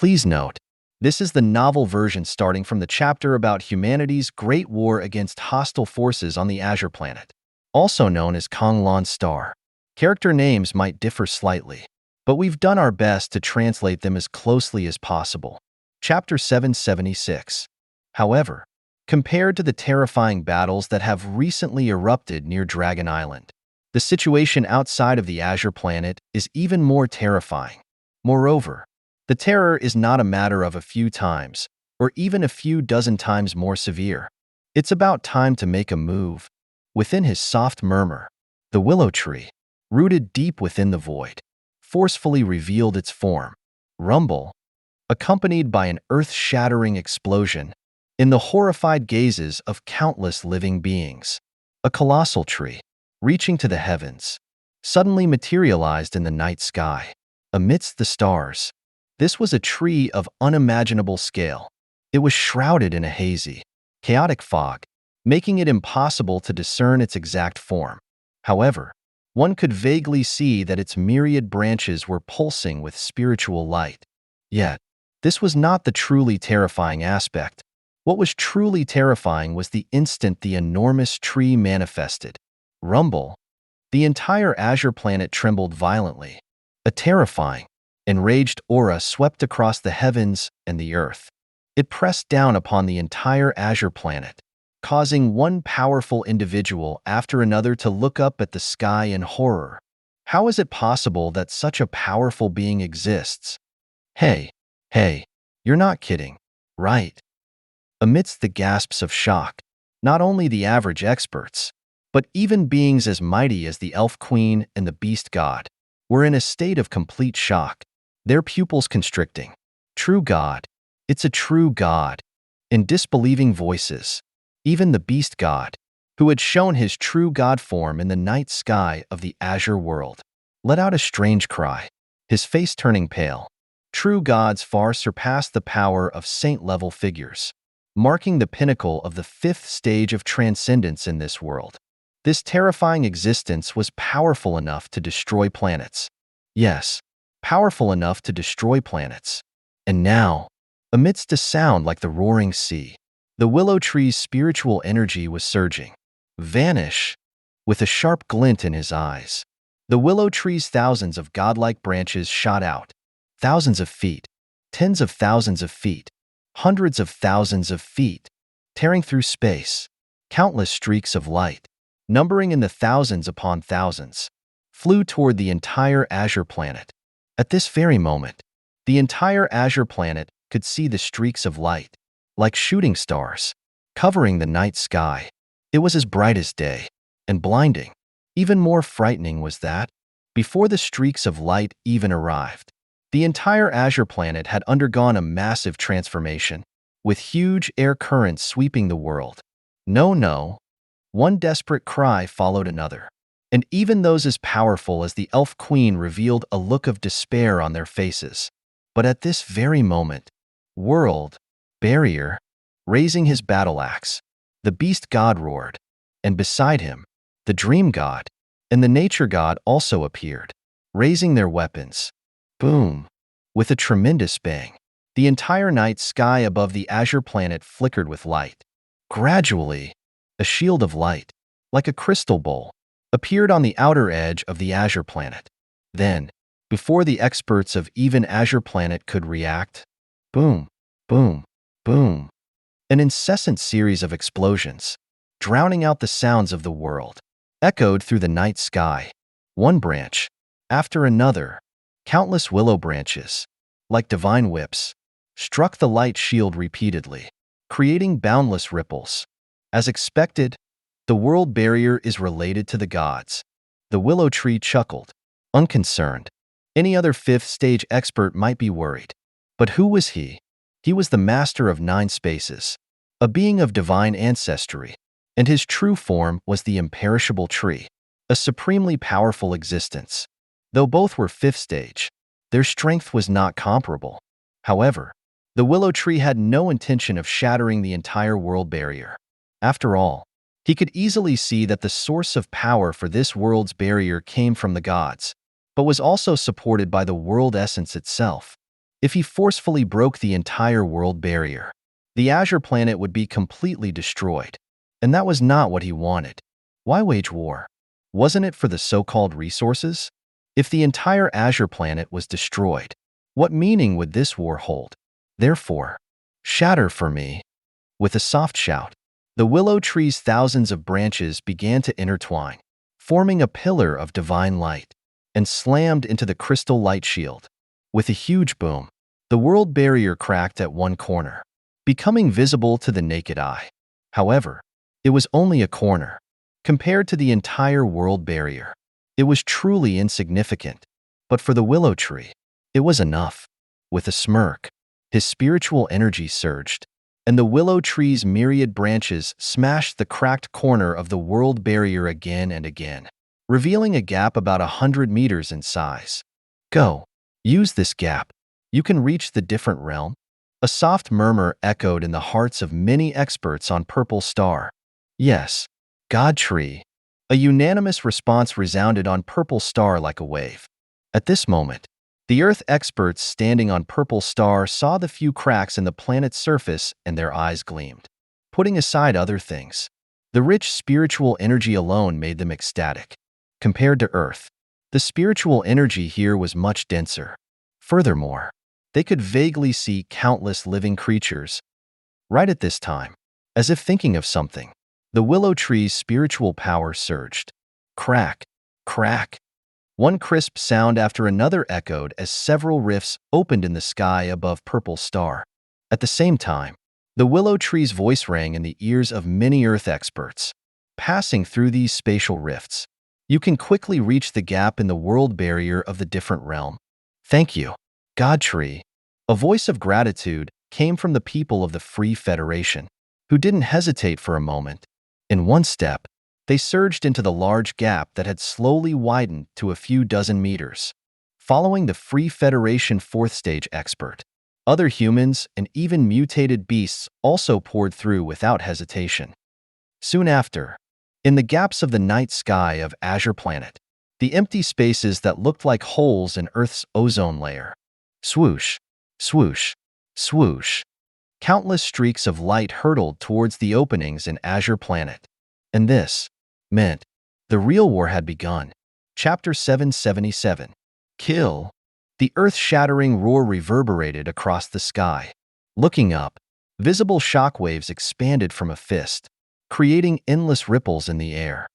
Please note, this is the novel version starting from the chapter about humanity's great war against hostile forces on the Azure planet, also known as Konglan's Star. Character names might differ slightly, but we've done our best to translate them as closely as possible. Chapter 776. However, compared to the terrifying battles that have recently erupted near Dragon Island, the situation outside of the Azure planet is even more terrifying. Moreover, the terror is not a matter of a few times, or even a few dozen times more severe. It's about time to make a move. Within his soft murmur, the willow tree, rooted deep within the void, forcefully revealed its form. Rumble, accompanied by an earth-shattering explosion, in the horrified gazes of countless living beings. A colossal tree, reaching to the heavens, suddenly materialized in the night sky, amidst the stars. This was a tree of unimaginable scale. It was shrouded in a hazy, chaotic fog, making it impossible to discern its exact form. However, one could vaguely see that its myriad branches were pulsing with spiritual light. Yet, this was not the truly terrifying aspect. What was truly terrifying was the instant the enormous tree manifested. Rumble, the entire Azure planet trembled violently. A terrifying, enraged aura swept across the heavens and the earth. It pressed down upon the entire Azure planet, causing one powerful individual after another to look up at the sky in horror. How is it possible that such a powerful being exists? Hey, you're not kidding, right? Amidst the gasps of shock, not only the average experts, but even beings as mighty as the Elf Queen and the Beast God, were in a state of complete shock, their pupils constricting. True God, it's a true God. In disbelieving voices, even the Beast God, who had shown his true God form in the night sky of the Azure world, let out a strange cry, his face turning pale. True gods far surpassed the power of saint-level figures, marking the pinnacle of the fifth stage of transcendence in this world. This terrifying existence was powerful enough to destroy planets. Yes, powerful enough to destroy planets. And now, amidst a sound like the roaring sea, the willow tree's spiritual energy was surging. Vanish, with a sharp glint in his eyes. The willow tree's thousands of godlike branches shot out. Thousands of feet, tens of thousands of feet, hundreds of thousands of feet, tearing through space. Countless streaks of light, numbering in the thousands upon thousands, flew toward the entire Azure planet. At this very moment, the entire Azure planet could see the streaks of light, like shooting stars, covering the night sky. It was as bright as day, and blinding. Even more frightening was that, before the streaks of light even arrived, the entire Azure planet had undergone a massive transformation, with huge air currents sweeping the world. No. One desperate cry followed another, and even those as powerful as the Elf Queen revealed a look of despair on their faces. But at this very moment, World, Barrier, raising his battle axe, the Beast God roared, and beside him, the Dream God and the Nature God also appeared, raising their weapons. Boom! With a tremendous bang, the entire night sky above the Azure planet flickered with light. Gradually, a shield of light, like a crystal bowl, appeared on the outer edge of the Azure planet. Then, before the experts of even Azure planet could react, boom, boom, boom, an incessant series of explosions, drowning out the sounds of the world, echoed through the night sky. One branch, after another, countless willow branches, like divine whips, struck the light shield repeatedly, creating boundless ripples. As expected, the world barrier is related to the gods. The willow tree chuckled, unconcerned. Any other fifth stage expert might be worried. But who was he? He was the master of 9 spaces, a being of divine ancestry, and his true form was the imperishable tree, a supremely powerful existence. Though both were 5th stage, their strength was not comparable. However, the willow tree had no intention of shattering the entire world barrier. After all, he could easily see that the source of power for this world's barrier came from the gods, but was also supported by the world essence itself. If he forcefully broke the entire world barrier, the Azure planet would be completely destroyed. And that was not what he wanted. Why wage war? Wasn't it for the so-called resources? If the entire Azure planet was destroyed, what meaning would this war hold? Therefore, shatter for me. With a soft shout, the willow tree's thousands of branches began to intertwine, forming a pillar of divine light, and slammed into the crystal light shield. With a huge boom, the world barrier cracked at one corner, becoming visible to the naked eye. However, it was only a corner. Compared to the entire world barrier, it was truly insignificant. But for the willow tree, it was enough. With a smirk, his spiritual energy surged, and the willow tree's myriad branches smashed the cracked corner of the world barrier again and again, revealing a gap about 100 meters in size. Go. Use this gap. You can reach the different realm. A soft murmur echoed in the hearts of many experts on Purple Star. Yes, God Tree. A unanimous response resounded on Purple Star like a wave. At this moment, the Earth experts standing on Purple Star saw the few cracks in the planet's surface and their eyes gleamed. Putting aside other things, the rich spiritual energy alone made them ecstatic. Compared to Earth, the spiritual energy here was much denser. Furthermore, they could vaguely see countless living creatures. Right at this time, as if thinking of something, the willow tree's spiritual power surged. Crack, crack. One crisp sound after another echoed as several rifts opened in the sky above Purple Star. At the same time, the willow tree's voice rang in the ears of many Earth experts. Passing through these spatial rifts, you can quickly reach the gap in the world barrier of the different realm. Thank you, God Tree. A voice of gratitude came from the people of the Free Federation, who didn't hesitate for a moment. In one step, they surged into the large gap that had slowly widened to a few dozen meters. Following the Free Federation fourth stage expert, other humans and even mutated beasts also poured through without hesitation. Soon after, in the gaps of the night sky of Azure Planet, the empty spaces that looked like holes in Earth's ozone layer. Swoosh, swoosh, swoosh. Countless streaks of light hurtled towards the openings in Azure Planet. And this meant the real war had begun. Chapter 777. Kill. The earth-shattering roar reverberated across the sky. Looking up, visible shockwaves expanded from a fist, creating endless ripples in the air.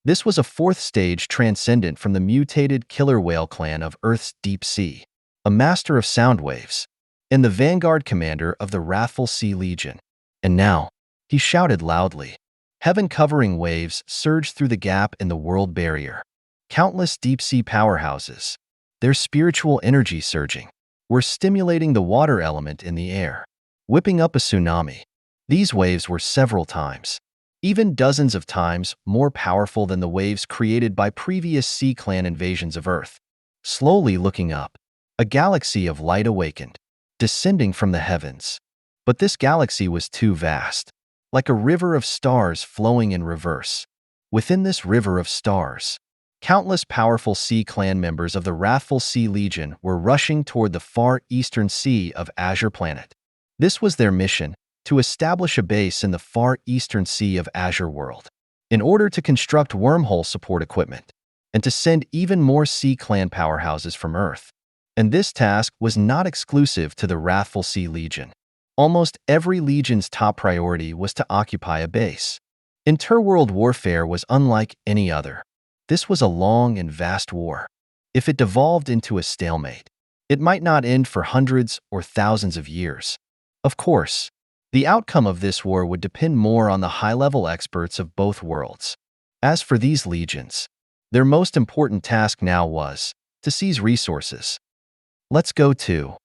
This was a fourth stage transcendent from the mutated killer whale clan of Earth's deep sea, a master of sound waves, and the vanguard commander of the Wrathful Sea Legion. And now, he shouted loudly. Heaven-covering waves surged through the gap in the world barrier. Countless deep-sea powerhouses, their spiritual energy surging, were stimulating the water element in the air, whipping up a tsunami. These waves were several times, even dozens of times, more powerful than the waves created by previous Sea Clan invasions of Earth. Slowly looking up, a galaxy of light awakened, descending from the heavens. But this galaxy was too vast, like a river of stars flowing in reverse. Within this river of stars, countless powerful Sea Clan members of the Wrathful Sea Legion were rushing toward the far eastern sea of Azure Planet. This was their mission, to establish a base in the far eastern sea of Azure World, in order to construct wormhole support equipment, and to send even more Sea Clan powerhouses from Earth. And this task was not exclusive to the Wrathful Sea Legion. Almost every legion's top priority was to occupy a base. Interworld warfare was unlike any other. This was a long and vast war. If it devolved into a stalemate, it might not end for hundreds or thousands of years. Of course, the outcome of this war would depend more on the high-level experts of both worlds. As for these legions, their most important task now was to seize resources. Let's go to.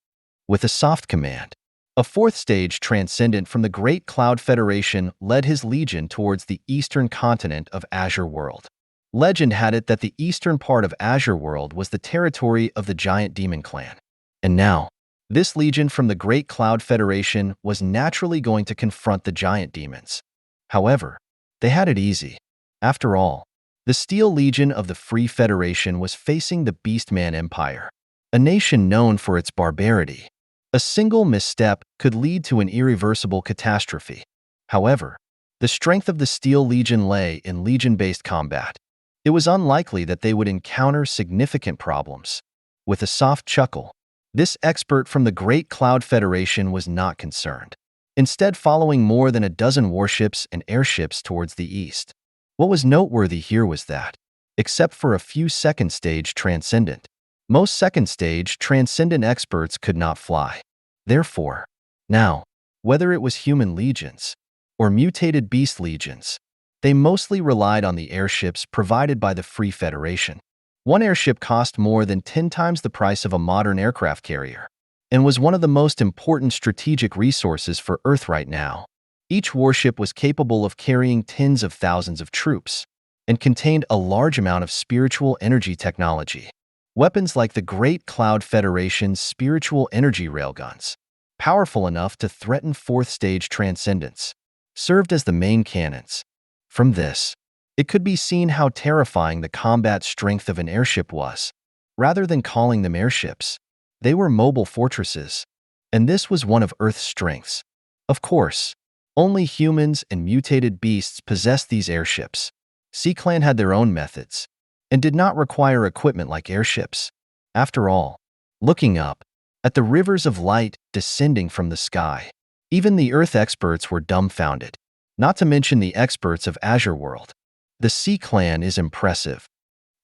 With a soft command, a fourth stage transcendent from the Great Cloud Federation led his legion towards the eastern continent of Azure World. Legend had it that the eastern part of Azure World was the territory of the giant demon clan. And now, this legion from the Great Cloud Federation was naturally going to confront the giant demons. However, they had it easy. After all, the Steel Legion of the Free Federation was facing the Beastman Empire, a nation known for its barbarity. A single misstep could lead to an irreversible catastrophe. However, the strength of the Steel Legion lay in Legion-based combat. It was unlikely that they would encounter significant problems. With a soft chuckle, this expert from the Great Cloud Federation was not concerned, instead following more than a dozen warships and airships towards the east. What was noteworthy here was that, except for a few second-stage Transcendent, most second-stage Transcendent experts could not fly. Therefore, now, whether it was human legions or mutated beast legions, they mostly relied on the airships provided by the Free Federation. One airship cost more than 10 times the price of a modern aircraft carrier and was one of the most important strategic resources for Earth right now. Each warship was capable of carrying tens of thousands of troops and contained a large amount of spiritual energy technology. Weapons like the Great Cloud Federation's spiritual energy railguns, powerful enough to threaten fourth-stage Transcendence, served as the main cannons. From this, it could be seen how terrifying the combat strength of an airship was. Rather than calling them airships, they were mobile fortresses, and this was one of Earth's strengths. Of course, only humans and mutated beasts possessed these airships. C-Clan had their own methods and did not require equipment like airships. After all, looking up at the rivers of light descending from the sky, even the Earth experts were dumbfounded, not to mention the experts of Azure World. The C-Clan is impressive.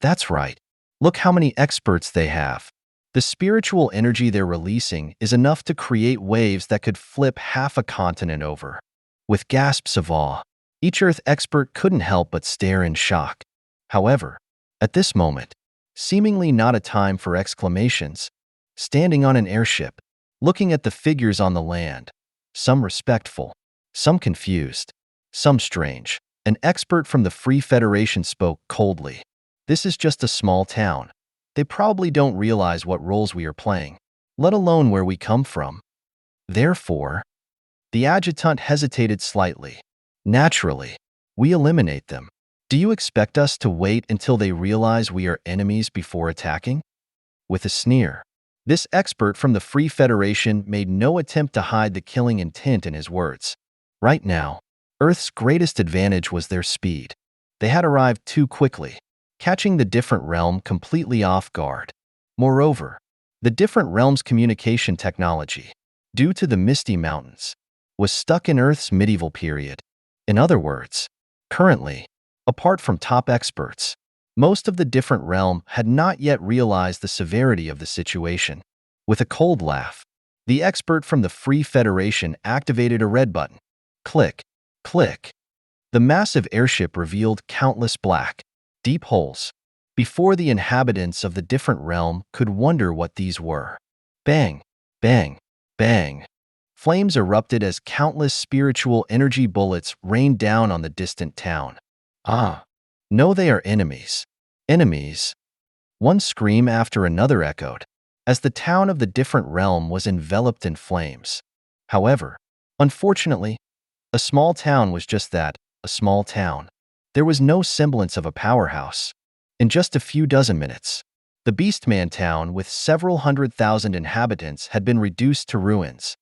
That's right. Look how many experts they have. The spiritual energy they're releasing is enough to create waves that could flip half a continent over. With gasps of awe, each Earth expert couldn't help but stare in shock. However, at this moment, seemingly not a time for exclamations, standing on an airship, looking at the figures on the land, some respectful, some confused, some strange, an expert from the Free Federation spoke coldly. This is just a small town. They probably don't realize what roles we are playing, let alone where we come from. Therefore, the adjutant hesitated slightly. Naturally, we eliminate them. Do you expect us to wait until they realize we are enemies before attacking? With a sneer, this expert from the Free Federation made no attempt to hide the killing intent in his words. Right now, Earth's greatest advantage was their speed. They had arrived too quickly, catching the different realm completely off guard. Moreover, the different realm's communication technology, due to the Misty Mountains, was stuck in Earth's medieval period. In other words, currently, apart from top experts, most of the different realm had not yet realized the severity of the situation. With a cold laugh, the expert from the Free Federation activated a red button. Click, click. The massive airship revealed countless black, deep holes. Before the inhabitants of the different realm could wonder what these were. Bang, bang, bang. Flames erupted as countless spiritual energy bullets rained down on the distant town. Ah, no, they are enemies. Enemies. One scream after another echoed, as the town of the different realm was enveloped in flames. However, unfortunately, a small town was just that, a small town. There was no semblance of a powerhouse. In just a few dozen minutes, the Beastman town with several 100,000 inhabitants had been reduced to ruins.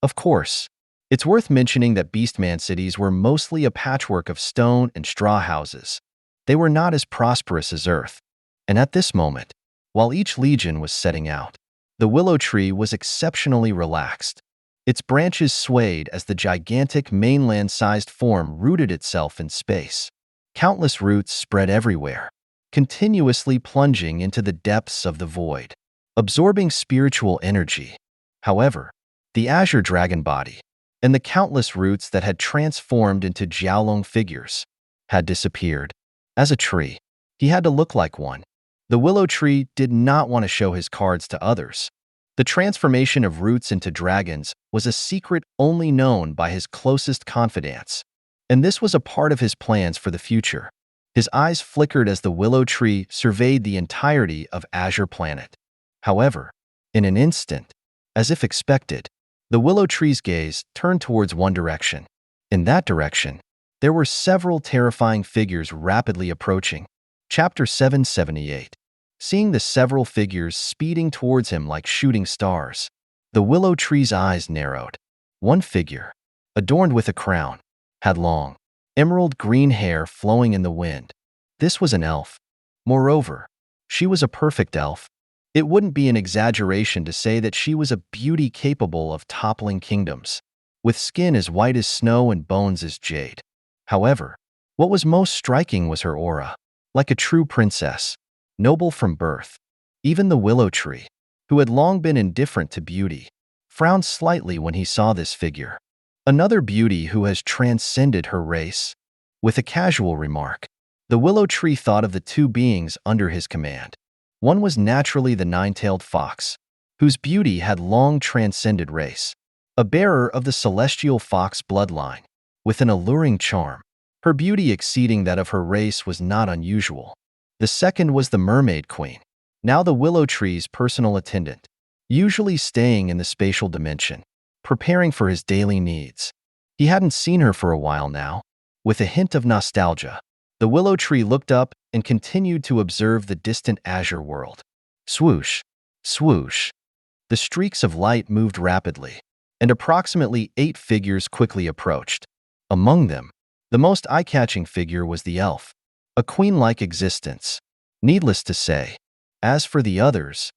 Of course, it's worth mentioning that Beastman cities were mostly a patchwork of stone and straw houses. They were not as prosperous as Earth. And at this moment, while each legion was setting out, the willow tree was exceptionally relaxed. Its branches swayed as the gigantic mainland-sized form rooted itself in space. Countless roots spread everywhere, continuously plunging into the depths of the void, absorbing spiritual energy. However, the azure dragon body and the countless roots that had transformed into Jiaolong figures had disappeared. As a tree, he had to look like one. The willow tree did not want to show his cards to others. The transformation of roots into dragons was a secret only known by his closest confidants, and this was a part of his plans for the future. His eyes flickered as the willow tree surveyed the entirety of Azure Planet. However, in an instant, as if expected, the willow tree's gaze turned towards one direction. In that direction, there were several terrifying figures rapidly approaching. Chapter 778. Seeing the several figures speeding towards him like shooting stars, The willow tree's eyes narrowed. One figure, adorned with a crown, had long, emerald green hair flowing in the wind. This was an elf. Moreover, she was a perfect elf. It wouldn't be an exaggeration to say that she was a beauty capable of toppling kingdoms, with skin as white as snow and bones as jade. However, what was most striking was her aura, like a true princess, noble from birth. Even the willow tree, who had long been indifferent to beauty, frowned slightly when he saw this figure. Another beauty who has transcended her race. With a casual remark, the willow tree thought of the two beings under his command. One was naturally the nine-tailed fox, whose beauty had long transcended race, a bearer of the celestial fox bloodline, with an alluring charm. Her beauty exceeding that of her race was not unusual. The second was the mermaid queen, now the willow tree's personal attendant, usually staying in the spatial dimension, preparing for his daily needs. He hadn't seen her for a while now. With a hint of nostalgia, the willow tree looked up and continued to observe the distant azure world. Swoosh, swoosh. The streaks of light moved rapidly, and approximately 8 figures quickly approached. Among them, the most eye-catching figure was the elf, a queen-like existence. Needless to say, as for the others,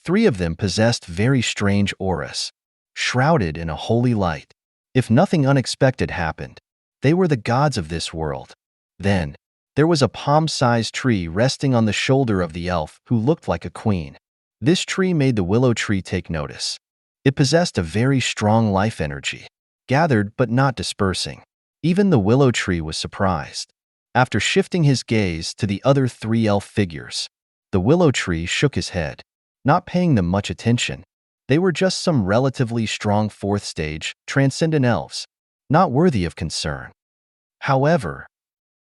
3 of them possessed very strange auras, shrouded in a holy light. If nothing unexpected happened, they were the gods of this world. Then, there was a palm-sized tree resting on the shoulder of the elf who looked like a queen. This tree made the willow tree take notice. It possessed a very strong life energy, gathered but not dispersing. Even the willow tree was surprised. After shifting his gaze to the other 3 elf figures, the willow tree shook his head, not paying them much attention. They were just some relatively strong 4th stage, transcendent elves, not worthy of concern. However,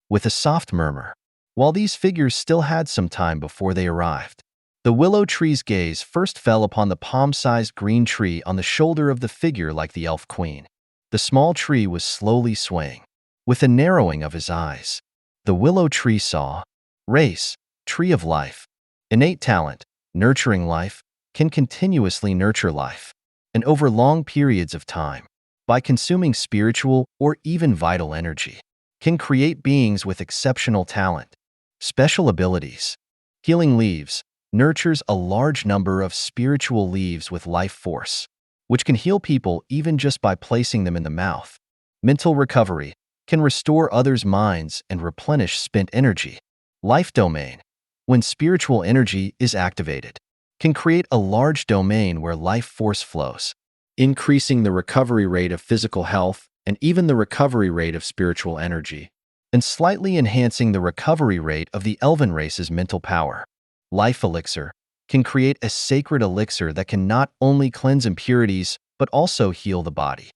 with a soft murmur, while these figures still had some time before they arrived, the willow tree's gaze first fell upon the palm-sized green tree on the shoulder of the figure like the elf queen. The small tree was slowly swaying, with a narrowing of his eyes. The willow tree saw, race, tree of life, innate talent, nurturing life, can continuously nurture life, and over long periods of time, by consuming spiritual or even vital energy, can create beings with exceptional talent, special abilities. Healing leaves nurtures a large number of spiritual leaves with life force, which can heal people even just by placing them in the mouth. Mental recovery can restore others' minds and replenish spent energy. Life domain, when spiritual energy is activated, can create a large domain where life force flows, increasing the recovery rate of physical health and even the recovery rate of spiritual energy, and slightly enhancing the recovery rate of the elven race's mental power. Life elixir can create a sacred elixir that can not only cleanse impurities but also heal the body.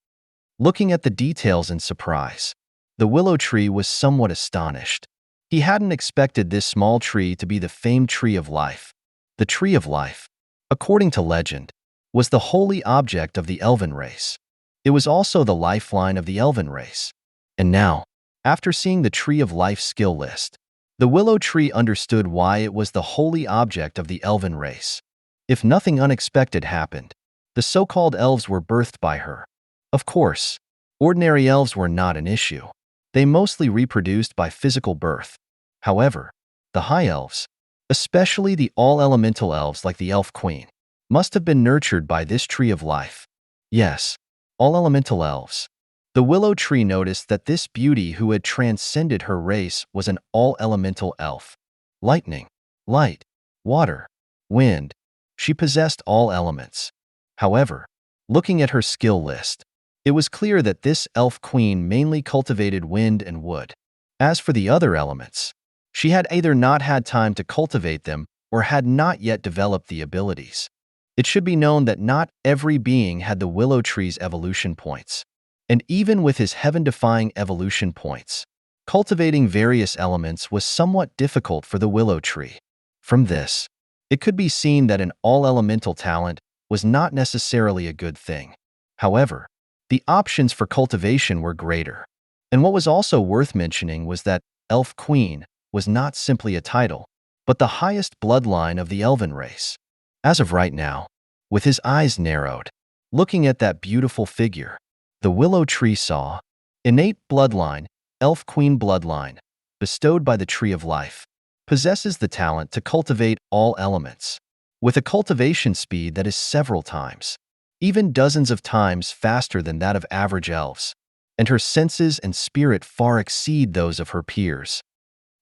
Looking at the details in surprise, the willow tree was somewhat astonished. He hadn't expected this small tree to be the famed tree of life. The tree of life, according to legend, was the holy object of the elven race. It was also the lifeline of the elven race. And now, after seeing the tree of life skill list, the willow tree understood why it was the holy object of the elven race. If nothing unexpected happened, the so-called elves were birthed by her. Of course, ordinary elves were not an issue. They mostly reproduced by physical birth. However, the high elves, especially the all-elemental elves like the elf queen, must have been nurtured by this tree of life. Yes, all-elemental elves. The willow tree noticed that this beauty who had transcended her race was an all-elemental elf. Lightning, light, water, wind. She possessed all elements. However, looking at her skill list, it was clear that this elf queen mainly cultivated wind and wood. As for the other elements, she had either not had time to cultivate them or had not yet developed the abilities. It should be known that not every being had the willow tree's evolution points. And even with his heaven-defying evolution points, cultivating various elements was somewhat difficult for the willow tree. From this, it could be seen that an all-elemental talent was not necessarily a good thing. However, the options for cultivation were greater. And what was also worth mentioning was that Elf Queen was not simply a title, but the highest bloodline of the elven race. As of right now, with his eyes narrowed, Looking at that beautiful figure, the willow tree saw innate bloodline, elf queen bloodline, bestowed by the tree of life, possesses the talent to cultivate all elements, with a cultivation speed that is several times, even dozens of times faster than that of average elves, and her senses and spirit far exceed those of her peers.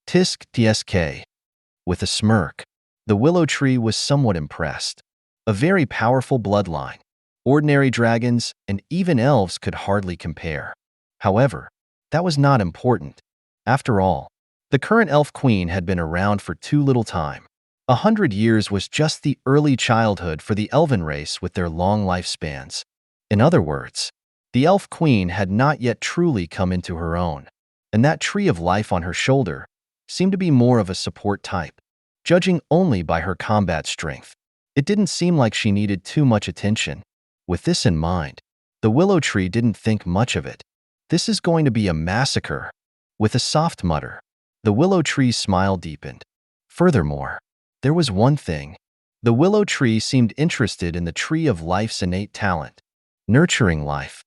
Tisk tsk. With a smirk, the willow tree was somewhat impressed. A very powerful bloodline. Ordinary dragons and even elves could hardly compare. However, that was not important. After all, the current elf queen had been around for too little time. 100 years was just the early childhood for the elven race with their long lifespans. In other words, the elf queen had not yet truly come into her own, and that tree of life on her shoulder seemed to be more of a support type. Judging only by her combat strength, it didn't seem like she needed too much attention. With this in mind, the willow tree didn't think much of it. This is going to be a massacre. With a soft mutter, the willow tree's smile deepened. Furthermore, there was one thing. The willow tree seemed interested in the tree of life's innate talent, nurturing life.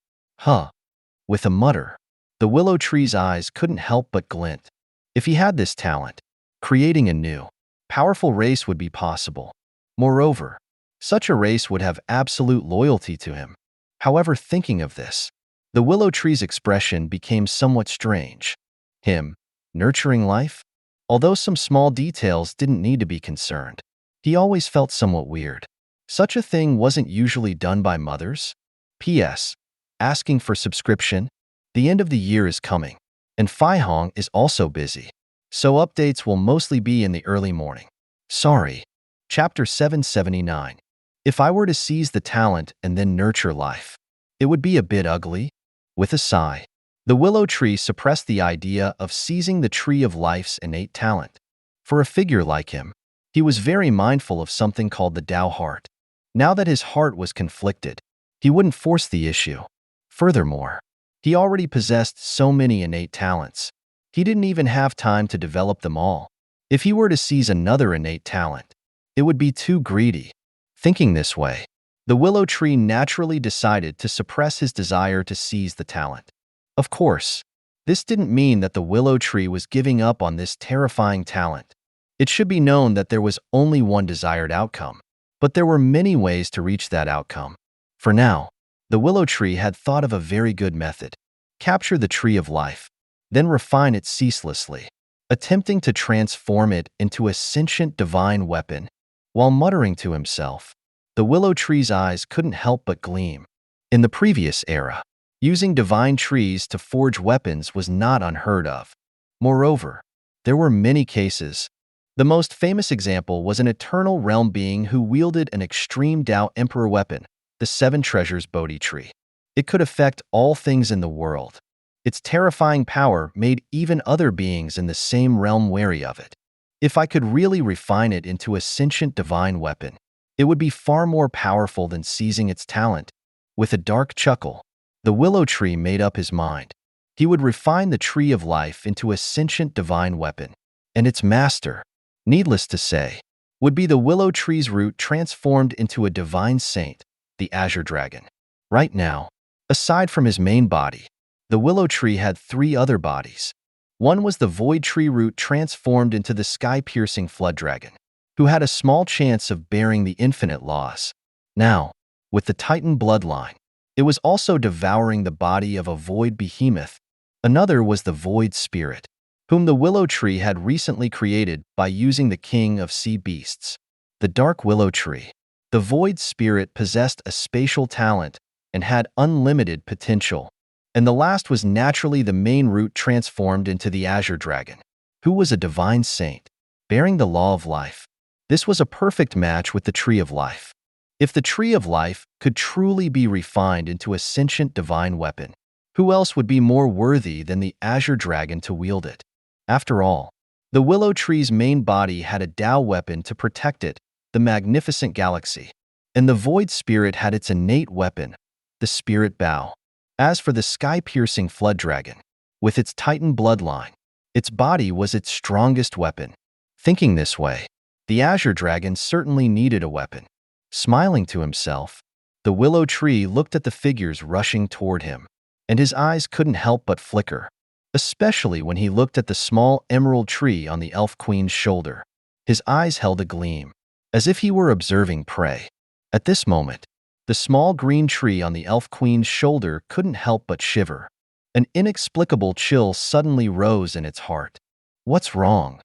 With a mutter, the willow tree's eyes couldn't help but glint. If he had this talent, creating a new, powerful race would be possible. Moreover, such a race would have absolute loyalty to him. However, thinking of this, the willow tree's expression became somewhat strange. Him, nurturing life? Although some small details didn't need to be concerned, he always felt somewhat weird. Such a thing wasn't usually done by mothers. P.S. Asking for subscription. The end of the year is coming, and Feihong is also busy, so updates will mostly be in the early morning. Sorry. Chapter 779. If I were to seize the talent and then nurture life, it would be a bit ugly. With a sigh, the willow tree suppressed the idea of seizing the tree of life's innate talent. For a figure like him, he was very mindful of something called the Tao heart. Now that his heart was conflicted, he wouldn't force the issue. Furthermore, he already possessed so many innate talents. He didn't even have time to develop them all. If he were to seize another innate talent, it would be too greedy. Thinking this way, the willow tree naturally decided to suppress his desire to seize the talent. Of course, this didn't mean that the willow tree was giving up on this terrifying talent. It should be known that there was only one desired outcome, but there were many ways to reach that outcome. For now, the willow tree had thought of a very good method. Capture the tree of life, then refine it ceaselessly, attempting to transform it into a sentient divine weapon. While muttering to himself, the willow tree's eyes couldn't help but gleam. In the previous era, using divine trees to forge weapons was not unheard of. Moreover, there were many cases. The most famous example was an eternal realm being who wielded an extreme Tao emperor weapon, the Seven Treasures Bodhi tree. It could affect all things in the world. Its terrifying power made even other beings in the same realm wary of it. If I could really refine it into a sentient divine weapon, it would be far more powerful than seizing its talent. With a dark chuckle, the willow tree made up his mind. He would refine the tree of life into a sentient divine weapon, and its master, needless to say, would be the willow tree's root transformed into a divine saint, the Azure Dragon. Right now, aside from his main body, the willow tree had 3 other bodies. One was the void tree root transformed into the sky-piercing flood dragon, who had a small chance of bearing the infinite loss. Now, with the Titan bloodline, it was also devouring the body of a void behemoth. Another was the void spirit, whom the willow tree had recently created by using the king of sea beasts. The dark willow tree. The void spirit possessed a spatial talent and had unlimited potential. And the last was naturally the main root transformed into the Azure Dragon, who was a divine saint, bearing the law of life. This was a perfect match with the Tree of Life. If the Tree of Life could truly be refined into a sentient divine weapon, who else would be more worthy than the Azure Dragon to wield it? After all, the willow tree's main body had a Tao weapon to protect it, the magnificent galaxy, and the void spirit had its innate weapon, the spirit bow. As for the sky-piercing flood dragon, with its Titan bloodline, its body was its strongest weapon. Thinking this way, the Azure Dragon certainly needed a weapon. Smiling to himself, The willow tree looked at the figures rushing toward him, and his eyes couldn't help but flicker, especially when he looked at the small emerald tree on the elf queen's shoulder. His eyes held a gleam, as if he were observing prey. At this moment, the small green tree on the elf queen's shoulder couldn't help but shiver. An inexplicable chill suddenly rose in its heart. What's wrong?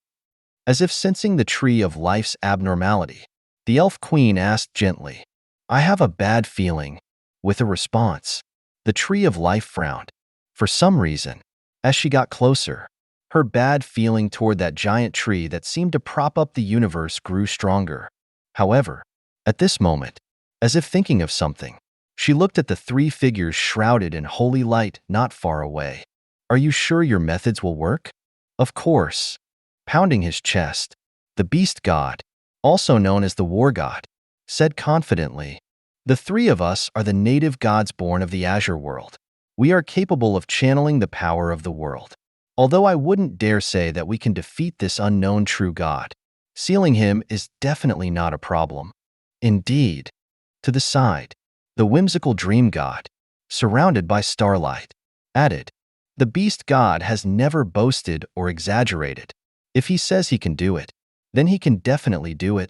As if sensing the tree of life's abnormality, the elf queen asked gently, I have a bad feeling. With a response, the tree of life frowned. For some reason, as she got closer, her bad feeling toward that giant tree that seemed to prop up the universe grew stronger. However, at this moment, as if thinking of something, she looked at the three figures shrouded in holy light not far away. Are you sure your methods will work? Of course. Pounding his chest, the beast god, also known as the war god, said confidently, the three of us are the native gods born of the Azure world. We are capable of channeling the power of the world. Although I wouldn't dare say that we can defeat this unknown true god, sealing him is definitely not a problem. Indeed. To the side, the whimsical dream god, surrounded by starlight, added, the beast god has never boasted or exaggerated. If he says he can do it, then he can definitely do it.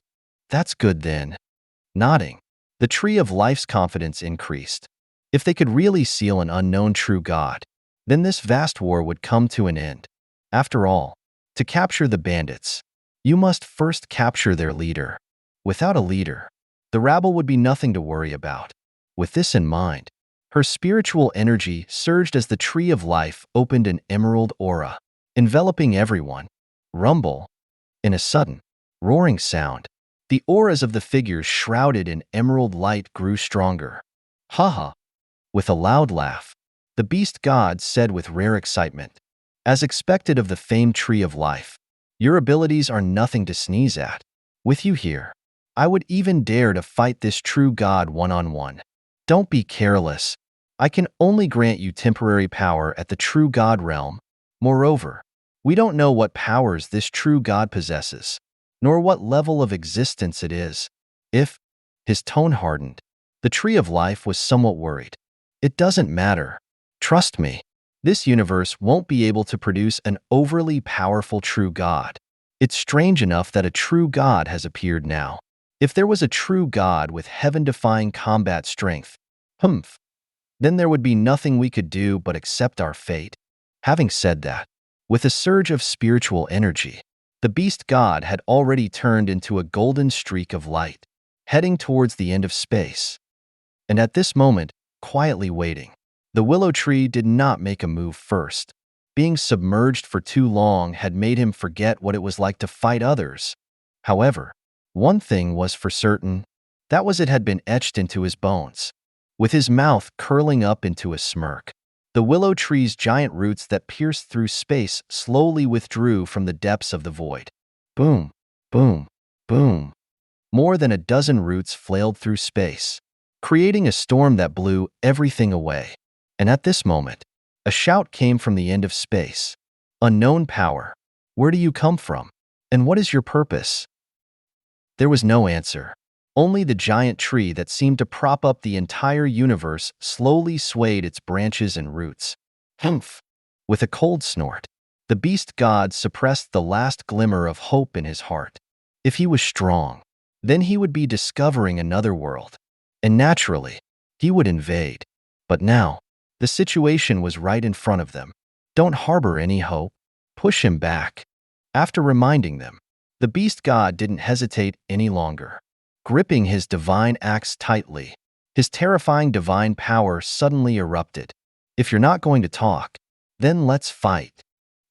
That's good then. Nodding, the tree of life's confidence increased. If they could really seal an unknown true god, then this vast war would come to an end. After all, to capture the bandits, you must first capture their leader. Without a leader, the rabble would be nothing to worry about. With this in mind, her spiritual energy surged as the tree of life opened an emerald aura, enveloping everyone. Rumble. In a sudden, roaring sound, the auras of the figures shrouded in emerald light grew stronger. Haha. With a loud laugh, the beast god said with rare excitement, as expected of the famed tree of life, your abilities are nothing to sneeze at. With you here, I would even dare to fight this true god one-on-one. Don't be careless. I can only grant you temporary power at the true god realm. Moreover, we don't know what powers this true god possesses, nor what level of existence it is. If, his tone hardened, the tree of life was somewhat worried. It doesn't matter. Trust me, this universe won't be able to produce an overly powerful true god. It's strange enough that a true god has appeared now. If there was a true god with heaven-defying combat strength, then there would be nothing we could do but accept our fate. Having said that, with a surge of spiritual energy, the beast god had already turned into a golden streak of light, heading towards the end of space. And at this moment, quietly waiting, the willow tree did not make a move first. Being submerged for too long had made him forget what it was like to fight others. However, one thing was for certain, that was it had been etched into his bones. With his mouth curling up into a smirk, the willow tree's giant roots that pierced through space slowly withdrew from the depths of the void. Boom, boom, boom. More than a dozen roots flailed through space, creating a storm that blew everything away. And at this moment, a shout came from the end of space. Unknown power, where do you come from? And what is your purpose? There was no answer. Only the giant tree that seemed to prop up the entire universe slowly swayed its branches and roots. Humph! With a cold snort, the beast god suppressed the last glimmer of hope in his heart. If he was strong, then he would be discovering another world. And naturally, he would invade. But now, the situation was right in front of them. Don't harbor any hope. Push him back. After reminding them, the beast god didn't hesitate any longer. Gripping his divine axe tightly, his terrifying divine power suddenly erupted. If you're not going to talk, then let's fight.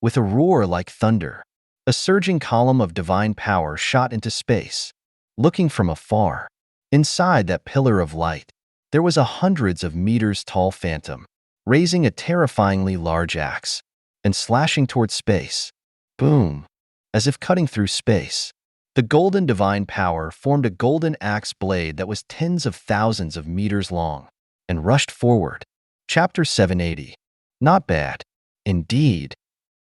With a roar like thunder, a surging column of divine power shot into space. Looking from afar, inside that pillar of light, there was a hundreds of meters tall phantom, raising a terrifyingly large axe and slashing towards space. Boom! As if cutting through space. The golden divine power formed a golden axe blade that was tens of thousands of meters long and rushed forward. Chapter 780. Not bad. Indeed.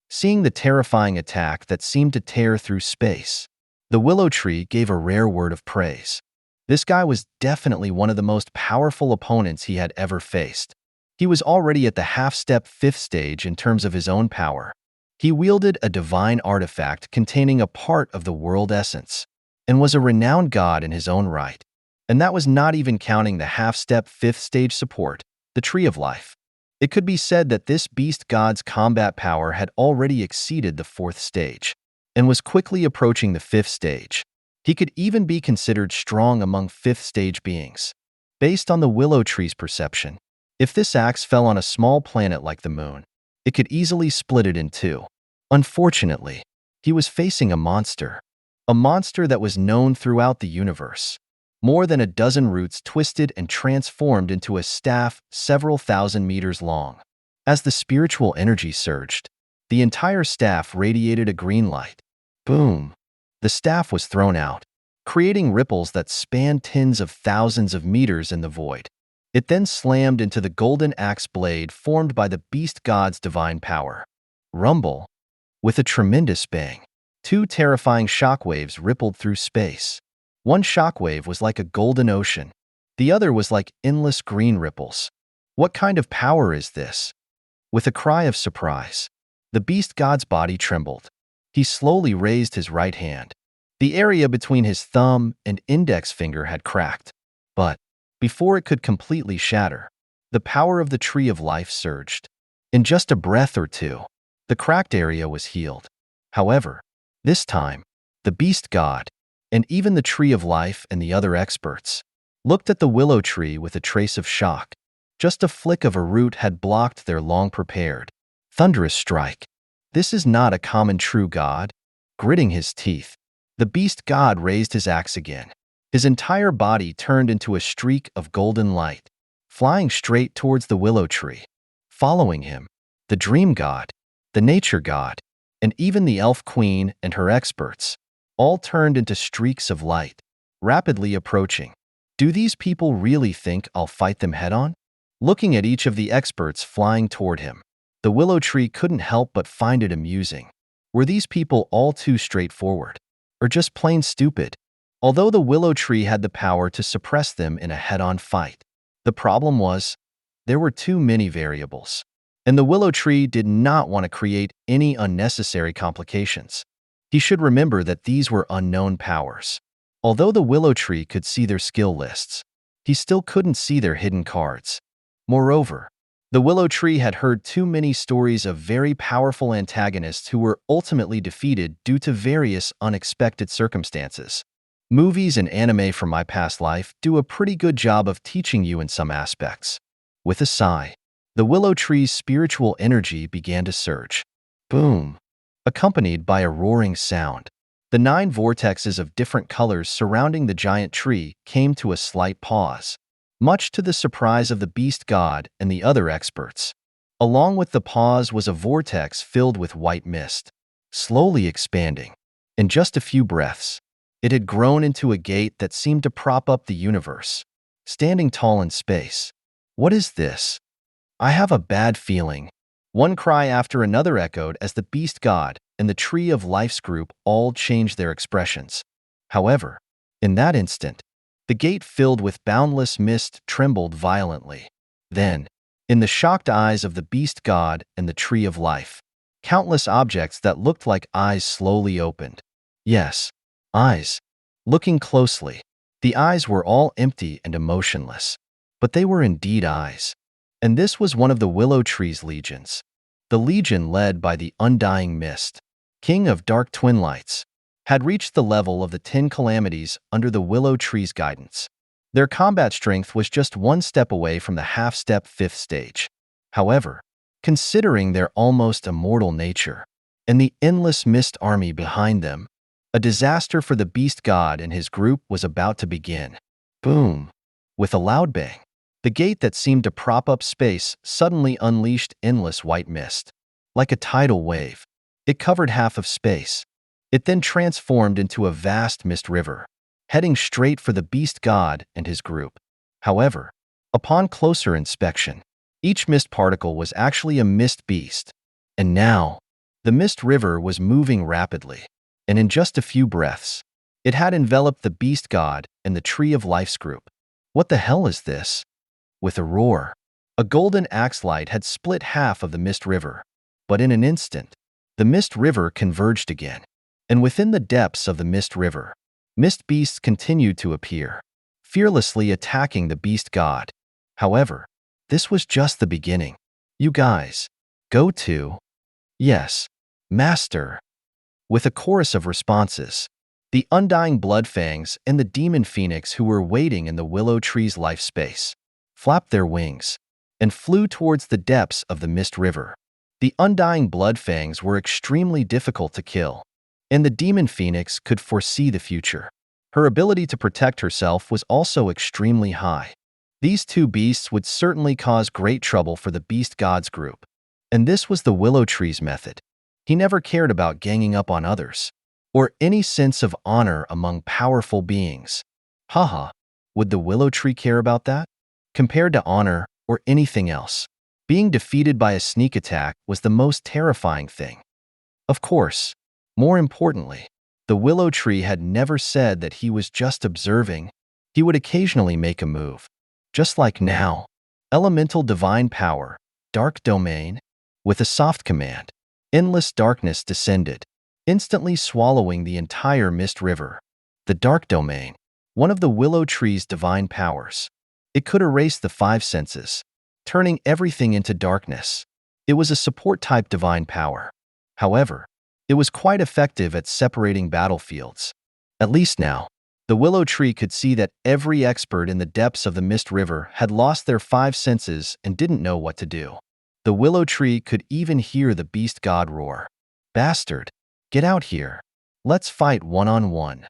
Seeing the terrifying attack that seemed to tear through space, the willow tree gave a rare word of praise. This guy was definitely one of the most powerful opponents he had ever faced. He was already at the half-step 5th stage in terms of his own power. He wielded a divine artifact containing a part of the world essence, and was a renowned god in his own right. And that was not even counting the half-step 5th stage support, the Tree of Life. It could be said that this beast god's combat power had already exceeded the 4th stage, and was quickly approaching the 5th stage. He could even be considered strong among 5th stage beings. Based on the Willow Tree's perception, if this axe fell on a small planet like the moon, it could easily split it in two. Unfortunately, he was facing a monster that was known throughout the universe. More than a dozen roots twisted and transformed into a staff several thousand meters long. As the spiritual energy surged, the entire staff radiated a green light. Boom! The staff was thrown out, creating ripples that spanned tens of thousands of meters in the void. It then slammed into the golden axe blade formed by the beast god's divine power. Rumble! With a tremendous bang, two terrifying shockwaves rippled through space. One shockwave was like a golden ocean. The other was like endless green ripples. What kind of power is this? With a cry of surprise, the beast god's body trembled. He slowly raised his right hand. The area between his thumb and index finger had cracked. But before it could completely shatter, the power of the Tree of Life surged. In just a breath or two, the cracked area was healed. However, this time, the beast god, and even the Tree of Life and the other experts, looked at the willow tree with a trace of shock. Just a flick of a root had blocked their long-prepared, thunderous strike. This is not a common true god. Gritting his teeth, the beast god raised his axe again. His entire body turned into a streak of golden light, flying straight towards the willow tree. Following him, the dream god, the nature god, and even the elf queen and her experts, all turned into streaks of light, rapidly approaching. Do these people really think I'll fight them head-on? Looking at each of the experts flying toward him, the willow tree couldn't help but find it amusing. Were these people all too straightforward, or just plain stupid? Although the willow tree had the power to suppress them in a head-on fight, the problem was, there were too many variables, and the willow tree did not want to create any unnecessary complications. He should remember that these were unknown powers. Although the willow tree could see their skill lists, he still couldn't see their hidden cards. Moreover, the willow tree had heard too many stories of very powerful antagonists who were ultimately defeated due to various unexpected circumstances. Movies and anime from my past life do a pretty good job of teaching you in some aspects. With a sigh, the willow tree's spiritual energy began to surge. Boom! Accompanied by a roaring sound, the 9 vortexes of different colors surrounding the giant tree came to a slight pause, much to the surprise of the beast god and the other experts. Along with the pause was a vortex filled with white mist, slowly expanding. In just a few breaths, it had grown into a gate that seemed to prop up the universe, standing tall in space. What is this? I have a bad feeling. One cry after another echoed as the beast god and the Tree of Life's group all changed their expressions. However, in that instant, the gate filled with boundless mist trembled violently. Then, in the shocked eyes of the beast god and the Tree of Life, countless objects that looked like eyes slowly opened. Yes, eyes. Looking closely, the eyes were all empty and emotionless, but they were indeed eyes. And this was one of the willow tree's legions. The legion led by the Undying Mist, king of dark twinlights, had reached the level of the 10 calamities under the willow tree's guidance. Their combat strength was just one step away from the half-step 5th stage. However, considering their almost immortal nature and the endless mist army behind them, a disaster for the beast god and his group was about to begin. Boom! With a loud bang, the gate that seemed to prop up space suddenly unleashed endless white mist. Like a tidal wave, it covered half of space. It then transformed into a vast mist river, heading straight for the beast god and his group. However, upon closer inspection, each mist particle was actually a mist beast. And now, the mist river was moving rapidly, and in just a few breaths, it had enveloped the beast god and the Tree of Life's group. What the hell is this? With a roar, a golden axe light had split half of the Mist River. But in an instant, the Mist River converged again. And within the depths of the Mist River, mist beasts continued to appear, fearlessly attacking the beast god. However, this was just the beginning. You guys, go to... Yes, Master. With a chorus of responses, the Undying Bloodfangs and the Demon Phoenix who were waiting in the Willow Tree's life space flapped their wings and flew towards the depths of the Mist River. The Undying Bloodfangs were extremely difficult to kill, and the Demon Phoenix could foresee the future. Her ability to protect herself was also extremely high. These two beasts would certainly cause great trouble for the Beast Gods group. And this was the Willow Tree's method. He never cared about ganging up on others, or any sense of honor among powerful beings. Haha, would the Willow Tree care about that? Compared to honor or anything else, being defeated by a sneak attack was the most terrifying thing. Of course, more importantly, the Willow Tree had never said that he was just observing. He would occasionally make a move. Just like now, Elemental Divine Power, Dark Domain, with a soft command, endless darkness descended, instantly swallowing the entire Mist River. The Dark Domain, one of the Willow Tree's divine powers. It could erase the five senses, turning everything into darkness. It was a support-type divine power. However, it was quite effective at separating battlefields. At least now, the Willow Tree could see that every expert in the depths of the Mist River had lost their five senses and didn't know what to do. The Willow Tree could even hear the beast god roar. Bastard, get out here. Let's fight one-on-one.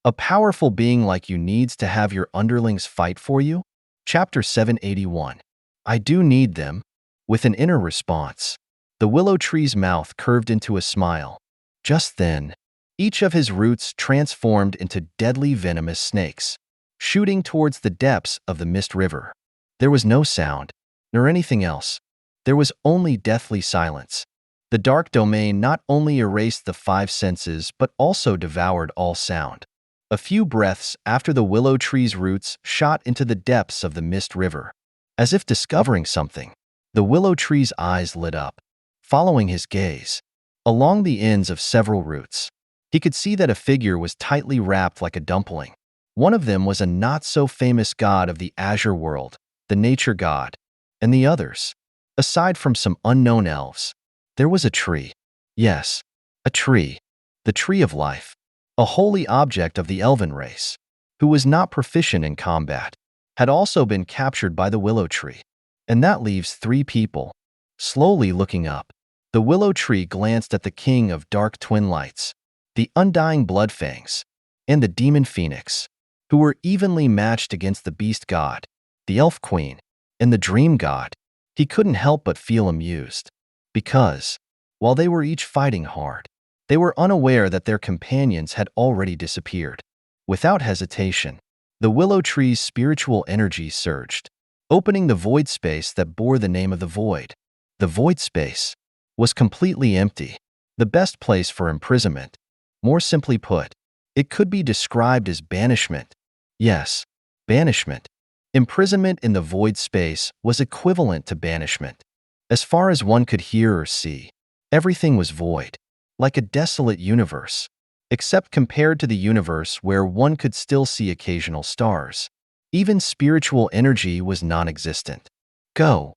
A powerful being like you needs to have your underlings fight for you? Chapter 781. I do need them. With an inner response, the Willow Tree's mouth curved into a smile. Just then, each of his roots transformed into deadly venomous snakes, shooting towards the depths of the Mist River. There was no sound, nor anything else. There was only deathly silence. The Dark Domain not only erased the five senses but also devoured all sound. A few breaths after the Willow Tree's roots shot into the depths of the Mist River. As if discovering something, the Willow Tree's eyes lit up, following his gaze. Along the ends of several roots, he could see that a figure was tightly wrapped like a dumpling. One of them was a not-so-famous god of the Azure world, the nature god, and the others, aside from some unknown elves, there was a tree. Yes, a tree. The Tree of Life. A holy object of the elven race, who was not proficient in combat, had also been captured by the Willow Tree. And that leaves three people. Slowly looking up, the Willow Tree glanced at the King of Dark Twin Lights, the Undying Bloodfangs, and the Demon Phoenix, who were evenly matched against the Beast God, the Elf Queen, and the Dream God. He couldn't help but feel amused, because, while they were each fighting hard, they were unaware that their companions had already disappeared. Without hesitation, the Willow Tree's spiritual energy surged, opening the void space that bore the name of the Void. The void space was completely empty, the best place for imprisonment. More simply put, it could be described as banishment. Yes, banishment. Imprisonment in the void space was equivalent to banishment. As far as one could hear or see, everything was void, like a desolate universe, except compared to the universe where one could still see occasional stars. Even spiritual energy was non-existent. Go.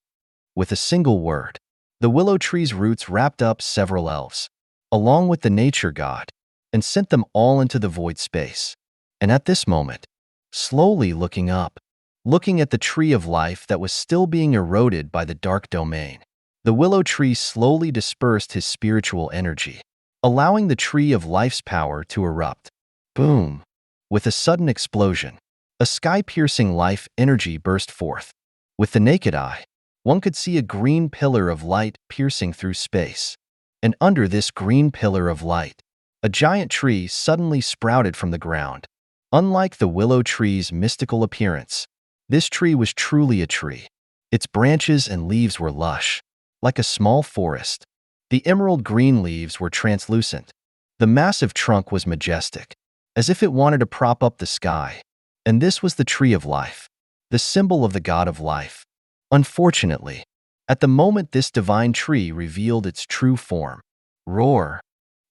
With a single word, the Willow Tree's roots wrapped up several elves, along with the nature god, and sent them all into the void space. And at this moment, slowly looking up, looking at the Tree of Life that was still being eroded by the Dark Domain, the Willow Tree slowly dispersed his spiritual energy, allowing the Tree of Life's power to erupt. Boom! With a sudden explosion, a sky-piercing life energy burst forth. With the naked eye, one could see a green pillar of light piercing through space. And under this green pillar of light, a giant tree suddenly sprouted from the ground. Unlike the Willow Tree's mystical appearance, this tree was truly a tree. Its branches and leaves were lush, like a small forest. The emerald green leaves were translucent. The massive trunk was majestic, as if it wanted to prop up the sky. And this was the Tree of Life, the symbol of the god of life. Unfortunately, at the moment this divine tree revealed its true form, roar,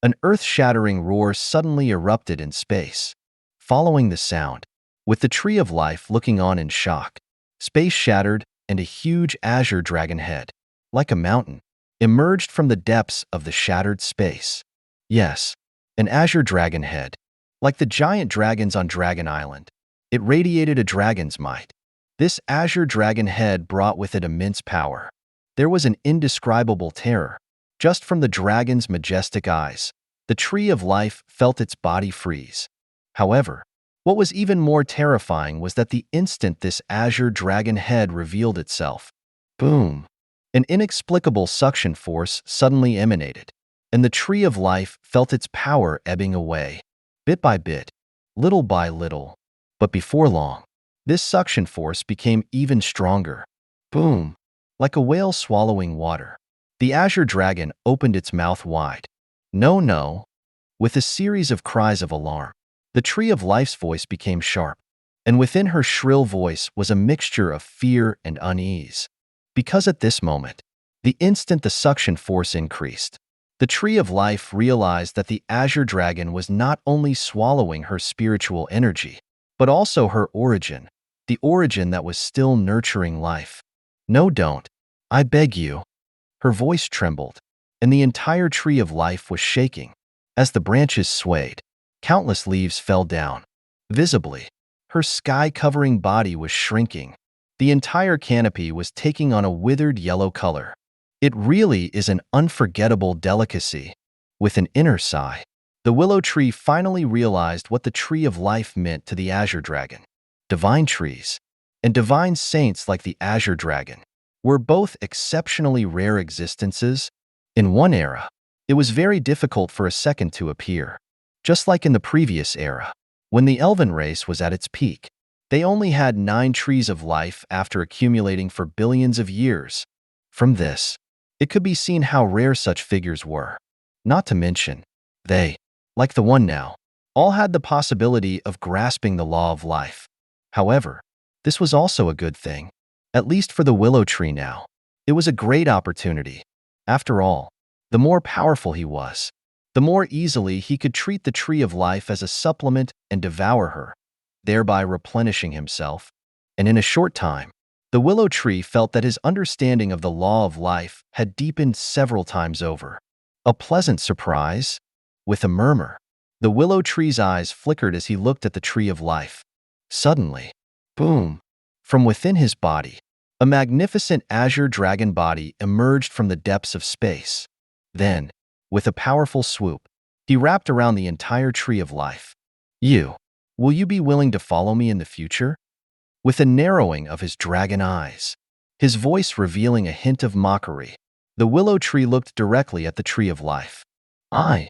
an earth-shattering roar suddenly erupted in space. Following the sound, with the Tree of Life looking on in shock, space shattered and a huge azure dragon head, like a mountain, emerged from the depths of the shattered space. Yes, an azure dragon head, like the giant dragons on Dragon Island. It radiated a dragon's might. This azure dragon head brought with it immense power. There was an indescribable terror. Just from the dragon's majestic eyes, the Tree of Life felt its body freeze. However, what was even more terrifying was that the instant this azure dragon head revealed itself, boom, an inexplicable suction force suddenly emanated, and the Tree of Life felt its power ebbing away, bit by bit, little by little. But before long, this suction force became even stronger. Boom! Like a whale swallowing water, the azure dragon opened its mouth wide. No, no! With a series of cries of alarm, the Tree of Life's voice became sharp, and within her shrill voice was a mixture of fear and unease. Because at this moment, the instant the suction force increased, the Tree of Life realized that the azure dragon was not only swallowing her spiritual energy, but also her origin, the origin that was still nurturing life. No, don't. I beg you. Her voice trembled, and the entire Tree of Life was shaking. As the branches swayed, countless leaves fell down. Visibly, her sky-covering body was shrinking. The entire canopy was taking on a withered yellow color. It really is an unforgettable delicacy. With an inner sigh, the willow tree finally realized what the Tree of Life meant to the azure dragon. Divine trees and divine saints like the azure dragon were both exceptionally rare existences. In one era, it was very difficult for a second to appear. Just like in the previous era, when the elven race was at its peak, they only had 9 trees of life after accumulating for billions of years. From this, it could be seen how rare such figures were. Not to mention, they, like the one now, all had the possibility of grasping the law of life. However, this was also a good thing, at least for the willow tree now. It was a great opportunity. After all, the more powerful he was, the more easily he could treat the Tree of Life as a supplement and devour her, thereby replenishing himself. And in a short time, the willow tree felt that his understanding of the law of life had deepened several times over. A pleasant surprise? With a murmur, the willow tree's eyes flickered as he looked at the Tree of Life. Suddenly, boom! From within his body, a magnificent azure dragon body emerged from the depths of space. Then, with a powerful swoop, he wrapped around the entire Tree of Life. Will you be willing to follow me in the future? With a narrowing of his dragon eyes, his voice revealing a hint of mockery, the willow tree looked directly at the Tree of Life. I.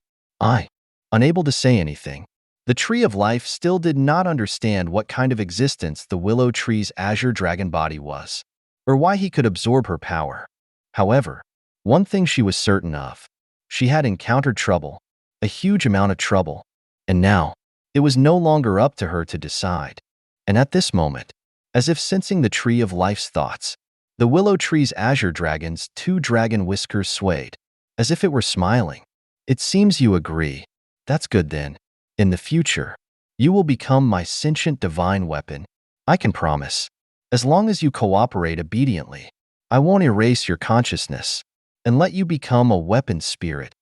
Unable to say anything, the Tree of Life still did not understand what kind of existence the willow tree's azure dragon body was, or why he could absorb her power. However, one thing she was certain of. She had encountered trouble, a huge amount of trouble, and now, it was no longer up to her to decide. And at this moment, as if sensing the Tree of Life's thoughts, the willow tree's azure dragon's 2 dragon whiskers swayed, as if it were smiling. It seems you agree. That's good then. In the future, you will become my sentient divine weapon. I can promise. As long as you cooperate obediently, I won't erase your consciousness and let you become a weapon spirit.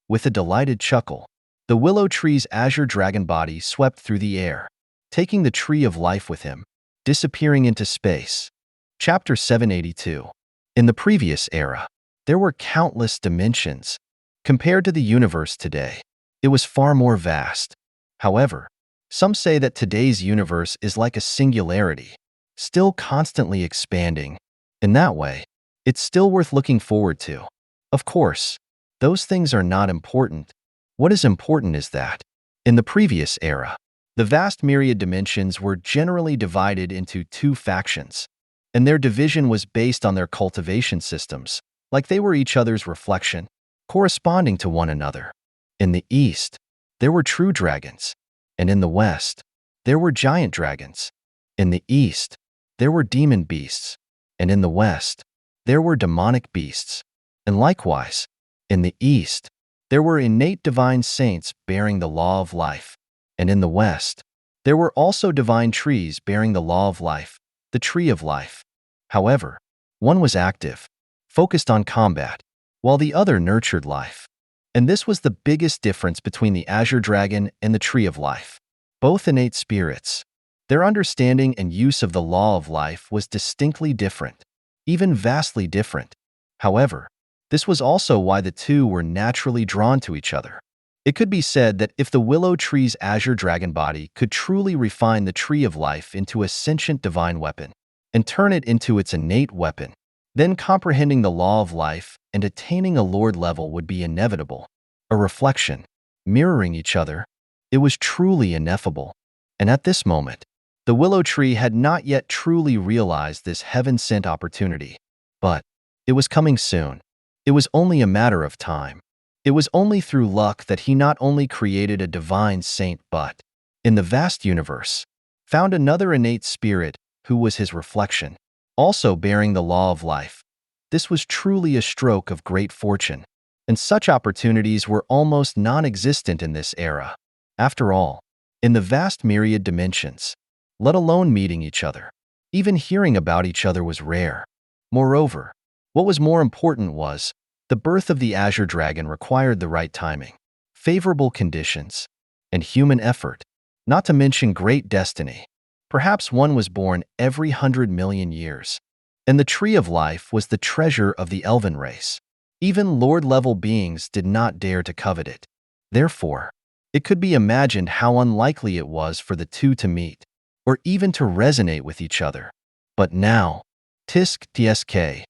With a delighted chuckle, the willow tree's azure dragon body swept through the air, taking the Tree of Life with him, disappearing into space. Chapter 782. In the previous era, there were countless dimensions. Compared to the universe today, it was far more vast. However, some say that today's universe is like a singularity, still constantly expanding. In that way, it's still worth looking forward to. Of course, those things are not important. What is important is that, in the previous era, the vast myriad dimensions were generally divided into 2 factions, and their division was based on their cultivation systems, like they were each other's reflection, corresponding to one another. In the east, there were true dragons, and in the west, there were giant dragons. In the east, there were demon beasts. And in the west, there were demonic beasts. And likewise, in the east, there were innate divine saints bearing the law of life. And in the west, there were also divine trees bearing the law of life, the tree of life. However, one was active, focused on combat, while the other nurtured life. And this was the biggest difference between the Azure Dragon and the Tree of Life. Both innate spirits. Their understanding and use of the law of life was distinctly different, even vastly different. However, this was also why the two were naturally drawn to each other. It could be said that if the Willow Tree's Azure Dragon body could truly refine the Tree of Life into a sentient divine weapon and turn it into its innate weapon, then comprehending the law of life and attaining a Lord level would be inevitable. A reflection, mirroring each other. It was truly ineffable. And at this moment, the Willow Tree had not yet truly realized this heaven-sent opportunity. But it was coming soon. It was only a matter of time. It was only through luck that he not only created a divine saint but, in the vast universe, found another innate spirit who was his reflection, also bearing the law of life. This was truly a stroke of great fortune, and such opportunities were almost non-existent in this era. After all, in the vast myriad dimensions, let alone meeting each other, even hearing about each other was rare. Moreover, what was more important was, the birth of the Azure Dragon required the right timing, favorable conditions, and human effort, not to mention great destiny. Perhaps one was born every 100 million years, and the Tree of Life was the treasure of the elven race. Even Lord-level beings did not dare to covet it. Therefore, it could be imagined how unlikely it was for the two to meet, or even to resonate with each other. But now, tisk tsk.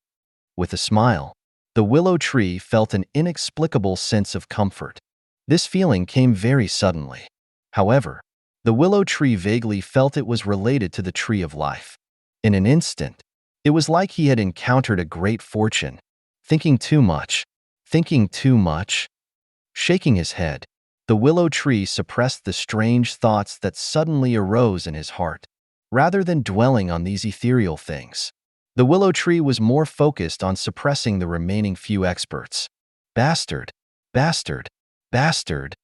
With a smile, the Willow Tree felt an inexplicable sense of comfort. This feeling came very suddenly. However, the Willow Tree vaguely felt it was related to the Tree of Life. In an instant, it was like he had encountered a great fortune. Thinking too much. Shaking his head, the Willow Tree suppressed the strange thoughts that suddenly arose in his heart. Rather than dwelling on these ethereal things, the Willow Tree was more focused on suppressing the remaining few experts. Bastard! Bastard! Bastard!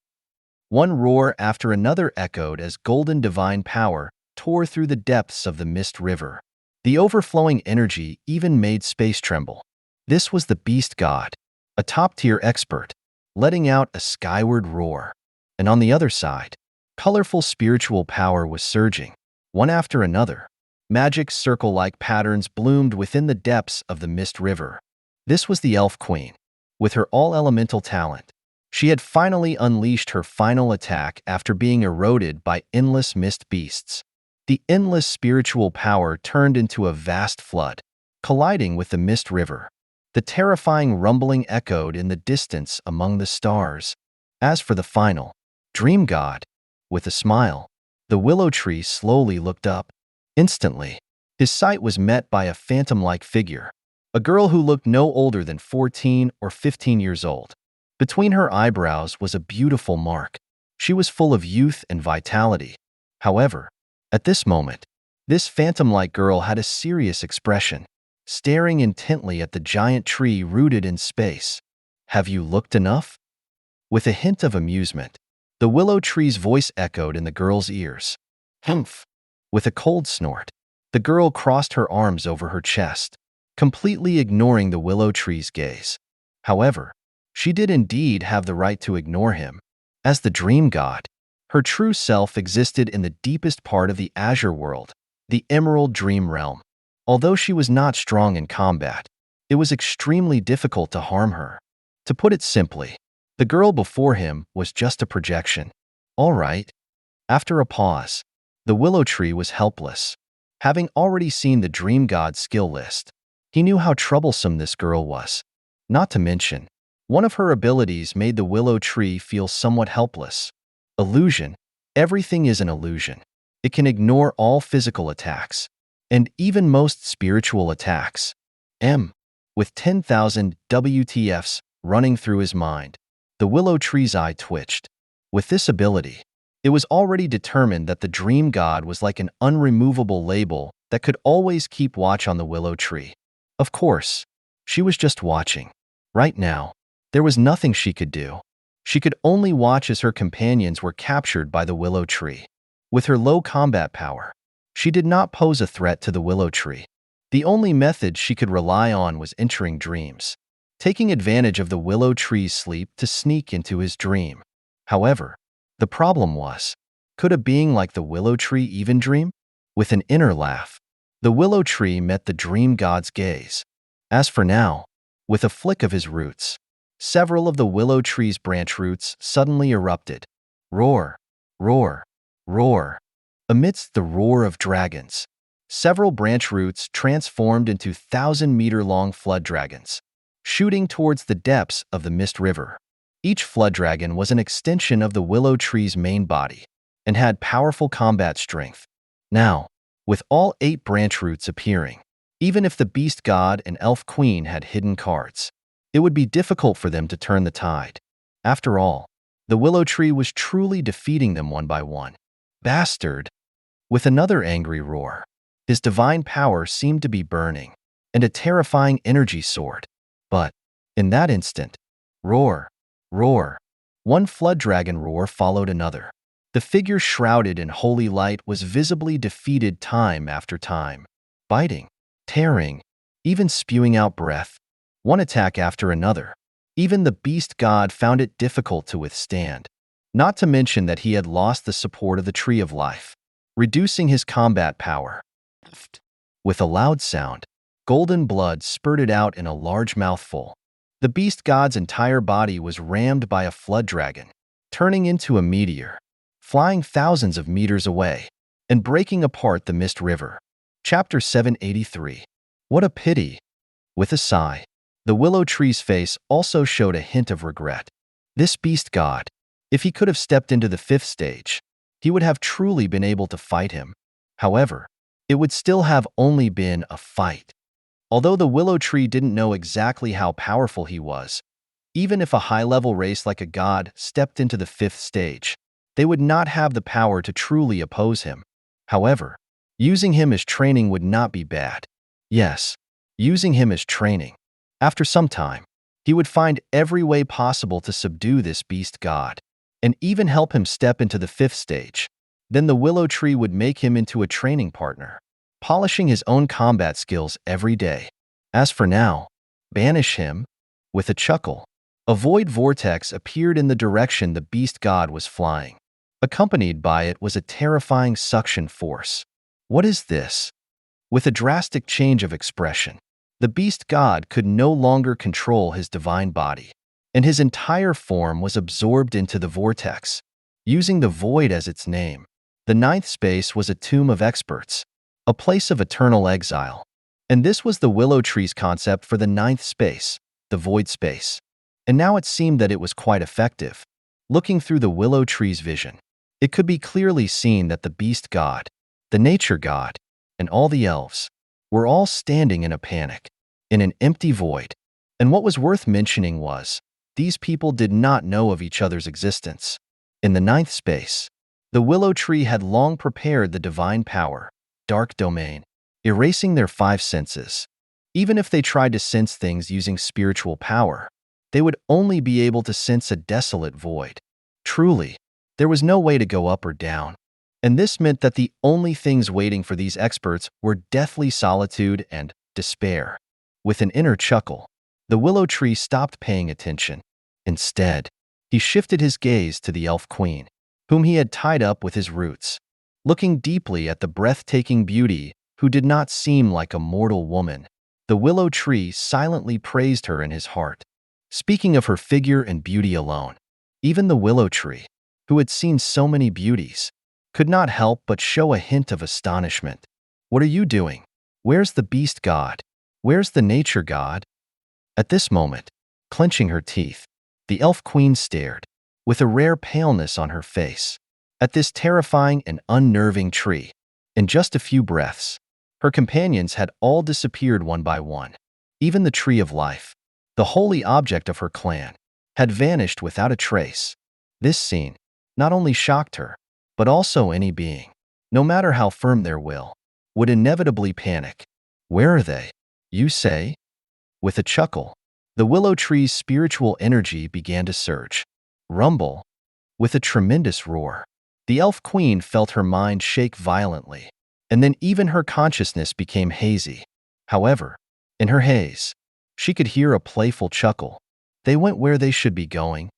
One roar after another echoed as golden divine power tore through the depths of the Mist River. The overflowing energy even made space tremble. This was the Beast God, a top-tier expert, letting out a skyward roar. And on the other side, colorful spiritual power was surging, one after another. Magic circle-like patterns bloomed within the depths of the Mist River. This was the Elf Queen. With her all-elemental talent, she had finally unleashed her final attack after being eroded by endless mist beasts. The endless spiritual power turned into a vast flood, colliding with the Mist River. The terrifying rumbling echoed in the distance among the stars. As for the final, Dream God, with a smile, the Willow Tree slowly looked up. Instantly, his sight was met by a phantom-like figure, a girl who looked no older than 14 or 15 years old. Between her eyebrows was a beautiful mark. She was full of youth and vitality. However, at this moment, this phantom-like girl had a serious expression, staring intently at the giant tree rooted in space. "Have you looked enough?" With a hint of amusement, the Willow Tree's voice echoed in the girl's ears. "Humph." With a cold snort, the girl crossed her arms over her chest, completely ignoring the Willow Tree's gaze. However, she did indeed have the right to ignore him. As the Dream God, her true self existed in the deepest part of the Azure world, the Emerald Dream Realm. Although she was not strong in combat, it was extremely difficult to harm her. To put it simply, the girl before him was just a projection. All right. After a pause, the Willow Tree was helpless. Having already seen the Dream God's skill list, he knew how troublesome this girl was. Not to mention, one of her abilities made the Willow Tree feel somewhat helpless. Illusion. Everything is an illusion. It can ignore all physical attacks, and even most spiritual attacks. With 10,000 WTFs running through his mind, the Willow Tree's eye twitched. With this ability, It was already determined that the dream god was like an unremovable label that could always keep watch on the willow tree. Of course, she was just watching. Right now, there was nothing she could do. She could only watch as her companions were captured by the willow tree. With her low combat power, she did not pose a threat to the willow tree. The only method she could rely on was entering dreams, taking advantage of the willow tree's sleep to sneak into his dream. However, the problem was, could a being like the willow tree even dream? With an inner laugh, the willow tree met the dream god's gaze. As for now, with a flick of his roots, several of the willow tree's branch roots suddenly erupted. Roar, roar, roar. Amidst the roar of dragons, several branch roots transformed into 1,000-meter-long flood dragons, shooting towards the depths of the Mist River. Each flood dragon was an extension of the willow tree's main body and had powerful combat strength. Now, with all 8 branch roots appearing, even if the beast god and elf queen had hidden cards, it would be difficult for them to turn the tide. After all, the willow tree was truly defeating them one by one. Bastard! With another angry roar, his divine power seemed to be burning, and a terrifying energy soared. But, in that instant, roar, roar. One flood dragon roar followed another. The figure shrouded in holy light was visibly defeated time after time, biting, tearing, even spewing out breath, one attack after another. Even the beast god found it difficult to withstand, not to mention that he had lost the support of the Tree of Life, reducing his combat power. With a loud sound, golden blood spurted out in a large mouthful. The beast god's entire body was rammed by a flood dragon, turning into a meteor, flying thousands of meters away, and breaking apart the Mist River. Chapter 783. What a pity! With a sigh, the willow tree's face also showed a hint of regret. This beast god, if he could have stepped into the 5th stage, he would have truly been able to fight him. However, it would still have only been a fight. Although the willow tree didn't know exactly how powerful he was, even if a high-level race like a god stepped into the 5th stage, they would not have the power to truly oppose him. However, using him as training would not be bad. Yes, using him as training. After some time, he would find every way possible to subdue this beast god, and even help him step into the 5th stage. Then the willow tree would make him into a training partner, polishing his own combat skills every day. As for now, banish him. With a chuckle, a void vortex appeared in the direction the beast god was flying. Accompanied by it was a terrifying suction force. What is this? With a drastic change of expression, the beast god could no longer control his divine body, and his entire form was absorbed into the vortex. Using the void as its name, the 9th space was a tomb of experts, a place of eternal exile. And this was the willow tree's concept for the 9th space, the void space. And now it seemed that it was quite effective. Looking through the willow tree's vision, it could be clearly seen that the beast god, the nature god, and all the elves were all standing in a panic, in an empty void. And what was worth mentioning was, these people did not know of each other's existence. In the 9th space, the willow tree had long prepared the divine power, dark domain, erasing their 5 senses. Even if they tried to sense things using spiritual power, they would only be able to sense a desolate void. Truly, there was no way to go up or down. And this meant that the only things waiting for these experts were deathly solitude and despair. With an inner chuckle, the willow tree stopped paying attention. Instead, he shifted his gaze to the elf queen, whom he had tied up with his roots. Looking deeply at the breathtaking beauty who did not seem like a mortal woman, the willow tree silently praised her in his heart. Speaking of her figure and beauty alone, even the willow tree, who had seen so many beauties, could not help but show a hint of astonishment. What are you doing? Where's the beast god? Where's the nature god? At this moment, clenching her teeth, the elf queen stared, with a rare paleness on her face, at this terrifying and unnerving tree. In just a few breaths, her companions had all disappeared one by one. Even the Tree of Life, the holy object of her clan, had vanished without a trace. This scene not only shocked her, but also any being, no matter how firm their will, would inevitably panic. Where are they, you say? With a chuckle, the willow tree's spiritual energy began to surge. Rumble. With a tremendous roar, the elf queen felt her mind shake violently, and then even her consciousness became hazy. However, in her haze, she could hear a playful chuckle. They went where they should be going.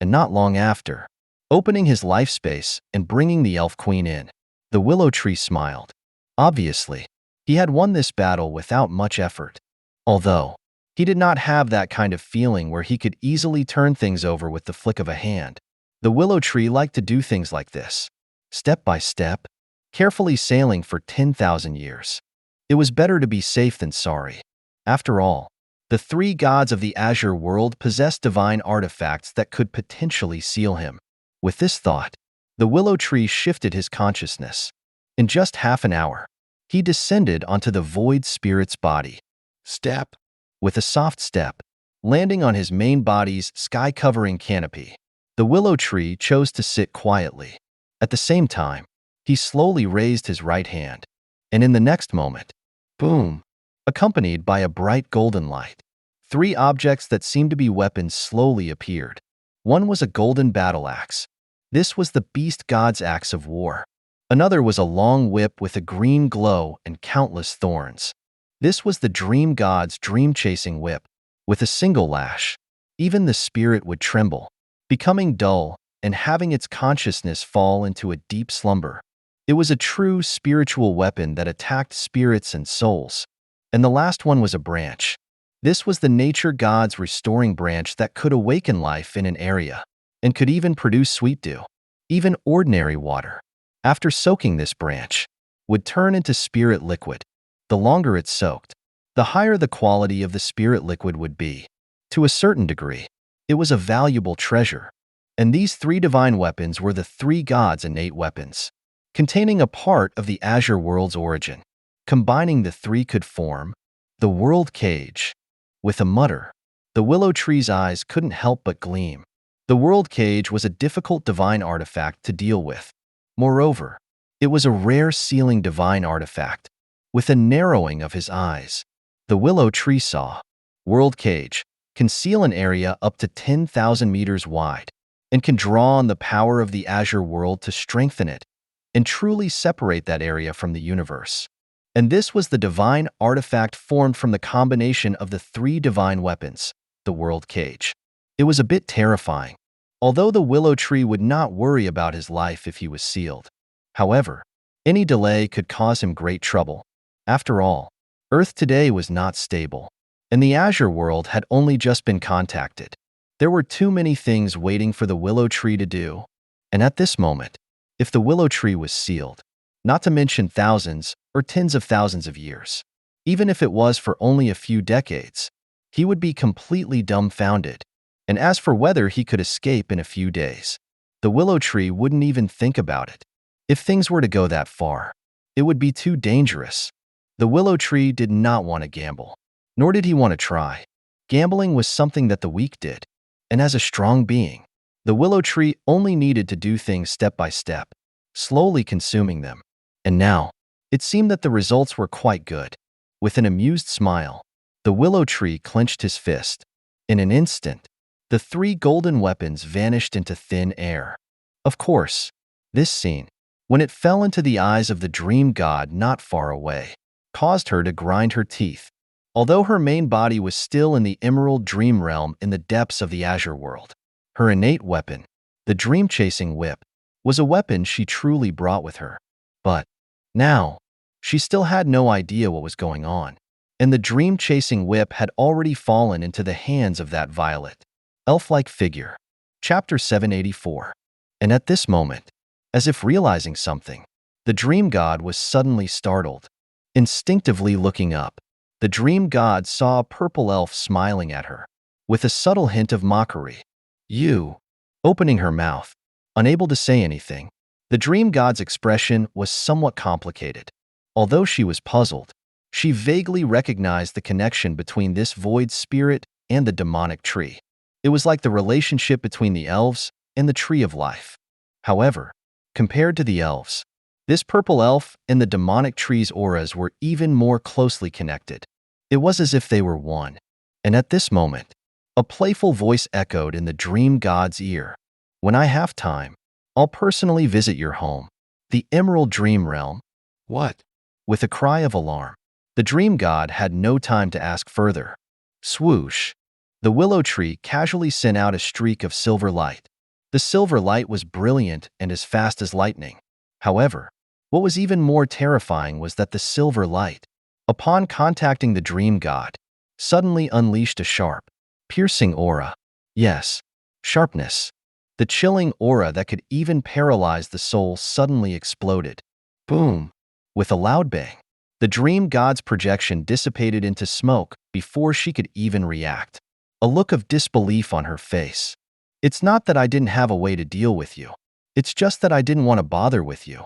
And not long after, opening his life space and bringing the elf queen in, the willow tree smiled. Obviously, he had won this battle without much effort. Although, he did not have that kind of feeling where he could easily turn things over with the flick of a hand. The willow tree liked to do things like this, step by step, carefully sailing for 10,000 years. It was better to be safe than sorry. After all, the three gods of the Azure world possessed divine artifacts that could potentially seal him. With this thought, the willow tree shifted his consciousness. In just half an hour, he descended onto the void spirit's body. Step. With a soft step, landing on his main body's sky-covering canopy, the willow tree chose to sit quietly. At the same time, he slowly raised his right hand, and in the next moment, boom, accompanied by a bright golden light, three objects that seemed to be weapons slowly appeared. One was a golden battle axe. This was the beast god's axe of war. Another was a long whip with a green glow and countless thorns. This was the dream god's dream-chasing whip. With a single lash, even the spirit would tremble, becoming dull and having its consciousness fall into a deep slumber. It was a true spiritual weapon that attacked spirits and souls. And the last one was a branch. This was the nature god's restoring branch that could awaken life in an area and could even produce sweet dew. Even ordinary water, after soaking this branch, would turn into spirit liquid. The longer it soaked, the higher the quality of the spirit liquid would be. To a certain degree, it was a valuable treasure. And these three divine weapons were the three gods' innate weapons, containing a part of the Azure world's origin. Combining the three could form the world cage. With a mutter, the willow tree's eyes couldn't help but gleam. The world cage was a difficult divine artifact to deal with. Moreover, it was a rare sealing divine artifact. With a narrowing of his eyes, the willow tree saw world cage can seal an area up to 10,000 meters wide and can draw on the power of the Azure world to strengthen it and truly separate that area from the universe. And this was the divine artifact formed from the combination of the three divine weapons, the world cage. It was a bit terrifying, although the willow tree would not worry about his life if he was sealed. However, any delay could cause him great trouble. After all, Earth today was not stable, and the Azure world had only just been contacted. There were too many things waiting for the willow tree to do, and at this moment, if the willow tree was sealed, not to mention thousands or tens of thousands of years, even if it was for only a few decades, he would be completely dumbfounded. And as for whether he could escape in a few days, the willow tree wouldn't even think about it. If things were to go that far, it would be too dangerous. The willow tree did not want to gamble, nor did he want to try. Gambling was something that the weak did, and as a strong being, the willow tree only needed to do things step by step, slowly consuming them. And now, it seemed that the results were quite good. With an amused smile, the willow tree clenched his fist. In an instant, the three golden weapons vanished into thin air. Of course, this scene, when it fell into the eyes of the dream god not far away, caused her to grind her teeth. Although her main body was still in the emerald dream realm in the depths of the Azure world, her innate weapon, the dream-chasing whip, was a weapon she truly brought with her. But now, she still had no idea what was going on, and the dream-chasing whip had already fallen into the hands of that violet, elf-like figure. Chapter 784. And at this moment, as if realizing something, the dream god was suddenly startled. Instinctively looking up, the dream god saw a purple elf smiling at her, with a subtle hint of mockery. You. Opening her mouth, unable to say anything, the dream god's expression was somewhat complicated. Although she was puzzled, she vaguely recognized the connection between this void spirit and the demonic tree. It was like the relationship between the elves and the tree of life. However, Compared to the elves, this purple elf and the demonic tree's auras were even more closely connected. It was as if they were one. And at this moment, a playful voice echoed in the dream god's ear. When I have time, I'll personally visit your home, the Emerald Dream Realm. What? With a cry of alarm, the dream god had no time to ask further. Swoosh! The willow tree casually sent out a streak of silver light. The silver light was brilliant and as fast as lightning. However, what was even more terrifying was that the silver light, upon contacting the dream god, suddenly unleashed a sharp, piercing aura. Yes, sharpness. The chilling aura that could even paralyze the soul suddenly exploded. Boom! With a loud bang, the dream god's projection dissipated into smoke before she could even react. A look of disbelief on her face. It's not that I didn't have a way to deal with you. It's just that I didn't want to bother with you.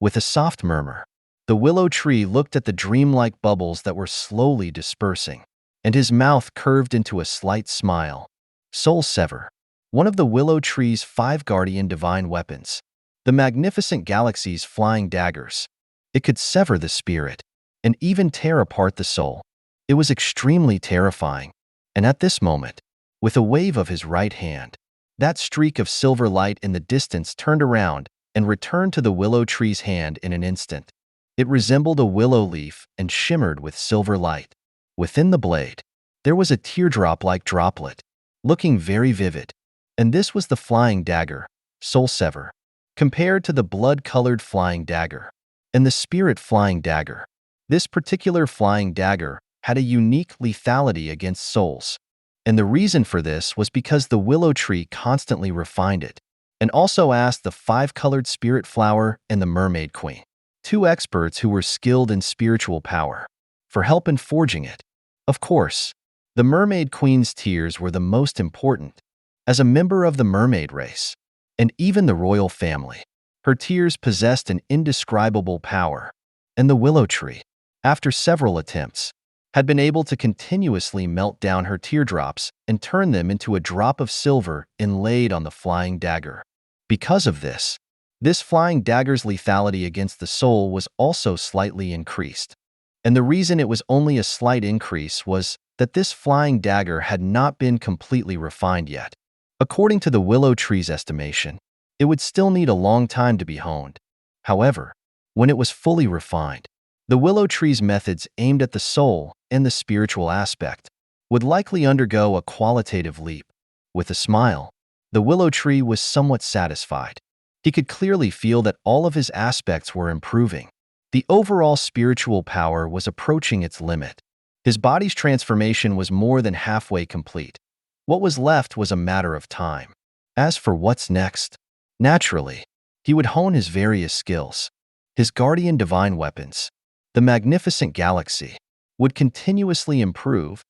With a soft murmur, the willow tree looked at the dreamlike bubbles that were slowly dispersing, and his mouth curved into a slight smile. Soul Sever, one of the willow tree's 5 guardian divine weapons, the magnificent galaxy's flying daggers. It could sever the spirit and even tear apart the soul. It was extremely terrifying, and at this moment, with a wave of his right hand, that streak of silver light in the distance turned around and returned to the willow tree's hand in an instant. It resembled a willow leaf and shimmered with silver light. Within the blade, there was a teardrop-like droplet, looking very vivid, and this was the flying dagger, Soul Sever, compared to the blood-colored flying dagger and the spirit flying dagger. This particular flying dagger had a unique lethality against souls, and the reason for this was because the willow tree constantly refined it, and also asked the 5-colored spirit flower and the mermaid queen, 2 experts who were skilled in spiritual power, for help in forging it. Of course, the mermaid queen's tears were the most important. As a member of the mermaid race, and even the royal family, her tears possessed an indescribable power, and the willow tree, after several attempts, had been able to continuously melt down her teardrops and turn them into a drop of silver inlaid on the flying dagger. Because of this flying dagger's lethality against the soul was also slightly increased. And the reason it was only a slight increase was that this flying dagger had not been completely refined yet. According to the willow tree's estimation, it would still need a long time to be honed. However, when it was fully refined, the willow tree's methods aimed at the soul and the spiritual aspect would likely undergo a qualitative leap. With a smile, the willow tree was somewhat satisfied. He could clearly feel that all of his aspects were improving. The overall spiritual power was approaching its limit. His body's transformation was more than halfway complete. What was left was a matter of time. As for what's next, naturally, he would hone his various skills. His guardian divine weapons, the magnificent galaxy, would continuously improve.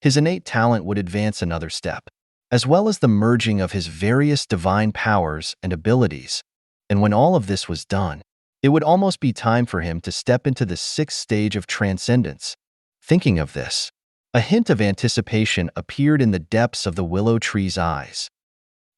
His innate talent would advance another step, as well as the merging of his various divine powers and abilities. And when all of this was done, it would almost be time for him to step into the 6th stage of transcendence. Thinking of this, a hint of anticipation appeared in the depths of the willow tree's eyes.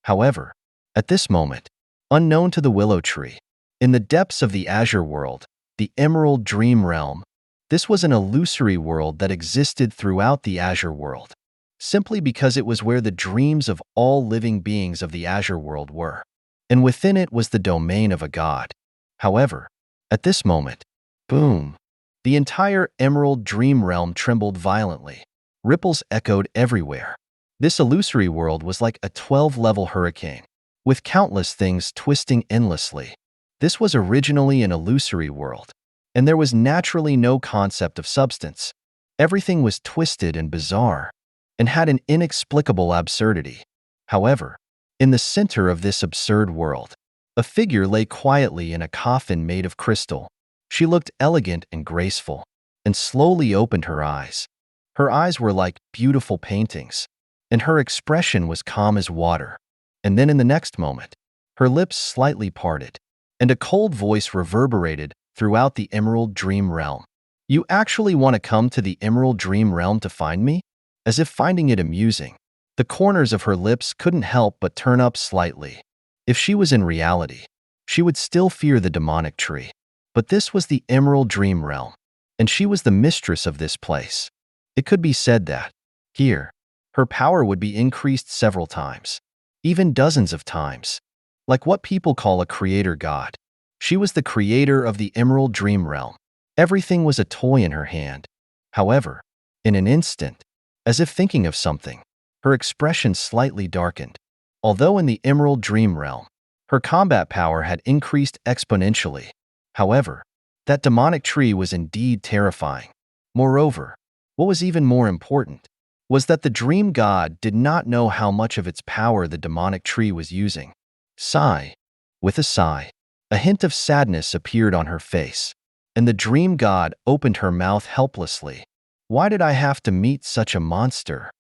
However, at this moment, unknown to the willow tree, in the depths of the Azure world, the Emerald Dream Realm, this was an illusory world that existed throughout the Azure world, simply because it was where the dreams of all living beings of the Azure world were, and within it was the domain of a god. However, at this moment, boom, the entire Emerald Dream Realm trembled violently. Ripples echoed everywhere. This illusory world was like a 12-level hurricane, with countless things twisting endlessly. This was originally an illusory world, and there was naturally no concept of substance. Everything was twisted and bizarre, and had an inexplicable absurdity. However, in the center of this absurd world, a figure lay quietly in a coffin made of crystal. She looked elegant and graceful, and slowly opened her eyes. Her eyes were like beautiful paintings, and her expression was calm as water. And then in the next moment, her lips slightly parted, and a cold voice reverberated throughout the Emerald Dream Realm. "You actually want to come to the Emerald Dream Realm to find me?" As if finding it amusing, the corners of her lips couldn't help but turn up slightly. If she was in reality, She would still fear the demonic tree. But this was the Emerald Dream Realm, and she was the mistress of this place. It could be said that, here, her power would be increased several times, even dozens of times. Like what people call a creator god. She was the creator of the Emerald Dream Realm. Everything was a toy in her hand. However, in an instant, as if thinking of something, her expression slightly darkened. Although in the Emerald Dream Realm, her combat power had increased exponentially. However, that demonic tree was indeed terrifying. Moreover, what was even more important was that the dream god did not know how much of its power the demonic tree was using. Sigh. With a sigh, a hint of sadness appeared on her face, and the dream god opened her mouth helplessly. Why did I have to meet such a monster?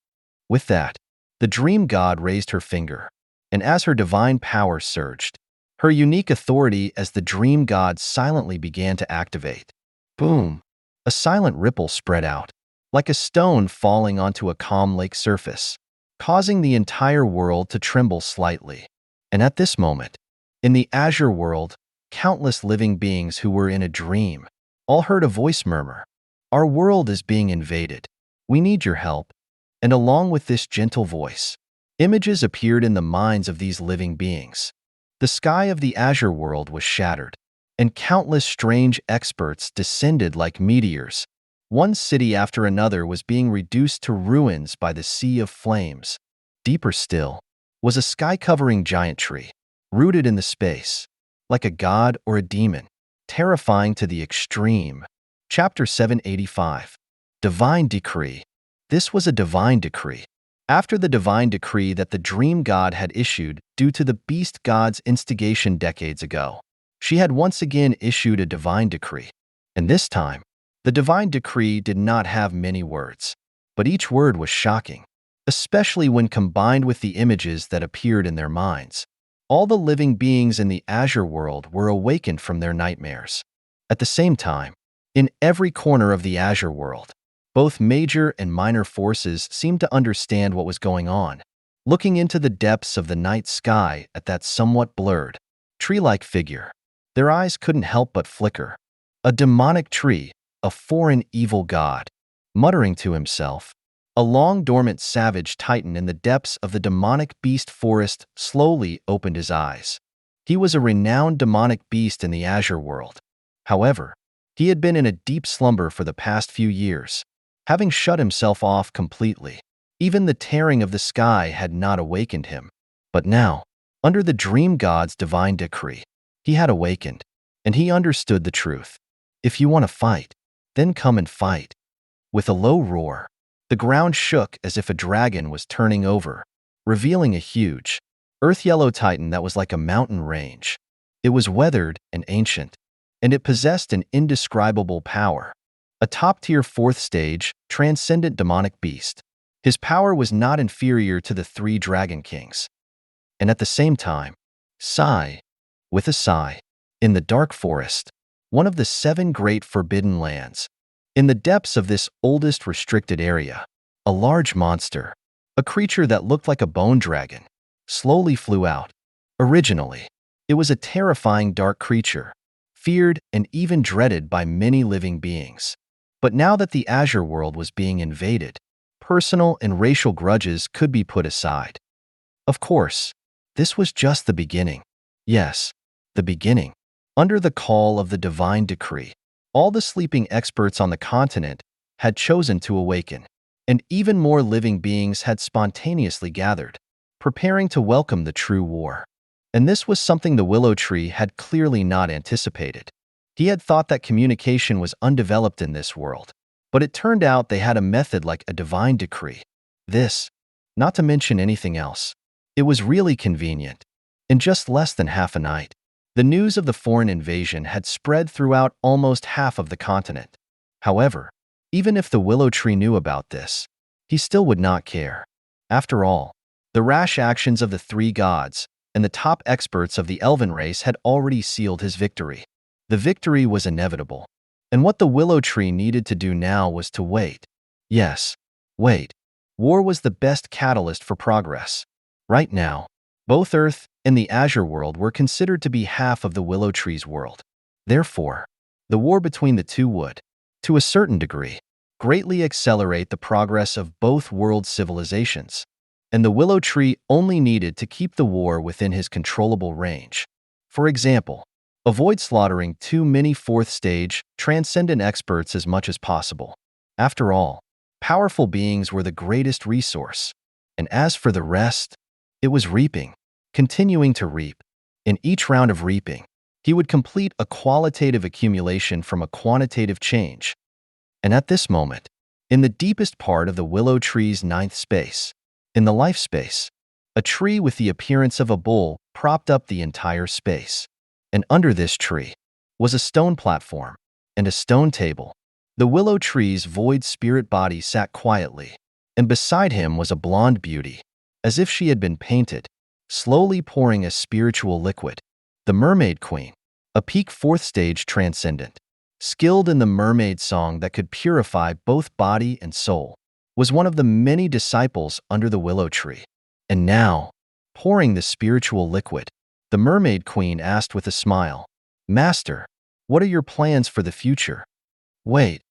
With that, the dream god raised her finger, and as her divine power surged, her unique authority as the dream god silently began to activate. Boom! A silent ripple spread out, like a stone falling onto a calm lake surface, causing the entire world to tremble slightly. And at this moment, in the Azure world, countless living beings who were in a dream all heard a voice murmur, "Our world is being invaded. We need your help." And along with this gentle voice, images appeared in the minds of these living beings. The sky of the Azure world was shattered, and countless strange experts descended like meteors. One city after another was being reduced to ruins by the sea of flames. Deeper still was a sky-covering giant tree, rooted in the space, like a god or a demon, terrifying to the extreme. Chapter 785. Divine Decree. This was a divine decree. After the divine decree that the dream god had issued due to the beast god's instigation decades ago, she had once again issued a divine decree. And this time, the divine decree did not have many words, but each word was shocking, especially when combined with the images that appeared in their minds. All the living beings in the Azure world were awakened from their nightmares. At the same time, in every corner of the Azure world, both major and minor forces seemed to understand what was going on. Looking into the depths of the night sky at that somewhat blurred, tree-like figure, their eyes couldn't help but flicker. A demonic tree, a foreign evil god. Muttering to himself, a long-dormant savage titan in the depths of the demonic beast forest slowly opened his eyes. He was a renowned demonic beast in the Azure world. However, he had been in a deep slumber for the past few years, having shut himself off completely. Even the tearing of the sky had not awakened him. But now, under the dream god's divine decree, he had awakened, and he understood the truth. If you want to fight, then come and fight. With a low roar, the ground shook as if a dragon was turning over, revealing a huge, earth-yellow titan that was like a mountain range. It was weathered and ancient, and it possessed an indescribable power. A top-tier fourth stage, transcendent demonic beast. His power was not inferior to the 3 Dragon Kings. And at the same time, sigh, with a sigh, in the dark forest, one of the 7 great forbidden lands, in the depths of this oldest restricted area, a large monster, a creature that looked like a bone dragon, slowly flew out. Originally, it was a terrifying dark creature, feared and even dreaded by many living beings. But now that the Azure world was being invaded, personal and racial grudges could be put aside. Of course, this was just the beginning. Yes, the beginning. Under the call of the divine decree, all the sleeping experts on the continent had chosen to awaken, and even more living beings had spontaneously gathered, preparing to welcome the true war. And this was something the Willow Tree had clearly not anticipated. He had thought that communication was undeveloped in this world, but it turned out they had a method like a divine decree. This, not to mention anything else. It was really convenient. In just less than half a night, the news of the foreign invasion had spread throughout almost half of the continent. However, even if the Willow Tree knew about this, he still would not care. After all, the rash actions of the 3 gods and the top experts of the Elven race had already sealed his victory. The victory was inevitable, and what the Willow Tree needed to do now was to wait. Yes, wait. War was the best catalyst for progress. Right now, both Earth and the Azure world were considered to be half of the Willow Tree's world. Therefore, the war between the two would, to a certain degree, greatly accelerate the progress of both world civilizations, and the Willow Tree only needed to keep the war within his controllable range. For example, avoid slaughtering too many fourth-stage, transcendent experts as much as possible. After all, powerful beings were the greatest resource, and as for the rest, it was reaping, continuing to reap. In each round of reaping, he would complete a qualitative accumulation from a quantitative change. And at this moment, in the deepest part of the Willow Tree's ninth space, in the life space, a tree with the appearance of a bull propped up the entire space. And under this tree was a stone platform and a stone table. The Willow Tree's void spirit body sat quietly, and beside him was a blonde beauty, as if she had been painted, slowly pouring a spiritual liquid. The Mermaid Queen, a peak fourth stage transcendent, skilled in the mermaid song that could purify both body and soul, was one of the many disciples under the Willow Tree. And now, pouring the spiritual liquid, the Mermaid Queen asked with a smile, "Master, what are your plans for the future?" Wait.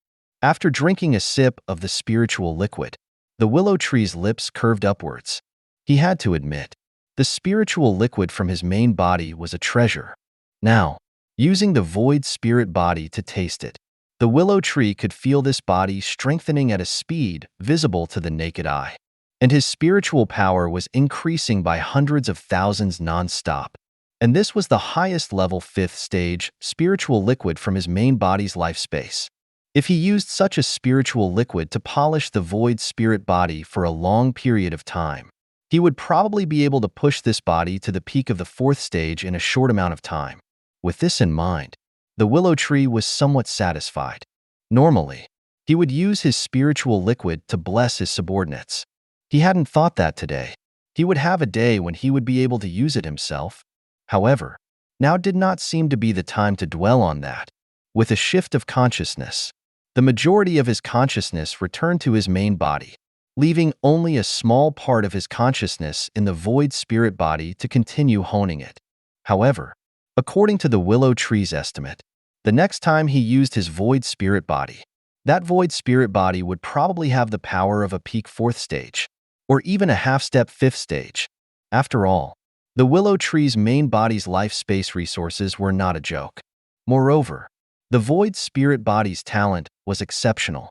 After drinking a sip of the spiritual liquid, the Willow Tree's lips curved upwards. He had to admit, the spiritual liquid from his main body was a treasure. Now, using the void spirit body to taste it, the Willow Tree could feel this body strengthening at a speed visible to the naked eye, and his spiritual power was increasing by hundreds of thousands non-stop. And this was the highest level fifth stage spiritual liquid from his main body's life space. If he used such a spiritual liquid to polish the void spirit body for a long period of time, he would probably be able to push this body to the peak of the fourth stage in a short amount of time. With this in mind, the Willow Tree was somewhat satisfied. Normally, he would use his spiritual liquid to bless his subordinates. He hadn't thought that today. He would have a day when he would be able to use it himself. However, now did not seem to be the time to dwell on that. With a shift of consciousness, the majority of his consciousness returned to his main body, leaving only a small part of his consciousness in the void spirit body to continue honing it. However, according to the Willow Tree's estimate, the next time he used his void spirit body, that void spirit body would probably have the power of a peak fourth stage, or even a half-step fifth stage. After all, the Willow Tree's main body's life space resources were not a joke. Moreover, the void spirit body's talent was exceptional,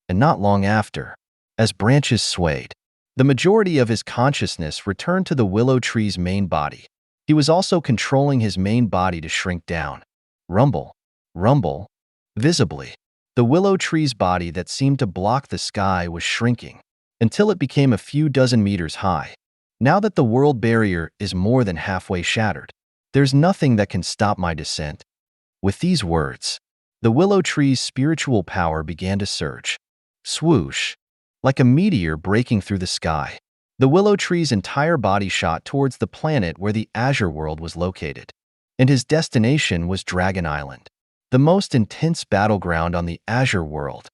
and not long after, as branches swayed, the majority of his consciousness returned to the Willow Tree's main body. He was also controlling his main body to shrink down. Rumble, rumble. Visibly, the Willow Tree's body that seemed to block the sky was shrinking, until it became a few dozen meters high. Now that the world barrier is more than halfway shattered, there's nothing that can stop my descent. With these words, the Willow Tree's spiritual power began to surge. Swoosh! Like a meteor breaking through the sky, the Willow Tree's entire body shot towards the planet where the Azure world was located. And his destination was Dragon Island, the most intense battleground on the Azure world.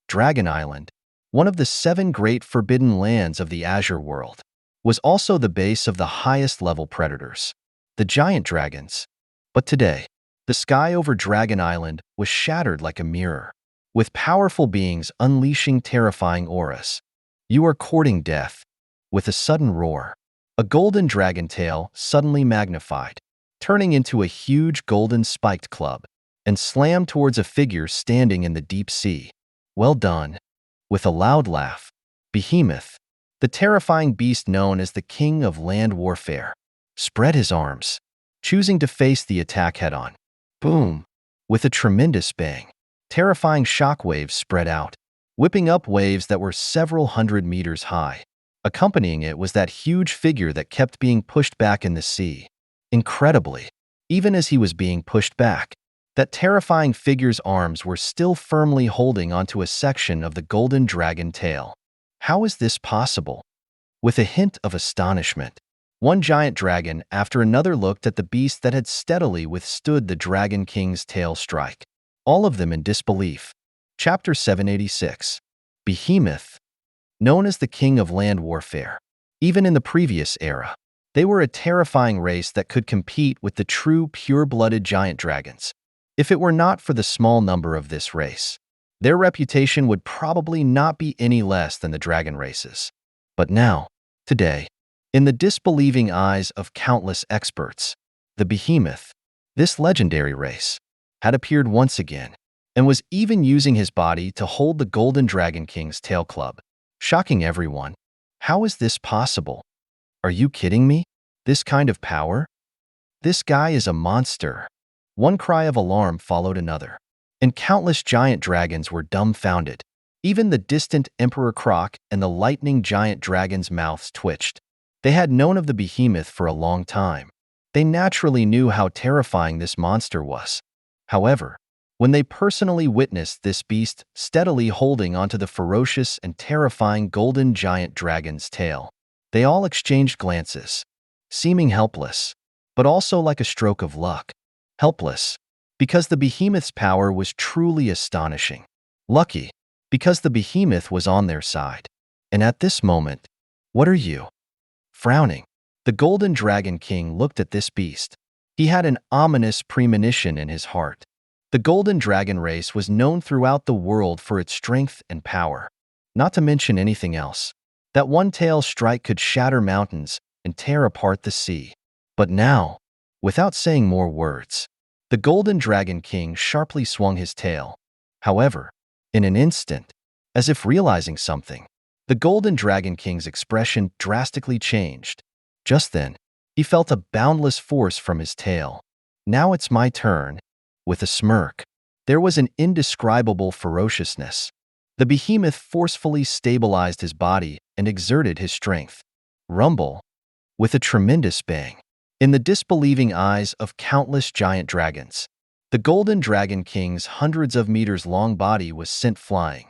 Dragon Island, one of the 7 great forbidden lands of the Azure world, was also the base of the highest-level predators, the giant dragons. But today, the sky over Dragon Island was shattered like a mirror, with powerful beings unleashing terrifying auras. You are courting death. With a sudden roar, a golden dragon tail suddenly magnified, turning into a huge golden spiked club, and slammed towards a figure standing in the deep sea. Well done. With a loud laugh, Behemoth, the terrifying beast known as the King of Land Warfare, spread his arms, choosing to face the attack head-on. Boom! With a tremendous bang, terrifying shockwaves spread out, whipping up waves that were several hundred meters high. Accompanying it was that huge figure that kept being pushed back in the sea. Incredibly, even as he was being pushed back, that terrifying figure's arms were still firmly holding onto a section of the golden dragon tail. How is this possible? With a hint of astonishment, one giant dragon after another looked at the beast that had steadily withstood the Dragon King's tail strike, all of them in disbelief. Chapter 786. Behemoth. Known as the King of Land Warfare, even in the previous era, They were a terrifying race that could compete with the true pure-blooded giant dragons. If it were not for the small number of this race, their reputation would probably not be any less than the dragon races. But now, today, in the disbelieving eyes of countless experts, the behemoth, this legendary race, had appeared once again, and was even using his body to hold the Golden Dragon King's tail club, shocking everyone. How is this possible? Are you kidding me? This kind of power? This guy is a monster. One cry of alarm followed another, and countless giant dragons were dumbfounded. Even the distant Emperor Croc and the lightning giant dragons' mouths twitched. They had known of the behemoth for a long time. They naturally knew how terrifying this monster was. However, when they personally witnessed this beast steadily holding onto the ferocious and terrifying golden giant dragon's tail, they all exchanged glances, seeming helpless, but also like a stroke of luck. Helpless, because the behemoth's power was truly astonishing. Lucky, because the behemoth was on their side. And at this moment, what are you? Frowning, the Golden Dragon King looked at this beast. He had an ominous premonition in his heart. The Golden Dragon race was known throughout the world for its strength and power, not to mention anything else. That one-tail strike could shatter mountains and tear apart the sea. But now, without saying more words, the Golden Dragon King sharply swung his tail. However, in an instant, as if realizing something, the Golden Dragon King's expression drastically changed. Just then, he felt a boundless force from his tail. Now it's my turn. With a smirk, there was an indescribable ferociousness. The behemoth forcefully stabilized his body and exerted his strength. Rumble, with a tremendous bang. In the disbelieving eyes of countless giant dragons, the Golden Dragon King's hundreds of meters long body was sent flying.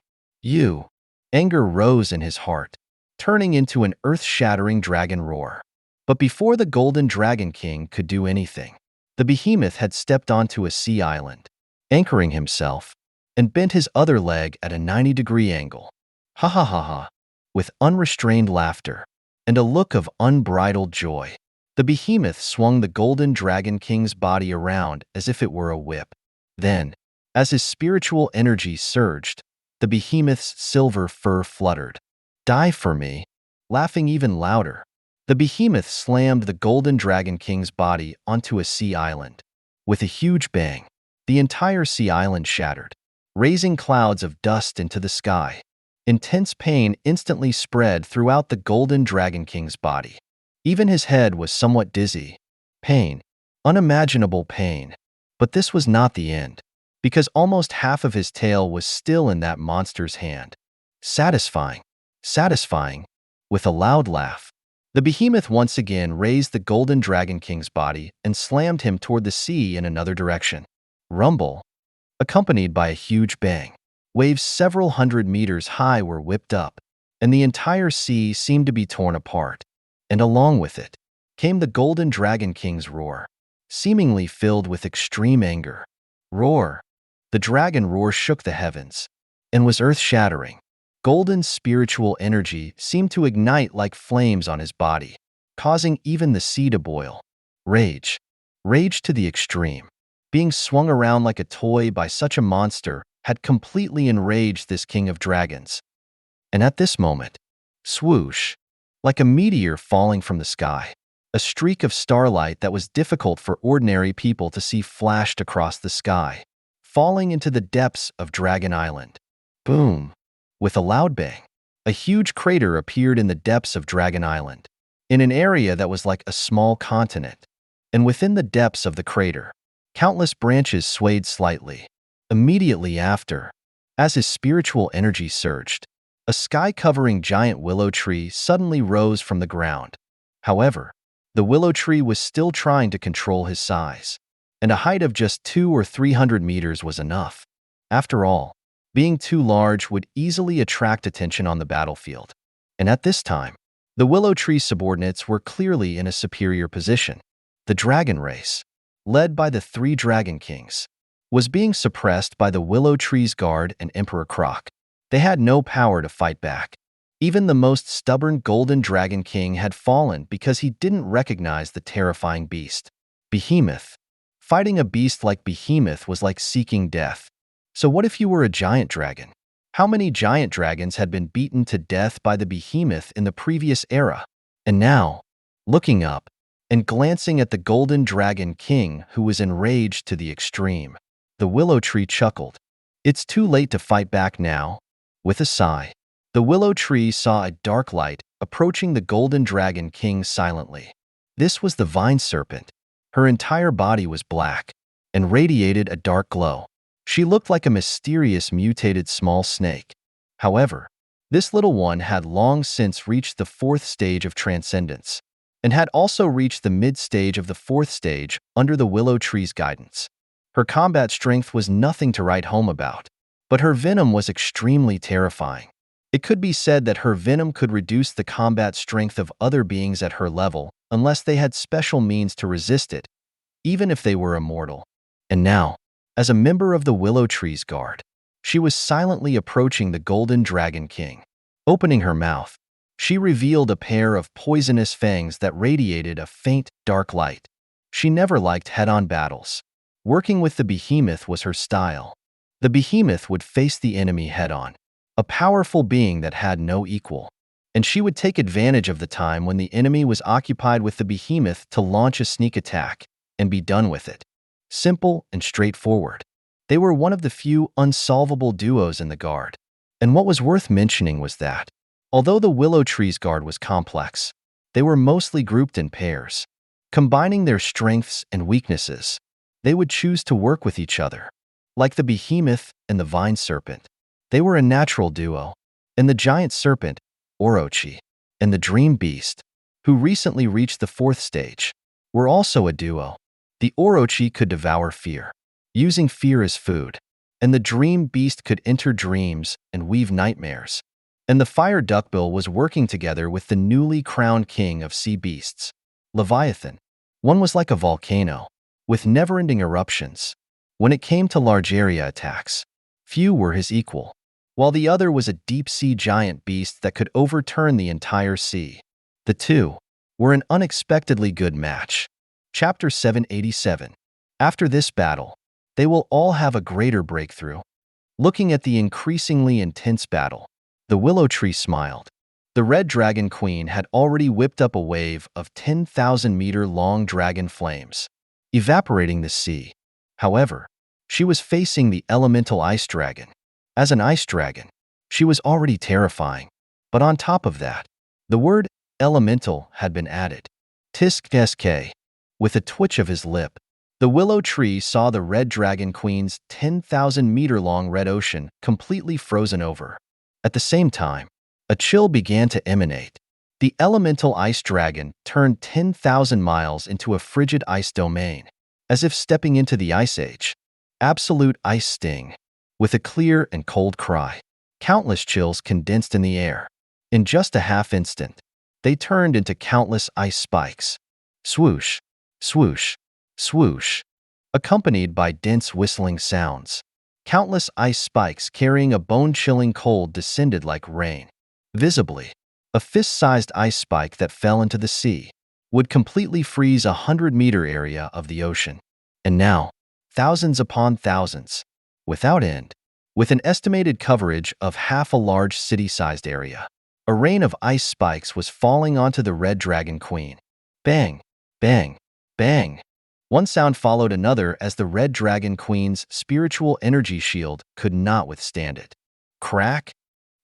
Anger rose in his heart, turning into an earth-shattering dragon roar. But before the Golden Dragon King could do anything, the behemoth had stepped onto a sea island, anchoring himself, and bent his other leg at a 90-degree angle. Ha ha ha ha! With unrestrained laughter and a look of unbridled joy, the behemoth swung the Golden Dragon King's body around as if it were a whip. Then, as his spiritual energy surged, the behemoth's silver fur fluttered. Die for me! Laughing even louder, the behemoth slammed the Golden Dragon King's body onto a sea island. With a huge bang, the entire sea island shattered, raising clouds of dust into the sky. Intense pain instantly spread throughout the Golden Dragon King's body. Even his head was somewhat dizzy. Pain, unimaginable pain. But this was not the end, because almost half of his tail was still in that monster's hand. Satisfying. With a loud laugh, the behemoth once again raised the Golden Dragon King's body and slammed him toward the sea in another direction. Rumble, accompanied by a huge bang. Waves several hundred meters high were whipped up, and the entire sea seemed to be torn apart. And along with it came the Golden Dragon King's roar, seemingly filled with extreme anger. Roar! The dragon roar shook the heavens and was earth-shattering. Golden's spiritual energy seemed to ignite like flames on his body, causing even the sea to boil. Rage to the extreme. Being swung around like a toy by such a monster had completely enraged this king of dragons. And at this moment, swoosh, like a meteor falling from the sky, a streak of starlight that was difficult for ordinary people to see flashed across the sky, falling into the depths of Dragon Island. Boom! With a loud bang, a huge crater appeared in the depths of Dragon Island, in an area that was like a small continent. And within the depths of the crater, countless branches swayed slightly. Immediately after, as his spiritual energy surged, a sky-covering giant willow tree suddenly rose from the ground. However, the willow tree was still trying to control his size, and a height of just 200 or 300 meters was enough. After all, being too large would easily attract attention on the battlefield. And at this time, the willow tree subordinates were clearly in a superior position. The dragon race, led by the 3 dragon kings, was being suppressed by the willow tree's guard and Emperor Croc. They had no power to fight back. Even the most stubborn Golden Dragon King had fallen because he didn't recognize the terrifying beast. Behemoth. Fighting a beast like Behemoth was like seeking death. So what if you were a giant dragon? How many giant dragons had been beaten to death by the Behemoth in the previous era? And now, looking up and glancing at the Golden Dragon King, who was enraged to the extreme, the Willow Tree chuckled. It's too late to fight back now. With a sigh, the Willow Tree saw a dark light approaching the Golden Dragon King silently. This was the Vine Serpent. Her entire body was black and radiated a dark glow. She looked like a mysterious mutated small snake. However, this little one had long since reached the 4th stage of transcendence and had also reached the mid-stage of the 4th stage under the Willow Tree's guidance. Her combat strength was nothing to write home about, but her venom was extremely terrifying. It could be said that her venom could reduce the combat strength of other beings at her level unless they had special means to resist it, even if they were immortal. And now, as a member of the Willow Tree's guard, she was silently approaching the Golden Dragon King. Opening her mouth, she revealed a pair of poisonous fangs that radiated a faint, dark light. She never liked head-on battles. Working with the Behemoth was her style. The Behemoth would face the enemy head-on, a powerful being that had no equal, and she would take advantage of the time when the enemy was occupied with the Behemoth to launch a sneak attack and be done with it. Simple and straightforward. They were one of the few unsolvable duos in the guard. And what was worth mentioning was that, although the Willow Tree's guard was complex, they were mostly grouped in pairs. Combining their strengths and weaknesses, they would choose to work with each other. Like the Behemoth and the Vine Serpent, they were a natural duo. And the Giant Serpent, Orochi, and the Dream Beast, who recently reached the 4th stage, were also a duo. The Orochi could devour fear, using fear as food, and the Dream Beast could enter dreams and weave nightmares. And the Fire Duckbill was working together with the newly crowned king of sea beasts, Leviathan. One was like a volcano, with never-ending eruptions. When it came to large area attacks, few were his equal, while the other was a deep-sea giant beast that could overturn the entire sea. The two were an unexpectedly good match. Chapter 787. After this battle, they will all have a greater breakthrough. Looking at the increasingly intense battle, the Willow Tree smiled. The Red Dragon Queen had already whipped up a wave of 10,000-meter-long dragon flames, evaporating the sea. However, she was facing the elemental ice dragon. As an ice dragon, she was already terrifying. But on top of that, the word elemental had been added. Tisk sk. With a twitch of his lip, the Willow Tree saw the Red Dragon Queen's 10,000-meter-long red ocean completely frozen over. At the same time, a chill began to emanate. The elemental ice dragon turned 10,000 miles into a frigid ice domain, as if stepping into the Ice Age. Absolute ice sting. With a clear and cold cry, countless chills condensed in the air. In just a half instant, they turned into countless ice spikes. Swoosh, swoosh, swoosh, accompanied by dense whistling sounds. Countless ice spikes carrying a bone-chilling cold descended like rain. Visibly, a fist-sized ice spike that fell into the sea would completely freeze a 100-meter area of the ocean. And now, thousands upon thousands, without end, with an estimated coverage of half a large city-sized area, a rain of ice spikes was falling onto the Red Dragon Queen. Bang, bang, bang. One sound followed another as the Red Dragon Queen's spiritual energy shield could not withstand it. Crack!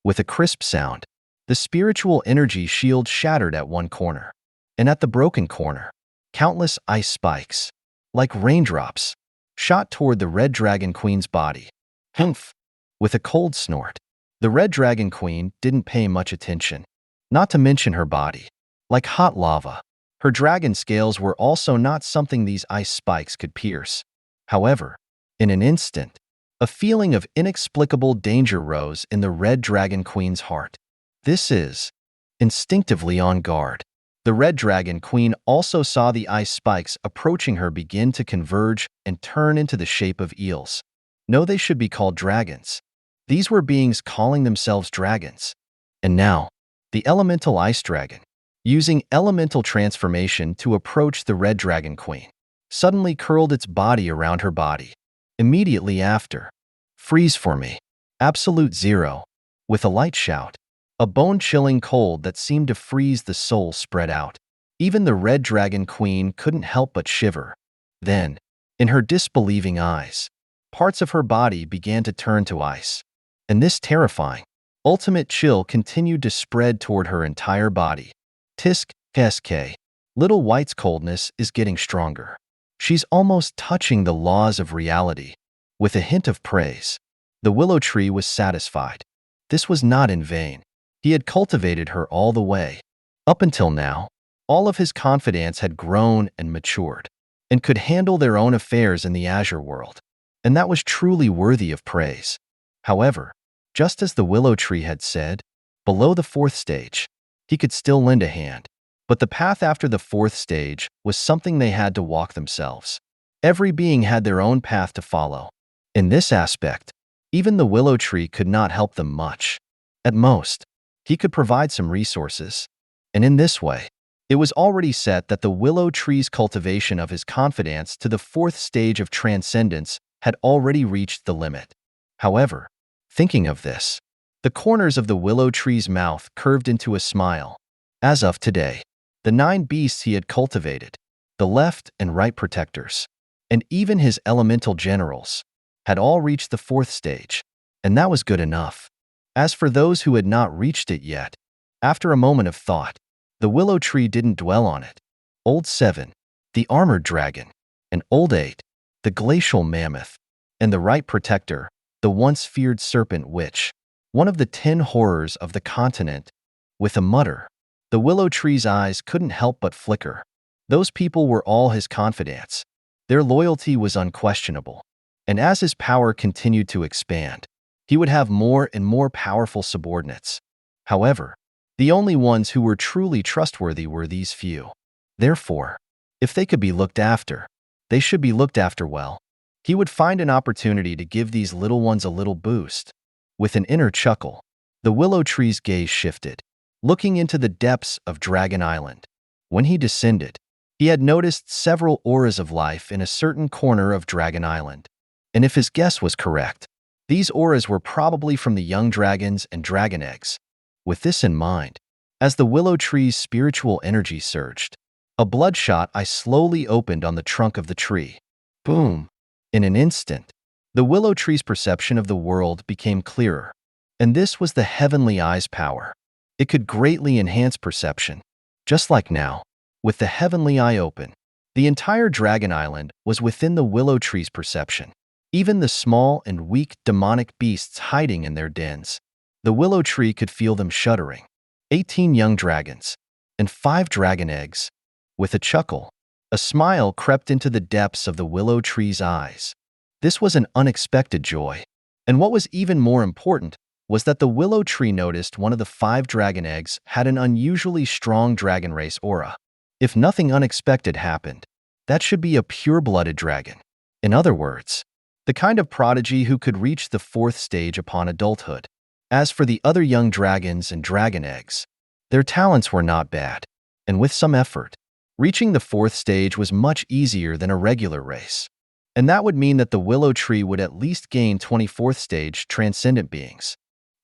With a crisp sound, the spiritual energy shield shattered at one corner, and at the broken corner, countless ice spikes, like raindrops, shot toward the Red Dragon Queen's body. Humph! With a cold snort, the Red Dragon Queen didn't pay much attention, not to mention her body. Like hot lava, her dragon scales were also not something these ice spikes could pierce. However, in an instant, a feeling of inexplicable danger rose in the Red Dragon Queen's heart. This is instinctively on guard. The Red Dragon Queen also saw the ice spikes approaching her begin to converge and turn into the shape of eels. No, they should be called dragons. These were beings calling themselves dragons. And now, the elemental ice dragon, using elemental transformation to approach the red dragon queen, suddenly curled its body around her body. Immediately after, "Freeze for me. Absolute zero." With a light shout, a bone-chilling cold that seemed to freeze the soul spread out. Even the red dragon queen couldn't help but shiver. Then, in her disbelieving eyes, parts of her body began to turn to ice. And this terrifying, ultimate chill continued to spread toward her entire body. Tisk, sk. Little White's coldness is getting stronger. She's almost touching the laws of reality. With a hint of praise, the willow tree was satisfied. This was not in vain. He had cultivated her all the way. Up until now, all of his confidants had grown and matured, and could handle their own affairs in the Azure world. And that was truly worthy of praise. However, just as the willow tree had said, below the 4th stage, he could still lend a hand. But the path after the 4th stage was something they had to walk themselves. Every being had their own path to follow. In this aspect, even the willow tree could not help them much. At most, he could provide some resources. And in this way, it was already set that the willow tree's cultivation of his confidence to the 4th stage of transcendence had already reached the limit. However, thinking of this, the corners of the willow tree's mouth curved into a smile. As of today, the 9 beasts he had cultivated, the left and right protectors, and even his elemental generals, had all reached the 4th stage, and that was good enough. As for those who had not reached it yet, after a moment of thought, the willow tree didn't dwell on it. Old 7, the armored dragon, and Old 8, the glacial mammoth, and the right protector, the once feared serpent witch, one of the 10 horrors of the continent. With a mutter, the willow tree's eyes couldn't help but flicker. Those people were all his confidants. Their loyalty was unquestionable. And as his power continued to expand, he would have more and more powerful subordinates. However, the only ones who were truly trustworthy were these few. Therefore, if they could be looked after, they should be looked after well. He would find an opportunity to give these little ones a little boost. With an inner chuckle, the willow tree's gaze shifted, looking into the depths of Dragon Island. When he descended, he had noticed several auras of life in a certain corner of Dragon Island. And if his guess was correct, these auras were probably from the young dragons and dragon eggs. With this in mind, as the willow tree's spiritual energy surged, a bloodshot eye slowly opened on the trunk of the tree. Boom! In an instant, the willow tree's perception of the world became clearer, and this was the heavenly eye's power. It could greatly enhance perception. Just like now, with the heavenly eye open, the entire Dragon Island was within the willow tree's perception. Even the small and weak demonic beasts hiding in their dens, the willow tree could feel them shuddering. 18 young dragons, and 5 dragon eggs. With a chuckle, a smile crept into the depths of the willow tree's eyes. This was an unexpected joy. And what was even more important was that the willow tree noticed one of the 5 dragon eggs had an unusually strong dragon race aura. If nothing unexpected happened, that should be a pure-blooded dragon. In other words, the kind of prodigy who could reach the 4th stage upon adulthood. As for the other young dragons and dragon eggs, their talents were not bad, and with some effort, reaching the 4th stage was much easier than a regular race. And that would mean that the willow tree would at least gain 24th stage transcendent beings.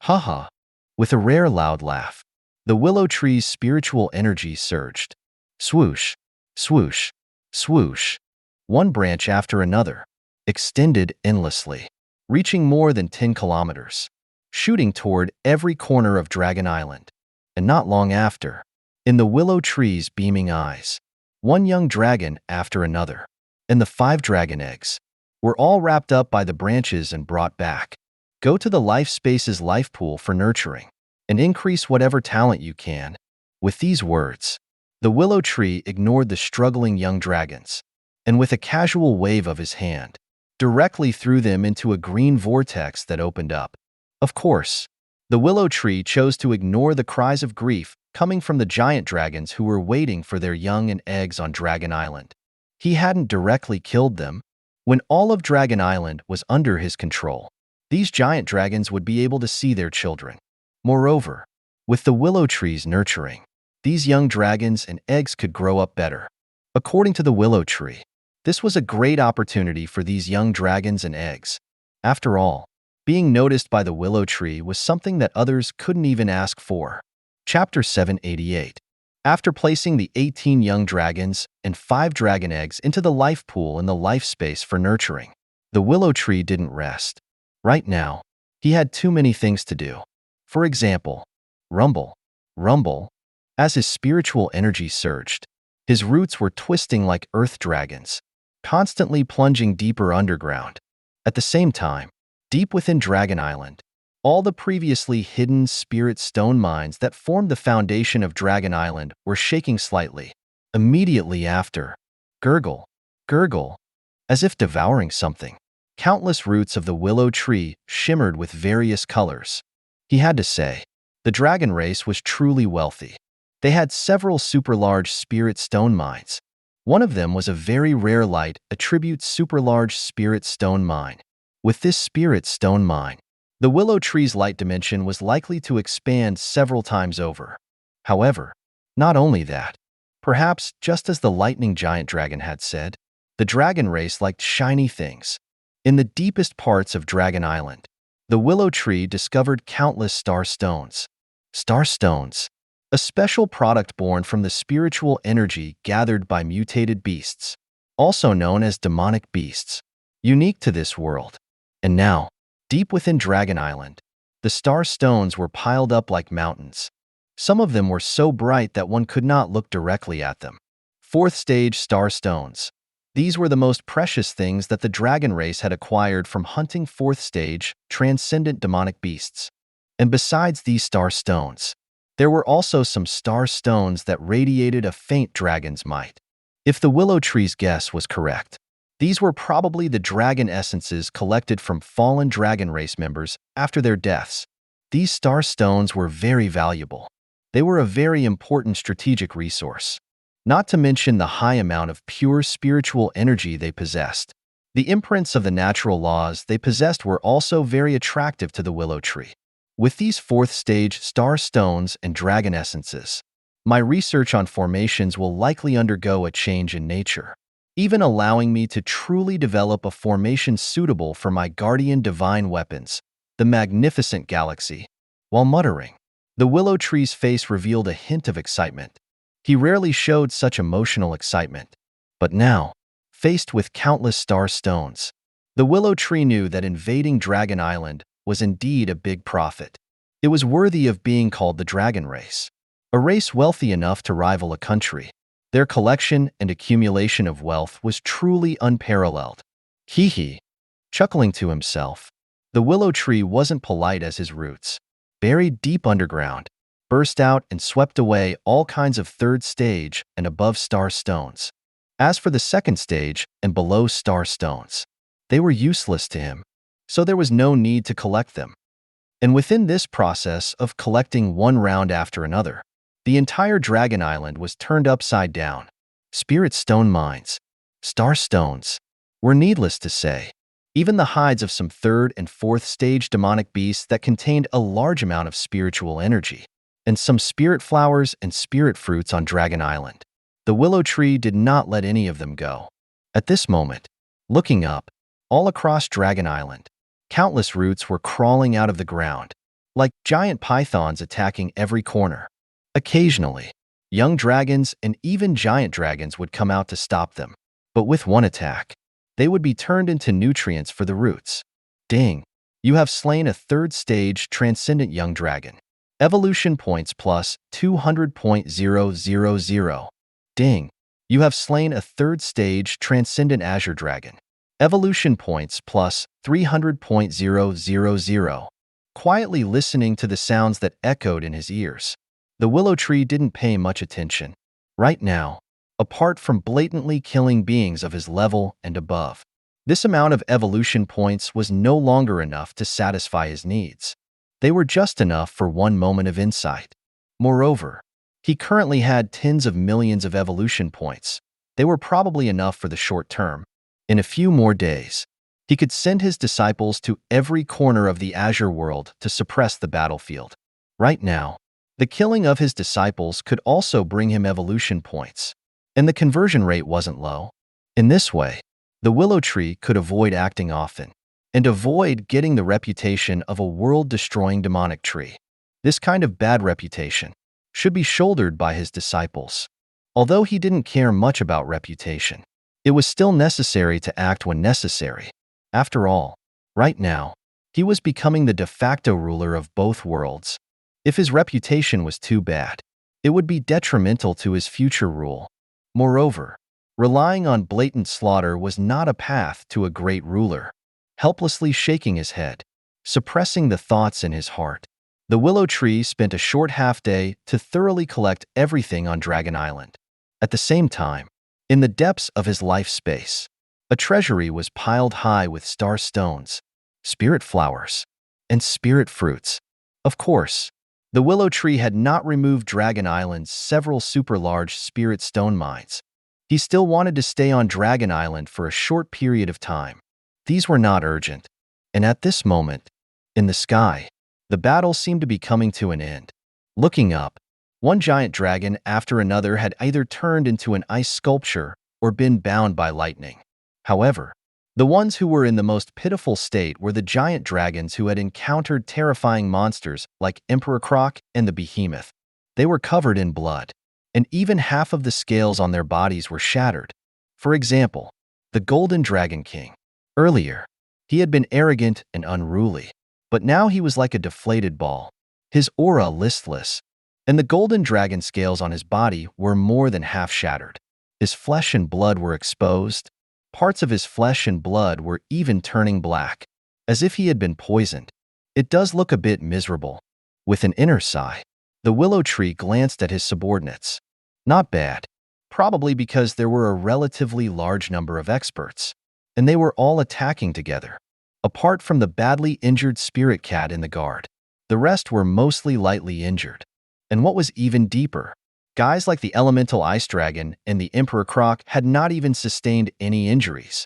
Haha! With a rare loud laugh, the willow tree's spiritual energy surged. Swoosh, swoosh, swoosh. One branch after another extended endlessly, reaching more than 10 kilometers, shooting toward every corner of Dragon Island. And not long after, in the willow tree's beaming eyes, one young dragon after another, and the 5 dragon eggs, were all wrapped up by the branches and brought back. Go to the Life Space's life pool for nurturing, and increase whatever talent you can. With these words, the willow tree ignored the struggling young dragons, and with a casual wave of his hand, directly threw them into a green vortex that opened up. Of course, the willow tree chose to ignore the cries of grief coming from the giant dragons who were waiting for their young and eggs on Dragon Island. He hadn't directly killed them. When all of Dragon Island was under his control, these giant dragons would be able to see their children. Moreover, With the willow trees nurturing, these young dragons and eggs could grow up better. According to the willow tree, this was a great opportunity for these young dragons and eggs. After all, being noticed by the willow tree was something that others couldn't even ask for. Chapter 788. After placing the 18 young dragons and 5 dragon eggs into the life pool in the life space for nurturing, the willow tree didn't rest. Right now, he had too many things to do. For example, rumble, rumble. As his spiritual energy surged, his roots were twisting like earth dragons, constantly plunging deeper underground. At the same time, deep within Dragon Island, all the previously hidden spirit stone mines that formed the foundation of Dragon Island were shaking slightly. Immediately after, gurgle, gurgle, as if devouring something, countless roots of the willow tree shimmered with various colors. He had to say, the dragon race was truly wealthy. They had several super-large spirit stone mines. One of them was a very rare light attribute super-large spirit stone mine. With this spirit stone mine, the willow tree's light dimension was likely to expand several times over. However, not only that, perhaps just as the lightning giant dragon had said, the dragon race liked shiny things. In the deepest parts of Dragon Island, the willow tree discovered countless star stones. Star stones, a special product born from the spiritual energy gathered by mutated beasts, also known as demonic beasts, unique to this world. And now, deep within Dragon Island, the star stones were piled up like mountains. Some of them were so bright that one could not look directly at them. 4th stage star stones. These were the most precious things that the dragon race had acquired from hunting 4th stage, transcendent demonic beasts. And besides these star stones, there were also some star stones that radiated a faint dragon's might. If the willow tree's guess was correct, these were probably the dragon essences collected from fallen dragon race members after their deaths. These star stones were very valuable. They were a very important strategic resource, not to mention the high amount of pure spiritual energy they possessed. The imprints of the natural laws they possessed were also very attractive to the willow tree. With these 4th stage star stones and dragon essences, my research on formations will likely undergo a change in nature, even allowing me to truly develop a formation suitable for my guardian divine weapons, the magnificent galaxy. While muttering, the willow tree's face revealed a hint of excitement. He rarely showed such emotional excitement. But now, faced with countless star stones, the willow tree knew that invading Dragon Island was indeed a big profit. It was worthy of being called the dragon race, a race wealthy enough to rival a country. Their collection and accumulation of wealth was truly unparalleled. Hee. Chuckling to himself, the willow tree wasn't polite as his roots, buried deep underground, burst out and swept away all kinds of 3rd stage and above star stones. As for the 2nd stage and below star stones, they were useless to him, so there was no need to collect them. And within this process of collecting one round after another, the entire Dragon Island was turned upside down. Spirit stone mines, star stones, were needless to say. Even the hides of some 3rd and 4th stage demonic beasts that contained a large amount of spiritual energy, and some spirit flowers and spirit fruits on Dragon Island. The willow tree did not let any of them go. At this moment, looking up, all across Dragon Island, countless roots were crawling out of the ground, like giant pythons attacking every corner. Occasionally, young dragons and even giant dragons would come out to stop them, but with one attack, they would be turned into nutrients for the roots. Ding! You have slain a 3rd stage transcendent young dragon. Evolution points plus 200.000. Ding! You have slain a 3rd stage transcendent azure dragon. Evolution points plus 300.000. Quietly listening to the sounds that echoed in his ears, the willow tree didn't pay much attention. Right now, apart from blatantly killing beings of his level and above, this amount of evolution points was no longer enough to satisfy his needs. They were just enough for one moment of insight. Moreover, he currently had tens of millions of evolution points. They were probably enough for the short term. In a few more days, he could send his disciples to every corner of the Azure world to suppress the battlefield. Right now, The killing of his disciples could also bring him evolution points, and the conversion rate wasn't low. In this way, the willow tree could avoid acting often, and avoid getting the reputation of a world-destroying demonic tree. This kind of bad reputation should be shouldered by his disciples. Although he didn't care much about reputation, it was still necessary to act when necessary. After all, right now, he was becoming the de facto ruler of both worlds. If his reputation was too bad, it would be detrimental to his future rule. Moreover, relying on blatant slaughter was not a path to a great ruler. Helplessly shaking his head, suppressing the thoughts in his heart, the willow tree spent a short half-day to thoroughly collect everything on Dragon Island. At the same time, in the depths of his life space, a treasury was piled high with star stones, spirit flowers, and spirit fruits. Of course, the willow tree had not removed Dragon Island's several super-large spirit stone mines. He still wanted to stay on Dragon Island for a short period of time. These were not urgent, and at this moment, in the sky, the battle seemed to be coming to an end. Looking up, one giant dragon after another had either turned into an ice sculpture or been bound by lightning. However, the ones who were in the most pitiful state were the giant dragons who had encountered terrifying monsters like Emperor Croc and the Behemoth. They were covered in blood, and even half of the scales on their bodies were shattered. For example, the Golden Dragon King. Earlier, he had been arrogant and unruly, but now he was like a deflated ball, his aura listless, and the golden dragon scales on his body were more than half shattered. His flesh and blood were exposed. Parts of his flesh and blood were even turning black, as if he had been poisoned. It does look a bit miserable. With an inner sigh, the willow tree glanced at his subordinates. Not bad, probably because there were a relatively large number of experts, and they were all attacking together. Apart from the badly injured spirit cat in the guard, the rest were mostly lightly injured. And what was even deeper, guys like the elemental ice dragon and the Emperor Croc had not even sustained any injuries.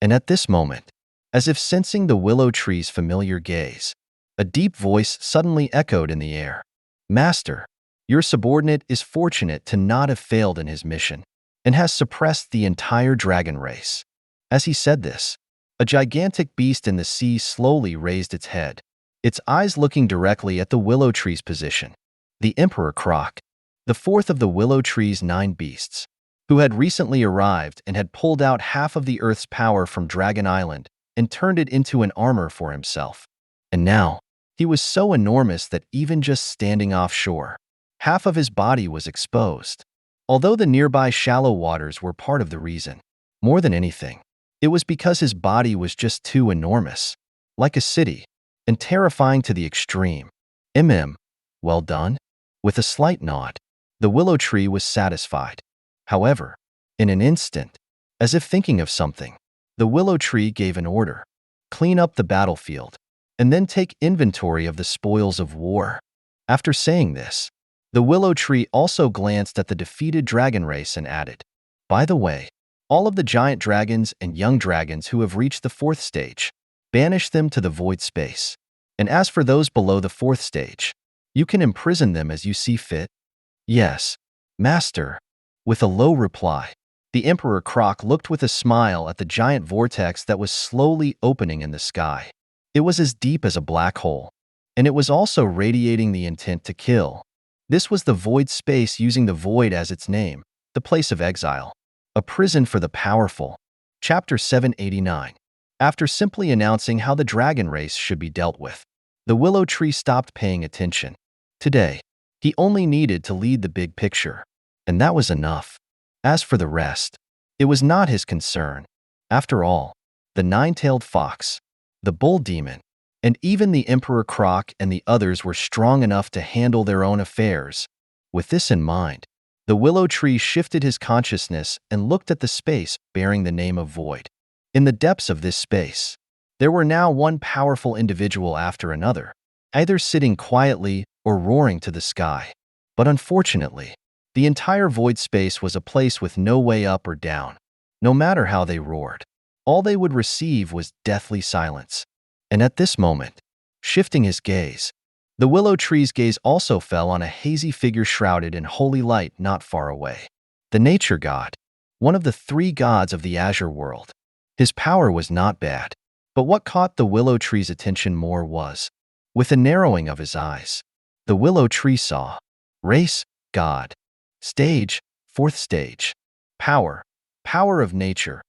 And at this moment, as if sensing the willow tree's familiar gaze, a deep voice suddenly echoed in the air. "Master, your subordinate is fortunate to not have failed in his mission, and has suppressed the entire dragon race." As he said this, a gigantic beast in the sea slowly raised its head, its eyes looking directly at the willow tree's position. The Emperor Croc, the fourth of the willow tree's 9 beasts, who had recently arrived and had pulled out half of the Earth's power from Dragon Island and turned it into an armor for himself. And now, he was so enormous that even just standing offshore, half of his body was exposed. Although the nearby shallow waters were part of the reason, more than anything, it was because his body was just too enormous, like a city, and terrifying to the extreme. Well done? With a slight nod, the willow tree was satisfied. However, in an instant, as if thinking of something, the willow tree gave an order. Clean up the battlefield, and then take inventory of the spoils of war. After saying this, the willow tree also glanced at the defeated dragon race and added, "By the way, all of the giant dragons and young dragons who have reached the 4th stage, banish them to the void space. And as for those below the 4th stage, you can imprison them as you see fit." "Yes, Master." With a low reply, the Emperor Croc looked with a smile at the giant vortex that was slowly opening in the sky. It was as deep as a black hole, and it was also radiating the intent to kill. This was the void space, using the void as its name, the place of exile. A prison for the powerful. Chapter 789. After simply announcing how the dragon race should be dealt with, the willow tree stopped paying attention. Today, he only needed to lead the big picture, and that was enough. As for the rest, it was not his concern. After all, the 9-tailed fox, the bull demon, and even the Emperor Croc and the others were strong enough to handle their own affairs. With this in mind, the willow tree shifted his consciousness and looked at the space bearing the name of Void. In the depths of this space, there were now one powerful individual after another, either sitting quietly or roaring to the sky. But unfortunately, the entire void space was a place with no way up or down. No matter how they roared, all they would receive was deathly silence. And at this moment, shifting his gaze, The willow tree's gaze also fell on a hazy figure shrouded in holy light not far away. The nature god, one of the three gods of the Azure world. His power was not bad, but what caught the willow tree's attention more was, with a narrowing of his eyes, the willow tree saw race, god, stage, fourth stage, power, power of nature,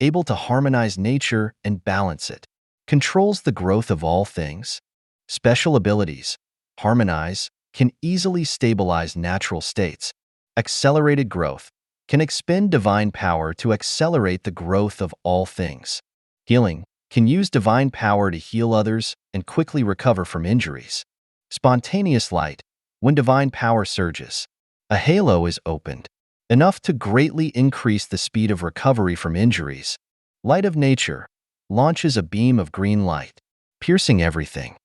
able to harmonize nature and balance it, controls the growth of all things, special abilities, harmonize, can easily stabilize natural states, accelerated growth, can expend divine power to accelerate the growth of all things. Healing, can use divine power to heal others and quickly recover from injuries. Spontaneous light, when divine power surges, a halo is opened, enough to greatly increase the speed of recovery from injuries. Light of nature, launches a beam of green light, piercing everything.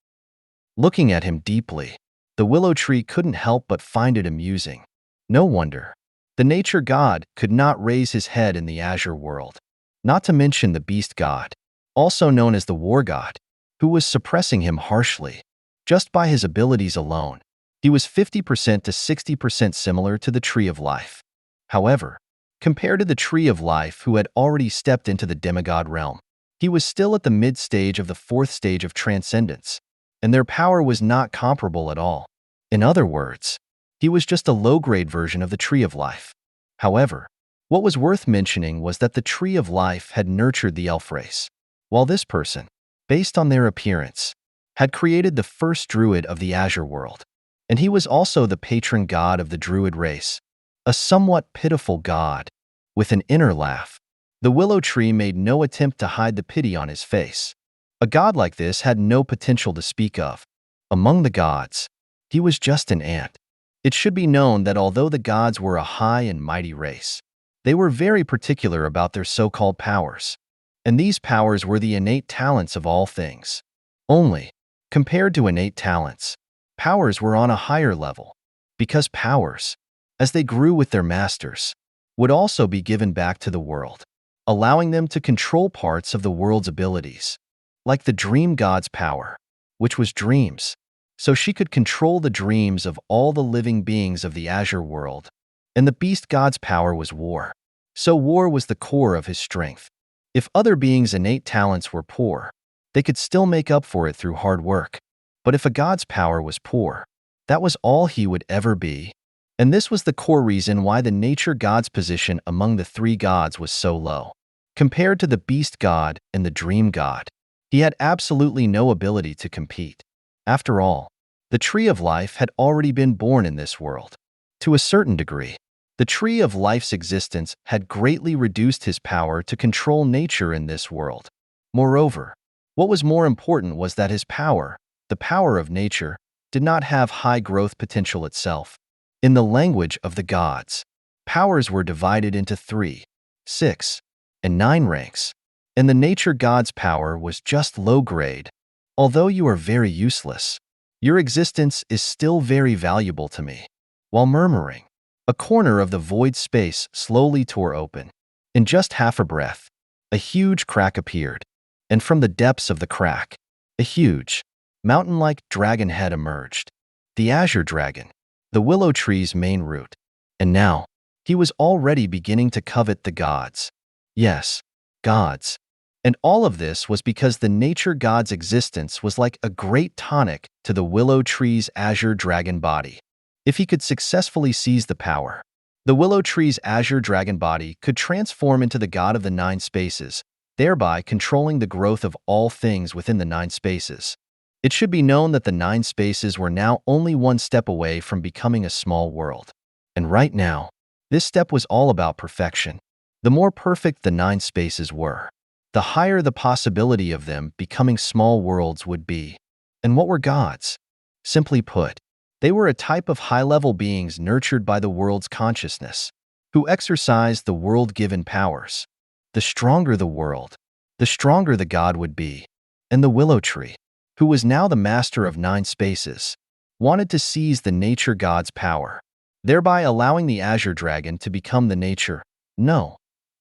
Looking at him deeply, the willow tree couldn't help but find it amusing. No wonder. The nature god could not raise his head in the Azure world, not to mention the beast god, also known as the war god, who was suppressing him harshly. Just by his abilities alone, he was 50% to 60% similar to the Tree of Life. However, compared to the Tree of Life who had already stepped into the demigod realm, he was still at the mid-stage of the fourth stage of transcendence, and their power was not comparable at all. In other words, he was just a low-grade version of the Tree of Life. However, what was worth mentioning was that the Tree of Life had nurtured the elf race, while this person, based on their appearance, had created the first druid of the Azure world, and he was also the patron god of the druid race, a somewhat pitiful god. With an inner laugh, the willow tree made no attempt to hide the pity on his face. A god like this had no potential to speak of. Among the gods, he was just an ant. It should be known that although the gods were a high and mighty race, they were very particular about their so-called powers. And these powers were the innate talents of all things. Only, compared to innate talents, powers were on a higher level, because powers, as they grew with their masters, would also be given back to the world, allowing them to control parts of the world's abilities, like the dream god's power, which was dreams. So she could control the dreams of all the living beings of the Azure world, and the beast god's power was war. So war was the core of his strength. If other beings' innate talents were poor, they could still make up for it through hard work. But if a god's power was poor, that was all he would ever be. And this was the core reason why the nature god's position among the three gods was so low. Compared to the beast god and the dream god, he had absolutely no ability to compete. After all, the Tree of Life had already been born in this world. To a certain degree, the Tree of Life's existence had greatly reduced his power to control nature in this world. Moreover, what was more important was that his power, the power of nature, did not have high growth potential itself. In the language of the gods, powers were divided into 3, 6, and 9 ranks, and the nature god's power was just low grade. Although you are very useless, your existence is still very valuable to me. While murmuring, a corner of the void space slowly tore open. In just half a breath, a huge crack appeared, and from the depths of the crack, a huge, mountain-like dragon head emerged. The Azure Dragon, the willow tree's main root. And now, he was already beginning to covet the gods. Yes, gods. And all of this was because the nature god's existence was like a great tonic to the willow tree's Azure Dragon body. If he could successfully seize the power, the willow tree's Azure Dragon body could transform into the god of the 9 spaces, thereby controlling the growth of all things within the 9 spaces. It should be known that the 9 spaces were now only one step away from becoming a small world. And right now, this step was all about perfection. The more perfect the 9 spaces were, the higher the possibility of them becoming small worlds would be. And what were gods? Simply put, they were a type of high-level beings nurtured by the world's consciousness, who exercised the world-given powers. The stronger the world, the stronger the god would be. And the willow tree, who was now the master of 9 spaces, wanted to seize the nature god's power, thereby allowing the Azure Dragon to become the nature, no,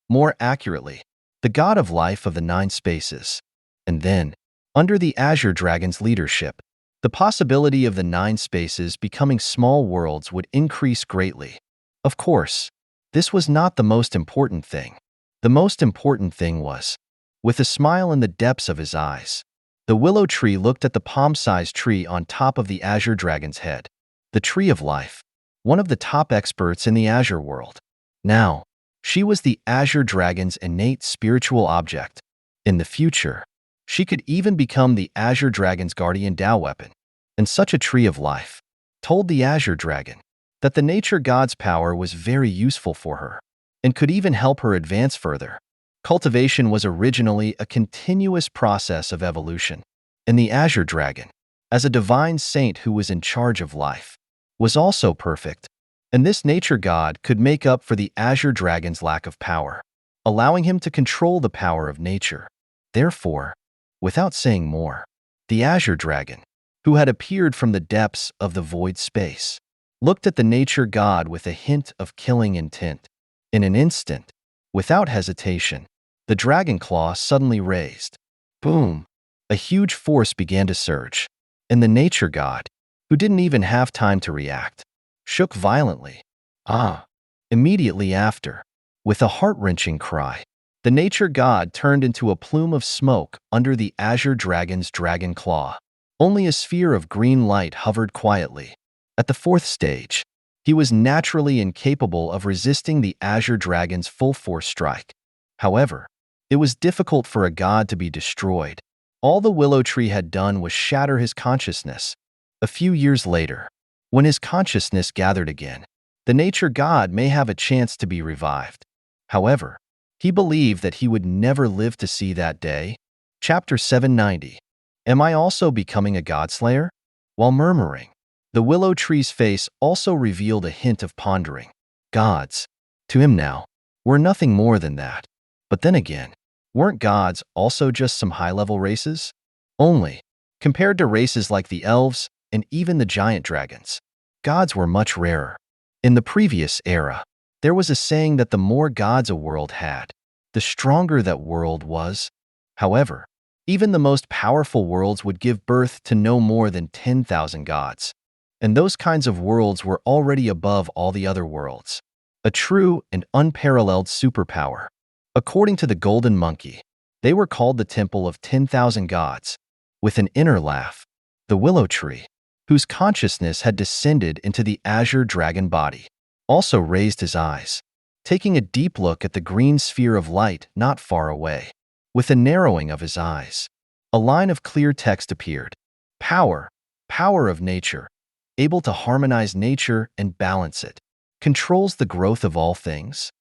more accurately, the god of life of the 9 spaces. And then, under the Azure Dragon's leadership, The possibility of the 9 spaces becoming small worlds would increase greatly. Of course, this was not the most important thing. The most important thing was, with a smile in the depths of his eyes, the willow tree looked at the palm-sized tree on top of the Azure Dragon's head. The Tree of Life, one of the top experts in the Azure world. Now, she was the Azure Dragon's innate spiritual object. In the future, she could even become the Azure Dragon's guardian Tao weapon. And such a Tree of Life told the Azure Dragon that the nature god's power was very useful for her and could even help her advance further. Cultivation was originally a continuous process of evolution, and the Azure Dragon, as a divine saint who was in charge of life, was also perfect, and this nature god could make up for the Azure Dragon's lack of power, allowing him to control the power of nature. Therefore, without saying more, the Azure Dragon, who had appeared from the depths of the void space, looked at the nature god with a hint of killing intent. In an instant, without hesitation, the dragon claw suddenly raised. Boom! A huge force began to surge, and the nature god, who didn't even have time to react, shook violently. Immediately after, with a heart-wrenching cry, the nature god turned into a plume of smoke under the Azure Dragon's dragon claw. Only a sphere of green light hovered quietly. At the 4th stage, he was naturally incapable of resisting the Azure Dragon's full-force strike. However, it was difficult for a god to be destroyed. All the willow tree had done was shatter his consciousness. A few years later, when his consciousness gathered again, the nature god may have a chance to be revived. However, he believed that he would never live to see that day. Chapter 790. Am I also becoming a godslayer? While murmuring, the willow tree's face also revealed a hint of pondering. Gods, to him now, were nothing more than that. But then again, weren't gods also just some high-level races? Only, compared to races like the elves and even the giant dragons, gods were much rarer. In the previous era, there was a saying that the more gods a world had, the stronger that world was. However, even the most powerful worlds would give birth to no more than 10,000 gods, and those kinds of worlds were already above all the other worlds. A true and unparalleled superpower. According to the Golden Monkey, they were called the Temple of 10,000 Gods. With an inner laugh, the willow tree, whose consciousness had descended into the Azure Dragon body, also raised his eyes, taking a deep look at the green sphere of light not far away. With a narrowing of his eyes, a line of clear text appeared. Power, power of nature, able to harmonize nature and balance it, controls the growth of all things.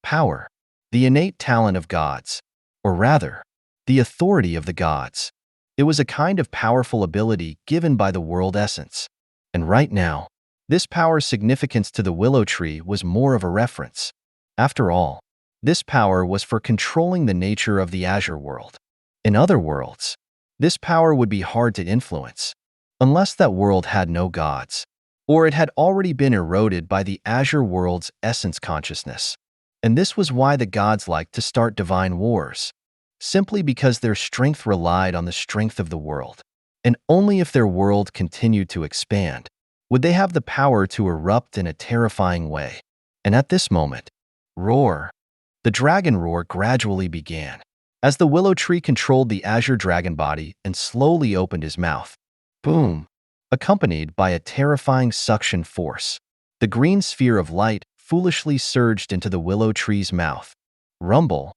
Power, the innate talent of gods, or rather, the authority of the gods. It was a kind of powerful ability given by the world essence. And right now, this power's significance to the willow tree was more of a reference. After all, this power was for controlling the nature of the Azure world. In other worlds, this power would be hard to influence, unless that world had no gods, or it had already been eroded by the Azure world's essence consciousness. And this was why the gods liked to start divine wars, simply because their strength relied on the strength of the world. And only if their world continued to expand would they have the power to erupt in a terrifying way. And at this moment, roar! The dragon roar gradually began, as the willow tree controlled the Azure Dragon body and slowly opened his mouth. Boom! Accompanied by a terrifying suction force, the green sphere of light foolishly surged into the willow tree's mouth. Rumble!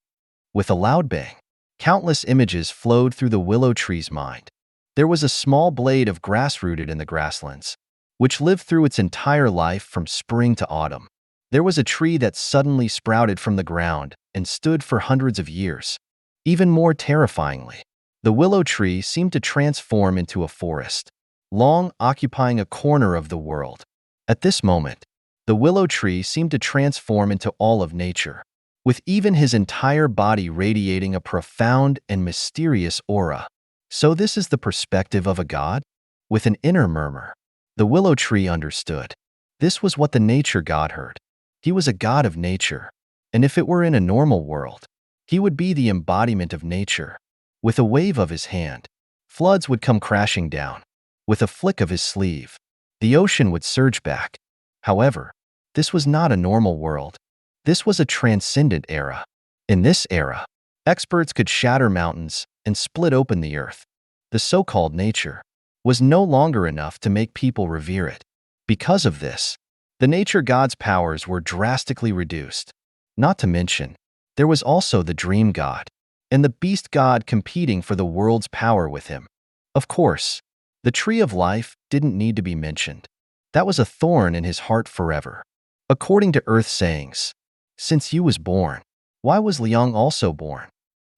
With a loud bang, countless images flowed through the willow tree's mind. There was a small blade of grass rooted in the grasslands, which lived through its entire life from spring to autumn. There was a tree that suddenly sprouted from the ground and stood for hundreds of years. Even more terrifyingly, the willow tree seemed to transform into a forest, long occupying a corner of the world. At this moment, the willow tree seemed to transform into all of nature, with even his entire body radiating a profound and mysterious aura. So this is the perspective of a god? With an inner murmur, the willow tree understood. This was what the nature god heard. He was a god of nature, and if it were in a normal world, he would be the embodiment of nature. With a wave of his hand, floods would come crashing down. With a flick of his sleeve, the ocean would surge back. However, this was not a normal world. This was a transcendent era. In this era, experts could shatter mountains and split open the earth. The so-called nature was no longer enough to make people revere it. Because of this, the nature god's powers were drastically reduced. Not to mention, there was also the dream god and the beast god competing for the world's power with him. Of course, the tree of life didn't need to be mentioned. That was a thorn in his heart forever. According to Earth sayings, since you was born, why was Liang also born?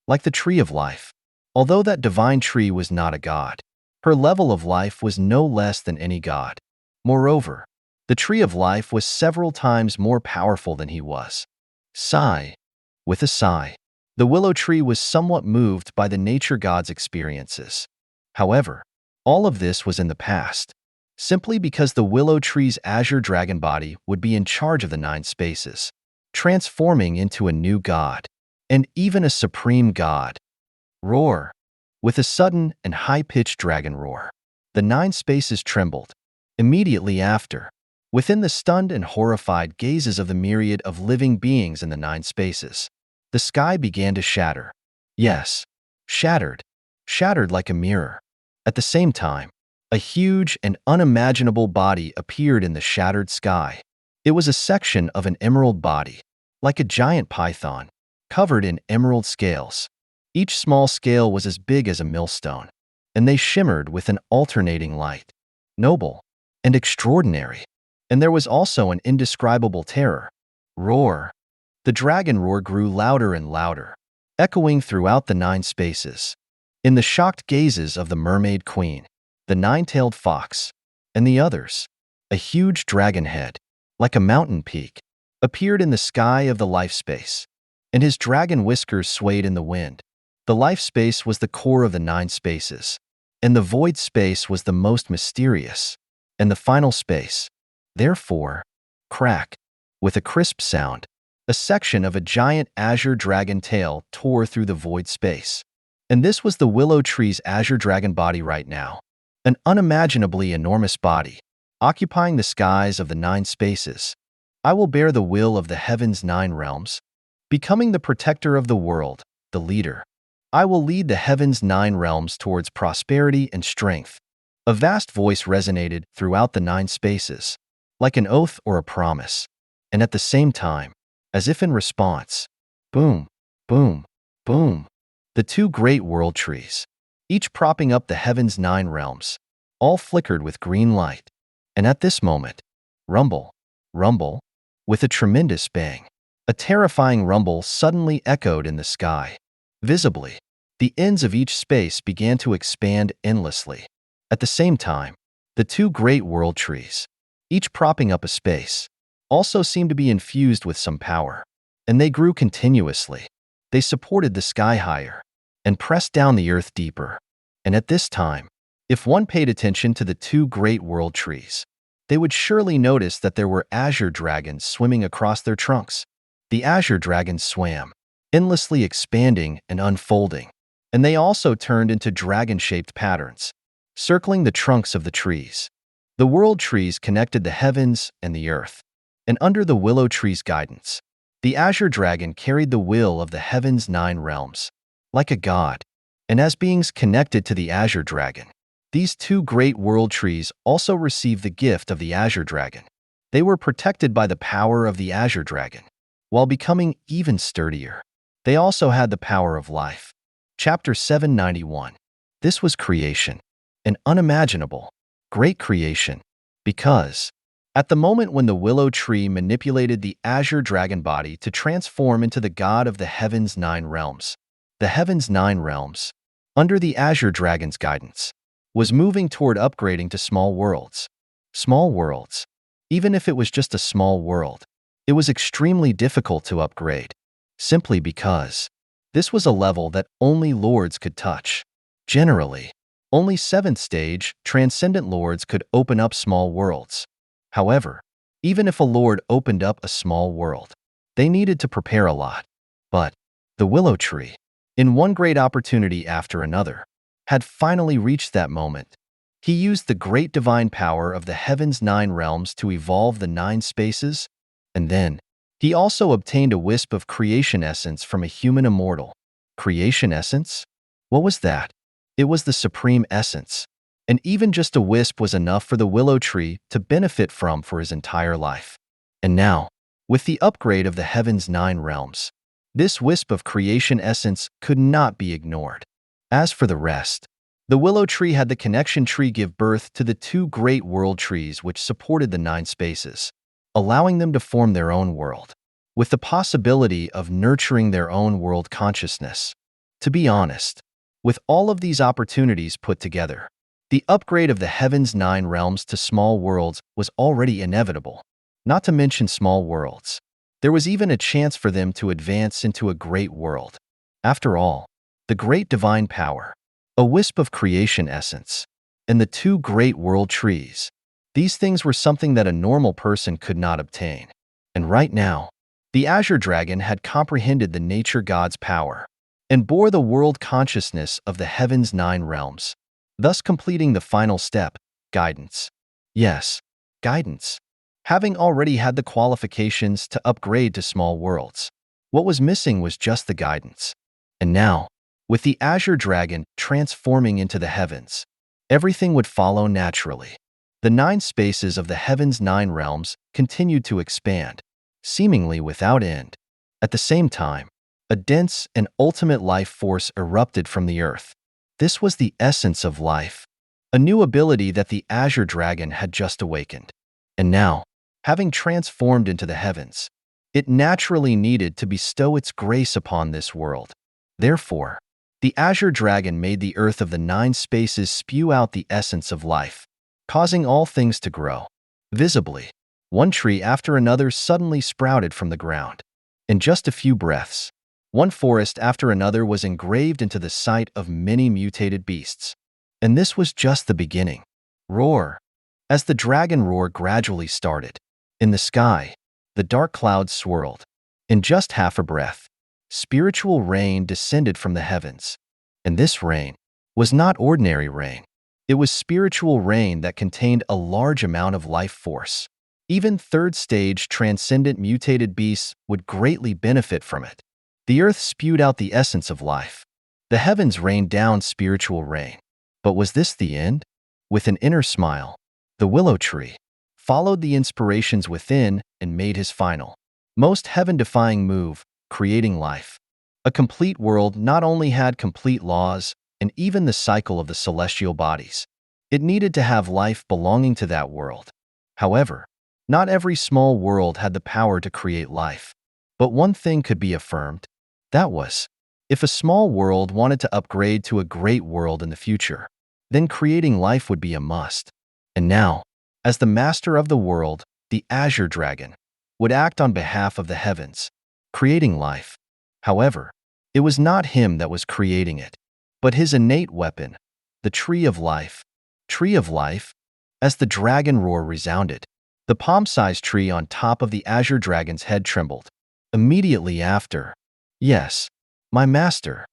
Like the tree of life, although that divine tree was not a god, her level of life was no less than any god. Moreover, the tree of life was several times more powerful than he was. Sigh. With a sigh, the willow tree was somewhat moved by the nature god's experiences. However, all of this was in the past, simply because the willow tree's azure dragon body would be in charge of the 9 spaces, transforming into a new god, and even a supreme god. Roar. With a sudden and high-pitched dragon roar, the 9 spaces trembled. Immediately after, within the stunned and horrified gazes of the myriad of living beings in the 9 spaces, the sky began to shatter. Yes, shattered. Shattered like a mirror. At the same time, a huge and unimaginable body appeared in the shattered sky. It was a section of an emerald body, like a giant python, covered in emerald scales. Each small scale was as big as a millstone, and they shimmered with an alternating light. Noble and extraordinary. And there was also an indescribable terror. Roar. The dragon roar grew louder and louder, echoing throughout the 9 spaces. In the shocked gazes of the mermaid queen, the 9-tailed fox, and the others, a huge dragon head, like a mountain peak, appeared in the sky of the life space, and his dragon whiskers swayed in the wind. The life space was the core of the 9 spaces, and the void space was the most mysterious, and the final space. Therefore, crack, with a crisp sound, a section of a giant azure dragon tail tore through the void space. And this was the willow tree's azure dragon body right now, an unimaginably enormous body, occupying the skies of the 9 spaces. I will bear the will of the heaven's 9 realms, becoming the protector of the world, the leader. I will lead the heaven's 9 realms towards prosperity and strength. A vast voice resonated throughout the 9 spaces, like an oath or a promise, and at the same time, as if in response, boom, boom, boom, the 2 great world trees, each propping up the heaven's 9 realms, all flickered with green light. And at this moment, rumble, rumble, with a tremendous bang, a terrifying rumble suddenly echoed in the sky. Visibly, the ends of each space began to expand endlessly. At the same time, the 2 great world trees, each propping up a space, also seemed to be infused with some power, and they grew continuously. They supported the sky higher and pressed down the earth deeper. And at this time, if one paid attention to the 2 great world trees, they would surely notice that there were azure dragons swimming across their trunks. The azure dragons swam, endlessly expanding and unfolding, and they also turned into dragon-shaped patterns, circling the trunks of the trees. The world trees connected the heavens and the earth, and under the willow tree's guidance, the azure dragon carried the will of the heaven's 9 realms, like a god. And as beings connected to the azure dragon, these 2 great world trees also received the gift of the azure dragon. They were protected by the power of the azure dragon, while becoming even sturdier. They also had the power of life. Chapter 791. This was creation, an unimaginable, great creation, because at the moment when the willow tree manipulated the azure dragon body to transform into the god of the heaven's 9 realms, the heaven's 9 realms, under the azure dragon's guidance, was moving toward upgrading to small worlds. Small worlds. Even if it was just a small world, it was extremely difficult to upgrade, simply because this was a level that only lords could touch. Generally, only 7th stage transcendent lords could open up small worlds. However, even if a lord opened up a small world, they needed to prepare a lot. But the willow tree, in one great opportunity after another, had finally reached that moment. He used the great divine power of the heaven's 9 realms to evolve the 9 spaces, and then he also obtained a wisp of creation essence from a human immortal. Creation essence? What was that? It was the supreme essence, and even just a wisp was enough for the willow tree to benefit from for his entire life. And now, with the upgrade of the heaven's 9 realms, this wisp of creation essence could not be ignored. As for the rest, the willow tree had the connection tree give birth to the 2 great world trees which supported the 9 spaces, allowing them to form their own world, with the possibility of nurturing their own world consciousness. To be honest, with all of these opportunities put together, the upgrade of the heaven's 9 realms to small worlds was already inevitable. Not to mention small worlds, there was even a chance for them to advance into a great world. After all, the great divine power, a wisp of creation essence, and the 2 great world trees, these things were something that a normal person could not obtain. And right now, the Azure Dragon had comprehended the nature God's power and bore the world consciousness of the heaven's 9 realms, thus completing the final step, guidance. Yes, guidance. Having already had the qualifications to upgrade to small worlds, what was missing was just the guidance. And now, with the Azure Dragon transforming into the heavens, everything would follow naturally. The 9 spaces of the heaven's 9 realms continued to expand, seemingly without end. At the same time, a dense and ultimate life force erupted from the earth. This was the essence of life, a new ability that the Azure Dragon had just awakened. And now, having transformed into the heavens, it naturally needed to bestow its grace upon this world. Therefore, the Azure Dragon made the earth of the 9 spaces spew out the essence of life, causing all things to grow. Visibly, one tree after another suddenly sprouted from the ground. In just a few breaths, one forest after another was engraved into the sight of many mutated beasts. And this was just the beginning. Roar! As the dragon roar gradually started, in the sky, the dark clouds swirled. In just half a breath, spiritual rain descended from the heavens. And this rain was not ordinary rain. It was spiritual rain that contained a large amount of life force. Even third-stage transcendent mutated beasts would greatly benefit from it. The earth spewed out the essence of life. The heavens rained down spiritual rain. But was this the end? With an inner smile, the willow tree followed the inspirations within and made his final, most heaven-defying move, creating life. A complete world not only had complete laws and even the cycle of the celestial bodies. It needed to have life belonging to that world. However, not every small world had the power to create life. But one thing could be affirmed. That was, if a small world wanted to upgrade to a great world in the future, then creating life would be a must. And now, as the master of the world, the Azure Dragon would act on behalf of the heavens, creating life. However, it was not him that was creating it, but his innate weapon, the Tree of Life. Tree of Life? As the dragon roar resounded, the palm-sized tree on top of the Azure Dragon's head trembled. Immediately after, yes, my master,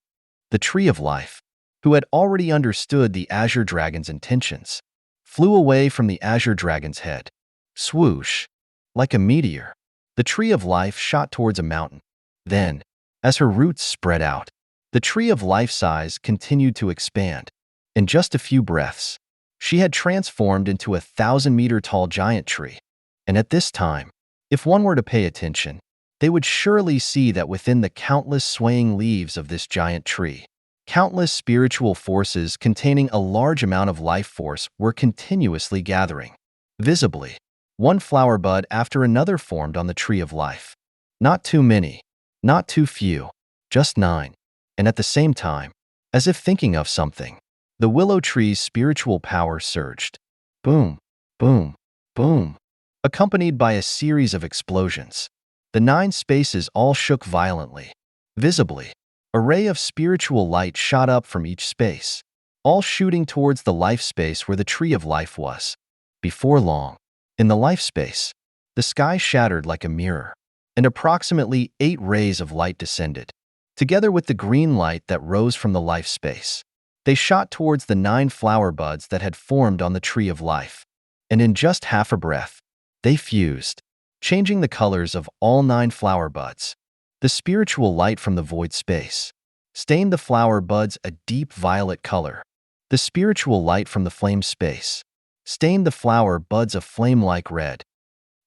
the Tree of Life, who had already understood the Azure Dragon's intentions, flew away from the Azure Dragon's head. Swoosh! Like a meteor, the Tree of Life shot towards a mountain. Then, as her roots spread out, the Tree of Life size continued to expand. In just a few breaths, she had transformed into a 1,000-meter-tall giant tree. And at this time, if one were to pay attention, they would surely see that within the countless swaying leaves of this giant tree, countless spiritual forces containing a large amount of life force were continuously gathering. Visibly, one flower bud after another formed on the Tree of Life. Not too many, not too few, just 9. And at the same time, as if thinking of something, the willow tree's spiritual power surged. Boom, boom, boom. Accompanied by a series of explosions, the 9 spaces all shook violently. Visibly, a ray of spiritual light shot up from each space, all shooting towards the life space where the Tree of Life was. Before long, in the life space, the sky shattered like a mirror, and approximately 8 rays of light descended, together with the green light that rose from the life space. They shot towards the 9 flower buds that had formed on the tree of life. And in just half a breath, they fused, changing the colors of all 9 flower buds. The spiritual light from the void space stained the flower buds a deep violet color. The spiritual light from the flame space stained the flower buds a flame-like red.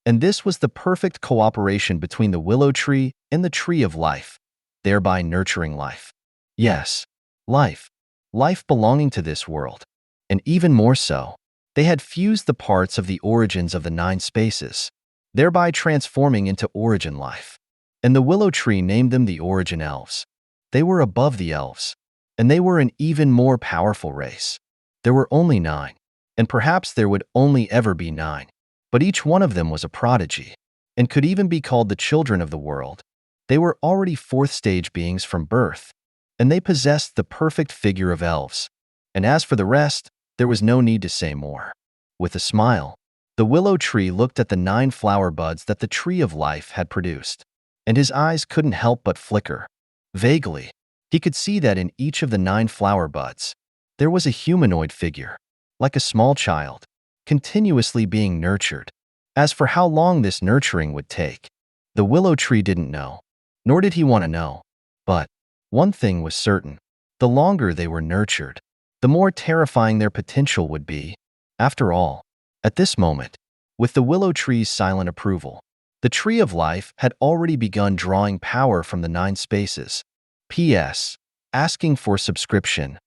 And this was the perfect cooperation between the willow tree and the tree of life, thereby nurturing life. Yes, life. Life belonging to this world. And even more so, they had fused the parts of the origins of the 9 spaces, thereby transforming into origin life. And the willow tree named them the origin elves. They were above the elves, and they were an even more powerful race. There were only 9, and perhaps there would only ever be 9. But each one of them was a prodigy, and could even be called the children of the world. They were already 4th-stage beings from birth, and they possessed the perfect figure of elves. And as for the rest, there was no need to say more. With a smile, the willow tree looked at the 9 flower buds that the tree of life had produced, and his eyes couldn't help but flicker. Vaguely, he could see that in each of the 9 flower buds, there was a humanoid figure, like a small child, continuously being nurtured. As for how long this nurturing would take, the willow tree didn't know, nor did he want to know. But one thing was certain: the longer they were nurtured, the more terrifying their potential would be. After all, at this moment, with the willow tree's silent approval, the tree of life had already begun drawing power from the 9 spaces. P.S. Asking for subscription.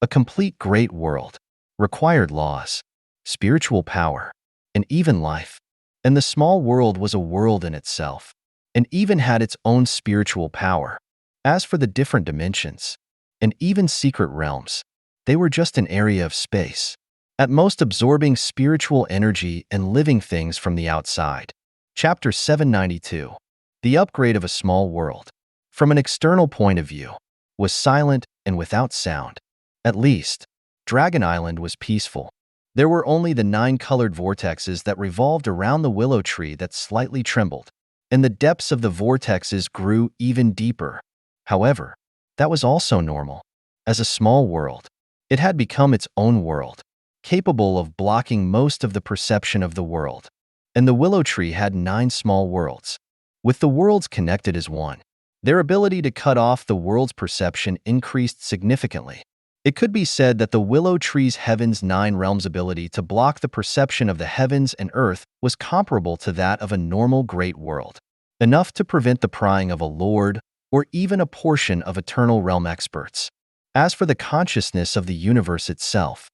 A complete great world. Required laws. Spiritual power. And even life. And the small world was a world in itself, and even had its own spiritual power. As for the different dimensions, and even secret realms, they were just an area of space, at most absorbing spiritual energy and living things from the outside. Chapter 792. The upgrade of a small world, from an external point of view, was silent and without sound. At least, Dragon Island was peaceful. There were only the 9 colored vortexes that revolved around the willow tree that slightly trembled, and the depths of the vortexes grew even deeper. However, that was also normal. As a small world, it had become its own world, capable of blocking most of the perception of the world. And the willow tree had 9 small worlds, with the worlds connected as one. Their ability to cut off the world's perception increased significantly. It could be said that the willow tree's heaven's 9 realms ability to block the perception of the heavens and earth was comparable to that of a normal great world, enough to prevent the prying of a lord or even a portion of eternal realm experts. As for the consciousness of the universe itself,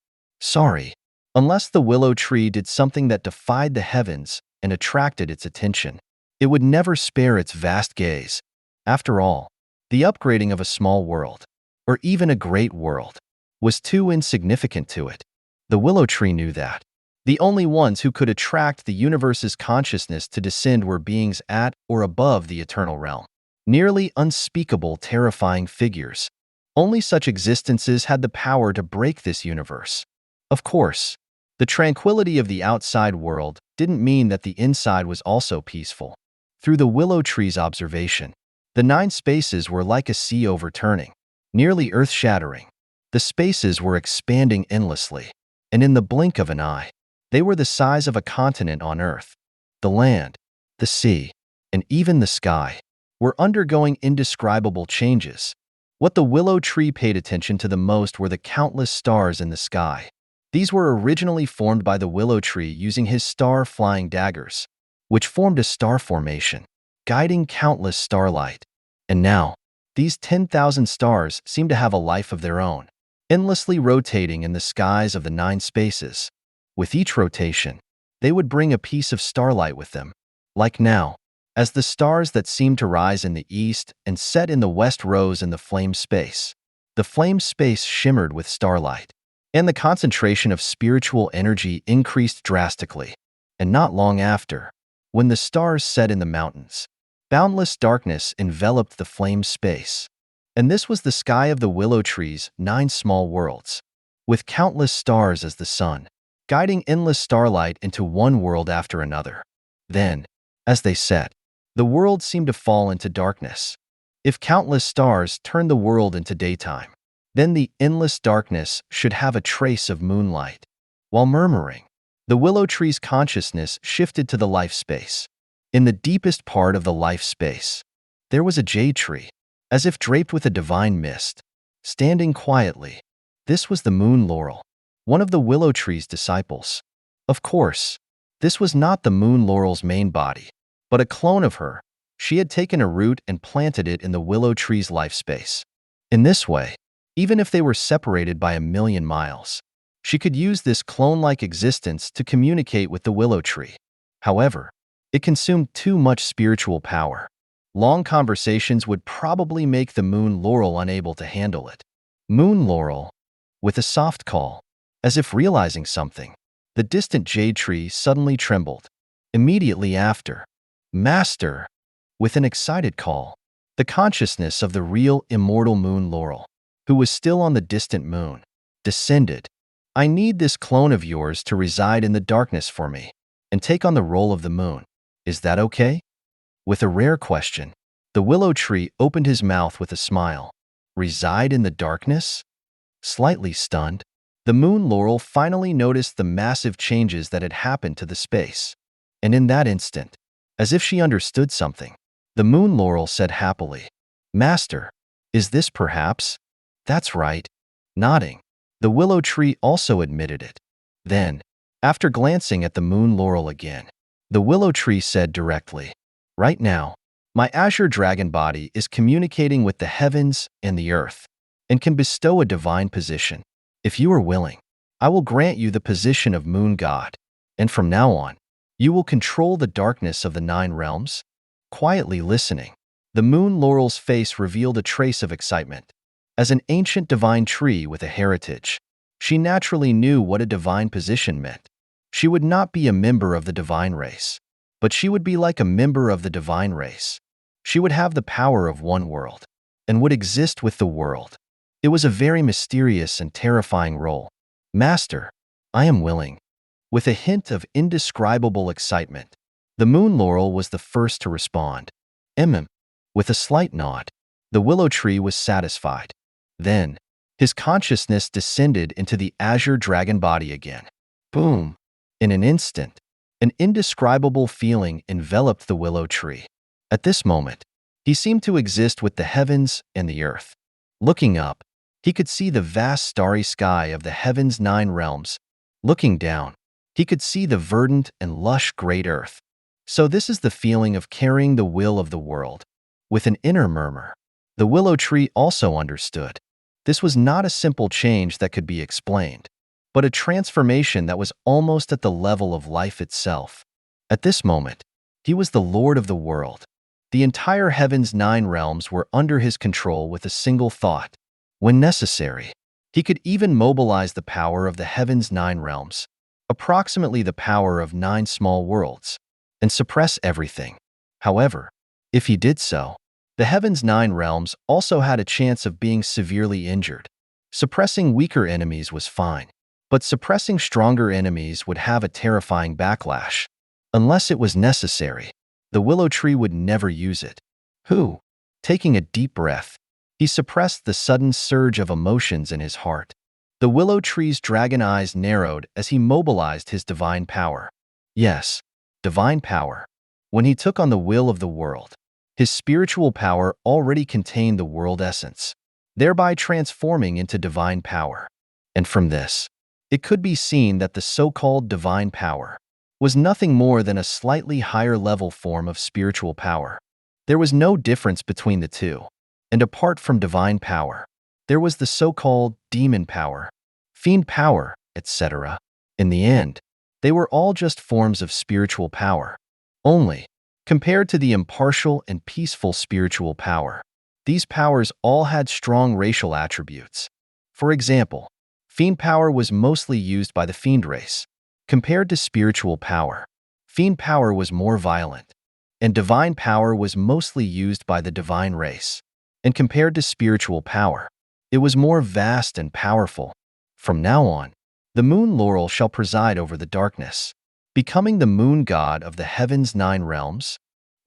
unless the willow tree did something that defied the heavens and attracted its attention, it would never spare its vast gaze. After all, the upgrading of a small world, or even a great world, was too insignificant to it. The willow tree knew that. The only ones who could attract the universe's consciousness to descend were beings at or above the eternal realm. Nearly unspeakable, terrifying figures. Only such existences had the power to break this universe. Of course, the tranquility of the outside world didn't mean that the inside was also peaceful. Through the willow tree's observation, the 9 spaces were like a sea overturning, nearly earth-shattering. The spaces were expanding endlessly, and in the blink of an eye, they were the size of a continent on Earth. The land, the sea, and even the sky were undergoing indescribable changes. What the willow tree paid attention to the most were the countless stars in the sky. These were originally formed by the willow tree using his star-flying daggers, which formed a star formation, guiding countless starlight. And now, these 10,000 stars seemed to have a life of their own, endlessly rotating in the skies of the 9 spaces. With each rotation, they would bring a piece of starlight with them. Like now, as the stars that seemed to rise in the east and set in the west rose in the flame space. The flame space shimmered with starlight, and the concentration of spiritual energy increased drastically. And not long after, when the stars set in the mountains, boundless darkness enveloped the flame space. And this was the sky of the willow tree's 9 small worlds, with countless stars as the sun, guiding endless starlight into one world after another. Then, as they set, the world seemed to fall into darkness. If countless stars turned the world into daytime, Then the endless darkness should have a trace of moonlight. While murmuring, the willow tree's consciousness shifted to the life space. In the deepest part of the life space, there was a jade tree, as if draped with a divine mist, standing quietly. This was the moon laurel, one of the willow tree's disciples. Of course, this was not the moon laurel's main body, but a clone of her. She had taken a root and planted it in the willow tree's life space. In this way, even if they were separated by 1,000,000 miles, she could use this clone-like existence to communicate with the willow tree. However, it consumed too much spiritual power. Long conversations would probably make the moon laurel unable to handle it. Moon laurel, with a soft call, as if realizing something, the distant jade tree suddenly trembled. Immediately after, Master, with an excited call, the consciousness of the real immortal moon laurel, who was still on the distant moon, descended. I need this clone of yours to reside in the darkness for me and take on the role of the moon. Is that okay? With a rare question, the willow tree opened his mouth with a smile. Reside in the darkness? Slightly stunned, the moon laurel finally noticed the massive changes that had happened to the space. And in that instant, as if she understood something, the moon laurel said happily, Master, is this perhaps? That's right. Nodding, the willow tree also admitted it. Then, after glancing at the moon laurel again, the willow tree said directly, Right now, my azure dragon body is communicating with the heavens and the earth, and can bestow a divine position. If you are willing, I will grant you the position of moon god, and from now on, you will control the darkness of the 9 realms. Quietly listening, the moon laurel's face revealed a trace of excitement. As an ancient divine tree with a heritage, she naturally knew what a divine position meant. She would not be a member of the divine race, but she would be like a member of the divine race. She would have the power of one world, and would exist with the world. It was a very mysterious and terrifying role. Master, I am willing. With a hint of indescribable excitement, the moon laurel was the first to respond. With a slight nod, the willow tree was satisfied. Then, his consciousness descended into the azure dragon body again. Boom! In an instant, an indescribable feeling enveloped the willow tree. At this moment, he seemed to exist with the heavens and the earth. Looking up, he could see the vast starry sky of the heavens' 9 realms. Looking down, he could see the verdant and lush great earth. So this is the feeling of carrying the will of the world. With an inner murmur, the willow tree also understood. This was not a simple change that could be explained, but a transformation that was almost at the level of life itself. At this moment, he was the lord of the world. The entire heaven's 9 realms were under his control with a single thought. When necessary, he could even mobilize the power of the heaven's 9 realms, approximately the power of 9 small worlds, and suppress everything. However, if he did so, the heaven's 9 realms also had a chance of being severely injured. Suppressing weaker enemies was fine, but suppressing stronger enemies would have a terrifying backlash. Unless it was necessary, the willow tree would never use it. Taking a deep breath, he suppressed the sudden surge of emotions in his heart. The willow tree's dragon eyes narrowed as he mobilized his divine power. Yes, divine power. When he took on the will of the world, his spiritual power already contained the world essence, thereby transforming into divine power. And from this, it could be seen that the so-called divine power was nothing more than a slightly higher level form of spiritual power. There was no difference between the two, and apart from divine power, there was the so-called demon power, fiend power, etc. In the end, they were all just forms of spiritual power. Only, compared to the impartial and peaceful spiritual power, these powers all had strong racial attributes. For example, fiend power was mostly used by the fiend race. Compared to spiritual power, fiend power was more violent, and divine power was mostly used by the divine race. And compared to spiritual power, it was more vast and powerful. From now on, the moon laurel shall preside over the darkness, becoming the moon god of the heaven's 9 realms.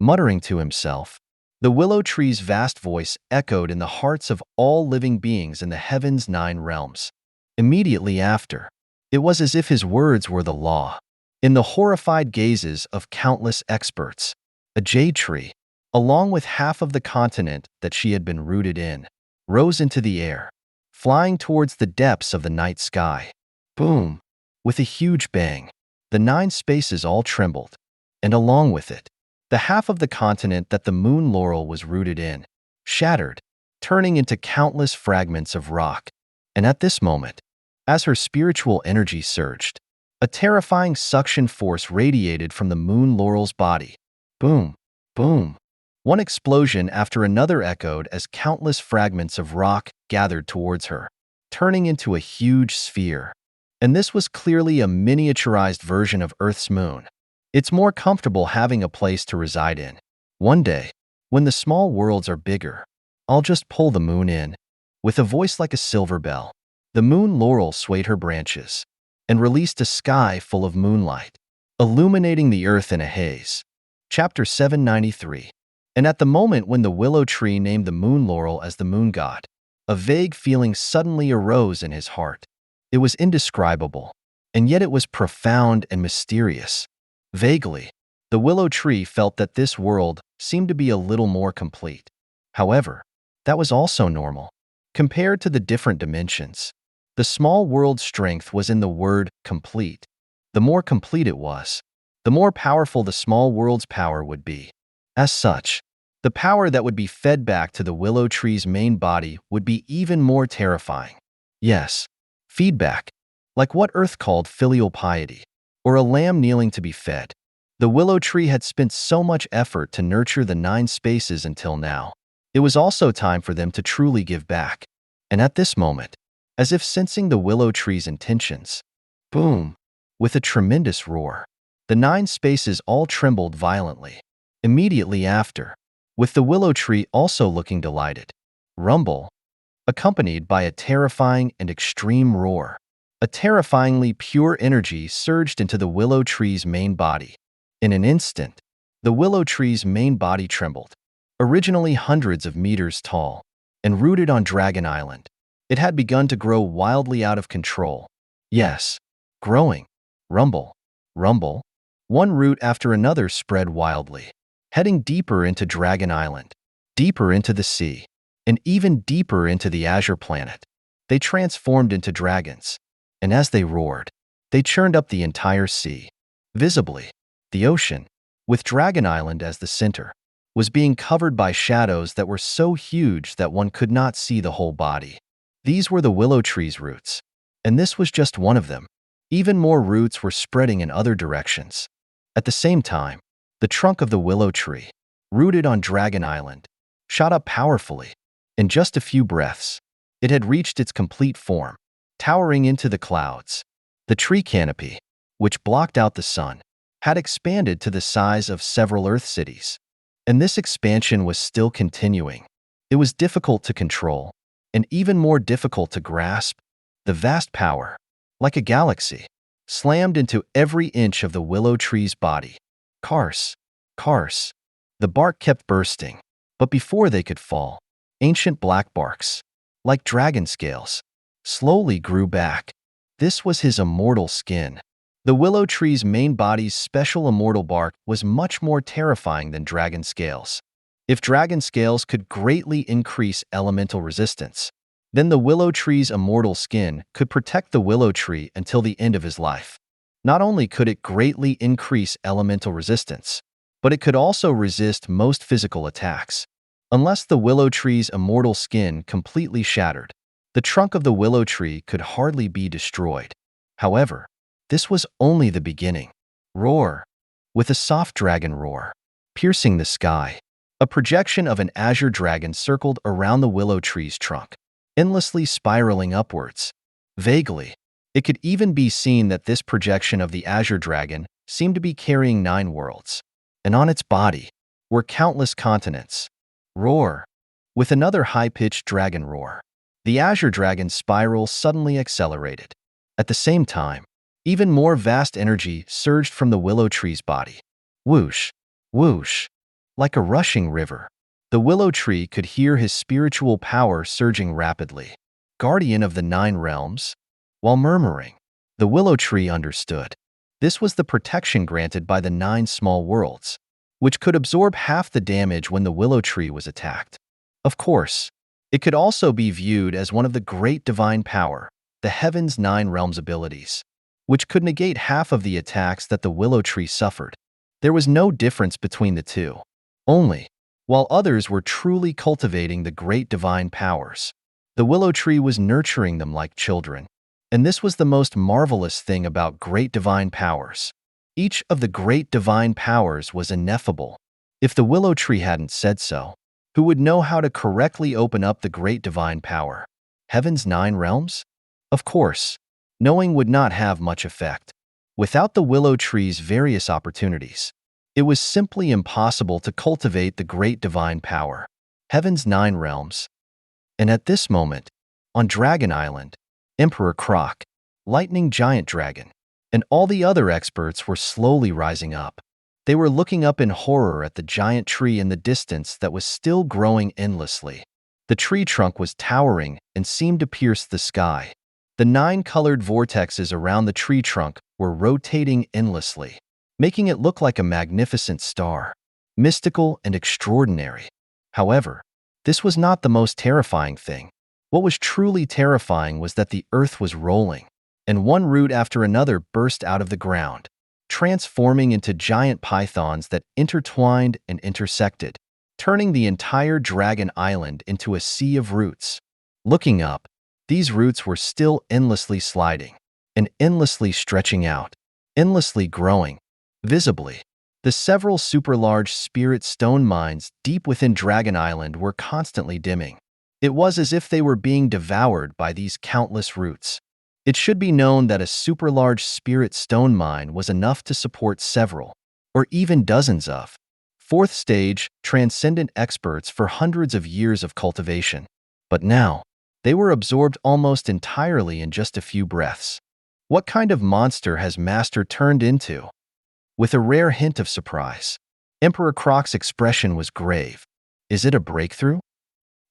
Muttering to himself, The willow tree's vast voice echoed in the hearts of all living beings in the heaven's 9 realms. Immediately after, it was as if his words were the law. In the horrified gazes of countless experts, a jade tree, along with half of the continent that she had been rooted in, rose into the air, flying towards the depths of the night sky. Boom! With a huge bang, the 9 spaces all trembled, and along with it, the half of the continent that the moon laurel was rooted in, shattered, turning into countless fragments of rock. And at this moment, as her spiritual energy surged, a terrifying suction force radiated from the moon laurel's body. Boom! Boom! One explosion after another echoed as countless fragments of rock gathered towards her, turning into a huge sphere. And this was clearly a miniaturized version of Earth's moon. It's more comfortable having a place to reside in. One day, when the small worlds are bigger, I'll just pull the moon in. With a voice like a silver bell, the moon laurel swayed her branches and released a sky full of moonlight, illuminating the earth in a haze. Chapter 793. And at the moment when the willow tree named the moon laurel as the moon god, a vague feeling suddenly arose in his heart. It was indescribable, and yet it was profound and mysterious. Vaguely, the willow tree felt that this world seemed to be a little more complete. However, that was also normal. Compared to the different dimensions, the small world's strength was in the word complete. The more complete it was, the more powerful the small world's power would be. As such, the power that would be fed back to the willow tree's main body would be even more terrifying. Yes, feedback, like what Earth called filial piety, or a lamb kneeling to be fed. The willow tree had spent so much effort to nurture the 9 spaces until now. It was also time for them to truly give back. And at this moment, as if sensing the willow tree's intentions, boom! With a tremendous roar, the 9 spaces all trembled violently. Immediately after, with the willow tree also looking delighted, rumble, accompanied by a terrifying and extreme roar. A terrifyingly pure energy surged into the willow tree's main body. In an instant, the willow tree's main body trembled. Originally hundreds of meters tall and rooted on Dragon Island, it had begun to grow wildly out of control. Yes, growing. Rumble, rumble. One root after another spread wildly, heading deeper into Dragon Island, deeper into the sea, and even deeper into the Azure planet. They transformed into dragons. And as they roared, they churned up the entire sea. Visibly, the ocean, with Dragon Island as the center, was being covered by shadows that were so huge that one could not see the whole body. These were the willow tree's roots, and this was just one of them. Even more roots were spreading in other directions. At the same time, the trunk of the willow tree, rooted on Dragon Island, shot up powerfully. In just a few breaths, it had reached its complete form, towering into the clouds. The tree canopy, which blocked out the sun, had expanded to the size of several Earth cities. And this expansion was still continuing. It was difficult to control, and even more difficult to grasp. The vast power, like a galaxy, slammed into every inch of the willow tree's body. Karse, karse. The bark kept bursting, but before they could fall, ancient black barks, like dragon scales, slowly grew back. This was his immortal skin. The willow tree's main body's special immortal bark was much more terrifying than dragon scales. If dragon scales could greatly increase elemental resistance, then the willow tree's immortal skin could protect the willow tree until the end of his life. Not only could it greatly increase elemental resistance, but it could also resist most physical attacks. Unless the willow tree's immortal skin completely shattered, the trunk of the willow tree could hardly be destroyed. However, this was only the beginning. Roar! With a soft dragon roar, piercing the sky, a projection of an azure dragon circled around the willow tree's trunk, endlessly spiraling upwards. Vaguely, it could even be seen that this projection of the azure dragon seemed to be carrying 9 worlds, and on its body were countless continents. Roar! With another high-pitched dragon roar, the azure dragon's spiral suddenly accelerated. At the same time, even more vast energy surged from the willow tree's body. Whoosh! Whoosh! Like a rushing river, The willow tree could hear his spiritual power surging rapidly. Guardian of the 9 realms? While murmuring, the willow tree understood. This was the protection granted by the 9 small worlds, which could absorb half the damage when the willow tree was attacked. Of course, it could also be viewed as one of the great divine power, the Heaven's 9 realms abilities, which could negate half of the attacks that the willow tree suffered. There was no difference between the two. Only, while others were truly cultivating the great divine powers, the willow tree was nurturing them like children. And this was the most marvelous thing about great divine powers. Each of the great divine powers was ineffable. If the willow tree hadn't said so, who would know how to correctly open up the great divine power? Heaven's 9 realms? Of course, knowing would not have much effect. Without the willow tree's various opportunities, it was simply impossible to cultivate the great divine power. Heaven's 9 realms. And at this moment, on Dragon Island, Emperor Croc, Lightning Giant Dragon, and all the other experts were slowly rising up. They were looking up in horror at the giant tree in the distance that was still growing endlessly. The tree trunk was towering and seemed to pierce the sky. The 9 colored vortexes around the tree trunk were rotating endlessly, making it look like a magnificent star, mystical and extraordinary. However, this was not the most terrifying thing. What was truly terrifying was that the earth was rolling, and one root after another burst out of the ground, transforming into giant pythons that intertwined and intersected, turning the entire Dragon Island into a sea of roots. Looking up, these roots were still endlessly sliding and endlessly stretching out, endlessly growing. Visibly, the several super-large spirit stone mines deep within Dragon Island were constantly dimming. It was as if they were being devoured by these countless roots. It should be known that a super-large spirit stone mine was enough to support several, or even dozens of, 4th stage, transcendent experts for hundreds of years of cultivation. But now, they were absorbed almost entirely in just a few breaths. What kind of monster has Master turned into? With a rare hint of surprise, Emperor Croc's expression was grave. Is it a breakthrough?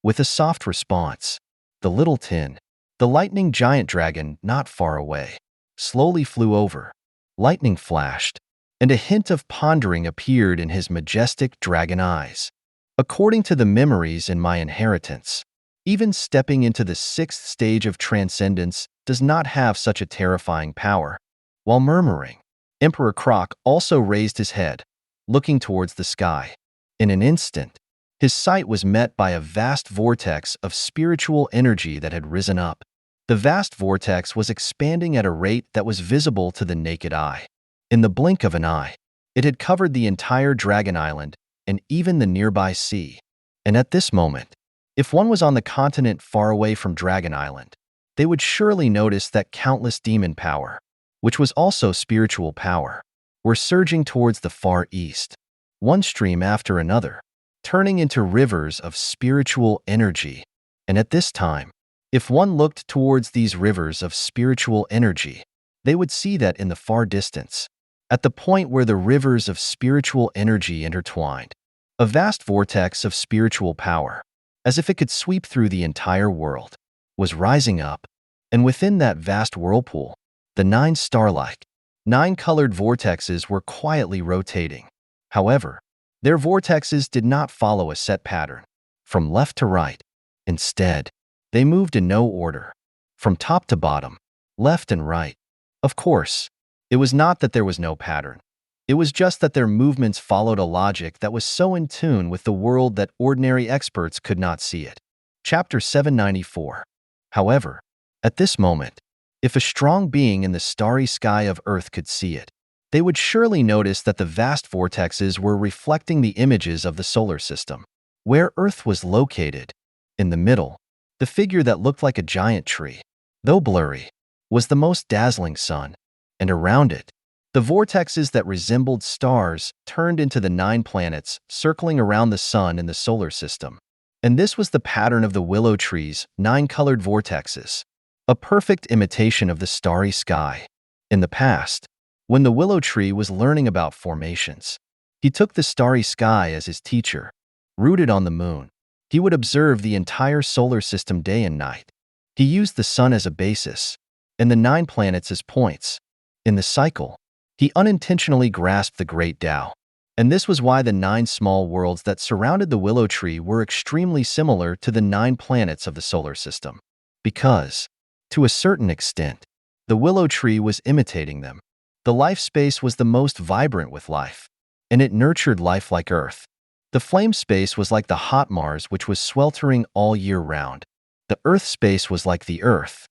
With a soft response, the lightning giant dragon not far away, slowly flew over. Lightning flashed, and a hint of pondering appeared in his majestic dragon eyes. According to the memories in my inheritance, even stepping into the 6th stage of transcendence does not have such a terrifying power. While murmuring, Emperor Croc also raised his head, looking towards the sky. In an instant, his sight was met by a vast vortex of spiritual energy that had risen up. The vast vortex was expanding at a rate that was visible to the naked eye. In the blink of an eye, it had covered the entire Dragon Island and even the nearby sea. And at this moment, if one was on the continent far away from Dragon Island, they would surely notice that countless demon power, which was also spiritual power, were surging towards the far east, one stream after another, turning into rivers of spiritual energy. And at this time, if one looked towards these rivers of spiritual energy, they would see that in the far distance, at the point where the rivers of spiritual energy intertwined, a vast vortex of spiritual power, as if it could sweep through the entire world, was rising up, and within that vast whirlpool, the 9 star-like, 9-colored vortexes were quietly rotating. However, their vortexes did not follow a set pattern, from left to right. Instead, they moved in no order, from top to bottom, left and right. Of course, it was not that there was no pattern. It was just that their movements followed a logic that was so in tune with the world that ordinary experts could not see it. Chapter 794. However, at this moment, if a strong being in the starry sky of Earth could see it, they would surely notice that the vast vortexes were reflecting the images of the solar system. Where Earth was located, in the middle, the figure that looked like a giant tree, though blurry, was the most dazzling sun, and around it, the vortexes that resembled stars turned into the 9 planets circling around the sun in the solar system. And this was the pattern of the willow tree's 9-colored vortexes, a perfect imitation of the starry sky. In the past, when the willow tree was learning about formations, he took the starry sky as his teacher. Rooted on the moon, he would observe the entire solar system day and night. He used the sun as a basis, and the 9 planets as points. In the cycle, he unintentionally grasped the great Tao. And this was why the 9 small worlds that surrounded the willow tree were extremely similar to the 9 planets of the solar system. Because, to a certain extent, the willow tree was imitating them. The life space was the most vibrant with life, and it nurtured life like Earth. The flame space was like the hot Mars, which was sweltering all year round. The Earth space was like the Earth.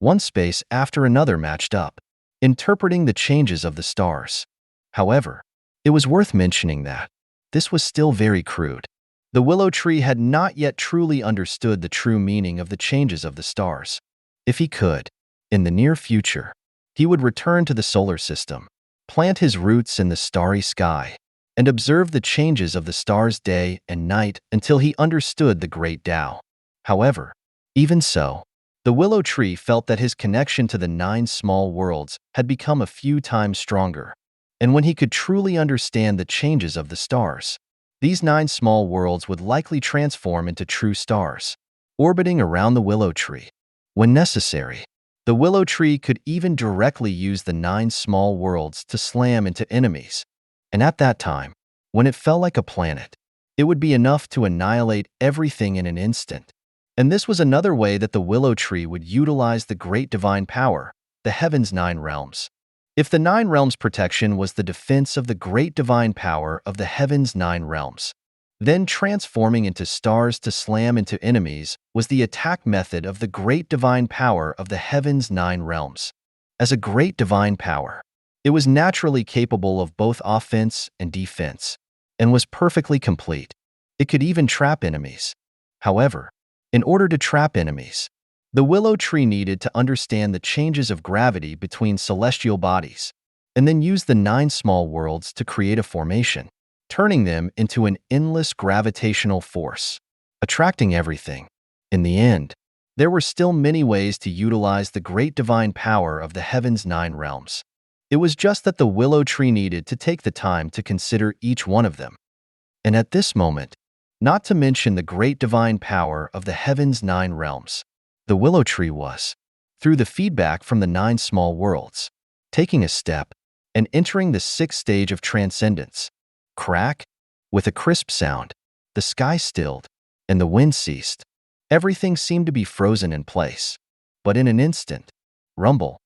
One space after another matched up, interpreting the changes of the stars. However, it was worth mentioning that this was still very crude. The willow tree had not yet truly understood the true meaning of the changes of the stars. If he could, in the near future, he would return to the solar system, plant his roots in the starry sky, and observe the changes of the stars day and night until he understood the great Tao. However, even so, the willow tree felt that his connection to the 9 small worlds had become a few times stronger. And when he could truly understand the changes of the stars, these 9 small worlds would likely transform into true stars, orbiting around the willow tree. When necessary, the willow tree could even directly use the 9 small worlds to slam into enemies. And at that time, when it fell like a planet, it would be enough to annihilate everything in an instant. And this was another way that the willow tree would utilize the great divine power, the heaven's 9 realms. If the 9 realms' protection was the defense of the great divine power of the heaven's 9 realms, then transforming into stars to slam into enemies was the attack method of the great divine power of the heaven's 9 realms. As a great divine power, it was naturally capable of both offense and defense, and was perfectly complete. It could even trap enemies. However, in order to trap enemies, the willow tree needed to understand the changes of gravity between celestial bodies, and then use the 9 small worlds to create a formation, turning them into an endless gravitational force, attracting everything. In the end, there were still many ways to utilize the great divine power of the heaven's 9 realms. It was just that the willow tree needed to take the time to consider each one of them. And at this moment, not to mention the great divine power of the heaven's 9 realms, the willow tree was, through the feedback from the 9 small worlds, taking a step and entering the 6th stage of transcendence. Crack! With a crisp sound, the sky stilled, and the wind ceased. Everything seemed to be frozen in place. But in an instant, rumble!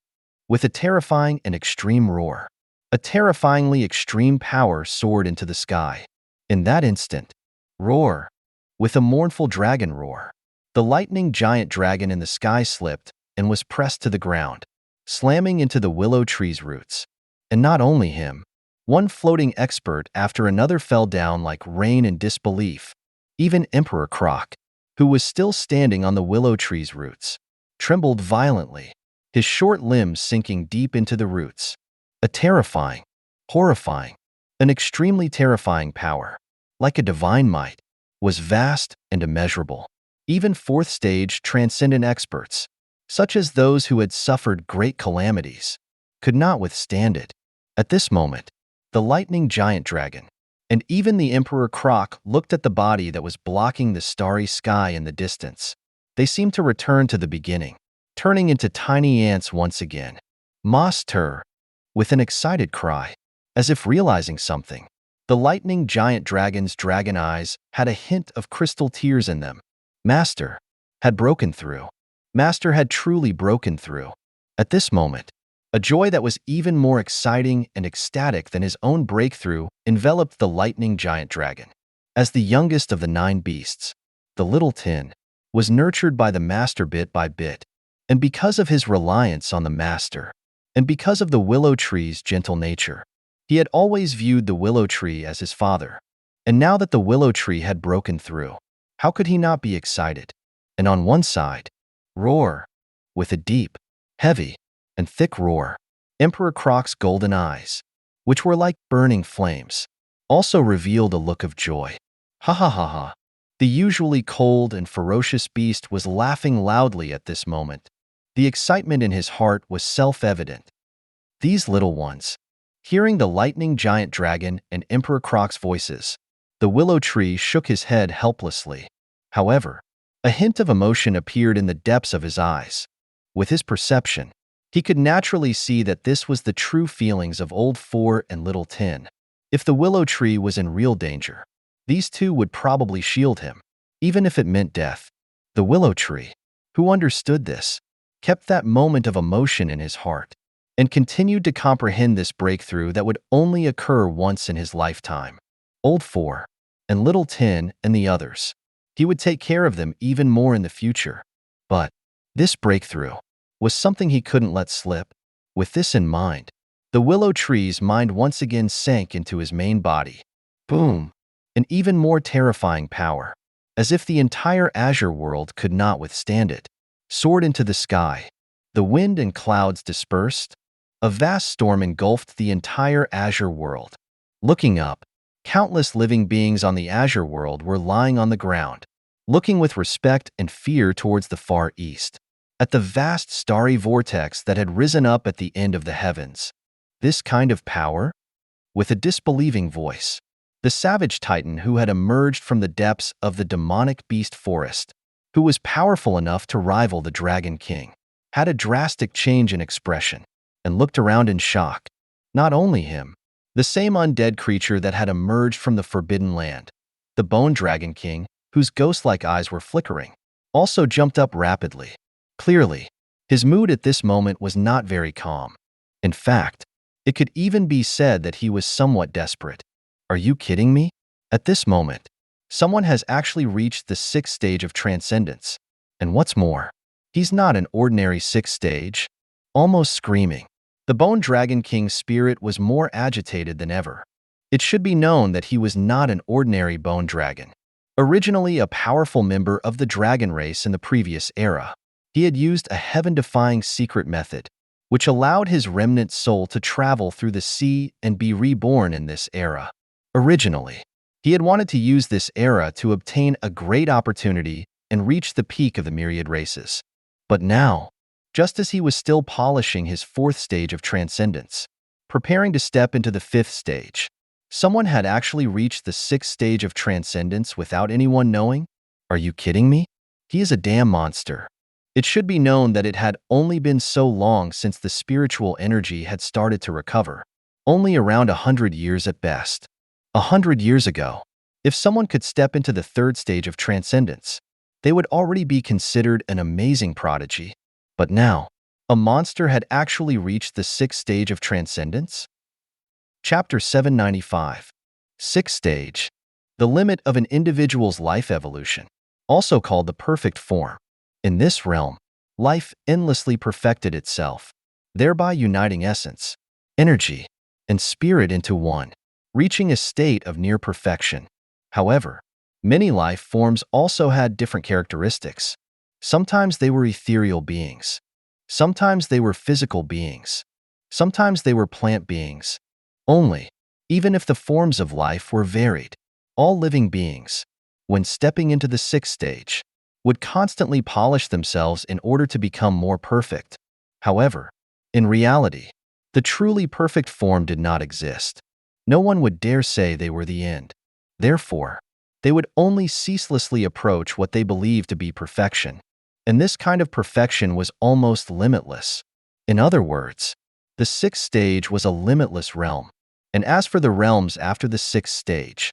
With a terrifying and extreme roar, a terrifyingly extreme power soared into the sky. In that instant, roar! With a mournful dragon roar, the lightning giant dragon in the sky slipped and was pressed to the ground, slamming into the willow tree's roots. And not only him, one floating expert after another fell down like rain in disbelief. Even Emperor Croc, who was still standing on the willow tree's roots, trembled violently, his short limbs sinking deep into the roots. A terrifying, horrifying, an extremely terrifying power, like a divine might, was vast and immeasurable. Even 4th stage transcendent experts, such as those who had suffered great calamities, could not withstand it. At this moment, the lightning giant dragon, and even the Emperor Croc looked at the body that was blocking the starry sky in the distance. They seemed to return to the beginning, turning into tiny ants once again. Master! With an excited cry, as if realizing something, the lightning giant dragon's dragon eyes had a hint of crystal tears in them. Master had broken through. Master had truly broken through. At this moment, a joy that was even more exciting and ecstatic than his own breakthrough enveloped the lightning giant dragon. As the youngest of the 9 beasts, the little tin was nurtured by the master bit by bit, and because of his reliance on the master, and because of the willow tree's gentle nature, he had always viewed the willow tree as his father. And now that the willow tree had broken through, how could he not be excited? And on one side, roar! With a deep, heavy, and thick roar, Emperor Croc's golden eyes, which were like burning flames, also revealed a look of joy. Ha ha ha ha! The usually cold and ferocious beast was laughing loudly at this moment. The excitement in his heart was self-evident. These little ones, hearing the lightning giant dragon and Emperor Croc's voices, The willow tree shook his head helplessly. However, a hint of emotion appeared in the depths of his eyes. With his perception, he could naturally see that this was the true feelings of Old 4 and Little 10. If the willow tree was in real danger, these two would probably shield him, even if it meant death. The willow tree, who understood this, kept that moment of emotion in his heart and continued to comprehend this breakthrough that would only occur once in his lifetime. Old 4 and Little 10 and the others. He would take care of them even more in the future. But this breakthrough was something he couldn't let slip. With this in mind, the willow tree's mind once again sank into his main body. Boom! An even more terrifying power, as if the entire azure world could not withstand it, soared into the sky. The wind and clouds dispersed. A vast storm engulfed the entire azure world. Looking up, countless living beings on the azure world were lying on the ground, looking with respect and fear towards the far east, at the vast starry vortex that had risen up at the end of the heavens. This kind of power? With a disbelieving voice, the savage titan who had emerged from the depths of the demonic beast forest, who was powerful enough to rival the Dragon King, had a drastic change in expression and looked around in shock. Not only him, the same undead creature that had emerged from the Forbidden Land, the Bone Dragon King, whose ghost-like eyes were flickering, also jumped up rapidly. Clearly, his mood at this moment was not very calm. In fact, it could even be said that he was somewhat desperate. Are you kidding me? At this moment, someone has actually reached the 6th stage of transcendence. And what's more, he's not an ordinary 6th stage. Almost screaming, the Bone Dragon King's spirit was more agitated than ever. It should be known that he was not an ordinary bone dragon. Originally a powerful member of the dragon race in the previous era, he had used a heaven-defying secret method, which allowed his remnant soul to travel through the sea and be reborn in this era. Originally, he had wanted to use this era to obtain a great opportunity and reach the peak of the myriad races. But now, just as he was still polishing his 4th stage of transcendence, preparing to step into the 5th stage, someone had actually reached the 6th stage of transcendence without anyone knowing? Are you kidding me? He is a damn monster. It should be known that it had only been so long since the spiritual energy had started to recover, only around 100 years at best. 100 years ago, if someone could step into the 3rd stage of transcendence, they would already be considered an amazing prodigy. But now, a monster had actually reached the 6th stage of transcendence? Chapter 795. 6th stage. The limit of an individual's life evolution, also called the perfect form. In this realm, life endlessly perfected itself, thereby uniting essence, energy, and spirit into one, reaching a state of near perfection. However, many life forms also had different characteristics. Sometimes they were ethereal beings. Sometimes they were physical beings. Sometimes they were plant beings. Even if the forms of life were varied, all living beings, when stepping into the 6th stage, would constantly polish themselves in order to become more perfect. However, in reality, the truly perfect form did not exist. No one would dare say they were the end. Therefore, they would only ceaselessly approach what they believed to be perfection. And this kind of perfection was almost limitless. In other words, the 6th stage was a limitless realm. And as for the realms after the 6th stage,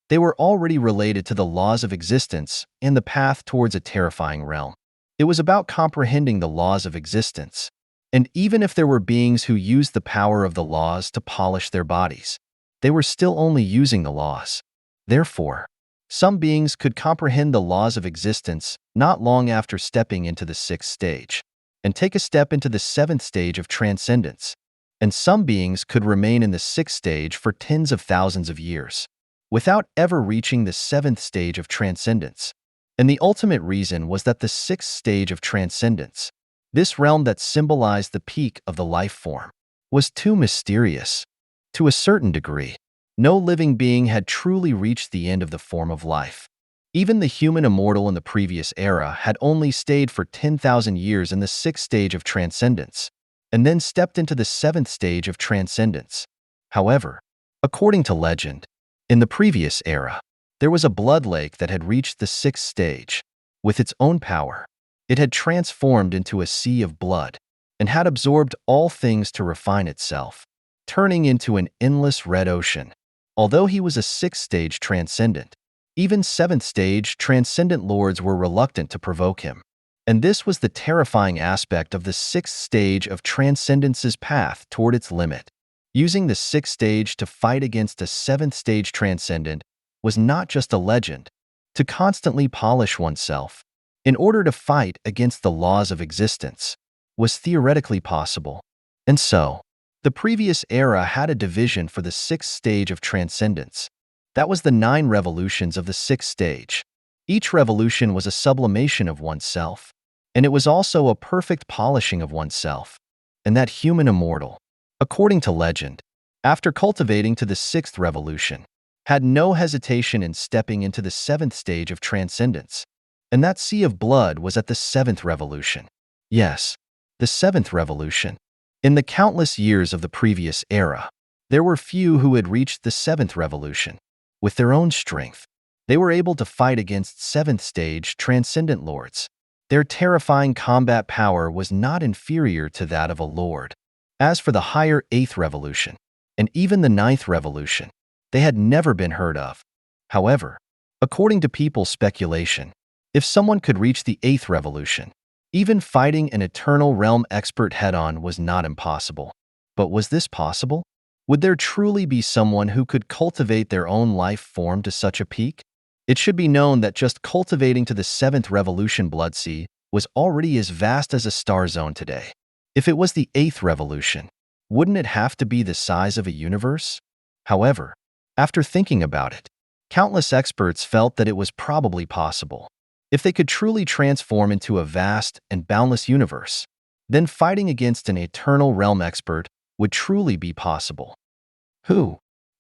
they were already related to the laws of existence and the path towards a terrifying realm. It was about comprehending the laws of existence. And even if there were beings who used the power of the laws to polish their bodies, they were still only using the laws. Therefore, some beings could comprehend the laws of existence not long after stepping into the 6th stage, and take a step into the 7th stage of transcendence. And some beings could remain in the 6th stage for tens of thousands of years, without ever reaching the 7th stage of transcendence. And the ultimate reason was that the 6th stage of transcendence, this realm that symbolized the peak of the life form, was too mysterious. To a certain degree, no living being had truly reached the end of the form of life. Even the human immortal in the previous era had only stayed for 10,000 years in the 6th stage of transcendence, and then stepped into the 7th stage of transcendence. However, according to legend, In the previous era, there was a blood lake that had reached the sixth stage. With its own power, it had transformed into a sea of blood and had absorbed all things to refine itself, turning into an endless red ocean. Although he was a sixth-stage transcendent, even seventh-stage transcendent lords were reluctant to provoke him. And this was the terrifying aspect of the sixth stage of transcendence's path toward its limit. Using the sixth stage to fight against a seventh-stage transcendent was not just a legend. To constantly polish oneself in order to fight against the laws of existence was theoretically possible. And so, the previous era had a division for the sixth stage of transcendence. That was the 9 revolutions of the sixth stage. Each revolution was a sublimation of oneself, and it was also a perfect polishing of oneself, and that human immortal, according to legend, after cultivating to the 6th revolution, had no hesitation in stepping into the 7th stage of transcendence, and that sea of blood was at the 7th revolution. Yes, the 7th revolution. In the countless years of the previous era, there were few who had reached the 7th revolution. With their own strength, they were able to fight against 7th stage transcendent lords. Their terrifying combat power was not inferior to that of a lord. As for the higher 8th revolution, and even the 9th revolution, they had never been heard of. However, according to people's speculation, if someone could reach the 8th revolution, even fighting an eternal realm expert head-on was not impossible. But was this possible? Would there truly be someone who could cultivate their own life form to such a peak? It should be known that just cultivating to the 7th revolution blood sea was already as vast as a star zone today. If it was the 8th revolution, wouldn't it have to be the size of a universe? However, after thinking about it, countless experts felt that it was probably possible. If they could truly transform into a vast and boundless universe, then fighting against an eternal realm expert would truly be possible.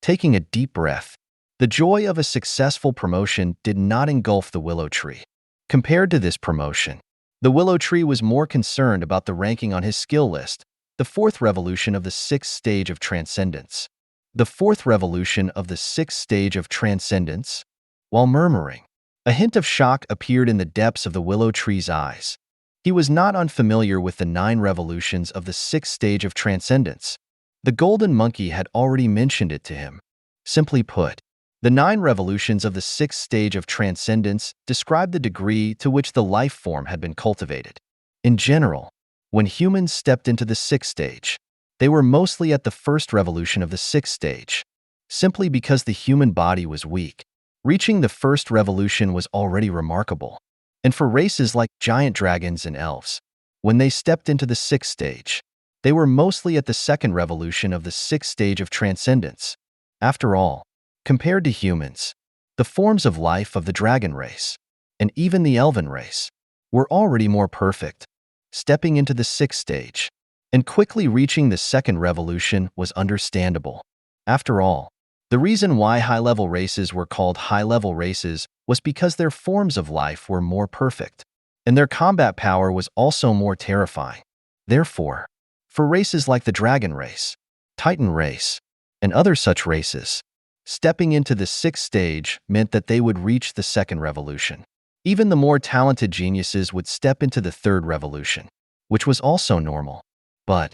Taking a deep breath, the joy of a successful promotion did not engulf the Willow Tree. Compared to this promotion, the Willow Tree was more concerned about the ranking on his skill list, the 4th revolution of the 6th stage of transcendence. The 4th revolution of the 6th stage of transcendence? While murmuring, a hint of shock appeared in the depths of the Willow Tree's eyes. He was not unfamiliar with the 9 revolutions of the 6th stage of transcendence. The Golden Monkey had already mentioned it to him. Simply put, the 9 revolutions of the 6th stage of transcendence describe the degree to which the life form had been cultivated. In general, when humans stepped into the 6th stage, they were mostly at the 1st revolution of the 6th stage, simply because the human body was weak. Reaching the 1st revolution was already remarkable. And for races like giant dragons and elves, when they stepped into the 6th stage, they were mostly at the 2nd revolution of the 6th stage of transcendence. After all, compared to humans, the forms of life of the dragon race, and even the elven race, were already more perfect. Stepping into the 6th stage, and quickly reaching the 2nd revolution was understandable. After all, the reason why high-level races were called high-level races was because their forms of life were more perfect, and their combat power was also more terrifying. Therefore, for races like the Dragon race, Titan race, and other such races, stepping into the 6th stage meant that they would reach the 2nd revolution. Even the more talented geniuses would step into the 3rd revolution, which was also normal. But,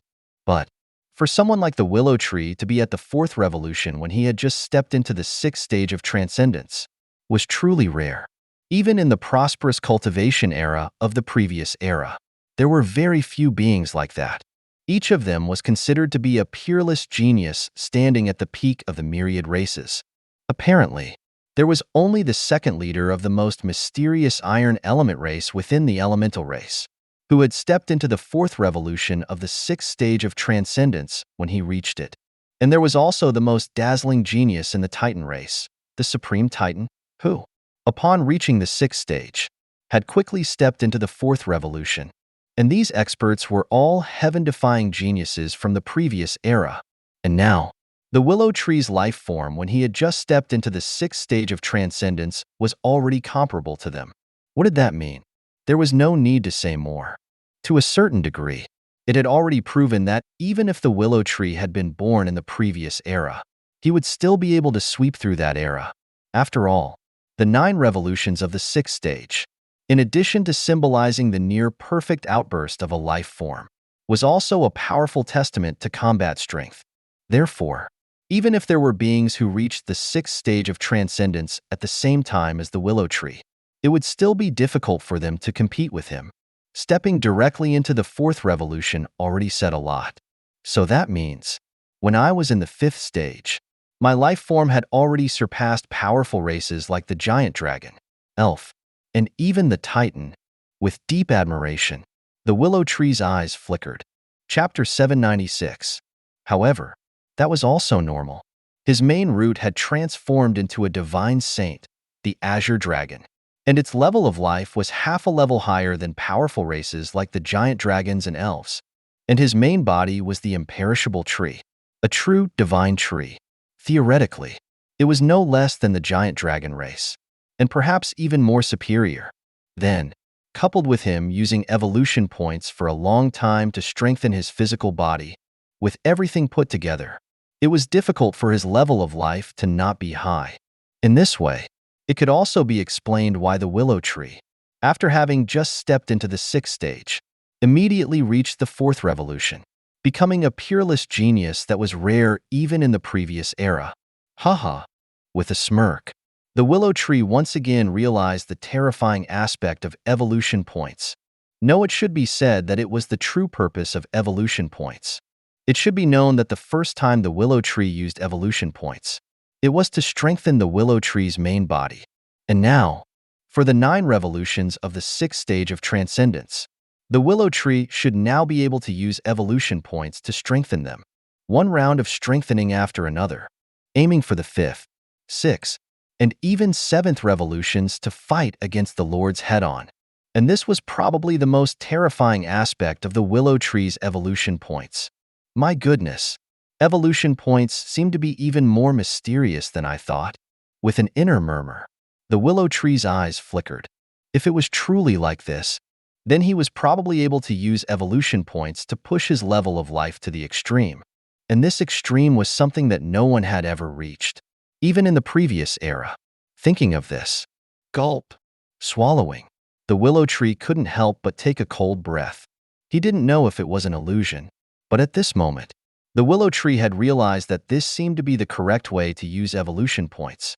for someone like the Willow Tree to be at the 4th revolution when he had just stepped into the 6th stage of transcendence was truly rare. Even in the prosperous cultivation era of the previous era, there were very few beings like that. Each of them was considered to be a peerless genius standing at the peak of the myriad races. Apparently, there was only the 2nd leader of the most mysterious iron element race within the elemental race, who had stepped into the 4th revolution of the 6th stage of transcendence when he reached it. And there was also the most dazzling genius in the Titan race, the Supreme Titan, who, upon reaching the 6th stage, had quickly stepped into the 4th revolution. And these experts were all heaven-defying geniuses from the previous era. And now, the Willow Tree's life form when he had just stepped into the 6th stage of transcendence was already comparable to them. What did that mean? There was no need to say more. To a certain degree, it had already proven that even if the Willow Tree had been born in the previous era, he would still be able to sweep through that era. After all, the 9 revolutions of the 6th stage, in addition to symbolizing the near-perfect outburst of a life form, was also a powerful testament to combat strength. Therefore, even if there were beings who reached the 6th stage of transcendence at the same time as the Willow Tree, it would still be difficult for them to compete with him. Stepping directly into the 4th revolution already said a lot. So that means, when I was in the 5th stage, my life form had already surpassed powerful races like the giant dragon, elf, and even the titan. With deep admiration, the Willow Tree's eyes flickered. Chapter 796. However, that was also normal. His main root had transformed into a divine saint, the Azure Dragon, and its level of life was half a level higher than powerful races like the giant dragons and elves. And his main body was the imperishable tree, a true divine tree. Theoretically, it was no less than the giant dragon race, and perhaps even more superior. Then, coupled with him using evolution points for a long time to strengthen his physical body, with everything put together, it was difficult for his level of life to not be high. In this way, it could also be explained why the Willow Tree, after having just stepped into the 6th stage, immediately reached the 4th revolution, becoming a peerless genius that was rare even in the previous era. Haha. With a smirk, the Willow Tree once again realized the terrifying aspect of evolution points. No, it should be said that it was the true purpose of evolution points. It should be known that the first time the Willow Tree used evolution points, it was to strengthen the Willow Tree's main body. And now, for the 9 revolutions of the 6th stage of transcendence, the Willow Tree should now be able to use evolution points to strengthen them, one round of strengthening after another, aiming for the 5th, 6th, and even 7th revolutions to fight against the Lords head-on. And this was probably the most terrifying aspect of the Willow Tree's evolution points. My goodness, evolution points seem to be even more mysterious than I thought. With an inner murmur, the Willow Tree's eyes flickered. If it was truly like this, then he was probably able to use evolution points to push his level of life to the extreme. And this extreme was something that no one had ever reached, even in the previous era. Thinking of this, gulp, swallowing, the Willow Tree couldn't help but take a cold breath. He didn't know if it was an illusion, but at this moment, the Willow Tree had realized that this seemed to be the correct way to use evolution points.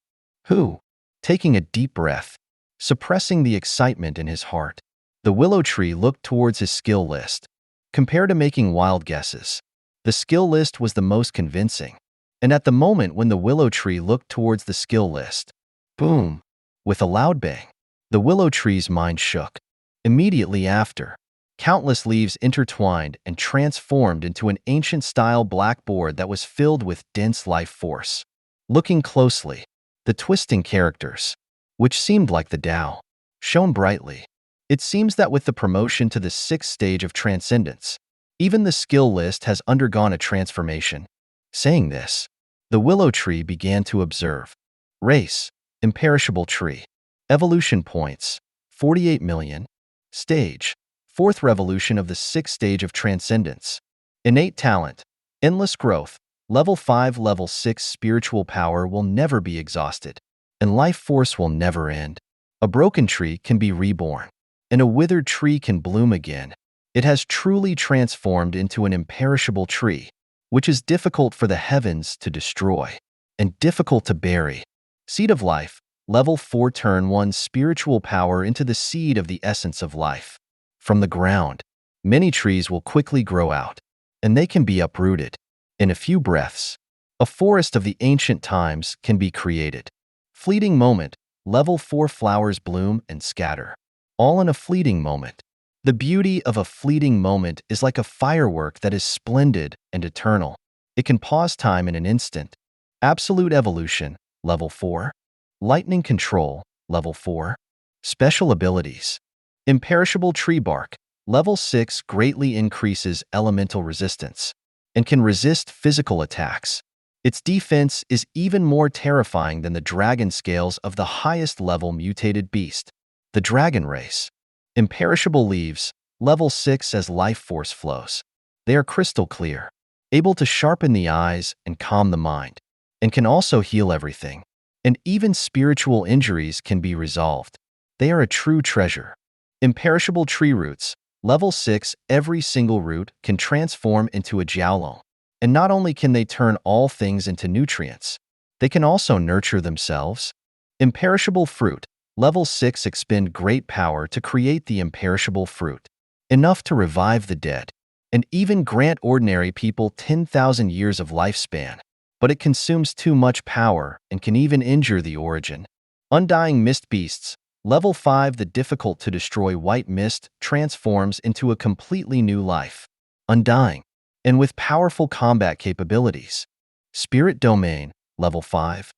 Taking a deep breath, suppressing the excitement in his heart, the Willow Tree looked towards his skill list. Compared to making wild guesses, the skill list was the most convincing. And at the moment when the Willow Tree looked towards the skill list, boom! With a loud bang, the Willow Tree's mind shook. Immediately after, countless leaves intertwined and transformed into an ancient-style blackboard that was filled with dense life force. Looking closely, the twisting characters, which seemed like the Tao, shone brightly. It seems that with the promotion to the 6th stage of transcendence, even the skill list has undergone a transformation. Saying this, the Willow Tree began to observe. Race, imperishable tree. Evolution points, 48 million. Stage, 4th revolution of the 6th stage of transcendence. Innate talent, endless growth. Level 5, Level 6 spiritual power will never be exhausted, and life force will never end. A broken tree can be reborn, and a withered tree can bloom again. It has truly transformed into an imperishable tree, which is difficult for the heavens to destroy, and difficult to bury. Seed of life, Level 4 turn 1 spiritual power into the seed of the essence of life. From the ground, many trees will quickly grow out, and they can be uprooted. In a few breaths, a forest of the ancient times can be created. Fleeting moment, Level 4 flowers bloom and scatter, all in a fleeting moment. The beauty of a fleeting moment is like a firework that is splendid and eternal. It can pause time in an instant. Absolute evolution, Level 4. Lightning control, Level 4. Special abilities. Imperishable tree bark, Level 6 greatly increases elemental resistance and can resist physical attacks. Its defense is even more terrifying than the dragon scales of the highest level mutated beast, the dragon race. Imperishable leaves, Level 6 as life force flows. They are crystal clear, able to sharpen the eyes and calm the mind. and can also heal everything. And even spiritual injuries can be resolved. They are a true treasure. Imperishable tree roots. Level 6, every single root can transform into a jiaolong. And not only can they turn all things into nutrients, they can also nurture themselves. Imperishable fruit. Level 6 expend great power to create the imperishable fruit, enough to revive the dead, and even grant ordinary people 10,000 years of lifespan. But it consumes too much power and can even injure the origin. Undying mist beasts. Level 5, the difficult to destroy white mist transforms into a completely new life. Undying, and with powerful combat capabilities. Spirit domain. Level 5.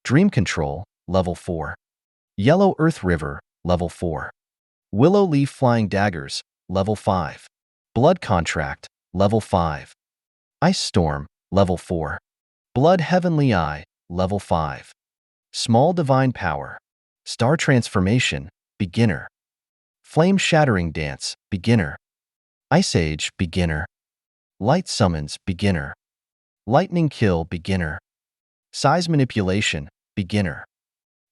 Dream control. Level 4. Yellow Earth River. Level 4. Willow leaf flying daggers. Level 5. Blood contract. Level 5. Ice storm. Level 4. Blood heavenly eye. Level 5. Small divine power. Star transformation. Beginner. Flame shattering dance. Beginner. Ice age. Beginner. Light summons. Beginner. Lightning kill. Beginner. Size manipulation. Beginner.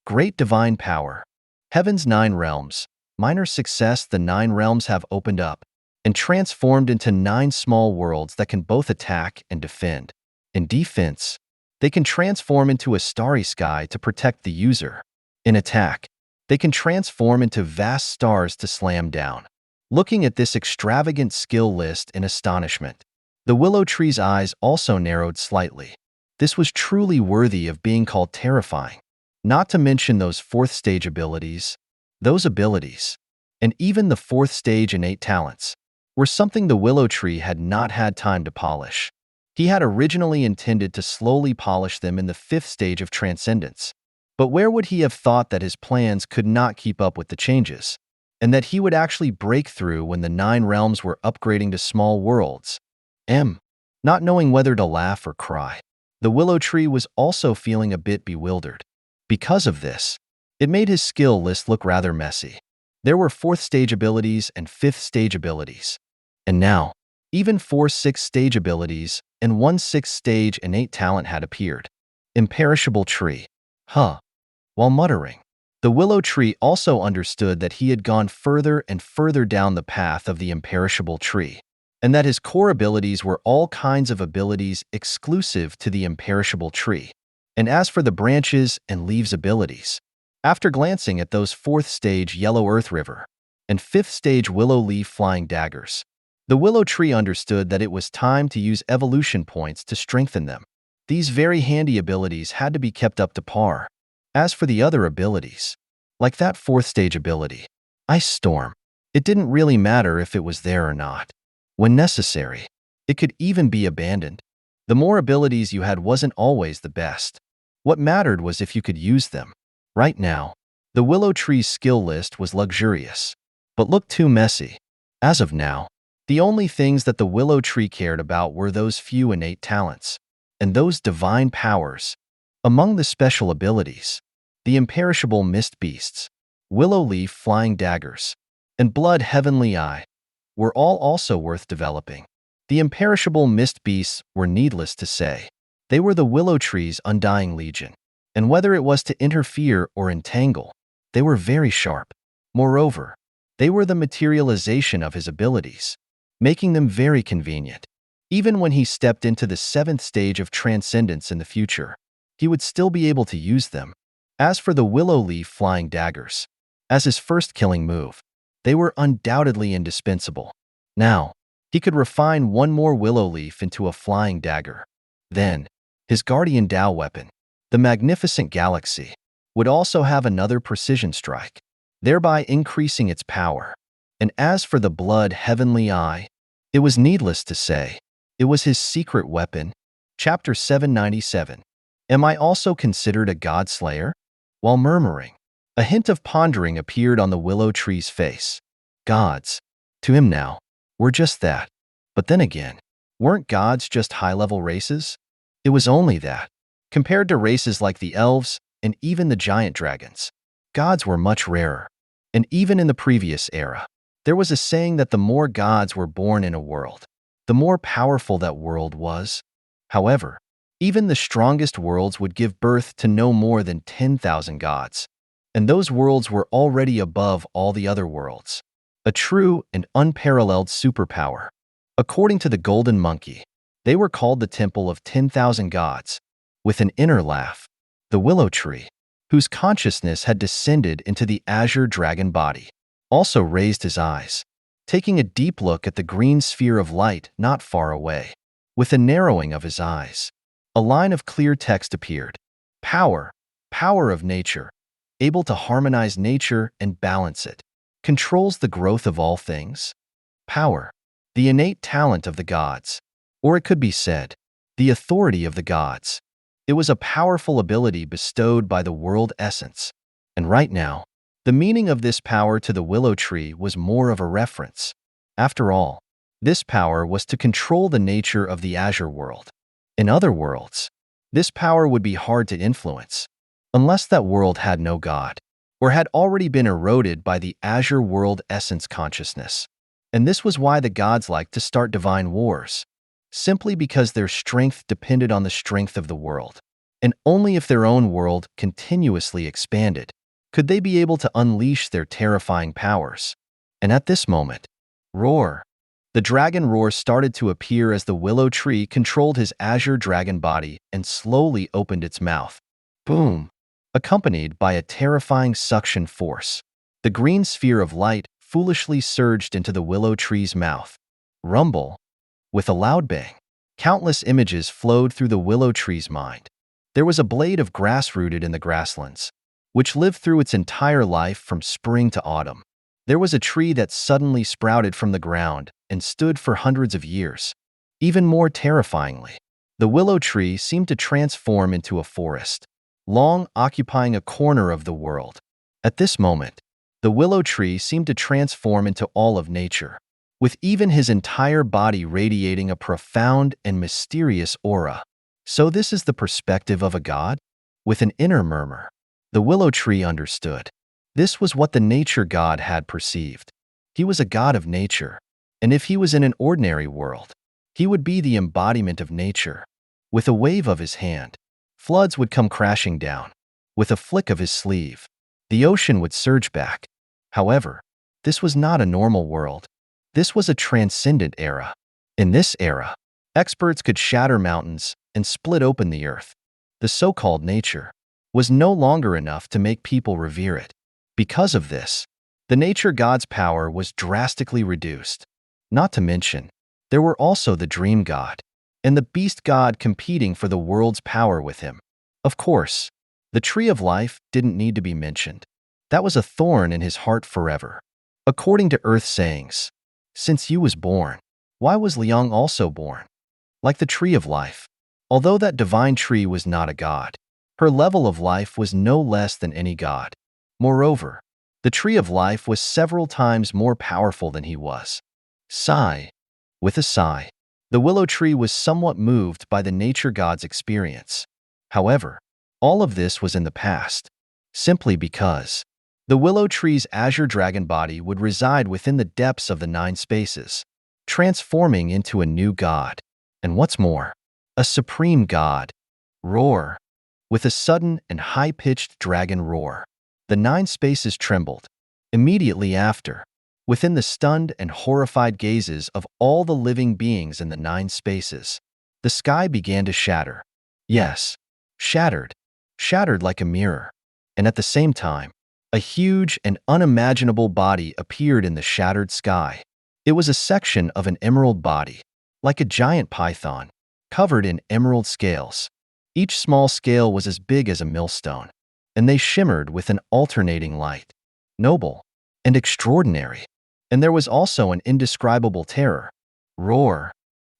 Great divine power. Heaven's 9 realms. Minor success. The 9 realms have opened up and transformed into 9 small worlds that can both attack and defend. In defense, they can transform into a starry sky to protect the user. In attack, they can transform into vast stars to slam down. Looking at this extravagant skill list in astonishment, the willow tree's eyes also narrowed slightly. This was truly worthy of being called terrifying. Not to mention those 4th stage abilities. Those abilities, and even the 4th stage innate talents, were something the willow tree had not had time to polish. He had originally intended to slowly polish them in the 5th stage of transcendence. But where would he have thought that his plans could not keep up with the changes, and that he would actually break through when the 9 realms were upgrading to small worlds? Not knowing whether to laugh or cry, the willow tree was also feeling a bit bewildered. Because of this, it made his skill list look rather messy. There were 4th stage abilities and 5th stage abilities. And now, even 4 6th stage abilities and 1 6th stage innate talent had appeared. Imperishable tree. While muttering, the willow tree also understood that he had gone further and further down the path of the imperishable tree, and that his core abilities were all kinds of abilities exclusive to the imperishable tree. And as for the branches and leaves abilities, after glancing at those 4th stage Yellow Earth River and 5th stage Willow Leaf Flying Daggers, the willow tree understood that it was time to use evolution points to strengthen them. These very handy abilities had to be kept up to par. As for the other abilities, like that 4th stage ability, Ice Storm, it didn't really matter if it was there or not. When necessary, it could even be abandoned. The more abilities you had wasn't always the best. What mattered was if you could use them. Right now, the willow tree's skill list was luxurious, but looked too messy. As of now, the only things that the willow tree cared about were those few innate talents, and those divine powers. Among the special abilities, the imperishable mist beasts, willow leaf flying daggers, and blood heavenly eye were all also worth developing. The imperishable mist beasts were needless to say. They were the willow tree's undying legion, and whether it was to interfere or entangle, they were very sharp. Moreover, they were the materialization of his abilities, making them very convenient. Even when he stepped into the 7th stage of transcendence in the future, he would still be able to use them. As for the willow leaf flying daggers, as his first killing move, they were undoubtedly indispensable. Now, he could refine one more willow leaf into a flying dagger. Then, his guardian Dao weapon, the magnificent galaxy, would also have another precision strike, thereby increasing its power. And as for the blood heavenly eye, it was needless to say, it was his secret weapon. Chapter 797. Am I also considered a god slayer? While murmuring, a hint of pondering appeared on the willow tree's face. Gods, to him now, were just that. But then again, weren't gods just high-level races? It was only that. Compared to races like the elves and even the giant dragons, gods were much rarer. And even in the previous era, there was a saying that the more gods were born in a world, the more powerful that world was. However, Even the strongest worlds would give birth to no more than 10,000 gods, and those worlds were already above all the other worlds. A true and unparalleled superpower. According to the Golden Monkey, they were called the Temple of 10,000 Gods, with an inner laugh. The Willow Tree, whose consciousness had descended into the azure dragon body, also raised his eyes, taking a deep look at the green sphere of light not far away. With a narrowing of his eyes, a line of clear text appeared. Power, power of nature, able to harmonize nature and balance it, controls the growth of all things. Power, the innate talent of the gods, or it could be said, the authority of the gods. It was a powerful ability bestowed by the world essence. And right now, the meaning of this power to the Willow Tree was more of a reference. After all, this power was to control the nature of the azure world. In other worlds, this power would be hard to influence, unless that world had no god, or had already been eroded by the azure world essence consciousness. And this was why the gods liked to start divine wars, simply because their strength depended on the strength of the world. And only if their own world continuously expanded could they be able to unleash their terrifying powers. And at this moment, roar. The dragon roar started to appear as the Willow Tree controlled his azure dragon body and slowly opened its mouth. Boom! Accompanied by a terrifying suction force, the green sphere of light foolishly surged into the Willow Tree's mouth. Rumble! With a loud bang, countless images flowed through the Willow Tree's mind. There was a blade of grass rooted in the grasslands, which lived through its entire life from spring to autumn. There was a tree that suddenly sprouted from the ground and stood for hundreds of years. Even more terrifyingly, the Willow Tree seemed to transform into a forest, long occupying a corner of the world. At this moment, the Willow Tree seemed to transform into all of nature, with even his entire body radiating a profound and mysterious aura. So this is the perspective of a god? With an inner murmur, the Willow Tree understood. This was what the nature god had perceived. He was a god of nature, and if he was in an ordinary world, he would be the embodiment of nature. With a wave of his hand, floods would come crashing down. With a flick of his sleeve, the ocean would surge back. However, this was not a normal world. This was a transcendent era. In this era, experts could shatter mountains and split open the earth. The so-called nature was no longer enough to make people revere it. Because of this, the nature god's power was drastically reduced. Not to mention, there were also the dream god and the beast god competing for the world's power with him. Of course, the tree of life didn't need to be mentioned. That was a thorn in his heart forever. According to Earth sayings, since you was born, why was Liang also born? Like the tree of life, although that divine tree was not a god, her level of life was no less than any god. Moreover, the tree of life was several times more powerful than he was. Sigh. With a sigh, the Willow Tree was somewhat moved by the nature god's experience. However, all of this was in the past, simply because the Willow Tree's azure dragon body would reside within the depths of the 9 spaces, transforming into a new god. And what's more, a supreme god. Roar. With a sudden and high-pitched dragon roar, the 9 spaces trembled. Immediately after, within the stunned and horrified gazes of all the living beings in the 9 spaces, the sky began to shatter. Yes, shattered like a mirror. And at the same time, a huge and unimaginable body appeared in the shattered sky. It was a section of an emerald body, like a giant python, covered in emerald scales. Each small scale was as big as a millstone, and they shimmered with an alternating light. Noble and extraordinary. And there was also an indescribable terror. Roar.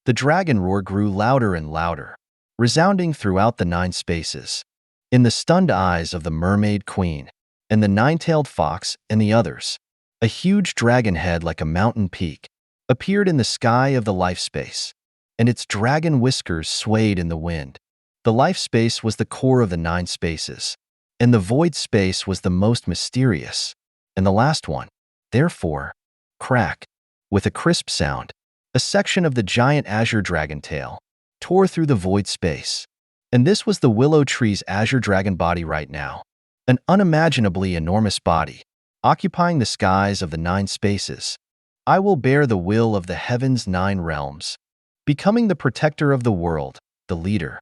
The dragon roar grew louder and louder, resounding throughout the 9 spaces. In the stunned eyes of the mermaid queen, and the 9-tailed fox and the others, a huge dragon head like a mountain peak appeared in the sky of the life space, and its dragon whiskers swayed in the wind. The life space was the core of the 9 spaces, and the void space was the most mysterious, and the last one. Therefore, crack, with a crisp sound, a section of the giant azure dragon tail tore through the void space, And this was the Willow Tree's azure dragon body right now. An unimaginably enormous body, occupying the skies of the 9 spaces. I will bear the will of the heaven's 9 realms, becoming the protector of the world, the leader.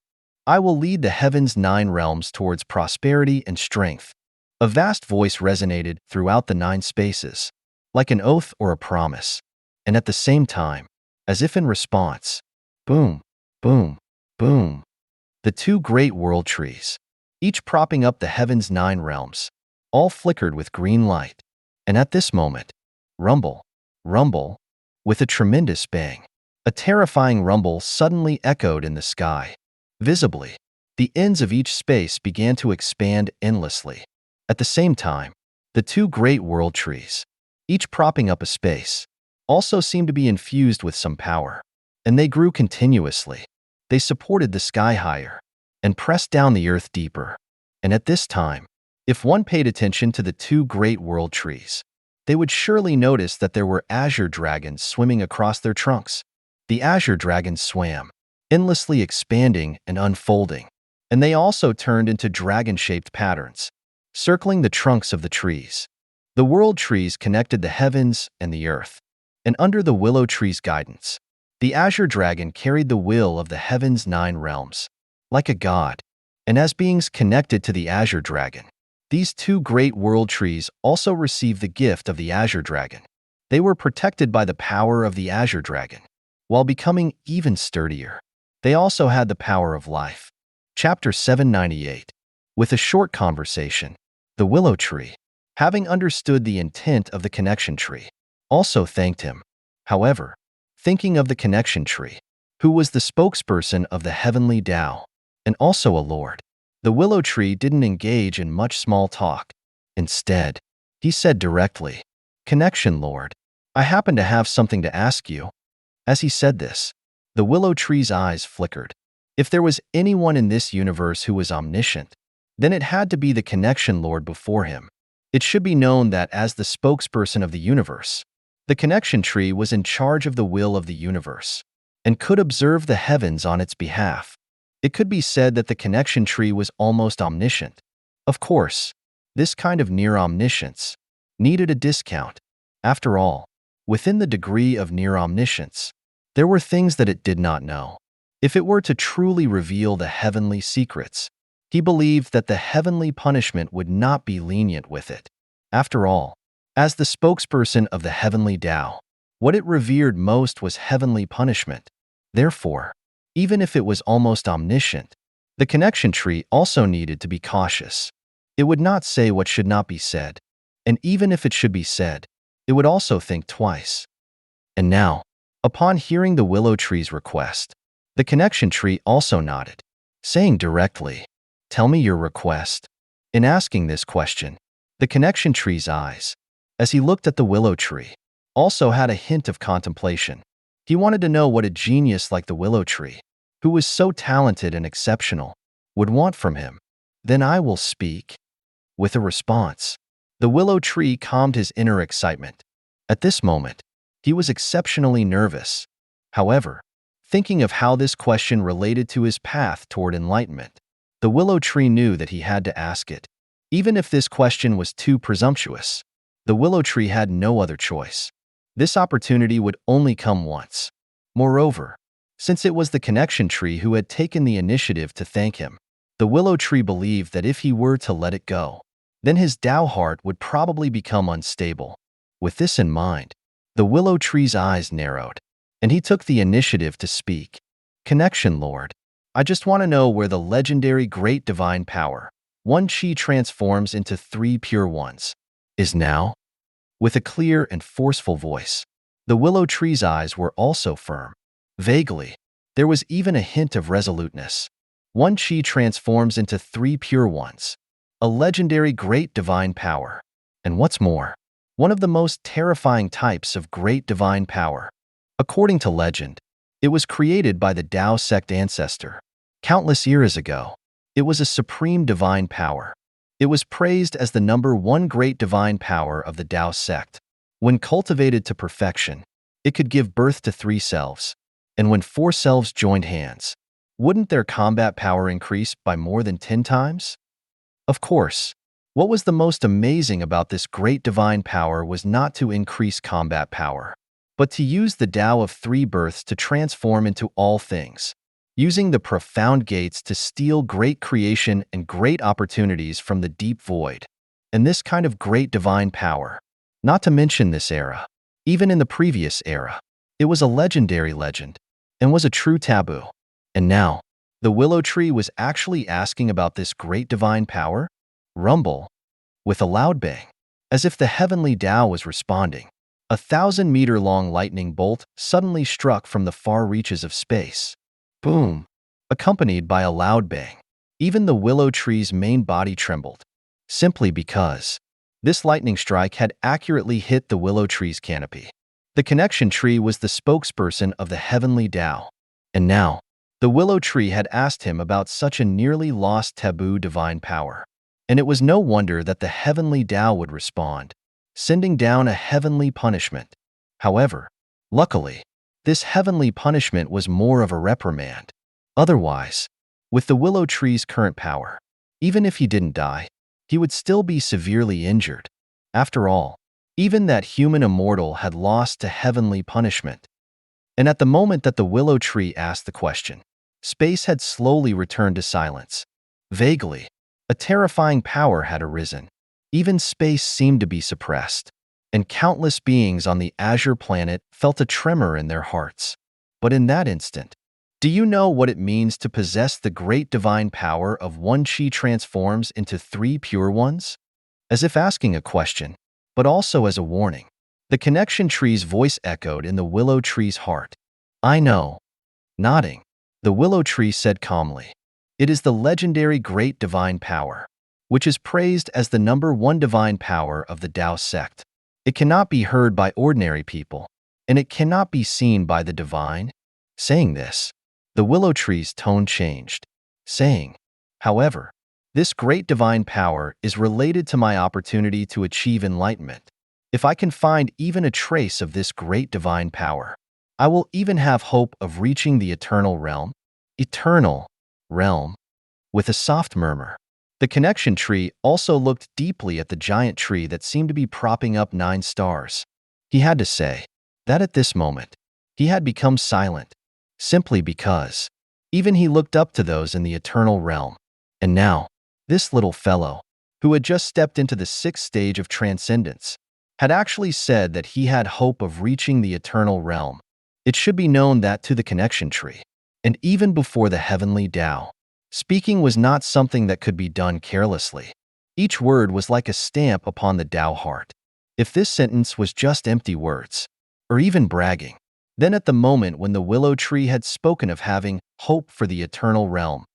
I will lead the heaven's 9 realms towards prosperity and strength. A vast voice resonated throughout the 9 spaces, like an oath or a promise. And at the same time, as if in response, boom, boom, boom, the 2 great world trees, each propping up the heaven's 9 realms, all flickered with green light. And at this moment, rumble, rumble, with a tremendous bang. A terrifying rumble suddenly echoed in the sky. Visibly, the ends of each space began to expand endlessly. At the same time, the 2 great world trees, each propping up a space, also seemed to be infused with some power. And they grew continuously. They supported the sky higher and pressed down the earth deeper. And at this time, if one paid attention to the 2 great world trees, they would surely notice that there were azure dragons swimming across their trunks. The azure dragons swam, endlessly expanding and unfolding, and they also turned into dragon-shaped patterns, circling the trunks of the trees. The world trees connected the heavens and the earth, and under the willow tree's guidance, the azure dragon carried the will of the heaven's 9 realms, like a god. And as beings connected to the azure dragon, these 2 great world trees also received the gift of the azure dragon. They were protected by the power of the azure dragon, while becoming even sturdier. They also had the power of life. Chapter 798. With a short conversation, the willow tree, having understood the intent of the connection tree, also thanked him. However, thinking of the connection tree, who was the spokesperson of the heavenly Tao, and also a lord, the willow tree didn't engage in much small talk. Instead, he said directly, "Connection Lord, I happen to have something to ask you." As he said this, the willow tree's eyes flickered. If there was anyone in this universe who was omniscient, then it had to be the connection Lord before him. It should be known that as the spokesperson of the universe, the connection tree was in charge of the will of the universe and could observe the heavens on its behalf. It could be said that the connection tree was almost omniscient. Of course, this kind of near omniscience needed a discount. After all, within the degree of near omniscience, there were things that it did not know. If it were to truly reveal the heavenly secrets, he believed that the heavenly punishment would not be lenient with it. After all, as the spokesperson of the heavenly Tao, what it revered most was heavenly punishment. Therefore, even if it was almost omniscient, the connection tree also needed to be cautious. It would not say what should not be said, and even if it should be said, it would also think twice. And now, upon hearing the willow tree's request, the connection tree also nodded, saying directly, "Tell me your request." In asking this question, the connection tree's eyes, as he looked at the willow tree, also had a hint of contemplation. He wanted to know what a genius like the willow tree, who was so talented and exceptional, would want from him. "Then I will speak." With a response, the willow tree calmed his inner excitement. At this moment, he was exceptionally nervous. However, thinking of how this question related to his path toward enlightenment, the willow tree knew that he had to ask it. Even if this question was too presumptuous, the willow tree had no other choice. This opportunity would only come once. Moreover, since it was the connection tree who had taken the initiative to thank him, the willow tree believed that if he were to let it go, then his Tao heart would probably become unstable. With this in mind, the willow tree's eyes narrowed, and he took the initiative to speak. "Connection Lord, I just want to know where the legendary great divine power, one chi transforms into 3 pure ones, is now." With a clear and forceful voice, the willow tree's eyes were also firm. Vaguely, there was even a hint of resoluteness. "One chi transforms into 3 pure ones, a legendary great divine power. And what's more, one of the most terrifying types of great divine power. According to legend, it was created by the Tao sect ancestor. Countless eras ago, it was a supreme divine power. It was praised as the #1 great divine power of the Tao sect. When cultivated to perfection, it could give birth to 3 selves, and when 4 selves joined hands, wouldn't their combat power increase by more than 10 times? Of course. What was the most amazing about this great divine power was not to increase combat power, but to use the Tao of three births to transform into all things, using the profound gates to steal great creation and great opportunities from the deep void. And this kind of great divine power, not to mention this era, even in the previous era, it was a legendary legend and was a true taboo. And now, the willow tree was actually asking about this great divine power? Rumble, with a loud bang, as if the heavenly Tao was responding. A 1,000-meter-long lightning bolt suddenly struck from the far reaches of space. Boom! Accompanied by a loud bang. Even the willow tree's main body trembled, simply because this lightning strike had accurately hit the willow tree's canopy. The connection tree was the spokesperson of the heavenly Tao. And now, the willow tree had asked him about such a nearly lost taboo divine power. And it was no wonder that the heavenly Tao would respond, sending down a heavenly punishment. However, luckily, this heavenly punishment was more of a reprimand. Otherwise, with the willow tree's current power, even if he didn't die, he would still be severely injured. After all, even that human immortal had lost to heavenly punishment. And at the moment that the willow tree asked the question, space had slowly returned to silence. Vaguely, a terrifying power had arisen. Even space seemed to be suppressed, and countless beings on the azure planet felt a tremor in their hearts. But in that instant, do you know what it means to possess the great divine power of one chi transforms into three pure ones? As if asking a question, but also as a warning, the connection tree's voice echoed in the willow tree's heart. I know. Nodding, the willow tree said calmly, it is the legendary great divine power, which is praised as the #1 divine power of the Tao sect. It cannot be heard by ordinary people, and it cannot be seen by the divine. Saying this, the willow tree's tone changed, saying, however, this great divine power is related to my opportunity to achieve enlightenment. If I can find even a trace of this great divine power, I will even have hope of reaching the eternal realm. Eternal realm. With a soft murmur, the connection tree also looked deeply at the giant tree that seemed to be propping up 9 stars. He had to say that at this moment, he had become silent, simply because even he looked up to those in the eternal realm. And now, this little fellow, who had just stepped into the 6th stage of transcendence, had actually said that he had hope of reaching the eternal realm. It should be known that to the connection tree, and even before the heavenly Tao, speaking was not something that could be done carelessly. Each word was like a stamp upon the Tao heart. If this sentence was just empty words, or even bragging, then at the moment when the willow tree had spoken of having hope for the eternal realm,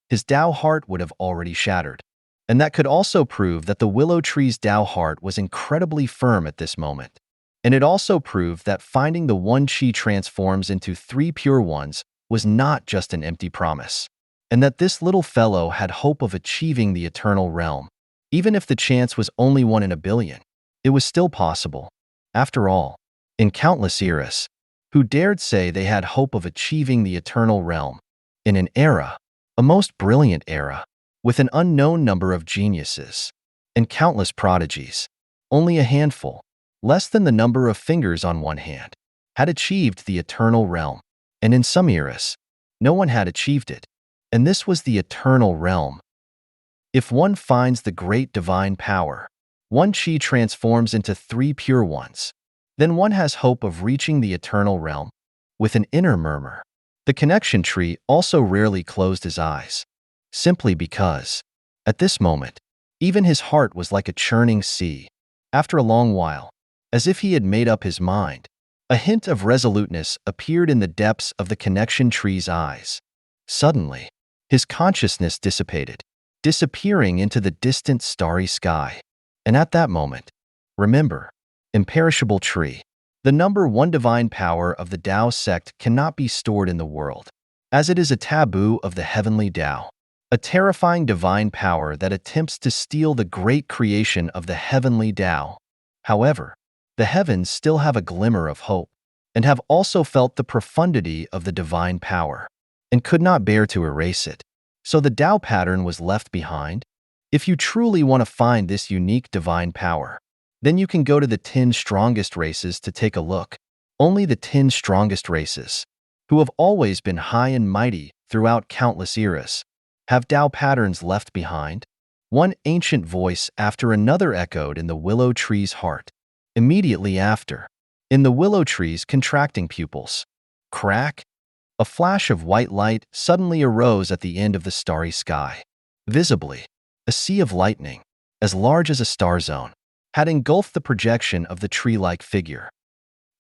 his Tao heart would have already shattered. And that could also prove that the willow tree's Tao heart was incredibly firm at this moment. And it also proved that finding the one chi transforms into 3 pure ones was not just an empty promise, and that this little fellow had hope of achieving the eternal realm. Even if the chance was only 1 in a billion, it was still possible. After all, in countless eras, who dared say they had hope of achieving the eternal realm? In an era, a most brilliant era, with an unknown number of geniuses and countless prodigies, only a handful, less than the number of fingers on one hand, had achieved the eternal realm. And in some eras, no one had achieved it. And this was the eternal realm. If one finds the great divine power, one chi transforms into 3 pure ones, then one has hope of reaching the eternal realm. With an inner murmur, the connection tree also rarely closed his eyes, simply because, at this moment, even his heart was like a churning sea. After a long while, as if he had made up his mind, a hint of resoluteness appeared in the depths of the connection tree's eyes. Suddenly, his consciousness dissipated, disappearing into the distant starry sky. And at that moment, remember, imperishable tree, the #1 divine power of the Tao sect cannot be stored in the world, as it is a taboo of the heavenly Tao, a terrifying divine power that attempts to steal the great creation of the heavenly Tao. However, the heavens still have a glimmer of hope, and have also felt the profundity of the divine power. and could not bear to erase it. So the Tao pattern was left behind. If you truly want to find this unique divine power, then you can go to the 10 strongest races to take a look. Only the 10 strongest races, who have always been high and mighty throughout countless eras, have Tao patterns left behind. One ancient voice after another echoed in the willow tree's heart. Immediately after, in the willow tree's contracting pupils, crack, a flash of white light suddenly arose at the end of the starry sky. Visibly, a sea of lightning, as large as a star zone, had engulfed the projection of the tree-like figure.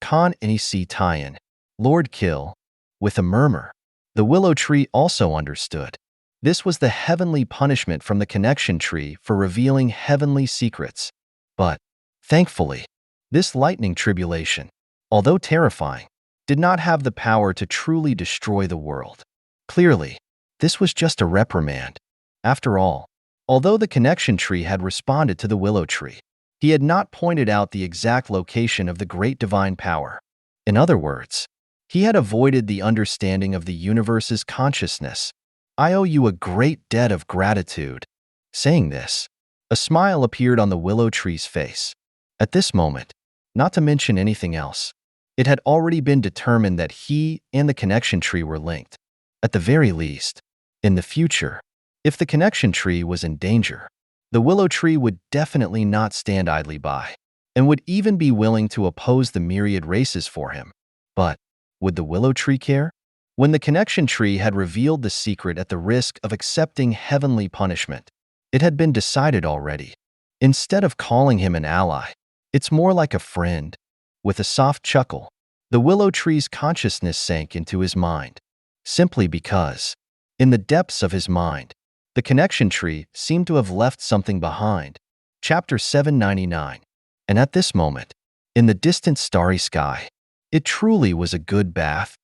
Khan Nec Tien, Lord Kill, with a murmur. The willow tree also understood. This was the heavenly punishment from the connection tree for revealing heavenly secrets. But, thankfully, this lightning tribulation, although terrifying, did not have the power to truly destroy the world. Clearly, this was just a reprimand. After all, although the connection tree had responded to the willow tree, he had not pointed out the exact location of the great divine power. In other words, he had avoided the understanding of the universe's consciousness. I owe you a great debt of gratitude. Saying this, a smile appeared on the willow tree's face. At this moment, not to mention anything else, it had already been determined that he and the connection tree were linked. At the very least, in the future, if the connection tree was in danger, the willow tree would definitely not stand idly by, and would even be willing to oppose the myriad races for him. But would the willow tree care? When the connection tree had revealed the secret at the risk of accepting heavenly punishment, it had been decided already. Instead of calling him an ally, it's more like a friend. With a soft chuckle, the willow tree's consciousness sank into his mind, simply because, in the depths of his mind, the connection tree seemed to have left something behind. Chapter 799. And at this moment, in the distant starry sky, it truly was a good bath.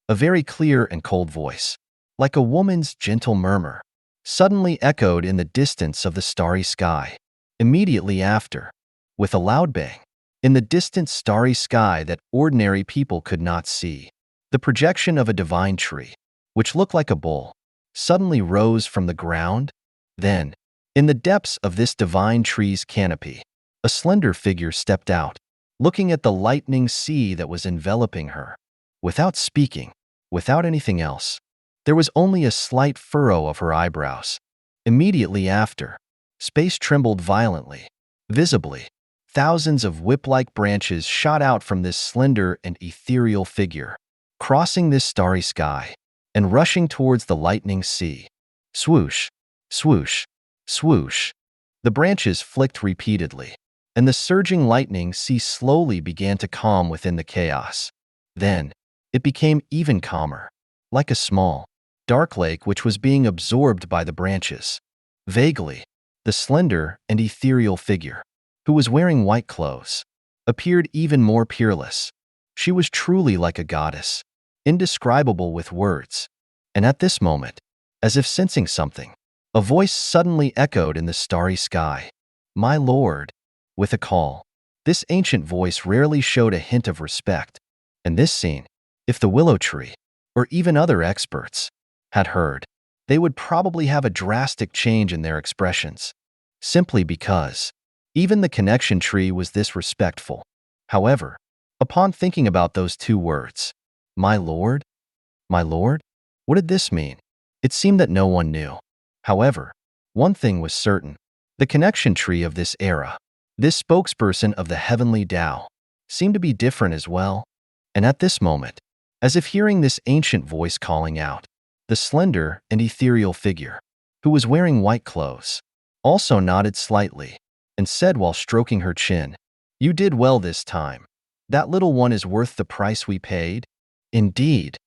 A very clear and cold voice, like a woman's gentle murmur, suddenly echoed in the distance of the starry sky. Immediately after, with a loud bang, in the distant starry sky that ordinary people could not see, the projection of a divine tree, which looked like a bull, suddenly rose from the ground. Then, in the depths of this divine tree's canopy, a slender figure stepped out, looking at the lightning sea that was enveloping her. Without speaking, without anything else, there was only a slight furrow of her eyebrows. Immediately after, space trembled violently. Visibly, thousands of whip-like branches shot out from this slender and ethereal figure, crossing this starry sky and rushing towards the lightning sea. Swoosh, swoosh, swoosh. The branches flicked repeatedly, and the surging lightning sea slowly began to calm within the chaos. Then, it became even calmer, like a small, dark lake which was being absorbed by the branches. Vaguely, the slender and ethereal figure, who was wearing white clothes, appeared even more peerless. She was truly like a goddess, indescribable with words. And at this moment, as if sensing something, a voice suddenly echoed in the starry sky. "My lord," with a call. This ancient voice rarely showed a hint of respect. In this scene, if the willow tree, or even other experts, had heard, they would probably have a drastic change in their expressions, simply because even the connection tree was this respectful. However, upon thinking about those two words, my lord, what did this mean? It seemed that no one knew. However, one thing was certain: the connection tree of this era, this spokesperson of the heavenly Tao, seemed to be different as well. And at this moment, as if hearing this ancient voice calling out, the slender and ethereal figure, who was wearing white clothes, also nodded slightly and said while stroking her chin, "You did well this time. That little one is worth the price we paid." "Indeed."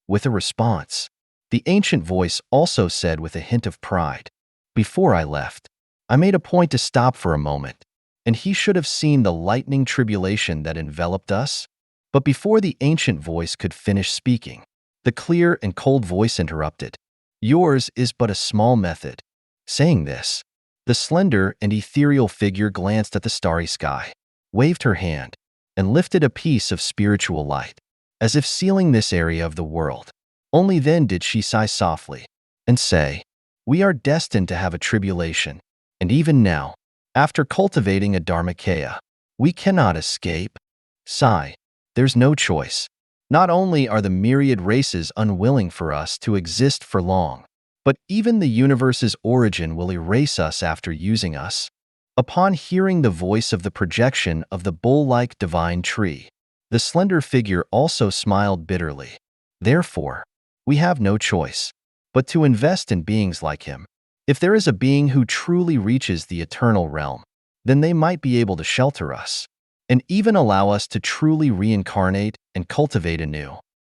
With a response, the ancient voice also said with a hint of pride, "Before I left, I made a point to stop for a moment, and he should have seen the lightning tribulation that enveloped us." But before the ancient voice could finish speaking, the clear and cold voice interrupted. "Yours is but a small method." Saying this, the slender and ethereal figure glanced at the starry sky, waved her hand, and lifted a piece of spiritual light, as if sealing this area of the world. Only then did she sigh softly and say, "We are destined to have a tribulation, and even now, after cultivating a Dharmakaya, we cannot escape." Sigh. There's no choice. Not only are the myriad races unwilling for us to exist for long, but even the universe's origin will erase us after using us. Upon hearing the voice of the projection of the bull-like divine tree, the slender figure also smiled bitterly. Therefore, we have no choice but to invest in beings like him. If there is a being who truly reaches the eternal realm, then they might be able to shelter us and even allow us to truly reincarnate and cultivate anew.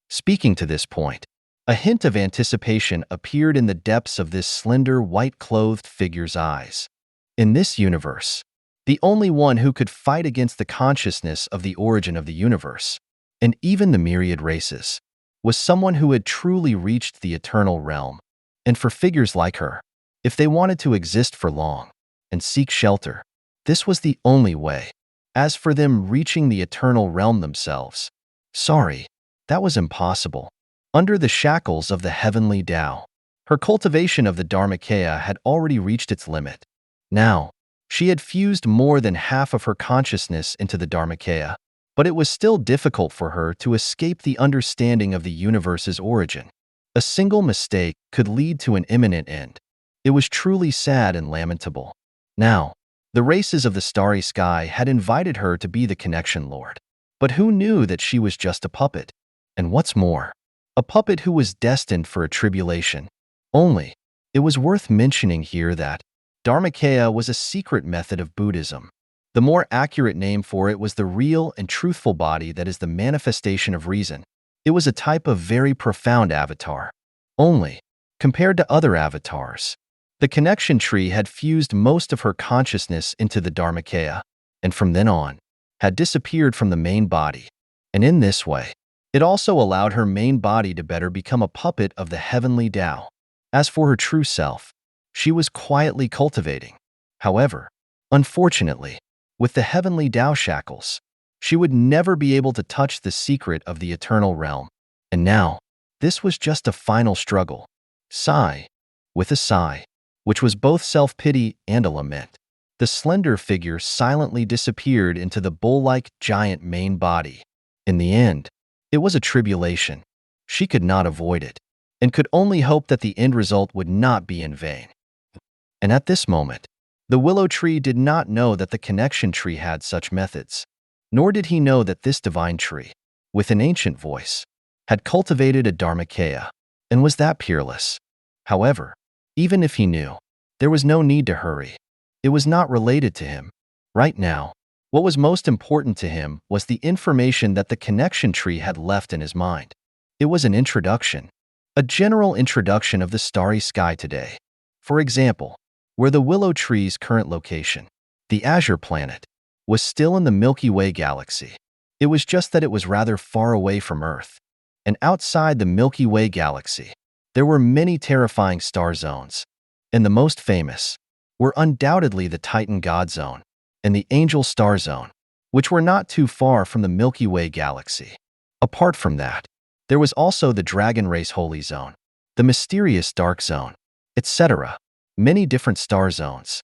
Speaking to this point, a hint of anticipation appeared in the depths of this slender, white-clothed figure's eyes. In this universe, the only one who could fight against the consciousness of the origin of the universe, and even the myriad races, was someone who had truly reached the eternal realm. And for figures like her, if they wanted to exist for long and seek shelter, this was the only way. As for them reaching the eternal realm themselves, sorry, that was impossible. Under the shackles of the heavenly Tao, her cultivation of the Dharmakaya had already reached its limit. Now, she had fused more than half of her consciousness into the Dharmakaya, but it was still difficult for her to escape the understanding of the universe's origin. A single mistake could lead to an imminent end. It was truly sad and lamentable. Now, the races of the starry sky had invited her to be the connection lord. But who knew that she was just a puppet? And what's more, a puppet who was destined for a tribulation. Only, it was worth mentioning here that Dharmakaya was a secret method of Buddhism. The more accurate name for it was the real and truthful body that is the manifestation of reason. It was a type of very profound avatar. Only, compared to other avatars, the connection tree had fused most of her consciousness into the Dharmakaya, and from then on, had disappeared from the main body. And in this way, it also allowed her main body to better become a puppet of the heavenly Tao. As for her true self, she was quietly cultivating. However, unfortunately, with the heavenly Tao shackles, she would never be able to touch the secret of the eternal realm. And now, this was just a final struggle. Sigh. With a sigh, which was both self-pity and a lament, the slender figure silently disappeared into the bull-like giant main body. In the end, it was a tribulation. She could not avoid it, and could only hope that the end result would not be in vain. And at this moment, the willow tree did not know that the connection tree had such methods, nor did he know that this divine tree, with an ancient voice, had cultivated a Dharmakaya, and was that peerless. However, even if he knew, there was no need to hurry. It was not related to him. Right now, what was most important to him was the information that the connection tree had left in his mind. It was an introduction, a general introduction of the starry sky today. For example, where the willow tree's current location, the Azure planet, was still in the Milky Way galaxy. It was just that it was rather far away from Earth. And outside the Milky Way galaxy, there were many terrifying star zones, and the most famous were undoubtedly the Titan God Zone and the Angel Star Zone, which were not too far from the Milky Way galaxy. Apart from that, there was also the Dragon Race Holy Zone, the Mysterious Dark Zone, etc. Many different star zones.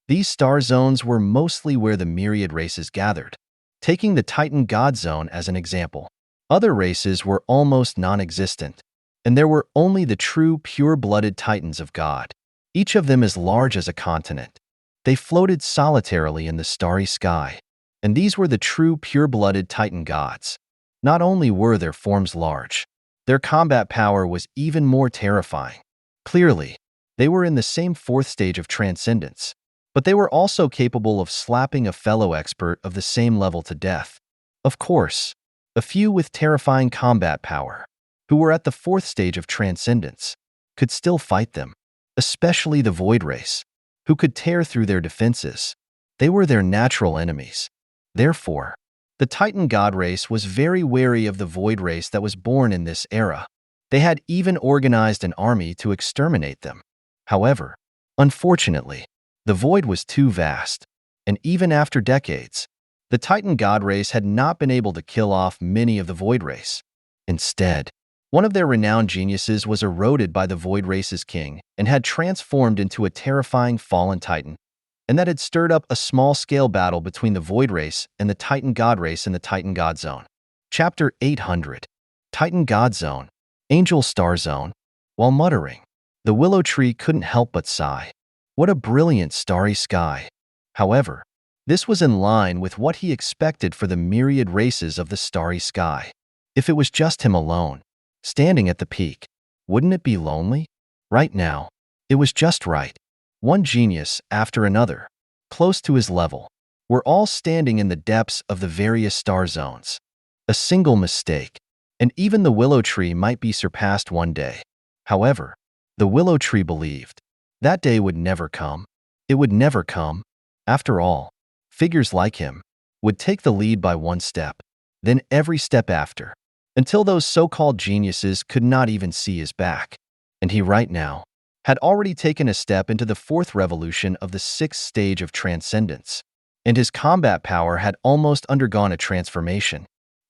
These star zones were mostly where the myriad races gathered. Taking the Titan God Zone as an example, other races were almost non-existent, and there were only the true pure-blooded Titans of God, each of them as large as a continent. They floated solitarily in the starry sky, and these were the true pure-blooded Titan gods. Not only were their forms large, their combat power was even more terrifying. Clearly, they were in the same fourth stage of transcendence, but they were also capable of slapping a fellow expert of the same level to death. Of course, a few with terrifying combat power, who were at the fourth stage of transcendence, could still fight them, especially the Void Race, who could tear through their defenses. They were their natural enemies. Therefore, the Titan God Race was very wary of the Void Race that was born in this era. They had even organized an army to exterminate them. However, unfortunately, the Void was too vast, and even after decades, the Titan God Race had not been able to kill off many of the Void Race. Instead, One of their renowned geniuses was eroded by the Void Race's king and had transformed into a terrifying fallen titan, and that had stirred up a small-scale battle between the Void Race and the Titan God Race in the Titan God Zone. Chapter 800. Titan God Zone, Angel Star Zone. While muttering, the willow tree couldn't help but sigh. What a brilliant starry sky. However, this was in line with what he expected for the myriad races of the starry sky. If it was just him alone, standing at the peak, wouldn't it be lonely? Right now, it was just right. One genius after another, close to his level, were all standing in the depths of the various star zones. A single mistake, and even the willow tree might be surpassed one day. However, the willow tree believed that day would never come. It would never come. After all, figures like him would take the lead by one step, then every step after, until those so-called geniuses could not even see his back. And he right now had already taken a step into the fourth revolution of the sixth stage of transcendence, and his combat power had almost undergone a transformation.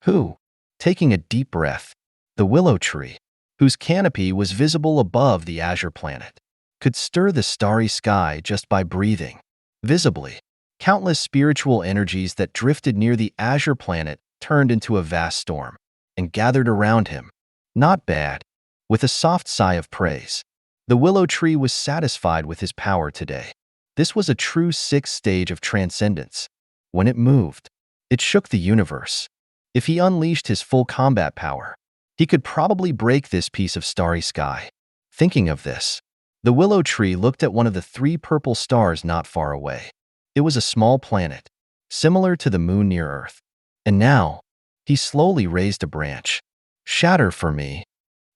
Who, taking a deep breath, the willow tree, whose canopy was visible above the azure planet, could stir the starry sky just by breathing. Visibly, countless spiritual energies that drifted near the azure planet turned into a vast storm and gathered around him. Not bad. With a soft sigh of praise, the willow tree was satisfied with his power today. This was a true sixth stage of transcendence. When it moved, it shook the universe. If he unleashed his full combat power, he could probably break this piece of starry sky. Thinking of this, the willow tree looked at one of the three purple stars not far away. It was a small planet, similar to the moon near Earth. And now, he slowly raised a branch. Shatter for me.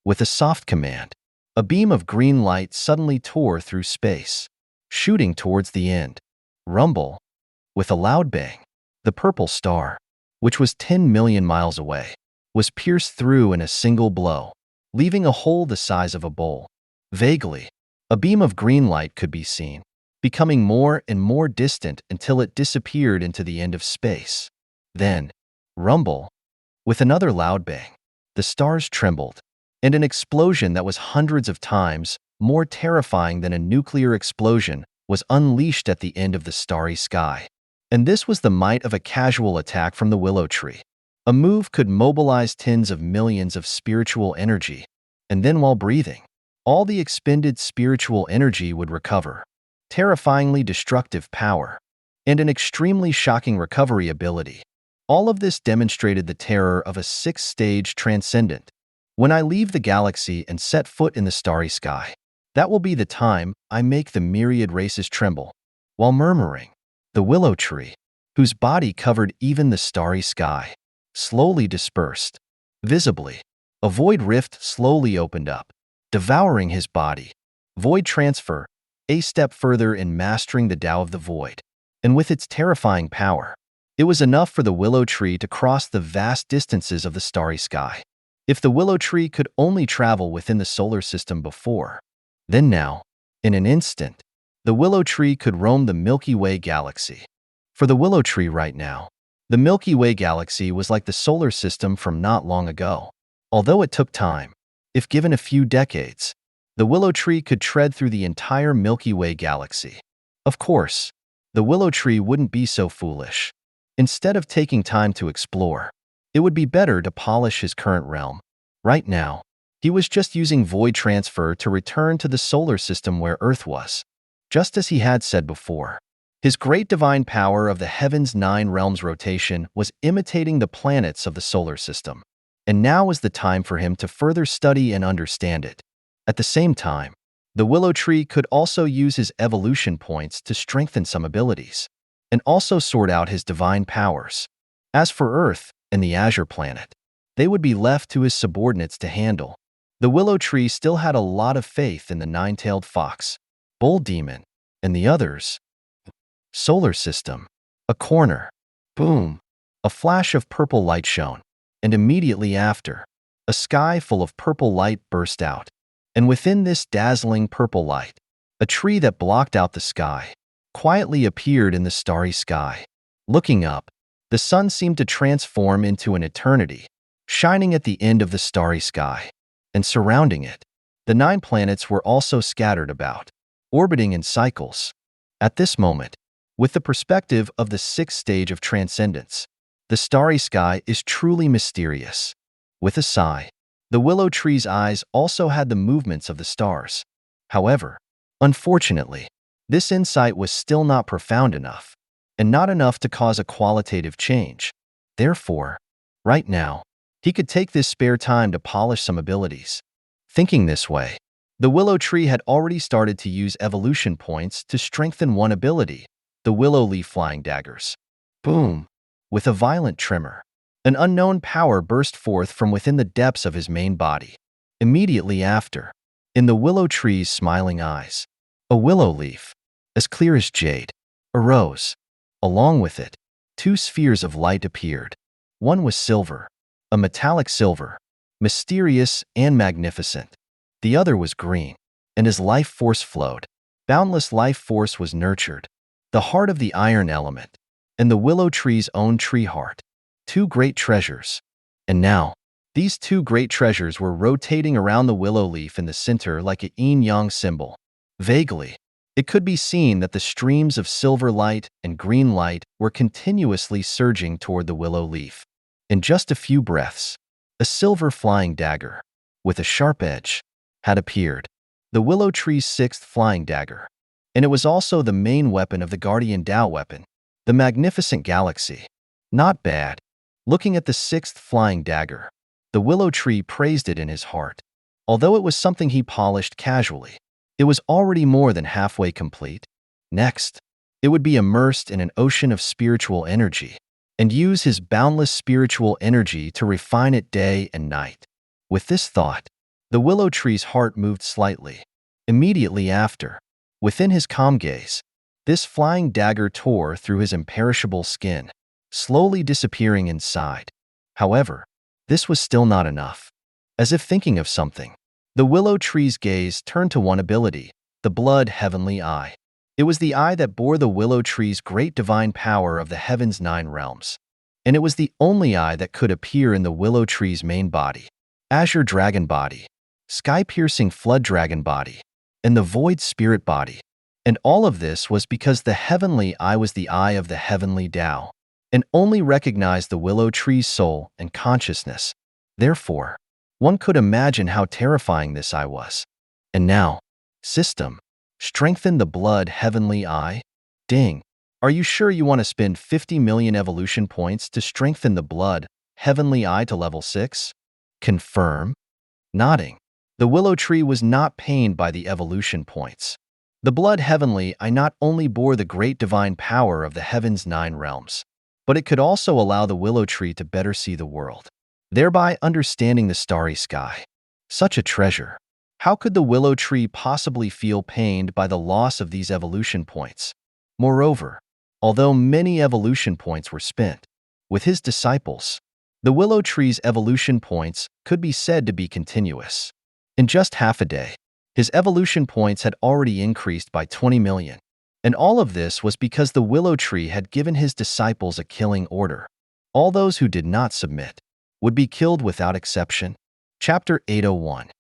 With a soft command, a beam of green light suddenly tore through space, shooting towards the end. Rumble. With a loud bang, the purple star, which was 10 million miles away, was pierced through in a single blow, leaving a hole the size of a bowl. Vaguely, a beam of green light could be seen, becoming more and more distant until it disappeared into the end of space. Then, rumble. With another loud bang, the stars trembled, and an explosion that was hundreds of times more terrifying than a nuclear explosion was unleashed at the end of the starry sky. And this was the might of a casual attack from the willow tree. A move could mobilize tens of millions of spiritual energy, and then while breathing, all the expended spiritual energy would recover. Terrifyingly destructive power, and an extremely shocking recovery ability. All of this demonstrated the terror of a sixth-stage transcendent. When I leave the galaxy and set foot in the starry sky, that will be the time I make the myriad races tremble. While murmuring, the willow tree, whose body covered even the starry sky, slowly dispersed. Visibly, a void rift slowly opened up, devouring his body. Void transfer, a step further in mastering the Tao of the Void. And with its terrifying power, it was enough for the willow tree to cross the vast distances of the starry sky. If the willow tree could only travel within the solar system before, then now, in an instant, the willow tree could roam the Milky Way galaxy. For the willow tree right now, the Milky Way galaxy was like the solar system from not long ago. Although it took time, if given a few decades, the willow tree could tread through the entire Milky Way galaxy. Of course, the willow tree wouldn't be so foolish. Instead of taking time to explore, it would be better to polish his current realm. Right now, he was just using void transfer to return to the solar system where Earth was. Just as he had said before, his great divine power of the heaven's 9 realms rotation was imitating the planets of the solar system. And now is the time for him to further study and understand it. At the same time, the willow tree could also use his evolution points to strengthen some abilities, and also sort out his divine powers. As for Earth and the Azure planet, they would be left to his subordinates to handle. The willow tree still had a lot of faith in the 9-tailed fox, bull demon, and the others. Solar system. A corner. Boom. A flash of purple light shone, and immediately after, a sky full of purple light burst out. And within this dazzling purple light, a tree that blocked out the sky quietly appeared in the starry sky. Looking up, the sun seemed to transform into an eternity, shining at the end of the starry sky. and surrounding it. The 9 planets were also scattered about, orbiting in cycles. At this moment, with the perspective of the 6th stage of transcendence, the starry sky is truly mysterious. With a sigh, the willow tree's eyes also had the movements of the stars. However, unfortunately, this insight was still not profound enough, and not enough to cause a qualitative change. Therefore, right now, he could take this spare time to polish some abilities. Thinking this way, the willow tree had already started to use evolution points to strengthen one ability, the willow leaf flying daggers. Boom! With a violent tremor, an unknown power burst forth from within the depths of his main body. Immediately after, in the willow tree's smiling eyes, a willow leaf, as clear as jade, arose. Along with it, 2 spheres of light appeared. One was silver, a metallic silver, mysterious and magnificent. The other was green, and as life force flowed, boundless life force was nurtured, the heart of the iron element, and the willow tree's own tree heart. 2 great treasures. And now, these 2 great treasures were rotating around the willow leaf in the center like a yin-yang symbol. Vaguely, it could be seen that the streams of silver light and green light were continuously surging toward the willow leaf. In just a few breaths, a silver flying dagger, with a sharp edge, had appeared, the willow tree's 6th flying dagger. And it was also the main weapon of the Guardian Dao weapon, the Magnificent Galaxy. Not bad. Looking at the 6th flying dagger, the willow tree praised it in his heart. Although it was something he polished casually, it was already more than halfway complete. Next, it would be immersed in an ocean of spiritual energy, and use his boundless spiritual energy to refine it day and night. With this thought, the willow tree's heart moved slightly. Immediately after, within his calm gaze, this flying dagger tore through his imperishable skin, slowly disappearing inside. However, this was still not enough. As if thinking of something, the willow tree's gaze turned to one ability, the blood heavenly eye. It was the eye that bore the willow tree's great divine power of the heaven's 9 realms. And it was the only eye that could appear in the willow tree's main body, azure dragon body, sky-piercing flood dragon body, and the void spirit body. And all of this was because the heavenly eye was the eye of the heavenly Tao, and only recognized the willow tree's soul and consciousness. Therefore, one could imagine how terrifying this eye was. And now, system, strengthen the blood heavenly eye? Ding. Are you sure you want to spend 50 million evolution points to strengthen the blood heavenly eye to level 6? Confirm. Nodding. The willow tree was not pained by the evolution points. The blood heavenly eye not only bore the great divine power of the heaven's 9 realms, but it could also allow the willow tree to better see the world, thereby understanding the starry sky. Such a treasure. How could the willow tree possibly feel pained by the loss of these evolution points? Moreover, although many evolution points were spent with his disciples, the willow tree's evolution points could be said to be continuous. In just half a day, his evolution points had already increased by 20 million. And all of this was because the willow tree had given his disciples a killing order. All those who did not submit would be killed without exception. Chapter 801.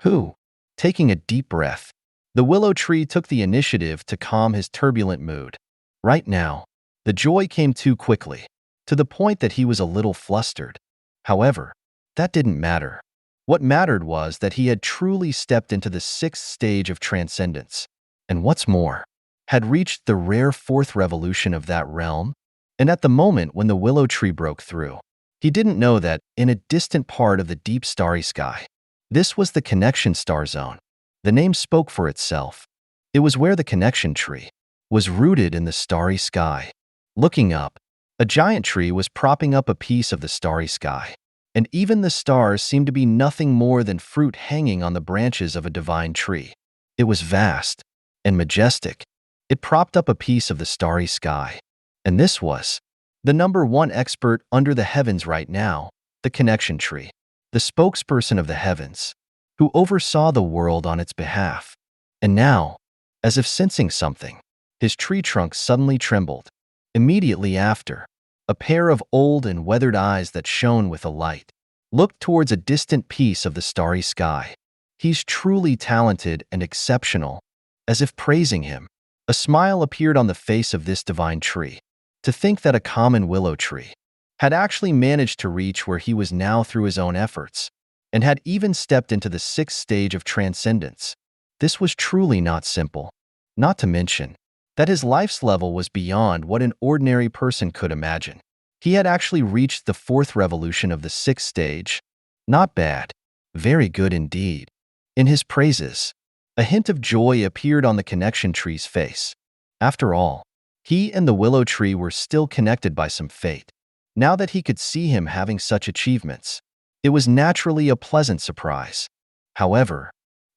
Who? Taking a deep breath, the willow tree took the initiative to calm his turbulent mood. Right now, the joy came too quickly, to the point that he was a little flustered. However, that didn't matter. What mattered was that he had truly stepped into the 6th stage of transcendence, and what's more, had reached the rare 4th revolution of that realm. And at the moment when the willow tree broke through, he didn't know that, in a distant part of the deep starry sky, this was the connection star zone. The name spoke for itself. It was where the connection tree was rooted in the starry sky. Looking up, a giant tree was propping up a piece of the starry sky, and even the stars seemed to be nothing more than fruit hanging on the branches of a divine tree. It was vast and majestic. It propped up a piece of the starry sky. And this was the #1 expert under the heavens right now, the connection tree, the spokesperson of the heavens, who oversaw the world on its behalf. And now, as if sensing something, his tree trunk suddenly trembled. Immediately after, a pair of old and weathered eyes that shone with a light looked towards a distant piece of the starry sky. He's truly talented and exceptional, as if praising him. A smile appeared on the face of this divine tree. To think that a common willow tree had actually managed to reach where he was now through his own efforts, and had even stepped into the sixth stage of transcendence. This was truly not simple. Not to mention that his life's level was beyond what an ordinary person could imagine. He had actually reached the fourth revolution of the sixth stage. Not bad. Very good indeed. In his praises, a hint of joy appeared on the connection tree's face. After all, he and the willow tree were still connected by some fate. Now that he could see him having such achievements, it was naturally a pleasant surprise. However,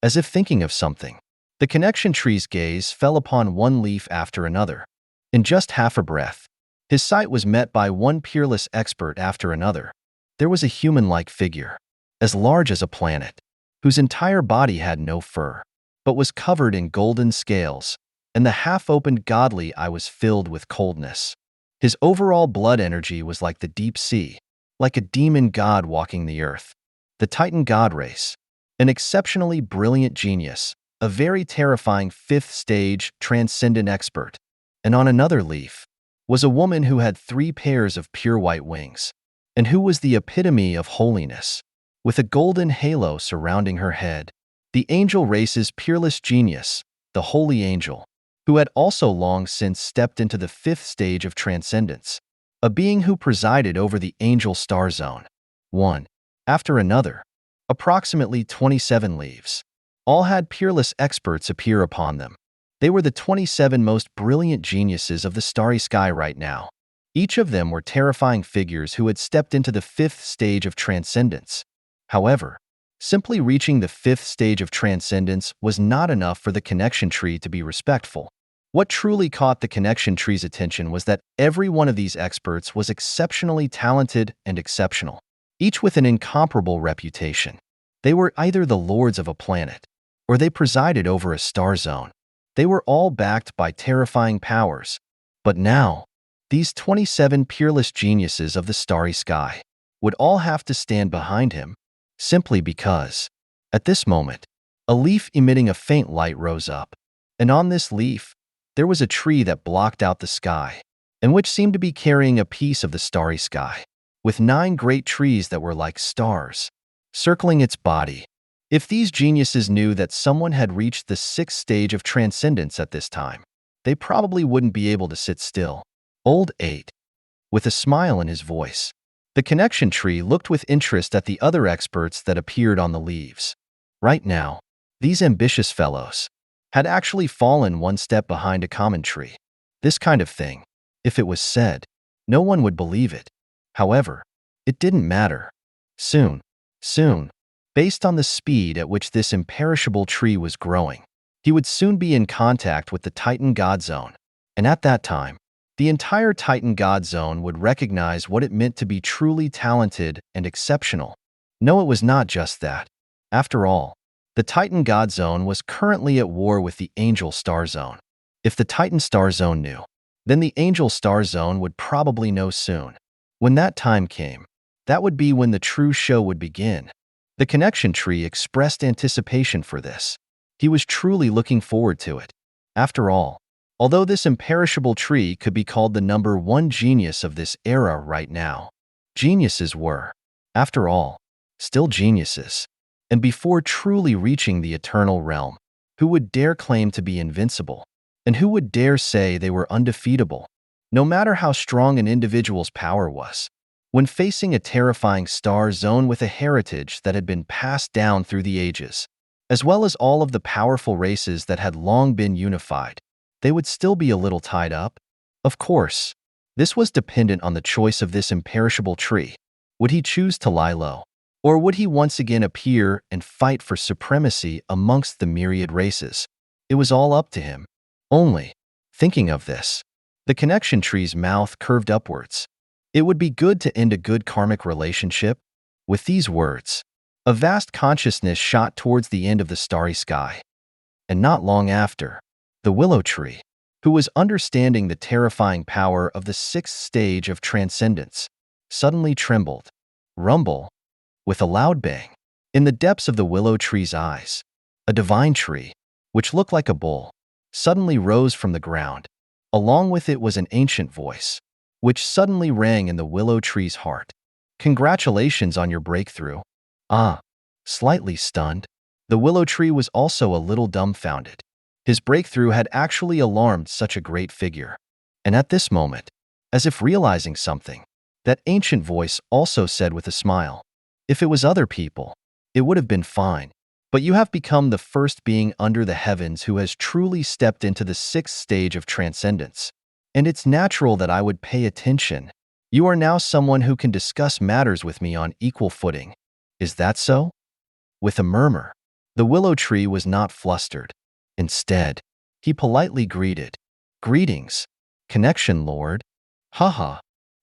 as if thinking of something, the connection tree's gaze fell upon one leaf after another. In just half a breath, his sight was met by one peerless expert after another. There was a human-like figure, as large as a planet, whose entire body had no fur, but was covered in golden scales, and the half-opened godly eye was filled with coldness. His overall blood energy was like the deep sea, like a demon god walking the earth. The Titan god race, an exceptionally brilliant genius, a very terrifying fifth-stage transcendent expert, and on another leaf was a woman who had 3 pairs of pure white wings, and who was the epitome of holiness, with a golden halo surrounding her head. The angel race's peerless genius, the holy angel, who had also long since stepped into the 5th stage of transcendence, a being who presided over the angel star zone. One after another, approximately 27 leaves. All had peerless experts appear upon them. They were the 27 most brilliant geniuses of the starry sky right now. Each of them were terrifying figures who had stepped into the 5th stage of transcendence. However, simply reaching the 5th stage of transcendence was not enough for the connection tree to be respectful. What truly caught the connection tree's attention was that every one of these experts was exceptionally talented and exceptional, each with an incomparable reputation. They were either the lords of a planet, or they presided over a star zone. They were all backed by terrifying powers. But now, these 27 peerless geniuses of the starry sky would all have to stand behind him, simply because, at this moment, a leaf emitting a faint light rose up, and on this leaf, there was a tree that blocked out the sky, and which seemed to be carrying a piece of the starry sky, with 9 great trees that were like stars, circling its body. If these geniuses knew that someone had reached the 6th stage of transcendence at this time, they probably wouldn't be able to sit still. Old 8. With a smile in his voice, the connection tree looked with interest at the other experts that appeared on the leaves. Right now, these ambitious fellows had actually fallen one step behind a common tree. This kind of thing, if it was said, no one would believe it. However, it didn't matter. Soon, based on the speed at which this imperishable tree was growing, he would soon be in contact with the Titan God Zone, and at that time, the entire Titan God Zone would recognize what it meant to be truly talented and exceptional. No, it was not just that. After all, the Titan God Zone was currently at war with the Angel Star Zone. If the Titan Star Zone knew, then the Angel Star Zone would probably know soon. When that time came, that would be when the true show would begin. The connection tree expressed anticipation for this. He was truly looking forward to it. After all, although this imperishable tree could be called the number 1 genius of this era right now, geniuses were, after all, still geniuses. And before truly reaching the eternal realm, who would dare claim to be invincible? And who would dare say they were undefeatable? No matter how strong an individual's power was, when facing a terrifying star zone with a heritage that had been passed down through the ages, as well as all of the powerful races that had long been unified, they would still be a little tied up. Of course, this was dependent on the choice of this imperishable tree. Would he choose to lie low? Or would he once again appear and fight for supremacy amongst the myriad races? It was all up to him. Only, thinking of this, the connection tree's mouth curved upwards. It would be good to end a good karmic relationship. With these words, a vast consciousness shot towards the end of the starry sky. And not long after, the willow tree, who was understanding the terrifying power of the 6th stage of transcendence, suddenly trembled. Rumble. with a loud bang. In the depths of the willow tree's eyes, a divine tree, which looked like a bull, suddenly rose from the ground. Along with it was an ancient voice, which suddenly rang in the willow tree's heart. Congratulations on your breakthrough. Ah, slightly stunned, the willow tree was also a little dumbfounded. His breakthrough had actually alarmed such a great figure. And at this moment, as if realizing something, that ancient voice also said with a smile, "If it was other people, it would have been fine. But you have become the first being under the heavens who has truly stepped into the sixth stage of transcendence. And it's natural that I would pay attention. You are now someone who can discuss matters with me on equal footing. Is that so?" With a murmur, the willow tree was not flustered. Instead, he politely greeted, "Greetings, Connection Lord." Haha.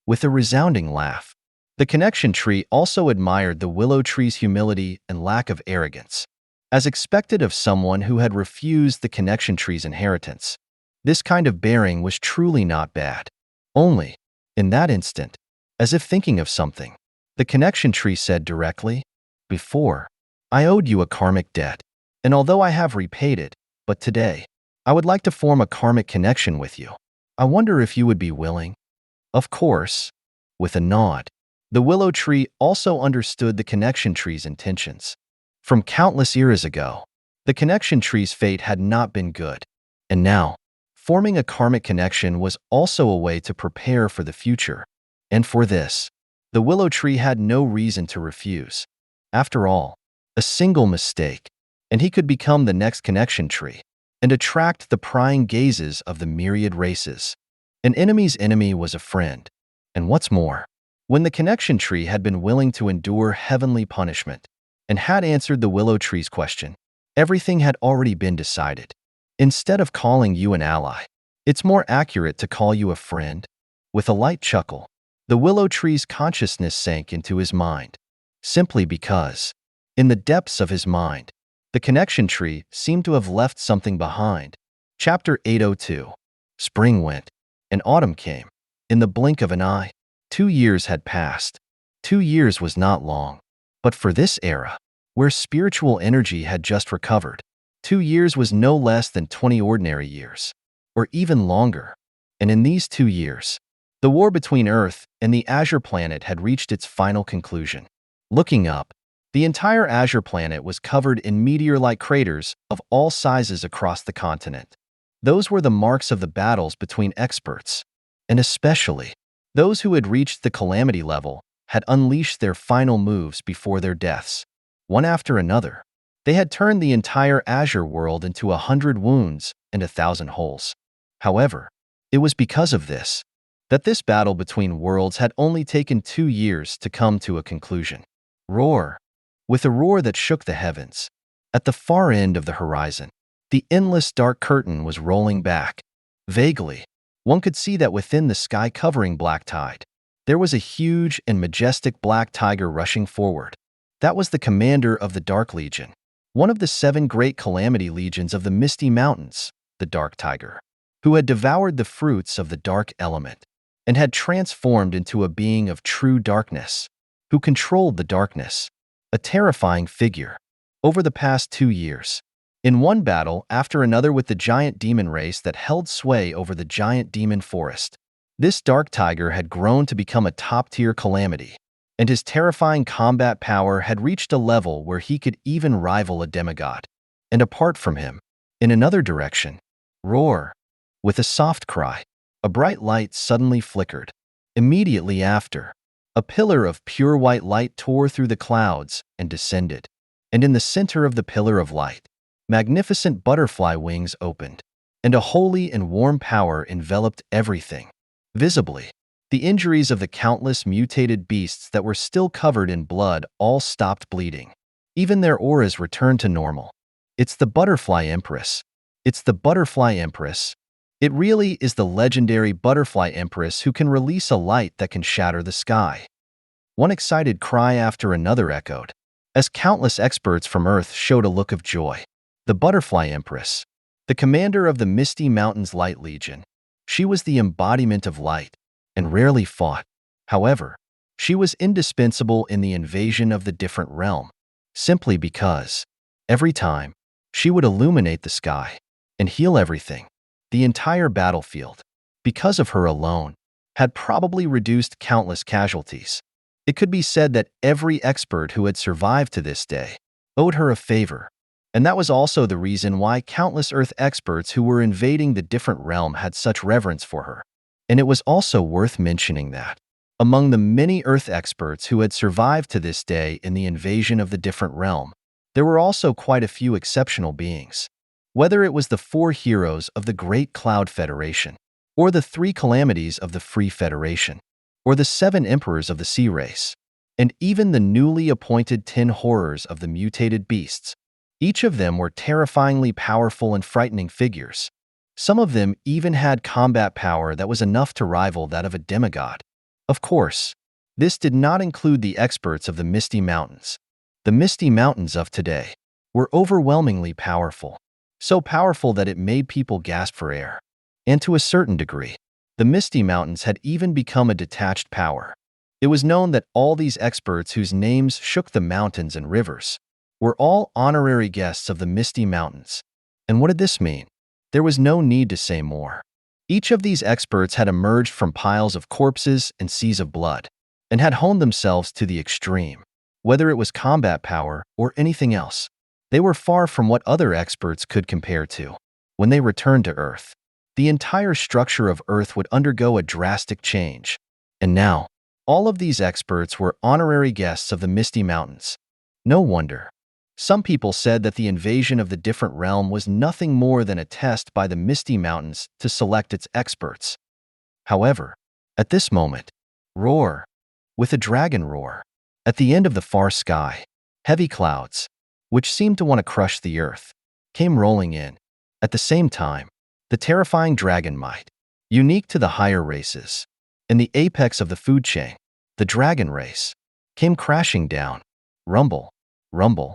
With a resounding laugh, the connection tree also admired the willow tree's humility and lack of arrogance. As expected of someone who had refused the connection tree's inheritance, this kind of bearing was truly not bad. Only, in that instant, as if thinking of something, the connection tree said directly, "Before, I owed you a karmic debt, and although I have repaid it, but today, I would like to form a karmic connection with you. I wonder if you would be willing?" Of course. With a nod, the willow tree also understood the connection tree's intentions. From countless eras ago, the connection tree's fate had not been good, and now, forming a karmic connection was also a way to prepare for the future. And for this, the willow tree had no reason to refuse. After all, a single mistake, and he could become the next connection tree and attract the prying gazes of the myriad races. An enemy's enemy was a friend. And what's more, when the connection tree had been willing to endure heavenly punishment and had answered the willow tree's question, everything had already been decided. Instead of calling you an ally, it's more accurate to call you a friend. With a light chuckle, the willow tree's consciousness sank into his mind, simply because, in the depths of his mind, the connection tree seemed to have left something behind. Chapter 802. Spring went, and autumn came. In the blink of an eye, 2 years had passed. 2 years was not long, but for this era, where spiritual energy had just recovered, 2 years was no less than 20 ordinary years, or even longer. And in these 2 years, the war between Earth and the Azure planet had reached its final conclusion. Looking up, the entire Azure planet was covered in meteor-like craters of all sizes across the continent. Those were the marks of the battles between experts, and especially those who had reached the calamity level had unleashed their final moves before their deaths. One after another, they had turned the entire Azure world into 100 wounds and 1,000 holes. However, it was because of this that this battle between worlds had only taken 2 years to come to a conclusion. Roar! With a roar that shook the heavens, at the far end of the horizon, the endless dark curtain was rolling back. Vaguely, one could see that within the sky-covering black tide, there was a huge and majestic black tiger rushing forward. That was the commander of the Dark Legion, one of the 7 great calamity legions of the Misty Mountains, the Dark Tiger, who had devoured the fruits of the dark element and had transformed into a being of true darkness, who controlled the darkness, a terrifying figure. Over the past 2 years, in one battle after another with the giant demon race that held sway over the giant demon forest, this dark tiger had grown to become a top-tier calamity, and his terrifying combat power had reached a level where he could even rival a demigod. And apart from him, in another direction, roar! With a soft cry, a bright light suddenly flickered. Immediately after, a pillar of pure white light tore through the clouds and descended, and in the center of the pillar of light, magnificent butterfly wings opened, and a holy and warm power enveloped everything. Visibly, the injuries of the countless mutated beasts that were still covered in blood all stopped bleeding. Even their auras returned to normal. It's the Butterfly Empress. It's the Butterfly Empress. It really is the legendary Butterfly Empress who can release a light that can shatter the sky. One excited cry after another echoed, as countless experts from Earth showed a look of joy. The Butterfly Empress, the commander of the Misty Mountains Light Legion. She was the embodiment of light, and rarely fought. However, She was indispensable in the invasion of the different realm, simply because, every time, she would illuminate the sky and heal everything. The entire battlefield, because of her alone, had probably reduced countless casualties. It could be said that every expert who had survived to this day owed her a favor, and that was also the reason why countless Earth experts who were invading the different realm had such reverence for her. And it was also worth mentioning that, among the many Earth experts who had survived to this day in the invasion of the different realm, there were also quite a few exceptional beings. Whether it was the 4 heroes of the Great Cloud Federation, or the 3 calamities of the Free Federation, or the 7 emperors of the Sea Race, and even the newly appointed 10 horrors of the mutated beasts, each of them were terrifyingly powerful and frightening figures. Some of them even had combat power that was enough to rival that of a demigod. Of course, this did not include the experts of the Misty Mountains. The Misty Mountains of today were overwhelmingly powerful, so powerful that it made people gasp for air. And to a certain degree, the Misty Mountains had even become a detached power. It was known that all these experts whose names shook the mountains and rivers were all honorary guests of the Misty Mountains. And what did this mean? There was no need to say more. Each of these experts had emerged from piles of corpses and seas of blood, and had honed themselves to the extreme. Whether it was combat power or anything else, they were far from what other experts could compare to. When they returned to Earth, the entire structure of Earth would undergo a drastic change. And now, all of these experts were honorary guests of the Misty Mountains. No wonder. Some people said that the invasion of the different realm was nothing more than a test by the Misty Mountains to select its experts. However, at this moment, roar, with a dragon roar, at the end of the far sky, heavy clouds, which seemed to want to crush the earth, came rolling in. At the same time, the terrifying dragon might, unique to the higher races, in the apex of the food chain, the dragon race, came crashing down. Rumble, rumble.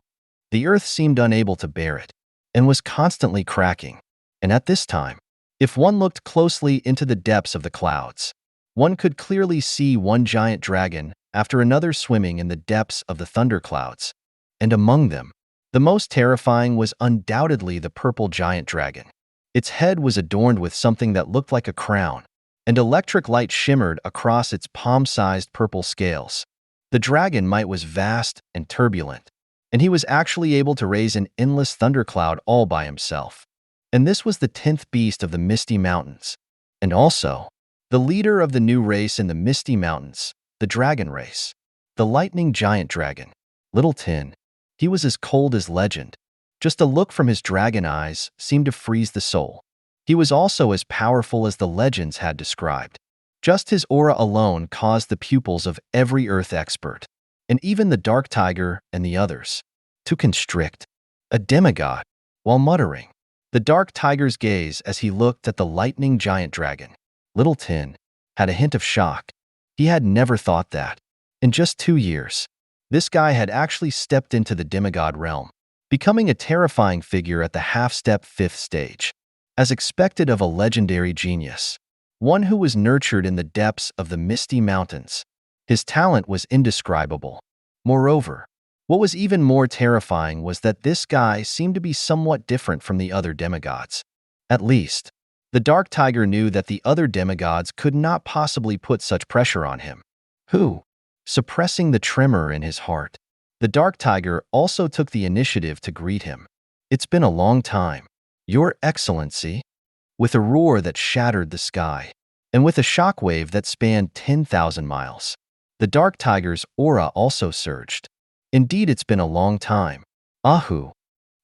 The earth seemed unable to bear it, and was constantly cracking. And at this time, if one looked closely into the depths of the clouds, one could clearly see one giant dragon after another swimming in the depths of the thunderclouds. And among them, the most terrifying was undoubtedly the purple giant dragon. Its head was adorned with something that looked like a crown, and electric light shimmered across its palm-sized purple scales. The dragon might was vast and turbulent, and he was actually able to raise an endless thundercloud all by himself. And this was the 10th beast of the Misty Mountains, and also the leader of the new race in the Misty Mountains, the dragon race, the lightning giant dragon, Little 10. He was as cold as legend. Just a look from his dragon eyes seemed to freeze the soul. He was also as powerful as the legends had described. Just his aura alone caused the pupils of every Earth expert, and even the Dark Tiger and the others, to constrict. A demigod, while muttering. The Dark Tiger's gaze as he looked at the lightning giant dragon, Little 10, had a hint of shock. He had never thought that, in just 2 years, this guy had actually stepped into the demigod realm, becoming a terrifying figure at the half-step 5th stage. As expected of a legendary genius, one who was nurtured in the depths of the Misty Mountains, his talent was indescribable. Moreover, what was even more terrifying was that this guy seemed to be somewhat different from the other demigods. At least, the Dark Tiger knew that the other demigods could not possibly put such pressure on him. Who? Suppressing the tremor in his heart, the Dark Tiger also took the initiative to greet him. "It's been a long time, Your Excellency," with a roar that shattered the sky, and with a shockwave that spanned 10,000 miles. The Dark Tiger's aura also surged. "Indeed, it's been a long time, Ahu,"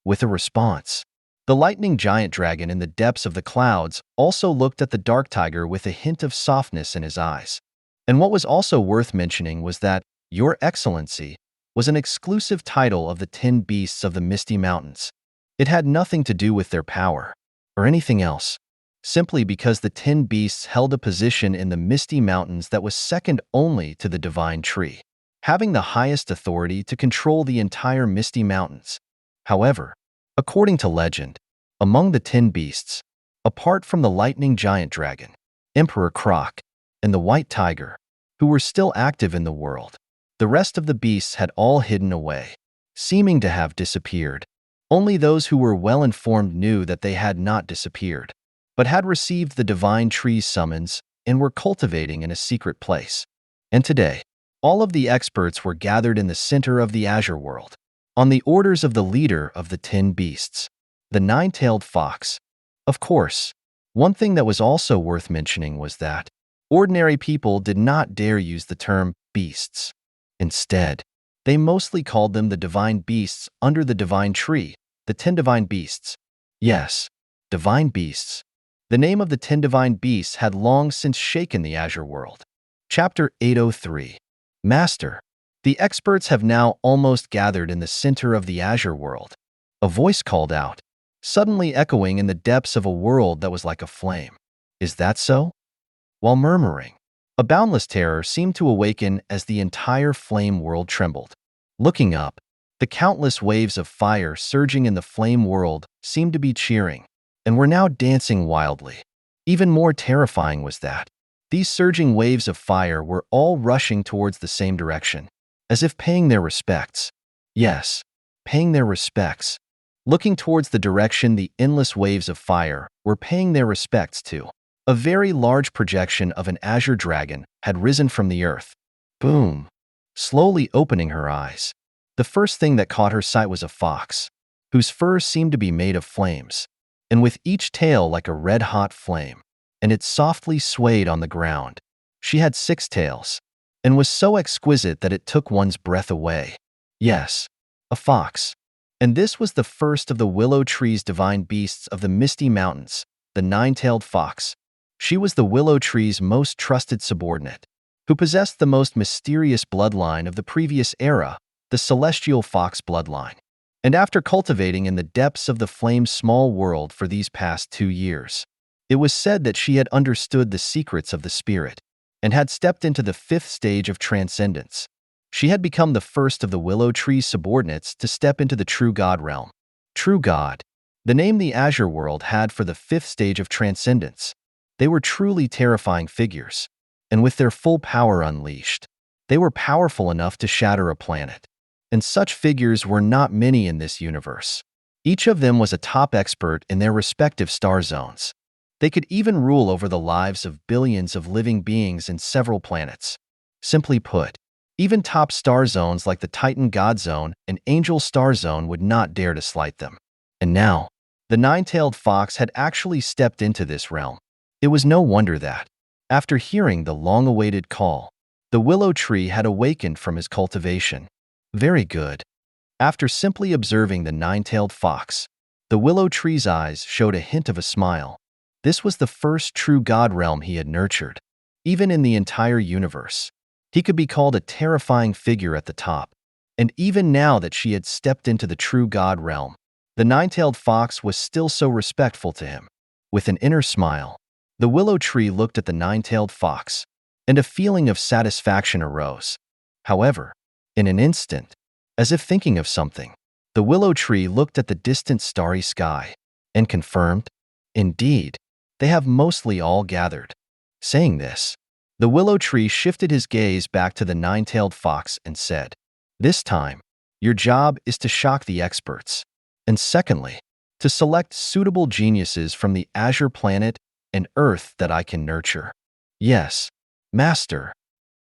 with a response. The lightning giant dragon in the depths of the clouds also looked at the Dark Tiger with a hint of softness in his eyes. And what was also worth mentioning was that Your Excellency was an exclusive title of the 10 beasts of the Misty Mountains. It had nothing to do with their power or anything else, simply because the 10 beasts held a position in the Misty Mountains that was second only to the Divine Tree, having the highest authority to control the entire Misty Mountains. However, according to legend, among the 10 beasts, apart from the lightning giant dragon, Emperor Croc, and the white tiger, who were still active in the world. The rest of the beasts had all hidden away, seeming to have disappeared. Only those who were well-informed knew that they had not disappeared, but had received the divine tree's summons and were cultivating in a secret place. And today, all of the experts were gathered in the center of the Azure world, on the orders of the leader of the 10 beasts, the nine-tailed fox. Of course, one thing that was also worth mentioning was that ordinary people did not dare use the term beasts. Instead, they mostly called them the divine beasts under the divine tree, the 10 divine beasts. Yes, divine beasts. The name of the 10 divine beasts had long since shaken the Azure world. Chapter 803. Master. The experts have now almost gathered in the center of the Azure world. A voice called out, suddenly echoing in the depths of a world that was like a flame. Is that so? While murmuring, a boundless terror seemed to awaken as the entire flame world trembled. Looking up, the countless waves of fire surging in the flame world seemed to be cheering, and were now dancing wildly. Even more terrifying was that these surging waves of fire were all rushing towards the same direction, as if paying their respects. Yes, paying their respects. Looking towards the direction the endless waves of fire were paying their respects to. A very large projection of an azure dragon had risen from the earth. Boom! Slowly opening her eyes, the first thing that caught her sight was a fox, whose fur seemed to be made of flames, and with each tail like a red-hot flame, and it softly swayed on the ground. She had 6 tails, and was so exquisite that it took one's breath away. Yes, a fox. And this was the first of the willow tree's divine beasts of the misty mountains, the nine-tailed fox. She was the willow tree's most trusted subordinate, who possessed the most mysterious bloodline of the previous era, the celestial fox bloodline. And after cultivating in the depths of the flame's small world for these past 2 years, it was said that she had understood the secrets of the spirit and had stepped into the 5th stage of transcendence. She had become the first of the willow tree's subordinates to step into the true God realm. True God, the name the Azure world had for the 5th stage of transcendence. They were truly terrifying figures, and with their full power unleashed, they were powerful enough to shatter a planet. And such figures were not many in this universe. Each of them was a top expert in their respective star zones. They could even rule over the lives of billions of living beings in several planets. Simply put, even top star zones like the Titan God Zone and Angel Star Zone would not dare to slight them. And now, the nine-tailed fox had actually stepped into this realm. It was no wonder that, after hearing the long-awaited call, the willow tree had awakened from his cultivation. Very good. After simply observing the nine-tailed fox, the willow tree's eyes showed a hint of a smile. This was the first true God realm he had nurtured. Even in the entire universe, he could be called a terrifying figure at the top. And even now that she had stepped into the true God realm, the nine-tailed fox was still so respectful to him. With an inner smile, the willow tree looked at the nine-tailed fox, and a feeling of satisfaction arose. However, in an instant, as if thinking of something, the willow tree looked at the distant starry sky and confirmed, indeed, they have mostly all gathered. Saying this, the willow tree shifted his gaze back to the nine-tailed fox and said, "This time, your job is to shock the experts. And secondly, to select suitable geniuses from the Azure planet and Earth that I can nurture." "Yes, Master."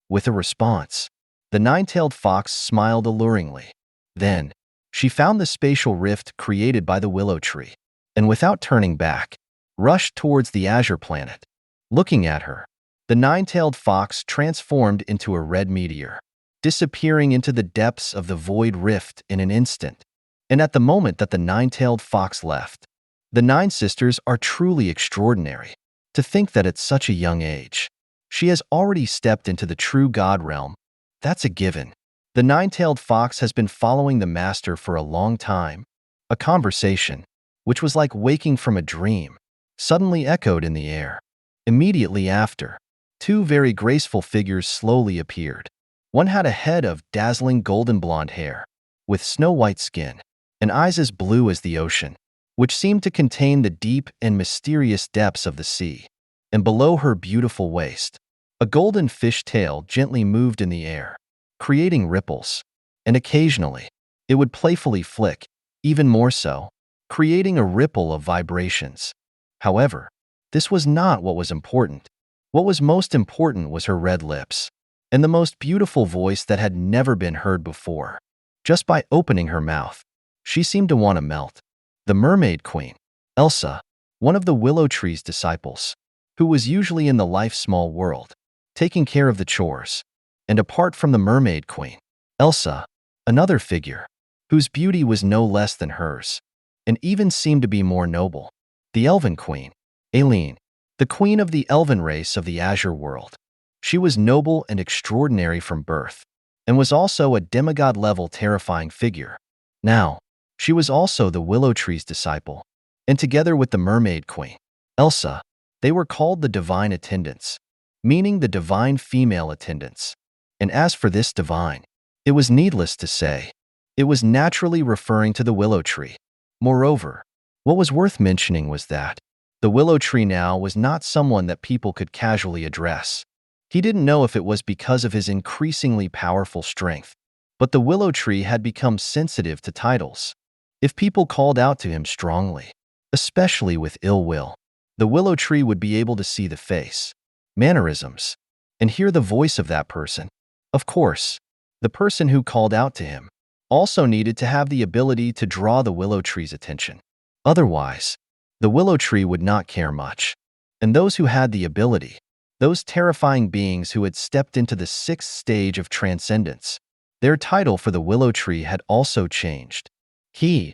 With a response, the nine-tailed fox smiled alluringly. Then, she found the spatial rift created by the willow tree, and without turning back, rushed towards the Azure planet. Looking at her, the nine-tailed fox transformed into a red meteor, disappearing into the depths of the void rift in an instant. And at the moment that the nine-tailed fox left, the nine sisters are truly extraordinary. To think that at such a young age, she has already stepped into the true God realm, that's a given. The nine-tailed fox has been following the master for a long time. A conversation, which was like waking from a dream, suddenly echoed in the air. Immediately after, 2 very graceful figures slowly appeared. One had a head of dazzling golden blonde hair, with snow-white skin, and eyes as blue as the ocean, which seemed to contain the deep and mysterious depths of the sea. And below her beautiful waist, A golden fish tail gently moved in the air, creating ripples, and occasionally, it would playfully flick, even more so, creating a ripple of vibrations. However, this was not what was important. What was most important was her red lips, and the most beautiful voice that had never been heard before. Just by opening her mouth, she seemed to want to melt. The Mermaid Queen, Elsa, one of the Willow Tree's disciples, who was usually in the life-small world, taking care of the chores. And apart from the Mermaid Queen, Elsa, another figure, whose beauty was no less than hers, and even seemed to be more noble, the Elven Queen, Aileen, the queen of the elven race of the Azure world. She was noble and extraordinary from birth, and was also a demigod-level terrifying figure. Now, she was also the Willow Tree's disciple, and together with the Mermaid Queen, Elsa, they were called the Divine Attendants, meaning the divine female attendants. And as for this divine, it was needless to say, it was naturally referring to the Willow Tree. Moreover, what was worth mentioning was that the Willow Tree now was not someone that people could casually address. He didn't know if it was because of his increasingly powerful strength, but the Willow Tree had become sensitive to titles. If people called out to him strongly, especially with ill will, the Willow Tree would be able to see the face, mannerisms, and hear the voice of that person. Of course, the person who called out to him also needed to have the ability to draw the Willow Tree's attention. Otherwise, the Willow Tree would not care much. And those who had the ability, those terrifying beings who had stepped into the sixth stage of transcendence, their title for the Willow Tree had also changed. He.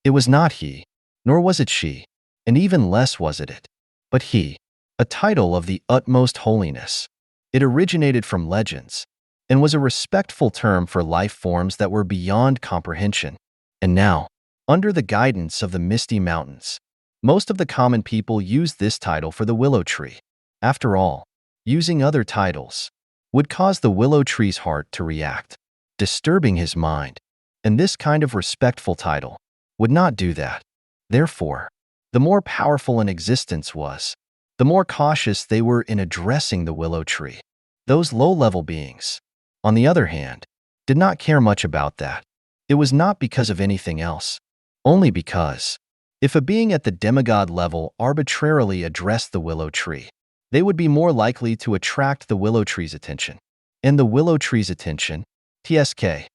It was not he, nor was it she, and even less was it, but he, a title of the utmost holiness. It originated from legends, and was a respectful term for life forms that were beyond comprehension. And now, under the guidance of the Misty Mountains, most of the common people used this title for the Willow Tree. After all, using other titles would cause the Willow Tree's heart to react, disturbing his mind, and this kind of respectful title would not do that. Therefore, the more powerful an existence was, the more cautious they were in addressing the Willow Tree. Those low-level beings, on the other hand, did not care much about that. It was not because of anything else, only because, if a being at the demigod level arbitrarily addressed the Willow Tree, they would be more likely to attract the Willow Tree's attention. And the Willow Tree's attention, TSK,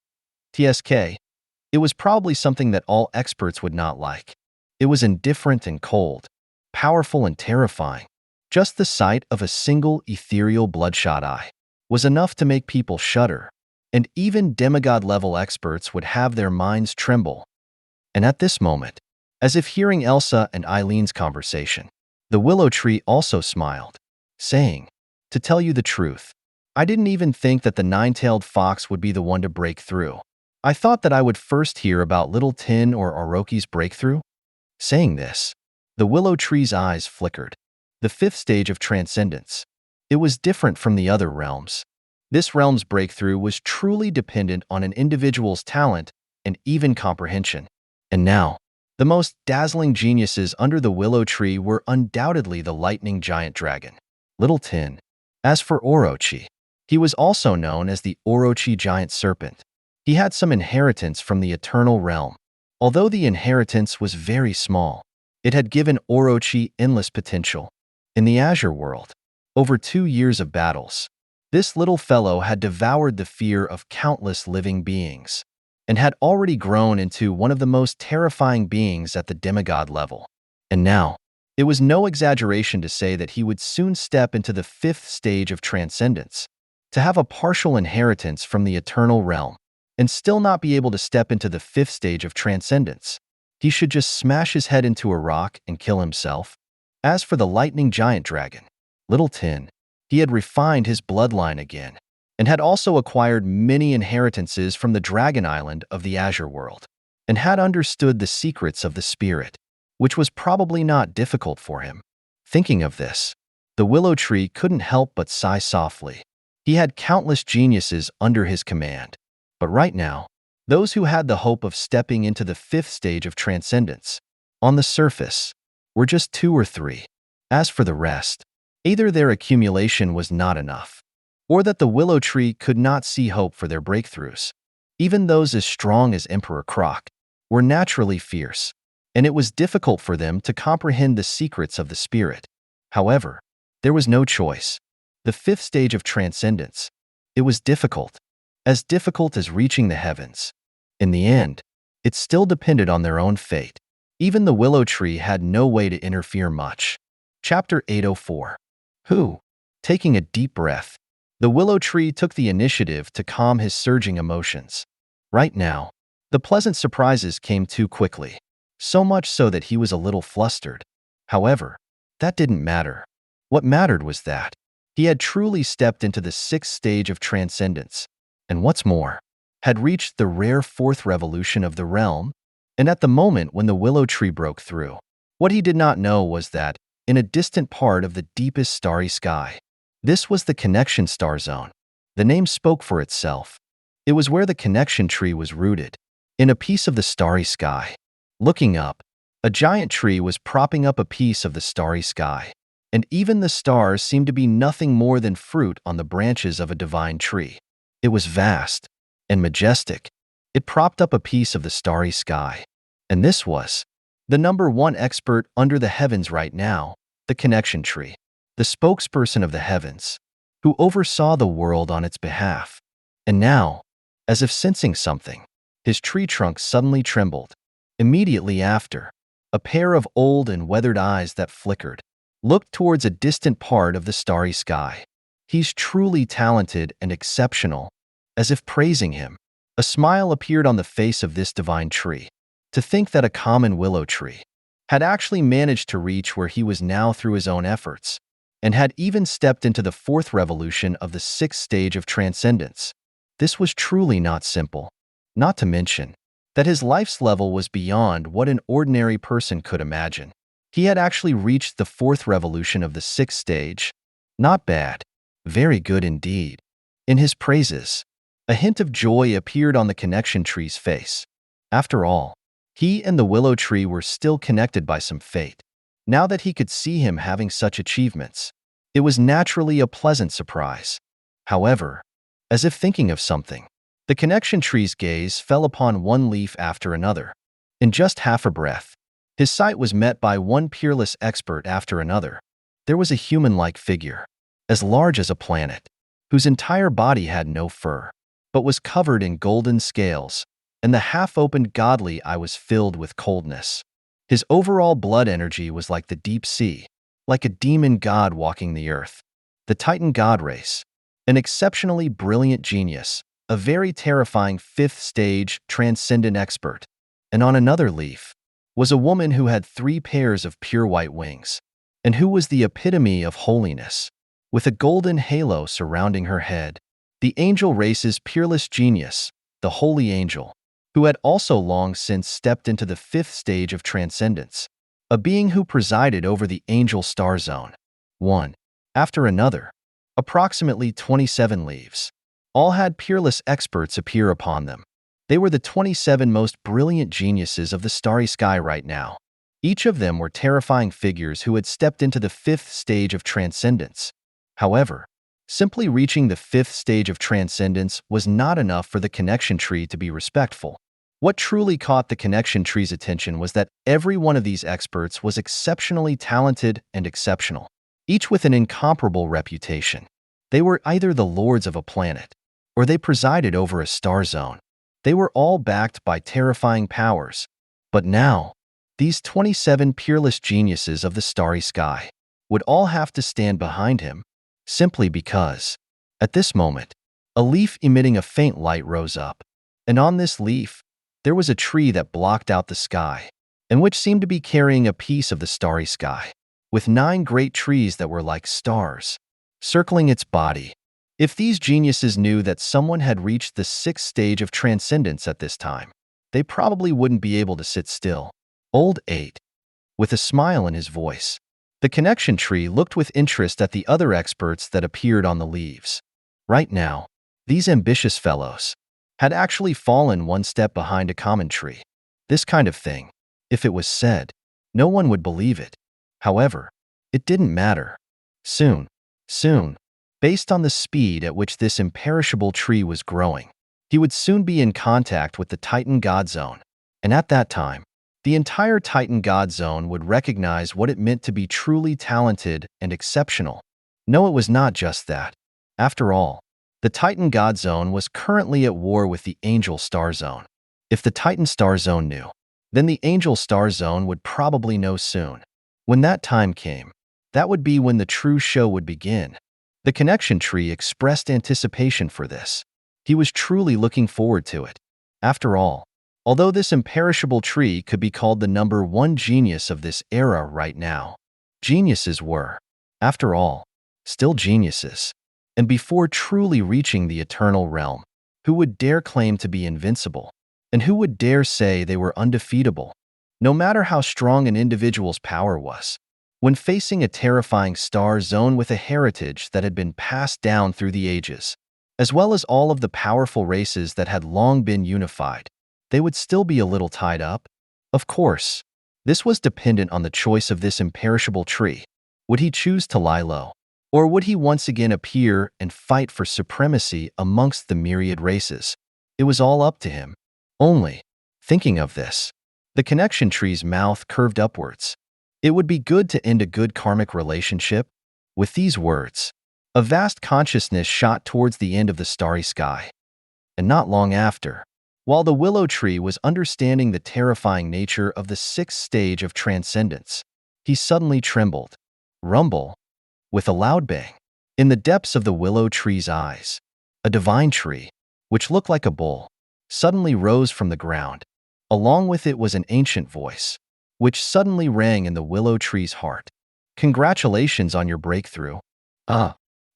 it was probably something that all experts would not like. It was indifferent and cold, powerful and terrifying. Just the sight of a single ethereal bloodshot eye was enough to make people shudder, and even demigod-level experts would have their minds tremble. And at this moment, as if hearing Elsa and Eileen's conversation, the Willow Tree also smiled, saying, "To tell you the truth, I didn't even think that the nine-tailed fox would be the one to break through. I thought that I would first hear about Little Tin or Orochi's breakthrough." Saying this, the Willow Tree's eyes flickered. The fifth stage of transcendence. It was different from the other realms. This realm's breakthrough was truly dependent on an individual's talent and even comprehension. And now, the most dazzling geniuses under the Willow Tree were undoubtedly the lightning giant dragon, Little Tin. As for Orochi, he was also known as the Orochi giant serpent. He had some inheritance from the eternal realm. Although the inheritance was very small, it had given Orochi endless potential. In the Azure world, over 2 years of battles, this little fellow had devoured the fear of countless living beings, and had already grown into one of the most terrifying beings at the demigod level. And now, it was no exaggeration to say that he would soon step into the fifth stage of transcendence, to have a partial inheritance from the eternal realm, and still not be able to step into the fifth stage of transcendence. He should just smash his head into a rock and kill himself. As for the lightning giant dragon, Little Tin, he had refined his bloodline again, and had also acquired many inheritances from the Dragon Island of the Azure world, and had understood the secrets of the spirit, which was probably not difficult for him. Thinking of this, the Willow Tree couldn't help but sigh softly. He had countless geniuses under his command, but right now, those who had the hope of stepping into the fifth stage of transcendence, on the surface, were just 2 or 3. As for the rest, Either their accumulation was not enough, or that the willow tree could not see hope for their breakthroughs. Even those as strong as Emperor Croc were naturally fierce, and it was difficult for them to comprehend the secrets of the spirit. However, there was no choice. The fifth stage of transcendence. It was difficult as reaching the heavens. In the end, it still depended on their own fate. Even the willow tree had no way to interfere much. Chapter 804. Who? Taking a deep breath, the willow tree took the initiative to calm his surging emotions. Right now, the pleasant surprises came too quickly, so much so that he was a little flustered. However, that didn't matter. What mattered was that he had truly stepped into the sixth stage of transcendence, and what's more, had reached the rare fourth revolution of the realm. And at the moment when the willow tree broke through, what he did not know was that, in a distant part of the deepest starry sky, this was the connection star zone. The name spoke for itself. It was where the connection tree was rooted, in a piece of the starry sky. Looking up, a giant tree was propping up a piece of the starry sky, and even the stars seemed to be nothing more than fruit on the branches of a divine tree. It was vast and majestic. It propped up a piece of the starry sky, and this was the number one expert under the heavens right now, the connection tree, the spokesperson of the heavens, who oversaw the world on its behalf. And now, as if sensing something, his tree trunk suddenly trembled. Immediately after, a pair of old and weathered eyes that flickered looked towards a distant part of the starry sky. He's truly talented and exceptional, as if praising him. A smile appeared on the face of this divine tree. To think that a common willow tree had actually managed to reach where he was now through his own efforts, and had even stepped into the fourth revolution of the sixth stage of transcendence. This was truly not simple. Not to mention that his life's level was beyond what an ordinary person could imagine. He had actually reached the fourth revolution of the sixth stage. Not bad. Very good indeed. In his praises, a hint of joy appeared on the connection tree's face. After all, he and the willow tree were still connected by some fate. Now that he could see him having such achievements, it was naturally a pleasant surprise. However, as if thinking of something, the connection tree's gaze fell upon one leaf after another. In just half a breath, his sight was met by one peerless expert after another. There was a human-like figure, as large as a planet, whose entire body had no fur, but was covered in golden scales, and the half-opened godly eye was filled with coldness. His overall blood energy was like the deep sea, like a demon god walking the earth. The Titan god race, an exceptionally brilliant genius, a very terrifying fifth-stage transcendent expert. And on another leaf was a woman who had 3 pairs of pure white wings, and who was the epitome of holiness, with a golden halo surrounding her head. The angel race's peerless genius, the holy angel, who had also long since stepped into the fifth stage of transcendence, a being who presided over the angel star zone. One after another, approximately 27 leaves, all had peerless experts appear upon them. They were the 27 most brilliant geniuses of the starry sky right now. Each of them were terrifying figures who had stepped into the fifth stage of transcendence. However, simply reaching the fifth stage of transcendence was not enough for the connection tree to be respectful. What truly caught the connection tree's attention was that every one of these experts was exceptionally talented and exceptional, each with an incomparable reputation. They were either the lords of a planet, or they presided over a star zone. They were all backed by terrifying powers. But now, these 27 peerless geniuses of the starry sky would all have to stand behind him, simply because, at this moment, a leaf emitting a faint light rose up, and on this leaf, there was a tree that blocked out the sky, and which seemed to be carrying a piece of the starry sky, with 9 great trees that were like stars, circling its body. If these geniuses knew that someone had reached the sixth stage of transcendence at this time, they probably wouldn't be able to sit still. Old 8. With a smile in his voice, the connection tree looked with interest at the other experts that appeared on the leaves. Right now, these ambitious fellows had actually fallen one step behind a common tree. This kind of thing, if it was said, no one would believe it. However, it didn't matter. Soon, soon, based on the speed at which this imperishable tree was growing, he would soon be in contact with the Titan God Zone. And at that time, the entire Titan God Zone would recognize what it meant to be truly talented and exceptional. No, it was not just that. After all, the Titan God Zone was currently at war with the Angel Star Zone. If the Titan Star Zone knew, then the Angel Star Zone would probably know soon. When that time came, that would be when the true show would begin. The connection tree expressed anticipation for this. He was truly looking forward to it. After all, although this imperishable tree could be called the number one genius of this era right now, geniuses were, after all, still geniuses. And before truly reaching the eternal realm, who would dare claim to be invincible? And who would dare say they were undefeatable? No matter how strong an individual's power was, when facing a terrifying star zone with a heritage that had been passed down through the ages, as well as all of the powerful races that had long been unified, they would still be a little tied up. Of course, this was dependent on the choice of this imperishable tree. Would he choose to lie low? Or would he once again appear and fight for supremacy amongst the myriad races? It was all up to him. Only, thinking of this, the connection tree's mouth curved upwards. It would be good to end a good karmic relationship. With these words, a vast consciousness shot towards the end of the starry sky. And not long after, while the willow tree was understanding the terrifying nature of the sixth stage of transcendence, he suddenly trembled. Rumble. With a loud bang, in the depths of the willow tree's eyes, a divine tree, which looked like a bull, suddenly rose from the ground. Along with it was an ancient voice, which suddenly rang in the willow tree's heart. Congratulations on your breakthrough.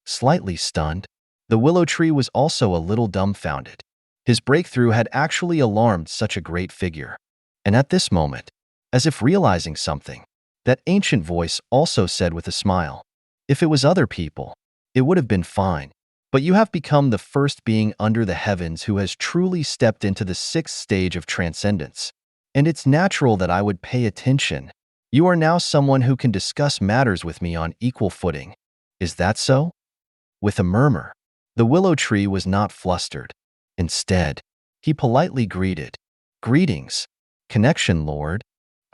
Slightly stunned, the willow tree was also a little dumbfounded. His breakthrough had actually alarmed such a great figure. And at this moment, as if realizing something, that ancient voice also said with a smile, if it was other people, it would have been fine. But you have become the first being under the heavens who has truly stepped into the sixth stage of transcendence. And it's natural that I would pay attention. You are now someone who can discuss matters with me on equal footing. Is that so? With a murmur, the willow tree was not flustered. Instead, he politely greeted, "Greetings, Connection Lord."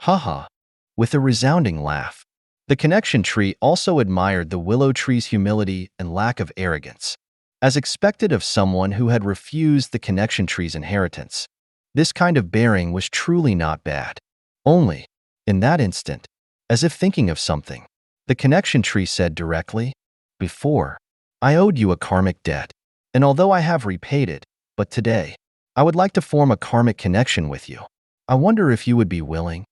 Haha. With a resounding laugh. The connection tree also admired the willow tree's humility and lack of arrogance, as expected of someone who had refused the connection tree's inheritance. This kind of bearing was truly not bad. Only, in that instant, as if thinking of something, the connection tree said directly, "Before, I owed you a karmic debt, and although I have repaid it, but today, I would like to form a karmic connection with you. I wonder if you would be willing?"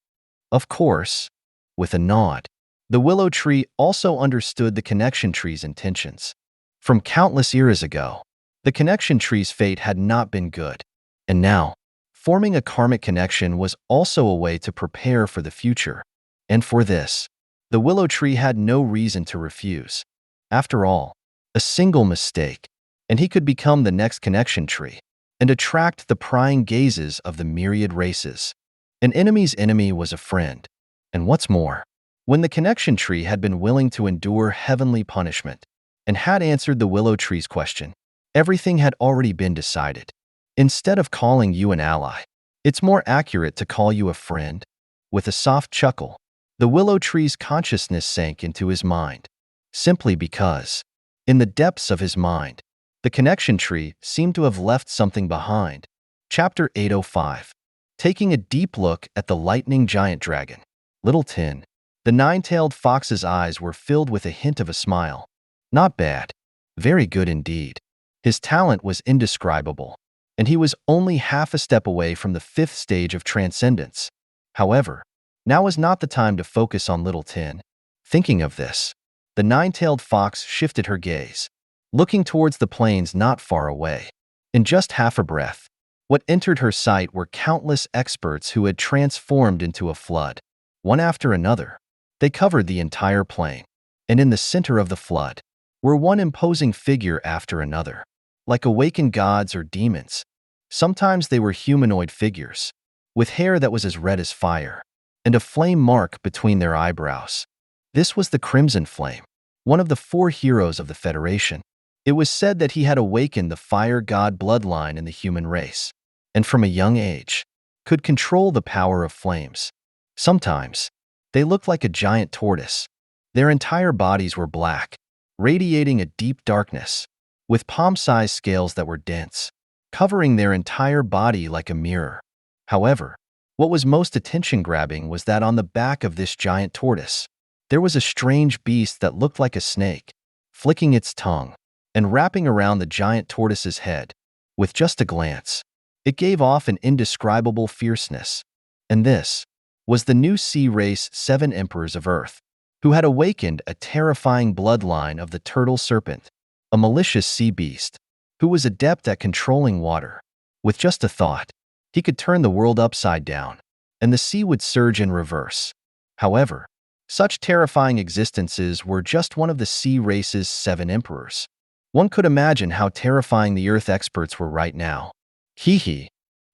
Of course. With a nod, the willow tree also understood the connection tree's intentions. From countless eras ago, the connection tree's fate had not been good. And now, forming a karmic connection was also a way to prepare for the future. And for this, the willow tree had no reason to refuse. After all, a single mistake, and he could become the next connection tree and attract the prying gazes of the myriad races. An enemy's enemy was a friend. And what's more, when the connection tree had been willing to endure heavenly punishment and had answered the willow tree's question, everything had already been decided. Instead of calling you an ally, it's more accurate to call you a friend. With a soft chuckle, the willow tree's consciousness sank into his mind, simply because, in the depths of his mind, the connection tree seemed to have left something behind. Chapter 805. Taking a deep look at the lightning giant dragon. Little Tin. The nine-tailed fox's eyes were filled with a hint of a smile. Not bad. Very good indeed. His talent was indescribable, and he was only half a step away from the fifth stage of transcendence. However, now was not the time to focus on Little Tin. Thinking of this, the nine-tailed fox shifted her gaze, looking towards the plains not far away. In just half a breath, what entered her sight were countless experts who had transformed into a flood. One after another, they covered the entire plain, and in the center of the flood were one imposing figure after another, like awakened gods or demons. Sometimes they were humanoid figures, with hair that was as red as fire, and a flame mark between their eyebrows. This was the Crimson Flame, one of the 4 heroes of the Federation. It was said that he had awakened the fire god bloodline in the human race, and from a young age, could control the power of flames. Sometimes, they looked like a giant tortoise. Their entire bodies were black, radiating a deep darkness, with palm-sized scales that were dense, covering their entire body like a mirror. However, what was most attention-grabbing was that on the back of this giant tortoise, there was a strange beast that looked like a snake, flicking its tongue and wrapping around the giant tortoise's head. With just a glance, it gave off an indescribable fierceness. And this was the new sea race 7 Emperors of Earth, who had awakened a terrifying bloodline of the turtle serpent, a malicious sea beast, who was adept at controlling water. With just a thought, he could turn the world upside down, and the sea would surge in reverse. However, such terrifying existences were just one of the sea race's 7 emperors. One could imagine how terrifying the Earth experts were right now. Hee.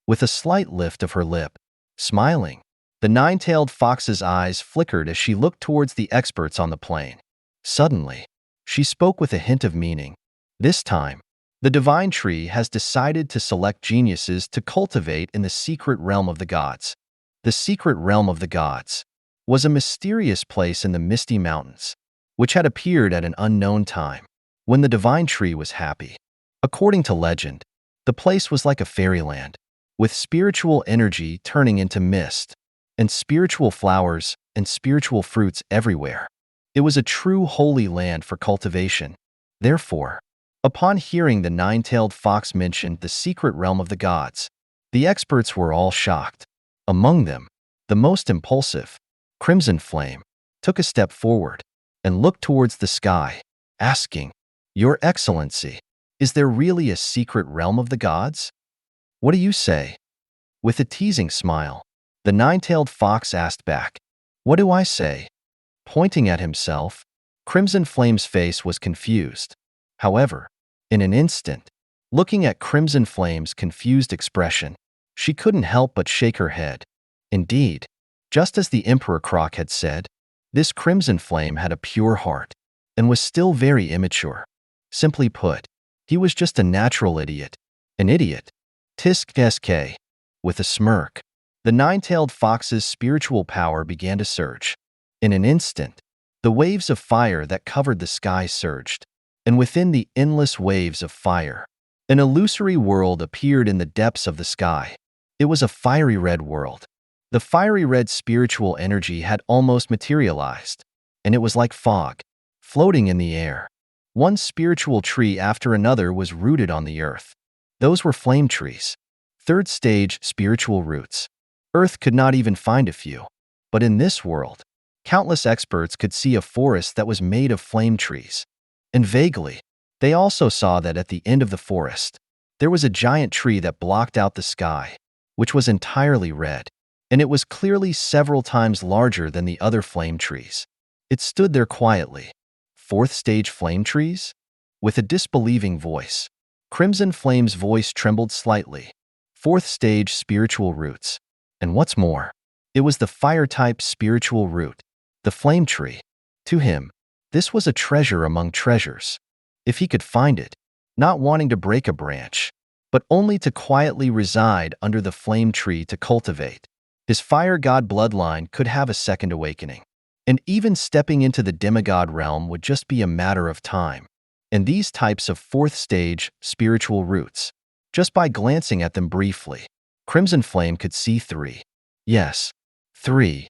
With a slight lift of her lip, smiling, the 9-tailed fox's eyes flickered as she looked towards the experts on the plane. Suddenly, she spoke with a hint of meaning. This time, the divine tree has decided to select geniuses to cultivate in the secret realm of the gods. The secret realm of the gods was a mysterious place in the Misty Mountains, which had appeared at an unknown time, when the divine tree was happy. According to legend, the place was like a fairyland, with spiritual energy turning into mist, and spiritual flowers and spiritual fruits everywhere. It was a true holy land for cultivation. Therefore, upon hearing the 9-tailed fox mention the secret realm of the gods, the experts were all shocked. Among them, the most impulsive, Crimson Flame, took a step forward and looked towards the sky, asking, "Your Excellency, is there really a secret realm of the gods? What do you say?" With a teasing smile, the 9-tailed fox asked back, "What do I say?" Pointing at himself, Crimson Flame's face was confused. However, in an instant, looking at Crimson Flame's confused expression, she couldn't help but shake her head. Indeed, just as the Emperor Croc had said, this Crimson Flame had a pure heart and was still very immature. Simply put, he was just a natural idiot. An idiot. Tisk sk. With a smirk, the 9-tailed fox's spiritual power began to surge. In an instant, the waves of fire that covered the sky surged, and within the endless waves of fire, an illusory world appeared in the depths of the sky. It was a fiery red world. The fiery red spiritual energy had almost materialized, and it was like fog, floating in the air. One spiritual tree after another was rooted on the earth. Those were flame trees. 3rd stage spiritual roots. Earth could not even find a few. But in this world, countless experts could see a forest that was made of flame trees. And vaguely, they also saw that at the end of the forest, there was a giant tree that blocked out the sky, which was entirely red, and it was clearly several times larger than the other flame trees. It stood there quietly. 4th stage flame trees? With a disbelieving voice, Crimson Flame's voice trembled slightly. 4th stage spiritual roots. And what's more, it was the fire-type spiritual root, the flame tree. To him, this was a treasure among treasures. If he could find it, not wanting to break a branch, but only to quietly reside under the flame tree to cultivate, his fire god bloodline could have a second awakening. And even stepping into the demigod realm would just be a matter of time. And these types of 4th stage spiritual roots, just by glancing at them briefly, Crimson Flame could see 3. Yes, 3.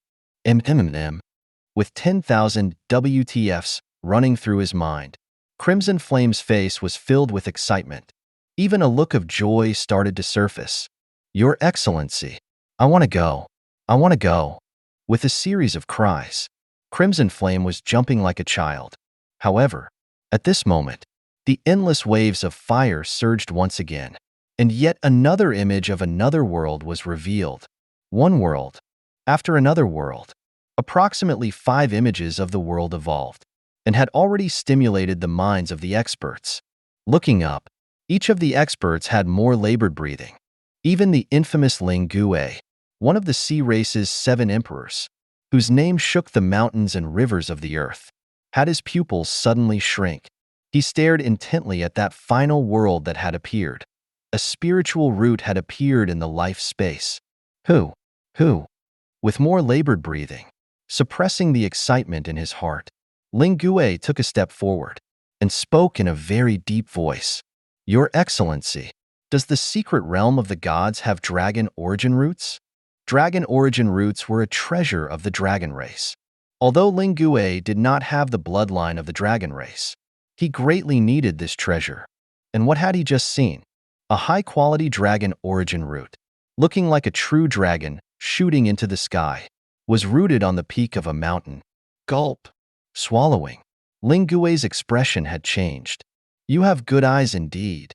With 10,000 WTFs running through his mind, Crimson Flame's face was filled with excitement. Even a look of joy started to surface. "Your Excellency, I want to go. I want to go." With a series of cries, Crimson Flame was jumping like a child. However, at this moment, the endless waves of fire surged once again, and yet another image of another world was revealed. One world, after another world. Approximately 5 images of the world evolved, and had already stimulated the minds of the experts. Looking up, each of the experts had more labored breathing. Even the infamous Ling Gue, one of the sea race's 7 emperors, whose name shook the mountains and rivers of the earth, had his pupils suddenly shrink. He stared intently at that final world that had appeared. A spiritual root had appeared in the life space. Who? Who? With more labored breathing, suppressing the excitement in his heart, Lingue took a step forward and spoke in a very deep voice. Your Excellency, does the secret realm of the gods have dragon origin roots? Dragon origin roots were a treasure of the dragon race. Although Lingue did not have the bloodline of the dragon race, he greatly needed this treasure. And what had he just seen? A high-quality dragon origin root, looking like a true dragon shooting into the sky, was rooted on the peak of a mountain. Gulp. Swallowing. Lingue's expression had changed. You have good eyes indeed.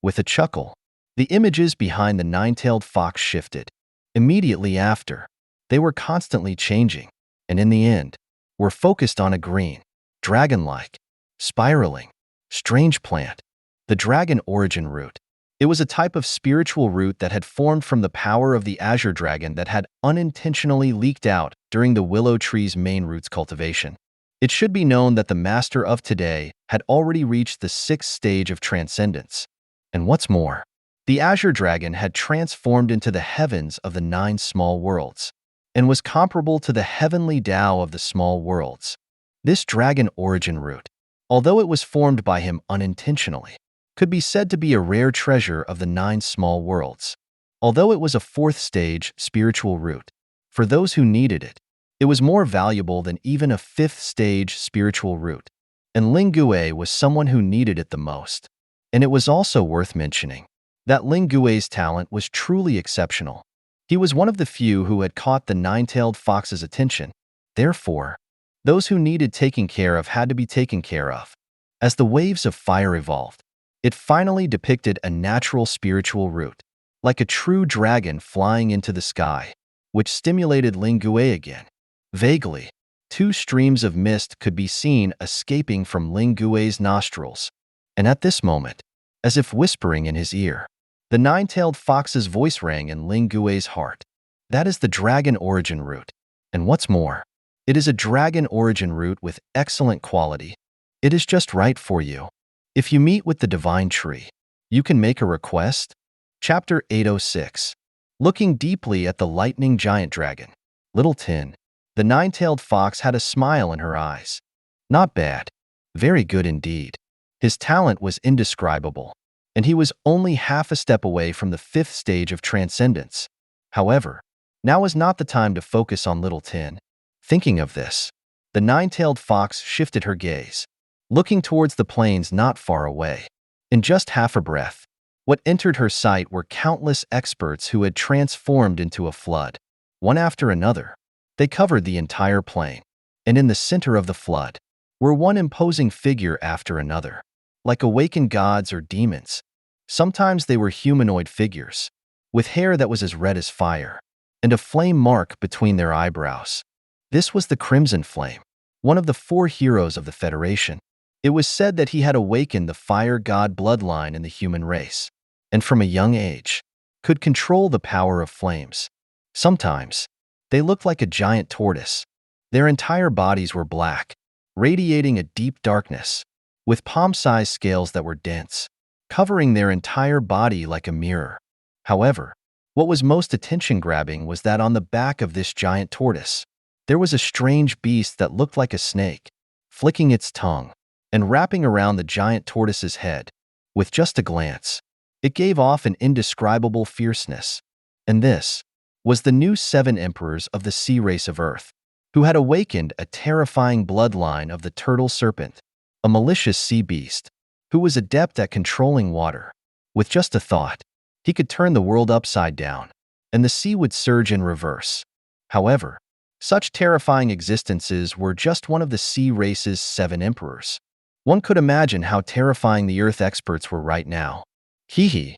With a chuckle, the images behind the nine-tailed fox shifted. Immediately after, they were constantly changing, and in the end, were focused on a green, dragon-like, spiraling, strange plant, the dragon origin root. It was a type of spiritual root that had formed from the power of the azure dragon that had unintentionally leaked out during the willow tree's main roots cultivation. It should be known that the master of today had already reached the 6th stage of transcendence. And what's more, the azure dragon had transformed into the heavens of the 9 small worlds, and was comparable to the heavenly Tao of the small worlds. This dragon origin root, although it was formed by him unintentionally, could be said to be a rare treasure of the 9 small worlds. Although it was a 4th stage spiritual root, for those who needed it, it was more valuable than even a 5th stage spiritual root, and Lingue was someone who needed it the most. And it was also worth mentioning that Lingue's talent was truly exceptional. He was one of the few who had caught the nine-tailed fox's attention. Therefore, those who needed taking care of had to be taken care of. As the waves of fire evolved, it finally depicted a natural spiritual root, like a true dragon flying into the sky, which stimulated Lingue again. Vaguely, 2 streams of mist could be seen escaping from Lingue's nostrils, and at this moment, as if whispering in his ear, the nine-tailed fox's voice rang in Lingue's heart. That is the dragon origin root, and what's more, it is a dragon origin root with excellent quality. It is just right for you. If you meet with the divine tree, you can make a request. Chapter 806. Looking deeply at the lightning giant dragon, Little Tin, the nine-tailed fox had a smile in her eyes. Not bad. Very good indeed. His talent was indescribable, and he was only half a step away from the 5th stage of transcendence. However, now is not the time to focus on Little Tin. Thinking of this, the nine-tailed fox shifted her gaze, looking towards the plains not far away. In just half a breath, what entered her sight were countless experts who had transformed into a flood. One after another, they covered the entire plain, and in the center of the flood were one imposing figure after another, like awakened gods or demons. Sometimes they were humanoid figures, with hair that was as red as fire, and a flame mark between their eyebrows. This was the Crimson Flame, one of the 4 heroes of the Federation. It was said that he had awakened the fire god bloodline in the human race, and from a young age, could control the power of flames. Sometimes, they looked like a giant tortoise. Their entire bodies were black, radiating a deep darkness, with palm-sized scales that were dense, covering their entire body like a mirror. However, what was most attention-grabbing was that on the back of this giant tortoise, there was a strange beast that looked like a snake, flicking its tongue and wrapping around the giant tortoise's head. With just a glance, it gave off an indescribable fierceness. And this was the new 7 emperors of the sea race of Earth, who had awakened a terrifying bloodline of the turtle serpent, a malicious sea beast, who was adept at controlling water. With just a thought, he could turn the world upside down, and the sea would surge in reverse. However, such terrifying existences were just one of the sea race's 7 emperors. One could imagine how terrifying the Earth experts were right now. Hee.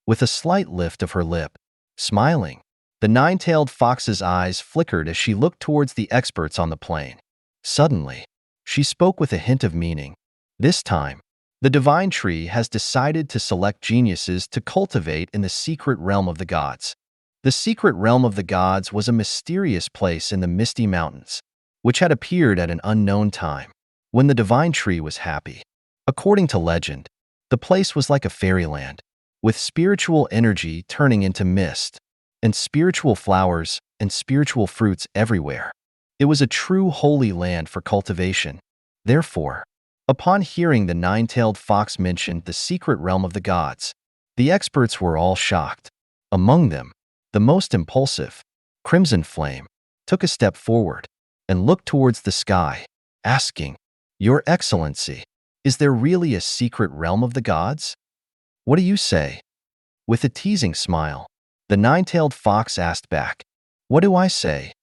With a slight lift of her lip, smiling, the nine-tailed fox's eyes flickered as she looked towards the experts on the plain. Suddenly, she spoke with a hint of meaning. This time, the divine tree has decided to select geniuses to cultivate in the secret realm of the gods. The secret realm of the gods was a mysterious place in the misty mountains, which had appeared at an unknown time. when the divine tree was happy. According to legend, the place was like a fairyland, with spiritual energy turning into mist, and spiritual flowers and spiritual fruits everywhere. It was a true holy land for cultivation. Therefore, upon hearing the nine-tailed fox mention the secret realm of the gods, the experts were all shocked. Among them, the most impulsive, Crimson Flame, took a step forward and looked towards the sky, asking, "Your Excellency, is there really a secret realm of the gods? What do you say?" With a teasing smile, the nine-tailed fox asked back, "What do I say?"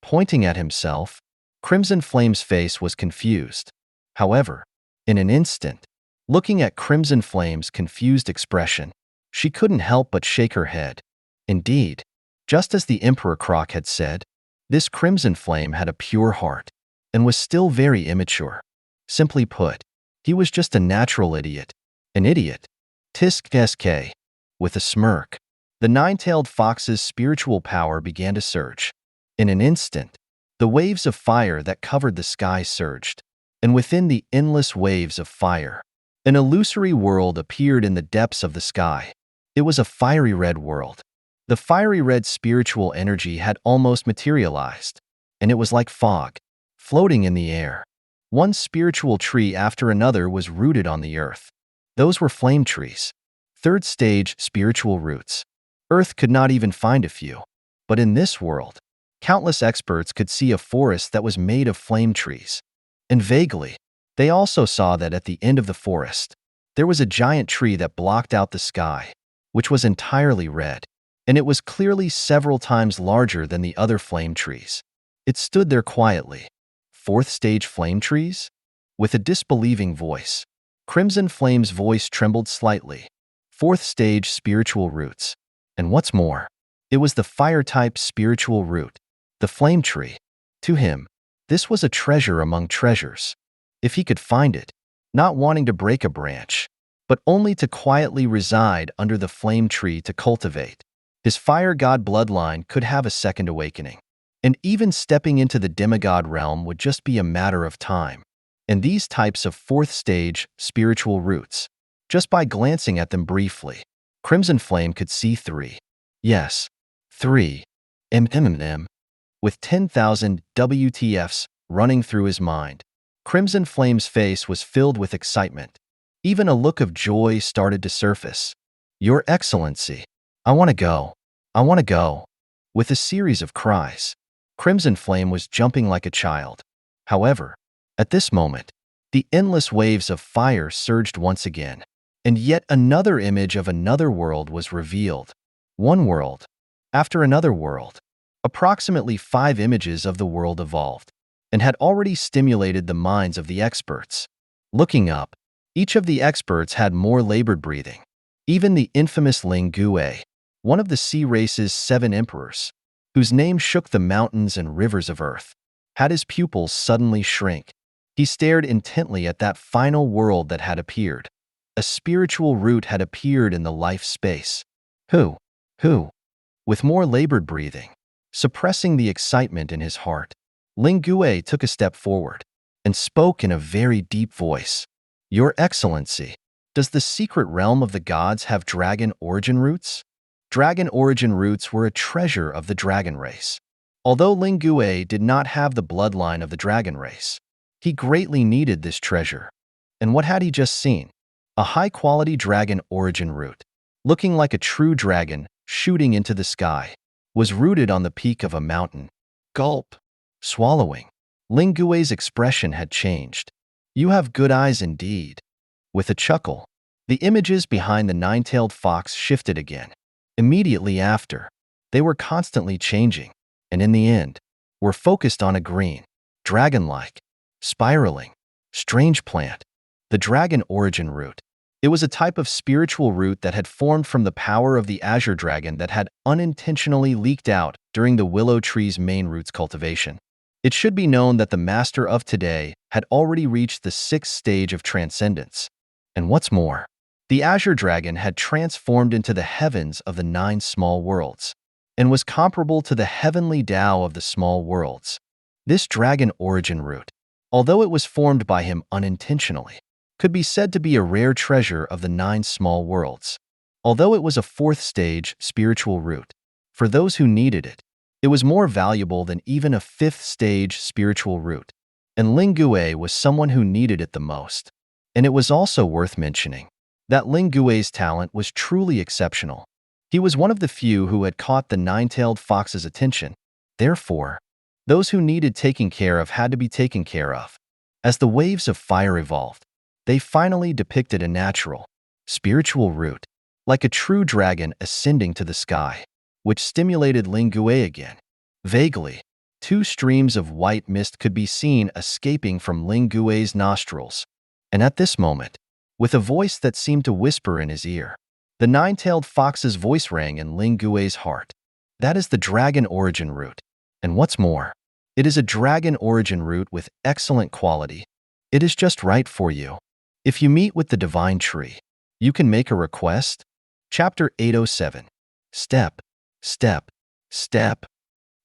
Pointing at himself, Crimson Flame's face was confused. However, in an instant, looking at Crimson Flame's confused expression, she couldn't help but shake her head. Indeed, just as the Emperor Croc had said, this Crimson Flame had a pure heart and was still very immature. Simply put, he was just a natural idiot. An idiot. Tisk sk. With a smirk, the nine-tailed fox's spiritual power began to surge. In an instant, the waves of fire that covered the sky surged, and within the endless waves of fire, an illusory world appeared in the depths of the sky. It was a fiery red world. The fiery red spiritual energy had almost materialized, and it was like fog, floating in the air. One spiritual tree after another was rooted on the earth. Those were flame trees. Third stage spiritual roots. Earth could not even find a few. But in this world, countless experts could see a forest that was made of flame trees. And vaguely, they also saw that at the end of the forest, there was a giant tree that blocked out the sky, which was entirely red, and it was clearly several times larger than the other flame trees. It stood there quietly. Fourth stage flame trees? With a disbelieving voice. Crimson Flame's voice trembled slightly. Fourth stage spiritual roots. And what's more, it was the fire-type spiritual root, the flame tree. To him, this was a treasure among treasures. If he could find it, not wanting to break a branch, but only to quietly reside under the flame tree to cultivate, his fire god bloodline could have a second awakening. And even stepping into the demigod realm would just be a matter of time. And these types of fourth stage spiritual roots, just by glancing at them briefly, Crimson Flame could see three. Yes, three. With 10,000 WTFs running through his mind, Crimson Flame's face was filled with excitement. Even a look of joy started to surface. "Your Excellency, I want to go. I want to go." With a series of cries, Crimson Flame was jumping like a child. However, at this moment, the endless waves of fire surged once again, and yet another image of another world was revealed. One world, after another world. Approximately 5 images of the world evolved, and had already stimulated the minds of the experts. Looking up, each of the experts had more labored breathing. Even the infamous Lingue, one of the sea race's 7 emperors, whose name shook the mountains and rivers of earth, had his pupils suddenly shrink. He stared intently at that final world that had appeared. A spiritual root had appeared in the life space. Who? With more labored breathing, suppressing the excitement in his heart, Lingue took a step forward and spoke in a very deep voice. "Your Excellency, does the secret realm of the gods have dragon origin roots?" Dragon origin roots were a treasure of the dragon race. Although Lingue did not have the bloodline of the dragon race, he greatly needed this treasure. And what had he just seen? A high-quality dragon origin root, looking like a true dragon shooting into the sky, was rooted on the peak of a mountain. Gulp. Swallowing. Lingue's expression had changed. "You have good eyes indeed." With a chuckle, the images behind the nine-tailed fox shifted again. Immediately after, they were constantly changing, and in the end, were focused on a green, dragon-like, spiraling, strange plant, the dragon origin root. It was a type of spiritual root that had formed from the power of the azure dragon that had unintentionally leaked out during the willow tree's main roots cultivation. It should be known that the master of today had already reached the 6th stage of transcendence. And what's more, the azure dragon had transformed into the heavens of the 9 small worlds, and was comparable to the heavenly Tao of the small worlds. This dragon origin root, although it was formed by him unintentionally, could be said to be a rare treasure of the 9 small worlds. Although it was a 4th stage spiritual root, for those who needed it, it was more valuable than even a 5th stage spiritual root, and Lingue was someone who needed it the most. And it was also worth mentioning that Lingue's talent was truly exceptional. He was one of the few who had caught the 9-tailed fox's attention. Therefore, those who needed taking care of had to be taken care of. As the waves of fire evolved, they finally depicted a natural, spiritual root, like a true dragon ascending to the sky, which stimulated Lingue again. Vaguely, 2 streams of white mist could be seen escaping from Lingue's nostrils. And at this moment, with a voice that seemed to whisper in his ear, the 9-tailed fox's voice rang in Lingue's heart. That is the dragon origin root. And what's more, it is a dragon origin root with excellent quality. It is just right for you. If you meet with the divine tree, you can make a request. Chapter 807. Step, step, step.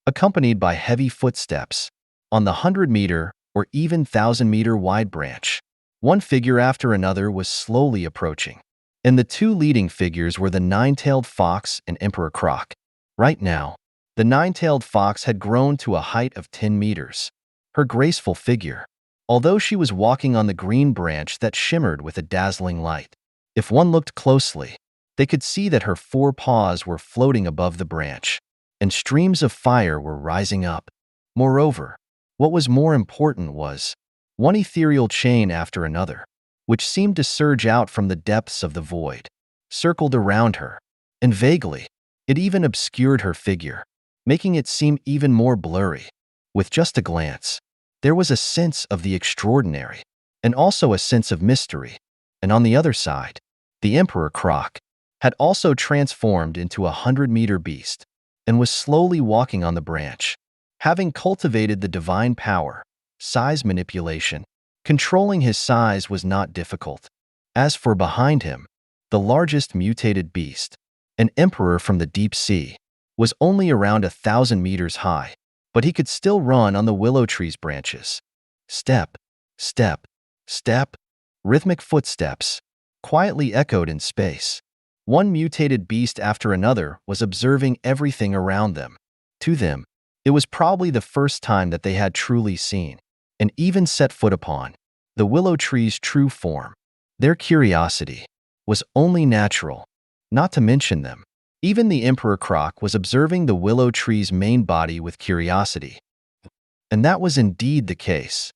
Accompanied by heavy footsteps, on the 100-meter or even 1,000-meter wide branch, one figure after another was slowly approaching. And the 2 leading figures were the 9-tailed fox and Emperor Croc. Right now, the 9-tailed fox had grown to a height of 10 meters. Her graceful figure, although she was walking on the green branch that shimmered with a dazzling light. If one looked closely, they could see that her 4 paws were floating above the branch, and streams of fire were rising up. Moreover, what was more important was one ethereal chain after another, which seemed to surge out from the depths of the void, circled around her, and vaguely, it even obscured her figure, making it seem even more blurry. With just a glance, there was a sense of the extraordinary, and also a sense of mystery. And on the other side, the Emperor Croc had also transformed into a 100-meter beast, and was slowly walking on the branch. Having cultivated the divine power, size manipulation, controlling his size was not difficult. As for behind him, the largest mutated beast, an emperor from the deep sea, was only around 1,000 meters high, but he could still run on the willow tree's branches. Step, step, step. Rhythmic footsteps quietly echoed in space. One mutated beast after another was observing everything around them. To them, it was probably the first time that they had truly seen, and even set foot upon, the willow tree's true form. Their curiosity was only natural, not to mention them. Even the Emperor Croc was observing the willow tree's main body with curiosity. And that was indeed the case.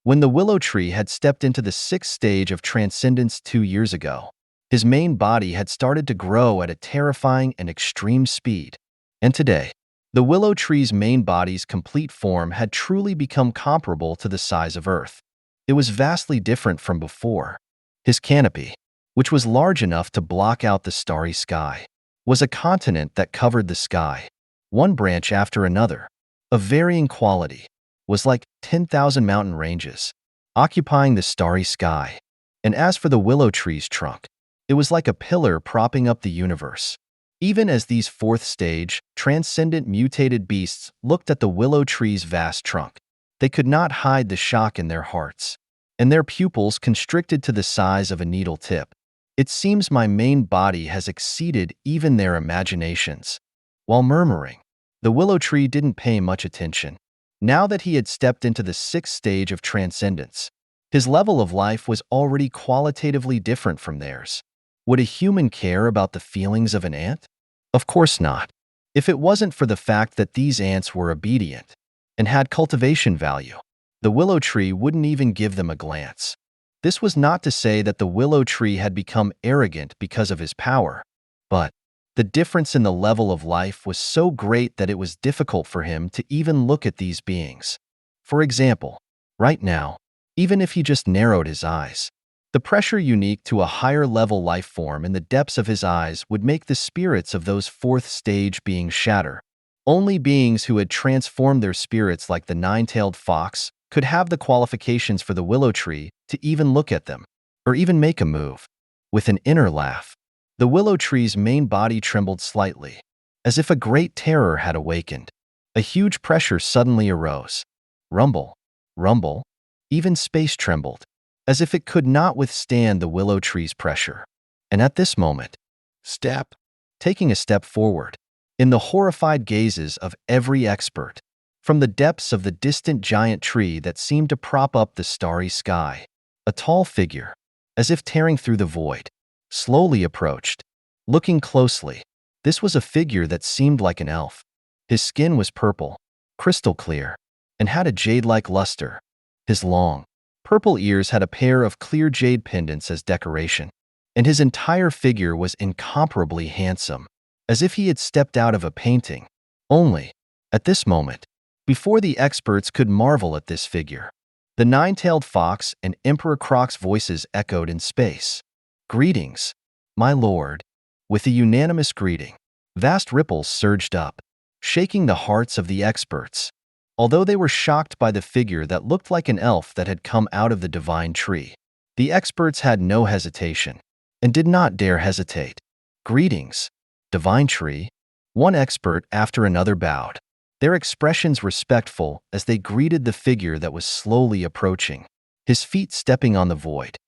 When the willow tree had stepped into the 6th stage of transcendence 2 years ago, his main body had started to grow at a terrifying and extreme speed. And today, the willow tree's main body's complete form had truly become comparable to the size of Earth. It was vastly different from before. His canopy, which was large enough to block out the starry sky, was a continent that covered the sky. One branch after another, of varying quality, was like 10,000 mountain ranges, occupying the starry sky. And as for the willow tree's trunk, it was like a pillar propping up the universe. Even as these 4th stage, transcendent mutated beasts looked at the willow tree's vast trunk, they could not hide the shock in their hearts, and their pupils constricted to the size of a needle tip. It seems my main body has exceeded even their imaginations. While murmuring, the willow tree didn't pay much attention. Now that he had stepped into the 6th stage of transcendence, his level of life was already qualitatively different from theirs. Would a human care about the feelings of an ant? Of course not. If it wasn't for the fact that these ants were obedient and had cultivation value, the willow tree wouldn't even give them a glance. This was not to say that the willow tree had become arrogant because of his power, but the difference in the level of life was so great that it was difficult for him to even look at these beings. For example, right now, even if he just narrowed his eyes, the pressure unique to a higher-level life form in the depths of his eyes would make the spirits of those 4th stage beings shatter. Only beings who had transformed their spirits like the 9-tailed fox could have the qualifications for the willow tree to even look at them, or even make a move. With an inner laugh, the willow tree's main body trembled slightly, as if a great terror had awakened. A huge pressure suddenly arose. Rumble, rumble. Even space trembled, as if it could not withstand the willow tree's pressure. And at this moment, step, taking a step forward, in the horrified gazes of every expert, from the depths of the distant giant tree that seemed to prop up the starry sky, a tall figure, as if tearing through the void, slowly approached. Looking closely, this was a figure that seemed like an elf. His skin was purple, crystal clear, and had a jade-like luster. His long, purple ears had a pair of clear jade pendants as decoration, and his entire figure was incomparably handsome, as if he had stepped out of a painting. Only, at this moment, before the experts could marvel at this figure, the nine-tailed fox and Emperor Croc's voices echoed in space. "Greetings, my lord." With a unanimous greeting, vast ripples surged up, shaking the hearts of the experts. Although they were shocked by the figure that looked like an elf that had come out of the divine tree, the experts had no hesitation, and did not dare hesitate. "Greetings, divine tree." One expert after another bowed, their expressions respectful as they greeted the figure that was slowly approaching, his feet stepping on the void.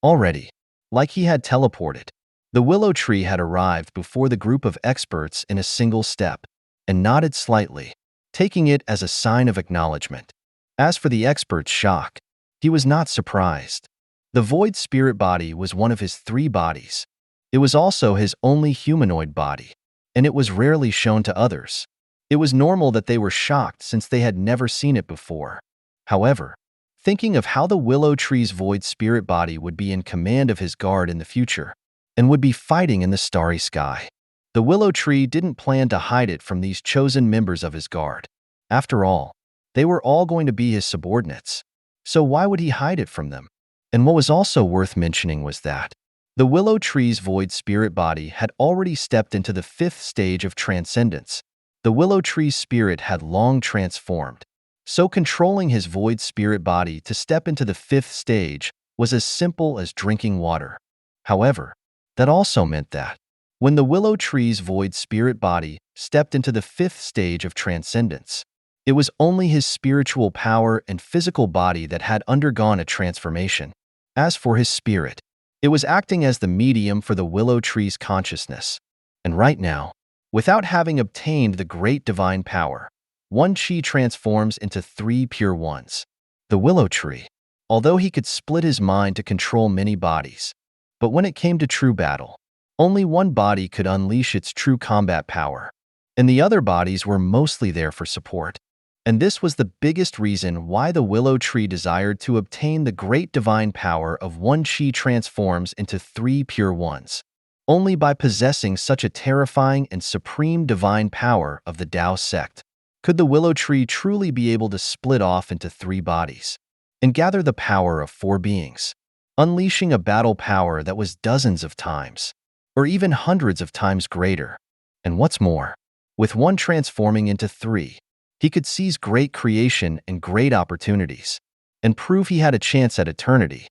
Already, like he had teleported, the willow tree had arrived before the group of experts in a single step, and nodded slightly, taking it as a sign of acknowledgement. As for the expert's shock, he was not surprised. The void spirit body was one of his 3 bodies. It was also his only humanoid body, and it was rarely shown to others. It was normal that they were shocked since they had never seen it before. However, thinking of how the willow tree's void spirit body would be in command of his guard in the future, and would be fighting in the starry sky, the willow tree didn't plan to hide it from these chosen members of his guard. After all, they were all going to be his subordinates. So why would he hide it from them? And what was also worth mentioning was that the willow tree's void spirit body had already stepped into the 5th stage of transcendence. The willow tree's spirit had long transformed, so controlling his void spirit body to step into the 5th stage was as simple as drinking water. However, that also meant that when the willow tree's void spirit body stepped into the 5th stage of transcendence, it was only his spiritual power and physical body that had undergone a transformation. As for his spirit, it was acting as the medium for the willow tree's consciousness. And right now, without having obtained the great divine power, one chi transforms into 3 pure ones. The willow tree, although he could split his mind to control many bodies, but when it came to true battle, only one body could unleash its true combat power, and the other bodies were mostly there for support. And this was the biggest reason why the willow tree desired to obtain the great divine power of one chi transforms into 3 pure ones. Only by possessing such a terrifying and supreme divine power of the Tao sect could the willow tree truly be able to split off into 3 bodies and gather the power of 4 beings, unleashing a battle power that was dozens of times, or even hundreds of times greater. And what's more, with one transforming into 3, he could seize great creation and great opportunities, and prove he had a chance at eternity.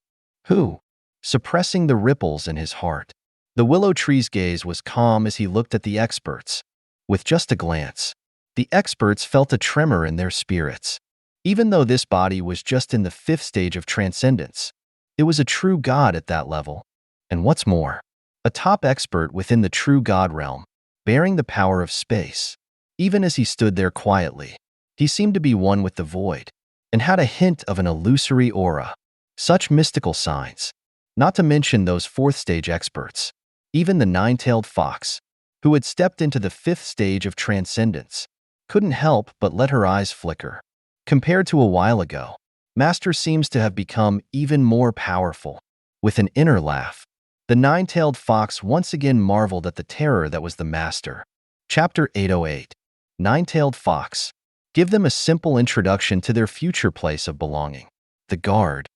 Suppressing the ripples in his heart, the willow tree's gaze was calm as he looked at the experts. With just a glance, the experts felt a tremor in their spirits. Even though this body was just in the 5th stage of transcendence, it was a true god at that level. And what's more, a top expert within the true god realm, bearing the power of space. Even as he stood there quietly, he seemed to be one with the void, and had a hint of an illusory aura. Such mystical signs, not to mention those 4th stage experts, even the 9-tailed fox, who had stepped into the 5th stage of transcendence, couldn't help but let her eyes flicker. Compared to a while ago, Master seems to have become even more powerful. With an inner laugh, the 9-tailed fox once again marveled at the terror that was the Master. Chapter 808. 9-tailed fox. Give them a simple introduction to their future place of belonging. The guard.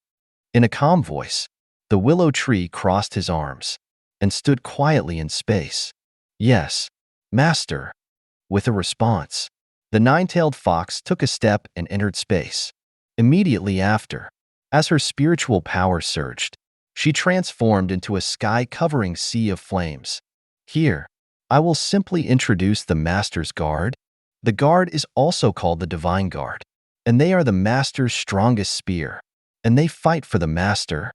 In a calm voice, the willow tree crossed his arms and stood quietly in space. "Yes, Master." With a response, the 9-tailed fox took a step and entered space. Immediately after, as her spiritual power surged, she transformed into a sky-covering sea of flames. "Here, I will simply introduce the Master's Guard." The guard is also called the Divine Guard. and they are the Master's strongest spear, and they fight for the Master.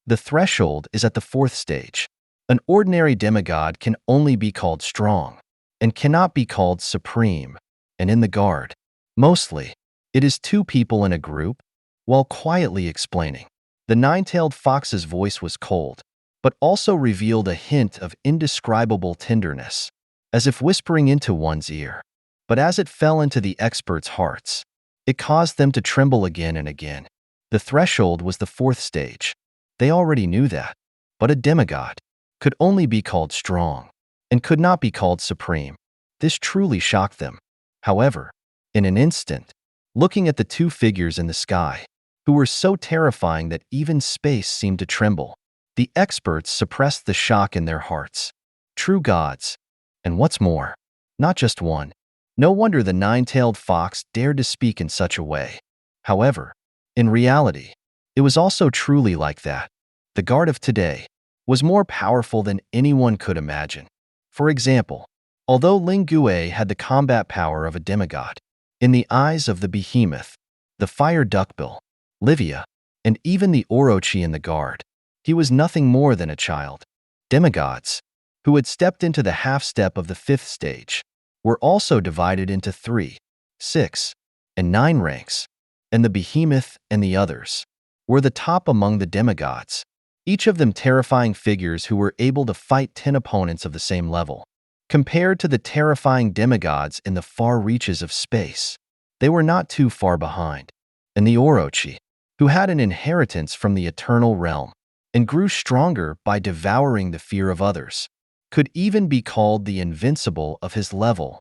The threshold is at the fourth stage. An ordinary demigod can only be called strong, and cannot be called supreme, and in the guard, mostly, it is two people in a group, while quietly explaining. The nine-tailed fox's voice was cold, but also revealed a hint of indescribable tenderness, as if whispering into one's ear. But as it fell into the experts' hearts, it caused them to tremble again and again. The threshold was the fourth stage. They already knew that, but a demigod could only be called strong, and could not be called supreme. This truly shocked them. However, in an instant, looking at the two figures in the sky, who were so terrifying that even space seemed to tremble, the experts suppressed the shock in their hearts. True gods. And what's more, not just one. No wonder the nine-tailed fox dared to speak in such a way. However, in reality, it was also truly like that. The guard of today was more powerful than anyone could imagine. For example, although Ling Gue had the combat power of a demigod, in the eyes of the behemoth, the fire duckbill, Livia, and even the Orochi in the guard, he was nothing more than a child. Demigods, who had stepped into the half-step of the fifth stage, were also divided into 3, 6, and 9 ranks, and the behemoth and the others were the top among the demigods, each of them terrifying figures who were able to fight 10 opponents of the same level. Compared to the terrifying demigods in the far reaches of space, they were not too far behind. And the Orochi, who had an inheritance from the eternal realm and grew stronger by devouring the fear of others, could even be called the invincible of his level.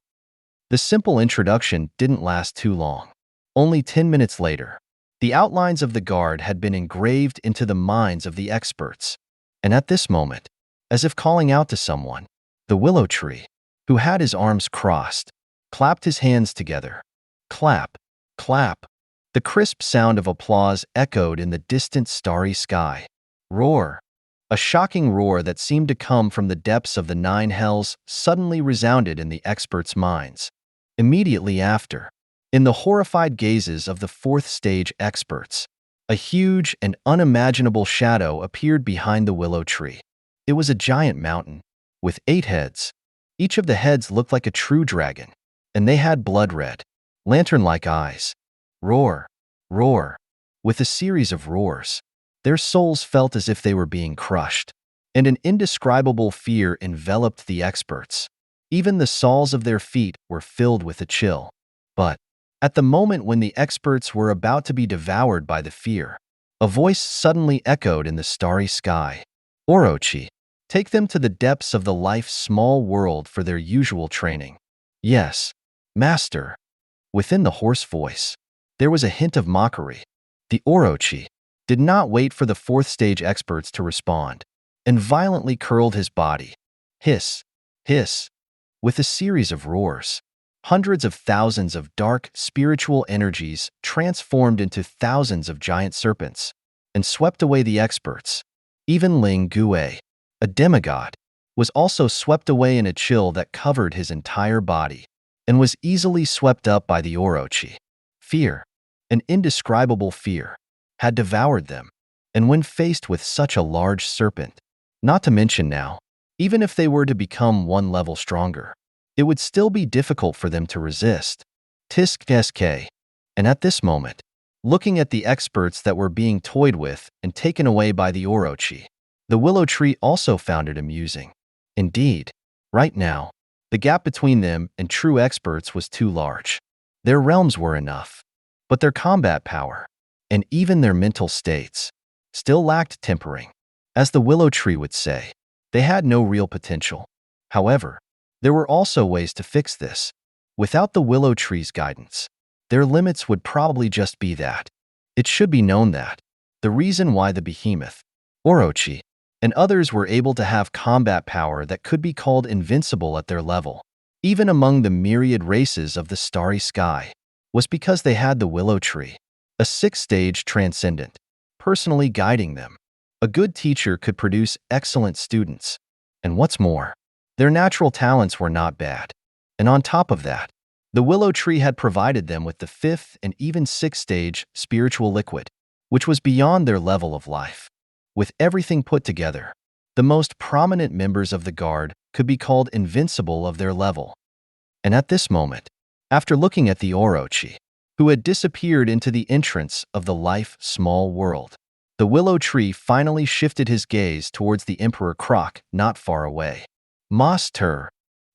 The simple introduction didn't last too long. Only 10 minutes later, the outlines of the guard had been engraved into the minds of the experts. And at this moment, as if calling out to someone, the willow tree, who had his arms crossed, clapped his hands together. Clap, clap. The crisp sound of applause echoed in the distant starry sky. Roar. A shocking roar that seemed to come from the depths of the 9 hells suddenly resounded in the experts' minds. Immediately after, in the horrified gazes of the fourth stage experts, a huge and unimaginable shadow appeared behind the willow tree. It was a giant mountain, with 8 heads. Each of the heads looked like a true dragon, and they had blood-red, lantern-like eyes. Roar, roar. With a series of roars, their souls felt as if they were being crushed, and an indescribable fear enveloped the experts. Even the soles of their feet were filled with a chill. But, at the moment when the experts were about to be devoured by the fear, a voice suddenly echoed in the starry sky. Orochi, take them to the depths of the life's small world for their usual training. Yes, Master. Within the hoarse voice, there was a hint of mockery. The Orochi did not wait for the fourth stage experts to respond, and violently curled his body. Hiss, hiss. With a series of roars, hundreds of thousands of dark, spiritual energies transformed into thousands of giant serpents, and swept away the experts. Even Ling Gue, a demigod, was also swept away in a chill that covered his entire body, and was easily swept up by the Orochi. Fear, an indescribable fear, had devoured them, and when faced with such a large serpent, not to mention now, even if they were to become 1 level stronger, it would still be difficult for them to resist. Tisk sk. And at this moment, looking at the experts that were being toyed with and taken away by the Orochi, the willow tree also found it amusing. Indeed, right now, the gap between them and true experts was too large. Their realms were enough, but their combat power, and even their mental states, still lacked tempering. As the willow tree would say, they had no real potential. However, there were also ways to fix this. Without the willow tree's guidance, their limits would probably just be that. It should be known that the reason why the behemoth, Orochi, and others were able to have combat power that could be called invincible at their level, even among the myriad races of the starry sky, was because they had the willow tree, a 6th-stage transcendent, personally guiding them. A good teacher could produce excellent students, and what's more, their natural talents were not bad. And on top of that, The willow tree had provided them with the fifth and even sixth stage spiritual liquid, which was beyond their level of life. With everything put together, the most prominent members of the guard could be called invincible of their level. And at this moment, after looking at the Orochi, who had disappeared into the entrance of the life small world, the willow tree finally shifted his gaze towards the Emperor Croc not far away. Master,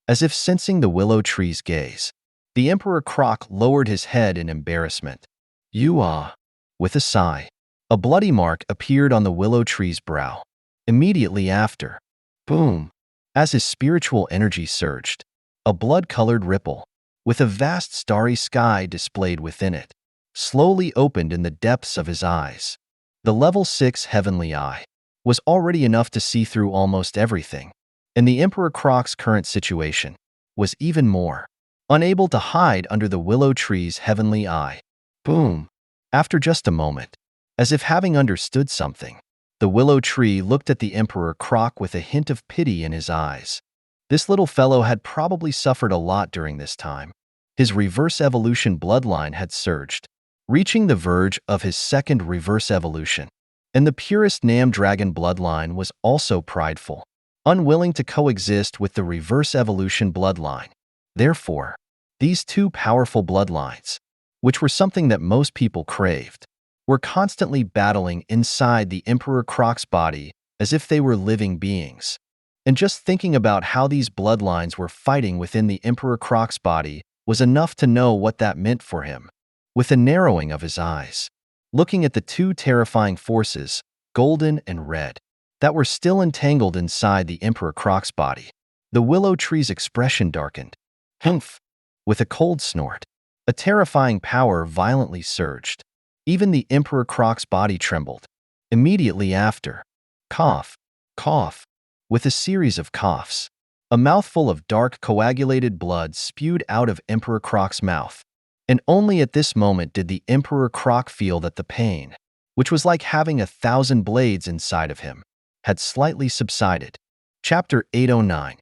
as if sensing the willow tree's gaze, the Emperor Croc lowered his head in embarrassment. You are. With a sigh, a bloody mark appeared on the willow tree's brow. Immediately after, boom, as his spiritual energy surged, a blood-colored ripple, with a vast starry sky displayed within it, slowly opened in the depths of his eyes. The level 6 heavenly eye was already enough to see through almost everything, and the Emperor Croc's current situation was even more, unable to hide under the willow tree's heavenly eye. Boom! After just a moment, as if having understood something, the willow tree looked at the Emperor Croc with a hint of pity in his eyes. This little fellow had probably suffered a lot during this time. His reverse evolution bloodline had surged, reaching the verge of his second reverse evolution. And the purest Nam Dragon bloodline was also prideful, unwilling to coexist with the reverse evolution bloodline. Therefore, these two powerful bloodlines, which were something that most people craved, were constantly battling inside the Emperor Croc's body as if they were living beings. And just thinking about how these bloodlines were fighting within the Emperor Croc's body was enough to know what that meant for him. With a narrowing of his eyes, looking at the two terrifying forces, golden and red, that were still entangled inside the Emperor Croc's body, the willow tree's expression darkened. Humph! With a cold snort, a terrifying power violently surged. Even the Emperor Croc's body trembled. Immediately after, cough, cough, with a series of coughs, a mouthful of dark coagulated blood spewed out of Emperor Croc's mouth. And only at this moment did the Emperor Croc feel that the pain, which was like having 1,000 blades inside of him, had slightly subsided. Chapter 809.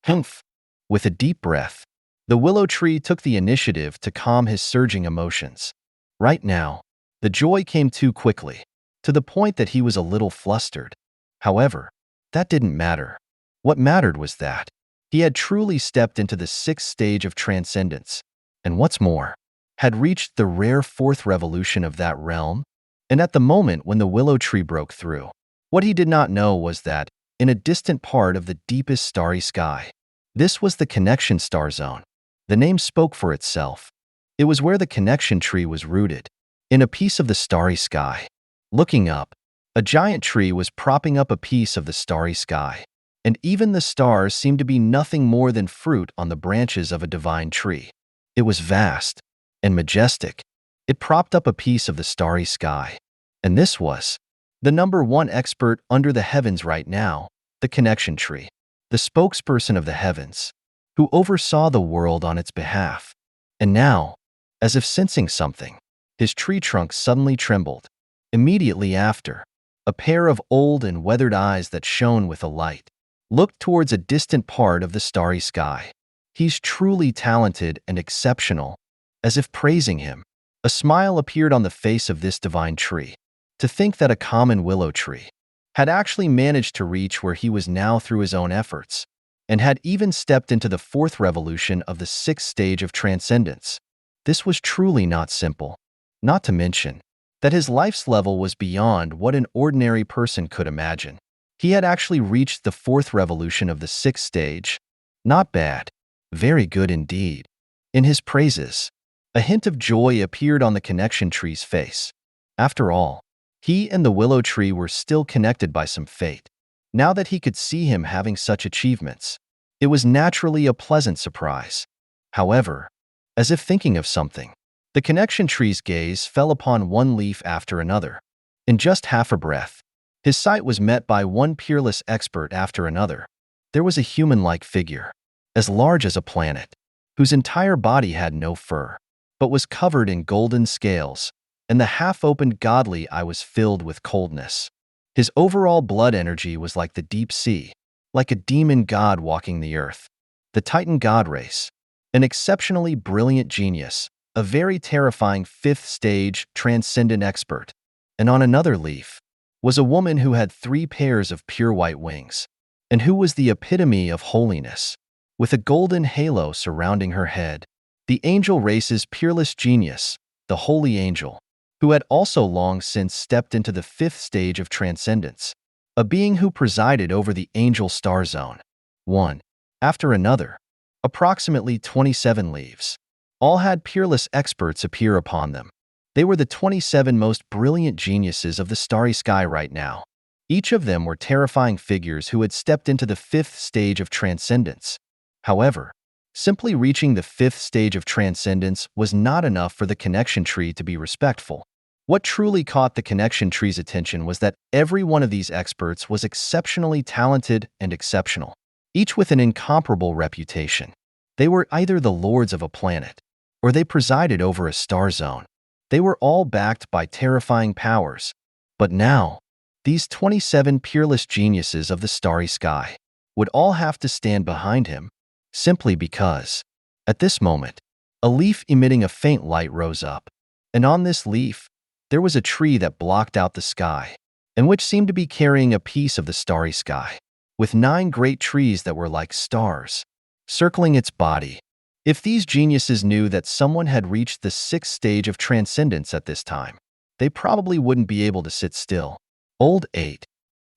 Humph! With a deep breath, the willow tree took the initiative to calm his surging emotions. Right now, the joy came too quickly, to the point that he was a little flustered. However, that didn't matter. What mattered was that he had truly stepped into the 6th stage of transcendence, and what's more, had reached the rare 4th revolution of that realm. And at the moment when the willow tree broke through, what he did not know was that, in a distant part of the deepest starry sky, this was the connection star zone. The name spoke for itself. It was where the connection tree was rooted, in a piece of the starry sky. Looking up, a giant tree was propping up a piece of the starry sky, and even the stars seemed to be nothing more than fruit on the branches of a divine tree. It was vast and majestic. It propped up a piece of the starry sky, and this was the #1 expert under the heavens right now, the connection tree, the spokesperson of the heavens, who oversaw the world on its behalf. And now, as if sensing something, his tree trunk suddenly trembled. Immediately after, a pair of old and weathered eyes that shone with a light looked towards a distant part of the starry sky. He's truly talented and exceptional. As if praising him, a smile appeared on the face of this divine tree. To think that a common willow tree had actually managed to reach where he was now through his own efforts, and had even stepped into the 4th revolution of the 6th stage of transcendence. This was truly not simple. Not to mention that his life's level was beyond what an ordinary person could imagine. He had actually reached the 4th revolution of the 6th stage. Not bad. Very good indeed. In his praises, a hint of joy appeared on the connection tree's face. After all, he and the willow tree were still connected by some fate. Now that he could see him having such achievements, it was naturally a pleasant surprise. However, as if thinking of something, the connection tree's gaze fell upon one leaf after another. In just half a breath, his sight was met by one peerless expert after another. There was a human-like figure, as large as a planet, whose entire body had no fur, but was covered in golden scales, and the half-opened godly eye was filled with coldness. His overall blood energy was like the deep sea, like a demon god walking the earth. The Titan god race. an exceptionally brilliant genius, a very terrifying fifth-stage transcendent expert. And on another leaf was a woman who had 3 pairs of pure white wings, and who was the epitome of holiness, with a golden halo surrounding her head. The angel race's peerless genius, the holy angel, who had also long since stepped into the 5th stage of transcendence, a being who presided over the angel star zone. One after another, approximately 27 leaves, all had peerless experts appear upon them. They were the 27 most brilliant geniuses of the starry sky right now. Each of them were terrifying figures who had stepped into the 5th stage of transcendence. However, simply reaching the 5th stage of transcendence was not enough for the connection tree to be respectful. What truly caught the connection tree's attention was that every one of these experts was exceptionally talented and exceptional, each with an incomparable reputation. They were either the lords of a planet, or they presided over a star zone. They were all backed by terrifying powers. But now, these 27 peerless geniuses of the starry sky would all have to stand behind him, simply because, at this moment, a leaf emitting a faint light rose up, and on this leaf, there was a tree that blocked out the sky, and which seemed to be carrying a piece of the starry sky, with 9 great trees that were like stars, circling its body. If these geniuses knew that someone had reached the 6th stage of transcendence at this time, they probably wouldn't be able to sit still. Old 8,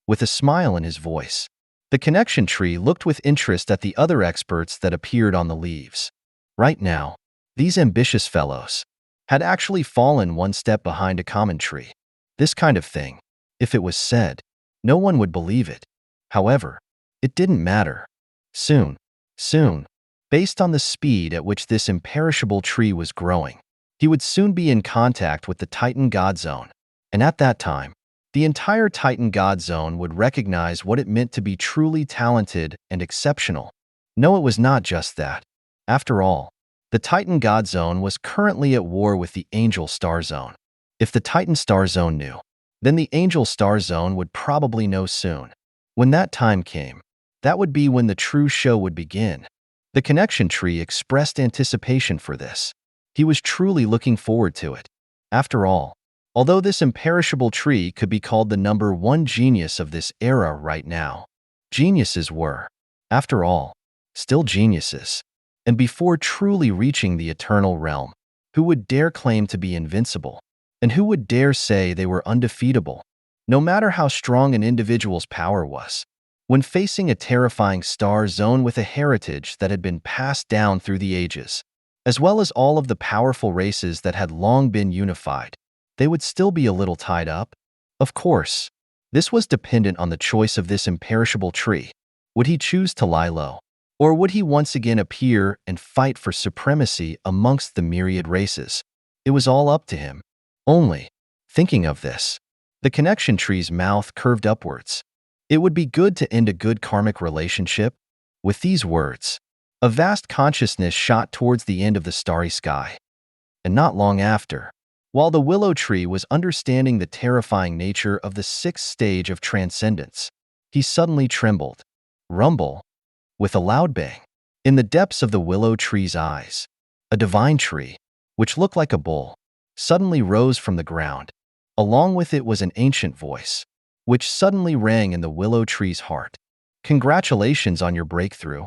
with a smile in his voice, the connection tree looked with interest at the other experts that appeared on the leaves. Right now, these ambitious fellows had actually fallen one step behind a common tree. This kind of thing, if it was said, no one would believe it. However, it didn't matter. Soon, based on the speed at which this imperishable tree was growing, he would soon be in contact with the Titan God Zone. And at that time, the entire Titan God Zone would recognize what it meant to be truly talented and exceptional. No, it was not just that. After all, the Titan God Zone was currently at war with the Angel Star Zone. If the Titan Star Zone knew, then the Angel Star Zone would probably know soon. When that time came, that would be when the true show would begin. The connection tree expressed anticipation for this. He was truly looking forward to it. After all, although this imperishable tree could be called the number 1 genius of this era right now, geniuses were, after all, still geniuses. And before truly reaching the eternal realm, who would dare claim to be invincible? And who would dare say they were undefeatable? No matter how strong an individual's power was, when facing a terrifying star zone with a heritage that had been passed down through the ages, as well as all of the powerful races that had long been unified, they would still be a little tied up. Of course, this was dependent on the choice of this imperishable tree. Would he choose to lie low? Or would he once again appear and fight for supremacy amongst the myriad races? It was all up to him. Only, thinking of this, the connection tree's mouth curved upwards. It would be good to end a good karmic relationship. With these words, a vast consciousness shot towards the end of the starry sky. And not long after, while the willow tree was understanding the terrifying nature of the 6th stage of transcendence, he suddenly trembled. Rumble. With a loud bang, in the depths of the willow tree's eyes, a divine tree, which looked like a bull, suddenly rose from the ground. Along with it was an ancient voice, which suddenly rang in the willow tree's heart. Congratulations on your breakthrough.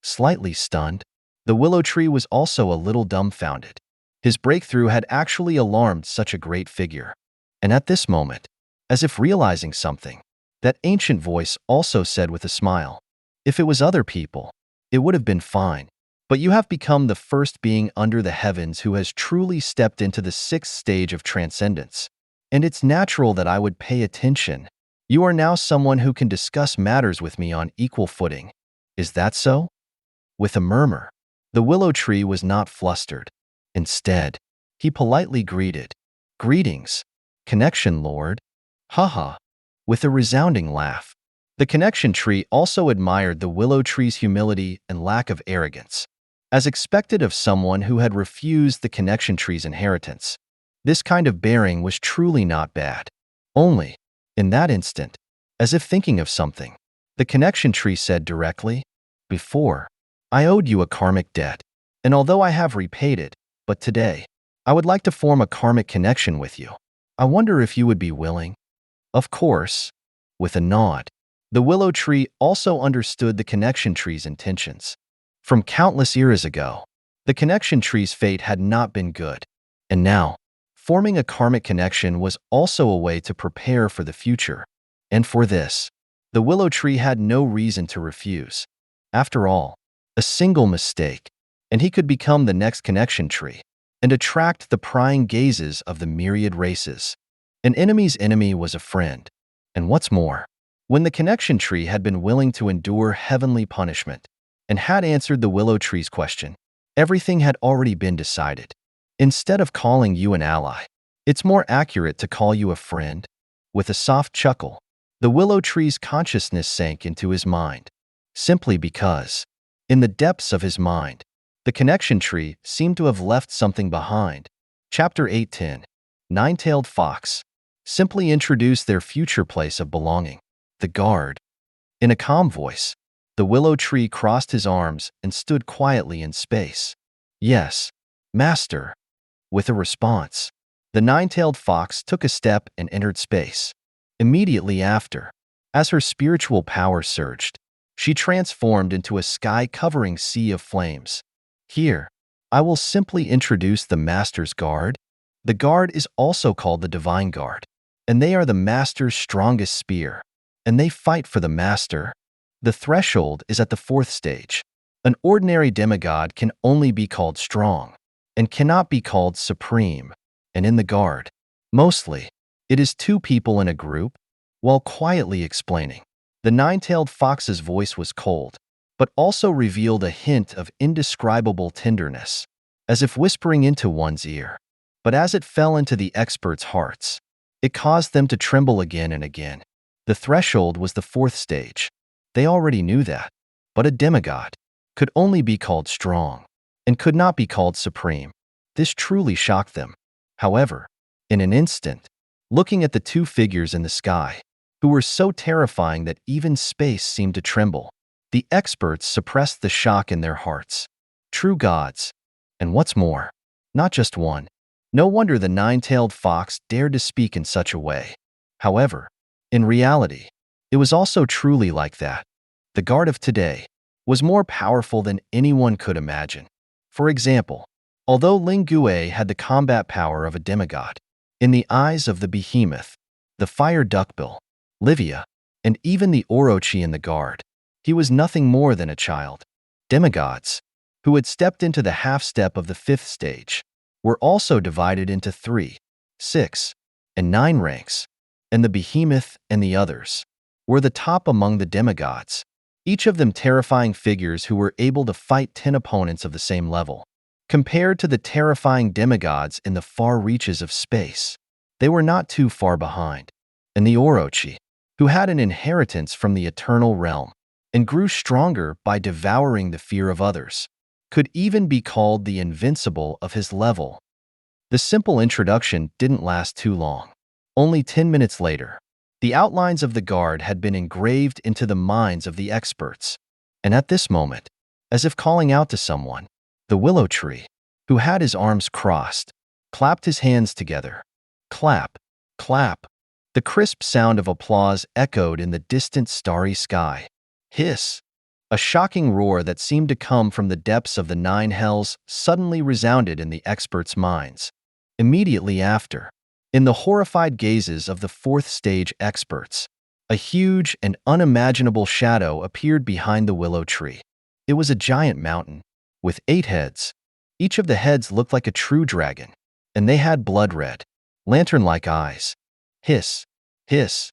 Slightly stunned, the willow tree was also a little dumbfounded. His breakthrough had actually alarmed such a great figure. And at this moment, as if realizing something, that ancient voice also said with a smile, if it was other people, it would have been fine. But you have become the first being under the heavens who has truly stepped into the 6th stage of transcendence. And it's natural that I would pay attention. You are now someone who can discuss matters with me on equal footing. Is that so? With a murmur, the willow tree was not flustered. Instead, he politely greeted, "Greetings, Connection Lord." Haha. With a resounding laugh. The connection tree also admired the willow tree's humility and lack of arrogance, as expected of someone who had refused the connection tree's inheritance. This kind of bearing was truly not bad. Only, in that instant, as if thinking of something, the connection tree said directly, "Before I owed you a karmic debt, and although I have repaid it, but today, I would like to form a karmic connection with you. I wonder if you would be willing." Of course. With a nod. The willow tree also understood the connection tree's intentions. From countless eras ago, the connection tree's fate had not been good. And now, forming a karmic connection was also a way to prepare for the future. And for this, the willow tree had no reason to refuse. After all, a single mistake, and he could become the next connection tree and attract the prying gazes of the myriad races. An enemy's enemy was a friend. And what's more, when the connection tree had been willing to endure heavenly punishment and had answered the willow tree's question, everything had already been decided. Instead of calling you an ally, it's more accurate to call you a friend. With a soft chuckle, the willow tree's consciousness sank into his mind, simply because, in the depths of his mind, the connection tree seemed to have left something behind. Chapter 8:10. Nine-tailed fox. Simply introduce their future place of belonging. The guard. In a calm voice, the willow tree crossed his arms and stood quietly in space. "Yes, master." With a response, the nine-tailed fox took a step and entered space. Immediately after, as her spiritual power surged, she transformed into a sky-covering sea of flames. "Here, I will simply introduce the master's guard." The guard is also called the divine guard, and they are the master's strongest spear, and they fight for the master. The threshold is at the fourth stage. An ordinary demigod can only be called strong, and cannot be called supreme. And in the guard, mostly, it is two people in a group. While quietly explaining, the nine-tailed fox's voice was cold, but also revealed a hint of indescribable tenderness, as if whispering into one's ear. But as it fell into the experts' hearts, it caused them to tremble again and again. The threshold was the fourth stage. They already knew that, but a demigod could only be called strong and could not be called supreme. This truly shocked them. However, in an instant, looking at the two figures in the sky, who were so terrifying that even space seemed to tremble, the experts suppressed the shock in their hearts. True gods. And what's more, not just one. No wonder the nine-tailed fox dared to speak in such a way. However, in reality, it was also truly like that. The guard of today was more powerful than anyone could imagine. For example, although Lingue had the combat power of a demigod, in the eyes of the behemoth, the fire duckbill, Livia, and even the Orochi in the guard, he was nothing more than a child. Demigods, who had stepped into the half-step of the fifth stage, were also divided into 3, 6, and 9 ranks, and the behemoth and the others were the top among the demigods, each of them terrifying figures who were able to fight 10 opponents of the same level. Compared to the terrifying demigods in the far reaches of space, they were not too far behind. And the Orochi, who had an inheritance from the eternal realm and grew stronger by devouring the fear of others, could even be called the invincible of his level. The simple introduction didn't last too long. Only 10 minutes later, the outlines of the guard had been engraved into the minds of the experts. And at this moment, as if calling out to someone, the willow tree, who had his arms crossed, clapped his hands together. Clap, clap. The crisp sound of applause echoed in the distant starry sky. Hiss. A shocking roar that seemed to come from the depths of the 9 hells suddenly resounded in the experts' minds. Immediately after, in the horrified gazes of the fourth stage experts, a huge and unimaginable shadow appeared behind the willow tree. It was a giant mountain, with 8 heads. Each of the heads looked like a true dragon, and they had blood-red, lantern-like eyes. Hiss, hiss.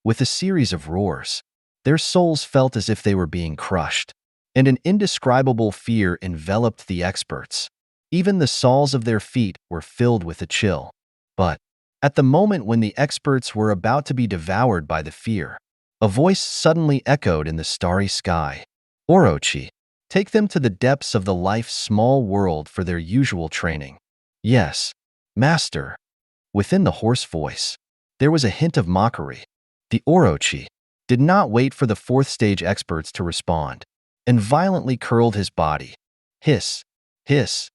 With a series of roars, their souls felt as if they were being crushed, and an indescribable fear enveloped the experts. Even the soles of their feet were filled with a chill. But, at the moment when the experts were about to be devoured by the fear, a voice suddenly echoed in the starry sky. Orochi, take them to the depths of the life's small world for their usual training. Yes, master. Within the hoarse voice, there was a hint of mockery. The Orochi did not wait for the fourth stage experts to respond. and violently curled his body. Hiss, hiss,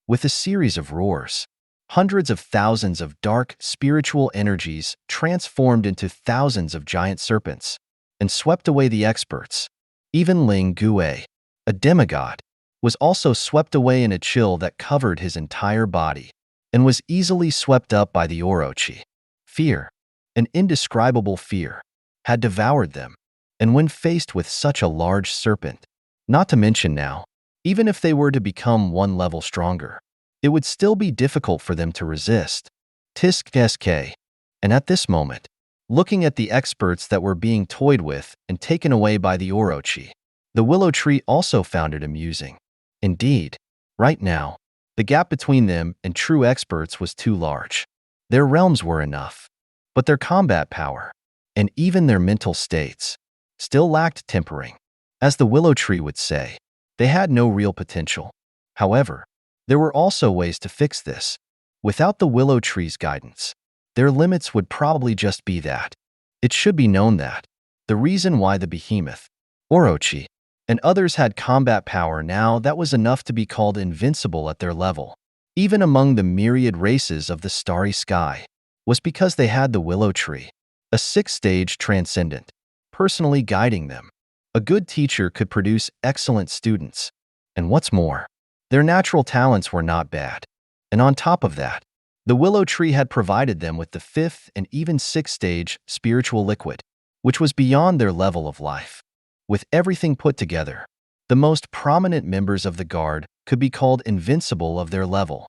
with a series of roars. Hundreds of thousands of dark, spiritual energies transformed into thousands of giant serpents and swept away the experts. Even Ling Gue, a demigod, was also swept away in a chill that covered his entire body and was easily swept up by the Orochi. Fear, an indescribable fear, had devoured them, and when faced with such a large serpent, not to mention now, even if they were to become one level stronger, it would still be difficult for them to resist. Tisk SK. And at this moment, looking at the experts that were being toyed with and taken away by the Orochi, the Willow Tree also found it amusing. Indeed, right now, the gap between them and true experts was too large. Their realms were enough, but their combat power, and even their mental states, still lacked tempering. As the Willow Tree would say, they had no real potential. However, there were also ways to fix this. Without the Willow Tree's guidance, their limits would probably just be that. It should be known that the reason why the behemoth, Orochi, and others had combat power now that was enough to be called invincible at their level, even among the myriad races of the starry sky, was because they had the Willow Tree, a six-stage transcendent, personally guiding them. A good teacher could produce excellent students, and what's more, their natural talents were not bad. And on top of that, the Willow Tree had provided them with the fifth and even sixth-stage spiritual liquid, which was beyond their level of life. With everything put together, the most prominent members of the Guard could be called invincible of their level.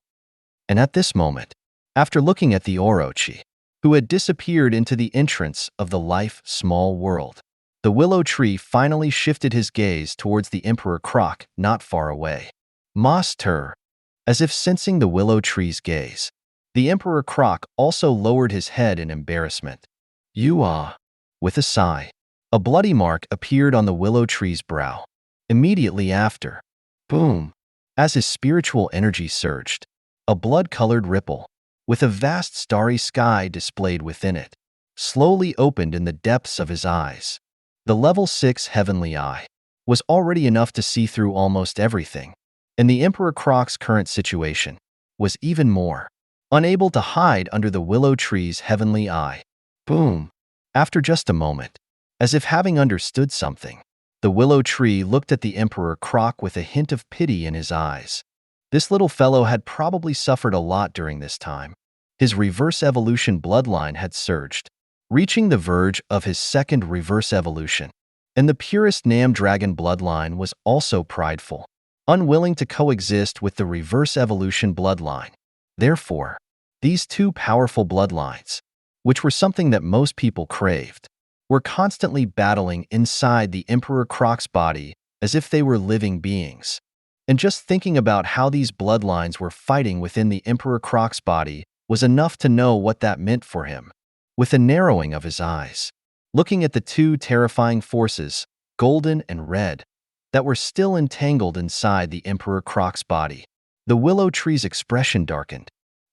And at this moment, after looking at the Orochi, who had disappeared into the entrance of the life small world, the Willow Tree finally shifted his gaze towards the Emperor Croc not far away. Master, as if sensing the Willow Tree's gaze, the Emperor Croc also lowered his head in embarrassment. You are. With a sigh, a bloody mark appeared on the Willow Tree's brow. Immediately after, boom, as his spiritual energy surged, a blood-colored ripple, with a vast starry sky displayed within it, slowly opened in the depths of his eyes. The level 6 heavenly eye was already enough to see through almost everything, and the Emperor Croc's current situation was even more, unable to hide under the Willow Tree's heavenly eye. Boom! After just a moment, as if having understood something, the Willow Tree looked at the Emperor Croc with a hint of pity in his eyes. This little fellow had probably suffered a lot during this time. His reverse evolution bloodline had surged, reaching the verge of his second reverse evolution, and the purest Nam Dragon bloodline was also prideful, unwilling to coexist with the reverse evolution bloodline. Therefore, these two powerful bloodlines, which were something that most people craved, were constantly battling inside the Emperor Croc's body as if they were living beings. And just thinking about how these bloodlines were fighting within the Emperor Croc's body was enough to know what that meant for him. With a narrowing of his eyes, looking at the two terrifying forces, golden and red, that were still entangled inside the Emperor Croc's body, the Willow Tree's expression darkened.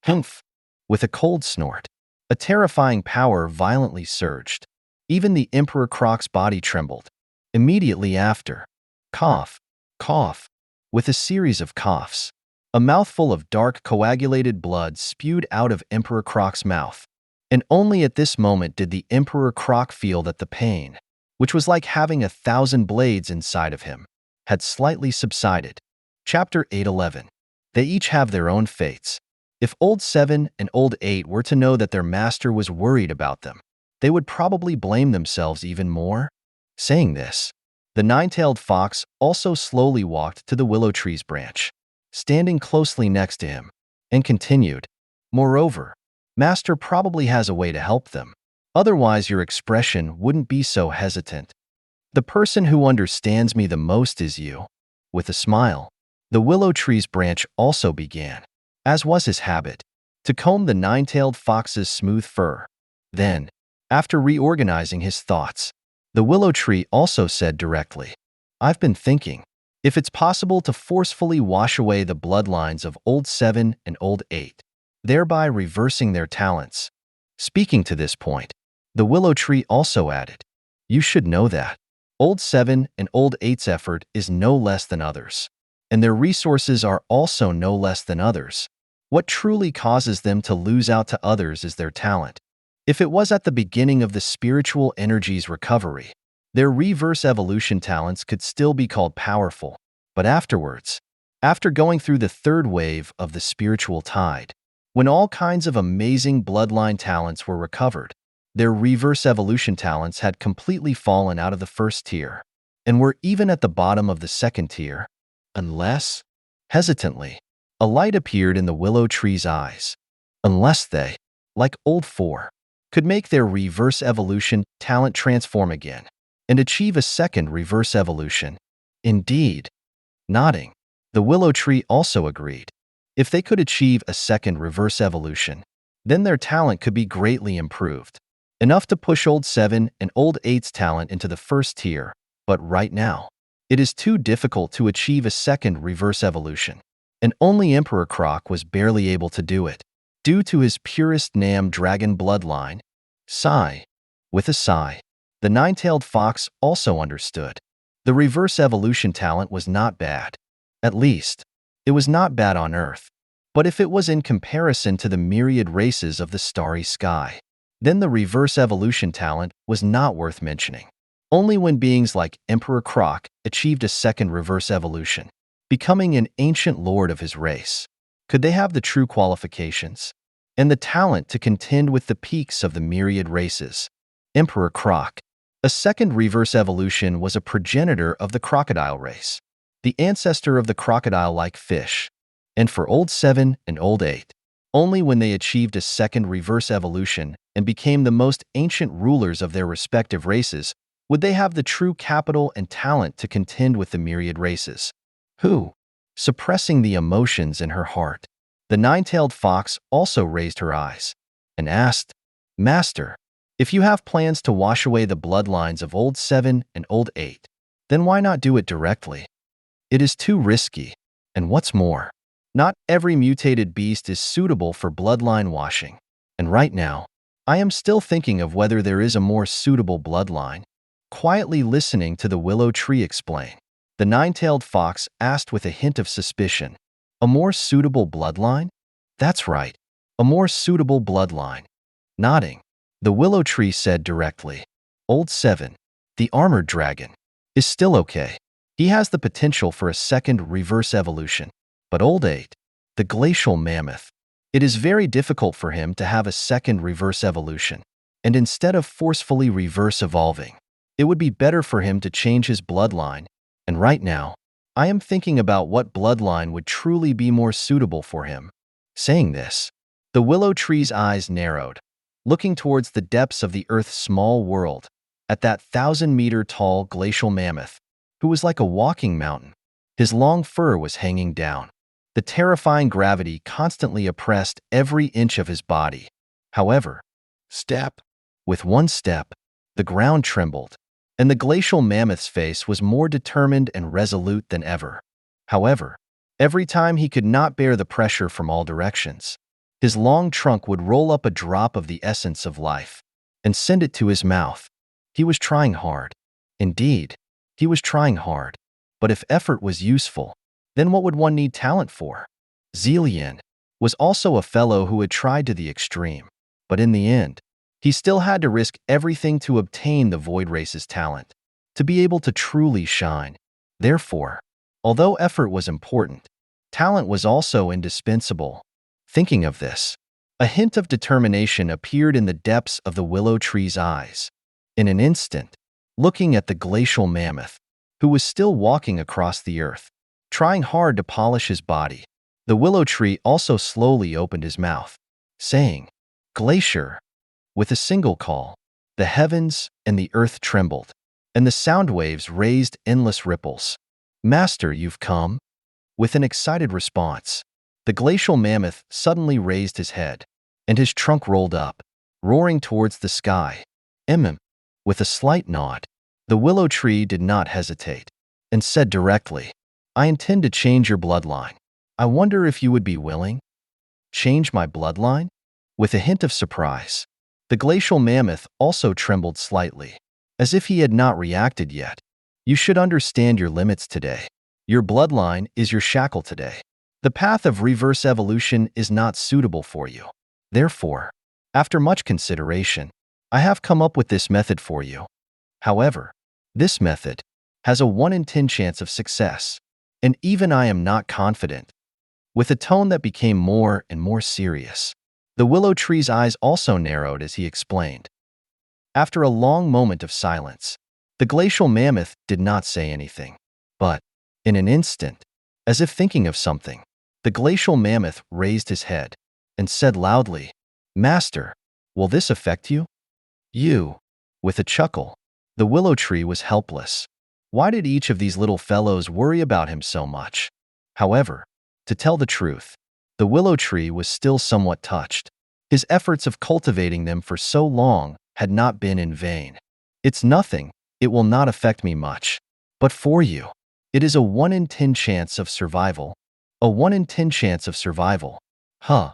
Humph! With a cold snort, a terrifying power violently surged. Even the Emperor Croc's body trembled. Immediately after, cough, cough, with a series of coughs, a mouthful of dark coagulated blood spewed out of Emperor Croc's mouth. And only at this moment did the Emperor Croc feel that the pain, which was like having 1,000 blades inside of him, had slightly subsided. Chapter 8:11. They each have their own fates. If Old 7 and Old 8 were to know that their master was worried about them, they would probably blame themselves even more. Saying this, the nine-tailed fox also slowly walked to the Willow Tree's branch, standing closely next to him, and continued, Moreover, Master probably has a way to help them. Otherwise your expression wouldn't be so hesitant. The person who understands me the most is you. With a smile, the Willow Tree's branch also began, as was his habit, to comb the nine-tailed fox's smooth fur. Then, after reorganizing his thoughts, the Willow Tree also said directly, I've been thinking, if it's possible to forcefully wash away the bloodlines of Old 7 and Old 8, thereby reversing their talents. Speaking to this point, the Willow Tree also added, You should know that. Old 7 and Old 8's effort is no less than others, and their resources are also no less than others. What truly causes them to lose out to others is their talent. If it was at the beginning of the spiritual energy's recovery, their reverse evolution talents could still be called powerful, but afterwards, after going through the third wave of the spiritual tide, when all kinds of amazing bloodline talents were recovered, their reverse evolution talents had completely fallen out of the first tier and were even at the bottom of the second tier, unless, hesitantly, a light appeared in the willow tree's eyes, unless they, like Old 4, could make their reverse evolution talent transform again and achieve a second reverse evolution. Indeed, nodding, the willow tree also agreed. If they could achieve a second reverse evolution, then their talent could be greatly improved, enough to push Old 7 and Old 8's talent into the first tier, but right now, it is too difficult to achieve a second reverse evolution, and only Emperor Croc was barely able to do it, due to his purest Nam dragon bloodline. Sigh. With a sigh, the nine-tailed fox also understood. The reverse evolution talent was not bad. At least, it was not bad on Earth. But if it was in comparison to the myriad races of the starry sky, then the reverse evolution talent was not worth mentioning. Only when beings like Emperor Croc achieved a second reverse evolution, becoming an ancient lord of his race, could they have the true qualifications and the talent to contend with the peaks of the myriad races. Emperor Croc. A second reverse evolution was a progenitor of the crocodile race, the ancestor of the crocodile-like fish, and for Old 7 and Old 8, only when they achieved a second reverse evolution and became the most ancient rulers of their respective races would they have the true capital and talent to contend with the myriad races. Who? Suppressing the emotions in her heart, the nine-tailed fox also raised her eyes and asked, "Master, if you have plans to wash away the bloodlines of Old 7 and Old 8, then why not do it directly? It is too risky, and what's more, not every mutated beast is suitable for bloodline washing, and right now, I am still thinking of whether there is a more suitable bloodline." Quietly listening to the willow tree explain, the nine-tailed fox asked with a hint of suspicion, "A more suitable bloodline?" "That's right, a more suitable bloodline." Nodding, the willow tree said directly, "Old 7, the armored dragon, is still okay. He has the potential for a second reverse evolution. But Old 8, the glacial mammoth, it is very difficult for him to have a second reverse evolution, and instead of forcefully reverse evolving, it would be better for him to change his bloodline, and right now, I am thinking about what bloodline would truly be more suitable for him." Saying this, the willow tree's eyes narrowed, looking towards the depths of the Earth's small world, at that 1,000-meter-tall glacial mammoth, who was like a walking mountain. His long fur was hanging down. The terrifying gravity constantly oppressed every inch of his body. However, with one step, the ground trembled, and the glacial mammoth's face was more determined and resolute than ever. However, every time he could not bear the pressure from all directions, his long trunk would roll up a drop of the essence of life and send it to his mouth. He was trying hard. Indeed, he was trying hard. But if effort was useful, then what would one need talent for? Zelian was also a fellow who had tried to the extreme, but in the end, he still had to risk everything to obtain the Void Race's talent, to be able to truly shine. Therefore, although effort was important, talent was also indispensable. Thinking of this, a hint of determination appeared in the depths of the willow tree's eyes. In an instant, looking at the glacial mammoth, who was still walking across the earth, trying hard to polish his body, the willow tree also slowly opened his mouth, saying, "Glacier." With a single call, the heavens and the earth trembled, and the sound waves raised endless ripples. "Master, you've come?" With an excited response, the glacial mammoth suddenly raised his head, and his trunk rolled up, roaring towards the sky. With a slight nod, the willow tree did not hesitate, and said directly, "I intend to change your bloodline. I wonder if you would be willing?" "Change my bloodline?" With a hint of surprise, the glacial mammoth also trembled slightly, as if he had not reacted yet. You should understand your limits today. Your bloodline is your shackle today. The path of reverse evolution is not suitable for you. Therefore, after much consideration, I have come up with this method for you. However, this method has a 1 in 10 chance of success, and even I am not confident. With a tone that became more and more serious, the willow tree's eyes also narrowed as he explained. After a long moment of silence, the glacial mammoth did not say anything. But, in an instant, as if thinking of something, the glacial mammoth raised his head and said loudly, "Master, will this affect you?" You. With a chuckle, the willow tree was helpless. Why did each of these little fellows worry about him so much? However, to tell the truth, the willow tree was still somewhat touched. His efforts of cultivating them for so long had not been in vain. It's nothing, it will not affect me much. But for you, it is a 1 in 10 chance of survival. A 1 in 10 chance of survival. Huh.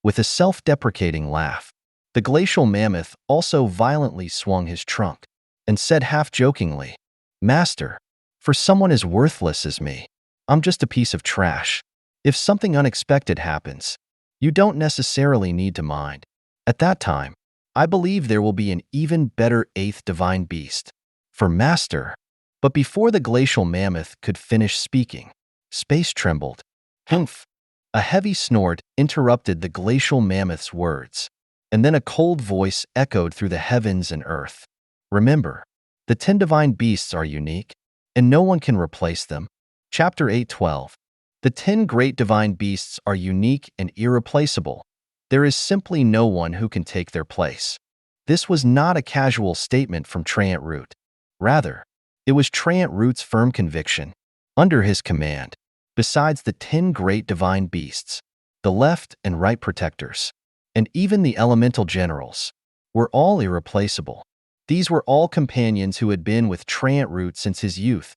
With a self-deprecating laugh, the glacial mammoth also violently swung his trunk and said half-jokingly, "Master, for someone as worthless as me, I'm just a piece of trash. If something unexpected happens, you don't necessarily need to mind. At that time, I believe there will be an even better 8th divine beast for Master." But before the glacial mammoth could finish speaking, space trembled. Humph! A heavy snort interrupted the glacial mammoth's words, and then a cold voice echoed through the heavens and earth. Remember, the 10 divine beasts are unique, and no one can replace them. Chapter 8:12. The 10 great divine beasts are unique and irreplaceable. There is simply no one who can take their place. This was not a casual statement from Treant Root. Rather, it was Treant Root's firm conviction. Under his command, besides the 10 great divine beasts, the left and right protectors, and even the elemental generals, were all irreplaceable. These were all companions who had been with Treant Root since his youth.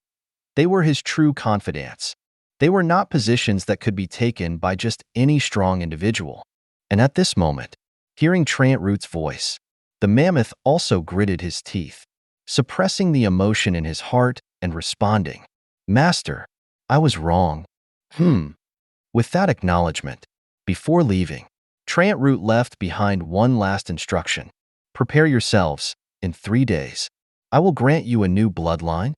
They were his true confidants. They were not positions that could be taken by just any strong individual. And at this moment, hearing Treant Root's voice, the mammoth also gritted his teeth, suppressing the emotion in his heart and responding, "Master, I was wrong." With that acknowledgement, before leaving, Treant Root left behind one last instruction. "Prepare yourselves. In 3 days, I will grant you a new bloodline."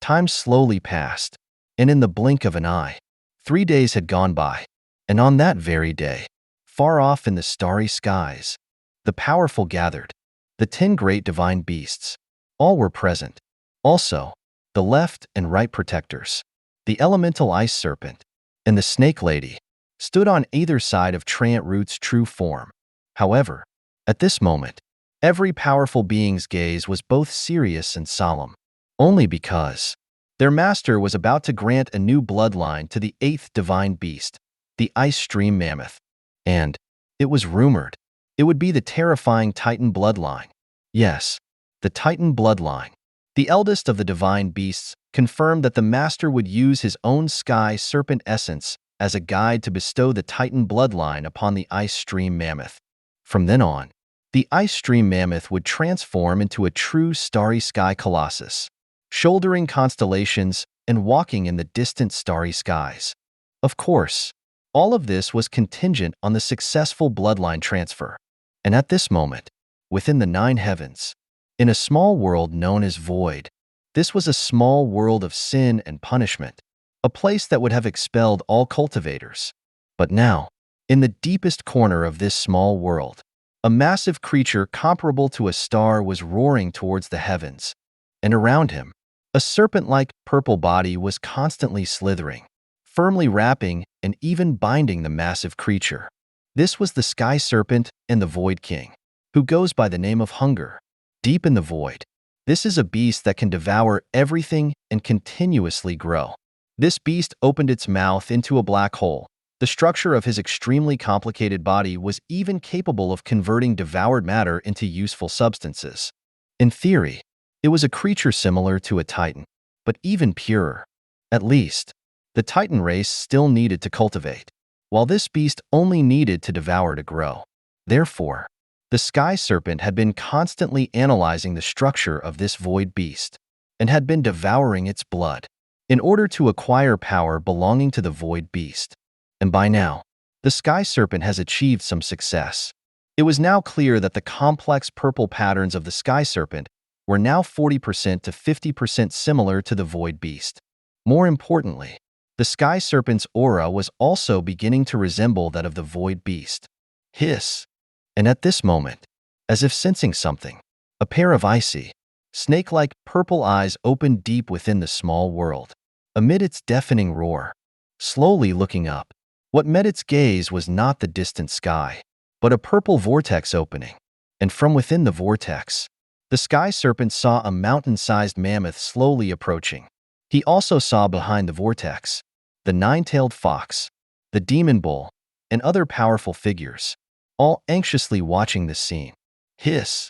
Time slowly passed, and in the blink of an eye, 3 days had gone by, and on that very day, far off in the starry skies, the powerful gathered, the 10 great divine beasts. All were present. Also, the left and right protectors, the elemental ice serpent, and the snake lady, stood on either side of Treant Root's true form. However, at this moment, every powerful being's gaze was both serious and solemn, only because their master was about to grant a new bloodline to the 8th divine beast, the Ice Stream Mammoth. And, it was rumored, it would be the terrifying Titan bloodline. Yes, the Titan bloodline. The eldest of the divine beasts confirmed that the master would use his own sky serpent essence as a guide to bestow the Titan bloodline upon the Ice Stream Mammoth. From then on, the Ice Stream Mammoth would transform into a true starry sky colossus, shouldering constellations and walking in the distant starry skies. Of course, all of this was contingent on the successful bloodline transfer. And at this moment, within the 9 heavens, in a small world known as Void, this was a small world of sin and punishment, a place that would have expelled all cultivators. But now, in the deepest corner of this small world, a massive creature comparable to a star was roaring towards the heavens, and around him, a serpent-like purple body was constantly slithering, firmly wrapping and even binding the massive creature. This was the Sky Serpent and the Void King, who goes by the name of Hunger. Deep in the void, this is a beast that can devour everything and continuously grow. This beast opened its mouth into a black hole. The structure of his extremely complicated body was even capable of converting devoured matter into useful substances. In theory, it was a creature similar to a Titan, but even purer. At least, the Titan race still needed to cultivate, while this beast only needed to devour to grow. Therefore, the Sky Serpent had been constantly analyzing the structure of this void beast, and had been devouring its blood in order to acquire power belonging to the Void Beast. And by now, the Sky Serpent has achieved some success. It was now clear that the complex purple patterns of the Sky Serpent were now 40% to 50% similar to the Void Beast. More importantly, the Sky Serpent's aura was also beginning to resemble that of the Void Beast. Hiss! And at this moment, as if sensing something, a pair of icy, snake-like purple eyes opened deep within the small world. Amid its deafening roar, slowly looking up, what met its gaze was not the distant sky, but a purple vortex opening. And from within the vortex, the Sky Serpent saw a mountain-sized mammoth slowly approaching. He also saw behind the vortex the nine-tailed fox, the demon bull, and other powerful figures, all anxiously watching the scene. Hiss!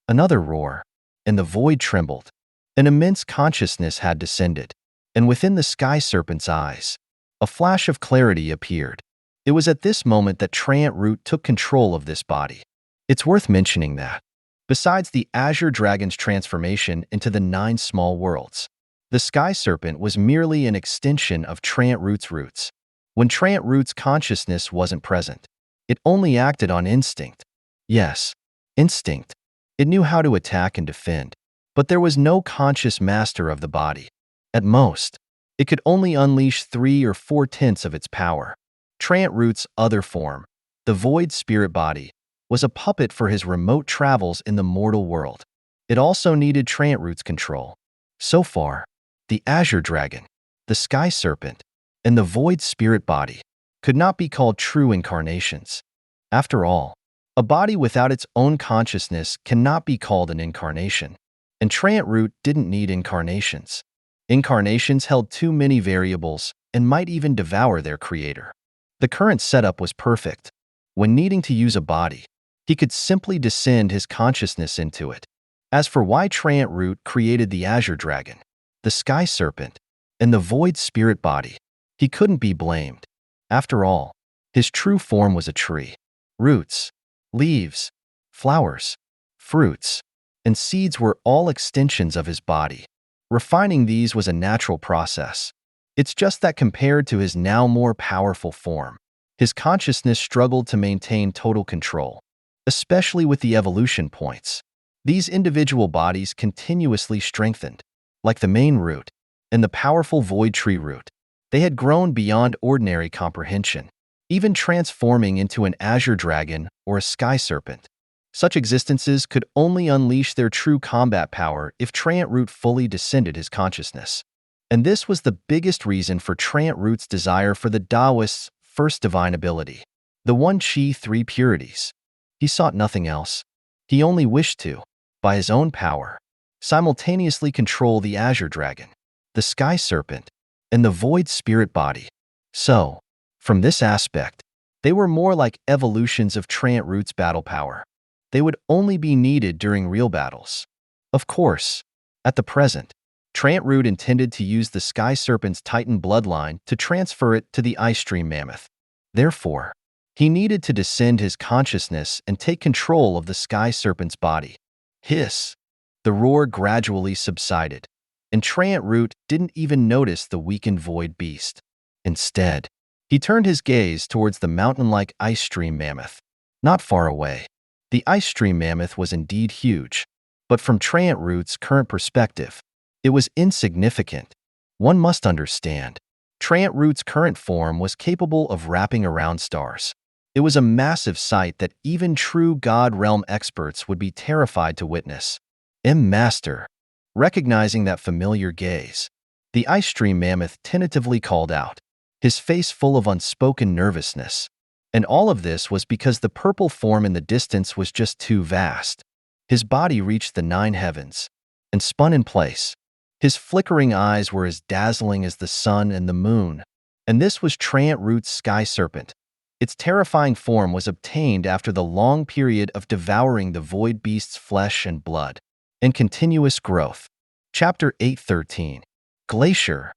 Another roar, and the void trembled. An immense consciousness had descended, and within the Sky Serpent's eyes, a flash of clarity appeared. It was at this moment that Trant Root took control of this body. It's worth mentioning that, besides the Azure Dragon's transformation into the 9 small worlds, the Sky Serpent was merely an extension of Trant Root's roots. When Trant Root's consciousness wasn't present, it only acted on instinct. Yes, instinct. It knew how to attack and defend, but there was no conscious master of the body. At most, it could only unleash 3 or 4/10 of its power. Trant Root's other form, the Void Spirit Body, was a puppet for his remote travels in the mortal world. It also needed Trant Root's control. So far, the Azure Dragon, the Sky Serpent, and the Void Spirit Body could not be called true incarnations. After all, a body without its own consciousness cannot be called an incarnation, and Trant Root didn't need incarnations. Incarnations held too many variables and might even devour their creator. The current setup was perfect. When needing to use a body, he could simply descend his consciousness into it. As for why Trant Root created the Azure Dragon, the Sky Serpent, and the Void Spirit Body, he couldn't be blamed. After all, his true form was a tree. Roots, leaves, flowers, fruits, and seeds were all extensions of his body. Refining these was a natural process. It's just that compared to his now more powerful form, his consciousness struggled to maintain total control, especially with the evolution points. These individual bodies continuously strengthened, like the main root and the powerful Void Tree root. They had grown beyond ordinary comprehension, even transforming into an Azure Dragon or a Sky Serpent. Such existences could only unleash their true combat power if Trant Root fully descended his consciousness. And this was the biggest reason for Trant Root's desire for the Taoist's first divine ability, the One Chi 3 Purities. He sought nothing else. He only wished to, by his own power, simultaneously control the Azure Dragon, the Sky Serpent, and the Void Spirit Body. So, from this aspect, they were more like evolutions of Trant Root's battle power. They would only be needed during real battles. Of course, at the present, Trant Root intended to use the Sky Serpent's Titan bloodline to transfer it to the Ice Stream Mammoth. Therefore, he needed to descend his consciousness and take control of the Sky Serpent's body. Hiss! The roar gradually subsided, and Trant Root didn't even notice the weakened Void Beast. Instead, he turned his gaze towards the mountain-like Ice Stream Mammoth. Not far away, the Ice Stream Mammoth was indeed huge, but from Trant Root's current perspective, it was insignificant. One must understand, Trant Root's current form was capable of wrapping around stars. It was a massive sight that even true God Realm experts would be terrified to witness. Master, recognizing that familiar gaze, the Ice Stream Mammoth tentatively called out, his face full of unspoken nervousness. And all of this was because the purple form in the distance was just too vast. His body reached the 9 heavens and spun in place. His flickering eyes were as dazzling as the sun and the moon. And this was Trant Root's Sky Serpent. Its terrifying form was obtained after the long period of devouring the Void Beast's flesh and blood and continuous growth. Chapter 8:13. Glacier.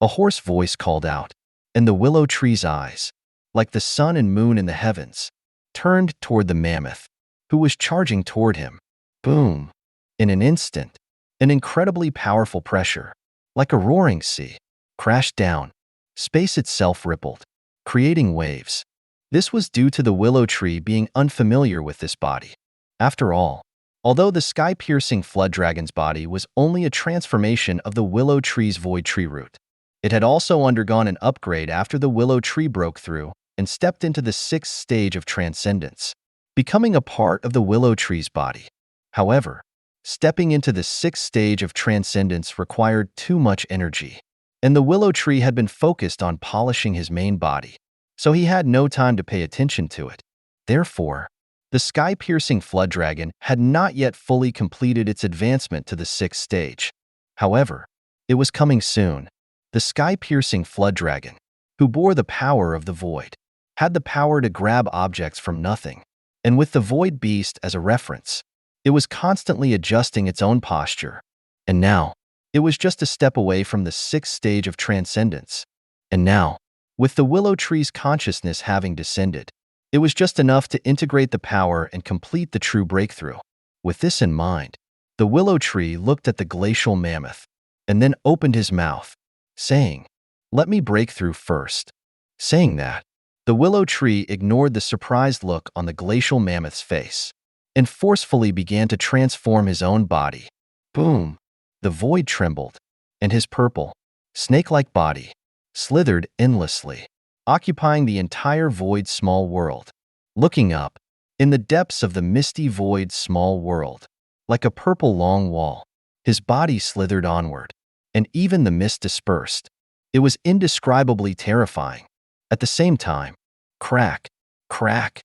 A hoarse voice called out, and the willow tree's eyes, like the sun and moon in the heavens, turned toward the mammoth, who was charging toward him. Boom! In an instant, An incredibly powerful pressure, like a roaring sea, crashed down. Space itself rippled, creating waves. This was due to the willow tree being unfamiliar with this body. After all, although the sky-piercing flood dragon's body was only a transformation of the willow tree's void tree root, it had also undergone an upgrade after the willow tree broke through and stepped into the sixth stage of transcendence, becoming a part of the willow tree's body. However, stepping into the sixth stage of transcendence required too much energy, and the willow tree had been focused on polishing his main body, so he had no time to pay attention to it. Therefore, the sky-piercing flood dragon had not yet fully completed its advancement to the sixth stage. However, it was coming soon. The sky-piercing flood dragon, who bore the power of the void, had the power to grab objects from nothing, and with the void beast as a reference, it was constantly adjusting its own posture. And now, it was just a step away from the sixth stage of transcendence. And now, with the willow tree's consciousness having descended, it was just enough to integrate the power and complete the true breakthrough. With this in mind, the willow tree looked at the glacial mammoth and then opened his mouth, saying, "Let me break through first." Saying that, the willow tree ignored the surprised look on the glacial mammoth's face and forcefully began to transform his own body. Boom! The void trembled, and his purple, snake-like body slithered endlessly, occupying the entire void small world. Looking up, in the depths of the misty void small world, like a purple long wall, his body slithered onward, and even the mist dispersed. It was indescribably terrifying. At the same time, crack, crack,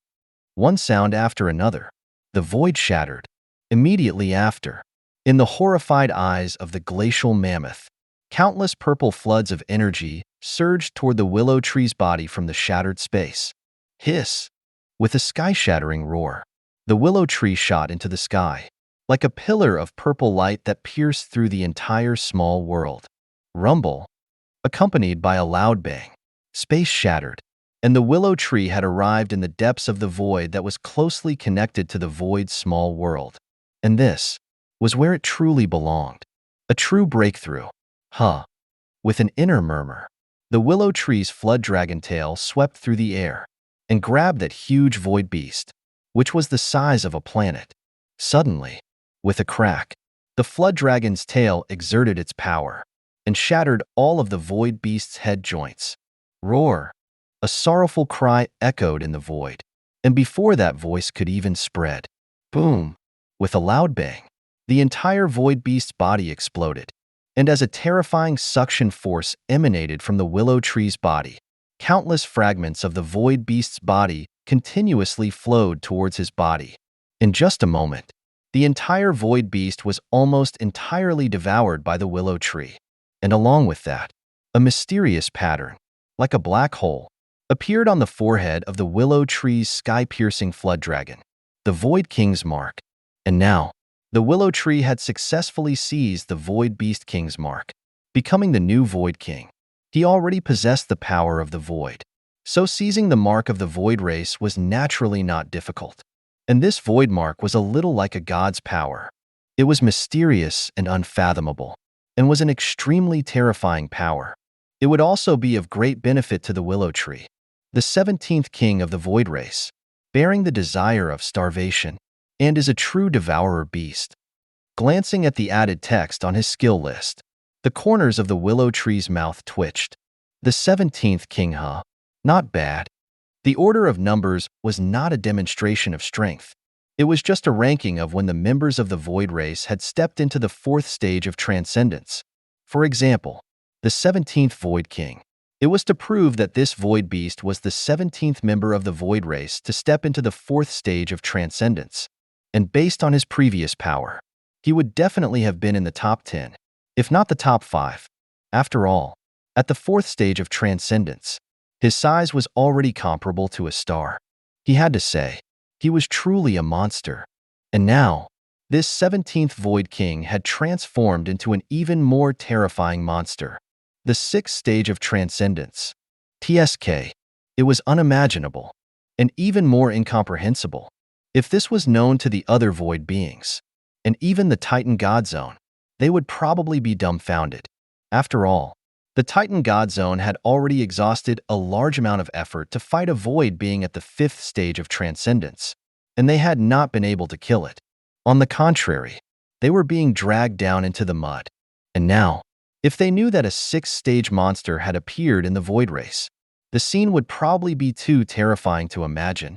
one sound after another, the void shattered. Immediately after, in the horrified eyes of the glacial mammoth, countless purple floods of energy surged toward the willow tree's body from the shattered space. Hiss! With a sky-shattering roar, the willow tree shot into the sky, like a pillar of purple light that pierced through the entire small world. Rumble! Accompanied by a loud bang, space shattered, and the willow tree had arrived in the depths of the void that was closely connected to the void's small world. And this was where it truly belonged. A true breakthrough. Huh. With an inner murmur, the willow tree's flood dragon tail swept through the air and grabbed that huge void beast, which was the size of a planet. Suddenly, with a crack, the flood dragon's tail exerted its power and shattered all of the void beast's head joints. Roar! A sorrowful cry echoed in the void, and before that voice could even spread, boom! With a loud bang, the entire void beast's body exploded, and as a terrifying suction force emanated from the willow tree's body, countless fragments of the void beast's body continuously flowed towards his body. In just a moment, the entire void beast was almost entirely devoured by the willow tree, and along with that, a mysterious pattern, like a black hole, appeared on the forehead of the willow tree's sky-piercing flood dragon, the Void King's mark. And now, the willow tree had successfully seized the Void Beast King's mark, becoming the new Void King. He already possessed the power of the Void, so seizing the mark of the Void race was naturally not difficult. And this Void mark was a little like a god's power. It was mysterious and unfathomable, and was an extremely terrifying power. It would also be of great benefit to the willow tree, the 17th king of the Void race, bearing the desire of starvation, and is a true devourer beast. Glancing at the added text on his skill list, the corners of the willow tree's mouth twitched. The 17th king, huh? Not bad. The order of numbers was not a demonstration of strength. It was just a ranking of when the members of the Void race had stepped into the fourth stage of transcendence. For example, the 17th Void King. It was to prove that this Void Beast was the 17th member of the Void race to step into the fourth stage of transcendence. And based on his previous power, he would definitely have been in the top 10, if not the top 5. After all, at the fourth stage of transcendence, his size was already comparable to a star. He had to say, he was truly a monster. And now, this 17th Void King had transformed into an even more terrifying monster. The sixth stage of transcendence. TSK. It was unimaginable, and even more incomprehensible. If this was known to the other Void beings, and even the Titan God Zone, they would probably be dumbfounded. After all, the Titan God Zone had already exhausted a large amount of effort to fight a void being at the 5th stage of transcendence, and they had not been able to kill it. On the contrary, they were being dragged down into the mud. And now, if they knew that a 6th-stage monster had appeared in the void race, the scene would probably be too terrifying to imagine.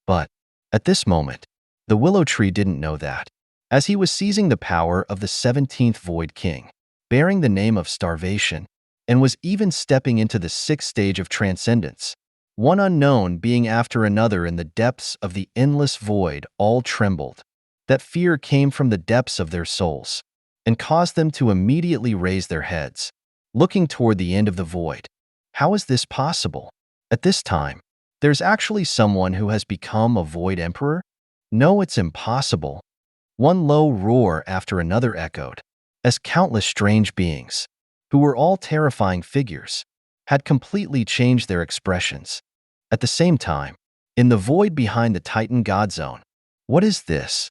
But, at this moment, the Willow Tree didn't know that. As he was seizing the power of the 17th Void King, bearing the name of Starvation, and was even stepping into the 6th stage of transcendence, one unknown being after another in the depths of the endless void all trembled. That fear came from the depths of their souls, and caused them to immediately raise their heads, looking toward the end of the void. How is this possible? At this time, there's actually someone who has become a Void Emperor? No, it's impossible. One low roar after another echoed, as countless strange beings, who were all terrifying figures, had completely changed their expressions. At the same time, in the void behind the Titan God Zone, what is this?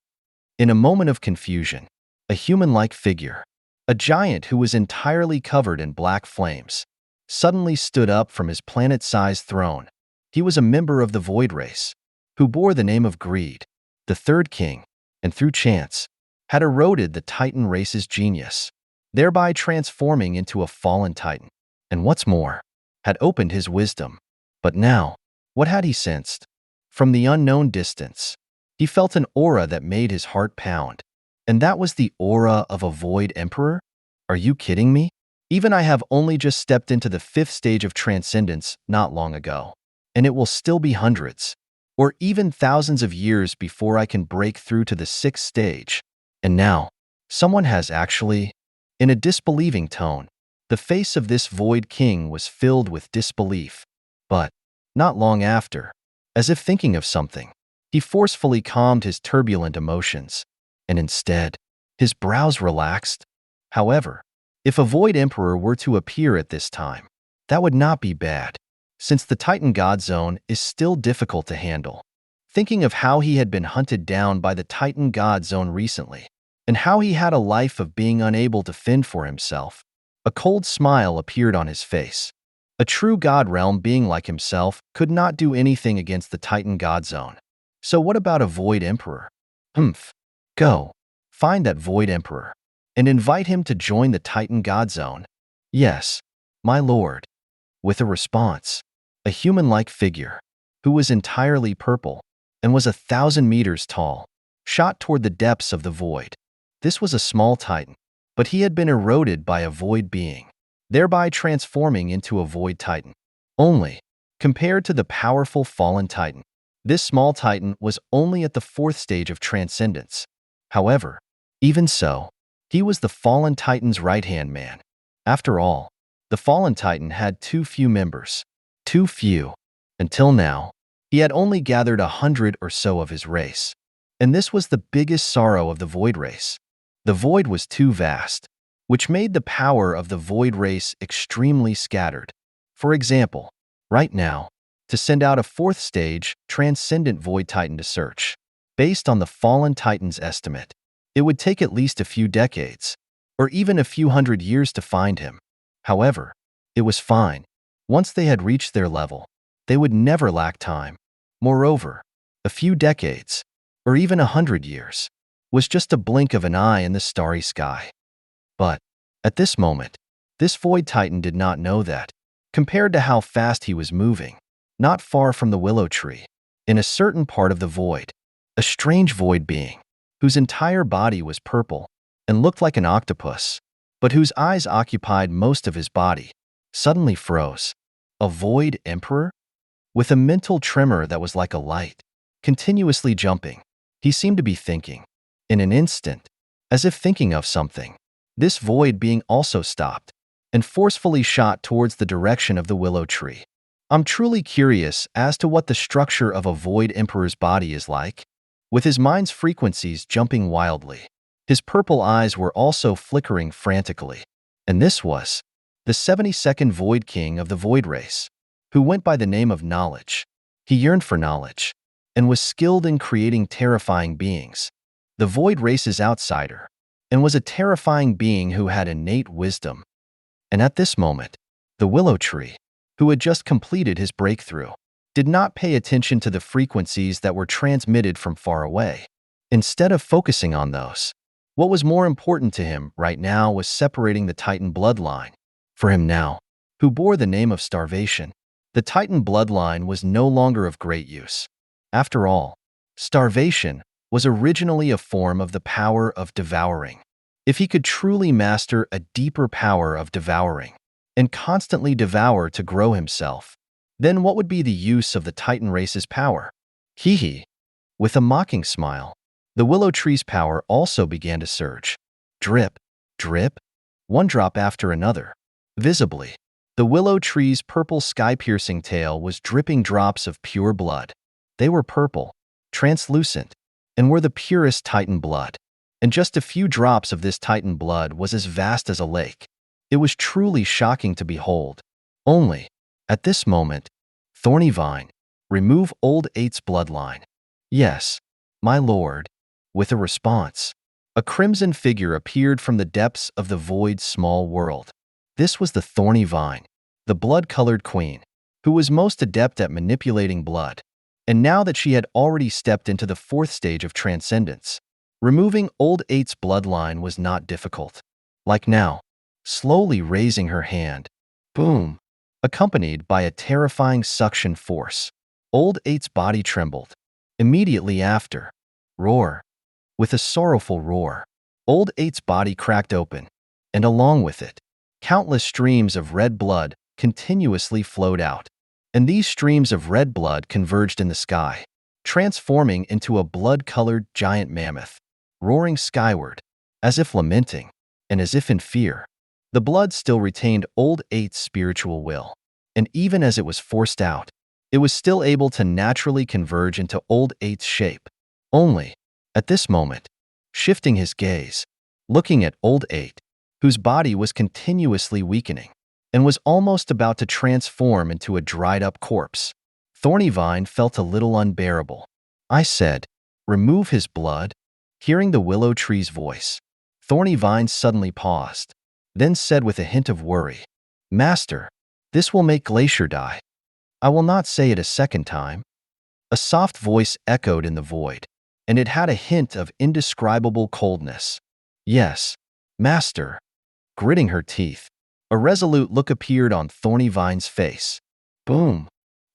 In a moment of confusion, a human-like figure, a giant who was entirely covered in black flames, suddenly stood up from his planet-sized throne. He was a member of the Void Race, who bore the name of Greed, the third king, and through chance, had eroded the Titan race's genius, thereby transforming into a fallen Titan, and what's more, had opened his wisdom. But now, what had he sensed? From the unknown distance, he felt an aura that made his heart pound. And that was the aura of a Void Emperor? Are you kidding me? Even I have only just stepped into the 5th stage of transcendence not long ago, and it will still be hundreds, or even thousands of years before I can break through to the 6th stage. And now, someone has actually, in a disbelieving tone, the face of this Void King was filled with disbelief. But, not long after, as if thinking of something, he forcefully calmed his turbulent emotions, and instead, his brows relaxed. However, if a Void Emperor were to appear at this time, that would not be bad, since the Titan God Zone is still difficult to handle. Thinking of how he had been hunted down by the Titan God Zone recently, and how he had a life of being unable to fend for himself, a cold smile appeared on his face. A true God realm being like himself could not do anything against the Titan God Zone. So what about a Void Emperor? Go, find that Void Emperor, and invite him to join the Titan God Zone. Yes, my lord. With a response, a human-like figure, who was entirely purple and was 1,000 meters tall, shot toward the depths of the void. This was a small Titan, but he had been eroded by a void being, thereby transforming into a Void Titan. Only, compared to the powerful fallen Titan, this small Titan was only at the 4th stage of transcendence. However, even so, he was the fallen Titan's right-hand man. After all, the fallen Titan had too few members. Too few. Until now, he had only gathered 100 or so of his race. And this was the biggest sorrow of the Void Race. The void was too vast, which made the power of the Void Race extremely scattered. For example, right now, to send out a 4th stage, transcendent Void Titan to search, based on the fallen Titan's estimate, it would take at least a few decades, or even a few hundred years to find him. However, it was fine. Once they had reached their level, they would never lack time. Moreover, a few decades, or even 100 years, was just a blink of an eye in the starry sky. But, at this moment, this Void Titan did not know that, compared to how fast he was moving, not far from the Willow Tree, in a certain part of the void, a strange void being, whose entire body was purple and looked like an octopus, but whose eyes occupied most of his body, suddenly froze. A Void Emperor? With a mental tremor that was like a light, continuously jumping, he seemed to be thinking. In an instant, as if thinking of something, this void being also stopped and forcefully shot towards the direction of the Willow Tree. I'm truly curious as to what the structure of a Void Emperor's body is like. With his mind's frequencies jumping wildly, his purple eyes were also flickering frantically. And this was the 72nd Void King of the Void Race, who went by the name of Knowledge. He yearned for knowledge, and was skilled in creating terrifying beings. The Void Race's outsider, and was a terrifying being who had innate wisdom. And at this moment, the Willow Tree, who had just completed his breakthrough, did not pay attention to the frequencies that were transmitted from far away. Instead of focusing on those, what was more important to him right now was separating the Titan bloodline. For him now, who bore the name of Starvation, the Titan bloodline was no longer of great use. After all, Starvation was originally a form of the power of Devouring. If he could truly master a deeper power of Devouring and constantly devour to grow himself, then what would be the use of the Titan race's power? Hee. With a mocking smile, the Willow Tree's power also began to surge. Drip, drip, one drop after another. Visibly, the Willow Tree's purple sky-piercing tail was dripping drops of pure blood. They were purple, translucent, and were the purest Titan blood. And just a few drops of this Titan blood was as vast as a lake. It was truly shocking to behold. Only, at this moment, Thorny Vine, remove Old Eight's bloodline. Yes, my lord. With a response, a crimson figure appeared from the depths of the void's small world. This was the Thorny Vine, the blood-colored queen, who was most adept at manipulating blood. And now that she had already stepped into the fourth stage of transcendence, removing Old Eight's bloodline was not difficult. Like now, slowly raising her hand, boom, accompanied by a terrifying suction force, Old Eight's body trembled. Immediately after, roar. With a sorrowful roar, Old Eight's body cracked open, and along with it, countless streams of red blood continuously flowed out. And these streams of red blood converged in the sky, transforming into a blood-colored giant mammoth, roaring skyward, as if lamenting, and as if in fear. The blood still retained Old Eight's spiritual will, and even as it was forced out, it was still able to naturally converge into Old Eight's shape. Only, at this moment, shifting his gaze, looking at Old Eight, whose body was continuously weakening, and was almost about to transform into a dried-up corpse, Thorny Vine felt a little unbearable. I said, remove his blood. Hearing the Willow Tree's voice, Thorny Vine suddenly paused, then said with a hint of worry, Master, this will make Glacier die. I will not say it a second time. A soft voice echoed in the void, and it had a hint of indescribable coldness. Yes, Master. Gritting her teeth, a resolute look appeared on Thorny Vine's face. Boom!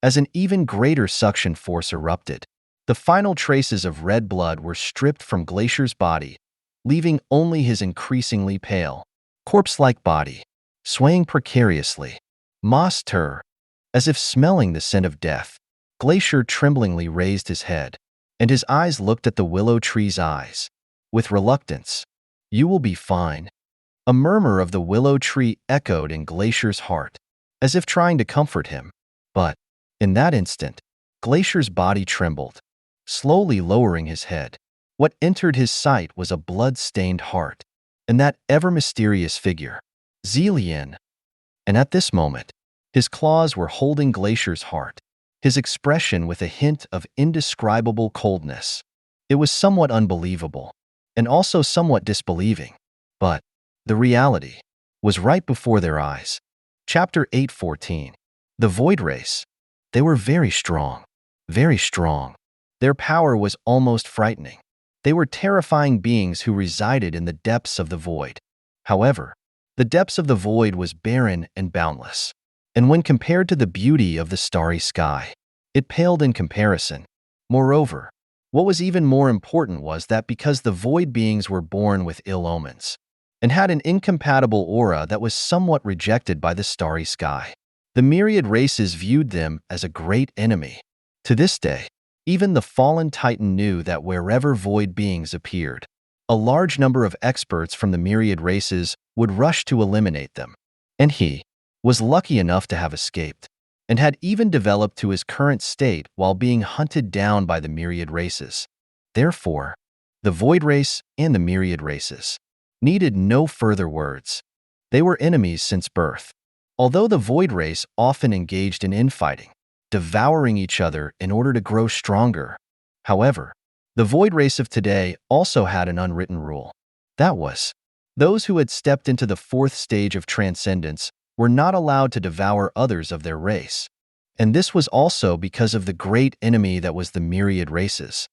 As an even greater suction force erupted, the final traces of red blood were stripped from Glacier's body, leaving only his increasingly pale, corpse-like body, swaying precariously. Moss-ter, as if smelling the scent of death, Glacier tremblingly raised his head, and his eyes looked at the Willow Tree's eyes. With reluctance, you will be fine. A murmur of the Willow Tree echoed in Glacier's heart, as if trying to comfort him. But, in that instant, Glacier's body trembled, slowly lowering his head. What entered his sight was a blood-stained heart, and that ever-mysterious figure, Zelian. And at this moment, his claws were holding Glacier's heart, his expression with a hint of indescribable coldness. It was somewhat unbelievable, and also somewhat disbelieving. But the reality was right before their eyes. Chapter 8:14. The Void Race. They were very strong, very strong. Their power was almost frightening. They were terrifying beings who resided in the depths of the void. However, the depths of the void was barren and boundless, and when compared to the beauty of the starry sky, it paled in comparison. Moreover, what was even more important was that because the void beings were born with ill omens, and had an incompatible aura that was somewhat rejected by the starry sky, the myriad races viewed them as a great enemy. To this day, even the fallen Titan knew that wherever void beings appeared, a large number of experts from the myriad races would rush to eliminate them. And he was lucky enough to have escaped, and had even developed to his current state while being hunted down by the myriad races. Therefore, the void race and the myriad races needed no further words. They were enemies since birth. Although the void race often engaged in infighting, devouring each other in order to grow stronger, however, the void race of today also had an unwritten rule. That was, those who had stepped into the fourth stage of transcendence were not allowed to devour others of their race. And this was also because of the great enemy that was the myriad races.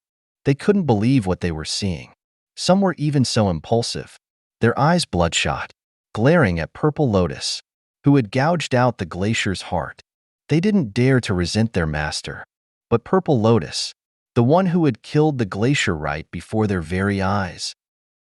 They couldn't believe what they were seeing. Some were even so impulsive, their eyes bloodshot, glaring at Purple Lotus, who had gouged out the glacier's heart. They didn't dare to resent their master, but Purple Lotus, the one who had killed the glacier right before their very eyes.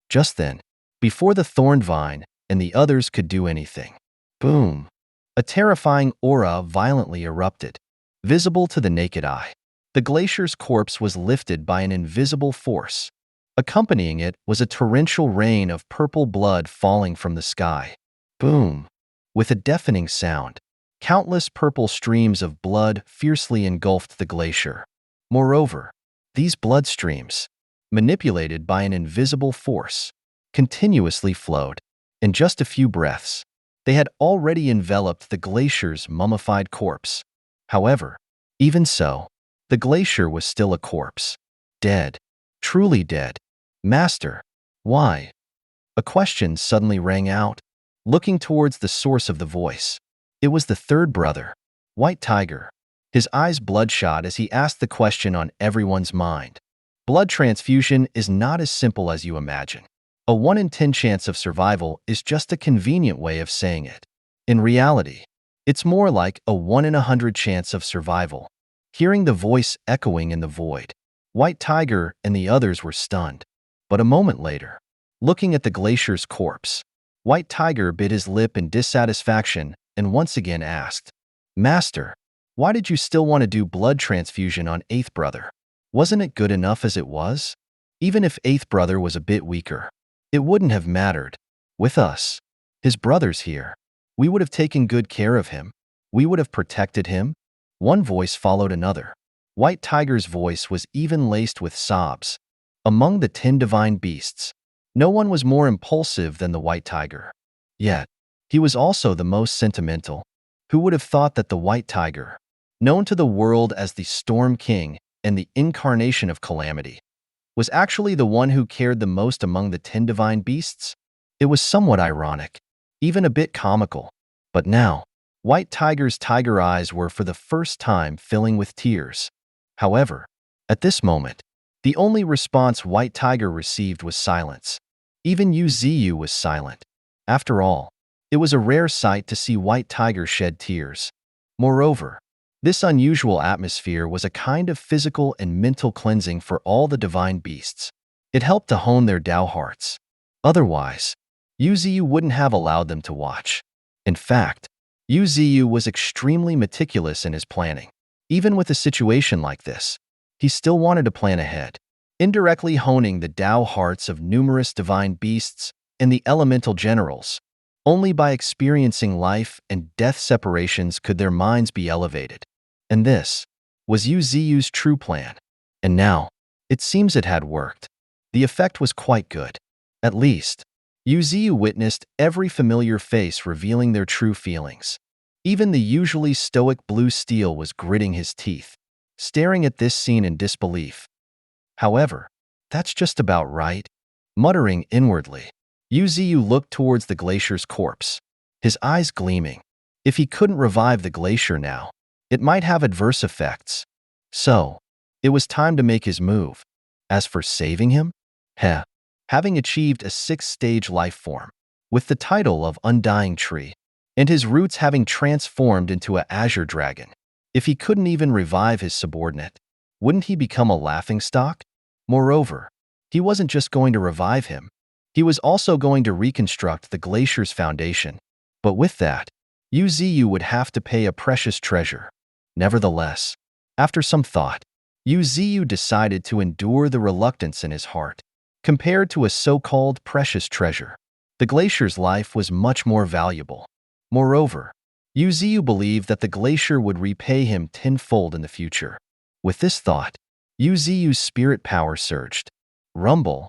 Just then, before the thorned vine and the others could do anything, boom! A terrifying aura violently erupted, visible to the naked eye. The glacier's corpse was lifted by an invisible force. Accompanying it was a torrential rain of purple blood falling from the sky. Boom! With a deafening sound, countless purple streams of blood fiercely engulfed the glacier. Moreover, these blood streams, manipulated by an invisible force, continuously flowed. In just a few breaths, they had already enveloped the glacier's mummified corpse. However, even so, the glacier was still a corpse. Dead. Truly dead. Master, why? A question suddenly rang out, looking towards the source of the voice. It was the third brother, White Tiger, his eyes bloodshot as he asked the question on everyone's mind. Blood transfusion is not as simple as you imagine. A 1 in 10 chance of survival is just a convenient way of saying it. In reality, it's more like a 1 in 100 chance of survival. Hearing the voice echoing in the void, White Tiger and the others were stunned. But a moment later, looking at the glacier's corpse, White Tiger bit his lip in dissatisfaction and once again asked, "Master, why did you still want to do blood transfusion on 8th brother? Wasn't it good enough as it was? Even if 8th brother was a bit weaker, it wouldn't have mattered. With us, his brothers here, we would have taken good care of him. We would have protected him." One voice followed another. White Tiger's voice was even laced with sobs. Among the 10 divine beasts, no one was more impulsive than the White Tiger. Yet, he was also the most sentimental. Who would have thought that the White Tiger, known to the world as the Storm King and the incarnation of calamity, was actually the one who cared the most among the 10 divine beasts? It was somewhat ironic, even a bit comical. But now, White Tiger's tiger eyes were for the first time filling with tears. However, at this moment, the only response White Tiger received was silence. Even Uzu was silent. After all, it was a rare sight to see White Tiger shed tears. Moreover, this unusual atmosphere was a kind of physical and mental cleansing for all the divine beasts. It helped to hone their Tao hearts. Otherwise, Uzu wouldn't have allowed them to watch. In fact, Uzu was extremely meticulous in his planning. Even with a situation like this, he still wanted to plan ahead, indirectly honing the Tao hearts of numerous divine beasts and the elemental generals. Only by experiencing life and death separations could their minds be elevated. And this was Uzu's true plan. And now, it seems it had worked. The effect was quite good. At least, Uzu witnessed every familiar face revealing their true feelings. Even the usually stoic Blue Steel was gritting his teeth, staring at this scene in disbelief. However, that's just about right. Muttering inwardly, Uzu looked towards the glacier's corpse, his eyes gleaming. If he couldn't revive the glacier now, it might have adverse effects. So, it was time to make his move. As for saving him? Having achieved a 6th-stage life form, with the title of Undying Tree, and his roots having transformed into an azure dragon, if he couldn't even revive his subordinate, wouldn't he become a laughingstock? Moreover, he wasn't just going to revive him, he was also going to reconstruct the glacier's foundation. But with that, Uzu would have to pay a precious treasure. Nevertheless, after some thought, Uzu decided to endure the reluctance in his heart. Compared to a so-called precious treasure, the glacier's life was much more valuable. Moreover, Uzu believed that the glacier would repay him tenfold in the future. With this thought, Uzu's spirit power surged. Rumble!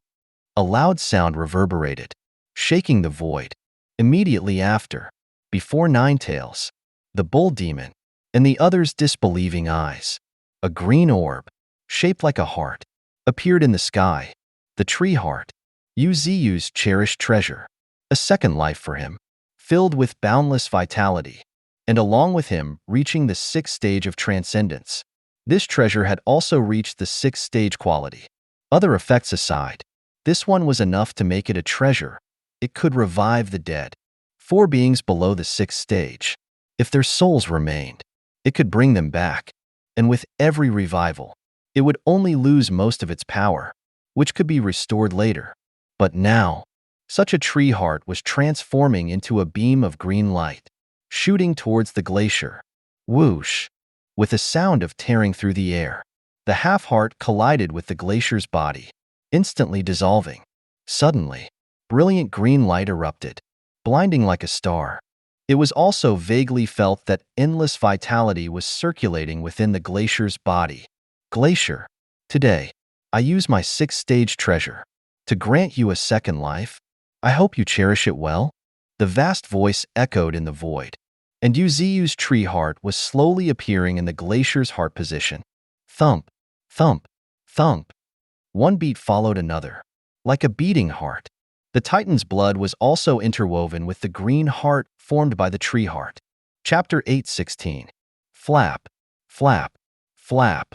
A loud sound reverberated, shaking the void. Immediately after, before Ninetails, the bull demon, and the other's disbelieving eyes, a green orb, shaped like a heart, appeared in the sky. The tree heart, Yu's cherished treasure, a second life for him, filled with boundless vitality, and along with him reaching the sixth stage of transcendence. This treasure had also reached the sixth stage quality. Other effects aside, this one was enough to make it a treasure. It could revive the dead. 4 beings below the sixth stage. If their souls remained, it could bring them back. And with every revival, it would only lose most of its power, which could be restored later. But now, such a tree heart was transforming into a beam of green light, shooting towards the glacier. Whoosh! With a sound of tearing through the air, the half-heart collided with the glacier's body, instantly dissolving. Suddenly, brilliant green light erupted, blinding like a star. It was also vaguely felt that endless vitality was circulating within the glacier's body. Glacier, today, I use my sixth-stage treasure to grant you a second life. I hope you cherish it well. The vast voice echoed in the void, and Yu's tree heart was slowly appearing in the glacier's heart position. Thump, thump, thump. One beat followed another, like a beating heart. The Titan's blood was also interwoven with the green heart formed by the tree heart. Chapter 8:16. Flap, flap, flap.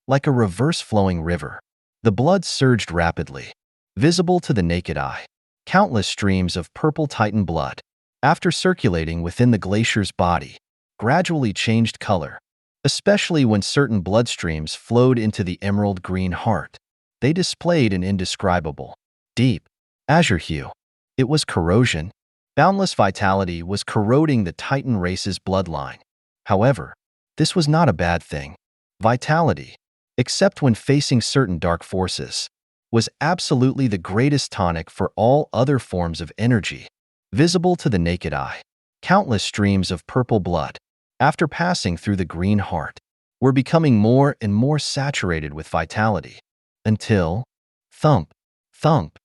Like a reverse-flowing river, the blood surged rapidly, visible to the naked eye. Countless streams of purple Titan blood, after circulating within the glacier's body, gradually changed color, especially when certain blood streams flowed into the emerald green heart. They displayed an indescribable, deep, azure hue. It was corrosion. Boundless vitality was corroding the Titan race's bloodline. However, this was not a bad thing. Vitality, except when facing certain dark forces, was absolutely the greatest tonic for all other forms of energy. Visible to the naked eye, countless streams of purple blood, after passing through the green heart, were becoming more and more saturated with vitality, until, thump, thump,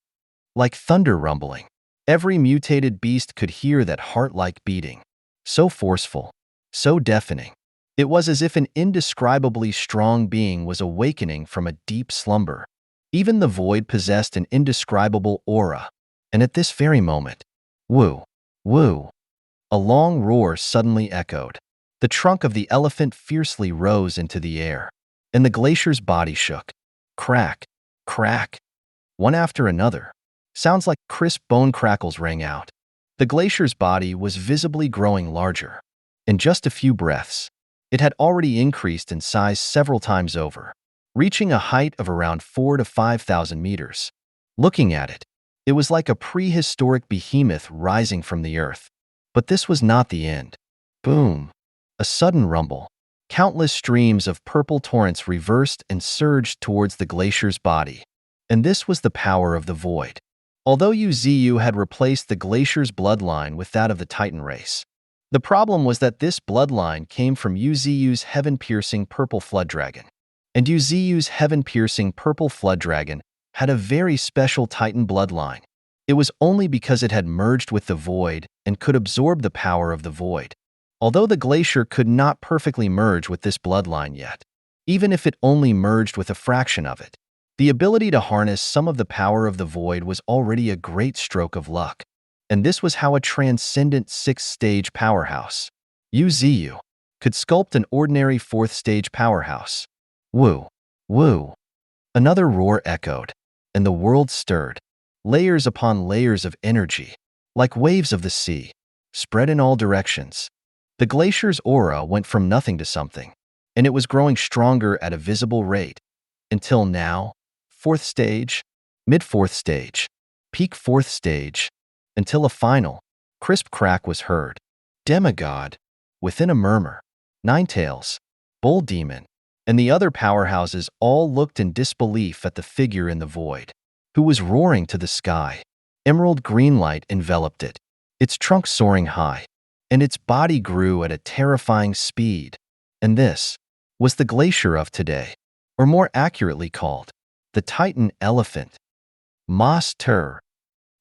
like thunder rumbling, every mutated beast could hear that heart-like beating, so forceful, so deafening. It was as if an indescribably strong being was awakening from a deep slumber. Even the void possessed an indescribable aura, and at this very moment, woo, woo, a long roar suddenly echoed. The trunk of the elephant fiercely rose into the air, and the glacier's body shook. Crack, crack, one after another. Sounds like crisp bone crackles rang out. The glacier's body was visibly growing larger. In just a few breaths, it had already increased in size several times over, reaching a height of around 4,000 to 5,000 meters. Looking at it, it was like a prehistoric behemoth rising from the earth. But this was not the end. Boom! A sudden rumble. Countless streams of purple torrents reversed and surged towards the glacier's body. And this was the power of the void. Although Yu had replaced the glacier's bloodline with that of the Titan race, the problem was that this bloodline came from Yu's heaven-piercing purple flood dragon. And Yu's heaven-piercing purple flood dragon had a very special Titan bloodline. It was only because it had merged with the void and could absorb the power of the void. Although the glacier could not perfectly merge with this bloodline yet, even if it only merged with a fraction of it, the ability to harness some of the power of the void was already a great stroke of luck. And this was how a transcendent sixth-stage powerhouse, Yu, could sculpt an ordinary fourth-stage powerhouse. Woo, woo. Another roar echoed, and the world stirred. Layers upon layers of energy, like waves of the sea, spread in all directions. The glacier's aura went from nothing to something, and it was growing stronger at a visible rate. Until now, fourth stage, mid-fourth stage, peak fourth stage, until a final, crisp crack was heard. Demigod, within a murmur, Ninetails, Bull Demon, and the other powerhouses all looked in disbelief at the figure in the void, who was roaring to the sky. Emerald green light enveloped it, its trunk soaring high, and its body grew at a terrifying speed. And this was the glacier of today, or more accurately called, the Titan elephant. Mas Ter.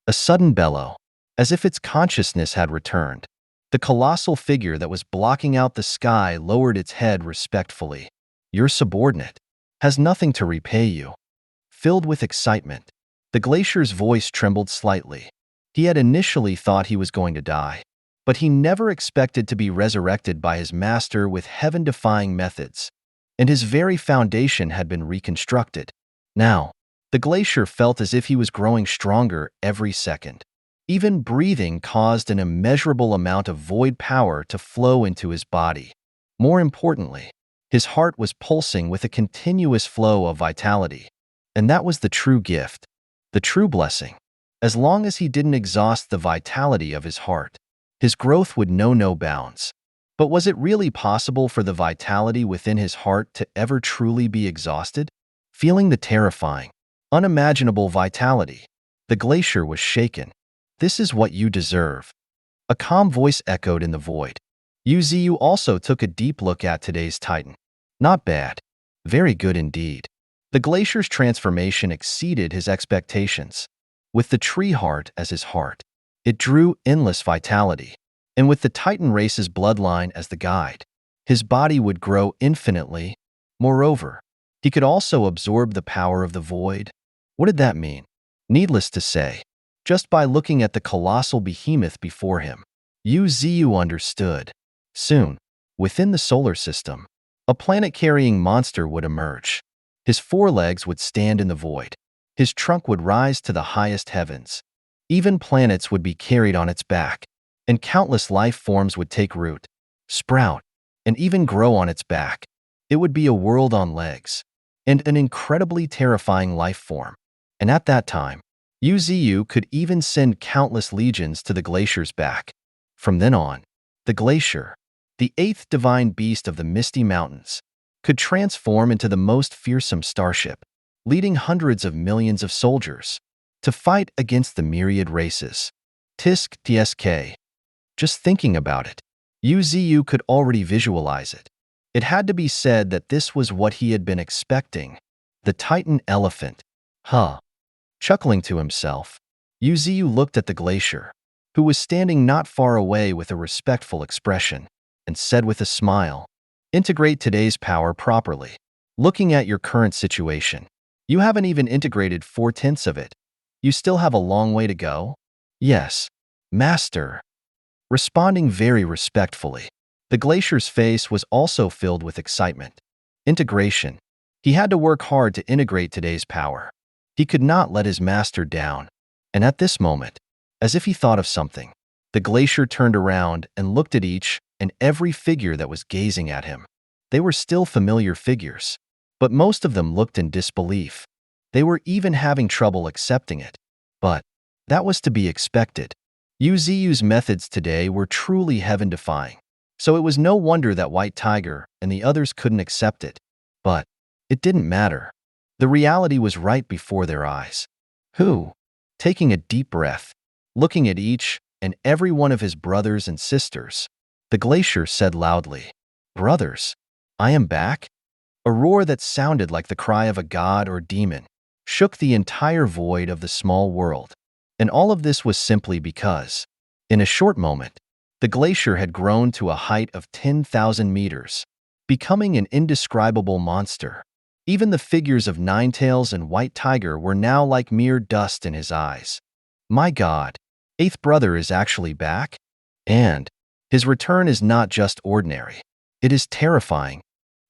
A sudden bellow, as if its consciousness had returned. The colossal figure that was blocking out the sky lowered its head respectfully. Your subordinate has nothing to repay you. Filled with excitement, The glacier's voice trembled slightly. He had initially thought he was going to die, but he never expected to be resurrected by his master with heaven-defying methods, and his very foundation had been reconstructed. Now, the glacier felt as if he was growing stronger every second. Even breathing caused an immeasurable amount of void power to flow into his body. More importantly, his heart was pulsing with a continuous flow of vitality. And that was the true gift, the true blessing. As long as he didn't exhaust the vitality of his heart, his growth would know no bounds. But was it really possible for the vitality within his heart to ever truly be exhausted? Feeling the terrifying, unimaginable vitality, the glacier was shaken. "This is what you deserve." A calm voice echoed in the void. Yuziu also took a deep look at today's Titan. Not bad. Very good indeed. The glacier's transformation exceeded his expectations. With the tree heart as his heart, it drew endless vitality. And with the Titan race's bloodline as the guide, his body would grow infinitely. Moreover, he could also absorb the power of the void. What did that mean? Needless to say, just by looking at the colossal behemoth before him, Yuziu understood. Soon, within the solar system, a planet-carrying monster would emerge. His forelegs would stand in the void. His trunk would rise to the highest heavens. Even planets would be carried on its back, and countless life forms would take root, sprout, and even grow on its back. It would be a world on legs, and an incredibly terrifying life form. And at that time, Yuziu could even send countless legions to the glacier's back. From then on, the glacier, the eighth divine beast of the misty mountains, could transform into the most fearsome starship, leading hundreds of millions of soldiers to fight against the myriad races. Tisk Tsk. Just thinking about it, Yuziu could already visualize it. It had to be said that this was what he had been expecting. The Titan elephant. Huh. Chuckling to himself, Yuziu looked at the glacier, who was standing not far away with a respectful expression, and said with a smile, "Integrate today's power properly. Looking at your current situation, you haven't even integrated 4/10 of it. You still have a long way to go?" "Yes, Master." Responding very respectfully, the glacier's face was also filled with excitement. Integration. He had to work hard to integrate today's power. He could not let his master down. And at this moment, as if he thought of something, the glacier turned around and looked at each and every figure that was gazing at him. They were still familiar figures, but most of them looked in disbelief. They were even having trouble accepting it. But that was to be expected. Yuziu's methods today were truly heaven-defying, so it was no wonder that White Tiger and the others couldn't accept it. But it didn't matter. The reality was right before their eyes. Who? Taking a deep breath, looking at each and every one of his brothers and sisters, the glacier said loudly, "Brothers, I am back?" A roar that sounded like the cry of a god or demon shook the entire void of the small world. And all of this was simply because, in a short moment, the glacier had grown to a height of 10,000 meters, becoming an indescribable monster. Even the figures of Ninetails and White Tiger were now like mere dust in his eyes. My God, Eighth Brother is actually back? And his return is not just ordinary. It is terrifying.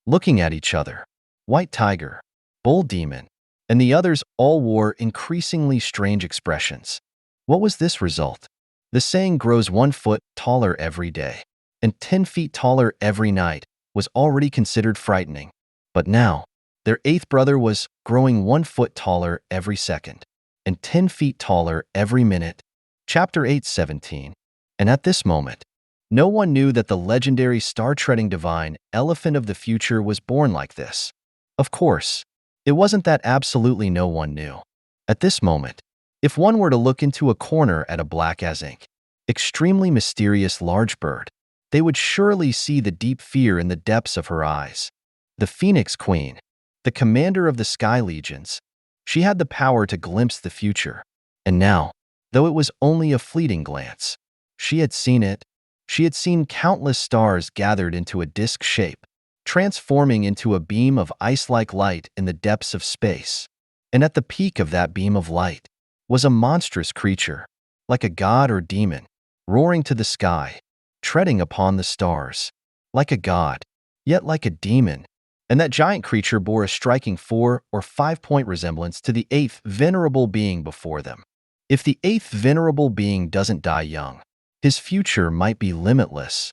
Looking at each other, White Tiger, Bull Demon, and the others all wore increasingly strange expressions. What was this result? The saying grows 1 foot taller every day, and 10 feet taller every night was already considered frightening. But now, their eighth brother was growing 1 foot taller every second, and 10 feet taller every minute. Chapter 8:17. And at this moment, no one knew that the legendary star-treading divine elephant of the future was born like this. Of course, it wasn't that absolutely no one knew. At this moment, if one were to look into a corner at a black as ink, extremely mysterious large bird, they would surely see the deep fear in the depths of her eyes. The Phoenix Queen, the commander of the Sky Legions, she had the power to glimpse the future. And now, though it was only a fleeting glance, she had seen it. She had seen countless stars gathered into a disk shape, transforming into a beam of ice-like light in the depths of space. And at the peak of that beam of light, was a monstrous creature, like a god or demon, roaring to the sky, treading upon the stars, like a god, yet like a demon. And that giant creature bore a striking 4 or 5-point resemblance to the 8th venerable being before them. If the 8th venerable being doesn't die young, his future might be limitless.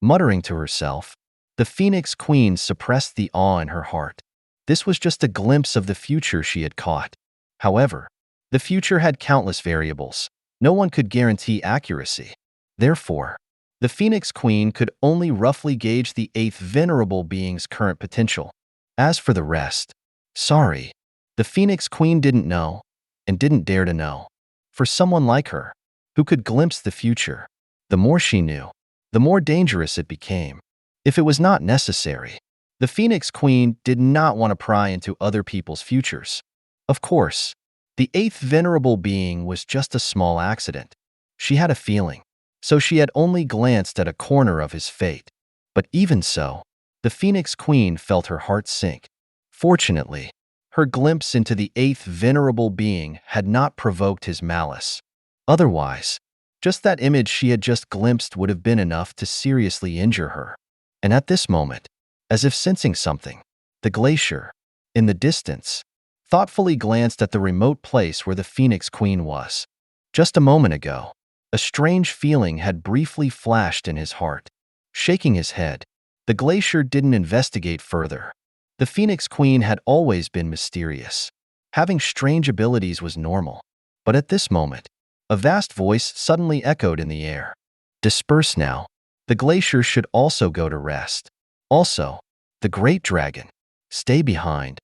Muttering to herself, the Phoenix Queen suppressed the awe in her heart. This was just a glimpse of the future she had caught. However, the future had countless variables. No one could guarantee accuracy. Therefore, the Phoenix Queen could only roughly gauge the 8th venerable being's current potential. As for the rest, sorry, the Phoenix Queen didn't know and didn't dare to know. For someone like her, who could glimpse the future, the more she knew, the more dangerous it became. If it was not necessary, the Phoenix Queen did not want to pry into other people's futures. Of course, the 8th venerable being was just a small accident. She had a feeling, so she had only glanced at a corner of his fate. But even so, the Phoenix Queen felt her heart sink. Fortunately, her glimpse into the 8th venerable being had not provoked his malice. Otherwise, just that image she had just glimpsed would have been enough to seriously injure her. And at this moment, as if sensing something, the glacier, in the distance, thoughtfully glanced at the remote place where the Phoenix Queen was. Just a moment ago, a strange feeling had briefly flashed in his heart. Shaking his head, the glacier didn't investigate further. The Phoenix Queen had always been mysterious. Having strange abilities was normal. But at this moment, a vast voice suddenly echoed in the air. Disperse now. The glacier should also go to rest. Also, the great dragon. Stay behind.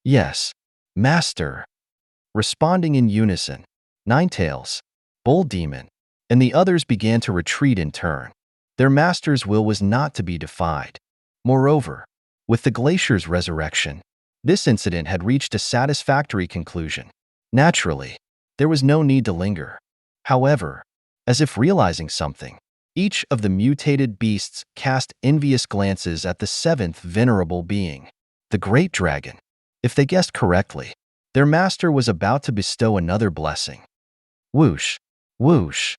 Yes, Master. Responding in unison, Ninetails, Bull Demon, and the others began to retreat in turn. Their master's will was not to be defied. Moreover, with the glacier's resurrection, this incident had reached a satisfactory conclusion. Naturally, there was no need to linger. However, as if realizing something, each of the mutated beasts cast envious glances at the 7th venerable being, the great dragon. If they guessed correctly, their master was about to bestow another blessing. Whoosh, whoosh,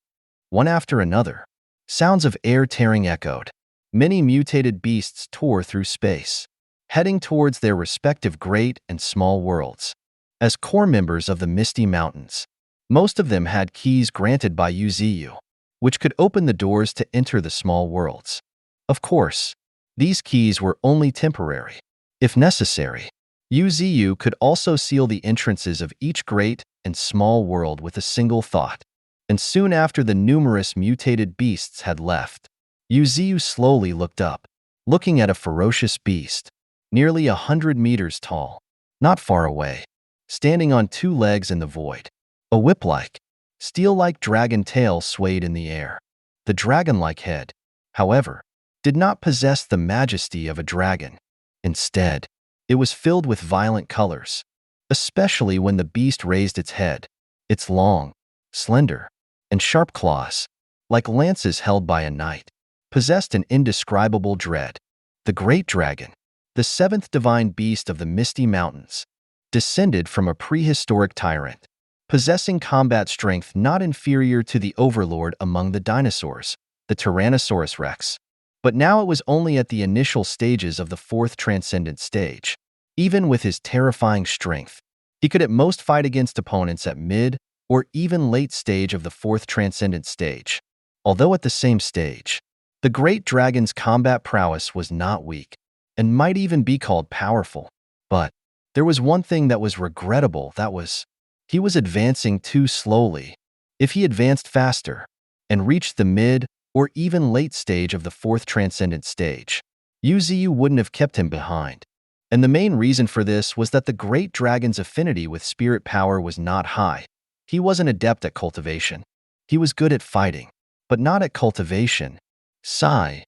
one after another, sounds of air tearing echoed. Many mutated beasts tore through space, heading towards their respective great and small worlds. As core members of the Misty Mountains, most of them had keys granted by Uzu, which could open the doors to enter the small worlds. Of course, these keys were only temporary. If necessary, Uzu could also seal the entrances of each great and small world with a single thought. And soon after the numerous mutated beasts had left, Uzu slowly looked up, looking at a ferocious beast, nearly 100 meters tall, not far away, standing on 2 legs in the void. A whip-like, steel-like dragon tail swayed in the air. The dragon-like head, however, did not possess the majesty of a dragon. Instead, it was filled with violent colors, especially when the beast raised its head. Its long, slender, and sharp claws, like lances held by a knight, possessed an indescribable dread. The great dragon, the 7th divine beast of the Misty Mountains, descended from a prehistoric tyrant, possessing combat strength not inferior to the overlord among the dinosaurs, the Tyrannosaurus rex. But now it was only at the initial stages of the 4th transcendent stage. Even with his terrifying strength, he could at most fight against opponents at mid or even late stage of the 4th transcendent stage. Although at the same stage, the great dragon's combat prowess was not weak, and might even be called powerful. But there was one thing that was regrettable, that was, he was advancing too slowly. If he advanced faster and reached the mid or even late stage of the 4th transcendent stage, Uzu wouldn't have kept him behind. And the main reason for this was that the great dragon's affinity with spirit power was not high. He wasn't adept at cultivation. He was good at fighting, but not at cultivation. Sigh.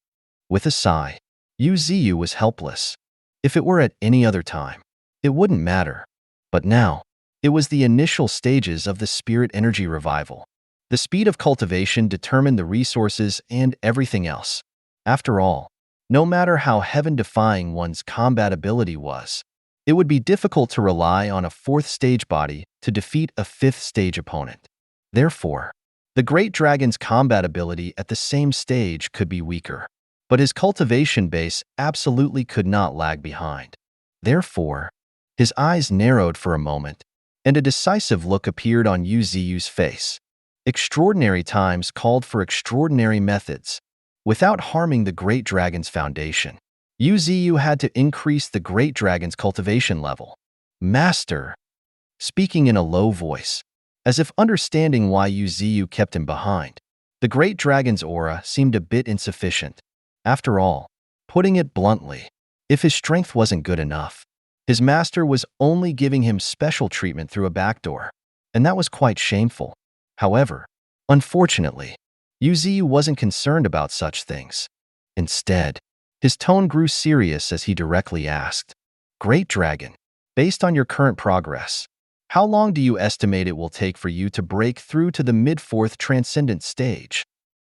With a sigh, Uzu was helpless. If it were at any other time, it wouldn't matter. But now, it was the initial stages of the spirit energy revival. The speed of cultivation determined the resources and everything else. After all, no matter how heaven-defying one's combat ability was, it would be difficult to rely on a 4th stage body to defeat a 5th stage opponent. Therefore, the Great Dragon's combat ability at the same stage could be weaker, but his cultivation base absolutely could not lag behind. Therefore, his eyes narrowed for a moment, and a decisive look appeared on Yu Ziyu's face. Extraordinary times called for extraordinary methods, without harming the Great Dragon's foundation. Yu Ziyu had to increase the Great Dragon's cultivation level. Master, speaking in a low voice, as if understanding why Yu Ziyu kept him behind. The Great Dragon's aura seemed a bit insufficient. After all, putting it bluntly, if his strength wasn't good enough, his master was only giving him special treatment through a backdoor, and that was quite shameful. However, unfortunately, Yu Ziyu wasn't concerned about such things. Instead, his tone grew serious as he directly asked, "Great Dragon, based on your current progress, how long do you estimate it will take for you to break through to the mid-4th transcendent stage?"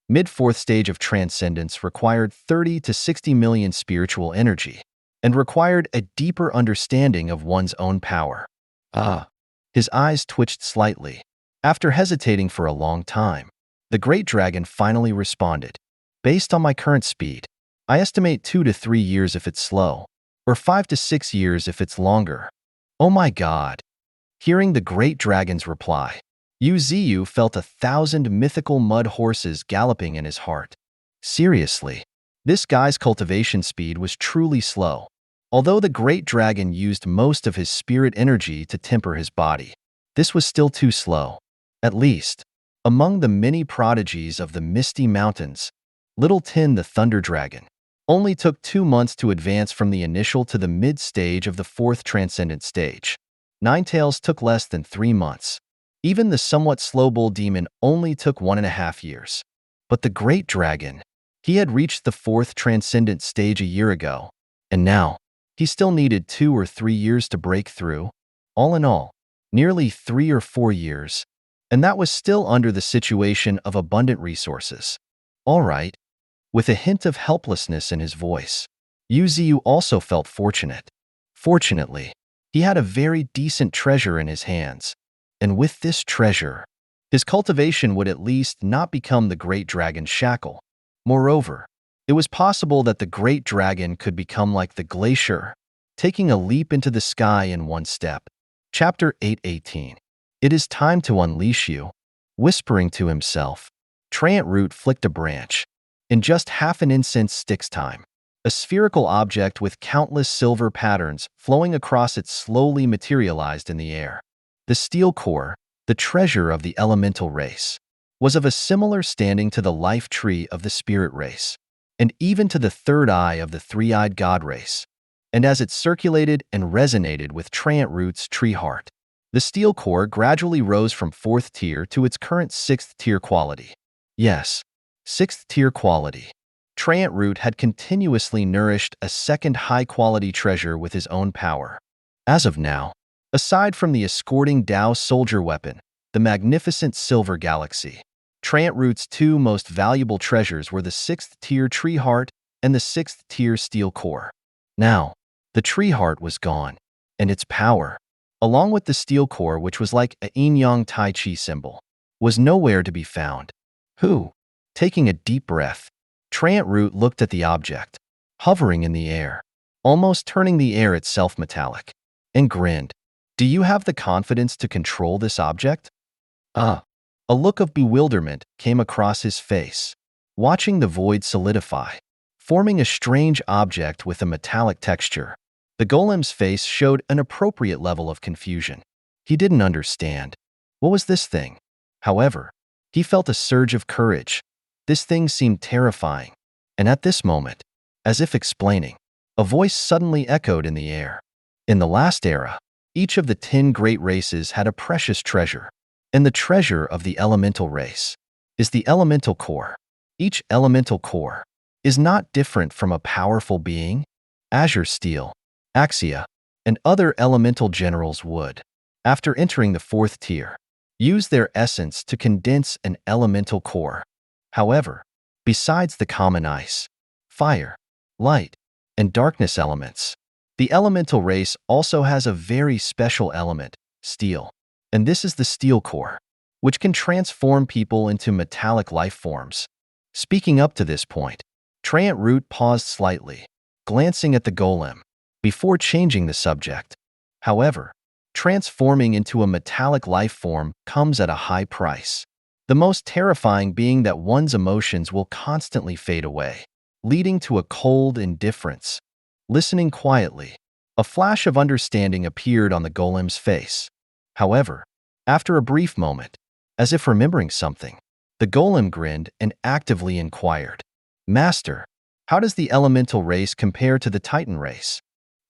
Mid-4th stage of transcendence required 30 to 60 million spiritual energy and required a deeper understanding of one's own power. His eyes twitched slightly. After hesitating for a long time, the Great Dragon finally responded, "Based on my current speed, I estimate 2 to 3 years if it's slow, or 5 to 6 years if it's longer." Oh my God! Hearing the Great Dragon's reply, Yu Ziyu felt 1,000 mythical mud horses galloping in his heart. Seriously, this guy's cultivation speed was truly slow. Although the Great Dragon used most of his spirit energy to temper his body, this was still too slow. At least, among the many prodigies of the Misty Mountains, Little Tin the Thunder Dragon only took 2 months to advance from the initial to the mid-stage of the 4th transcendent stage. Ninetails took less than 3 months. Even the somewhat slow Bull Demon only took 1.5 years. But the Great Dragon, he had reached the 4th transcendent stage a year ago, and now, he still needed 2 or 3 years to break through. All in all, nearly 3 or 4 years, and that was still under the situation of abundant resources. All right. With a hint of helplessness in his voice, Yu Ziyu also felt fortunate. Fortunately, he had a very decent treasure in his hands, and with this treasure, his cultivation would at least not become the Great Dragon's shackle. Moreover, it was possible that the Great Dragon could become like the glacier, taking a leap into the sky in one step. Chapter 8:18. It is time to unleash you. Whispering to himself, Trant Root flicked a branch. In just half an incense stick's time, a spherical object with countless silver patterns flowing across it slowly materialized in the air. The steel core, the treasure of the elemental race, was of a similar standing to the life tree of the spirit race, and even to the third eye of the three-eyed god race. And as it circulated and resonated with Trant Root's tree heart, the steel core gradually rose from 4th tier to its current 6th tier quality. Yes, 6th tier quality. Trant Root had continuously nourished a second high-quality treasure with his own power. As of now, aside from the escorting Dao soldier weapon, the magnificent Silver Galaxy, Trant Root's 2 most valuable treasures were the 6th tier tree heart and the 6th tier steel core. Now, the tree heart was gone, and its power, along with the steel core, which was like a yin-yang Tai Chi symbol, was nowhere to be found. Taking a deep breath, Trant Root looked at the object, hovering in the air, almost turning the air itself metallic, and grinned. "Do you have the confidence to control this object?" A look of bewilderment came across his face, watching the void solidify, forming a strange object with a metallic texture. The golem's face showed an appropriate level of confusion. He didn't understand. What was this thing? However, he felt a surge of courage. This thing seemed terrifying, and at this moment, as if explaining, a voice suddenly echoed in the air. In the last era, each of the 10 great races had a precious treasure, and the treasure of the elemental race is the elemental core. Each elemental core is not different from a powerful being. Azure Steel, Axia, and other elemental generals would, after entering the 4th tier, use their essence to condense an elemental core. However, besides the common ice, fire, light, and darkness elements, The elemental race also has a very special element, steel. And this is the steel core, which can transform people into metallic life forms. Speaking up to this point, Trant Root paused slightly, glancing at the golem, before changing the subject. However, transforming into a metallic life form comes at a high price. The most terrifying being that one's emotions will constantly fade away, leading to a cold indifference. Listening quietly, a flash of understanding appeared on the golem's face. However, after a brief moment, as if remembering something, the golem grinned and actively inquired, "Master, how does the elemental race compare to the Titan race?"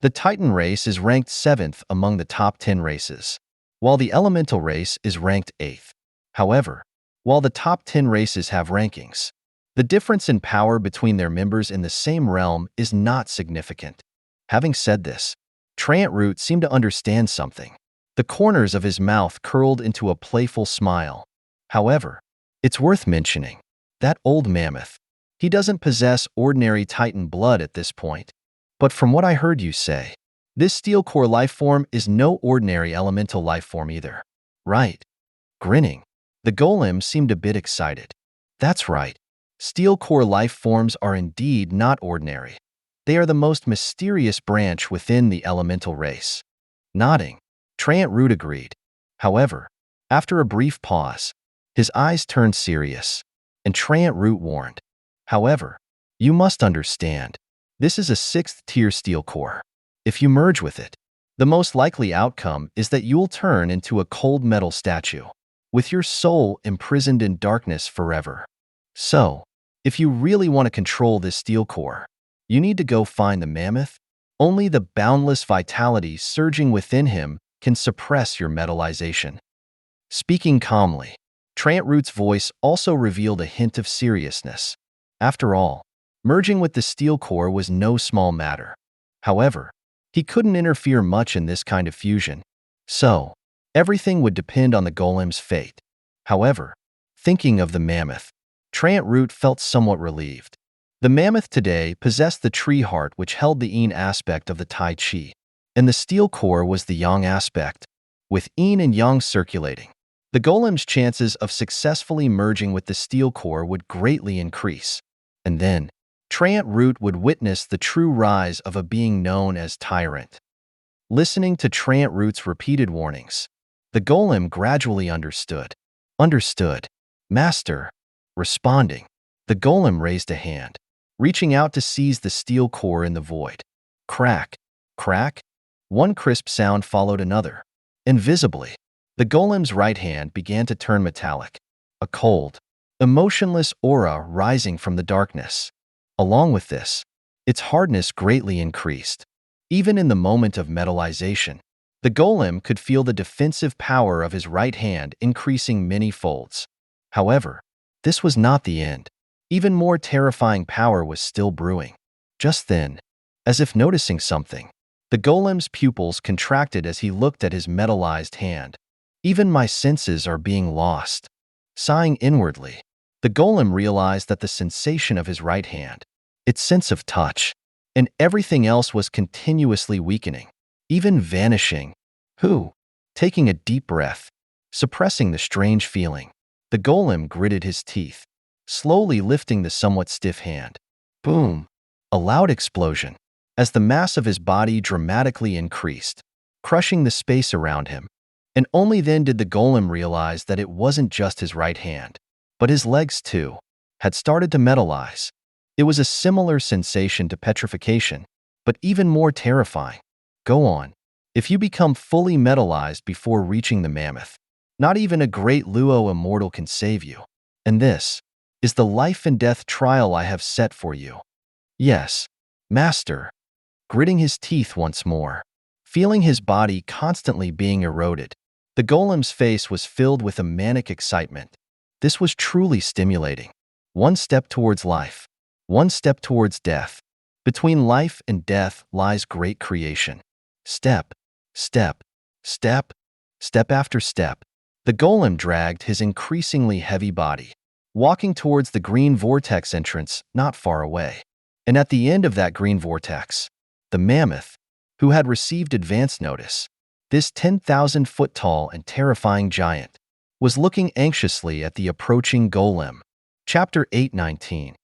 The Titan race is ranked 7th among the top 10 races, while the elemental race is ranked 8th. However, while the top 10 races have rankings, the difference in power between their members in the same realm is not significant. Having said this, Trant Root seemed to understand something. The corners of his mouth curled into a playful smile. However, it's worth mentioning, that old mammoth, he doesn't possess ordinary Titan blood at this point. But from what I heard you say, this steel core life form is no ordinary elemental life form either, right? Grinning, the golem seemed a bit excited. That's right. Steel core life forms are indeed not ordinary. They are the most mysterious branch within the elemental race. Nodding, Trant Root agreed. However, after a brief pause, his eyes turned serious, and Trant Root warned. However, you must understand, this is a 6th-tier steel core. If you merge with it, the most likely outcome is that you'll turn into a cold metal statue, with your soul imprisoned in darkness forever. So, if you really want to control this steel core, you need to go find the mammoth. Only the boundless vitality surging within him can suppress your metallization. Speaking calmly, Trant Root's voice also revealed a hint of seriousness. After all, merging with the steel core was no small matter. However, he couldn't interfere much in this kind of fusion. So, everything would depend on the golem's fate. However, thinking of the mammoth, Trant Root felt somewhat relieved. The mammoth today possessed the tree heart which held the yin aspect of the Tai Chi, and the steel core was the yang aspect. With yin and yang circulating, the golem's chances of successfully merging with the steel core would greatly increase. And then, Trant Root would witness the true rise of a being known as Tyrant. Listening to Trant Root's repeated warnings, the golem gradually understood. Understood. Master. Responding, the golem raised a hand, reaching out to seize the steel core in the void. Crack, crack. One crisp sound followed another. Invisibly, the golem's right hand began to turn metallic, a cold, emotionless aura rising from the darkness. Along with this, its hardness greatly increased. Even in the moment of metallization, the golem could feel the defensive power of his right hand increasing many folds. However, this was not the end. Even more terrifying power was still brewing. Just then, as if noticing something, the golem's pupils contracted as he looked at his metallized hand. Even my senses are being lost. Sighing inwardly, the golem realized that the sensation of his right hand, its sense of touch, and everything else was continuously weakening, even vanishing. Taking a deep breath, suppressing the strange feeling, the golem gritted his teeth, slowly lifting the somewhat stiff hand. Boom! A loud explosion, as the mass of his body dramatically increased, crushing the space around him. And only then did the golem realize that it wasn't just his right hand, but his legs too, had started to metallize. It was a similar sensation to petrification, but even more terrifying. Go on. If you become fully metallized before reaching the mammoth, not even a great Luo immortal can save you. And this is the life and death trial I have set for you. Yes, Master. Gritting his teeth once more, feeling his body constantly being eroded, the golem's face was filled with a manic excitement. This was truly stimulating. One step towards life, one step towards death. Between life and death lies great creation. Step, step, step, step after step, the golem dragged his increasingly heavy body, walking towards the green vortex entrance not far away. And at the end of that green vortex, the mammoth, who had received advance notice. This 10,000-foot-tall and terrifying giant was looking anxiously at the approaching golem. Chapter 8:19.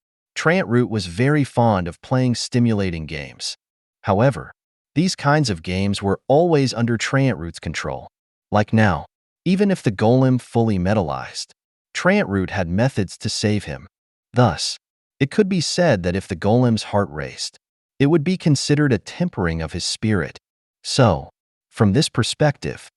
Root was very fond of playing stimulating games. However, these kinds of games were always under Root's control. Like now, even if the golem fully metalized, Root had methods to save him. Thus, it could be said that if the golem's heart raced, it would be considered a tempering of his spirit. So, from this perspective,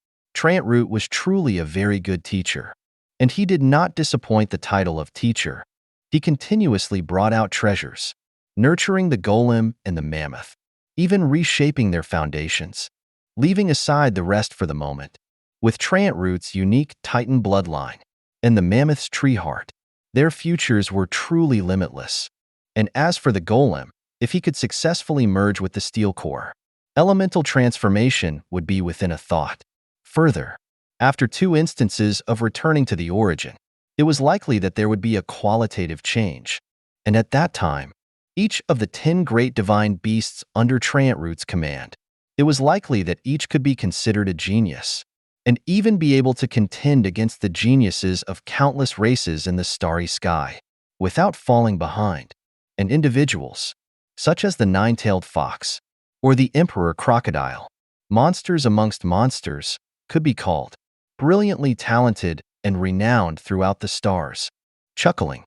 Root was truly a very good teacher, and he did not disappoint the title of teacher. He continuously brought out treasures, nurturing the golem and the mammoth, even reshaping their foundations, leaving aside the rest for the moment. With Root's unique Titan bloodline and the mammoth's tree heart, their futures were truly limitless. And as for the golem, if he could successfully merge with the steel core, elemental transformation would be within a thought. Further, after 2 instances of returning to the origin, it was likely that there would be a qualitative change. And at that time, each of the 10 great divine beasts under Root's command, it was likely that each could be considered a genius, and even be able to contend against the geniuses of countless races in the starry sky, without falling behind. And individuals, such as the 9-tailed fox, or the emperor crocodile, monsters amongst monsters, could be called brilliantly talented and renowned throughout the stars. Chuckling,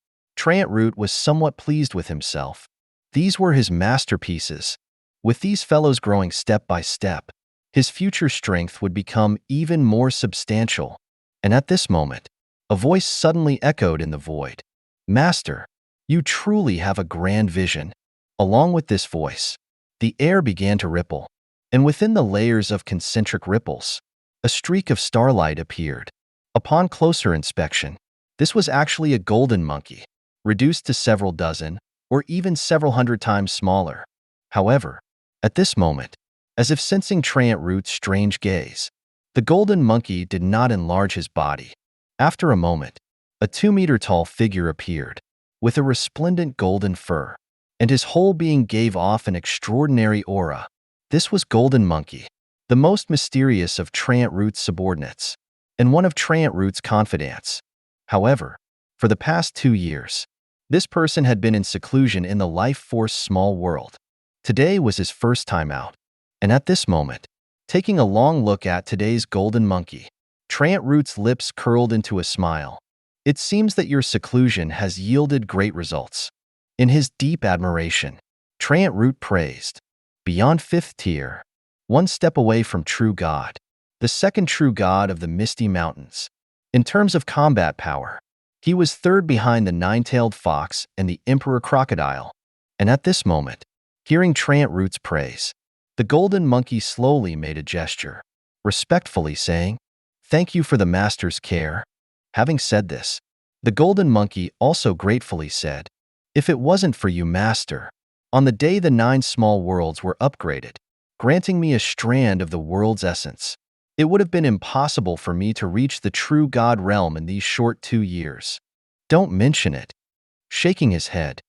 Root was somewhat pleased with himself. These were his masterpieces. With these fellows growing step by step, his future strength would become even more substantial. And at this moment, a voice suddenly echoed in the void. "Master, you truly have a grand vision." Along with this voice, the air began to ripple, and within the layers of concentric ripples, a streak of starlight appeared. Upon closer inspection, this was actually a golden monkey, reduced to several dozen or even several hundred times smaller. However, at this moment, as if sensing Root's strange gaze, the golden monkey did not enlarge his body. After a moment, a 2-meter-tall figure appeared, with a resplendent golden fur, and his whole being gave off an extraordinary aura. This was Golden Monkey, the most mysterious of Root's subordinates, and one of Root's confidants. However, for the past 2 years, this person had been in seclusion in the Life Force small world. Today was his first time out, and at this moment, taking a long look at today's Golden Monkey, Root's lips curled into a smile. "It seems that your seclusion has yielded great results." In his deep admiration, Root praised, "Beyond 5th tier, one step away from true God, the second true God of the Misty Mountains. In terms of combat power, he was 3rd behind the 9-tailed fox and the emperor crocodile." And at this moment, hearing Root's praise, the golden monkey slowly made a gesture, respectfully saying, "Thank you for the master's care." Having said this, the golden monkey also gratefully said, "If it wasn't for you, master, on the day the 9 small worlds were upgraded, granting me a strand of the world's essence, it would have been impossible for me to reach the true God realm in these short 2 years." "Don't mention it." Shaking his head,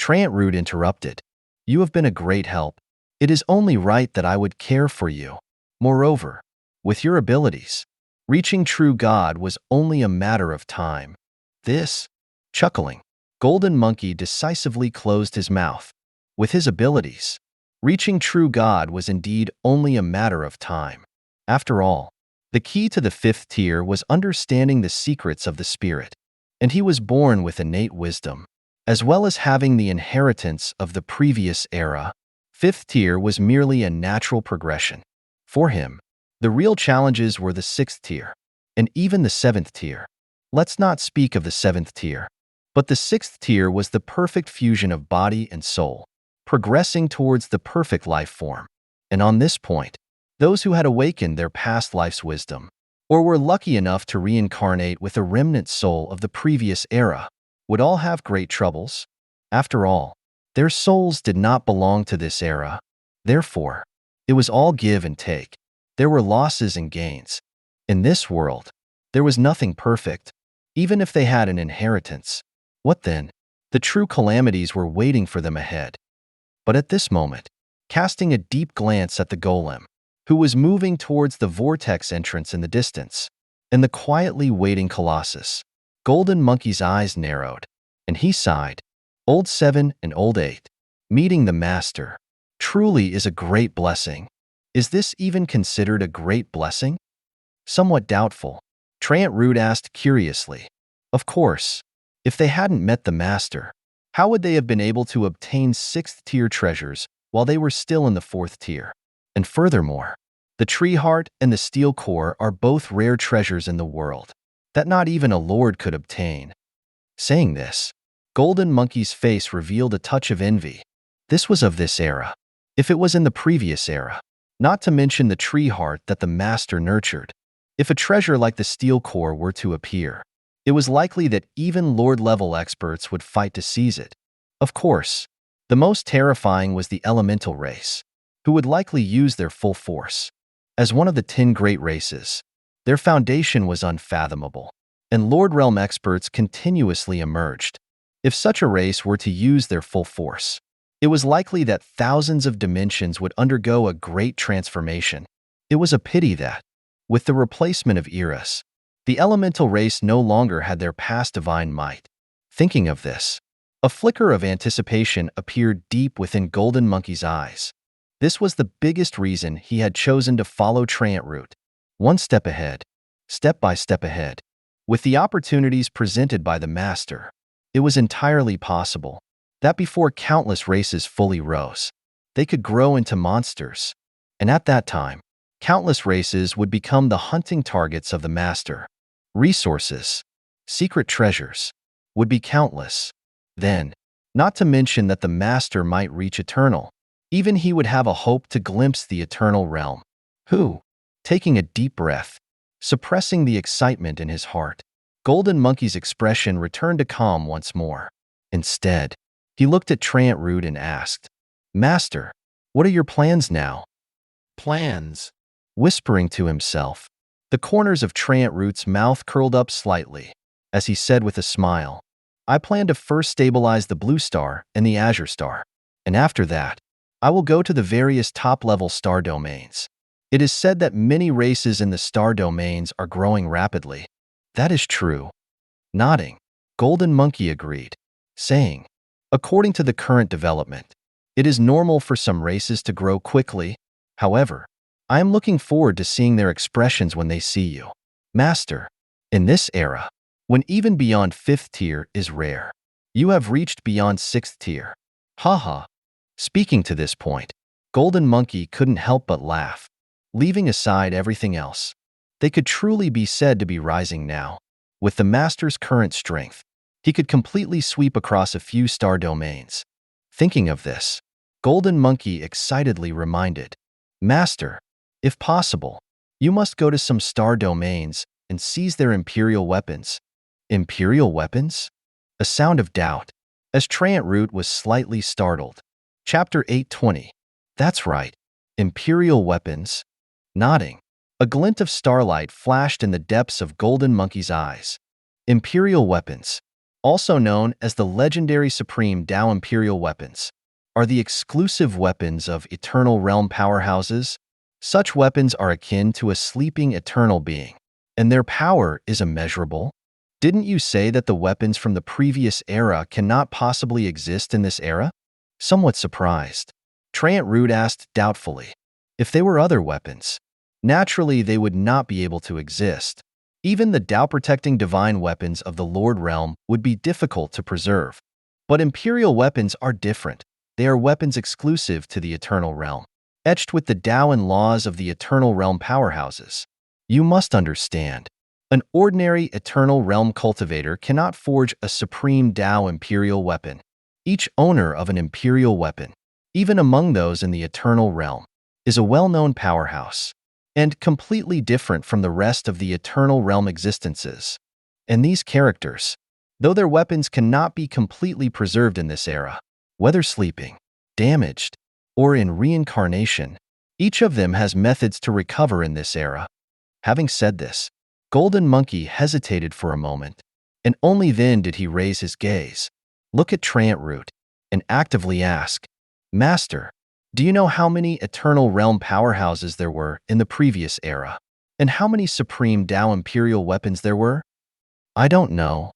Root interrupted, "You have been a great help. It is only right that I would care for you. Moreover, with your abilities, reaching true God was only a matter of time." This, chuckling, Golden Monkey decisively closed his mouth. With his abilities, reaching true God was indeed only a matter of time. After all, the key to the 5th tier was understanding the secrets of the spirit, and he was born with innate wisdom, as well as having the inheritance of the previous era. 5th tier was merely a natural progression. For him, the real challenges were the 6th tier, and even the 7th tier. Let's not speak of the 7th tier, but the 6th tier was the perfect fusion of body and soul, progressing towards the perfect life form. And on this point, those who had awakened their past life's wisdom, or were lucky enough to reincarnate with a remnant soul of the previous era, would all have great troubles. After all, their souls did not belong to this era. Therefore, it was all give and take. There were losses and gains. In this world, there was nothing perfect, even if they had an inheritance. What then? The true calamities were waiting for them ahead. But at this moment, casting a deep glance at the golem, who was moving towards the vortex entrance in the distance, and the quietly waiting colossus. Golden Monkey's eyes narrowed, and he sighed. Old 7 and Old 8. Meeting the Master truly is a great blessing. Is this even considered a great blessing? Somewhat doubtful, Trant Root asked curiously. Of course, if they hadn't met the Master, how would they have been able to obtain 6th-tier treasures while they were still in the 4th tier? And furthermore, the Tree Heart and the Steel Core are both rare treasures in the world that not even a lord could obtain. Saying this, Golden Monkey's face revealed a touch of envy. This was of this era. If it was in the previous era, not to mention the Tree Heart that the Master nurtured, if a treasure like the Steel Core were to appear, it was likely that even Lord-level experts would fight to seize it. Of course, the most terrifying was the Elemental race, who would likely use their full force. As one of the 10 great races, their foundation was unfathomable, and Lord Realm experts continuously emerged. If such a race were to use their full force, it was likely that thousands of dimensions would undergo a great transformation. It was a pity that, with the replacement of eras, the Elemental race no longer had their past divine might. Thinking of this, a flicker of anticipation appeared deep within Golden Monkey's eyes. This was the biggest reason he had chosen to follow Trant Root. One step ahead, step by step ahead. With the opportunities presented by the Master, it was entirely possible that before countless races fully rose, they could grow into monsters. And at that time, countless races would become the hunting targets of the Master. Resources, secret treasures, would be countless. Then, not to mention that the Master might reach eternal. Even he would have a hope to glimpse the eternal realm. Who, taking a deep breath, suppressing the excitement in his heart, Golden Monkey's expression returned to calm once more. Instead, he looked at Trant Root and asked, Master, what are your plans now? Plans? Whispering to himself, the corners of Trant Root's mouth curled up slightly, as he said with a smile, I plan to first stabilize the Blue Star and the Azure Star, and after that, I will go to the various top-level star domains. It is said that many races in the star domains are growing rapidly. That is true. Nodding, Golden Monkey agreed, saying, according to the current development, it is normal for some races to grow quickly. However, I am looking forward to seeing their expressions when they see you. Master, in this era, when even beyond 5th tier is rare, you have reached beyond 6th tier. Haha. Speaking to this point, Golden Monkey couldn't help but laugh. Leaving aside everything else, they could truly be said to be rising now. With the Master's current strength, he could completely sweep across a few star domains. Thinking of this, Golden Monkey excitedly reminded, Master, if possible, you must go to some star domains and seize their Imperial weapons. Imperial weapons? A sound of doubt, as Trant Root was slightly startled. Chapter 820. That's right. Imperial weapons. Nodding, a glint of starlight flashed in the depths of Golden Monkey's eyes. Imperial weapons, also known as the legendary Supreme Tao Imperial weapons, are the exclusive weapons of Eternal Realm powerhouses. Such weapons are akin to a sleeping eternal being, and their power is immeasurable. Didn't you say that the weapons from the previous era cannot possibly exist in this era? Somewhat surprised, Trant Root asked doubtfully. If they were other weapons, naturally they would not be able to exist. Even the Tao-protecting divine weapons of the Lord Realm would be difficult to preserve. But Imperial weapons are different. They are weapons exclusive to the Eternal Realm, etched with the Tao and laws of the Eternal Realm powerhouses. You must understand, an ordinary Eternal Realm cultivator cannot forge a Supreme Tao Imperial weapon. Each owner of an Imperial weapon, even among those in the Eternal Realm, is a well-known powerhouse, and completely different from the rest of the Eternal Realm existences. And these characters, though their weapons cannot be completely preserved in this era, whether sleeping, damaged, or in reincarnation, each of them has methods to recover in this era. Having said this, Golden Monkey hesitated for a moment, and only then did he raise his gaze, look at Trant Root, and actively ask, Master, Do you know how many Eternal Realm powerhouses there were in the previous era? And how many Supreme Tao Imperial weapons there were? I don't know.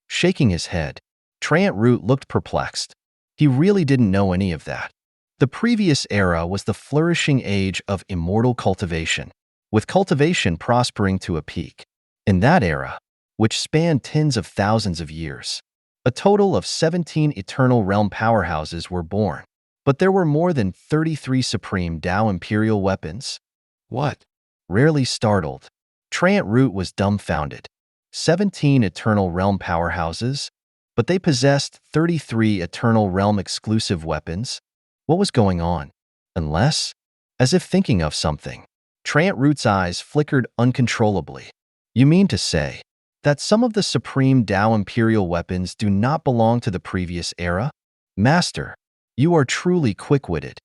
Shaking his head, Trant Root looked perplexed. He really didn't know any of that. The previous era was the flourishing age of immortal cultivation, with cultivation prospering to a peak. In that era, which spanned tens of thousands of years, a total of 17 Eternal Realm powerhouses were born. But there were more than 33 Supreme Tao Imperial weapons. What? Rarely startled, Trant Root was dumbfounded. 17 Eternal Realm powerhouses? But they possessed 33 Eternal Realm exclusive weapons? What was going on? Unless, as if thinking of something, Trant Root's eyes flickered uncontrollably. You mean to say that some of the Supreme Tao Imperial weapons do not belong to the previous era? Master, you are truly quick-witted.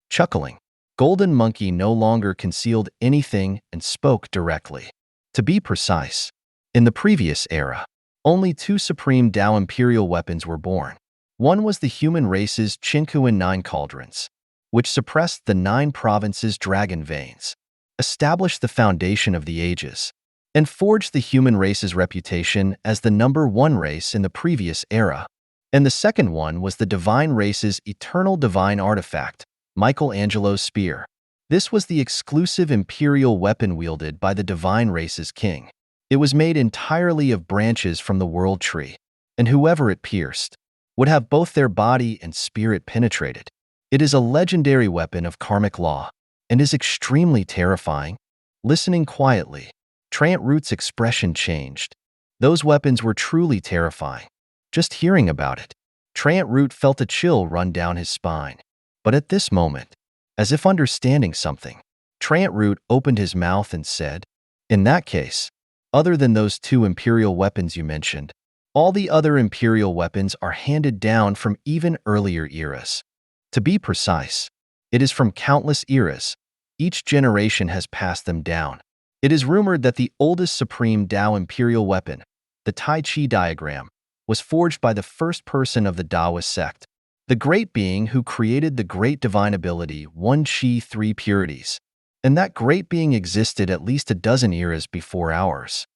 Chuckling, Golden Monkey no longer concealed anything and spoke directly. To be precise, in the previous era, only 2 Supreme Tao Imperial weapons were born. One was the human race's Chinkuan 9 Cauldrons, which suppressed the 9 provinces' dragon veins, established the foundation of the ages, and forged the human race's reputation as the #1 race in the previous era. And the second one was the divine race's eternal divine artifact, Michelangelo's spear. This was the exclusive imperial weapon wielded by the divine race's king. It was made entirely of branches from the world tree, and whoever it pierced would have both their body and spirit penetrated. It is a legendary weapon of karmic law, and is extremely terrifying. Listening quietly, Trant Root's expression changed. Those weapons were truly terrifying. Just hearing about it, Trant Root felt a chill run down his spine. But at this moment, as if understanding something, Trant Root opened his mouth and said, "In that case, other than those 2 Imperial weapons you mentioned, all the other Imperial weapons are handed down from even earlier eras. To be precise, it is from countless eras. Each generation has passed them down. It is rumored that the oldest Supreme Tao Imperial weapon, the Tai Chi diagram, was forged by the first person of the Taoist sect, the great being who created the great divine ability 1 Qi 3 purities, and that great being existed at least a dozen eras before ours."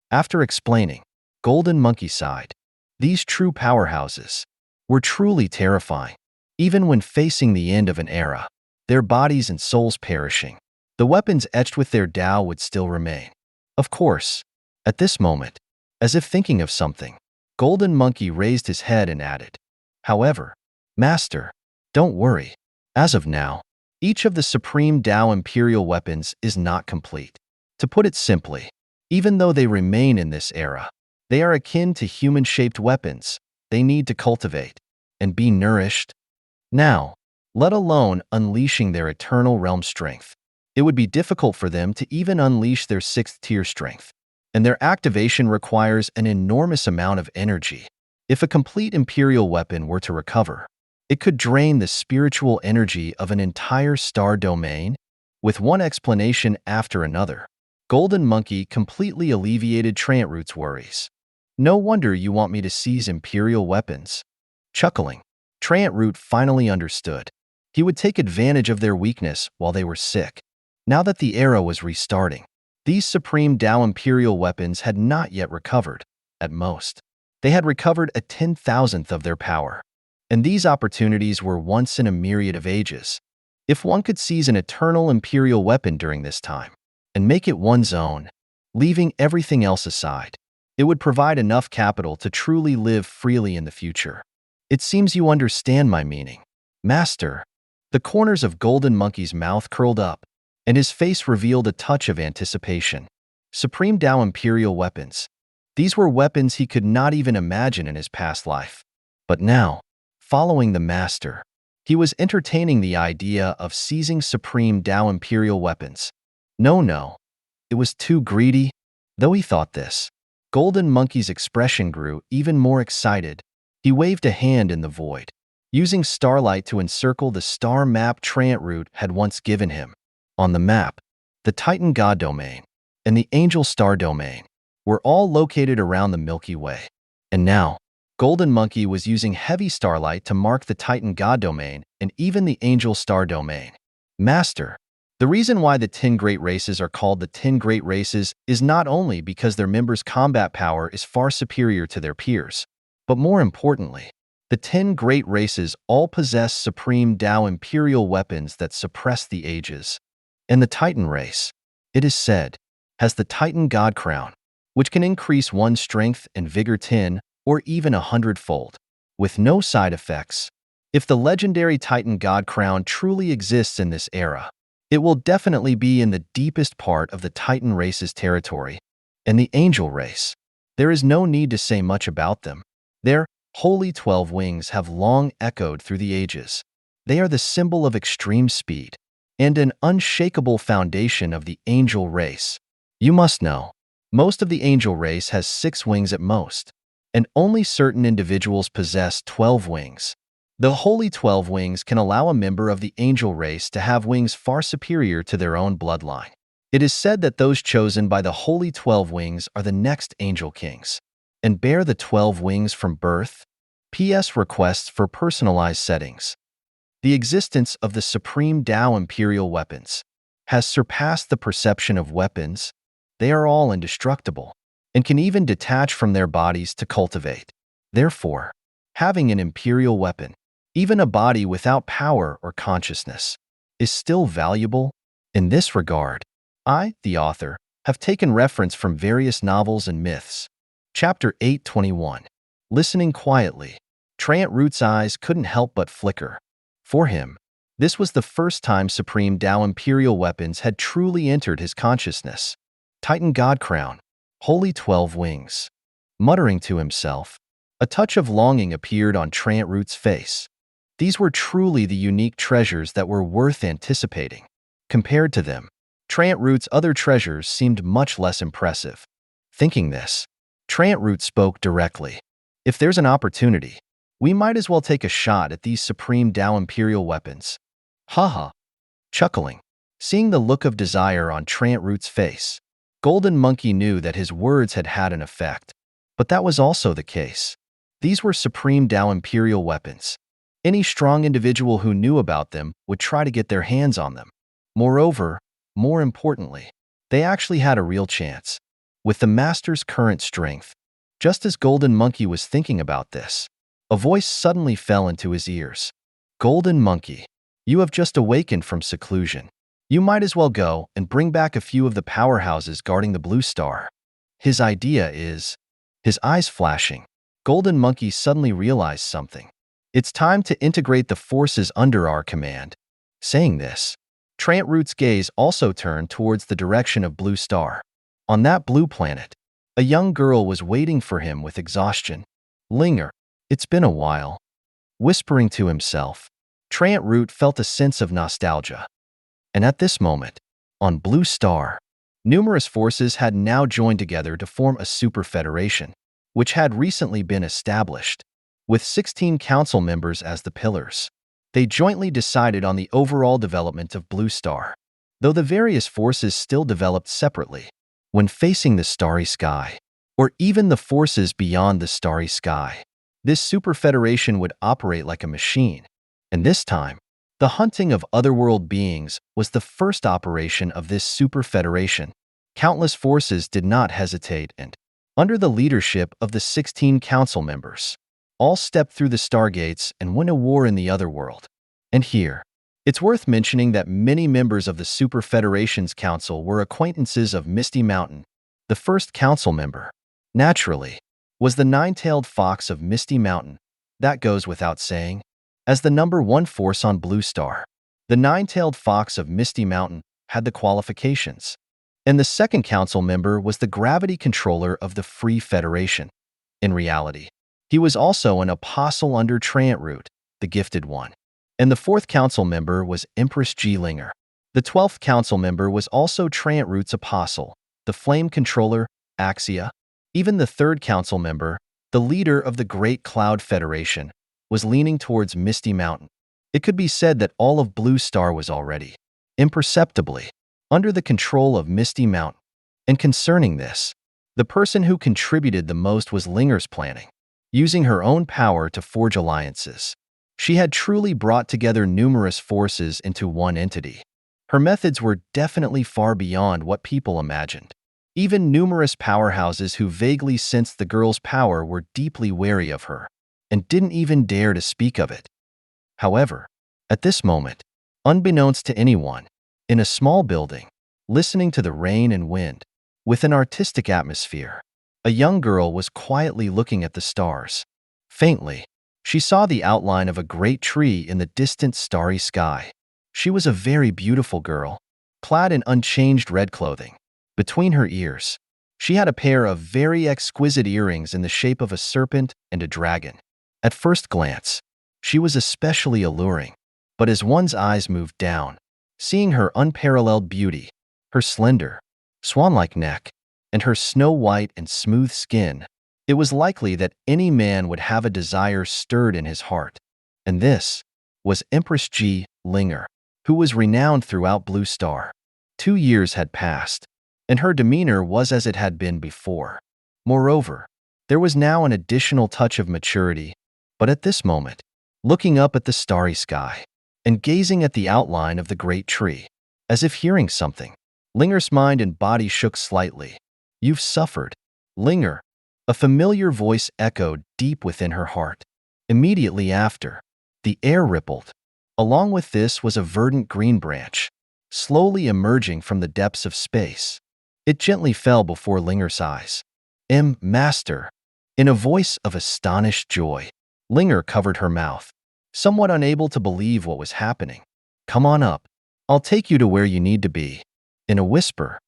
After explaining, Golden Monkey sighed. These true powerhouses were truly terrifying. Even when facing the end of an era, their bodies and souls perishing, the weapons etched with their Tao would still remain. Of course, at this moment, as if thinking of something, Golden Monkey raised his head and added, "However, Master, don't worry. As of now, each of the Supreme Tao Imperial weapons is not complete. To put it simply, even though they remain in this era, they are akin to human-shaped weapons. They need to cultivate and be nourished now, let alone unleashing their eternal realm strength. It would be difficult for them to even unleash their 6th-tier strength, and their activation requires an enormous amount of energy. If a complete Imperial weapon were to recover, it could drain the spiritual energy of an entire star domain." With one explanation after another, Golden Monkey completely alleviated Trant Root's worries. "No wonder you want me to seize Imperial weapons." Chuckling, Trant Root finally understood. He would take advantage of their weakness while they were sick. Now that the era was restarting, these Supreme Tao Imperial weapons had not yet recovered. At most, they had recovered a 10,000th of their power. And these opportunities were once in a myriad of ages. If one could seize an eternal Imperial weapon during this time, and make it one's own, leaving everything else aside, it would provide enough capital to truly live freely in the future. It seems you understand my meaning, Master." The corners of Golden Monkey's mouth curled up, and his face revealed a touch of anticipation. Supreme Tao Imperial weapons. These were weapons he could not even imagine in his past life. But now, following the Master, he was entertaining the idea of seizing Supreme Tao Imperial weapons. No, it was too greedy. Though he thought this, Golden Monkey's expression grew even more excited. He waved a hand in the void, using starlight to encircle the star map Trant Root had once given him. On the map, the Titan God Domain and the Angel Star Domain were all located around the Milky Way. And now, Golden Monkey was using heavy starlight to mark the Titan God domain and even the Angel Star domain. Master. The reason why the 10 Great Races are called the 10 Great Races is not only because their members' combat power is far superior to their peers, but more importantly, the 10 Great Races all possess supreme Tao imperial weapons that suppress the ages. And the Titan race, it is said, has the Titan God Crown, which can increase one's strength and vigor 10 or even 100-fold, with no side effects. If the legendary Titan God Crown truly exists in this era, it will definitely be in the deepest part of the Titan race's territory. And the Angel race, there is no need to say much about them. Their holy 12 wings have long echoed through the ages. They are the symbol of extreme speed and an unshakable foundation of the Angel race. You must know, most of the Angel race has 6 wings at most, and only certain individuals possess 12 wings. The Holy 12 Wings can allow a member of the Angel race to have wings far superior to their own bloodline. It is said that those chosen by the Holy 12 Wings are the next Angel Kings, and bear the 12 wings from birth. PS requests for personalized settings. The existence of the Supreme Tao Imperial weapons has surpassed the perception of weapons. They are all indestructible, and can even detach from their bodies to cultivate. Therefore, having an Imperial weapon, even a body without power or consciousness, is still valuable. In this regard, I, the author, have taken reference from various novels and myths. Chapter 821. Listening quietly. Trant Root's eyes couldn't help but flicker. For him, this was the first time Supreme Tao Imperial weapons had truly entered his consciousness. Titan God Crown, Holy 12 Wings. Muttering to himself, a touch of longing appeared on Trant Root's face. These were truly the unique treasures that were worth anticipating. Compared to them, Trant Root's other treasures seemed much less impressive. Thinking this, Trant Root spoke directly. If there's an opportunity, we might as well take a shot at these Supreme Tao Imperial weapons. Haha. Chuckling, seeing the look of desire on Trant Root's face, Golden Monkey knew that his words had had an effect. But that was also the case. These were Supreme Tao Imperial weapons. Any strong individual who knew about them would try to get their hands on them. Moreover, more importantly, they actually had a real chance. With the Master's current strength, just as Golden Monkey was thinking about this, a voice suddenly fell into his ears. Golden Monkey, you have just awakened from seclusion. You might as well go and bring back a few of the powerhouses guarding the Blue Star. His idea is... His eyes flashing, Golden Monkey suddenly realized something. It's time to integrate the forces under our command. Saying this, Trant Root's gaze also turned towards the direction of Blue Star. On that blue planet, a young girl was waiting for him with exhaustion. Linger, it's been a while. Whispering to himself, Trant Root felt a sense of nostalgia. And at this moment, on Blue Star, numerous forces had now joined together to form a super federation, which had recently been established. With 16 council members as the pillars, they jointly decided on the overall development of Blue Star, though the various forces still developed separately. When facing the starry sky, or even the forces beyond the starry sky, this super federation would operate like a machine. And this time, the hunting of otherworld beings was the first operation of this super federation. Countless forces did not hesitate and, under the leadership of the 16 council members, all stepped through the stargates and win a war in the otherworld. And here, it's worth mentioning that many members of the Super Federation's council were acquaintances of Misty Mountain. The first council member, naturally, was the nine-tailed fox of Misty Mountain. That goes without saying. As the number 1 force on Blue Star, the nine-tailed fox of Misty Mountain had the qualifications. And the second council member was the gravity controller of the Free Federation. In reality, he was also an apostle under Trant Root, the gifted one. And the fourth council member was Empress G. Linger. The 12th council member was also Trant Root's apostle, the flame controller, Axia. Even the third council member, the leader of the Great Cloud Federation, was leaning towards Misty Mountain. It could be said that all of Blue Star was already, imperceptibly, under the control of Misty Mountain. And concerning this, the person who contributed the most was Linger's planning. using her own power to forge alliances. She had truly brought together numerous forces into one entity. Her methods were definitely far beyond what people imagined. Even numerous powerhouses who vaguely sensed the girl's power were deeply wary of her and didn't even dare to speak of it. However, at this moment, unbeknownst to anyone, in a small building, listening to the rain and wind, with an artistic atmosphere, a young girl was quietly looking at the stars. Faintly, she saw the outline of a great tree in the distant starry sky. She was a very beautiful girl, clad in unchanged red clothing. Between her ears, she had a pair of very exquisite earrings in the shape of a serpent and a dragon. At first glance, she was especially alluring, but as one's eyes moved down, seeing her unparalleled beauty, her slender, swan-like neck, and her snow-white and smooth skin, it was likely that any man would have a desire stirred in his heart. And this was Empress G. Linger, who was renowned throughout Blue Star. 2 years had passed, and her demeanor was as it had been before. Moreover, there was now an additional touch of maturity, but at this moment, looking up at the starry sky and gazing at the outline of the great tree, as if hearing something, Linger's mind and body shook slightly. "You've suffered, Linger," a familiar voice echoed deep within her heart. Immediately after, the air rippled. Along with this was a verdant green branch, slowly emerging from the depths of space. It gently fell before Linger's eyes. Master." In a voice of astonished joy, Linger covered her mouth, somewhat unable to believe what was happening. "Come on up. I'll take you to where you need to be." In a whisper,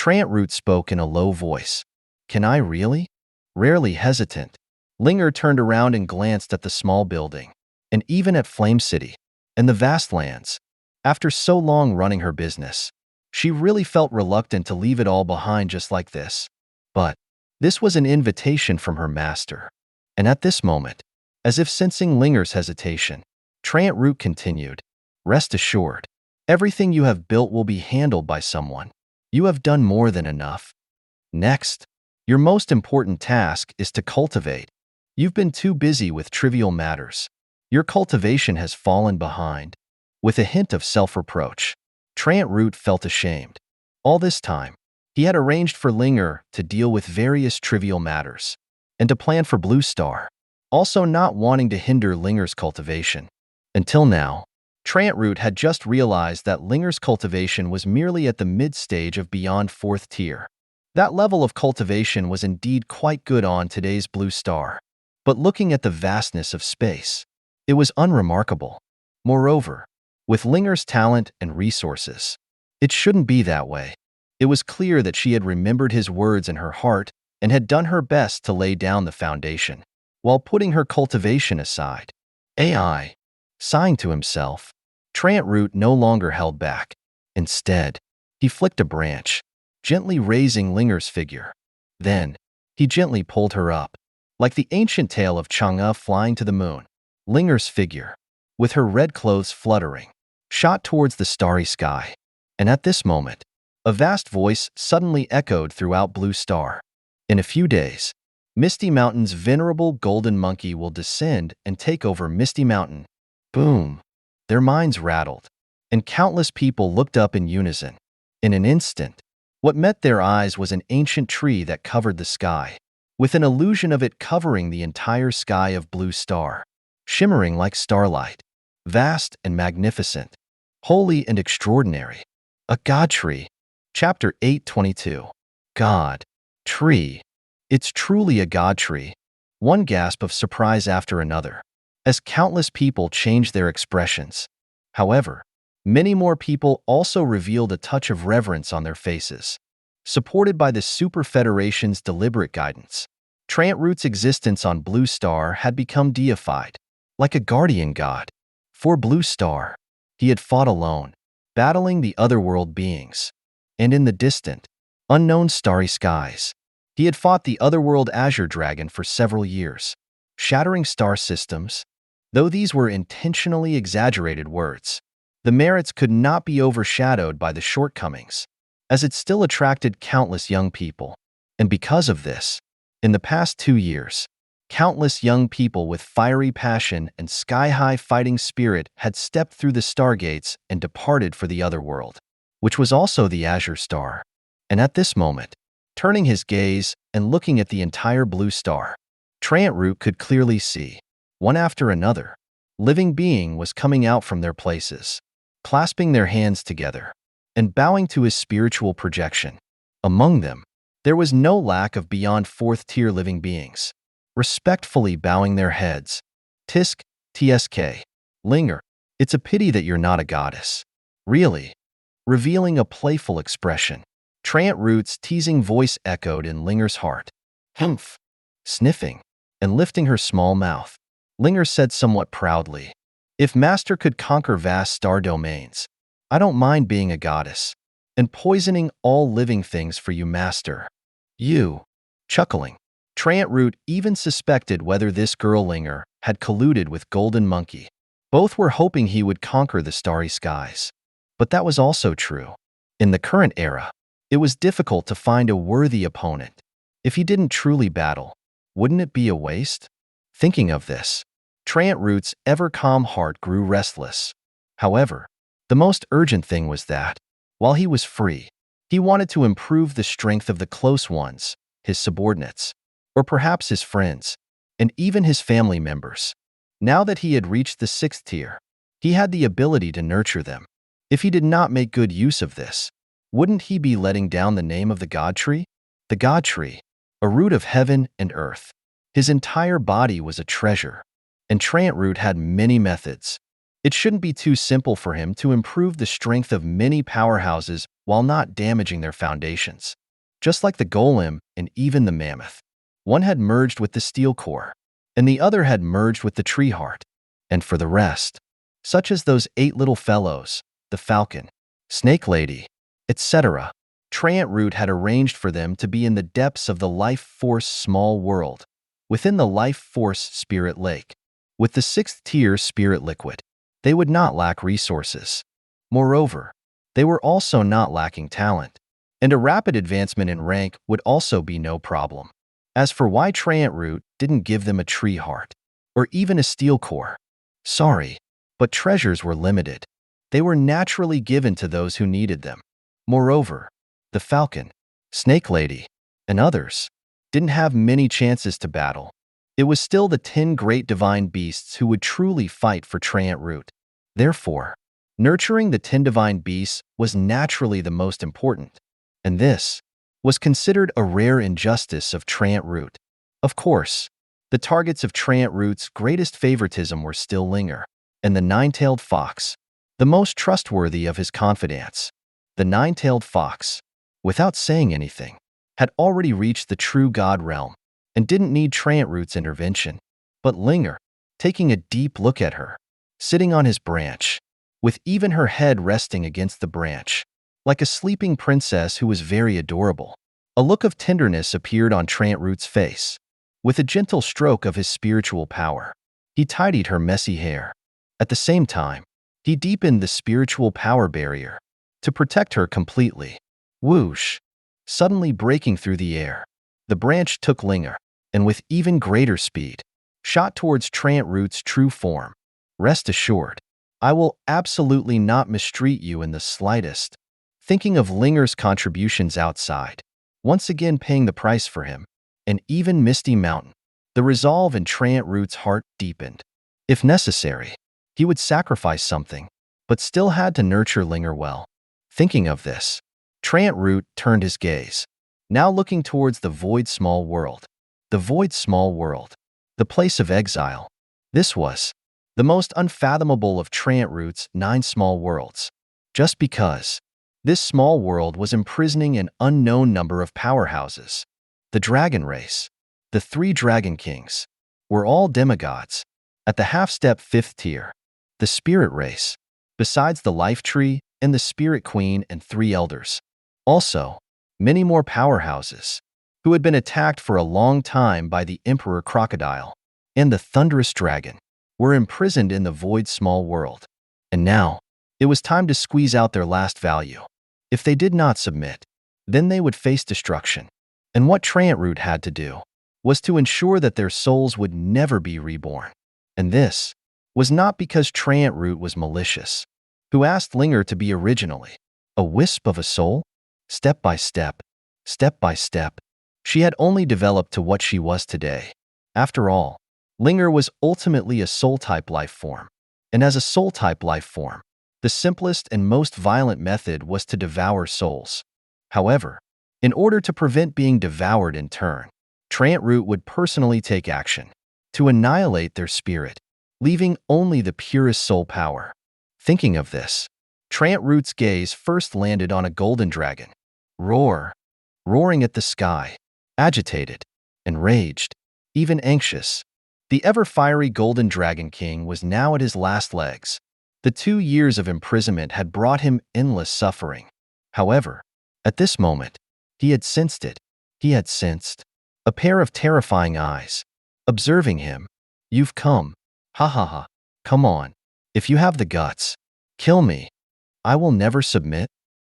Root spoke in a low voice. "Can I really?" Rarely hesitant, Linger turned around and glanced at the small building, and even at Flame City, and the vast lands. After so long running her business, she really felt reluctant to leave it all behind just like this. But this was an invitation from her master. And at this moment, as if sensing Linger's hesitation, Root continued, "Rest assured, everything you have built will be handled by someone. You have done more than enough. Next, your most important task is to cultivate. You've been too busy with trivial matters. Your cultivation has fallen behind." With a hint of self-reproach, Root felt ashamed. All this time, he had arranged for Linger to deal with various trivial matters and to plan for Blue Star, also not wanting to hinder Linger's cultivation. Until now, Root had just realized that Linger's cultivation was merely at the mid-stage of beyond 4th tier. That level of cultivation was indeed quite good on today's Blue Star, but looking at the vastness of space, it was unremarkable. Moreover, with Linger's talent and resources, it shouldn't be that way. It was clear that she had remembered his words in her heart and had done her best to lay down the foundation, while putting her cultivation aside. Sighing to himself, Root no longer held back. Instead, he flicked a branch, gently raising Linger's figure. Then, he gently pulled her up. Like the ancient tale of Chang'e flying to the moon, Linger's figure, with her red clothes fluttering, shot towards the starry sky. And at this moment, a vast voice suddenly echoed throughout Blue Star. "In a few days, Misty Mountain's venerable golden monkey will descend and take over Misty Mountain." Boom! Their minds rattled, and countless people looked up in unison. In an instant, what met their eyes was an ancient tree that covered the sky, with an illusion of it covering the entire sky of Blue Star, shimmering like starlight, vast and magnificent, holy and extraordinary. A god tree. Chapter 8:22. God tree. It's truly a god tree. One gasp of surprise after another, as countless people changed their expressions. However, many more people also revealed a touch of reverence on their faces. Supported by the Super Federation's deliberate guidance, Root's existence on Blue Star had become deified, like a guardian god. For Blue Star, he had fought alone, battling the otherworld beings. And in the distant, unknown starry skies, he had fought the otherworld Azure Dragon for several years, shattering star systems. Though these were intentionally exaggerated words, the merits could not be overshadowed by the shortcomings, as it still attracted countless young people. And because of this, in the past 2 years, Countless young people with fiery passion and sky-high fighting spirit had stepped through the stargates and departed for the other world, which was also the Azure Star. And at this moment, turning his gaze and looking at the entire blue star, Root could clearly see, one after another, living being was coming out from their places, clasping their hands together, and bowing to his spiritual projection. Among them, there was no lack of beyond fourth-tier living beings, respectfully bowing their heads. Tisk, tsk. Linger, it's a pity that you're not a goddess. Really? Revealing a playful expression, Root's teasing voice echoed in Linger's heart. Humph. Sniffing and lifting her small mouth, Linger said somewhat proudly, "If Master could conquer vast star domains, I don't mind being a goddess and poisoning all living things for you, Master." You. Chuckling, Root even suspected whether this girl Linger had colluded with Golden Monkey. Both were hoping he would conquer the starry skies. But that was also true. In the current era, it was difficult to find a worthy opponent. If he didn't truly battle, wouldn't it be a waste? Thinking of this, Root's ever-calm heart grew restless. However, the most urgent thing was that, while he was free, he wanted to improve the strength of the close ones, his subordinates, or perhaps his friends, and even his family members. Now that he had reached the 6th tier, he had the ability to nurture them. If he did not make good use of this, wouldn't he be letting down the name of the God Tree? The God Tree, a root of heaven and earth. His entire body was a treasure, and Root had many methods. It shouldn't be too simple for him to improve the strength of many powerhouses while not damaging their foundations. Just like the golem and even the mammoth, one had merged with the steel core, and the other had merged with the tree heart. And for the rest, such as those 8 little fellows, the falcon, snake lady, etc., Root had arranged for them to be in the depths of the life force small world, within the life force spirit lake. With the 6th tier spirit liquid, they would not lack resources. Moreover, they were also not lacking talent, and a rapid advancement in rank would also be no problem. As for why Root didn't give them a tree heart, or even a steel core, sorry, but treasures were limited. They were naturally given to those who needed them. Moreover, the falcon, snake lady, and others didn't have many chances to battle. It was still the 10 great divine beasts who would truly fight for Root. Therefore, nurturing the 10 divine beasts was naturally the most important, and this was considered a rare injustice of Root. Of course, the targets of Root's greatest favoritism were still Linger and the 9-tailed fox, the most trustworthy of his confidants. The 9-tailed fox, without saying anything, had already reached the true god realm and didn't need Root's intervention. But Linger, taking a deep look at her, sitting on his branch, with even her head resting against the branch, like a sleeping princess who was very adorable. A look of tenderness appeared on Root's face. With a gentle stroke of his spiritual power, he tidied her messy hair. At the same time, he deepened the spiritual power barrier to protect her completely. Whoosh! Suddenly breaking through the air, the branch took Linger, and with even greater speed, shot towards Root's true form. Rest assured, I will absolutely not mistreat you in the slightest. Thinking of Linger's contributions outside, once again paying the price for him, and even Misty Mountain, the resolve in Root's heart deepened. If necessary, he would sacrifice something, but still had to nurture Linger well. Thinking of this, Root turned his gaze, now looking towards the void small world. The void small world, the place of exile. This was the most unfathomable of Root's 9 small worlds, just because this small world was imprisoning an unknown number of powerhouses. The dragon race, the 3 dragon kings, were all demigods at the half-step 5th tier. The spirit race, besides the life tree and the spirit queen and 3 elders. Also, many more powerhouses, who had been attacked for a long time by the Emperor Crocodile and the Thunderous Dragon, were imprisoned in the void small world. And now, it was time to squeeze out their last value. If they did not submit, then they would face destruction. And what Root had to do was to ensure that their souls would never be reborn. And this was not because Trant Root was malicious, who asked Linger to be originally a wisp of a soul. Step by step, she had only developed to what she was today. After all, Linger was ultimately a soul-type life form, and as a soul-type life form, the simplest and most violent method was to devour souls. However, in order to prevent being devoured in turn, Trant Root would personally take action to annihilate their spirit, leaving only the purest soul power. Thinking of this, Trant Root's gaze first landed on a golden dragon, roaring at the sky, agitated, enraged, even anxious. The ever-fiery golden dragon king was now at his last legs. The 2 years of imprisonment had brought him endless suffering. However, at this moment, he had sensed it. He had sensed a pair of terrifying eyes, observing him. You've come. Ha ha ha. Come on. If you have the guts, kill me. I will never submit.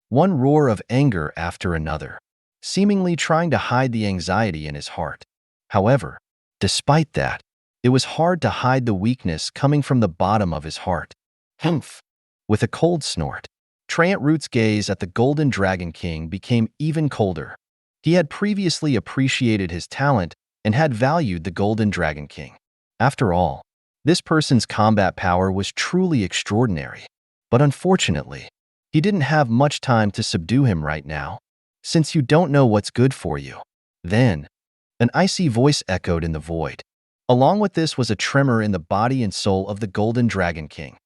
One roar of anger after another, seemingly trying to hide the anxiety in his heart. However, despite that, it was hard to hide the weakness coming from the bottom of his heart. Humph! With a cold snort, Trant Root's gaze at the Golden Dragon King became even colder. He had previously appreciated his talent and had valued the Golden Dragon King. After all, this person's combat power was truly extraordinary. But unfortunately, he didn't have much time to subdue him right now. Since you don't know what's good for you. Then, an icy voice echoed in the void. Along with this was a tremor in the body and soul of the Golden Dragon King.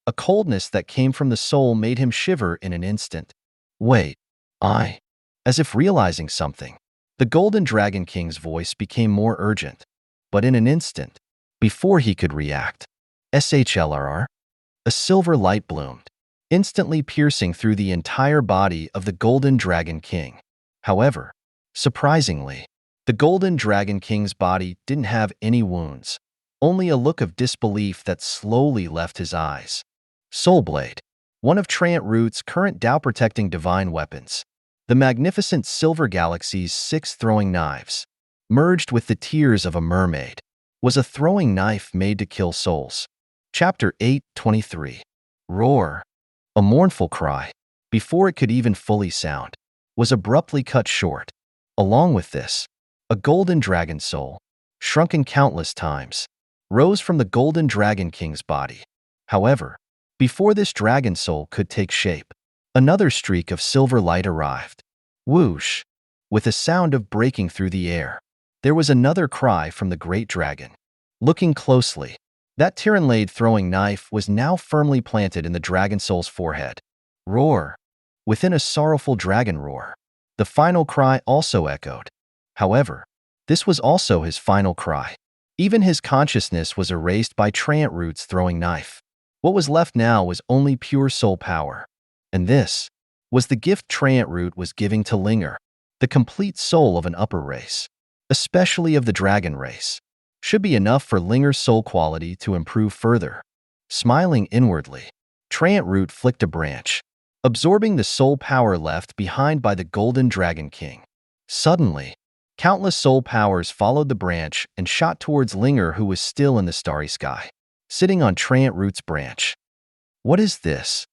A coldness that came from the soul made him shiver in an instant. Wait, as if realizing something, the Golden Dragon King's voice became more urgent. But in an instant, before he could react, SHLRR, a silver light bloomed, instantly piercing through the entire body of the Golden Dragon King. However, surprisingly, the Golden Dragon King's body didn't have any wounds, only a look of disbelief that slowly left his eyes. Soulblade, one of Trant Root's current Tao-protecting divine weapons, the magnificent Silver Galaxy's 6 throwing knives, merged with the tears of a mermaid, was a throwing knife made to kill souls. Chapter 8:23. Roar. A mournful cry, before it could even fully sound, was abruptly cut short. Along with this, a golden dragon soul, shrunken countless times, rose from the Golden Dragon King's body. However, before this dragon soul could take shape, another streak of silver light arrived. Whoosh! With a sound of breaking through the air, there was another cry from the great dragon. Looking closely, that Tyranlade throwing knife was now firmly planted in the dragon soul's forehead. Roar! Within a sorrowful dragon roar, the final cry also echoed. However, this was also his final cry. Even his consciousness was erased by Trant Root's throwing knife. What was left now was only pure soul power. And this was the gift Trant Root was giving to Linger, the complete soul of an upper race, especially of the dragon race. Should be enough for Linger's soul quality to improve further. Smiling inwardly, Trant Root flicked a branch, absorbing the soul power left behind by the Golden Dragon King. Suddenly, countless soul powers followed the branch and shot towards Linger, who was still in the starry sky, sitting on Trant Root's branch. What is this?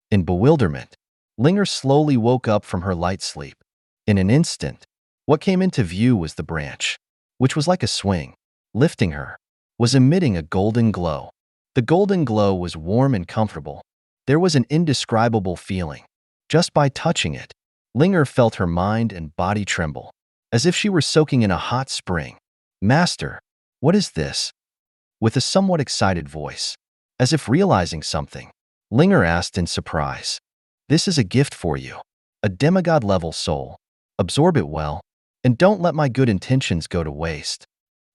In bewilderment, Linger slowly woke up from her light sleep. In an instant, what came into view was the branch, which was like a swing, lifting her, was emitting a golden glow. The golden glow was warm and comfortable. There was an indescribable feeling. Just by touching it, Linger felt her mind and body tremble, as if she were soaking in a hot spring. Master, what is this? With a somewhat excited voice, as if realizing something, Linger asked in surprise. This is a gift for you, a demigod-level soul. Absorb it well, and don't let my good intentions go to waste.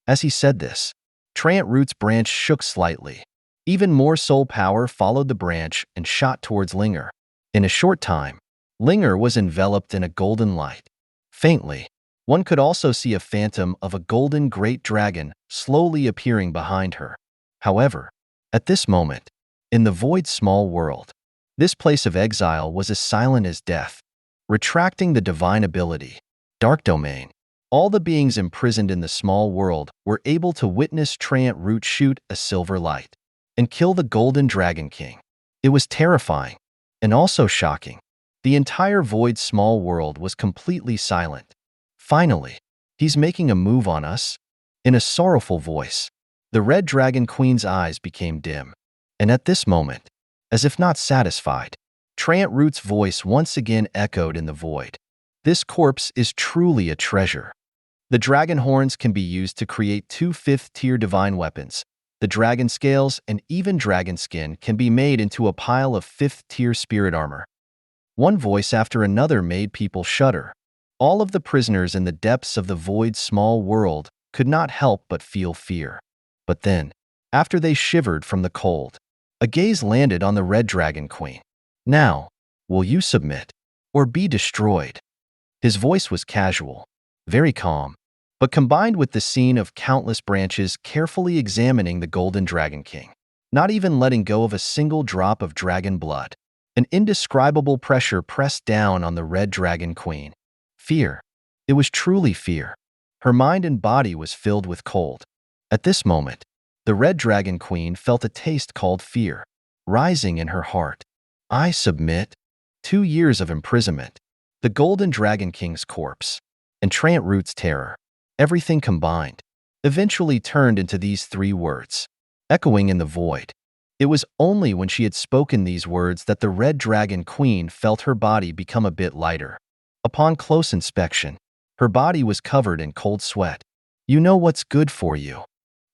As he said this, Trant Root's branch shook slightly. Even more soul power followed the branch and shot towards Linger. In a short time, Linger was enveloped in a golden light. Faintly, one could also see a phantom of a golden great dragon slowly appearing behind her. However, at this moment, in the void small world, this place of exile was as silent as death. Retracting the divine ability, Dark Domain, All the beings imprisoned in the small world were able to witness Trant Root shoot a silver light and kill the Golden Dragon King. It was terrifying and also shocking. The entire void small world was completely silent. Finally, he's making a move on us? In a sorrowful voice, the Red Dragon Queen's eyes became dim. And at this moment, as if not satisfied, Trant Root's voice once again echoed in the void. This corpse is truly a treasure. The dragon horns can be used to create 2 5th-tier divine weapons. The dragon scales and even dragon skin can be made into a pile of 5th-tier spirit armor. One voice after another made people shudder. All of the prisoners in the depths of the void small world could not help but feel fear. But then, after they shivered from the cold, a gaze landed on the Red Dragon Queen. Now, will you submit or be destroyed? His voice was casual, very calm, but combined with the scene of countless branches carefully examining the Golden Dragon King, not even letting go of a single drop of dragon blood. An indescribable pressure pressed down on the Red Dragon Queen. Fear. It was truly fear. Her mind and body was filled with cold. At this moment, the Red Dragon Queen felt a taste called fear, rising in her heart. I submit. 2 years of imprisonment, the Golden Dragon King's corpse, and Trant Root's terror, everything combined, eventually turned into these 3 words, echoing in the void. It was only when she had spoken these words that the Red Dragon Queen felt her body become a bit lighter. Upon close inspection, her body was covered in cold sweat. You know what's good for you.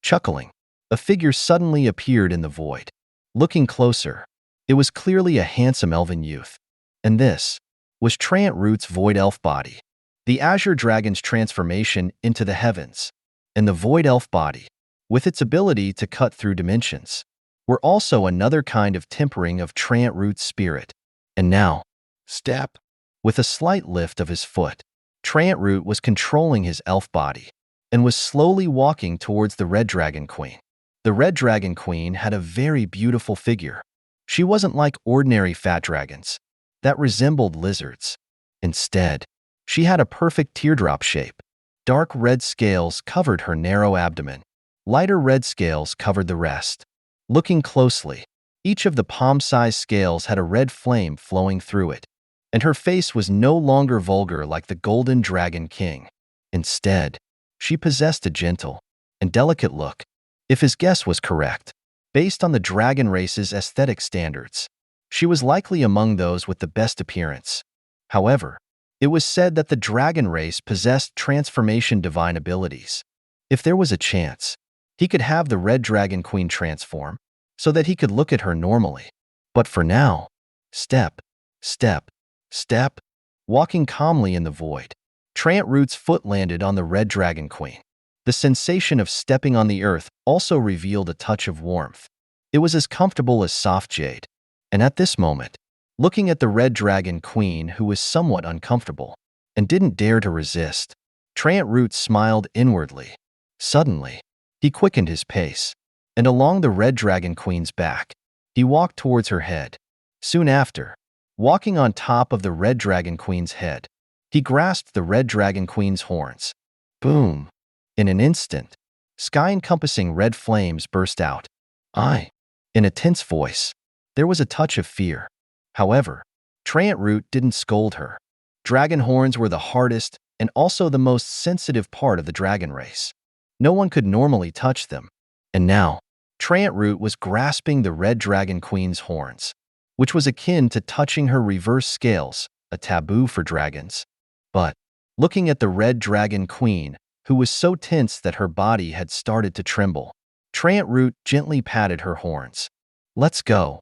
Chuckling, a figure suddenly appeared in the void. Looking closer, it was clearly a handsome elven youth. And this was Trant Root's void elf body. The Azure Dragon's transformation into the heavens, and the void elf body, with its ability to cut through dimensions, were also another kind of tempering of Trant Root's spirit. And now, step. With a slight lift of his foot, Trant Root was controlling his elf body and was slowly walking towards the Red Dragon Queen. The Red Dragon Queen had a very beautiful figure. She wasn't like ordinary fat dragons that resembled lizards. Instead, she had a perfect teardrop shape. Dark red scales covered her narrow abdomen. Lighter red scales covered the rest. Looking closely, each of the palm-sized scales had a red flame flowing through it, and her face was no longer vulgar like the Golden Dragon King. Instead, she possessed a gentle and delicate look. If his guess was correct, based on the dragon race's aesthetic standards, she was likely among those with the best appearance. However, it was said that the dragon race possessed transformation divine abilities. If there was a chance, he could have the Red Dragon Queen transform so that he could look at her normally. But for now, step, step, step, walking calmly in the void, Trant Root's foot landed on the Red Dragon Queen. The sensation of stepping on the earth also revealed a touch of warmth. It was as comfortable as soft jade. And at this moment, looking at the Red Dragon Queen, who was somewhat uncomfortable and didn't dare to resist, Trant Root smiled inwardly. Suddenly, he quickened his pace, and along the Red Dragon Queen's back, he walked towards her head. Soon after, walking on top of the Red Dragon Queen's head, he grasped the Red Dragon Queen's horns. Boom! In an instant, sky-encompassing red flames burst out. In a tense voice, there was a touch of fear. However, Trant Root didn't scold her. Dragon horns were the hardest and also the most sensitive part of the dragon race. No one could normally touch them. And now, Trant Root was grasping the Red Dragon Queen's horns, which was akin to touching her reverse scales, a taboo for dragons. But, looking at the Red Dragon Queen, who was so tense that her body had started to tremble, Trant Root gently patted her horns. Let's go.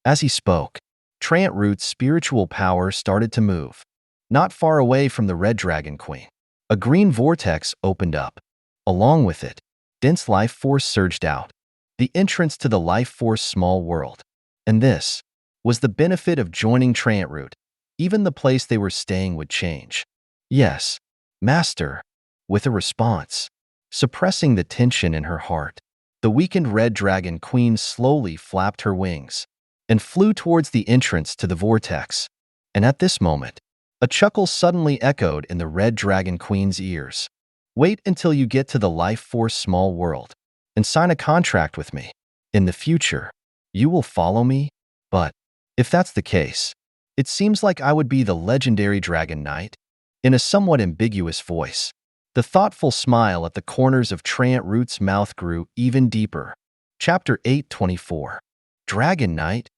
As he spoke, Trant Root's spiritual power started to move. Not far away from the Red Dragon Queen, a green vortex opened up. Along with it, dense life force surged out, the entrance to the life force small world. And this was the benefit of joining Trant Root. Even the place they were staying would change. Yes, Master. With a response, suppressing the tension in her heart, the weakened Red Dragon Queen slowly flapped her wings and flew towards the entrance to the vortex. And at this moment, A chuckle suddenly echoed in the Red Dragon Queen's ears. Wait until you get to the Life Force small world and sign a contract with me. In the future, you will follow me? But if that's the case, it seems like I would be the legendary Dragon Knight. In a somewhat ambiguous voice, the thoughtful smile at the corners of Trant Root's mouth grew even deeper. Chapter 824. Dragon Knight,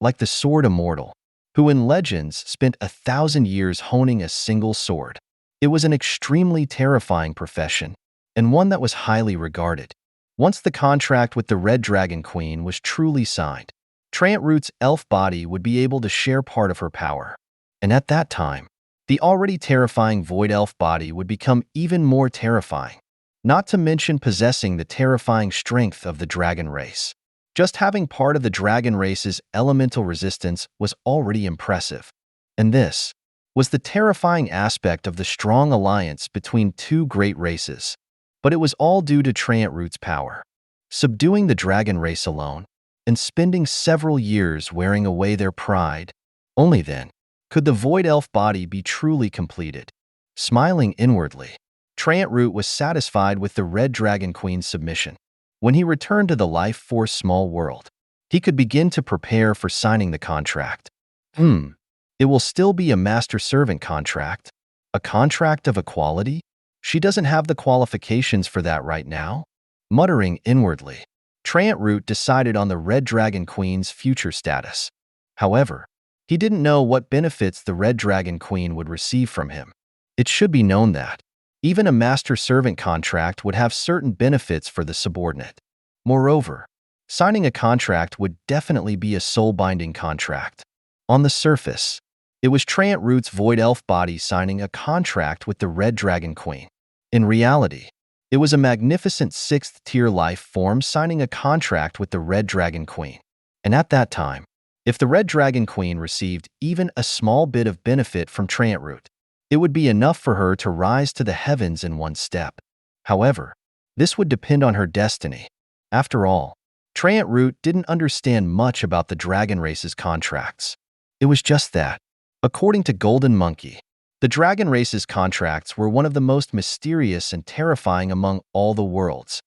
like the sword immortal, who in legends spent 1,000 years honing a single sword. It was an extremely terrifying profession, and one that was highly regarded. Once the contract with the Red Dragon Queen was truly signed, Trant Root's elf body would be able to share part of her power. And at that time, the already terrifying Void Elf body would become even more terrifying, not to mention possessing the terrifying strength of the dragon race. Just having part of the dragon race's elemental resistance was already impressive. And this was the terrifying aspect of the strong alliance between two great races. But it was all due to Trant Root's power. Subduing the dragon race alone, and spending several years wearing away their pride, only then could the Void Elf body be truly completed. Smiling inwardly, Trant Root was satisfied with the Red Dragon Queen's submission. When he returned to the Life Force small world, he could begin to prepare for signing the contract. It will still be a master-servant contract. A contract of equality? She doesn't have the qualifications for that right now? Muttering inwardly, Trant Root decided on the Red Dragon Queen's future status. However, he didn't know what benefits the Red Dragon Queen would receive from him. It should be known that even a master-servant contract would have certain benefits for the subordinate. Moreover, signing a contract would definitely be a soul-binding contract. On the surface, it was Trant Root's Void Elf body signing a contract with the Red Dragon Queen. In reality, it was a magnificent 6th-tier life form signing a contract with the Red Dragon Queen. And at that time, if the Red Dragon Queen received even a small bit of benefit from Trant Root, it would be enough for her to rise to the heavens in one step. However, this would depend on her destiny. After all, Trant Root didn't understand much about the dragon race's contracts. It was just that, according to Golden Monkey, the dragon race's contracts were one of the most mysterious and terrifying among all the worlds.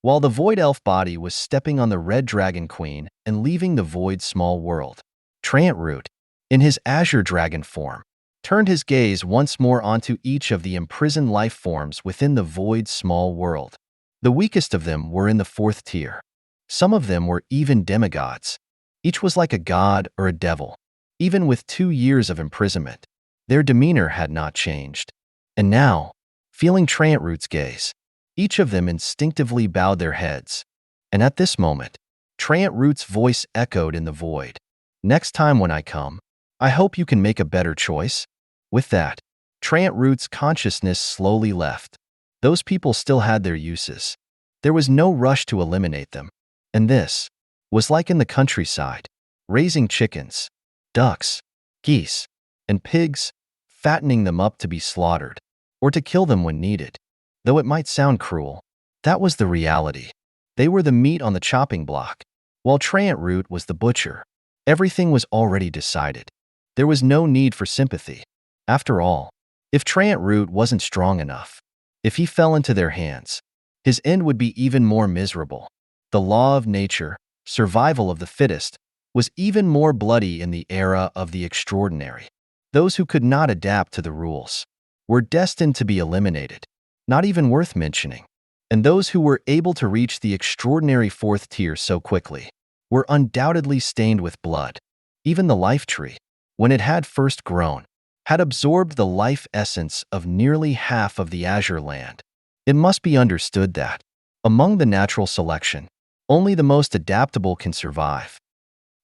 While the Void Elf body was stepping on the Red Dragon Queen and leaving the Void small world, Trant Root, in his Azure Dragon form, turned his gaze once more onto each of the imprisoned life forms within the Void small world. The weakest of them were in the 4th tier. Some of them were even demigods. Each was like a god or a devil. Even with 2 years of imprisonment, their demeanor had not changed. And now, feeling Trant Root's gaze, each of them instinctively bowed their heads. And at this moment, Trant Root's voice echoed in the void. Next time when I come, I hope you can make a better choice. With that, Trant Root's consciousness slowly left. Those people still had their uses. There was no rush to eliminate them. And this was like in the countryside, raising chickens, ducks, geese, and pigs, fattening them up to be slaughtered, or to kill them when needed. Though it might sound cruel, that was the reality. They were the meat on the chopping block, while Trant Root was the butcher. Everything was already decided. There was no need for sympathy. After all, if Trant Root wasn't strong enough, if he fell into their hands, his end would be even more miserable. The law of nature, survival of the fittest, was even more bloody in the era of the extraordinary. Those who could not adapt to the rules were destined to be eliminated, not even worth mentioning. And those who were able to reach the extraordinary 4th tier so quickly were undoubtedly stained with blood. Even the life tree, when it had first grown, had absorbed the life essence of nearly half of the Azure land. It must be understood that, among the natural selection, only the most adaptable can survive.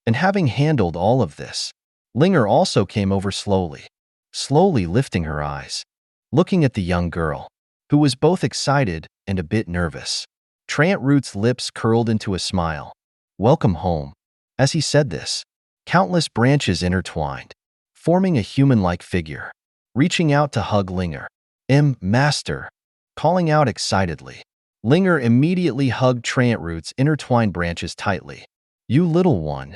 And having handled all of this, Linger also came over slowly lifting her eyes, looking at the young girl, who was both excited and a bit nervous. Trant Root's lips curled into a smile. Welcome home. As he said this, countless branches intertwined, forming a human-like figure, reaching out to hug Linger. Master, calling out excitedly. Linger immediately hugged Trant Root's intertwined branches tightly. You little one,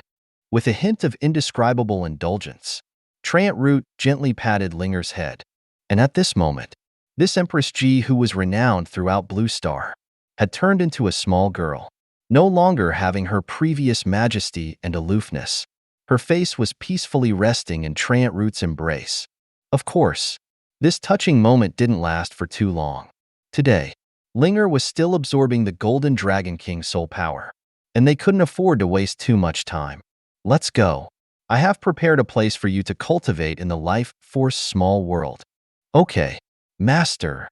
with a hint of indescribable indulgence. Trant Root gently patted Linger's head. And at this moment, this Empress G, who was renowned throughout Blue Star, had turned into a small girl, no longer having her previous majesty and aloofness. Her face was peacefully resting in Trant Root's embrace. Of course, this touching moment didn't last for too long. Today, Linger was still absorbing the Golden Dragon King's soul power, and they couldn't afford to waste too much time. Let's go. I have prepared a place for you to cultivate in the Life Force small world. Okay, Master.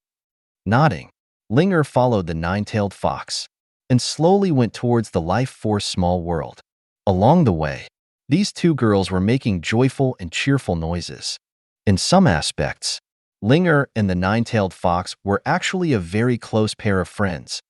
Nodding, Linger followed the nine-tailed fox and slowly went towards the Life Force small world. Along the way, these two girls were making joyful and cheerful noises. In some aspects, Linger and the nine-tailed fox were actually a very close pair of friends.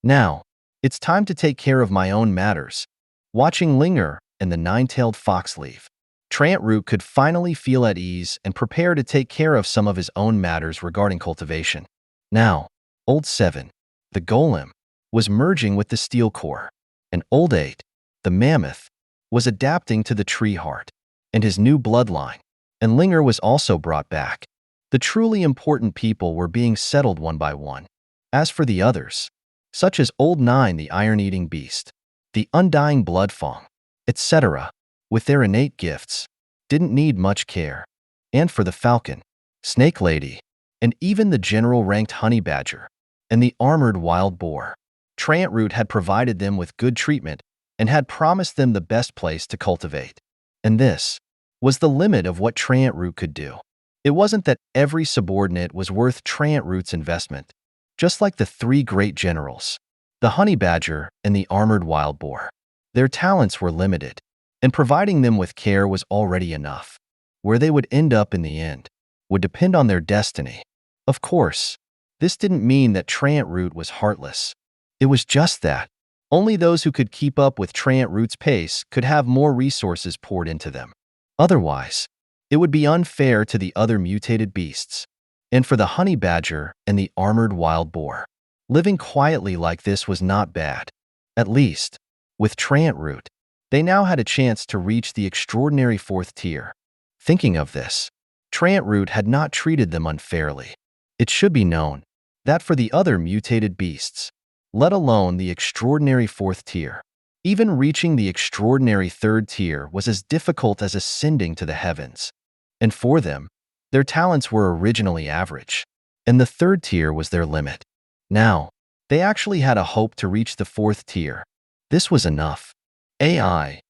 Now, it's time to take care of my own matters. Watching Linger and the nine-tailed fox leave, Trant Root could finally feel at ease and prepare to take care of some of his own matters regarding cultivation. Now, Old 7, the golem, was merging with the steel core, and Old 8, the mammoth, was adapting to the tree heart and his new bloodline, and Linger was also brought back. The truly important people were being settled one by one. As for the others, such as Old 9, the iron-eating beast, the undying bloodfang, etc., with their innate gifts, didn't need much care. And for the falcon, snake lady, and even the general-ranked honey badger, and the armored wild boar, Trant Root had provided them with good treatment and had promised them the best place to cultivate. And this was the limit of what Trant Root could do. It wasn't that every subordinate was worth Trant Root's investment, just like the three great generals, the honey badger and the armored wild boar. Their talents were limited, and providing them with care was already enough. Where they would end up in the end would depend on their destiny. Of course, this didn't mean that Trant Root was heartless. It was just that only those who could keep up with Trant Root's pace could have more resources poured into them. Otherwise, it would be unfair to the other mutated beasts. And for the honey badger and the armored wild boar, living quietly like this was not bad. At least, with Trant Root, they now had a chance to reach the extraordinary 4th tier. Thinking of this, Trant Root had not treated them unfairly. It should be known that for the other mutated beasts, let alone the extraordinary 4th tier, even reaching the extraordinary 3rd tier was as difficult as ascending to the heavens. And for them, their talents were originally average, and the 3rd tier was their limit. Now, they actually had a hope to reach the 4th tier. This was enough. AI.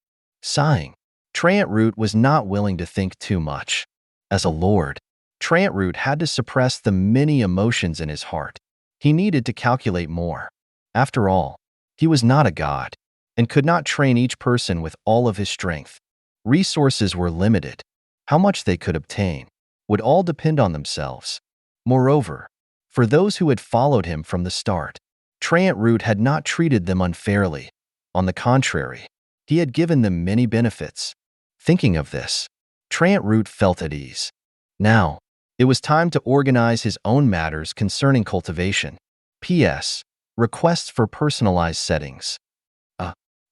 Sighing, Trant Root was not willing to think too much. As a lord, Trant Root had to suppress the many emotions in his heart. He needed to calculate more. After all, he was not a god, and could not train each person with all of his strength. Resources were limited. How much they could obtain would all depend on themselves. Moreover, for those who had followed him from the start, Trant Root had not treated them unfairly. On the contrary, he had given them many benefits. Thinking of this, Trant Root felt at ease. Now, it was time to organize his own matters concerning cultivation. P.S. Requests for personalized settings.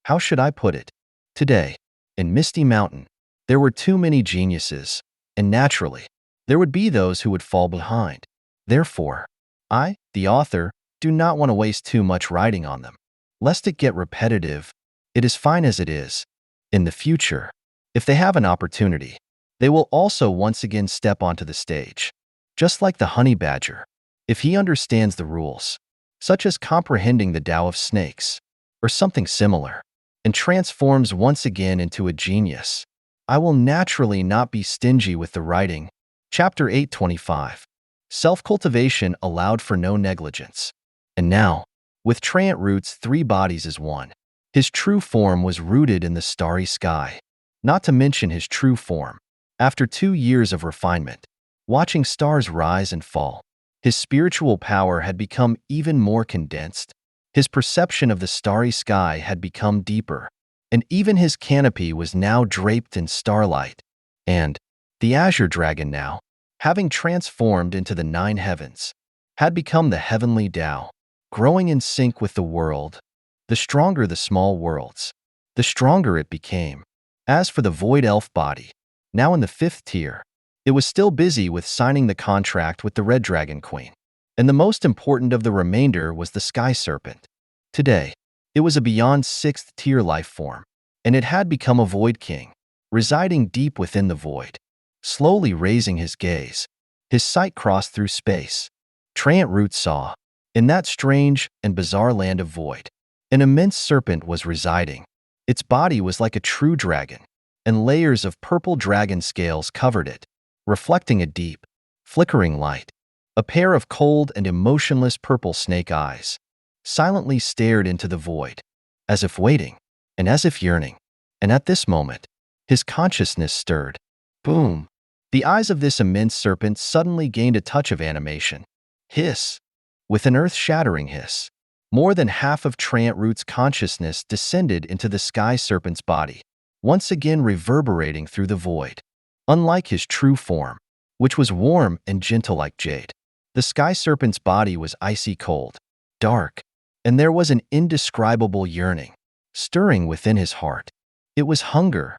How should I put it? Today, in Misty Mountain, there were too many geniuses, and naturally, there would be those who would fall behind. Therefore, I, the author, do not want to waste too much writing on them. Lest it get repetitive, it is fine as it is. In the future, if they have an opportunity, they will also once again step onto the stage. Just like the honey badger, if he understands the rules, such as comprehending the Tao of snakes, or something similar, and transforms once again into a genius, I will naturally not be stingy with the writing. Chapter 825. Self-cultivation allowed for no negligence. And now, with Trant Root's 3 bodies as one, his true form was rooted in the starry sky. Not to mention his true form. After 2 years of refinement, watching stars rise and fall, his spiritual power had become even more condensed. His perception of the starry sky had become deeper, and even his canopy was now draped in starlight. And the Azure Dragon now, having transformed into the 9 heavens, had become the heavenly Tao, growing in sync with the world. The stronger the small worlds, the stronger it became. As for the void elf body, now in the 5th tier. It was still busy with signing the contract with the Red Dragon Queen. And the most important of the remainder was the Sky Serpent. Today, it was a beyond 6th tier life form, and it had become a Void King, residing deep within the void. Slowly raising his gaze, his sight crossed through space. Trant Root saw, in that strange and bizarre land of void, an immense serpent was residing. Its body was like a true dragon, and layers of purple dragon scales covered it, reflecting a deep, flickering light. A pair of cold and emotionless purple snake eyes silently stared into the void, as if waiting, and as if yearning. And at this moment, his consciousness stirred. Boom! The eyes of this immense serpent suddenly gained a touch of animation. Hiss! With an earth-shattering hiss, more than half of Trant Root's consciousness descended into the Sky Serpent's body, once again reverberating through the void. Unlike his true form, which was warm and gentle like jade, the Sky Serpent's body was icy cold, dark, and there was an indescribable yearning stirring within his heart. It was hunger.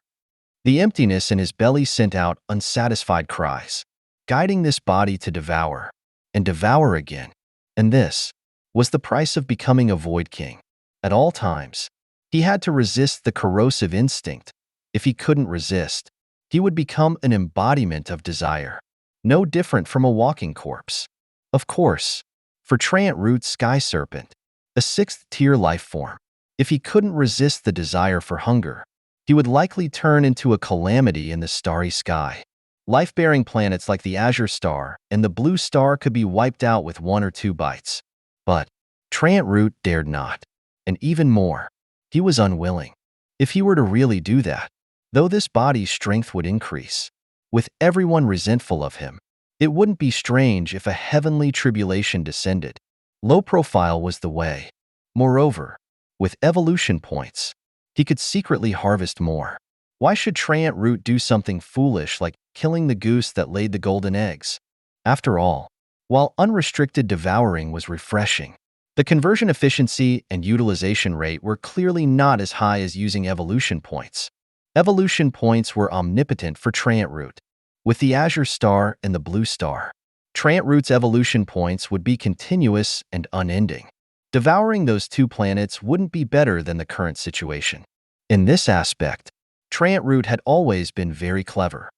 The emptiness in his belly sent out unsatisfied cries, guiding this body to devour and devour again. And this was the price of becoming a Void King. At all times, he had to resist the corrosive instinct. If he couldn't resist, he would become an embodiment of desire, no different from a walking corpse. Of course, for Trant Root's Sky Serpent, a 6th tier life form, if he couldn't resist the desire for hunger, he would likely turn into a calamity in the starry sky. Life-bearing planets like the Azure Star and the Blue Star could be wiped out with 1 or 2 bites. But Trant Root dared not, and even more, he was unwilling. If he were to really do that, though this body's strength would increase, with everyone resentful of him, it wouldn't be strange if a heavenly tribulation descended. Low profile was the way. Moreover, with evolution points, he could secretly harvest more. Why should Trant Root do something foolish like killing the goose that laid the golden eggs? After all, while unrestricted devouring was refreshing, the conversion efficiency and utilization rate were clearly not as high as using evolution points. Evolution points were omnipotent for Trant Root. With the Azure Star and the Blue Star, Trant Root's evolution points would be continuous and unending. Devouring those 2 planets wouldn't be better than the current situation. In this aspect, Trant Root had always been very clever.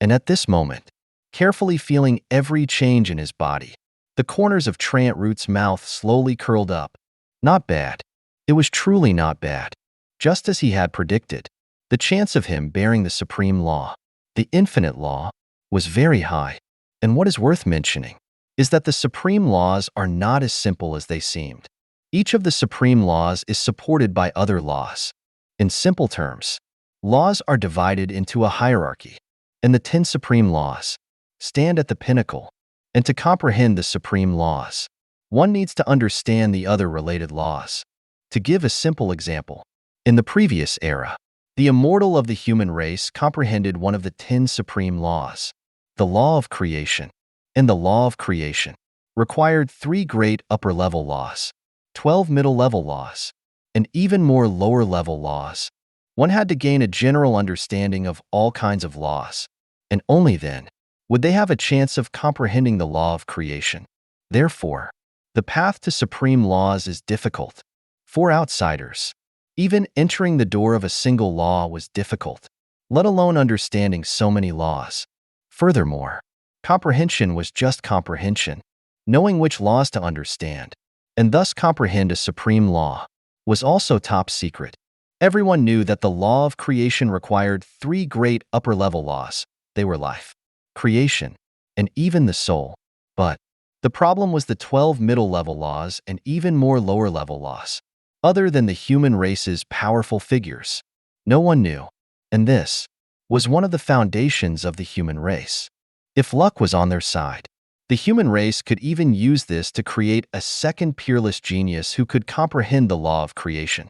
And at this moment, carefully feeling every change in his body, the corners of Trant Root's mouth slowly curled up. Not bad. It was truly not bad. Just as he had predicted, the chance of him bearing the supreme law, the infinite law, was very high. And what is worth mentioning is that the supreme laws are not as simple as they seemed. Each of the supreme laws is supported by other laws. In simple terms, laws are divided into a hierarchy, and the 10 supreme laws stand at the pinnacle. And to comprehend the supreme laws, one needs to understand the other related laws. To give a simple example, in the previous era, the immortal of the human race comprehended one of the 10 supreme laws, the law of creation. And the law of creation required 3 great upper-level laws, 12 middle-level laws, and even more lower-level laws. One had to gain a general understanding of all kinds of laws, and only then would they have a chance of comprehending the law of creation. Therefore, the path to supreme laws is difficult. For outsiders, even entering the door of a single law was difficult, let alone understanding so many laws. Furthermore, comprehension was just comprehension. Knowing which laws to understand, and thus comprehend a supreme law, was also top secret. Everyone knew that the law of creation required 3 great upper-level laws. They were life, creation, and even the soul. But the problem was the 12 middle-level laws and even more lower-level laws. Other than the human race's powerful figures, no one knew, and this was one of the foundations of the human race. If luck was on their side, the human race could even use this to create a second peerless genius who could comprehend the law of creation.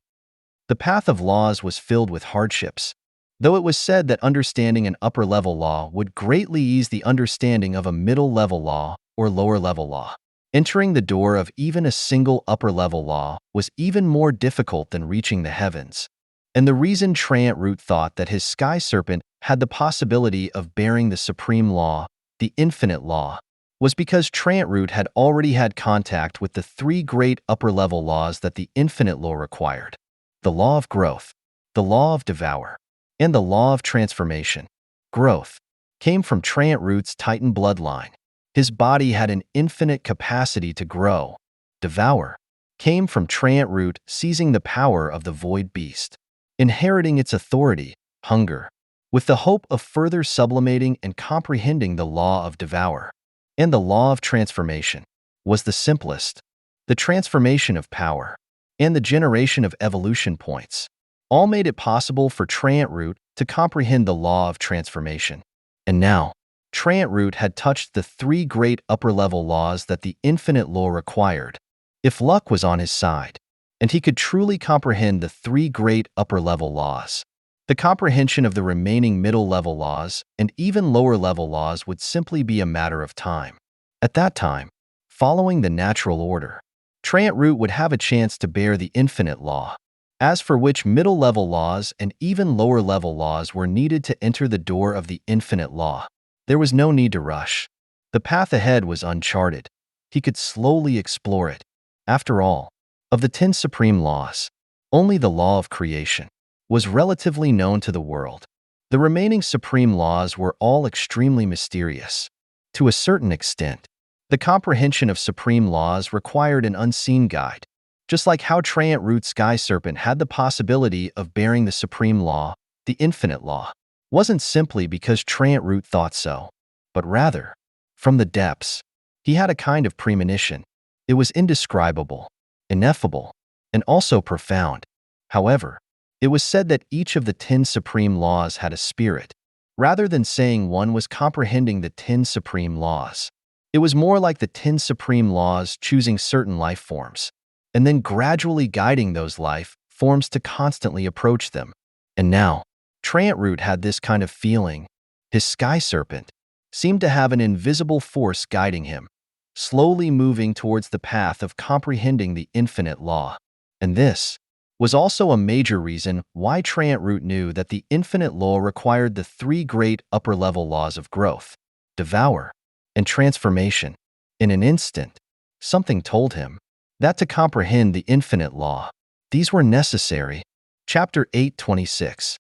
The path of laws was filled with hardships, though it was said that understanding an upper-level law would greatly ease the understanding of a middle-level law or lower-level law. Entering the door of even a single upper-level law was even more difficult than reaching the heavens. And the reason Trant Root thought that his sky serpent had the possibility of bearing the supreme law, the infinite law, was because Trant Root had already had contact with the three great upper-level laws that the infinite law required: the law of growth, the law of devour, and the law of transformation. Growth came from Trant Root's Titan bloodline. His body had an infinite capacity to grow. Devour came from Trant Root seizing the power of the Void Beast, inheriting its authority, hunger, with the hope of further sublimating and comprehending the law of devour. And the law of transformation was the simplest: the transformation of power and the generation of evolution points all made it possible for Trant Root to comprehend the law of transformation. And now, Trant Root had touched the three great upper-level laws that the infinite law required. If luck was on his side, and he could truly comprehend the three great upper-level laws, the comprehension of the remaining middle-level laws and even lower-level laws would simply be a matter of time. At that time, following the natural order, Trant Root would have a chance to bear the infinite law, as for which middle-level laws and even lower-level laws were needed to enter the door of the infinite law. There was no need to rush. The path ahead was uncharted. He could slowly explore it. After all, of the 10 supreme laws, only the law of creation was relatively known to the world. The remaining supreme laws were all extremely mysterious. To a certain extent, the comprehension of supreme laws required an unseen guide, just like how Trant Root's Sky Serpent had the possibility of bearing the supreme law, the infinite law. Wasn't simply because Trant Root thought so, but rather, from the depths, he had a kind of premonition. It was indescribable, ineffable, and also profound. However, it was said that each of the 10 supreme laws had a spirit. Rather than saying one was comprehending the 10 supreme laws, it was more like the 10 supreme laws choosing certain life forms, and then gradually guiding those life forms to constantly approach them. And now, Trant Root had this kind of feeling. His Sky Serpent seemed to have an invisible force guiding him, slowly moving towards the path of comprehending the infinite law. And this was also a major reason why Trant Root knew that the infinite law required the three great upper-level laws of growth, devour, and transformation. In an instant, something told him that to comprehend the infinite law, these were necessary. Chapter 8:26.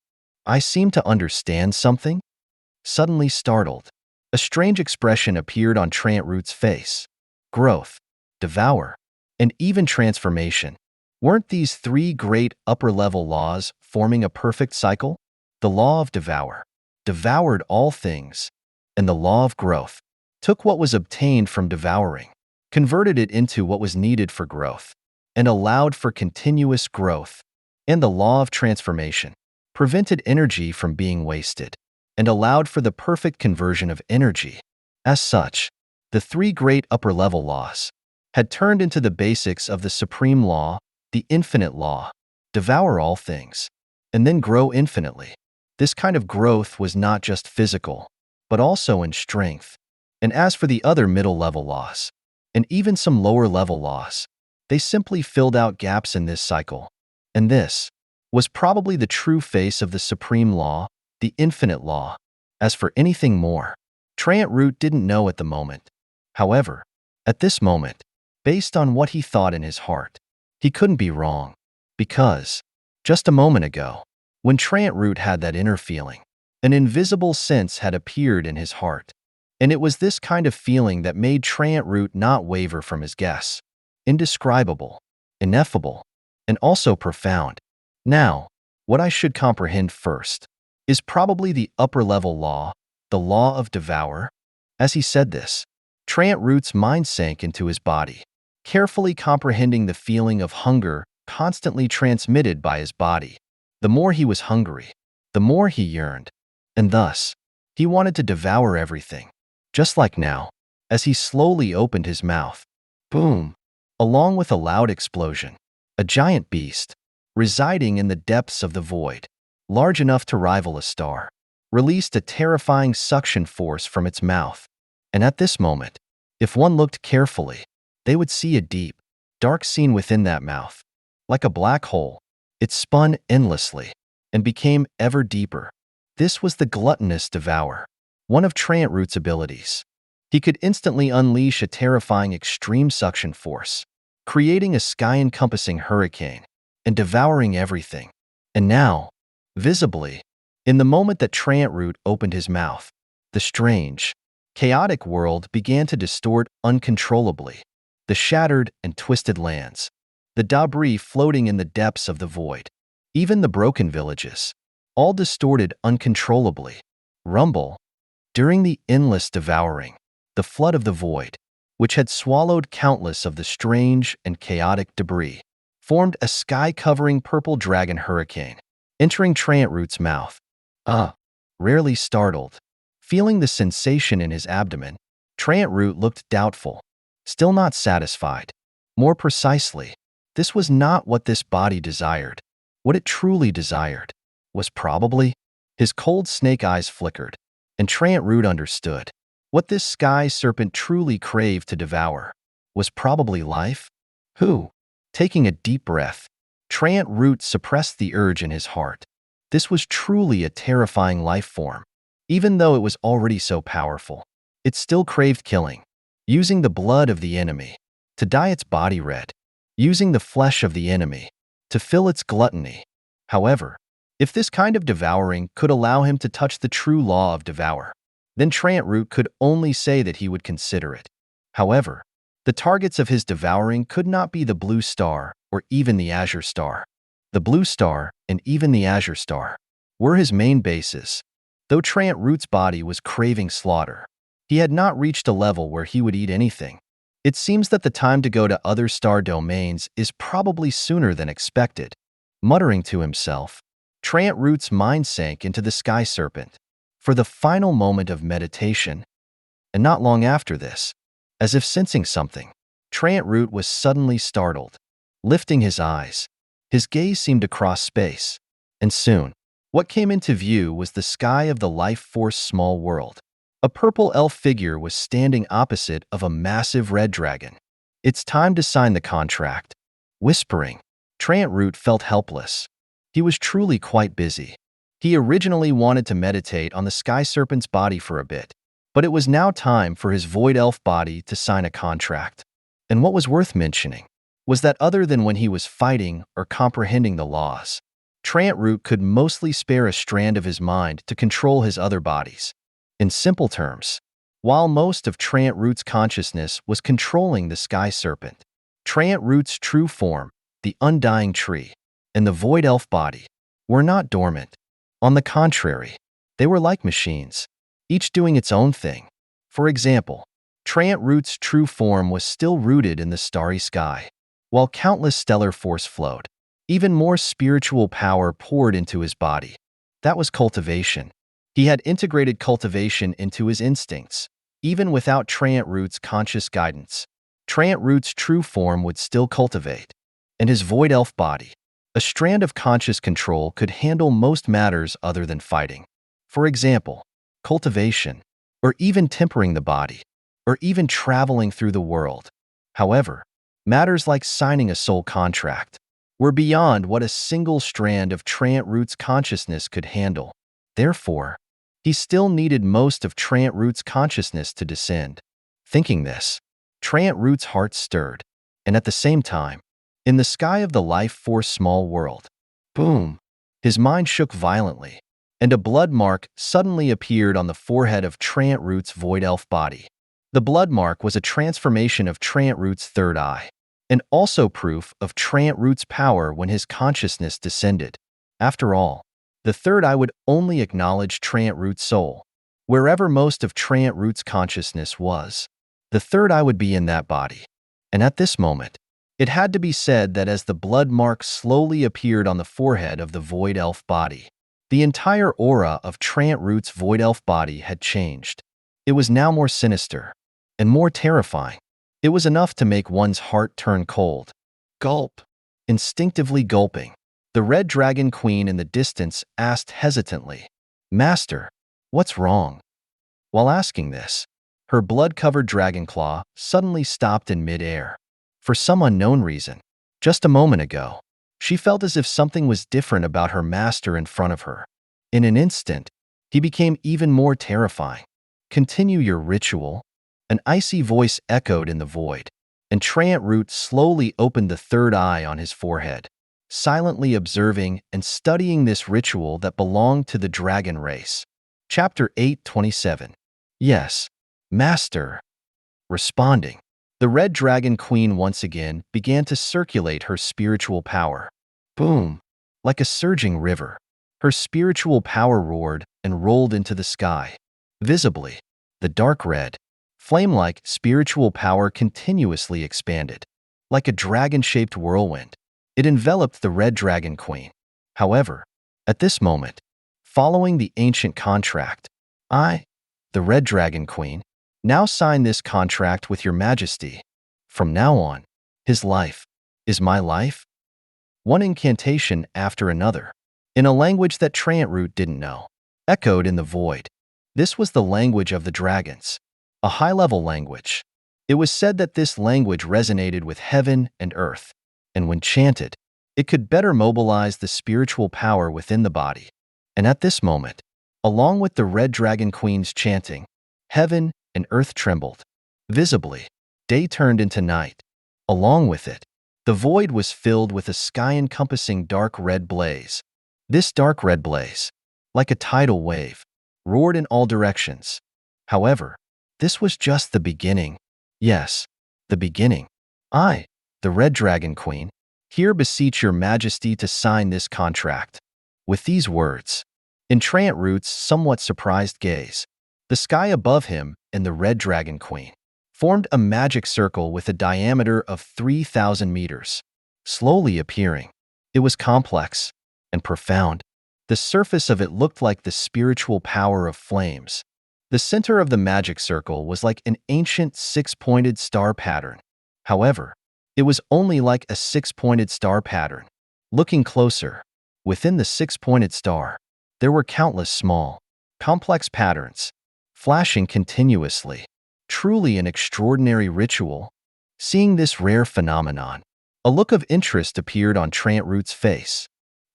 I seem to understand something? Suddenly startled, a strange expression appeared on Trant Root's face. Growth, devour, and even transformation. Weren't these three great upper-level laws forming a perfect cycle? The law of devour devoured all things, and the law of growth took what was obtained from devouring, converted it into what was needed for growth, and allowed for continuous growth. And the law of transformation prevented energy from being wasted, and allowed for the perfect conversion of energy. As such, the three great upper-level laws had turned into the basics of the supreme law, the infinite law: devour all things, and then grow infinitely. This kind of growth was not just physical, but also in strength. And as for the other middle-level laws, and even some lower-level laws, they simply filled out gaps in this cycle. And this was probably the true face of the supreme law, the infinite law. As for anything more, Trant Root didn't know at the moment. However, at this moment, based on what he thought in his heart, he couldn't be wrong, because just a moment ago, when Trant Root had that inner feeling, an invisible sense had appeared in his heart. And it was this kind of feeling that made Trant Root not waver from his guess. Indescribable, ineffable, and also profound. Now, what I should comprehend first is probably the upper-level law, the law of devour. As he said this, Trant Root's mind sank into his body, carefully comprehending the feeling of hunger constantly transmitted by his body. The more he was hungry, the more he yearned, and thus, he wanted to devour everything. Just like now, as he slowly opened his mouth, boom, along with a loud explosion, a giant beast, residing in the depths of the void, large enough to rival a star, released a terrifying suction force from its mouth. And at this moment, if one looked carefully, they would see a deep, dark scene within that mouth. Like a black hole, it spun endlessly, and became ever deeper. This was the gluttonous Devour, one of Root's abilities. He could instantly unleash a terrifying extreme suction force, creating a sky-encompassing hurricane and devouring everything. And now, visibly, in the moment that Root opened his mouth, the strange, chaotic world began to distort uncontrollably. The shattered and twisted lands, the debris floating in the depths of the void, even the broken villages, all distorted uncontrollably. Rumble. During the endless devouring, the flood of the void, which had swallowed countless of the strange and chaotic debris, formed a sky-covering purple dragon hurricane, entering Root's mouth. Rarely startled, feeling the sensation in his abdomen, Root looked doubtful, still not satisfied. More precisely, this was not what this body desired. What it truly desired was probably— his cold snake eyes flickered, and Root understood. What this sky serpent truly craved to devour was probably life. Taking a deep breath, Root suppressed the urge in his heart. This was truly a terrifying life form. Even though it was already so powerful, it still craved killing, using the blood of the enemy to dye its body red, using the flesh of the enemy to fill its gluttony. However, if this kind of devouring could allow him to touch the true law of devour, then Root could only say that he would consider it. However, the targets of his devouring could not be the Blue Star or even the Azure Star. The Blue Star and even the Azure Star were his main bases. Though Root's body was craving slaughter, he had not reached a level where he would eat anything. It seems that the time to go to other star domains is probably sooner than expected. Muttering to himself, Root's mind sank into the sky serpent for the final moment of meditation. And not long after this, as if sensing something, Root was suddenly startled. Lifting his eyes, his gaze seemed to cross space, and soon, what came into view was the sky of the life force small world. A purple elf figure was standing opposite of a massive red dragon. It's time to sign the contract. Whispering, Root felt helpless. He was truly quite busy. He originally wanted to meditate on the sky serpent's body for a bit, but it was now time for his void elf body to sign a contract. And what was worth mentioning was that other than when he was fighting or comprehending the laws, Root could mostly spare a strand of his mind to control his other bodies. In simple terms, while most of Root's consciousness was controlling the sky serpent, Root's true form, the undying tree, and the void elf body were not dormant. On the contrary, they were like machines, each doing its own thing. For example, Root's true form was still rooted in the starry sky, while countless stellar force flowed. Even more spiritual power poured into his body. That was cultivation. He had integrated cultivation into his instincts. Even without Root's conscious guidance, Root's true form would still cultivate. And his void elf body, a strand of conscious control, could handle most matters other than fighting. For example, cultivation, or even tempering the body, or even traveling through the world. However, matters like signing a soul contract were beyond what a single strand of Root's consciousness could handle. Therefore, he still needed most of Root's consciousness to descend. Thinking this, Root's heart stirred, and at the same time, in the sky of the life force small world, boom, his mind shook violently, and a blood mark suddenly appeared on the forehead of Root's void elf body. The blood mark was a transformation of Root's third eye, and also proof of Root's power when his consciousness descended. After all, the third eye would only acknowledge Root's soul. Wherever most of Root's consciousness was, the third eye would be in that body. And at this moment, it had to be said that as the blood mark slowly appeared on the forehead of the void elf body, the entire aura of Root's void elf body had changed. It was now more sinister and more terrifying. It was enough to make one's heart turn cold. Gulp. Instinctively gulping, the red dragon queen in the distance asked hesitantly, "Master, what's wrong?" While asking this, her blood-covered dragon claw suddenly stopped in mid-air. For some unknown reason, just a moment ago, She felt as if something was different about her master in front of her. In an instant, he became even more terrifying. "Continue your ritual," an icy voice echoed in the void, and Trant Root slowly opened the third eye on his forehead, silently observing and studying this ritual that belonged to the dragon race. Chapter 8:27. Yes, Master. Responding, the Red Dragon Queen once again began to circulate her spiritual power. Boom! Like a surging river, her spiritual power roared and rolled into the sky. Visibly, the dark red, flame-like spiritual power continuously expanded. Like a dragon-shaped whirlwind, it enveloped the Red Dragon Queen. However, at this moment, following the ancient contract, I, the Red Dragon Queen, now sign this contract with your majesty. From now on, his life is my life. One incantation after another, in a language that Trant Root didn't know, echoed in the void. This was the language of the dragons, a high-level language. It was said that this language resonated with heaven and earth, and when chanted, it could better mobilize the spiritual power within the body. And at this moment, along with the Red Dragon Queen's chanting, heaven and earth trembled. Visibly, day turned into night. Along with it, the void was filled with a sky-encompassing dark red blaze. This dark red blaze, like a tidal wave, roared in all directions. However, this was just the beginning. Yes, the beginning. I, the Red Dragon Queen, here beseech your majesty to sign this contract. With these words, in Trant Root's somewhat surprised gaze, the sky above him and the Red Dragon Queen formed a magic circle with a diameter of 3,000 meters, slowly appearing. It was complex and profound. The surface of it looked like the spiritual power of flames. The center of the magic circle was like an ancient six-pointed star pattern. However, it was only like a six-pointed star pattern. Looking closer, within the six-pointed star, there were countless small, complex patterns, flashing continuously. Truly an extraordinary ritual. Seeing this rare phenomenon, a look of interest appeared on Trant Root's face.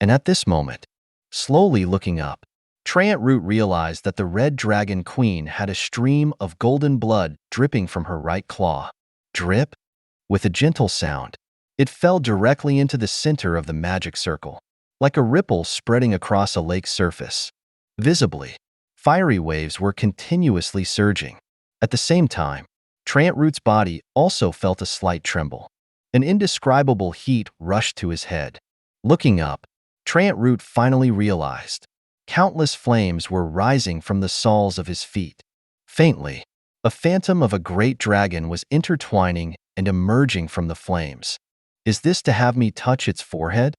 And at this moment, slowly looking up, Trant Root realized that the Red Dragon Queen had a stream of golden blood dripping from her right claw. Drip? With a gentle sound, it fell directly into the center of the magic circle, like a ripple spreading across a lake's surface. Visibly, fiery waves were continuously surging. At the same time, Trant Root's body also felt a slight tremble. An indescribable heat rushed to his head. Looking up, Trant Root finally realized countless flames were rising from the soles of his feet. Faintly, a phantom of a great dragon was intertwining and emerging from the flames. Is this to have me touch its forehead?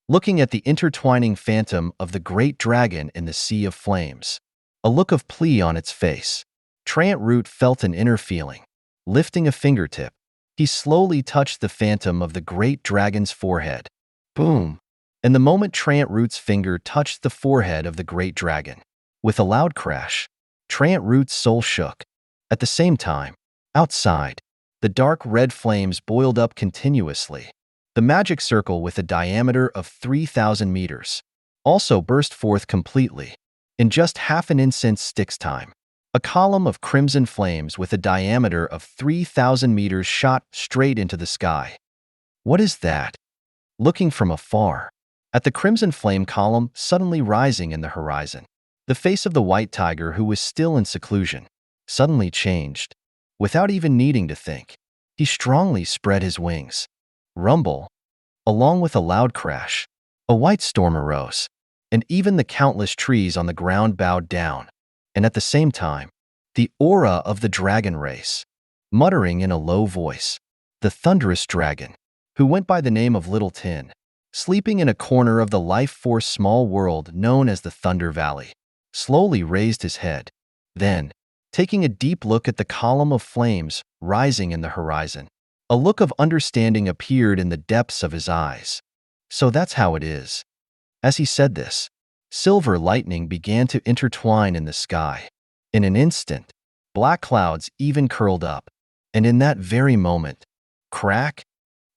Looking at the intertwining phantom of the great dragon in the sea of flames, a look of plea on its face, Trant Root felt an inner feeling. Lifting a fingertip, he slowly touched the phantom of the great dragon's forehead. Boom! And the moment Trant Root's finger touched the forehead of the great dragon, with a loud crash, Trant Root's soul shook. At the same time, outside, the dark red flames boiled up continuously. The magic circle with a diameter of 3,000 meters also burst forth completely. In just half an incense stick's time, a column of crimson flames with a diameter of 3,000 meters shot straight into the sky. What is that? Looking from afar, at the crimson flame column suddenly rising in the horizon, the face of the white tiger, who was still in seclusion, suddenly changed. Without even needing to think, he strongly spread his wings. Rumble! Along with a loud crash, a white storm arose, and even the countless trees on the ground bowed down. And at the same time, the aura of the dragon race, muttering in a low voice, the thunderous dragon, who went by the name of Little Tin, sleeping in a corner of the life-force small world known as the Thunder Valley, slowly raised his head. Then, taking a deep look at the column of flames rising in the horizon, a look of understanding appeared in the depths of his eyes. So that's how it is. As he said this, silver lightning began to intertwine in the sky. In an instant, black clouds even curled up, and in that very moment, crack,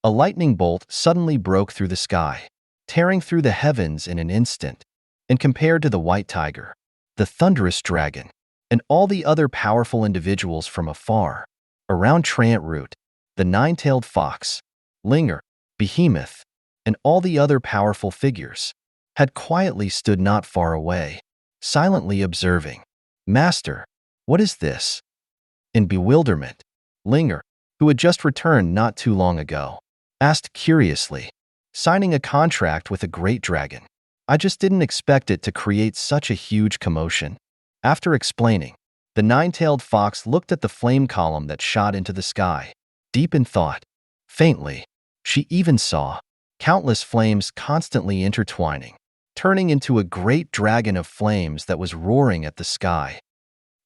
A lightning bolt suddenly broke through the sky, tearing through the heavens in an instant, and compared to the white tiger, the thunderous dragon, and all the other powerful individuals from afar, around Trant Root, the nine-tailed fox, Linger, Behemoth, and all the other powerful figures, had quietly stood not far away, silently observing. "Master, what is this?" In bewilderment, Linger, who had just returned not too long ago, asked curiously, "Signing a contract with a great dragon. I just didn't expect it to create such a huge commotion." After explaining, the nine-tailed fox looked at the flame column that shot into the sky, deep in thought. Faintly, she even saw countless flames constantly intertwining, turning into a great dragon of flames that was roaring at the sky.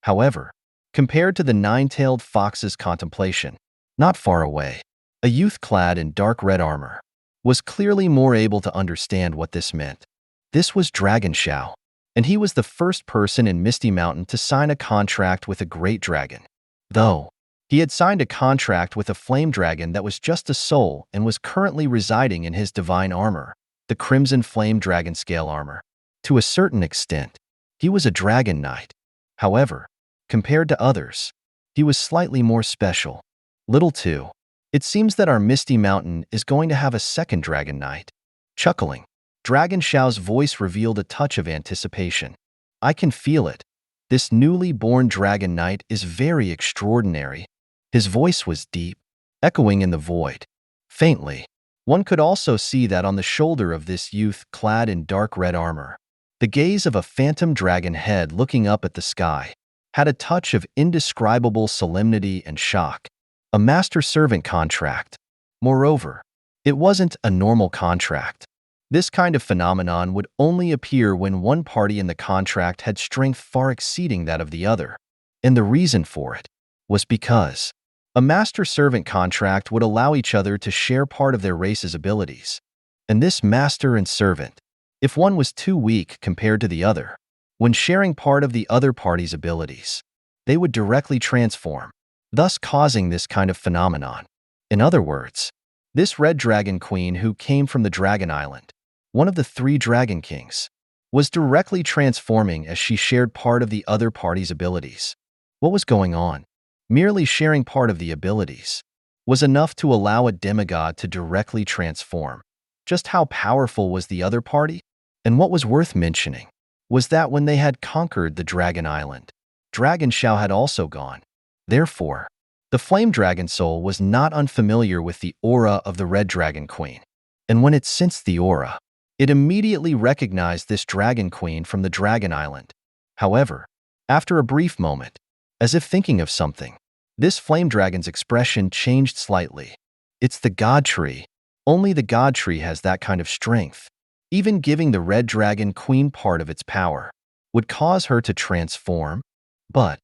However, compared to the nine-tailed fox's contemplation, not far away, a youth clad in dark red armor was clearly more able to understand what this meant. This was Dragon Shao, and he was the first person in Misty Mountain to sign a contract with a great dragon. Though, he had signed a contract with a flame dragon that was just a soul and was currently residing in his divine armor, the Crimson Flame Dragon Scale armor. To a certain extent, he was a dragon knight. However, compared to others, he was slightly more special. Little too. It seems that our Misty Mountain is going to have a second dragon knight. Chuckling, Dragon Shao's voice revealed a touch of anticipation. "I can feel it. This newly born dragon knight is very extraordinary." His voice was deep, echoing in the void. Faintly, one could also see that on the shoulder of this youth clad in dark red armor, the gaze of a phantom dragon head looking up at the sky had a touch of indescribable solemnity and shock. A master-servant contract. Moreover, it wasn't a normal contract. This kind of phenomenon would only appear when one party in the contract had strength far exceeding that of the other. And the reason for it was because a master-servant contract would allow each other to share part of their race's abilities. And this master and servant, if one was too weak compared to the other, when sharing part of the other party's abilities, they would directly transform, thus causing this kind of phenomenon. In other words, this red dragon queen who came from the Dragon Island, one of the three dragon kings, was directly transforming as she shared part of the other party's abilities. What was going on? Merely sharing part of the abilities was enough to allow a demigod to directly transform. Just how powerful was the other party? And what was worth mentioning was that when they had conquered the Dragon Island, Dragon Shao had also gone. Therefore, the Flame Dragon Soul was not unfamiliar with the aura of the Red Dragon Queen. And when it sensed the aura, it immediately recognized this Dragon Queen from the Dragon Island. However, after a brief moment, as if thinking of something, this Flame Dragon's expression changed slightly. "It's the God Tree. Only the God Tree has that kind of strength. Even giving the Red Dragon Queen part of its power would cause her to transform. But,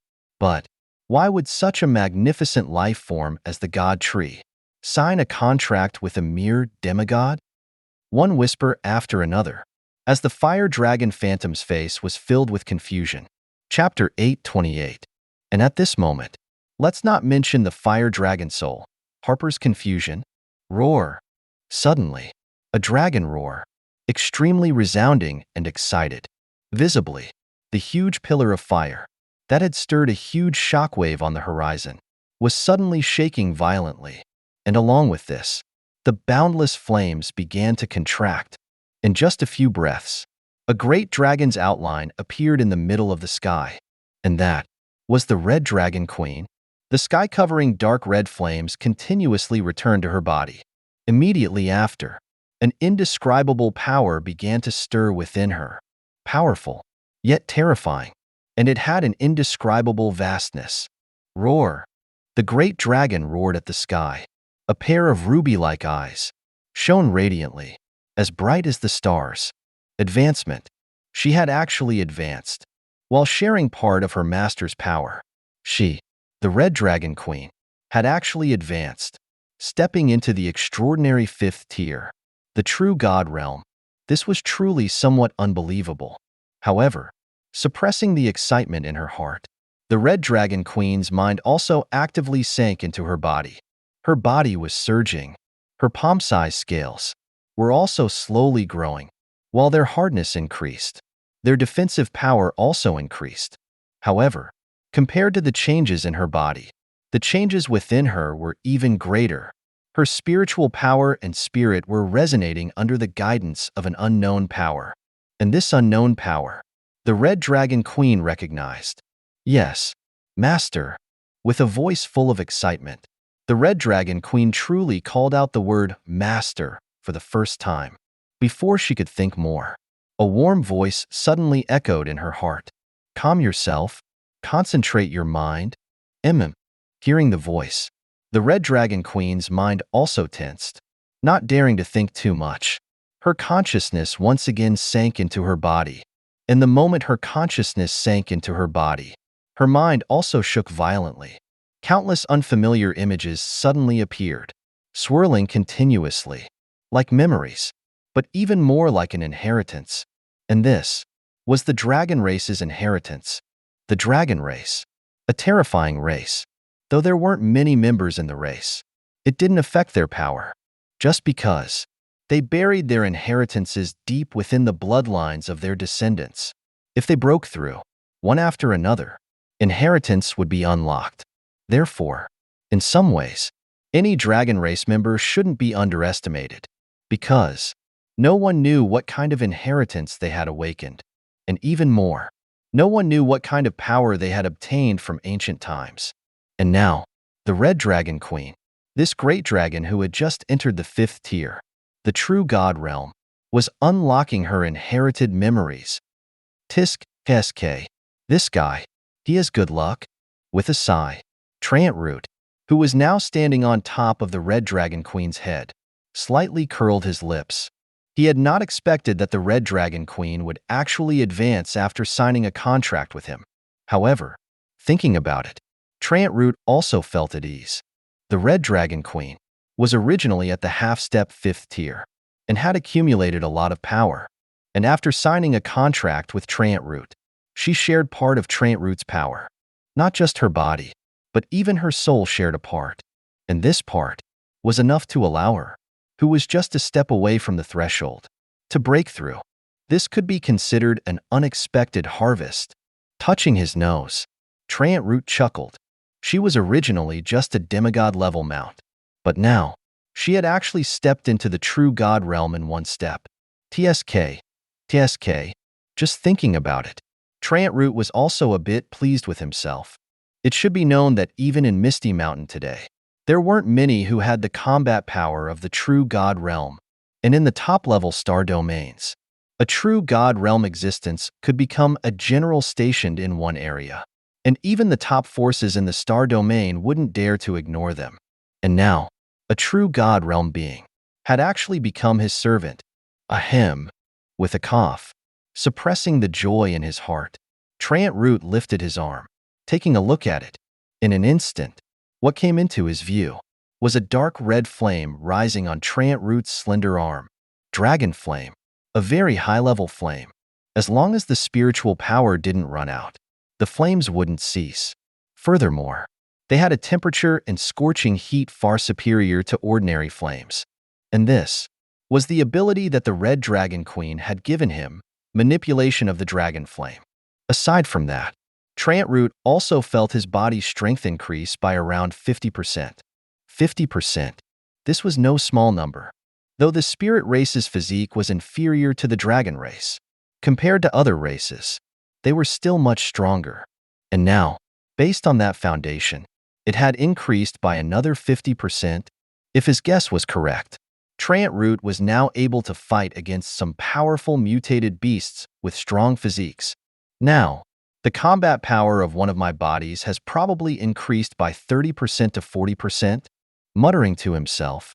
why would such a magnificent life form as the God Tree sign a contract with a mere demigod?" One whisper after another, as the Fire Dragon Phantom's face was filled with confusion. Chapter 828. And at this moment, let's not mention the Fire Dragon Soul, Harper's confusion. Roar. Suddenly, a dragon roar, extremely resounding and excited. Visibly, the huge pillar of fire that had stirred a huge shockwave on the horizon was suddenly shaking violently, and along with this, the boundless flames began to contract. In just a few breaths, a great dragon's outline appeared in the middle of the sky, and that was the Red Dragon Queen. The sky-covering dark red flames continuously returned to her body. Immediately after, an indescribable power began to stir within her. Powerful, yet terrifying, and it had an indescribable vastness. Roar. The great dragon roared at the sky. A pair of ruby-like eyes shone radiantly, as bright as the stars. Advancement. She had actually advanced. While sharing part of her master's power, she, the Red Dragon Queen, had actually advanced, stepping into the extraordinary fifth tier, the true God realm. This was truly somewhat unbelievable. However, suppressing the excitement in her heart, the Red Dragon Queen's mind also actively sank into her body. Her body was surging, Her palm-sized scales were also slowly growing, while their hardness increased. Their defensive power also increased. However, compared to the changes in her body, the changes within her were even greater. Her spiritual power and spirit were resonating under the guidance of an unknown power. And this unknown power, the Red Dragon Queen recognized. Yes, Master. With a voice full of excitement, the Red Dragon Queen truly called out the word Master for the first time. Before she could think more, a warm voice suddenly echoed in her heart. Calm yourself. Concentrate your mind. Hearing the voice, the Red Dragon Queen's mind also tensed, not daring to think too much. Her consciousness once again sank into her body. And the moment her consciousness sank into her body, her mind also shook violently. Countless unfamiliar images suddenly appeared, swirling continuously, like memories, but even more like an inheritance. And this was the dragon race's inheritance. The dragon race, a terrifying race. Though there weren't many members in the race, it didn't affect their power, just because they buried their inheritances deep within the bloodlines of their descendants. If they broke through, one after another, inheritance would be unlocked. Therefore, in some ways, any dragon race member shouldn't be underestimated, because no one knew what kind of inheritance they had awakened, and even more, no one knew what kind of power they had obtained from ancient times. And now, the Red Dragon Queen, this great dragon who had just entered the 5th tier, the true God realm, was unlocking her inherited memories. Tisk, SK. This guy, he has good luck. With a sigh, Root, who was now standing on top of the Red Dragon Queen's head, slightly curled his lips. He had not expected that the Red Dragon Queen would actually advance after signing a contract with him. However, thinking about it, Root also felt at ease. The Red Dragon Queen was originally at the half-step 5th tier and had accumulated a lot of power. And after signing a contract with Root, she shared part of Root's power. Not just her body, but even her soul shared a part. And this part was enough to allow her, who was just a step away from the threshold, to break through. This could be considered an unexpected harvest. Touching his nose, Root chuckled. She was originally just a demigod-level mount, but now, she had actually stepped into the true god realm in one step. TSK. Just thinking about it, Root was also a bit pleased with himself. It should be known that even in Misty Mountain today, there weren't many who had the combat power of the true god realm, and in the top-level star domains, a true god realm existence could become a general stationed in one area. And even the top forces in the star domain wouldn't dare to ignore them. And now, a true god realm being had actually become his servant. With a cough, suppressing the joy in his heart, Root lifted his arm, taking a look at it. In an instant, what came into his view was a dark red flame rising on Root's slender arm. Dragon flame, a very high-level flame. As long as the spiritual power didn't run out, the flames wouldn't cease. Furthermore, they had a temperature and scorching heat far superior to ordinary flames. And this was the ability that the Red Dragon Queen had given him, manipulation of the dragon flame. Aside from that, Root also felt his body's strength increase by around 50%. 50%. This was no small number. Though the spirit race's physique was inferior to the dragon race, compared to other races, they were still much stronger. And now, based on that foundation, it had increased by another 50%. If his guess was correct, Root was now able to fight against some powerful mutated beasts with strong physiques. Now, the combat power of one of my bodies has probably increased by 30% to 40%. Muttering to himself,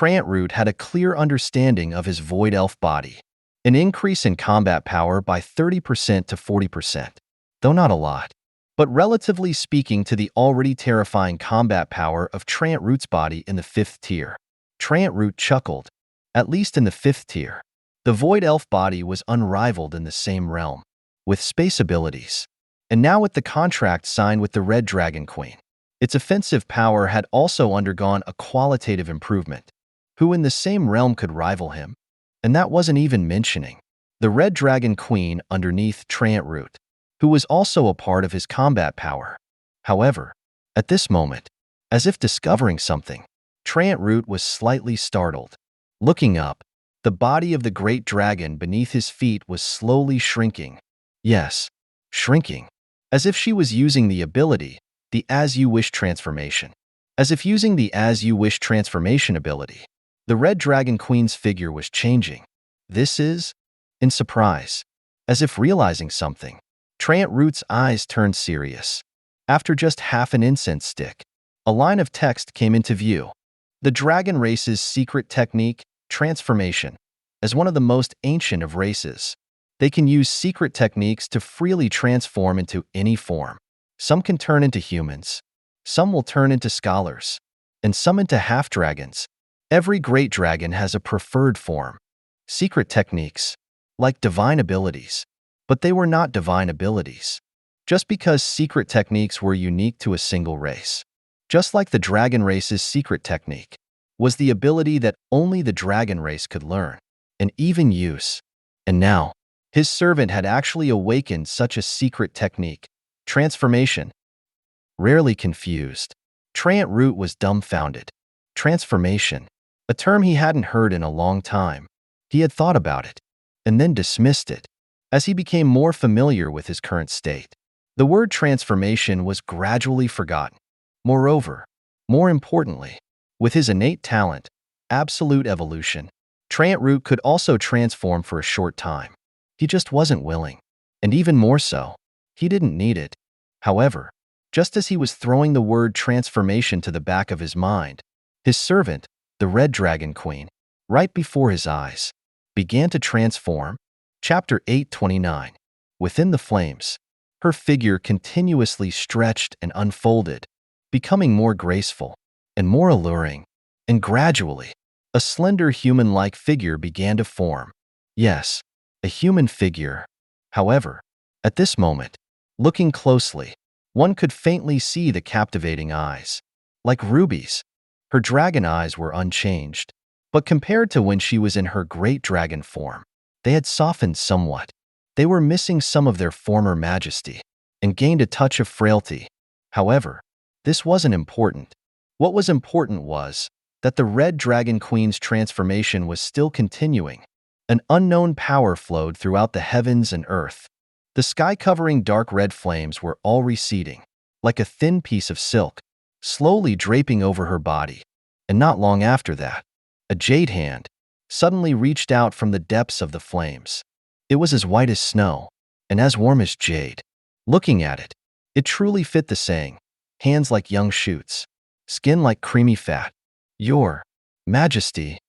Root had a clear understanding of his Void Elf body. An increase in combat power by 30% to 40%, though not a lot. But relatively speaking to the already terrifying combat power of Root's body in the 5th tier, Root chuckled. At least in the 5th tier, the Void Elf body was unrivaled in the same realm, with space abilities. And now with the contract signed with the Red Dragon Queen, its offensive power had also undergone a qualitative improvement. who in the same realm could rival him. And that wasn't even mentioning the Red Dragon Queen underneath Root, who was also a part of his combat power. However, at this moment, as if discovering something, Root was slightly startled. Looking up, the body of the great dragon beneath his feet was slowly shrinking. Yes, shrinking. As if she was using the ability, the As You Wish transformation. As if using the As You Wish transformation ability, the Red Dragon Queen's figure was changing. This is, in surprise, as if realizing something, Root's eyes turned serious. After just half an incense stick, a line of text came into view. The dragon race's secret technique, transformation. As one of the most ancient of races, they can use secret techniques to freely transform into any form. Some can turn into humans, some will turn into scholars, and some into half-dragons. Every great dragon has a preferred form. Secret techniques, like divine abilities. But they were not divine abilities. Just because secret techniques were unique to a single race. Just like the dragon race's secret technique was the ability that only the dragon race could learn and even use. And now, his servant had actually awakened such a secret technique, transformation. Rarely confused, Root was dumbfounded. Transformation, a term he hadn't heard in a long time. He had thought about it, and then dismissed it, as he became more familiar with his current state. The word transformation was gradually forgotten. Moreover, more importantly, with his innate talent, absolute evolution, Root could also transform for a short time. He just wasn't willing. And even more so, he didn't need it. However, just as he was throwing the word transformation to the back of his mind, his servant, the Red Dragon Queen, right before his eyes, began to transform. Chapter 829. Within the flames, her figure continuously stretched and unfolded, becoming more graceful and more alluring, and gradually, a slender human-like figure began to form. Yes, a human figure. However, at this moment, looking closely, one could faintly see the captivating eyes. Like rubies, her dragon eyes were unchanged, but compared to when she was in her great dragon form, they had softened somewhat. They were missing some of their former majesty and gained a touch of frailty. However, this wasn't important. What was important was that the Red Dragon Queen's transformation was still continuing. An unknown power flowed throughout the heavens and earth. The sky-covering dark red flames were all receding, like a thin piece of silk, slowly draping over her body. And not long after that, a jade hand suddenly reached out from the depths of the flames. It was as white as snow and as warm as jade. Looking at it, it truly fit the saying, hands like young shoots, skin like creamy fat. Your Majesty,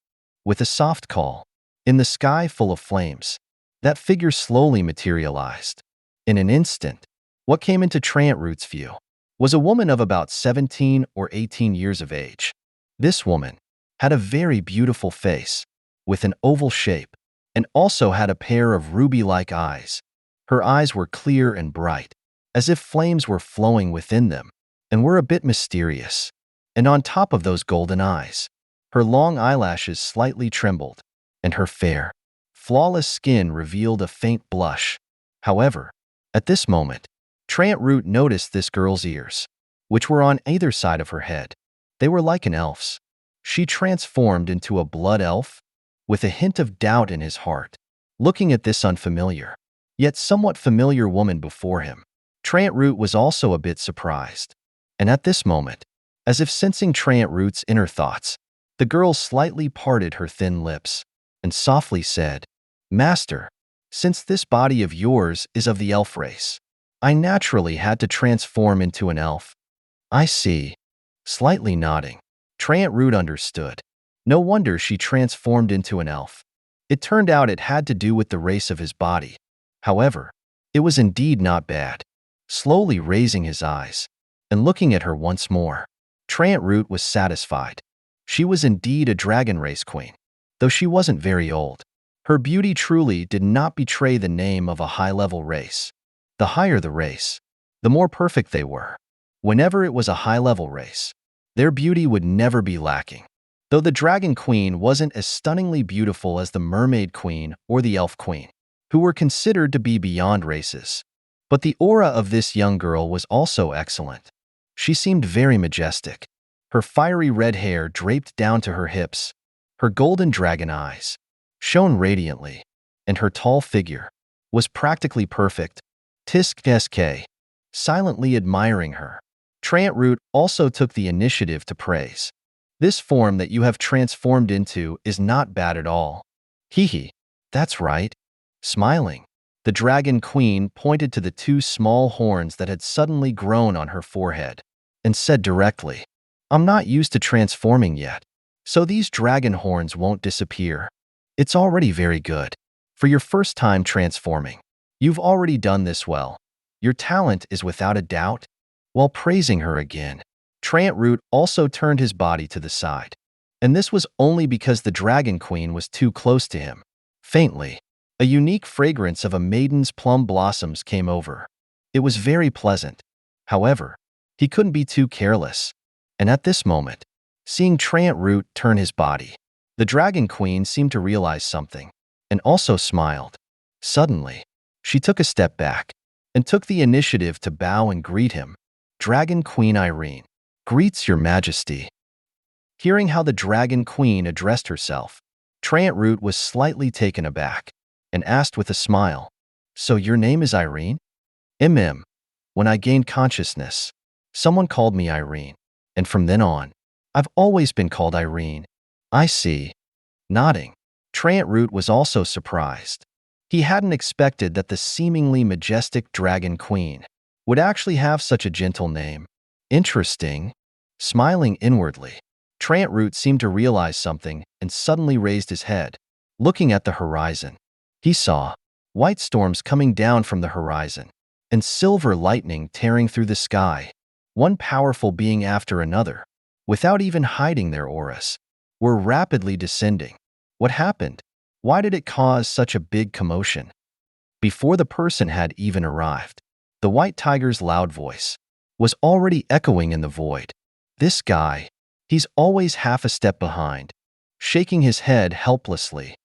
with a soft call, in the sky full of flames, that figure slowly materialized. In an instant, what came into Root's view was a woman of about 17 or 18 years of age. This woman had a very beautiful face, with an oval shape, and also had a pair of ruby-like eyes. Her eyes were clear and bright, as if flames were flowing within them, and were a bit mysterious. And on top of those golden eyes, her long eyelashes slightly trembled, and her fair, flawless skin revealed a faint blush. However, at this moment, Root noticed this girl's ears, which were on either side of her head. They were like an elf's. She transformed into a blood elf, with a hint of doubt in his heart. Looking at this unfamiliar, yet somewhat familiar woman before him, Root was also a bit surprised. And at this moment, as if sensing Root's inner thoughts, the girl slightly parted her thin lips and softly said, "Master, since this body of yours is of the elf race, I naturally had to transform into an elf." "I see." Slightly nodding, Root understood. No wonder she transformed into an elf. It turned out it had to do with the race of his body. However, it was indeed not bad. Slowly raising his eyes and looking at her once more, Root was satisfied. She was indeed a dragon race queen, though she wasn't very old. Her beauty truly did not betray the name of a high-level race. The higher the race, the more perfect they were. Whenever it was a high-level race, their beauty would never be lacking. though the Dragon Queen wasn't as stunningly beautiful as the Mermaid Queen or the Elf Queen, who were considered to be beyond races. But the aura of this young girl was also excellent. She seemed very majestic. Her fiery red hair draped down to her hips, her golden dragon eyes shone radiantly, and her tall figure was practically perfect. Tisk silently admiring her. Root also took the initiative to praise. This form that you have transformed into is not bad at all. Hee, that's right. Smiling, the Dragon Queen pointed to the two small horns that had suddenly grown on her forehead and said directly, I'm not used to transforming yet, so these dragon horns won't disappear. It's already very good. For your first time transforming, you've already done this well. Your talent is without a doubt. While praising her again, Root also turned his body to the side, and this was only because the Dragon Queen was too close to him. Faintly, a unique fragrance of a maiden's plum blossoms came over. It was very pleasant. However, he couldn't be too careless, and at this moment, seeing Root turn his body, the Dragon Queen seemed to realize something, and also smiled. Suddenly, she took a step back and took the initiative to bow and greet him. Dragon Queen Irene, greets your majesty. Hearing how the Dragon Queen addressed herself, Root was slightly taken aback and asked with a smile, So your name is Irene? When I gained consciousness, someone called me Irene, and from then on, I've always been called Irene. I see. Nodding, Root was also surprised. He hadn't expected that the seemingly majestic Dragon Queen would actually have such a gentle name. Interesting. Smiling inwardly, Root seemed to realize something and suddenly raised his head. Looking at the horizon, he saw white storms coming down from the horizon and silver lightning tearing through the sky, one powerful being after another, without even hiding their auras, were rapidly descending. What happened? Why did it cause such a big commotion? Before the person had even arrived, the white tiger's loud voice was already echoing in the void. This guy, he's always half a step behind. Shaking his head helplessly,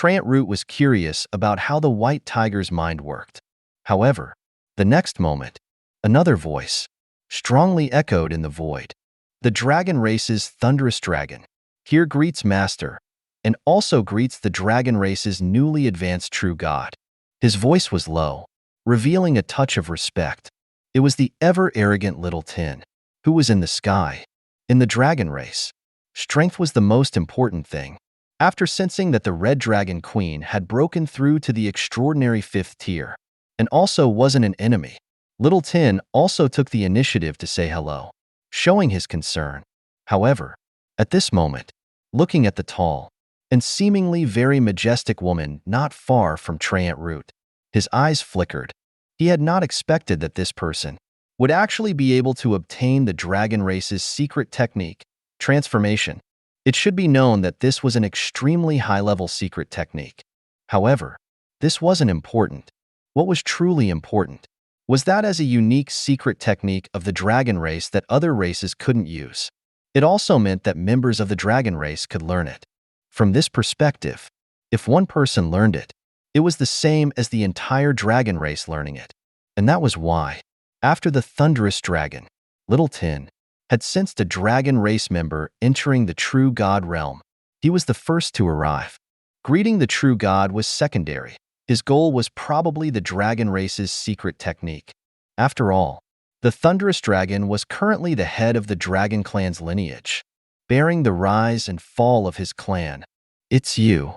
Root was curious about how the white tiger's mind worked. However, the next moment, another voice strongly echoed in the void. The dragon race's thunderous dragon here greets Master, and also greets the dragon race's newly advanced true god. His voice was low, revealing a touch of respect. It was the ever-arrogant Little Tin, who was in the sky. In the dragon race, strength was the most important thing. After sensing that the Red Dragon Queen had broken through to the extraordinary 5th tier, and also wasn't an enemy, Little Tin also took the initiative to say hello, showing his concern. However, at this moment, looking at the tall and seemingly very majestic woman not far from Root, his eyes flickered. He had not expected that this person would actually be able to obtain the dragon race's secret technique, transformation. It should be known that this was an extremely high-level secret technique. However, this wasn't important. What was truly important was that as a unique secret technique of the dragon race that other races couldn't use. It also meant that members of the dragon race could learn it. From this perspective, if one person learned it, it was the same as the entire dragon race learning it. And that was why, after the thunderous dragon, Little Tin had sensed a dragon race member entering the true god realm. He was the first to arrive. Greeting the true god was secondary. His goal was probably the dragon race's secret technique. After all, the thunderous dragon was currently the head of the dragon clan's lineage, bearing the rise and fall of his clan. It's you.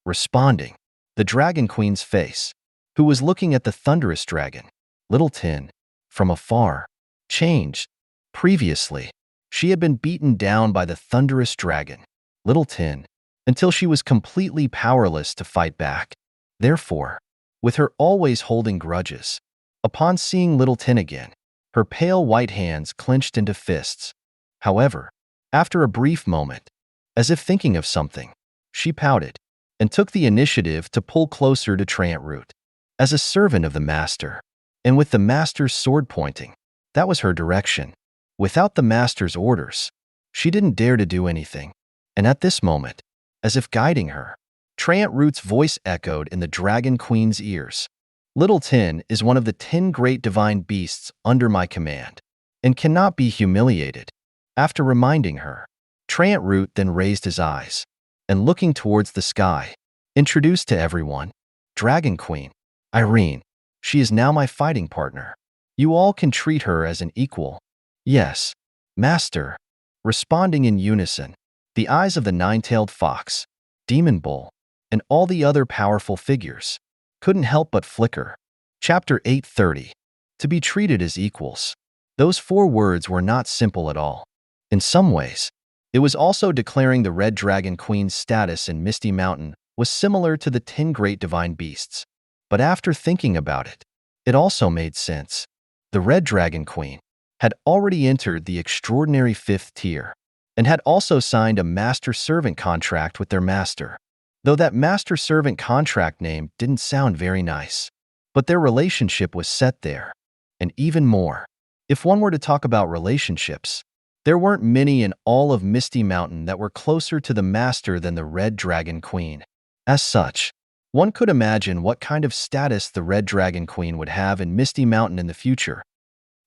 Responding, the Dragon Queen's face, who was looking at the thunderous dragon, Little Tin, from afar, changed. Previously, she had been beaten down by the thunderous dragon, Little Tin, until she was completely powerless to fight back. Therefore, with her always holding grudges, upon seeing Little Tin again, her pale white hands clenched into fists. However, after a brief moment, as if thinking of something, she pouted and took the initiative to pull closer to Root. As a servant of the Master, and with the Master's sword pointing, that was her direction. Without the Master's orders, she didn't dare to do anything. And at this moment, as if guiding her, Treant Root's voice echoed in the Dragon Queen's ears. Little Tin is one of the 10 great divine beasts under my command, and cannot be humiliated. After reminding her, Treant Root then raised his eyes, and looking towards the sky, introduced to everyone, Dragon Queen, Irene. She is now my fighting partner. You all can treat her as an equal. Yes, Master. Responding in unison, the eyes of the nine-tailed fox, Demon Bull, and all the other powerful figures couldn't help but flicker. Chapter 830. To be treated as equals. Those 4 words were not simple at all. In some ways, it was also declaring the Red Dragon Queen's status in Misty Mountain was similar to the 10 great divine beasts. But after thinking about it, it also made sense. The Red Dragon Queen had already entered the extraordinary 5th tier, and had also signed a master-servant contract with their master. Though that master-servant contract name didn't sound very nice, but their relationship was set there. And even more, if one were to talk about relationships, there weren't many in all of Misty Mountain that were closer to the master than the Red Dragon Queen. As such, one could imagine what kind of status the Red Dragon Queen would have in Misty Mountain in the future.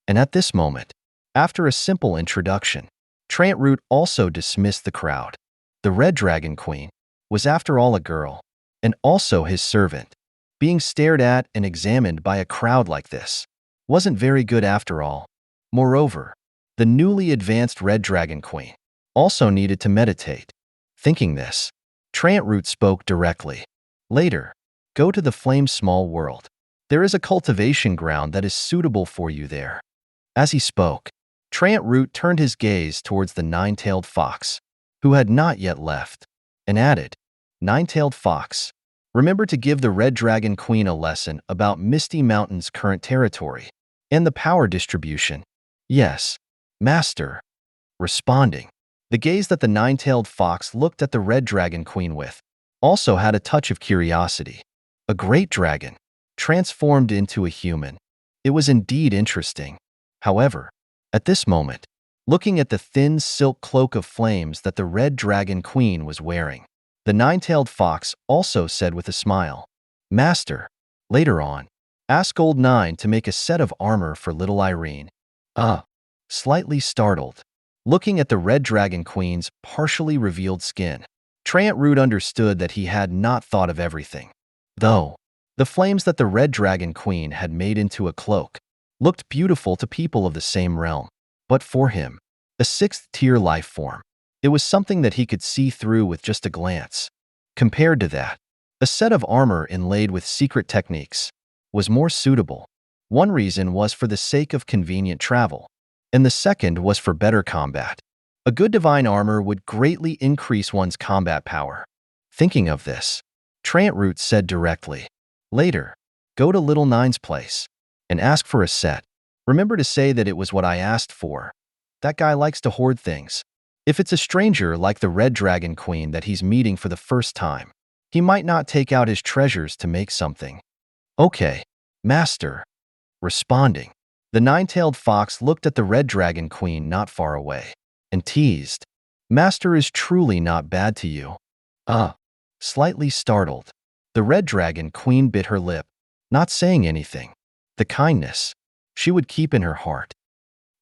And at this moment, after a simple introduction, Treant Root also dismissed the crowd. The Red Dragon Queen was after all a girl, and also his servant. Being stared at and examined by a crowd like this wasn't very good after all. Moreover, the newly advanced Red Dragon Queen also needed to meditate. Thinking this, Treant Root spoke directly. Later, go to the Flame Small World. There is a cultivation ground that is suitable for you there. As he spoke, Treant Root turned his gaze towards the nine-tailed fox, who had not yet left, and added, Nine-tailed fox, remember to give the Red Dragon Queen a lesson about Misty Mountain's current territory and the power distribution. Yes, Master. Responding, the gaze that the nine-tailed fox looked at the Red Dragon Queen with also had a touch of curiosity. A great dragon, transformed into a human. It was indeed interesting. However, at this moment, looking at the thin silk cloak of flames that the Red Dragon Queen was wearing, the nine-tailed fox also said with a smile, Master, later on, ask Old Nine to make a set of armor for little Irene. Slightly startled, looking at the Red Dragon Queen's partially revealed skin, Treant Root understood that he had not thought of everything. Though, the flames that the Red Dragon Queen had made into a cloak looked beautiful to people of the same realm, but for him, a 6th-tier life form, it was something that he could see through with just a glance. Compared to that, a set of armor inlaid with secret techniques was more suitable. One reason was for the sake of convenient travel, and the second was for better combat. A good divine armor would greatly increase one's combat power. Thinking of this, Treant Root said directly, Later, go to Little Nine's place and ask for a set. Remember to say that it was what I asked for. That guy likes to hoard things. If it's a stranger like the Red Dragon Queen that he's meeting for the first time, he might not take out his treasures to make something. Okay, Master. Responding, the nine-tailed fox looked at the Red Dragon Queen not far away and teased, Master is truly not bad to you. Slightly startled, the Red Dragon Queen bit her lip, not saying anything. The kindness she would keep in her heart.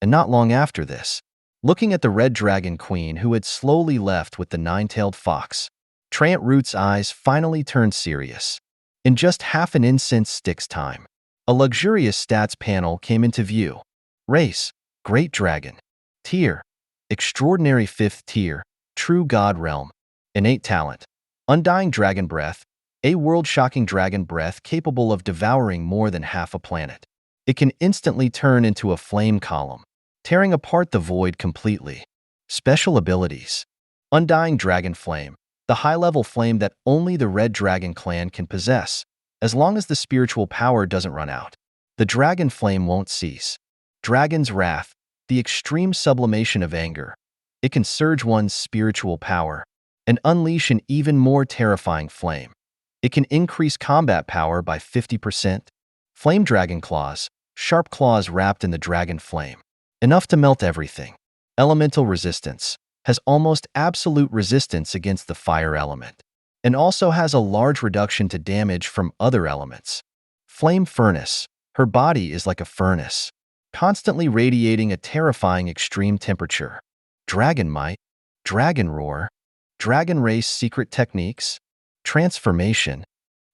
And not long after this, looking at the Red Dragon Queen who had slowly left with the nine-tailed fox, Treant Root's eyes finally turned serious. In just half an incense stick's time, a luxurious stats panel came into view. Race, Great Dragon. Tier, Extraordinary 5th tier, True God Realm. Innate talent, Undying Dragon Breath, a world-shocking dragon breath capable of devouring more than half a planet. It can instantly turn into a flame column, tearing apart the void completely. Special abilities, Undying Dragon Flame, the high-level flame that only the Red Dragon clan can possess. As long as the spiritual power doesn't run out, the dragon flame won't cease. Dragon's Wrath, the extreme sublimation of anger. It can surge one's spiritual power and unleash an even more terrifying flame. It can increase combat power by 50%. Flame Dragon Claws, sharp claws wrapped in the dragon flame, enough to melt everything. Elemental Resistance, has almost absolute resistance against the fire element, and also has a large reduction to damage from other elements. Flame Furnace. Her body is like a furnace, constantly radiating a terrifying extreme temperature. Dragon Might, Dragon Roar, Dragon Race Secret Techniques, Transformation,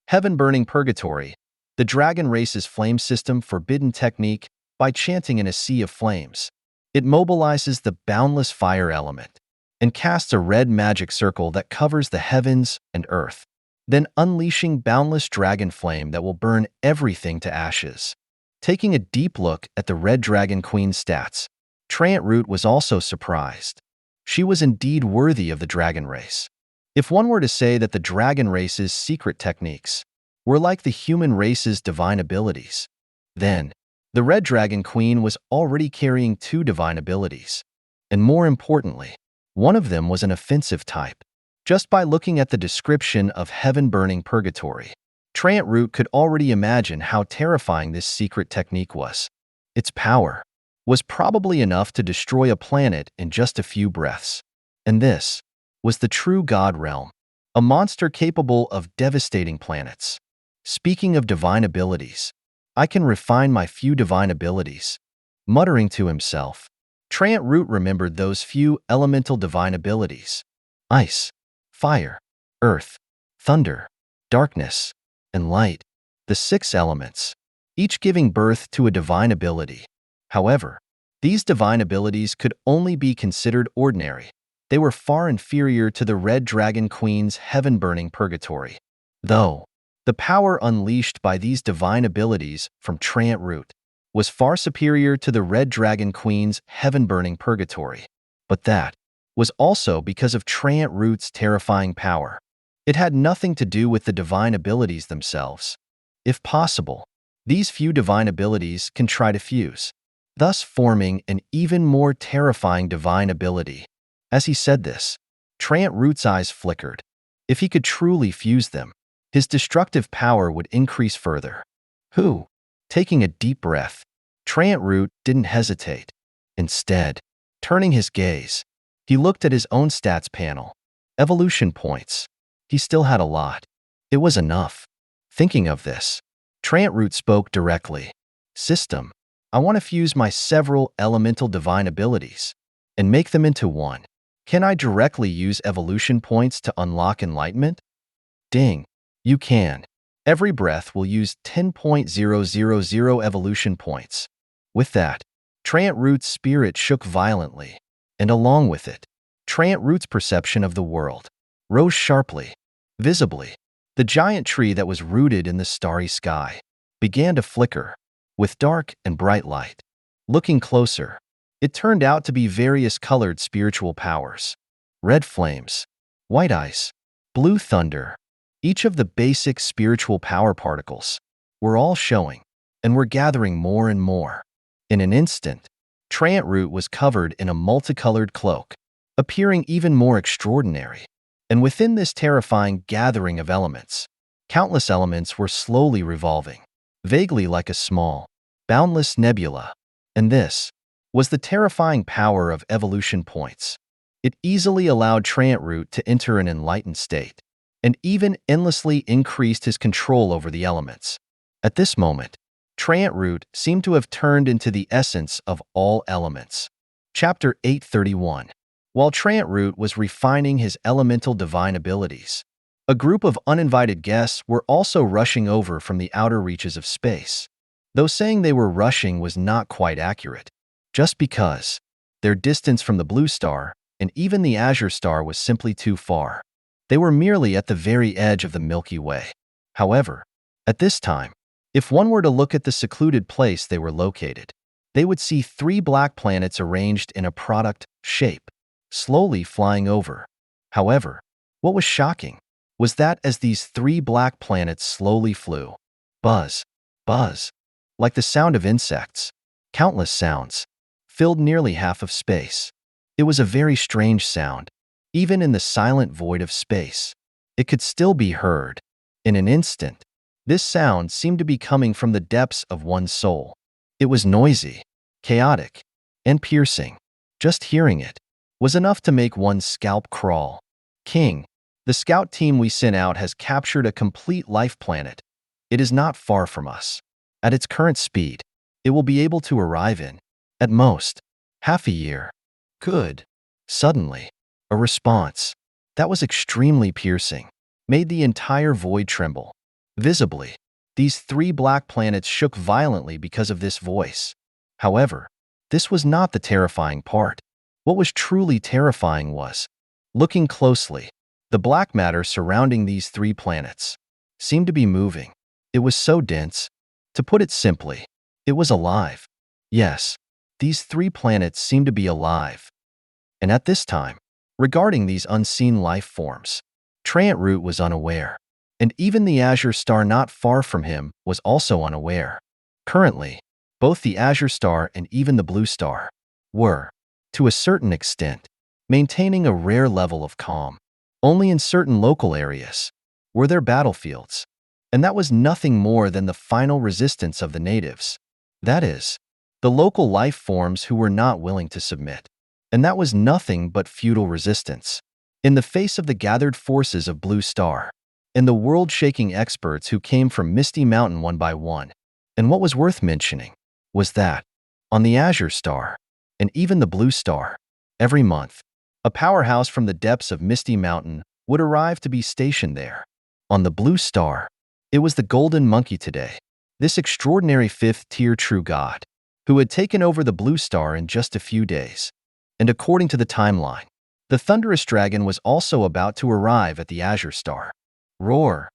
Heaven Burning Purgatory. The Dragon Race's flame system forbidden technique by chanting in a sea of flames. It mobilizes the boundless fire element and casts a red magic circle that covers the heavens and earth, then unleashing boundless dragon flame that will burn everything to ashes. Taking a deep look at the Red Dragon Queen's stats, Trant Root was also surprised. She was indeed worthy of the dragon race. If one were to say that the dragon race's secret techniques were like the human race's divine abilities, then the Red Dragon Queen was already carrying 2 divine abilities. And more importantly, one of them was an offensive type. Just by looking at the description of Heaven Burning Purgatory, Trant Root could already imagine how terrifying this secret technique was. Its power was probably enough to destroy a planet in just a few breaths. And this was the true God Realm, a monster capable of devastating planets. Speaking of divine abilities, I can refine my few divine abilities. Muttering to himself, Trant Root remembered those few elemental divine abilities: ice, fire, earth, thunder, darkness, and light, the 6 elements, each giving birth to a divine ability. However, these divine abilities could only be considered ordinary. They were far inferior to the Red Dragon Queen's Heaven Burning Purgatory. Though, the power unleashed by these divine abilities from Trant Root was far superior to the Red Dragon Queen's Heaven Burning Purgatory. But that was also because of Trant Root's terrifying power. It had nothing to do with the divine abilities themselves. If possible, these few divine abilities can try to fuse, thus forming an even more terrifying divine ability. As he said this, Trant Root's eyes flickered. If he could truly fuse them, his destructive power would increase further. Taking a deep breath, Trant Root didn't hesitate. Instead, turning his gaze, he looked at his own stats panel. Evolution points. He still had a lot. It was enough. Thinking of this, Trant Root spoke directly. System, I want to fuse my several elemental divine abilities and make them into one. Can I directly use evolution points to unlock enlightenment? Ding. You can. Every breath will use 10.000 evolution points. With that, Trant Root's spirit shook violently, and along with it, Trant Root's perception of the world rose sharply. Visibly, the giant tree that was rooted in the starry sky began to flicker with dark and bright light. Looking closer, it turned out to be various colored spiritual powers: red flames, white ice, blue thunder. Each of the basic spiritual power particles were all showing and were gathering more and more. In an instant, Trant Root was covered in a multicolored cloak, appearing even more extraordinary. And within this terrifying gathering of elements, countless elements were slowly revolving, vaguely like a small, boundless nebula. And this was the terrifying power of evolution points. It easily allowed Trant Root to enter an enlightened state, and even endlessly increased his control over the elements. At this moment, Trant Root seemed to have turned into the essence of all elements. Chapter 831. While Trant Root was refining his elemental divine abilities, a group of uninvited guests were also rushing over from the outer reaches of space. Though saying they were rushing was not quite accurate, just because their distance from the Blue Star and even the Azure Star was simply too far. They were merely at the very edge of the Milky Way. However, at this time, if one were to look at the secluded place they were located, they would see 3 black planets arranged in a product shape, slowly flying over. However, what was shocking was that as these 3 black planets slowly flew, buzz, buzz, like the sound of insects, countless sounds filled nearly half of space. It was a very strange sound. Even in the silent void of space, it could still be heard. In an instant, this sound seemed to be coming from the depths of one's soul. It was noisy, chaotic, and piercing. Just hearing it, was enough to make one's scalp crawl. King, the scout team we sent out has captured a complete life planet. It is not far from us. At its current speed, it will be able to arrive in, at most, half a year. Good. Suddenly, a response that was extremely piercing made the entire void tremble. Visibly, these 3 black planets shook violently because of this voice. However, this was not the terrifying part. What was truly terrifying was, looking closely, the black matter surrounding these 3 planets seemed to be moving. It was so dense. To put it simply, it was alive. Yes, these 3 planets seemed to be alive. And at this time, regarding these unseen life forms, Root was unaware. And even the Azure Star not far from him was also unaware. Currently, both the Azure Star and even the Blue Star were, to a certain extent, maintaining a rare level of calm. Only in certain local areas were there battlefields, and that was nothing more than the final resistance of the natives. That is, the local life forms who were not willing to submit. And that was nothing but futile resistance in the face of the gathered forces of Blue Star and the world-shaking experts who came from Misty Mountain one by one. And what was worth mentioning was that, on the Azure Star, and even the Blue Star, every month, a powerhouse from the depths of Misty Mountain would arrive to be stationed there. On the Blue Star, it was the Golden Monkey today, this extraordinary 5th-tier true god, who had taken over the Blue Star in just a few days. And according to the timeline, the Thunderous Dragon was also about to arrive at the Azure Star. Roar.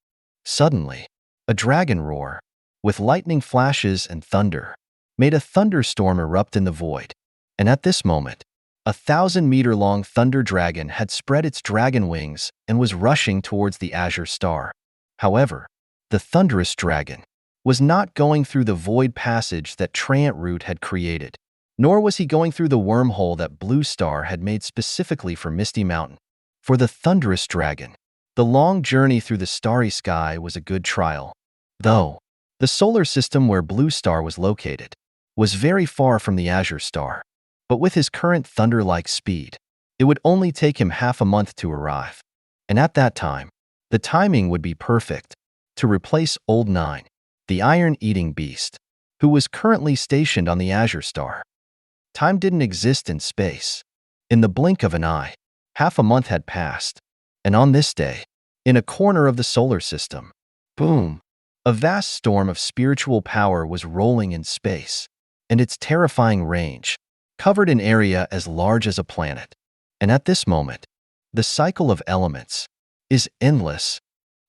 Suddenly, a dragon roar, with lightning flashes and thunder, made a thunderstorm erupt in the void. And at this moment, a 1,000-meter-long thunder dragon had spread its dragon wings and was rushing towards the Azure Star. However, the Thunderous Dragon was not going through the void passage that Root had created, nor was he going through the wormhole that Blue Star had made specifically for Misty Mountain. For the Thunderous Dragon, the long journey through the starry sky was a good trial. Though, the solar system where Blue Star was located was very far from the Azure Star, but with his current thunder-like speed, it would only take him half a month to arrive. And at that time, the timing would be perfect to replace Old Nine, the iron-eating beast, who was currently stationed on the Azure Star. Time didn't exist in space. In the blink of an eye, half a month had passed, and on this day, in a corner of the solar system, boom, a vast storm of spiritual power was rolling in space, and its terrifying range covered an area as large as a planet. And at this moment, the cycle of elements is endless.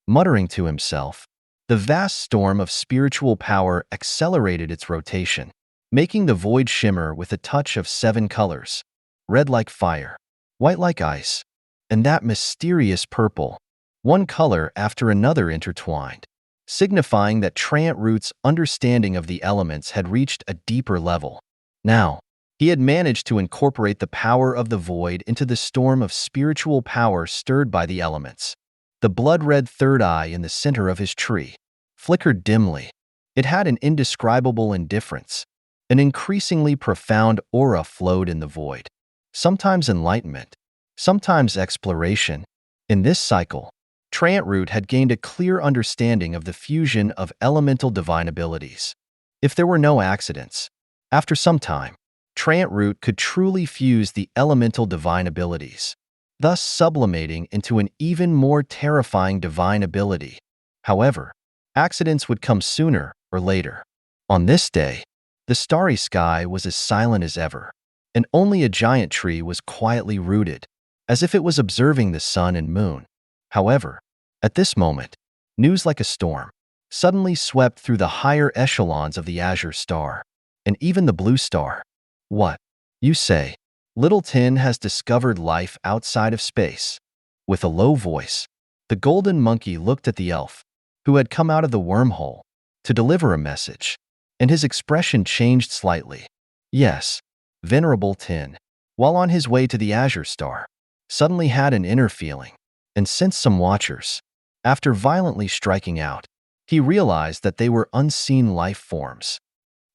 Muttering to himself, the vast storm of spiritual power accelerated its rotation, making the void shimmer with a touch of 7 colors: red like fire, white like ice, and that mysterious purple, one color after another intertwined, signifying that Root's understanding of the elements had reached a deeper level. Now, he had managed to incorporate the power of the void into the storm of spiritual power stirred by the elements. The blood-red third eye in the center of his tree flickered dimly. It had an indescribable indifference. An increasingly profound aura flowed in the void, sometimes enlightenment, sometimes exploration. In this cycle, Root had gained a clear understanding of the fusion of elemental divine abilities. If there were no accidents, after some time, Root could truly fuse the elemental divine abilities, thus sublimating into an even more terrifying divine ability. However, accidents would come sooner or later. On this day, the starry sky was as silent as ever, and only a giant tree was quietly rooted, as if it was observing the sun and moon. However, at this moment, news like a storm suddenly swept through the higher echelons of the Azure Star, and even the Blue Star. What? You say, Little Tin has discovered life outside of space. With a low voice, the Golden Monkey looked at the elf, who had come out of the wormhole, to deliver a message, and his expression changed slightly. Yes, Venerable Tin, while on his way to the Azure Star, suddenly had an inner feeling, and sensed some watchers. After violently striking out, he realized that they were unseen life forms.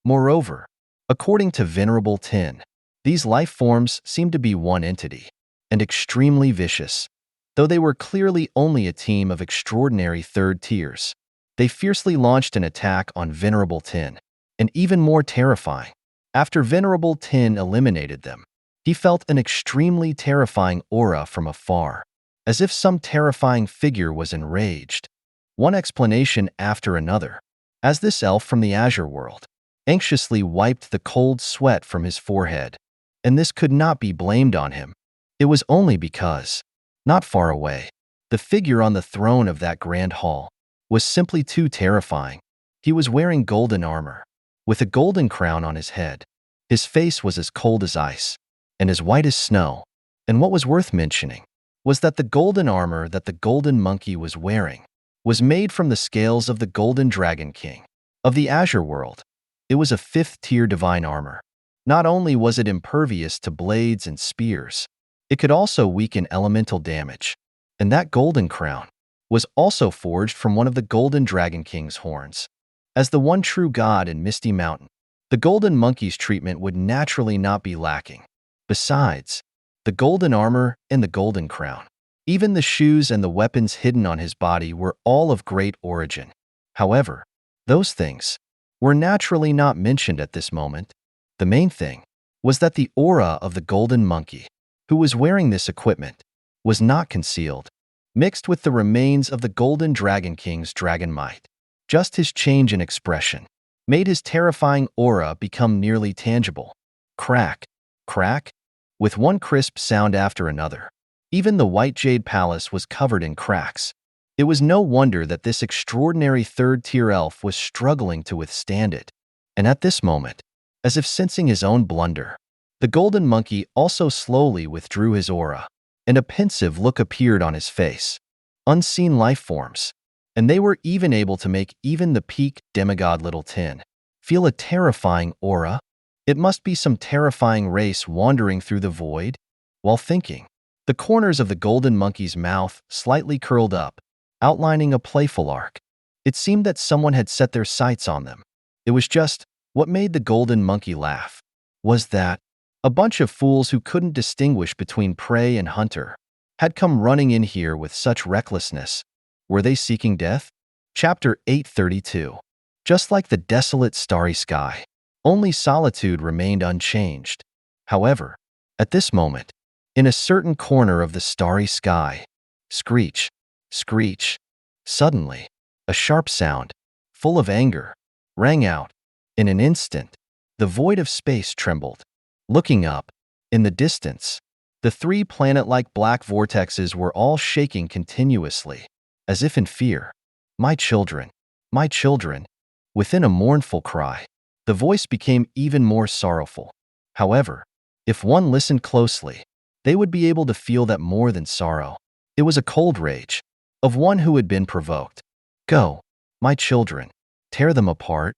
Moreover, according to Venerable Tin, These life forms seemed to be one entity, and extremely vicious. Though they were clearly only a team of extraordinary third tiers, they fiercely launched an attack on Venerable Tin, and even more terrifying. After Venerable Tin eliminated them, he felt an extremely terrifying aura from afar, as if some terrifying figure was enraged. One explanation after another, as this elf from the Azure world anxiously wiped the cold sweat from his forehead. And this could not be blamed on him. It was only because, not far away, the figure on the throne of that grand hall was simply too terrifying. He was wearing golden armor, with a golden crown on his head. His face was as cold as ice, and as white as snow. And what was worth mentioning was that the golden armor that the golden monkey was wearing was made from the scales of the golden dragon king of the Azure world. It was a 5th-tier divine armor. Not only was it impervious to blades and spears, it could also weaken elemental damage. And that golden crown was also forged from one of the golden dragon king's horns. As the one true god in Misty Mountain, the golden monkey's treatment would naturally not be lacking. Besides, the golden armor and the golden crown, even the shoes and the weapons hidden on his body were all of great origin. However, those things were naturally not mentioned at this moment. The main thing was that the aura of the golden monkey, who was wearing this equipment, was not concealed, mixed with the remains of the golden dragon king's dragon might. Just his change in expression made his terrifying aura become nearly tangible. Crack, crack, with one crisp sound after another. Even the white jade palace was covered in cracks. It was no wonder that this extraordinary third-tier elf was struggling to withstand it. And at this moment, as if sensing his own blunder, the golden monkey also slowly withdrew his aura, and a pensive look appeared on his face. Unseen life forms, and they were even able to make even the peak demigod Little Tin feel a terrifying aura. It must be some terrifying race wandering through the void. While thinking, the corners of the golden monkey's mouth slightly curled up, outlining a playful arc. It seemed that someone had set their sights on them. It was just what made the golden monkey laugh was that a bunch of fools who couldn't distinguish between prey and hunter had come running in here with such recklessness. Were they seeking death? Chapter 832. Just like the desolate starry sky, only solitude remained unchanged. However, at this moment, in a certain corner of the starry sky, screech, screech, suddenly, a sharp sound, full of anger, rang out. In an instant, the void of space trembled. Looking up, in the distance, the 3 planet-like black vortexes were all shaking continuously, as if in fear. My children, my children. Within a mournful cry, the voice became even more sorrowful. However, if one listened closely, they would be able to feel that more than sorrow. It was a cold rage, of one who had been provoked. Go, my children, tear them apart.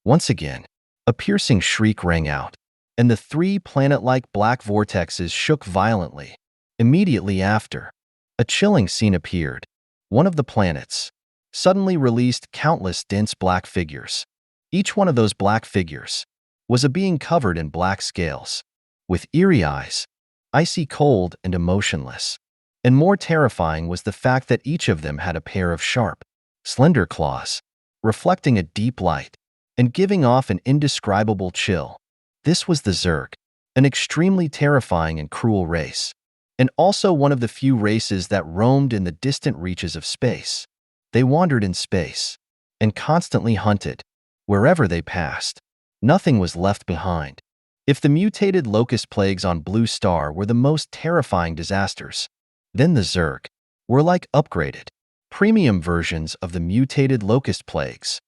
Once again, a piercing shriek rang out, and the 3 planet-like black vortexes shook violently. Immediately after, a chilling scene appeared. One of the planets suddenly released countless dense black figures. Each one of those black figures was a being covered in black scales, with eerie eyes, icy cold and emotionless. And more terrifying was the fact that each of them had a pair of sharp, slender claws, reflecting a deep light and giving off an indescribable chill. This was the Zerg, an extremely terrifying and cruel race, and also one of the few races that roamed in the distant reaches of space. They wandered in space and constantly hunted. Wherever they passed, nothing was left behind. If the mutated locust plagues on Blue Star were the most terrifying disasters, then the Zerg were like upgraded, premium versions of the mutated locust plagues.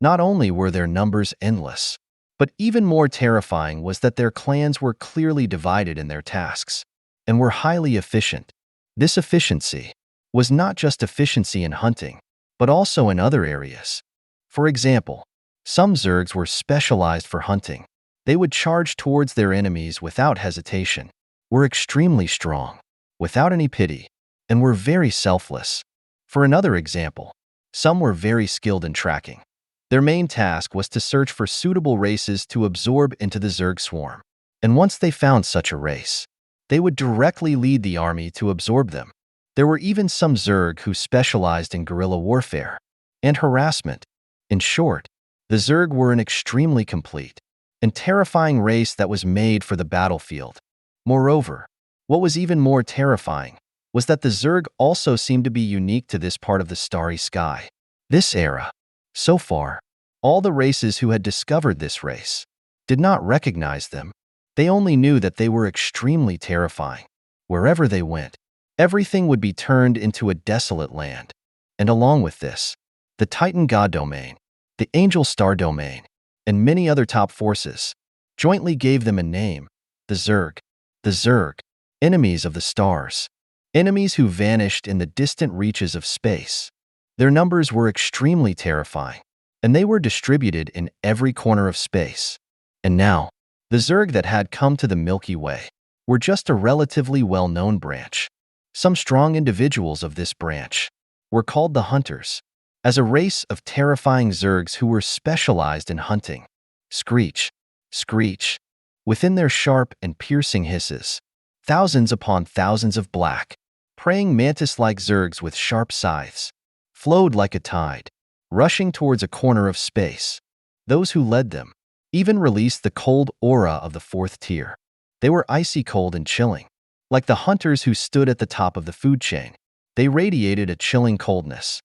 Not only were their numbers endless, but even more terrifying was that their clans were clearly divided in their tasks and were highly efficient. This efficiency was not just efficiency in hunting, but also in other areas. For example, some Zergs were specialized for hunting. They would charge towards their enemies without hesitation, were extremely strong, without any pity, and were very selfless. For another example, some were very skilled in tracking. Their main task was to search for suitable races to absorb into the Zerg swarm. And once they found such a race, they would directly lead the army to absorb them. There were even some Zerg who specialized in guerrilla warfare and harassment. In short, the Zerg were an extremely complete and terrifying race that was made for the battlefield. Moreover, what was even more terrifying was that the Zerg also seemed to be unique to this part of the starry sky. This era, so far, all the races who had discovered this race did not recognize them. They only knew that they were extremely terrifying. Wherever they went, everything would be turned into a desolate land. And along with this, the Titan God domain, the Angel Star domain, and many other top forces jointly gave them a name, the Zerg. The Zerg, enemies of the stars, enemies who vanished in the distant reaches of space. Their numbers were extremely terrifying, and they were distributed in every corner of space. And now, the Zerg that had come to the Milky Way were just a relatively well-known branch. Some strong individuals of this branch were called the Hunters, as a race of terrifying Zergs who were specialized in hunting. Screech, screech. Within their sharp and piercing hisses, thousands upon thousands of black, praying mantis-like Zergs with sharp scythes flowed like a tide, rushing towards a corner of space. Those who led them even released the cold aura of the fourth tier. They were icy cold and chilling. Like the hunters who stood at the top of the food chain, they radiated a chilling coldness.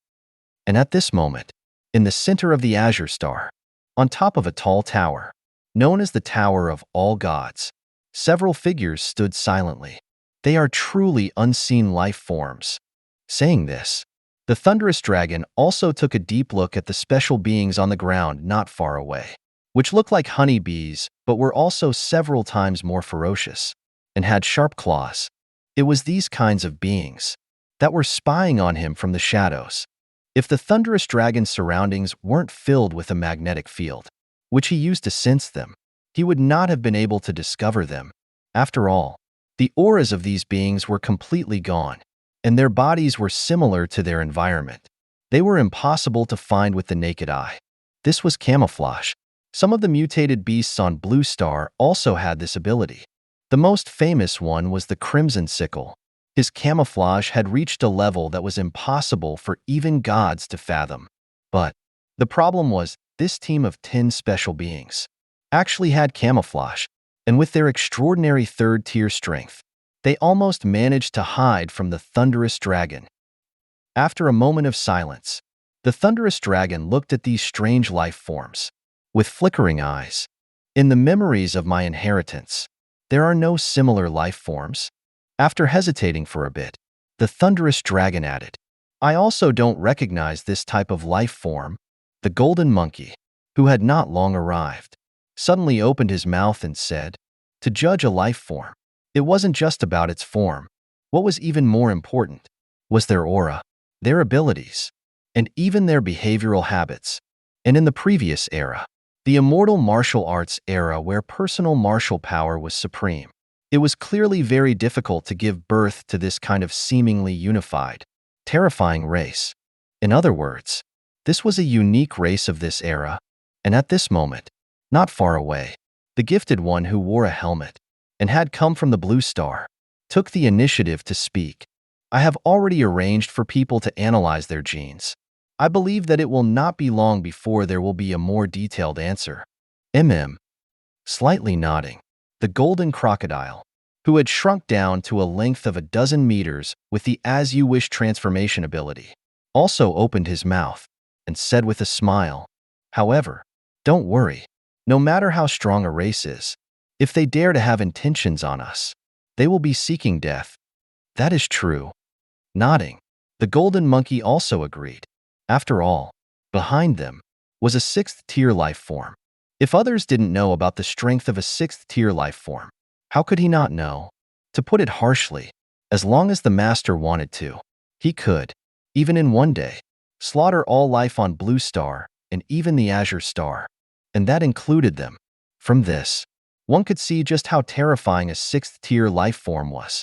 And at this moment, in the center of the Azure Star, on top of a tall tower, known as the Tower of All Gods, several figures stood silently. They are truly unseen life forms. Saying this, the thunderous dragon also took a deep look at the special beings on the ground not far away, which looked like honeybees but were also several times more ferocious and had sharp claws. It was these kinds of beings that were spying on him from the shadows. If the thunderous dragon's surroundings weren't filled with a magnetic field, which he used to sense them, he would not have been able to discover them. After all, the auras of these beings were completely gone, and their bodies were similar to their environment. They were impossible to find with the naked eye. This was camouflage. Some of the mutated beasts on Blue Star also had this ability. The most famous one was the Crimson Sickle. His camouflage had reached a level that was impossible for even gods to fathom. But the problem was, this team of 10 special beings actually had camouflage, and with their extraordinary third-tier strength, they almost managed to hide from the thunderous dragon. After a moment of silence, the thunderous dragon looked at these strange life forms with flickering eyes. In the memories of my inheritance, there are no similar life forms. After hesitating for a bit, the thunderous dragon added, I also don't recognize this type of life form. The golden monkey, who had not long arrived, suddenly opened his mouth and said, to judge a life form, it wasn't just about its form. What was even more important was their aura, their abilities, and even their behavioral habits. And in the previous era, the immortal martial arts era where personal martial power was supreme, it was clearly very difficult to give birth to this kind of seemingly unified, terrifying race. In other words, this was a unique race of this era, and at this moment, not far away, the gifted one who wore a helmet and had come from the Blue Star took the initiative to speak. I have already arranged for people to analyze their genes. I believe that it will not be long before there will be a more detailed answer. Slightly nodding, the golden crocodile, who had shrunk down to a length of 12 meters with the As You Wish transformation ability, also opened his mouth and said with a smile, however, don't worry. No matter how strong a race is, if they dare to have intentions on us, they will be seeking death. That is true. Nodding, the golden monkey also agreed. After all, behind them was a 6th-tier life form. If others didn't know about the strength of a 6th-tier life form, how could he not know? To put it harshly, as long as the master wanted to, he could, even in one day, slaughter all life on Blue Star and even the Azure Star, and that included them. From this, one could see just how terrifying a 6th-tier life form was.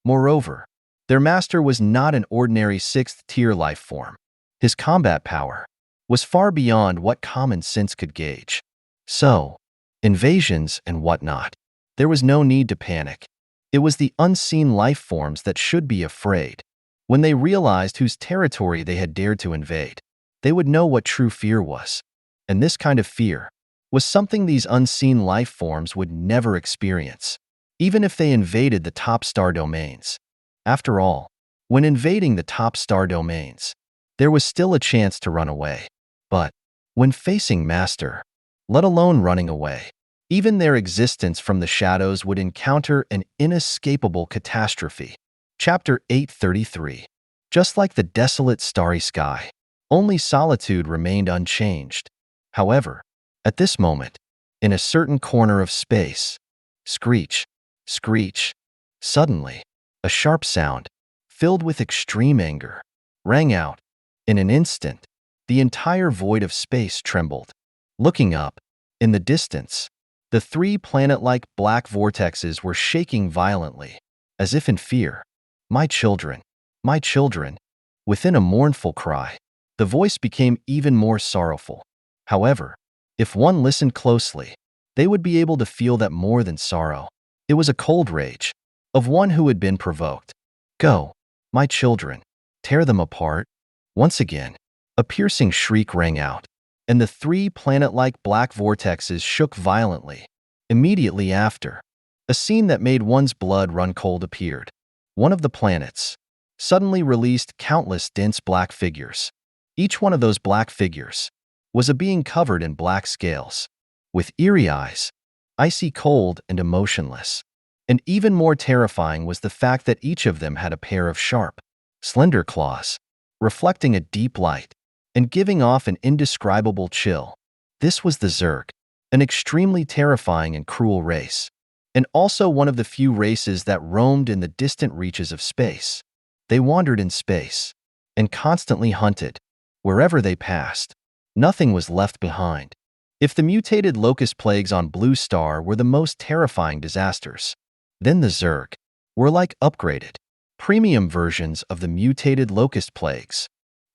Moreover, their master was not an ordinary 6th-tier life form. His combat power was far beyond what common sense could gauge. So, invasions and whatnot, There was no need to panic. It was the unseen life forms that should be afraid. When they realized whose territory they had dared to invade, they would know what true fear was. And this kind of fear was something these unseen life forms would never experience, even if they invaded the top star domains. After all, when invading the top star domains, there was still a chance to run away. But when facing Master, let alone running away, even their existence from the shadows would encounter an inescapable catastrophe. Chapter 833. Just like the desolate starry sky, only solitude remained unchanged. However, at this moment, in a certain corner of space, screech, screech, suddenly, a sharp sound, filled with extreme anger, rang out. In an instant, the entire void of space trembled. Looking up, in the distance, the three planet-like black vortexes were shaking violently, as if in fear. My children, my children. Within a mournful cry, the voice became even more sorrowful. However, if one listened closely, they would be able to feel that more than sorrow, it was a cold rage of one who had been provoked. Go, my children, tear them apart. Once again, a piercing shriek rang out, and the three planet-like black vortexes shook violently. Immediately after, a scene that made one's blood run cold appeared. One of the planets suddenly released countless dense black figures. Each one of those black figures was a being covered in black scales, with eerie eyes, icy cold and emotionless. And even more terrifying was the fact that each of them had a pair of sharp, slender claws, reflecting a deep light and giving off an indescribable chill. This was the Zerg, an extremely terrifying and cruel race, and also one of the few races that roamed in the distant reaches of space. They wandered in space and constantly hunted. Wherever they passed, nothing was left behind. If the mutated locust plagues on Blue Star were the most terrifying disasters, then the Zerg were like upgraded, premium versions of the mutated locust plagues.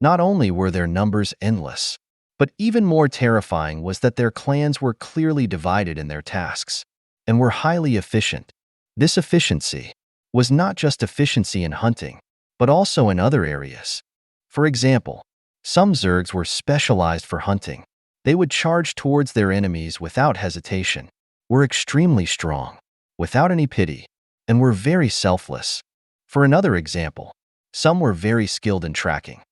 Not only were their numbers endless, but even more terrifying was that their clans were clearly divided in their tasks and were highly efficient. This efficiency was not just efficiency in hunting, but also in other areas. For example, some Zergs were specialized for hunting. They would charge towards their enemies without hesitation, were extremely strong, without any pity, and were very selfless. For another example, some were very skilled in tracking.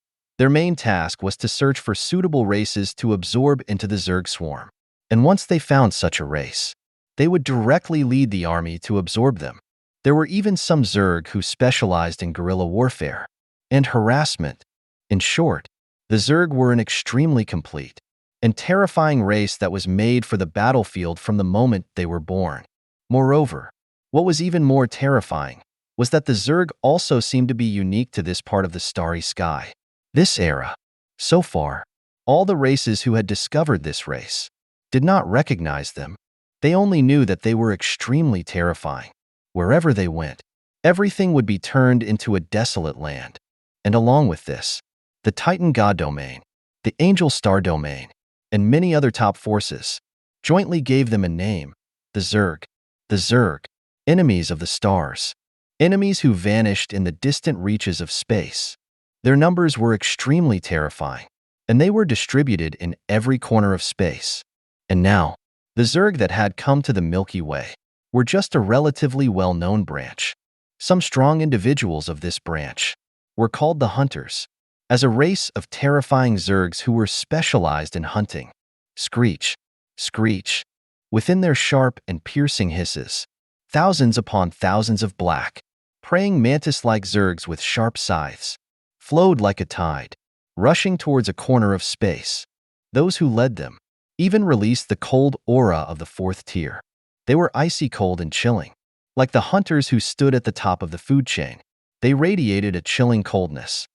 Their main task was to search for suitable races to absorb into the Zerg swarm. And once they found such a race, they would directly lead the army to absorb them. There were even some Zerg who specialized in guerrilla warfare and harassment. In short, the Zerg were an extremely complete and terrifying race that was made for the battlefield from the moment they were born. Moreover, what was even more terrifying was that the Zerg also seemed to be unique to this part of the starry sky. This era, so far, all the races who had discovered this race did not recognize them. They only knew that they were extremely terrifying. Wherever they went, everything would be turned into a desolate land. And along with this, the Titan God domain, the Angel Star domain, and many other top forces jointly gave them a name, the Zerg. The Zerg, enemies of the stars, enemies who vanished in the distant reaches of space. Their numbers were extremely terrifying, and they were distributed in every corner of space. And now, the Zerg that had come to the Milky Way were just a relatively well-known branch. Some strong individuals of this branch were called the Hunters, as a race of terrifying Zergs who were specialized in hunting. Screech, screech. Within their sharp and piercing hisses, thousands upon thousands of black, praying mantis-like Zergs with sharp scythes flowed like a tide, rushing towards a corner of space. Those who led them even released the cold aura of the fourth tier. They were icy cold and chilling. Like the hunters who stood at the top of the food chain, they radiated a chilling coldness.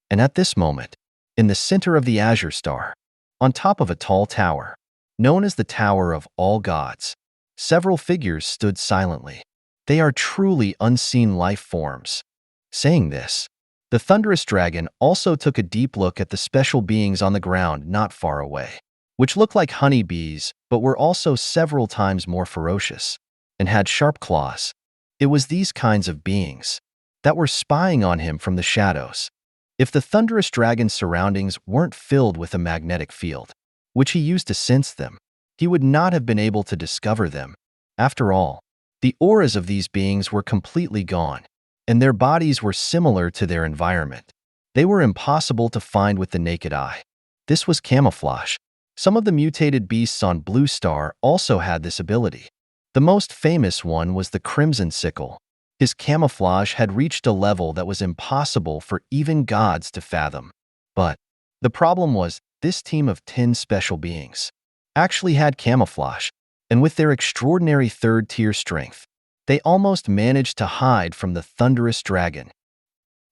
And at this moment, in the center of the Azure Star, on top of a tall tower, known as the Tower of All Gods, several figures stood silently. They are truly unseen life forms. Saying this, the thunderous dragon also took a deep look at the special beings on the ground not far away, which looked like honeybees but were also several times more ferocious. and had sharp claws. It was these kinds of beings that were spying on him from the shadows. If the thunderous dragon's surroundings weren't filled with a magnetic field, which he used to sense them, he would not have been able to discover them. After all, the auras of these beings were completely gone, and their bodies were similar to their environment. They were impossible to find with the naked eye. This was camouflage. Some of the mutated beasts on Blue Star also had this ability. The most famous one was the Crimson Sickle. His camouflage had reached a level that was impossible for even gods to fathom. But the problem was, this team of 10 special beings actually had camouflage, and with their extraordinary third-tier strength, they almost managed to hide from the thunderous dragon.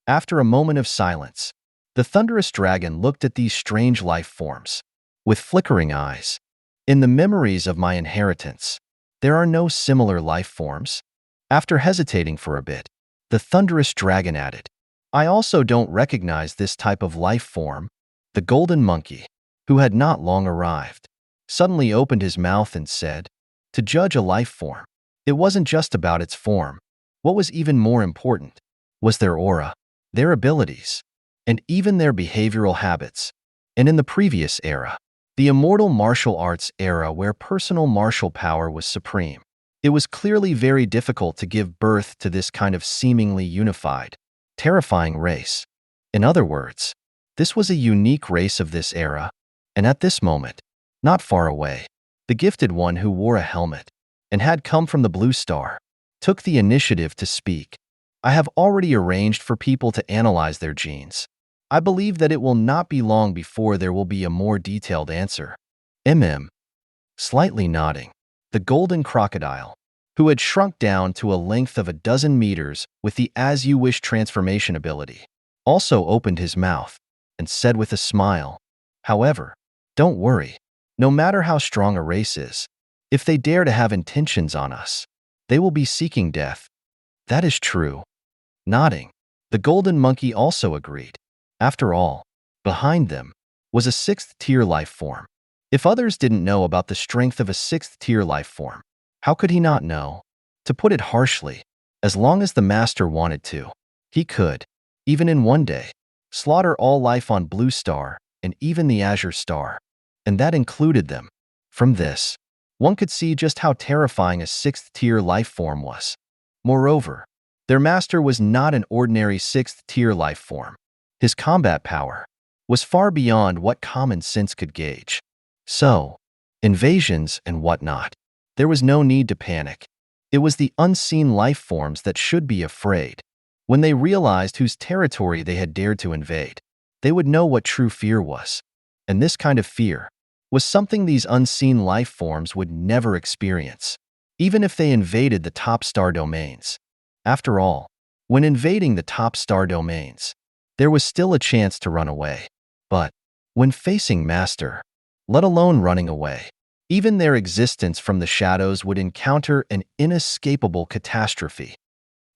After a moment of silence, the thunderous dragon looked at these strange life forms with flickering eyes. In the memories of my inheritance, there are no similar life forms. After hesitating for a bit, the thunderous dragon added, I also don't recognize this type of life form. The golden monkey, who had not long arrived, suddenly opened his mouth and said, to judge a life form, it wasn't just about its form. What was even more important was their aura, their abilities, and even their behavioral habits. And in the previous era, the immortal martial arts era where personal martial power was supreme, it was clearly very difficult to give birth to this kind of seemingly unified, terrifying race. In other words, this was a unique race of this era, and at this moment, not far away, the gifted one who wore a helmet and had come from the Blue Star took the initiative to speak. I have already arranged for people to analyze their genes. I believe that it will not be long before there will be a more detailed answer. Slightly nodding, the golden crocodile, who had shrunk down to a length of 12 meters with the as-you-wish transformation ability, also opened his mouth and said with a smile, however, don't worry. No matter how strong a race is, if they dare to have intentions on us, they will be seeking death. That is true. Nodding, the golden monkey also agreed. After all, behind them was a 6th-tier life form. If others didn't know about the strength of a 6th-tier life form, how could he not know? To put it harshly, as long as the master wanted to, he could, even in one day, slaughter all life on Blue Star and even the Azure Star. And that included them. From this, one could see just how terrifying a 6th-tier life form was. Moreover, their master was not an ordinary 6th-tier life form. His combat power was far beyond what common sense could gauge. So, invasions and whatnot, there was no need to panic. It was the unseen life forms that should be afraid. When they realized whose territory they had dared to invade, they would know what true fear was. And this kind of fear was something these unseen life forms would never experience, even if they invaded the top star domains. After all, when invading the top star domains, there was still a chance to run away. But when facing Master, let alone running away, even their existence from the shadows would encounter an inescapable catastrophe.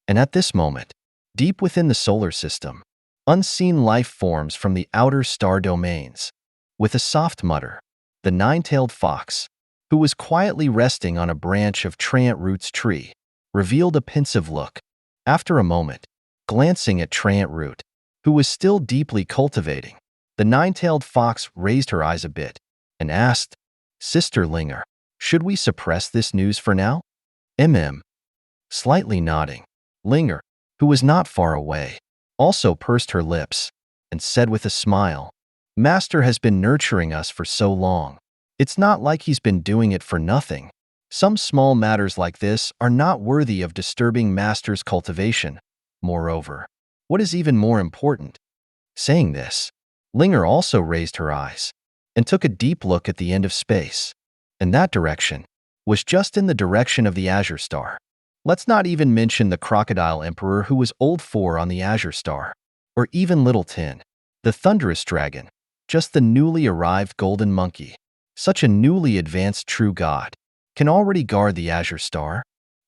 And at this moment, deep within the solar system, unseen life forms from the outer star domains, with a soft mutter, the nine-tailed fox, who was quietly resting on a branch of Trant Root's tree, revealed a pensive look. After a moment, glancing at Trant Root, who was still deeply cultivating, the nine-tailed fox raised her eyes a bit and asked, Sister Linger, should we suppress this news for now? Slightly nodding, Linger, who was not far away, also pursed her lips and said with a smile, Master has been nurturing us for so long. It's not like he's been doing it for nothing. Some small matters like this are not worthy of disturbing Master's cultivation. Moreover, what is even more important? Saying this, Linger also raised her eyes and took a deep look at the end of space. And that direction was just in the direction of the Azure Star. Let's not even mention the Crocodile Emperor who was Old 4 on the Azure Star, or even Little 10, the Thunderous Dragon, just the newly arrived Golden Monkey. Such a newly advanced true god can already guard the Azure Star?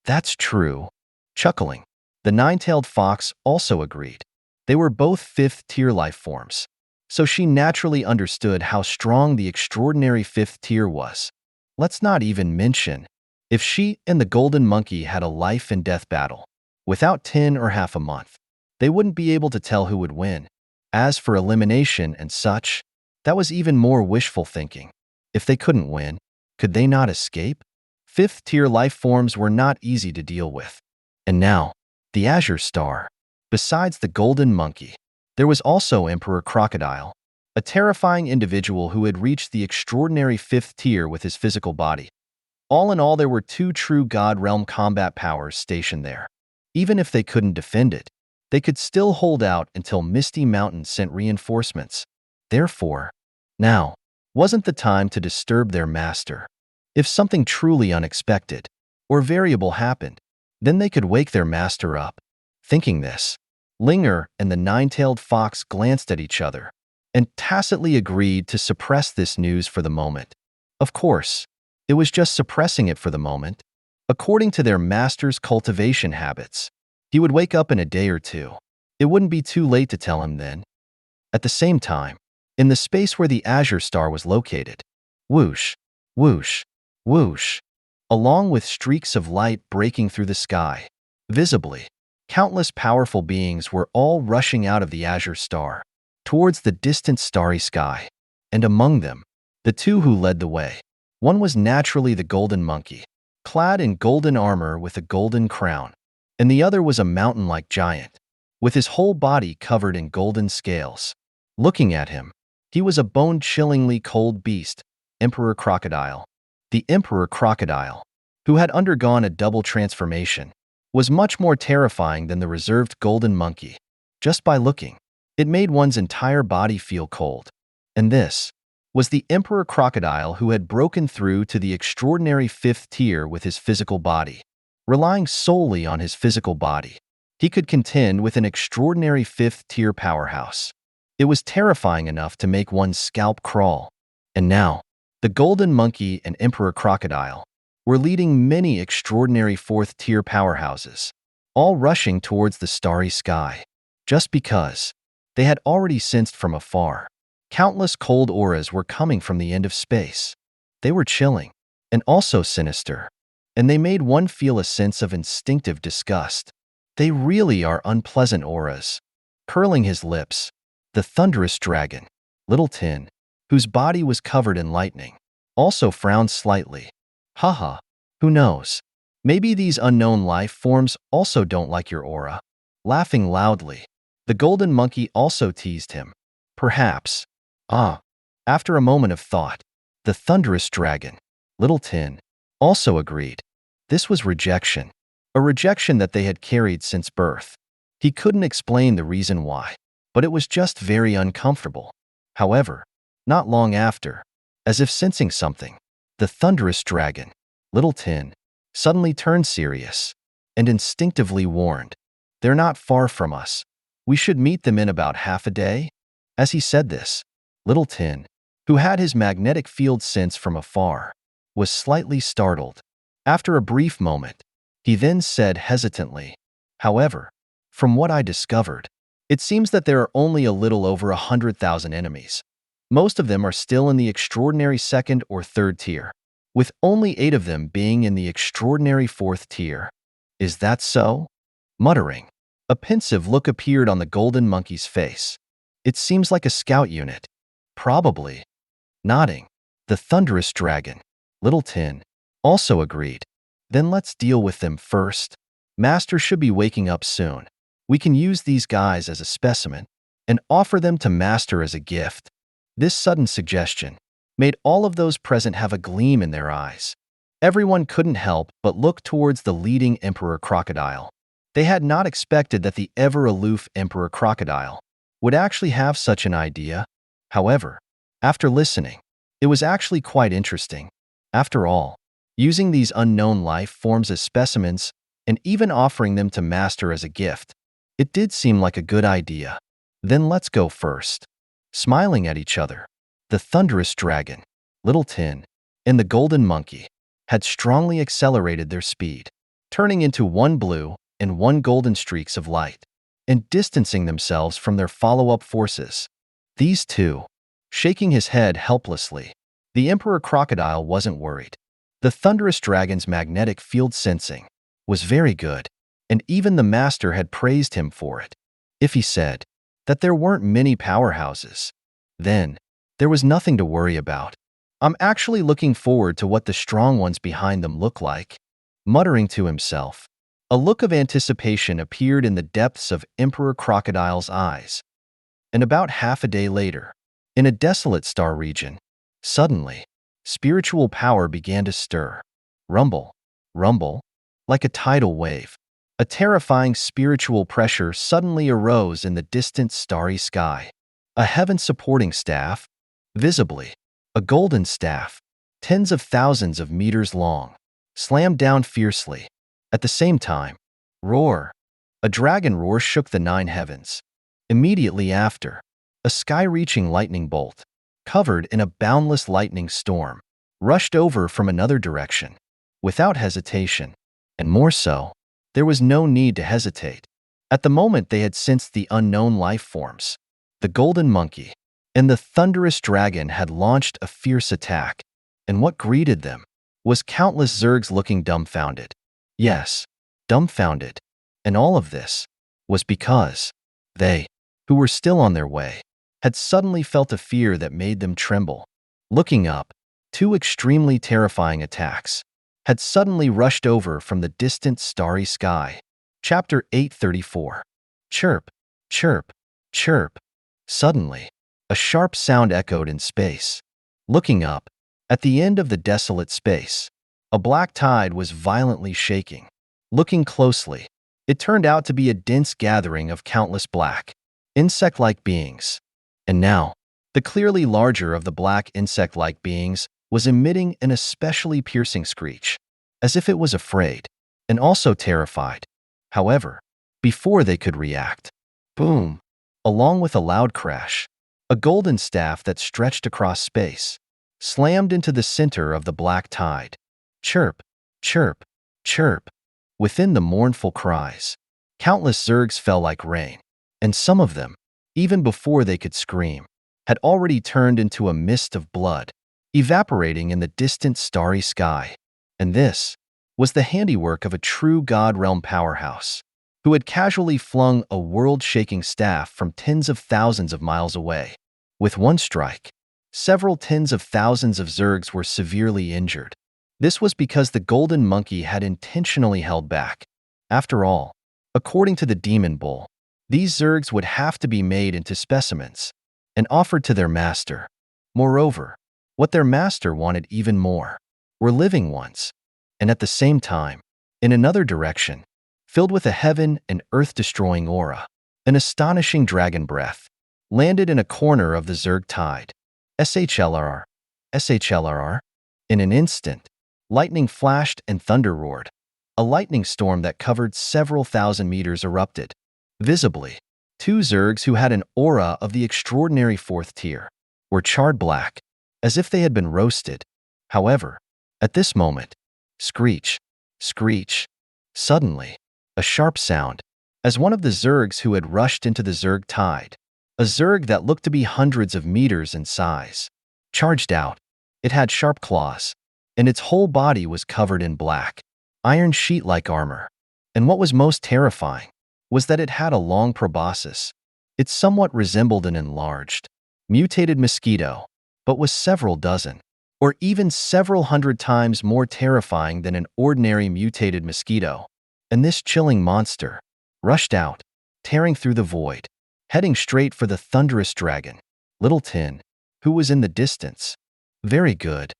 That's true. Chuckling, the nine-tailed fox also agreed. They were both 5th-tier life forms, so she naturally understood how strong the extraordinary 5th tier was. Let's not even mention If she and the golden monkey had a life and death battle, without 10 or half a month, they wouldn't be able to tell who would win. As for elimination and such, that was even more wishful thinking. If they couldn't win, could they not escape? Fifth-tier life forms were not easy to deal with. And now, the Azure Star. Besides the golden monkey, there was also Emperor Crocodile, a terrifying individual who had reached the extraordinary fifth tier with his physical body. All in all, there were two true God Realm combat powers stationed there. Even if they couldn't defend it, they could still hold out until Misty Mountain sent reinforcements. Therefore, now wasn't the time to disturb their master. If something truly unexpected or variable happened, then they could wake their master up. Thinking this, Linger and the nine-tailed fox glanced at each other and tacitly agreed to suppress this news for the moment. Of course, it was just suppressing it for the moment. According to their master's cultivation habits, he would wake up in a day or two. It wouldn't be too late to tell him then. At the same time, in the space where the Azure Star was located, whoosh, whoosh, whoosh, along with streaks of light breaking through the sky, visibly, countless powerful beings were all rushing out of the Azure Star towards the distant starry sky, and among them, the two who led the way. One was naturally the golden monkey, clad in golden armor with a golden crown, and the other was a mountain-like giant, with his whole body covered in golden scales. Looking at him, he was a bone-chillingly cold beast, Emperor Crocodile. The Emperor Crocodile, who had undergone a double transformation, was much more terrifying than the reserved golden monkey. Just by looking, it made one's entire body feel cold. And this was the Emperor Crocodile who had broken through to the extraordinary fifth tier with his physical body. Relying solely on his physical body, he could contend with an extraordinary fifth-tier powerhouse. It was terrifying enough to make one's scalp crawl. And now, the golden monkey and Emperor Crocodile were leading many extraordinary fourth-tier powerhouses, all rushing towards the starry sky, just because they had already sensed from afar. Countless cold auras were coming from the end of space. They were chilling and also sinister, and they made one feel a sense of instinctive disgust. They really are unpleasant auras. Curling his lips, the thunderous dragon, Little Tin, whose body was covered in lightning, also frowned slightly. Haha, who knows? Maybe these unknown life forms also don't like your aura. Laughing loudly, the golden monkey also teased him. Perhaps. After a moment of thought, the thunderous dragon, Little Tin, also agreed. This was rejection, a rejection that they had carried since birth. He couldn't explain the reason why, but it was just very uncomfortable. However, not long after, as if sensing something, the thunderous dragon, Little Tin, suddenly turned serious and instinctively warned, "They're not far from us. We should meet them in about half a day." As he said this, Little Tin, who had his magnetic field sense from afar, was slightly startled. After a brief moment, he then said hesitantly, "However, from what I discovered, it seems that there are only a little over 100,000 enemies. Most of them are still in the extraordinary second or third tier, with only 8 of them being in the extraordinary fourth tier. Is that so?" Muttering, a pensive look appeared on the golden monkey's face. "It seems like a scout unit." "Probably." Nodding, the thunderous dragon, Little Tin, also agreed. "Then let's deal with them first. Master should be waking up soon. We can use these guys as a specimen and offer them to Master as a gift." This sudden suggestion made all of those present have a gleam in their eyes. Everyone couldn't help but look towards the leading Emperor Crocodile. They had not expected that the ever-aloof Emperor Crocodile would actually have such an idea. However, after listening, it was actually quite interesting. After all, using these unknown life forms as specimens and even offering them to Master as a gift, it did seem like a good idea. "Then let's go first." Smiling at each other, the thunderous dragon, Little Tin, and the golden monkey had strongly accelerated their speed, turning into one blue and one golden streaks of light, and distancing themselves from their follow-up forces. These two, shaking his head helplessly, the Emperor Crocodile wasn't worried. The thunderous dragon's magnetic field sensing was very good, and even the master had praised him for it. If he said that there weren't many powerhouses, then there was nothing to worry about. I'm actually looking forward to what the strong ones behind them look like. Muttering to himself, a look of anticipation appeared in the depths of Emperor Crocodile's eyes. And about half a day later, in a desolate star region, suddenly, spiritual power began to stir. Rumble, rumble, like a tidal wave. A terrifying spiritual pressure suddenly arose in the distant starry sky. A heaven-supporting staff, visibly, a golden staff, tens of thousands of meters long, slammed down fiercely. At the same time, roar. A dragon roar shook the nine heavens. Immediately after, a sky-reaching lightning bolt, covered in a boundless lightning storm, rushed over from another direction, without hesitation. And more so, there was no need to hesitate. At the moment they had sensed the unknown life forms. The golden monkey and the thunderous dragon had launched a fierce attack, and what greeted them was countless Zergs looking dumbfounded. Yes, dumbfounded. And all of this was because they, who were still on their way, had suddenly felt a fear that made them tremble. Looking up, two extremely terrifying attacks had suddenly rushed over from the distant starry sky. Chapter 834. Chirp, chirp, chirp. Suddenly, a sharp sound echoed in space. Looking up, at the end of the desolate space, a black tide was violently shaking. Looking closely, it turned out to be a dense gathering of countless black, insect-like beings. And now, the clearly larger of the black insect-like beings was emitting an especially piercing screech, as if it was afraid, and also terrified. However, before they could react, boom, along with a loud crash, a golden staff that stretched across space slammed into the center of the black tide. Chirp, chirp, chirp. Within the mournful cries, countless Zergs fell like rain, and some of them, even before they could scream, had already turned into a mist of blood, evaporating in the distant starry sky. And this was the handiwork of a true God Realm powerhouse, who had casually flung a world-shaking staff from tens of thousands of miles away. With one strike, several tens of thousands of Zergs were severely injured. This was because the golden monkey had intentionally held back. After all, according to the demon bull, these Zergs would have to be made into specimens and offered to their master. Moreover, what their master wanted even more were living ones. And at the same time, in another direction, filled with a heaven and earth-destroying aura, an astonishing dragon breath landed in a corner of the Zerg tide. SHLRR, SHLRR. In an instant, lightning flashed and thunder roared. A lightning storm that covered several thousand meters erupted. Visibly, two Zergs who had an aura of the extraordinary fourth tier were charred black, as if they had been roasted. However, at this moment, screech, screech. Suddenly, a sharp sound, as one of the Zergs who had rushed into the Zerg tide, a Zerg that looked to be hundreds of meters in size, charged out. It had sharp claws, and its whole body was covered in black, iron sheet-like armor. And what was most terrifying was that it had a long proboscis. It somewhat resembled an enlarged, mutated mosquito, but was several dozen, or even several hundred times more terrifying than an ordinary mutated mosquito. And this chilling monster rushed out, tearing through the void, heading straight for the thunderous dragon, Little Tin, who was in the distance. Very good.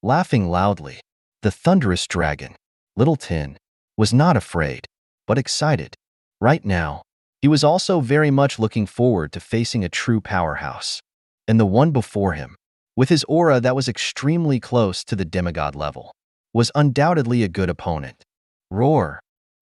Laughing loudly, the thunderous dragon, Little Tin, was not afraid, but excited. Right now, he was also very much looking forward to facing a true powerhouse. And the one before him, with his aura that was extremely close to the demigod level, was undoubtedly a good opponent. Roar.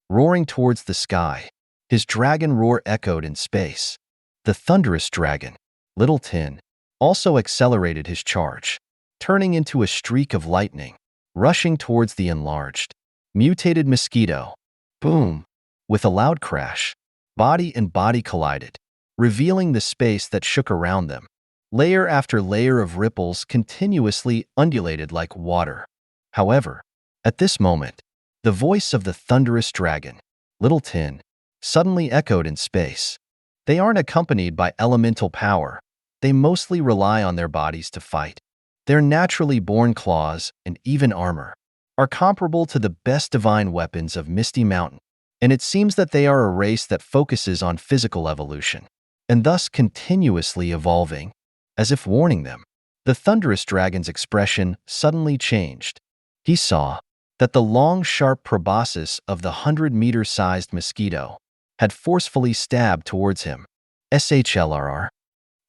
Roaring towards the sky, his dragon roar echoed in space. The thunderous dragon, Little Tin, also accelerated his charge, turning into a streak of lightning, rushing towards the enlarged, mutated mosquito. Boom! With a loud crash, body and body collided, revealing the space that shook around them. Layer after layer of ripples continuously undulated like water. However, at this moment, the voice of the thunderous dragon, Little Tin, suddenly echoed in space. They aren't accompanied by elemental power. They mostly rely on their bodies to fight. Their naturally born claws and even armor are comparable to the best divine weapons of Misty Mountain, and it seems that they are a race that focuses on physical evolution, and thus continuously evolving, as if warning them. The thunderous dragon's expression suddenly changed. He saw that the long, sharp proboscis of the 100-meter-sized mosquito had forcefully stabbed towards him. SHLRR.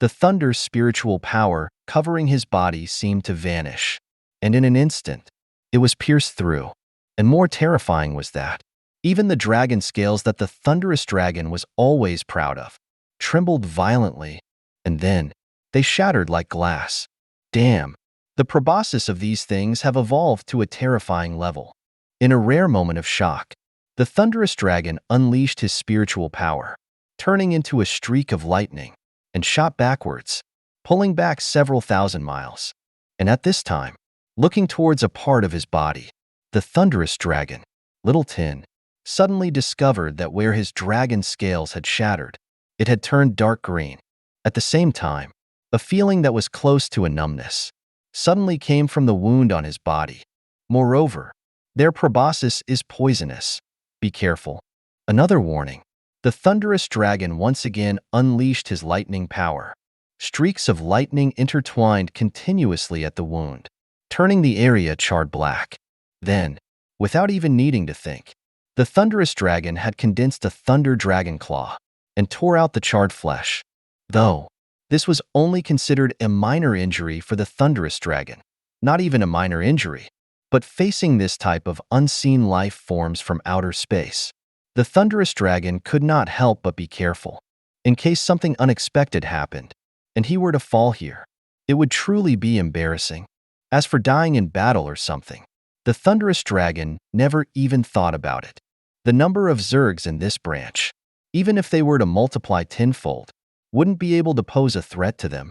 The thunder's spiritual power covering his body seemed to vanish, and in an instant, it was pierced through. And more terrifying was that even the dragon scales that the thunderous dragon was always proud of trembled violently, and then they shattered like glass. Damn, the proboscis of these things have evolved to a terrifying level. In a rare moment of shock, the thunderous dragon unleashed his spiritual power, turning into a streak of lightning, and shot backwards, pulling back several thousand miles. And at this time, looking towards a part of his body, the thunderous dragon, Little Tin, suddenly discovered that where his dragon scales had shattered, it had turned dark green. At the same time, a feeling that was close to a numbness suddenly came from the wound on his body. Moreover, their proboscis is poisonous. Be careful. Another warning. The thunderous dragon once again unleashed his lightning power. Streaks of lightning intertwined continuously at the wound, turning the area charred black. Then, without even needing to think, the thunderous dragon had condensed a thunder dragon claw and tore out the charred flesh. Though, this was only considered a minor injury for the thunderous dragon. Not even a minor injury, but facing this type of unseen life forms from outer space, the thunderous dragon could not help but be careful. In case something unexpected happened, and he were to fall here, it would truly be embarrassing. As for dying in battle or something, the thunderous dragon never even thought about it. The number of Zergs in this branch, even if they were to multiply tenfold, wouldn't be able to pose a threat to them.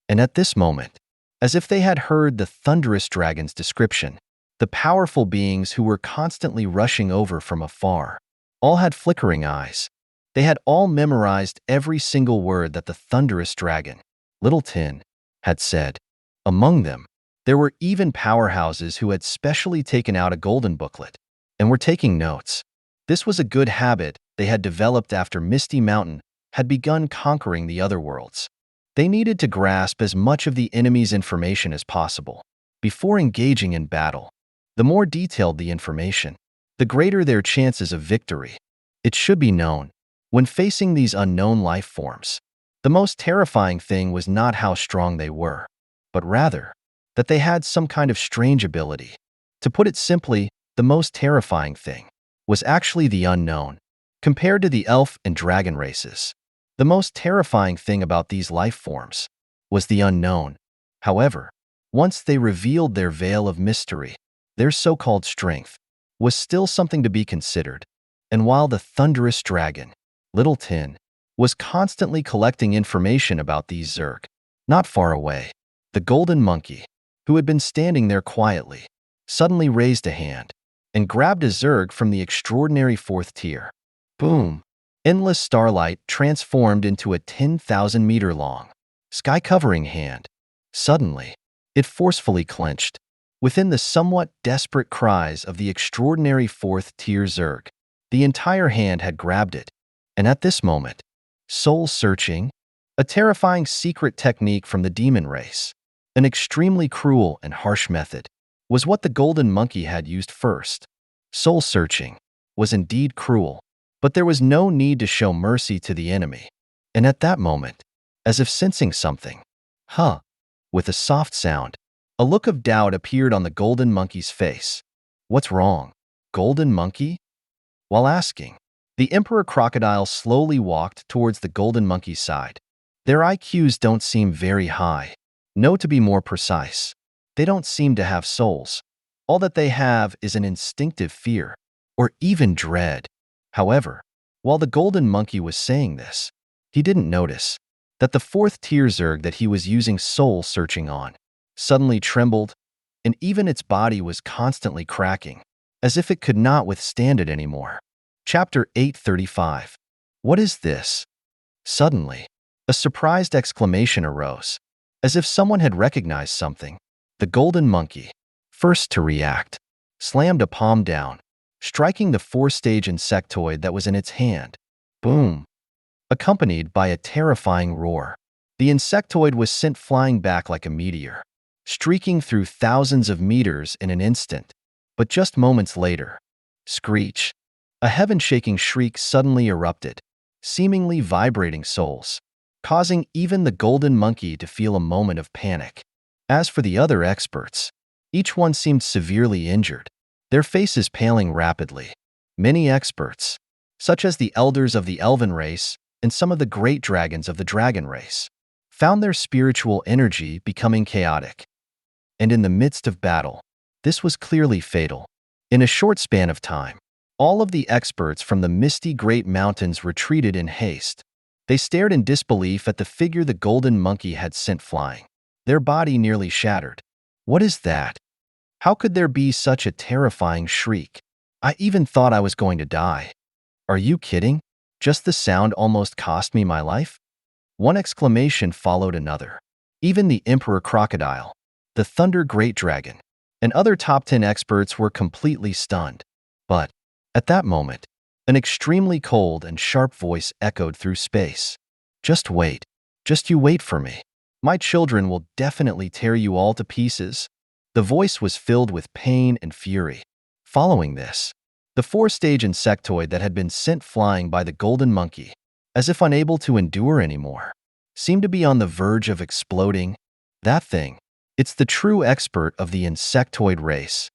And at this moment, as if they had heard the thunderous dragon's description, the powerful beings who were constantly rushing over from afar all had flickering eyes. They had all memorized every single word that the thunderous dragon, Little Tin, had said. Among them, there were even powerhouses who had specially taken out a golden booklet and were taking notes. This was a good habit they had developed after Misty Mountain had begun conquering the other worlds. They needed to grasp as much of the enemy's information as possible before engaging in battle. The more detailed the information, the greater their chances of victory. It should be known, when facing these unknown life forms, the most terrifying thing was not how strong they were, but rather that they had some kind of strange ability. To put it simply, the most terrifying thing was actually the unknown. Compared to the elf and dragon races, the most terrifying thing about these life forms was the unknown. However, once they revealed their veil of mystery, their so-called strength was still something to be considered. And while the thunderous dragon, Little Tin, was constantly collecting information about these Zerg, not far away, the golden monkey, who had been standing there quietly, suddenly raised a hand and grabbed a Zerg from the extraordinary fourth tier. Boom! Endless starlight transformed into a 10,000-meter-long, sky-covering hand. Suddenly, it forcefully clenched. Within the somewhat desperate cries of the extraordinary fourth-tier Zerg, the entire hand had grabbed it. And at this moment, soul-searching, a terrifying secret technique from the demon race, an extremely cruel and harsh method, was what the golden monkey had used first. Soul-searching was indeed cruel, but there was no need to show mercy to the enemy. And at that moment, as if sensing something, with a soft sound, a look of doubt appeared on the golden monkey's face. What's wrong, golden monkey? While asking, the emperor crocodile slowly walked towards the golden monkey's side. Their IQs don't seem very high. No, to be more precise, they don't seem to have souls. All that they have is an instinctive fear, or even dread. However, while the golden monkey was saying this, he didn't notice that the fourth tier Zerg that he was using soul searching on suddenly trembled. and even its body was constantly cracking, as if it could not withstand it anymore. Chapter 835. What is this? Suddenly, a surprised exclamation arose, as if someone had recognized something. The golden monkey, first to react, slammed a palm down, striking the four-stage insectoid that was in its hand. Boom! Accompanied by a terrifying roar. The insectoid was sent flying back like a meteor, streaking through thousands of meters in an instant. But just moments later, screech! A heaven-shaking shriek suddenly erupted, seemingly vibrating souls, causing even the golden monkey to feel a moment of panic. As for the other experts, each one seemed severely injured, their faces paling rapidly. Many experts, such as the elders of the elven race and some of the great dragons of the dragon race, found their spiritual energy becoming chaotic. And in the midst of battle, this was clearly fatal. In a short span of time, all of the experts from the misty great mountains retreated in haste. They stared in disbelief at the figure the golden monkey had sent flying, their body nearly shattered. What is that? How could there be such a terrifying shriek? I even thought I was going to die. Are you kidding? Just the sound almost cost me my life? One exclamation followed another. Even the Emperor Crocodile, the Thunder Great Dragon, and other top 10 experts were completely stunned. But, at that moment, an extremely cold and sharp voice echoed through space. Just wait. Just you wait for me. My children will definitely tear you all to pieces. The voice was filled with pain and fury. Following this, the four-stage insectoid that had been sent flying by the golden monkey, as if unable to endure anymore, seemed to be on the verge of exploding. That thing, it's the true expert of the insectoid race,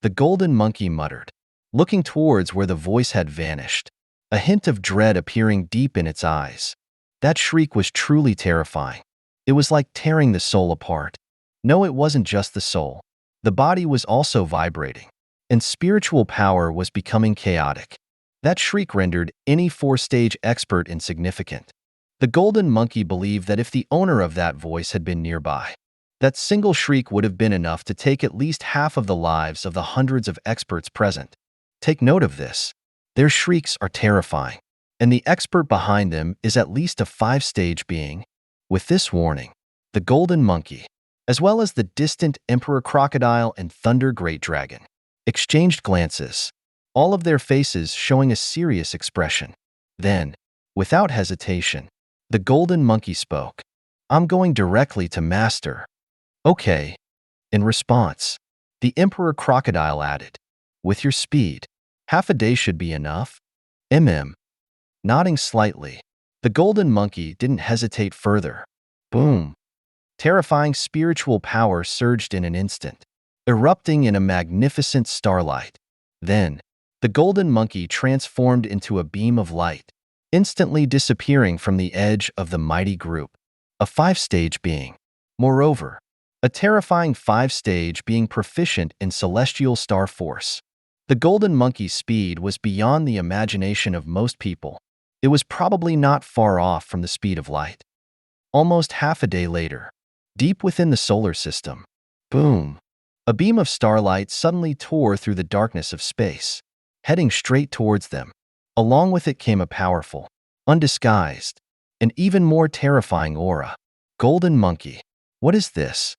the golden monkey muttered, looking towards where the voice had vanished, a hint of dread appearing deep in its eyes. That shriek was truly terrifying. It was like tearing the soul apart. No, it wasn't just the soul. The body was also vibrating, and spiritual power was becoming chaotic. That shriek rendered any four-stage expert insignificant. The golden monkey believed that if the owner of that voice had been nearby, that single shriek would have been enough to take at least half of the lives of the hundreds of experts present. Take note of this. Their shrieks are terrifying, and the expert behind them is at least a five-stage being. With this warning, the golden monkey, as well as the distant Emperor Crocodile and Thunder Great Dragon, exchanged glances, all of their faces showing a serious expression. Then, without hesitation, the golden monkey spoke. I'm going directly to Master. Okay. In response, the Emperor Crocodile added, with your speed, half a day should be enough. Nodding slightly, the golden monkey didn't hesitate further. Boom. Terrifying spiritual power surged in an instant, erupting in a magnificent starlight. Then, the golden monkey transformed into a beam of light, instantly disappearing from the edge of the mighty group. A five-stage being. Moreover, a terrifying five-stage being proficient in celestial star force. The golden monkey's speed was beyond the imagination of most people. It was probably not far off from the speed of light. Almost half a day later, deep within the solar system, boom, a beam of starlight suddenly tore through the darkness of space, heading straight towards them. Along with it came a powerful, undisguised, and even more terrifying aura. Golden monkey, what is this?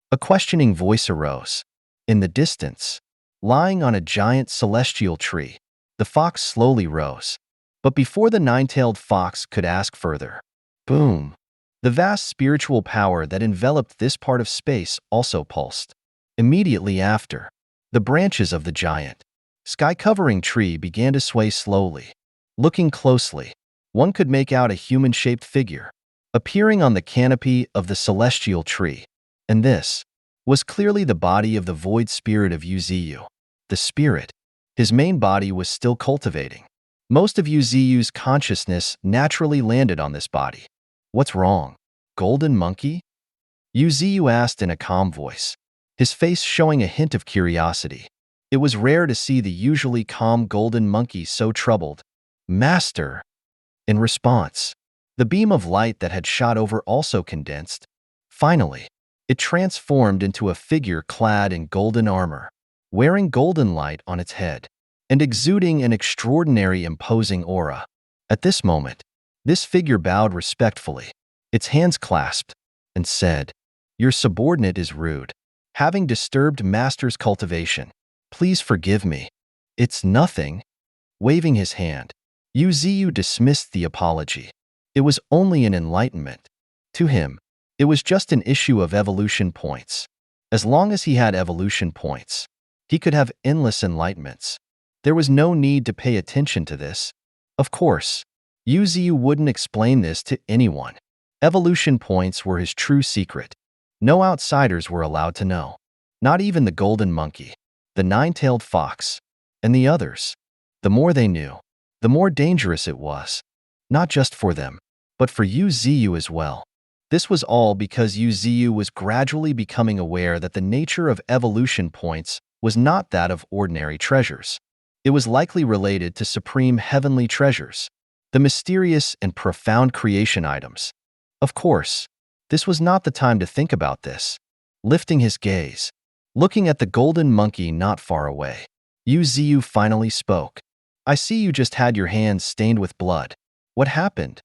A questioning voice arose. In the distance, lying on a giant celestial tree, the fox slowly rose. But before the nine-tailed fox could ask further, boom, the vast spiritual power that enveloped this part of space also pulsed. Immediately after, the branches of the giant, sky-covering tree began to sway slowly. Looking closely, one could make out a human-shaped figure appearing on the canopy of the celestial tree. And this was clearly the body of the void spirit of Uziu. The spirit, his main body was still cultivating. Most of Uziu's consciousness naturally landed on this body. What's wrong? Golden monkey? Uziu asked in a calm voice, his face showing a hint of curiosity. It was rare to see the usually calm golden monkey so troubled. Master! In response, the beam of light that had shot over also condensed. Finally, It transformed into a figure clad in golden armor, wearing golden light on its head, and exuding an extraordinary imposing aura. At this moment, this figure bowed respectfully, its hands clasped, and said, "Your subordinate is rude, having disturbed Master's cultivation. Please forgive me. It's nothing." Waving his hand, Yu dismissed the apology. It was only an enlightenment. To him, it was just an issue of evolution points. As long as he had evolution points, he could have endless enlightenments. There was no need to pay attention to this. Of course, Yu wouldn't explain this to anyone. Evolution points were his true secret. No outsiders were allowed to know. Not even the golden monkey, the nine-tailed fox, and the others. The more they knew, the more dangerous it was. Not just for them, but for Yu as well. This was all because Yu was gradually becoming aware that the nature of evolution points was not that of ordinary treasures. It was likely related to supreme heavenly treasures, the mysterious and profound creation items. Of course, this was not the time to think about this. Lifting his gaze, looking at the golden monkey not far away, Yu finally spoke. "I see you just had your hands stained with blood. What happened?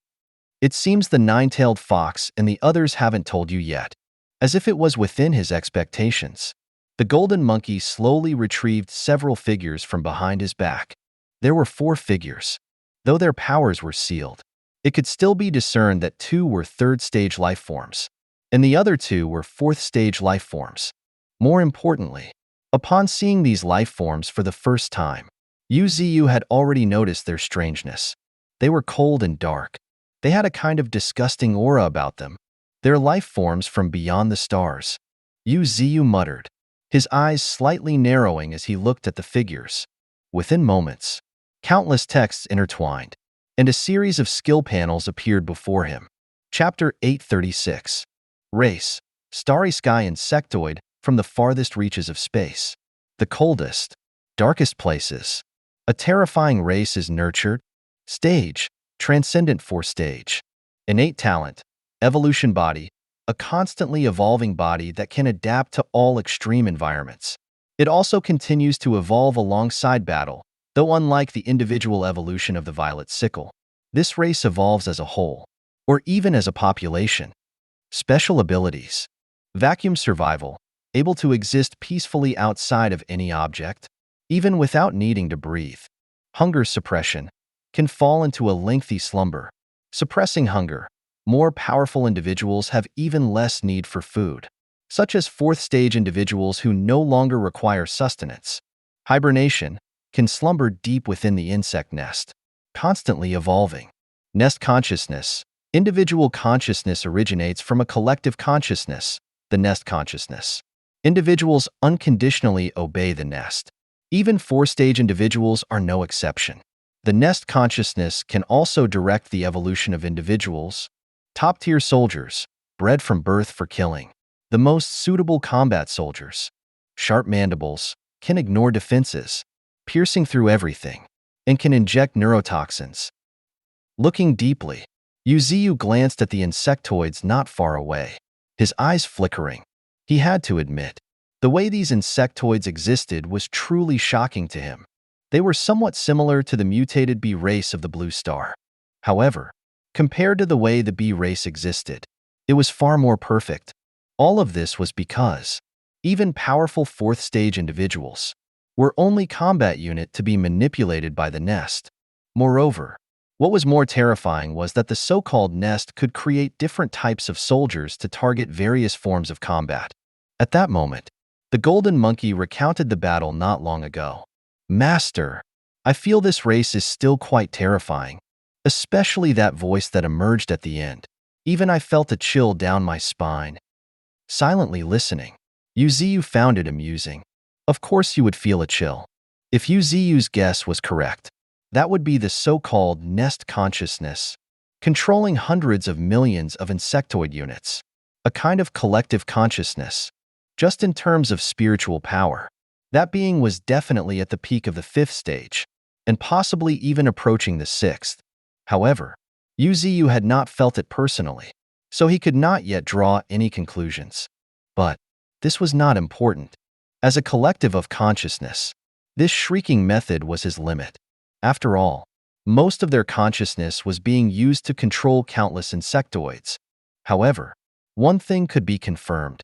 It seems the nine-tailed fox and the others haven't told you yet." As if it was within his expectations, the golden monkey slowly retrieved several figures from behind his back. There were 4 figures. Though their powers were sealed, it could still be discerned that 2 were third-stage life forms, and the other 2 were fourth-stage life forms. More importantly, upon seeing these life forms for the first time, Yu had already noticed their strangeness. They were cold and dark. They had a kind of disgusting aura about them. Their life forms from beyond the stars. Yu muttered, his eyes slightly narrowing as he looked at the figures. Within moments, countless texts intertwined, and a series of skill panels appeared before him. Chapter 836. Race, Starry Sky Insectoid from the farthest reaches of space. The coldest, darkest places. A terrifying race is nurtured. Stage, Transcendent 4 stage. Innate talent, evolution body, a constantly evolving body that can adapt to all extreme environments. It also continues to evolve alongside battle, though unlike the individual evolution of the violet sickle, this race evolves as a whole, or even as a population. Special abilities. Vacuum survival, able to exist peacefully outside of any object, even without needing to breathe. Hunger suppression, can fall into a lengthy slumber. Suppressing hunger, more powerful individuals have even less need for food, such as fourth-stage individuals who no longer require sustenance. Hibernation, can slumber deep within the insect nest, constantly evolving. Nest consciousness, individual consciousness originates from a collective consciousness, the nest consciousness. Individuals unconditionally obey the nest. Even 4-stage individuals are no exception. The nest consciousness can also direct the evolution of individuals. Top-tier soldiers, bred from birth for killing. The most suitable combat soldiers. Sharp mandibles, can ignore defenses, piercing through everything, and can inject neurotoxins. Looking deeply, Yu glanced at the insectoids not far away, his eyes flickering. He had to admit, the way these insectoids existed was truly shocking to him. They were somewhat similar to the mutated bee race of the blue star. However, compared to the way the bee race existed, it was far more perfect. All of this was because even powerful fourth-stage individuals were only combat unit to be manipulated by the nest. Moreover, what was more terrifying was that the so-called nest could create different types of soldiers to target various forms of combat. At that moment, the golden monkey recounted the battle not long ago. "Master, I feel this race is still quite terrifying, especially that voice that emerged at the end. Even I felt a chill down my spine." Silently listening, Yu found it amusing. Of course you would feel a chill. If Yu's guess was correct, that would be the so-called nest consciousness, controlling hundreds of millions of insectoid units. A kind of collective consciousness. Just in terms of spiritual power, that being was definitely at the peak of the 5th stage, and possibly even approaching the 6th. However, Yu had not felt it personally, so he could not yet draw any conclusions. But this was not important. As a collective of consciousness, this shrieking method was his limit. After all, most of their consciousness was being used to control countless insectoids. However, one thing could be confirmed.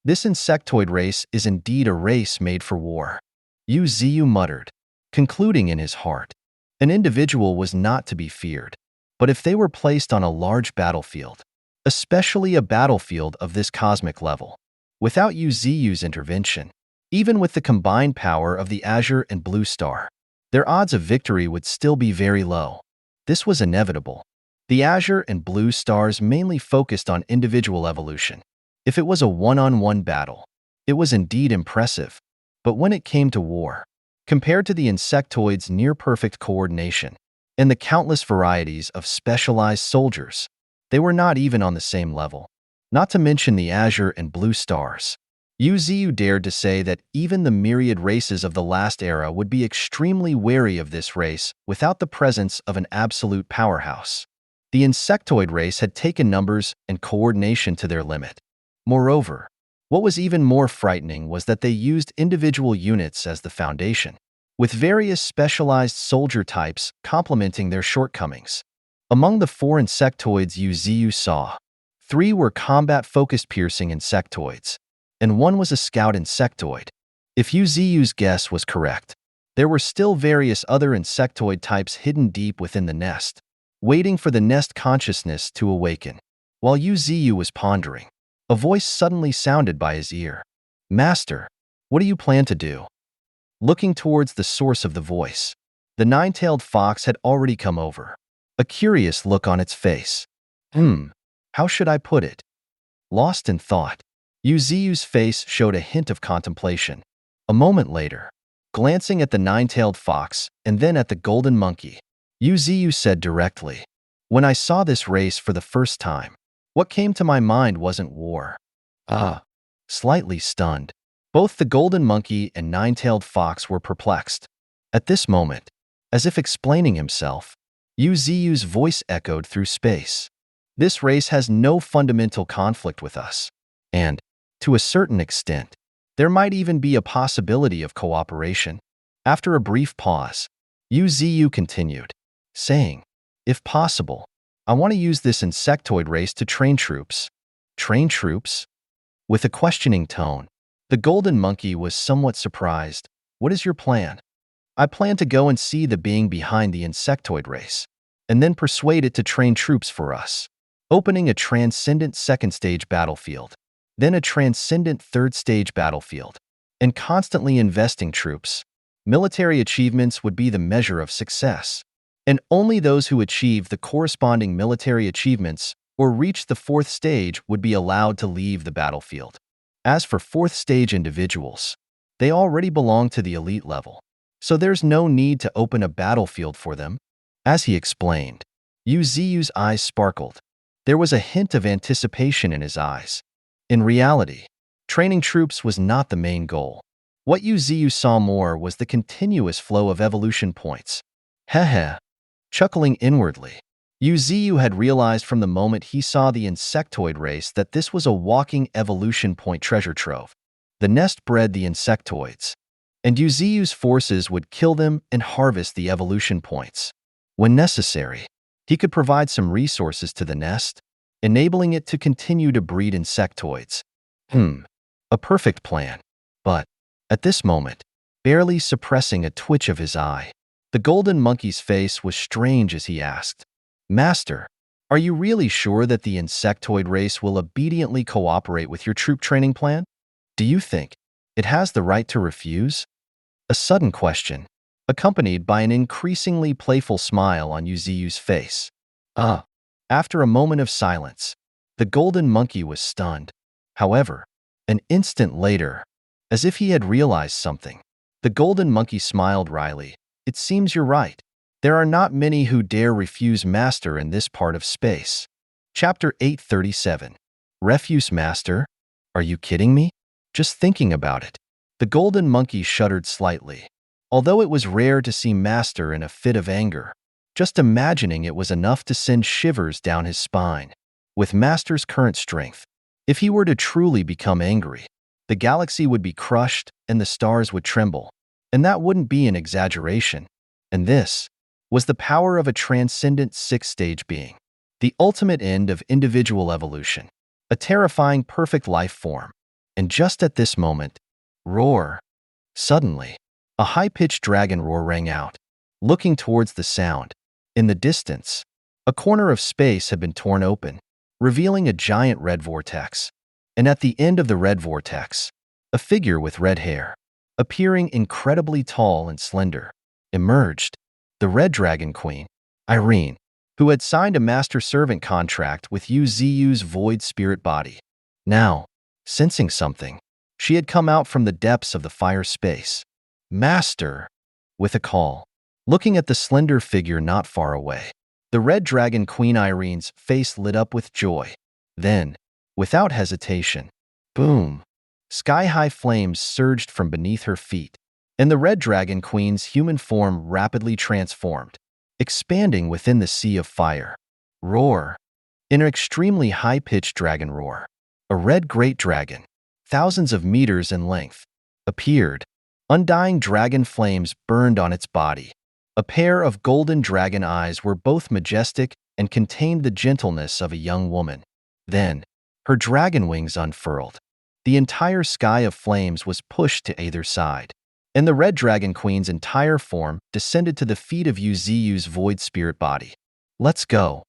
This insectoid race is indeed a race made for war. Yu Ziyu muttered, concluding in his heart. An individual was not to be feared, but if they were placed on a large battlefield, especially a battlefield of this cosmic level, without Yu Ziyu's intervention, even with the combined power of the Azure and Blue Star, their odds of victory would still be very low. This was inevitable. The Azure and Blue Stars mainly focused on individual evolution. If it was a one-on-one battle, it was indeed impressive. But when it came to war, compared to the insectoids' near-perfect coordination and the countless varieties of specialized soldiers, they were not even on the same level. Not to mention the Azure and Blue Stars. Yu Ziyu dared to say that even the myriad races of the last era would be extremely wary of this race without the presence of an absolute powerhouse. The insectoid race had taken numbers and coordination to their limit. Moreover, what was even more frightening was that they used individual units as the foundation, with various specialized soldier types complementing their shortcomings. Among the 4 insectoids Yu Ziyu saw, 3 were combat-focused piercing insectoids, and 1 was a scout insectoid. If Yu Ziyu's guess was correct, there were still various other insectoid types hidden deep within the nest, waiting for the nest consciousness to awaken. While Yu Ziyu was pondering, a voice suddenly sounded by his ear. "Master, what do you plan to do?" Looking towards the source of the voice, the nine-tailed fox had already come over, a curious look on its face. How should I put it? Lost in thought, Yu Ziyu's face showed a hint of contemplation. A moment later, glancing at the nine-tailed fox and then at the golden monkey, Yu Ziyu said directly, "When I saw this race for the first time, what came to my mind wasn't war." Slightly stunned, both the golden monkey and nine-tailed fox were perplexed. At this moment, as if explaining himself, Yu Ziyu's voice echoed through space. "This race has no fundamental conflict with us, and, to a certain extent, there might even be a possibility of cooperation." After a brief pause, Yu Ziyu continued, saying, "If possible, I want to use this insectoid race to train troops." "Train troops?" With a questioning tone, the golden monkey was somewhat surprised. "What is your plan?" "I plan to go and see the being behind the insectoid race, and then persuade it to train troops for us, opening a transcendent second-stage battlefield, then a transcendent third-stage battlefield, and constantly investing troops. Military achievements would be the measure of success, and only those who achieve the corresponding military achievements or reach the 4th stage would be allowed to leave the battlefield. As for 4th stage individuals, they already belong to the elite level, so there's no need to open a battlefield for them." As he explained, Yu Ziyu's eyes sparkled. There was a hint of anticipation in his eyes. In reality, training troops was not the main goal. What Yu Ziyu saw more was the continuous flow of evolution points. Heh. Chuckling inwardly, Yu Ziyu had realized from the moment he saw the insectoid race that this was a walking evolution point treasure trove. The nest bred the insectoids, and Yu Ziyu's forces would kill them and harvest the evolution points. When necessary, he could provide some resources to the nest, enabling it to continue to breed insectoids. A perfect plan. But, at this moment, barely suppressing a twitch of his eye, the golden monkey's face was strange as he asked, "Master, are you really sure that the insectoid race will obediently cooperate with your troop training plan? Do you think it has the right to refuse?" A sudden question, accompanied by an increasingly playful smile on Yu Ziyu's face. After a moment of silence, the golden monkey was stunned. However, an instant later, as if he had realized something, the golden monkey smiled wryly. "It seems you're right. There are not many who dare refuse Master in this part of space." Chapter 837. Refuse Master? Are you kidding me? Just thinking about it. The golden monkey shuddered slightly. Although it was rare to see Master in a fit of anger, just imagining it was enough to send shivers down his spine. With Master's current strength, If he were to truly become angry, the galaxy would be crushed and the stars would tremble. And that wouldn't be an exaggeration. And this was the power of a transcendent sixth-stage being, the ultimate end of individual evolution, a terrifying perfect life form. And just at this moment, roar! Suddenly, a high-pitched dragon roar rang out. Looking towards the sound, in the distance, a corner of space had been torn open, revealing a giant red vortex. And at the end of the red vortex, a figure with red hair, appearing incredibly tall and slender, emerged. The Red Dragon Queen, Irene, who had signed a master-servant contract with UZU's void spirit body. Now, sensing something, she had come out from the depths of the fire space. Master! With a call. Looking at the slender figure not far away, the Red Dragon Queen Irene's face lit up with joy. Then, without hesitation, boom! Sky-high flames surged from beneath her feet, and the Red Dragon Queen's human form rapidly transformed, expanding within the sea of fire. Roar! In an extremely high-pitched dragon roar, a red great dragon, thousands of meters in length, appeared. Undying dragon flames burned on its body. A pair of golden dragon eyes were both majestic and contained the gentleness of a young woman. Then, her dragon wings unfurled. The entire sky of flames was pushed to either side, and the Red Dragon Queen's entire form descended to the feet of UZU's void spirit body. Let's go!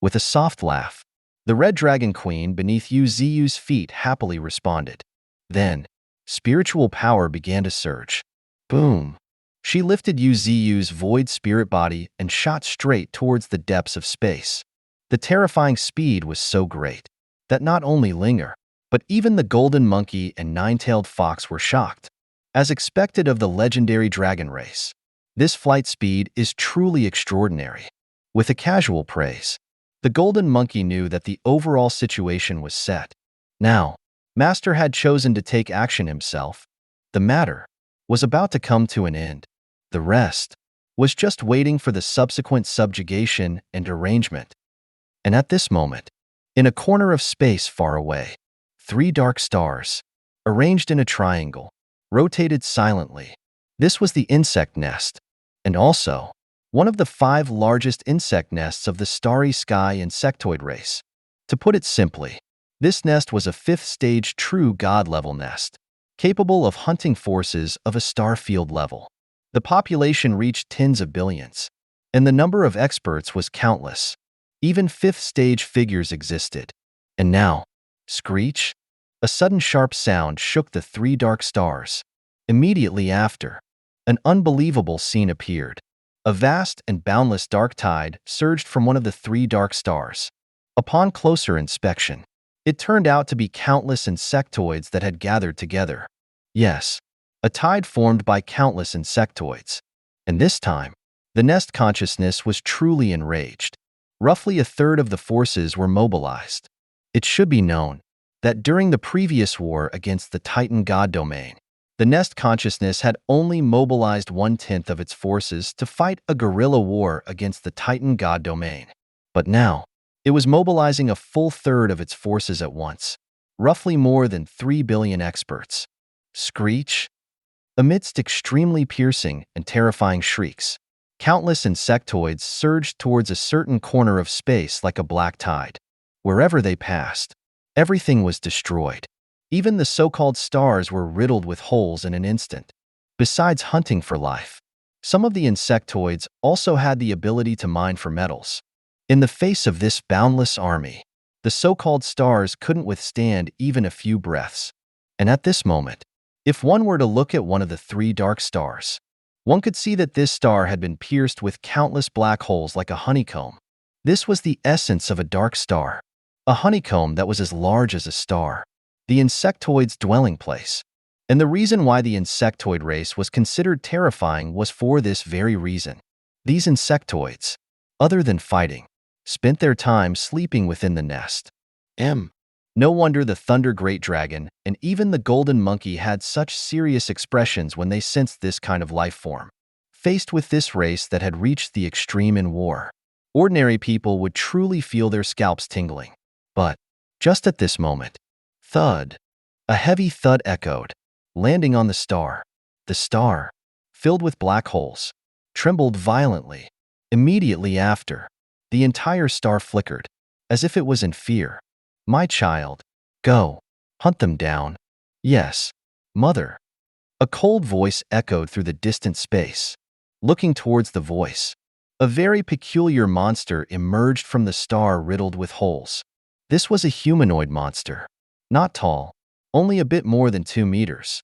With a soft laugh, the Red Dragon Queen beneath UZU's feet happily responded. Then, spiritual power began to surge. Boom! She lifted UZU's void spirit body and shot straight towards the depths of space. The terrifying speed was so great that not only Linger, but even the golden monkey and nine-tailed fox were shocked. As expected of the legendary dragon race, this flight speed is truly extraordinary. With a casual praise, the golden monkey knew that the overall situation was set. Now, Master had chosen to take action himself. The matter was about to come to an end. The rest was just waiting for the subsequent subjugation and arrangement. And at this moment, in a corner of space far away, 3 dark stars, arranged in a triangle, rotated silently. This was the insect nest, and also one of the 5 largest insect nests of the starry sky insectoid race. To put it simply, this nest was a 5th-stage true god-level nest, capable of hunting forces of a star field level. The population reached tens of billions, and the number of experts was countless. Even 5th-stage figures existed. And now, screech! A sudden sharp sound shook the 3 dark stars. Immediately after, an unbelievable scene appeared. A vast and boundless dark tide surged from one of the 3 dark stars. Upon closer inspection, it turned out to be countless insectoids that had gathered together. Yes, a tide formed by countless insectoids. And this time, the nest consciousness was truly enraged. Roughly a third of the forces were mobilized. It should be known that during the previous war against the Titan God domain, the nest consciousness had only mobilized 1/10 of its forces to fight a guerrilla war against the Titan God domain. But now, it was mobilizing a full third of its forces at once, roughly more than 3 billion experts. Screech! Amidst extremely piercing and terrifying shrieks, countless insectoids surged towards a certain corner of space like a black tide. Wherever they passed, everything was destroyed. Even the so-called stars were riddled with holes in an instant. Besides hunting for life, some of the insectoids also had the ability to mine for metals. In the face of this boundless army, the so-called stars couldn't withstand even a few breaths. And at this moment, if one were to look at one of the 3 dark stars, one could see that this star had been pierced with countless black holes like a honeycomb. This was the essence of a dark star, a honeycomb that was as large as a star, the insectoid's dwelling place. And the reason why the insectoid race was considered terrifying was for this very reason. These insectoids, other than fighting, spent their time sleeping within the nest. No wonder the Thunder Great Dragon and even the Golden Monkey had such serious expressions when they sensed this kind of life form. Faced with this race that had reached the extreme in war, ordinary people would truly feel their scalps tingling. But, just at this moment, Thud. A heavy thud echoed, landing on the star. The star, filled with black holes, trembled violently. Immediately after, the entire star flickered, as if it was in fear. My child, go. Hunt them down. Yes, mother. A cold voice echoed through the distant space. Looking towards the voice, a very peculiar monster emerged from the star riddled with holes. This was a humanoid monster. Not tall, only a bit more than 2 meters.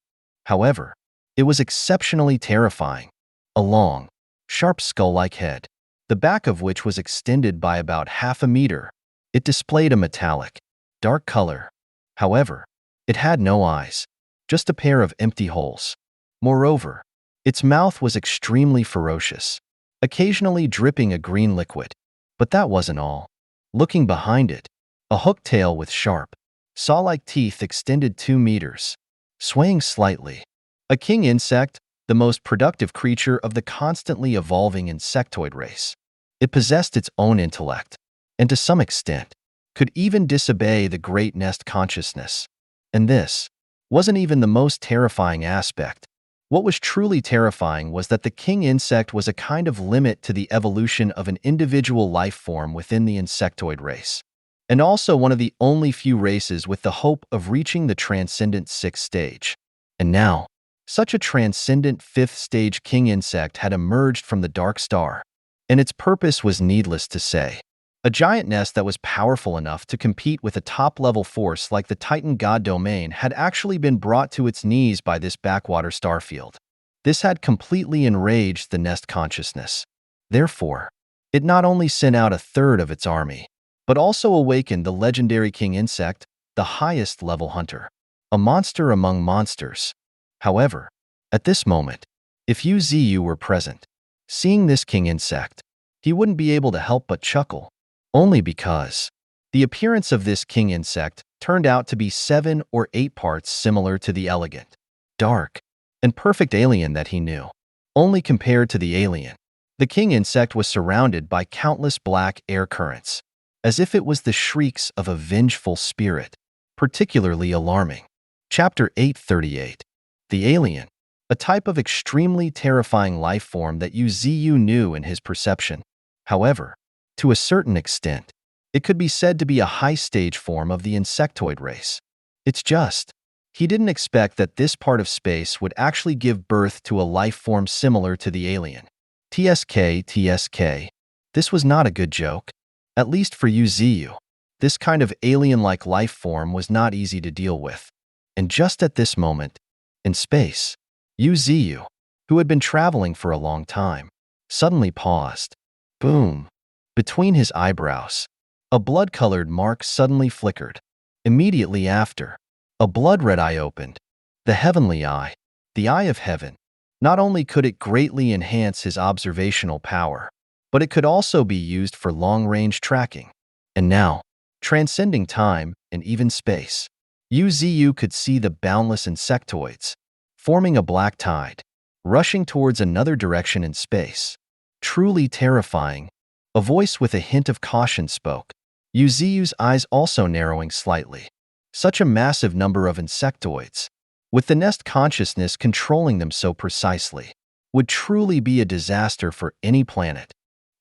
However, it was exceptionally terrifying. A long, sharp skull-like head, the back of which was extended by about half a meter. It displayed a metallic, dark color. However, it had no eyes, just a pair of empty holes. Moreover, its mouth was extremely ferocious, occasionally dripping a green liquid. But that wasn't all. Looking behind it, a hooked tail with sharp, saw-like teeth extended 2 meters, swaying slightly. A king insect, the most productive creature of the constantly evolving insectoid race. It possessed its own intellect, and to some extent, could even disobey the great nest consciousness. And this wasn't even the most terrifying aspect. What was truly terrifying was that the king insect was a kind of limit to the evolution of an individual life form within the insectoid race, and also one of the only few races with the hope of reaching the transcendent 6th stage. And now, such a transcendent 5th stage king insect had emerged from the dark star, and its purpose was needless to say. A giant nest that was powerful enough to compete with a top-level force like the Titan God Domain had actually been brought to its knees by this backwater starfield. This had completely enraged the nest consciousness. Therefore, it not only sent out a third of its army, but also awakened the legendary king insect, the highest-level hunter, a monster among monsters. However, at this moment, if Yu Ziyu were present, seeing this king insect, he wouldn't be able to help but chuckle. Only because the appearance of this king insect turned out to be 7 or 8 parts similar to the elegant, dark, and perfect alien that he knew. Only compared to the alien, the king insect was surrounded by countless black air currents, as if it was the shrieks of a vengeful spirit, particularly alarming. Chapter 838. The Alien, a type of extremely terrifying life form that Yu Ziyu knew in his perception. However, to a certain extent, it could be said to be a high-stage form of the insectoid race. It's just, he didn't expect that this part of space would actually give birth to a life form similar to the alien. TSK. This was not a good joke, at least for Yu Ziyu. This kind of alien-like life form was not easy to deal with. And just at this moment, in space, Yu Ziyu, who had been traveling for a long time, suddenly paused. Boom. Between his eyebrows, a blood-colored mark suddenly flickered. Immediately after, a blood-red eye opened. The heavenly eye, the eye of heaven. Not only could it greatly enhance his observational power, but it could also be used for long-range tracking. And now, transcending time and even space, Yu Ziyu could see the boundless insectoids, forming a black tide, rushing towards another direction in space. Truly terrifying. A voice with a hint of caution spoke, Yu Ziyu's eyes also narrowing slightly. Such a massive number of insectoids, with the nest consciousness controlling them so precisely, would truly be a disaster for any planet.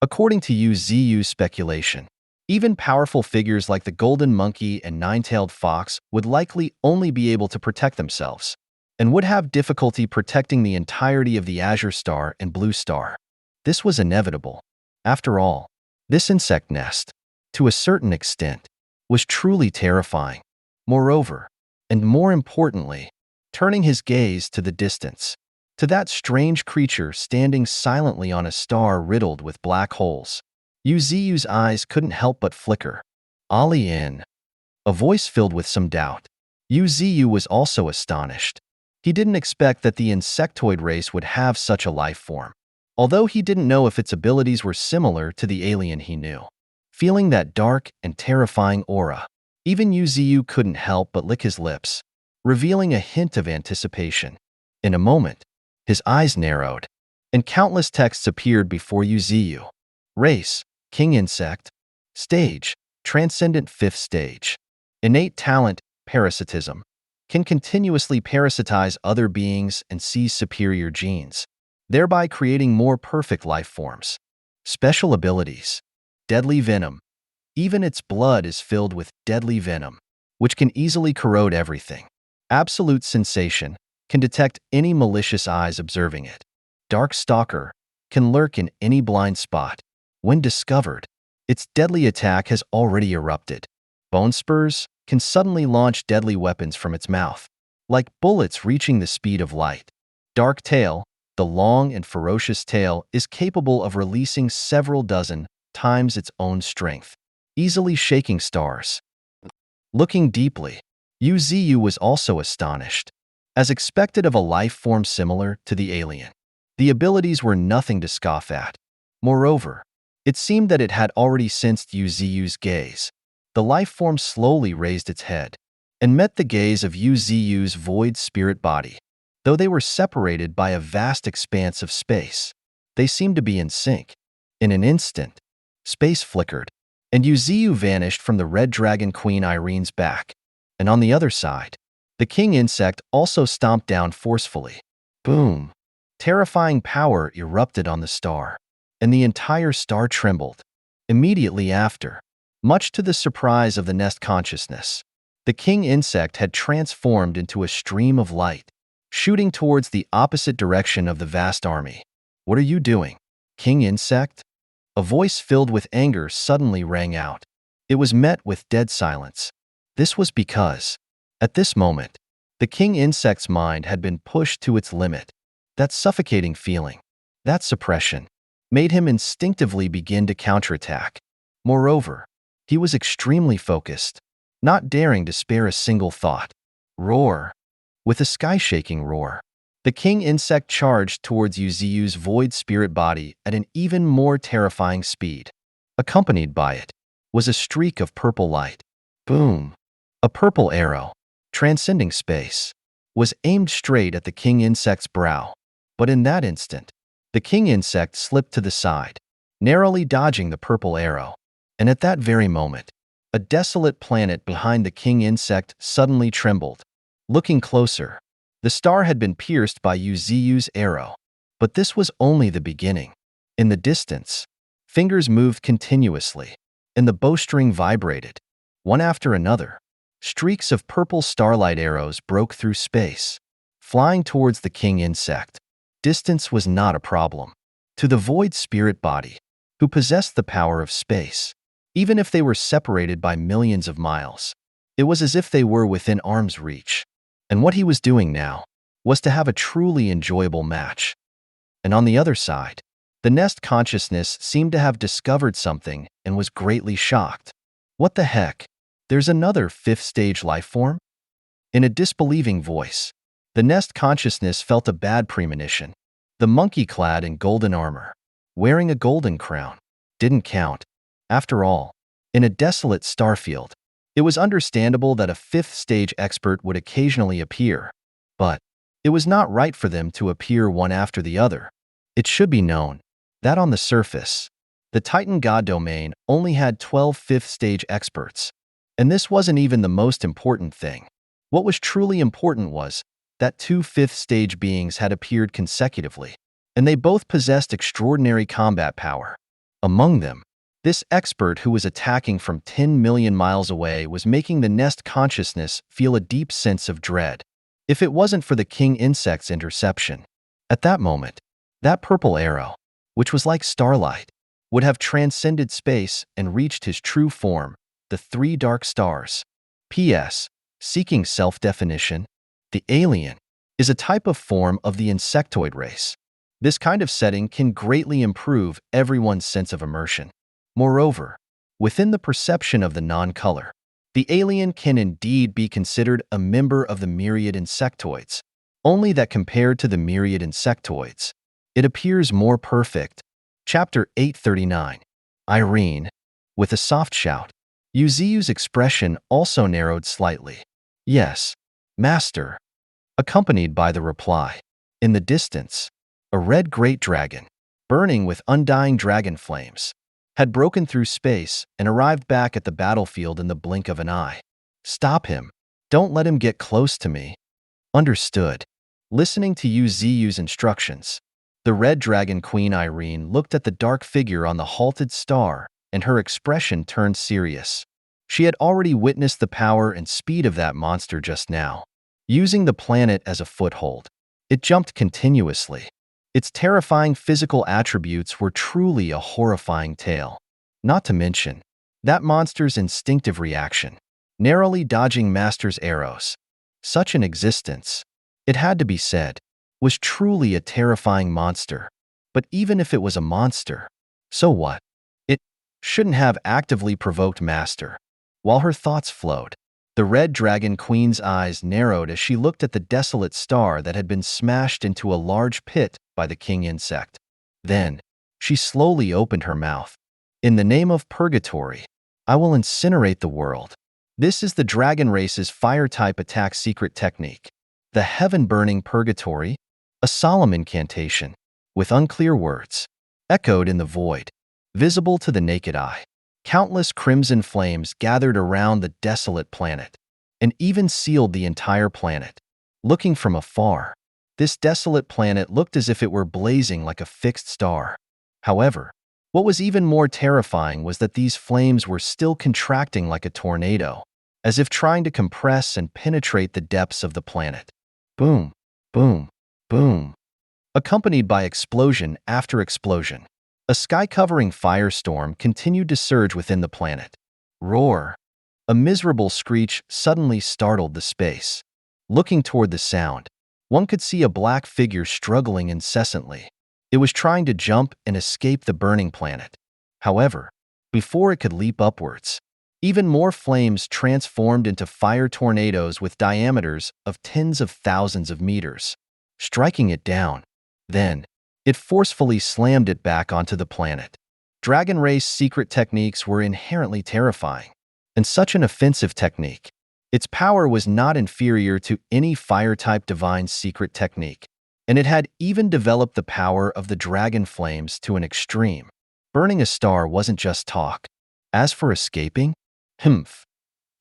According to Yu Ziyu's speculation, even powerful figures like the golden monkey and nine-tailed fox would likely only be able to protect themselves, and would have difficulty protecting the entirety of the Azure Star and Blue Star. This was inevitable. After all, this insect nest, to a certain extent, was truly terrifying. Moreover, and more importantly, turning his gaze to the distance, to that strange creature standing silently on a star riddled with black holes, Yu Ziyu's eyes couldn't help but flicker. Ali in. A voice filled with some doubt. Yu Ziyu was also astonished. He didn't expect that the insectoid race would have such a life form, although he didn't know if its abilities were similar to the alien he knew. Feeling that dark and terrifying aura, even Yu Ziyu couldn't help but lick his lips, revealing a hint of anticipation. In a moment, his eyes narrowed, and countless texts appeared before Yu Ziyu. Race, King Insect. Stage, Transcendent 5th Stage. Innate talent, parasitism, can continuously parasitize other beings and seize superior genes, thereby creating more perfect life forms. Special abilities. Deadly venom. Even its blood is filled with deadly venom, which can easily corrode everything. Absolute sensation. Can detect any malicious eyes observing it. Dark Stalker. Can lurk in any blind spot. When discovered, its deadly attack has already erupted. Bone Spurs. Can suddenly launch deadly weapons from its mouth, like bullets reaching the speed of light. Dark Tail. The long and ferocious tail is capable of releasing several dozen times its own strength, easily shaking stars. Looking deeply, Uzu was also astonished. As expected of a life form similar to the alien, the abilities were nothing to scoff at. Moreover, it seemed that it had already sensed Uzu's gaze. The life form slowly raised its head and met the gaze of Uzu's void spirit body. Though they were separated by a vast expanse of space, they seemed to be in sync. In an instant, space flickered, and Uzu vanished from the Red Dragon Queen Irene's back. And on the other side, the king insect also stomped down forcefully. Boom! Terrifying power erupted on the star, and the entire star trembled. Immediately after, much to the surprise of the nest consciousness, the king insect had transformed into a stream of light, shooting towards the opposite direction of the vast army. "What are you doing, king insect?" A voice filled with anger suddenly rang out. It was met with dead silence. This was because, at this moment, the king insect's mind had been pushed to its limit. That suffocating feeling, that suppression, made him instinctively begin to counterattack. Moreover, he was extremely focused, not daring to spare a single thought. Roar! With a sky-shaking roar, the king insect charged towards Uzu's void spirit body at an even more terrifying speed. Accompanied by it was a streak of purple light. Boom! A purple arrow, transcending space, was aimed straight at the king insect's brow. But in that instant, the king insect slipped to the side, narrowly dodging the purple arrow. And at that very moment, a desolate planet behind the king insect suddenly trembled. Looking closer, the star had been pierced by Uzu's arrow. But this was only the beginning. In the distance, fingers moved continuously, and the bowstring vibrated. One after another, streaks of purple starlight arrows broke through space, flying towards the king insect. Distance was not a problem to the void spirit body, who possessed the power of space. Even if they were separated by millions of miles, it was as if they were within arm's reach. And what he was doing now was to have a truly enjoyable match. And on the other side, the nest consciousness seemed to have discovered something and was greatly shocked. What the heck? There's another fifth-stage life form? In a disbelieving voice, the nest consciousness felt a bad premonition. The monkey clad in golden armor, wearing a golden crown, didn't count. After all, in a desolate starfield, it was understandable that a fifth-stage expert would occasionally appear, but it was not right for them to appear one after the other. It should be known that on the surface, the Titan God domain only had 12 fifth-stage experts, and this wasn't even the most important thing. What was truly important was that 2 fifth-stage beings had appeared consecutively, and they both possessed extraordinary combat power. Among them, this expert who was attacking from 10 million miles away was making the nest consciousness feel a deep sense of dread. If it wasn't for the king insect's interception, at that moment, that purple arrow, which was like starlight, would have transcended space and reached his true form, the 3 dark stars. P.S. Seeking self-definition, the alien is a type of form of the insectoid race. This kind of setting can greatly improve everyone's sense of immersion. Moreover, within the perception of the non-color, the alien can indeed be considered a member of the myriad insectoids, only that compared to the myriad insectoids, it appears more perfect. Chapter 839. Irene. With a soft shout, Uzu's expression also narrowed slightly. "Yes, master," accompanied by the reply. In the distance, a red great dragon, burning with undying dragon flames, had broken through space and arrived back at the battlefield in the blink of an eye. "Stop him," Don't let him get close to me. Understood. Listening to Yu's instructions, the Red Dragon Queen Irene looked at the dark figure on the halted star, and her expression turned serious. She had already witnessed the power and speed of that monster just now. Using the planet as a foothold, it jumped continuously. Its terrifying physical attributes were truly a horrifying tale. Not to mention, that monster's instinctive reaction, narrowly dodging Master's arrows. Such an existence, it had to be said, was truly a terrifying monster. But even if it was a monster, so what? It shouldn't have actively provoked Master. While her thoughts flowed, the Red Dragon Queen's eyes narrowed as she looked at the desolate star that had been smashed into a large pit by the king insect. Then, she slowly opened her mouth. In the name of Purgatory, I will incinerate the world. This is the dragon race's fire-type attack secret technique. The heaven-burning Purgatory, a solemn incantation, with unclear words, echoed in the void, visible to the naked eye. Countless crimson flames gathered around the desolate planet, and even sealed the entire planet. Looking from afar, this desolate planet looked as if it were blazing like a fixed star. However, what was even more terrifying was that these flames were still contracting like a tornado, as if trying to compress and penetrate the depths of the planet. Boom, boom, boom, accompanied by explosion after explosion. A sky-covering firestorm continued to surge within the planet. Roar! A miserable screech suddenly startled the space. Looking toward the sound, one could see a black figure struggling incessantly. It was trying to jump and escape the burning planet. However, before it could leap upwards, even more flames transformed into fire tornadoes with diameters of tens of thousands of meters, striking it down. Then, it forcefully slammed it back onto the planet. Dragon Race secret techniques were inherently terrifying, and such an offensive technique. Its power was not inferior to any fire-type divine secret technique, and it had even developed the power of the dragon flames to an extreme. Burning a star wasn't just talk. As for escaping,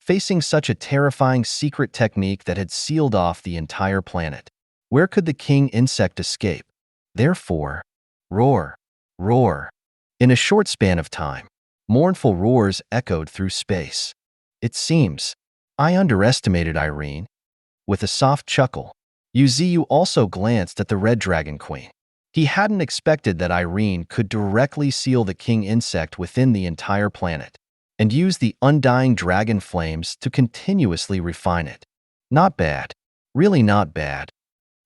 facing such a terrifying secret technique that had sealed off the entire planet, where could the king insect escape? Therefore, roar, roar. In a short span of time, mournful roars echoed through space. It seems I underestimated Irene. With a soft chuckle, Yuziu also glanced at the Red Dragon Queen. He hadn't expected that Irene could directly seal the king insect within the entire planet and use the undying dragon flames to continuously refine it. Not bad. Really not bad.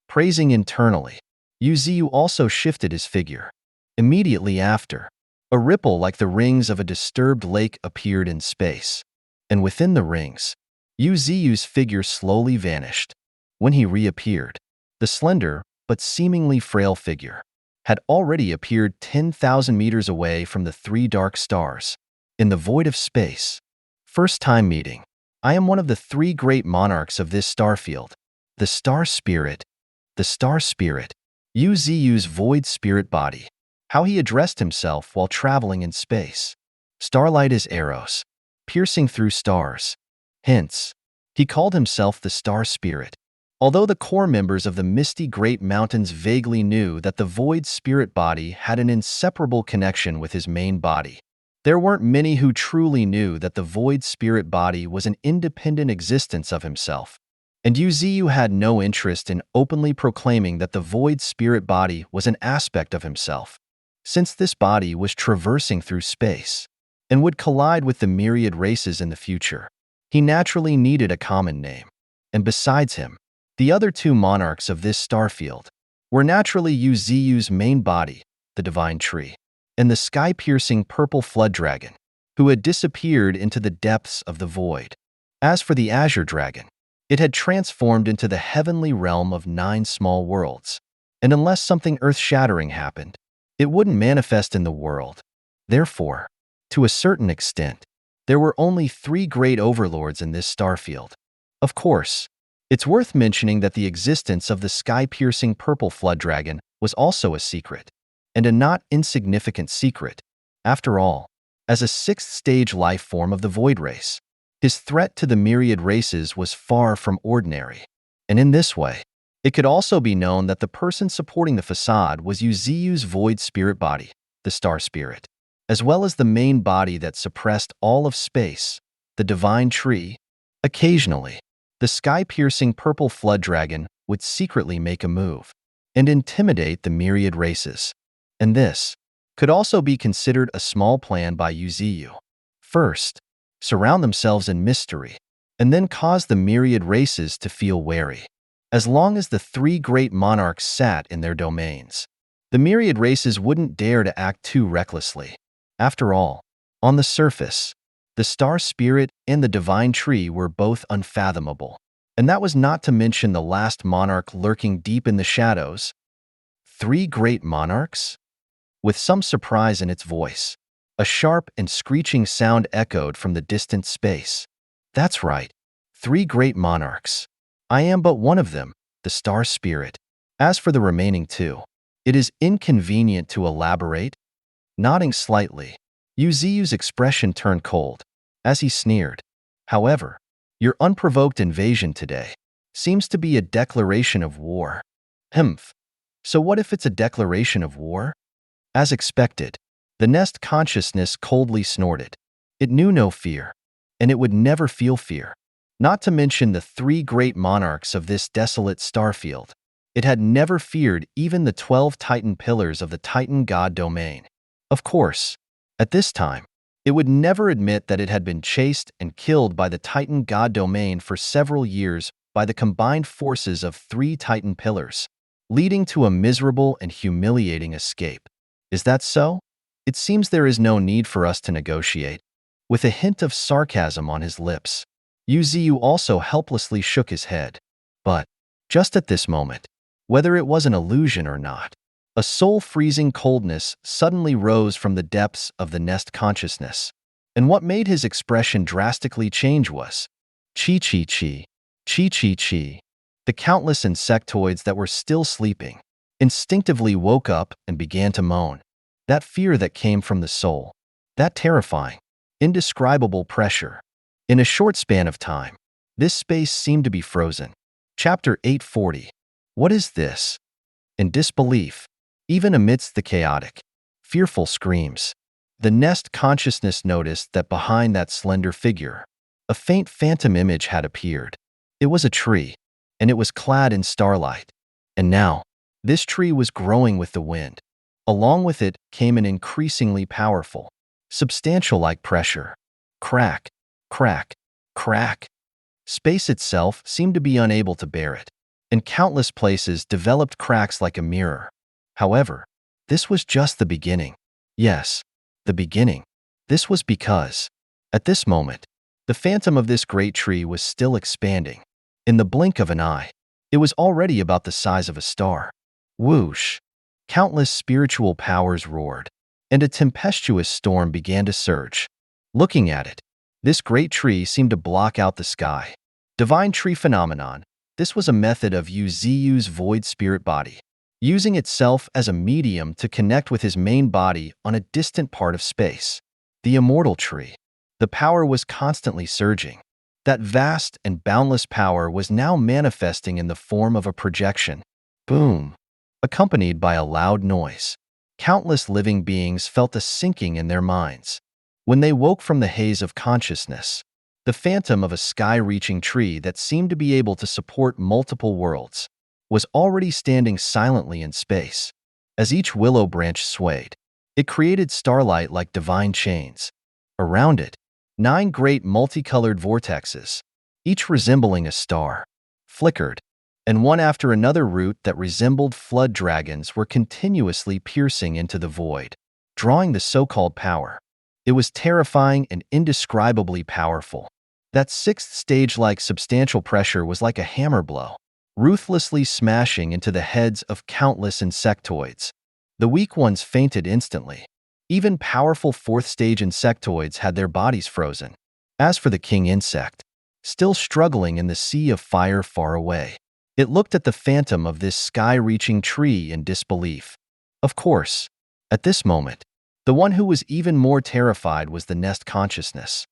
Praising internally, Yuziu also shifted his figure. Immediately after, a ripple like the rings of a disturbed lake appeared in space, and within the rings, Yuziu's figure slowly vanished. When he reappeared, the slender but seemingly frail figure had already appeared 10,000 meters away from the three dark stars, in the void of space. First time meeting. I am one of the three great monarchs of this starfield. The Star Spirit. The Star Spirit. Yuziu's void spirit body. How he addressed himself while traveling in space. Starlight is arrows, piercing through stars. Hence, he called himself the Star Spirit. Although the core members of the misty Great Mountains vaguely knew that the void spirit body had an inseparable connection with his main body, there weren't many who truly knew that the void spirit body was an independent existence of himself. And Yuziu had no interest in openly proclaiming that the void spirit body was an aspect of himself, since this body was traversing through space and would collide with the myriad races in the future. He naturally needed a common name, and besides him, the other two monarchs of this starfield were naturally Yuziu's main body, the Divine Tree, and the sky-piercing purple flood dragon, who had disappeared into the depths of the void. As for the Azure Dragon, it had transformed into the heavenly realm of 9 small worlds, and unless something earth-shattering happened, it wouldn't manifest in the world. Therefore, to a certain extent, there were only 3 great overlords in this starfield. Of course, it's worth mentioning that the existence of the sky-piercing purple flood dragon was also a secret, and a not insignificant secret. After all, as a 6th-stage life form of the void race, His threat to the myriad races was far from ordinary. And in this way, it could also be known that the person supporting the facade was Uziyu's void spirit body, the star spirit, as well as the main body that suppressed all of space, the divine tree. Occasionally, the sky-piercing purple flood dragon would secretly make a move and intimidate the myriad races. And this could also be considered a small plan by Uziyu. First, surround themselves in mystery, and then cause the myriad races to feel wary. As long as the three great monarchs sat in their domains, the myriad races wouldn't dare to act too recklessly. After all, on the surface, the star spirit and the divine tree were both unfathomable. And that was not to mention the last monarch lurking deep in the shadows. Three great monarchs? With some surprise in its voice, a sharp and screeching sound echoed from the distant space. That's right, three great monarchs. I am but one of them, the star spirit. As for the remaining two, it is inconvenient to elaborate. Nodding slightly, Uziyu's expression turned cold as he sneered. However, your unprovoked invasion today seems to be a declaration of war. Humph. So what if it's a declaration of war? As expected, the nest consciousness coldly snorted. It knew no fear, and it would never feel fear. Not to mention the three great monarchs of this desolate starfield. It had never feared even the 12 Titan pillars of the Titan God domain. Of course, at this time, it would never admit that it had been chased and killed by the Titan God domain for several years by the combined forces of 3 Titan pillars, leading to a miserable and humiliating escape. Is that so? It seems there is no need for us to negotiate. With a hint of sarcasm on his lips, Uziyu also helplessly shook his head. But, just at this moment, whether it was an illusion or not, a soul-freezing coldness suddenly rose from the depths of the nest consciousness. And what made his expression drastically change was, chi-chi-chi, chi-chi-chi. The countless insectoids that were still sleeping instinctively woke up and began to moan. That fear that came from the soul, that terrifying, indescribable pressure. In a short span of time, this space seemed to be frozen. Chapter 840. What is this? In disbelief, even amidst the chaotic, fearful screams, the nest consciousness noticed that behind that slender figure, a faint phantom image had appeared. It was a tree, and it was clad in starlight. And now, this tree was growing with the wind. Along with it came an increasingly powerful, substantial-like pressure. Crack, crack, crack. Space itself seemed to be unable to bear it. In countless places developed cracks like a mirror. However, this was just the beginning. Yes, the beginning. This was because, at this moment, the phantom of this great tree was still expanding. In the blink of an eye, it was already about the size of a star. Whoosh! Countless spiritual powers roared, and a tempestuous storm began to surge. Looking at it, this great tree seemed to block out the sky. Divine tree phenomenon. This was a method of Uziyu's void spirit body, using itself as a medium to connect with his main body on a distant part of space. The immortal tree. The power was constantly surging. That vast and boundless power was now manifesting in the form of a projection. Boom! Accompanied by a loud noise. Countless living beings felt a sinking in their minds. When they woke from the haze of consciousness, the phantom of a sky-reaching tree that seemed to be able to support multiple worlds was already standing silently in space. As each willow branch swayed, it created starlight like divine chains. Around it, 9 great multicolored vortexes, each resembling a star, flickered, and one after another root that resembled flood dragons were continuously piercing into the void, drawing the so-called power. It was terrifying and indescribably powerful. That 6th stage-like substantial pressure was like a hammer blow, ruthlessly smashing into the heads of countless insectoids. The weak ones fainted instantly. Even powerful 4th-stage insectoids had their bodies frozen. As for the king insect, still struggling in the sea of fire far away, it looked at the phantom of this sky-reaching tree in disbelief. Of course, at this moment, the one who was even more terrified was the nest consciousness.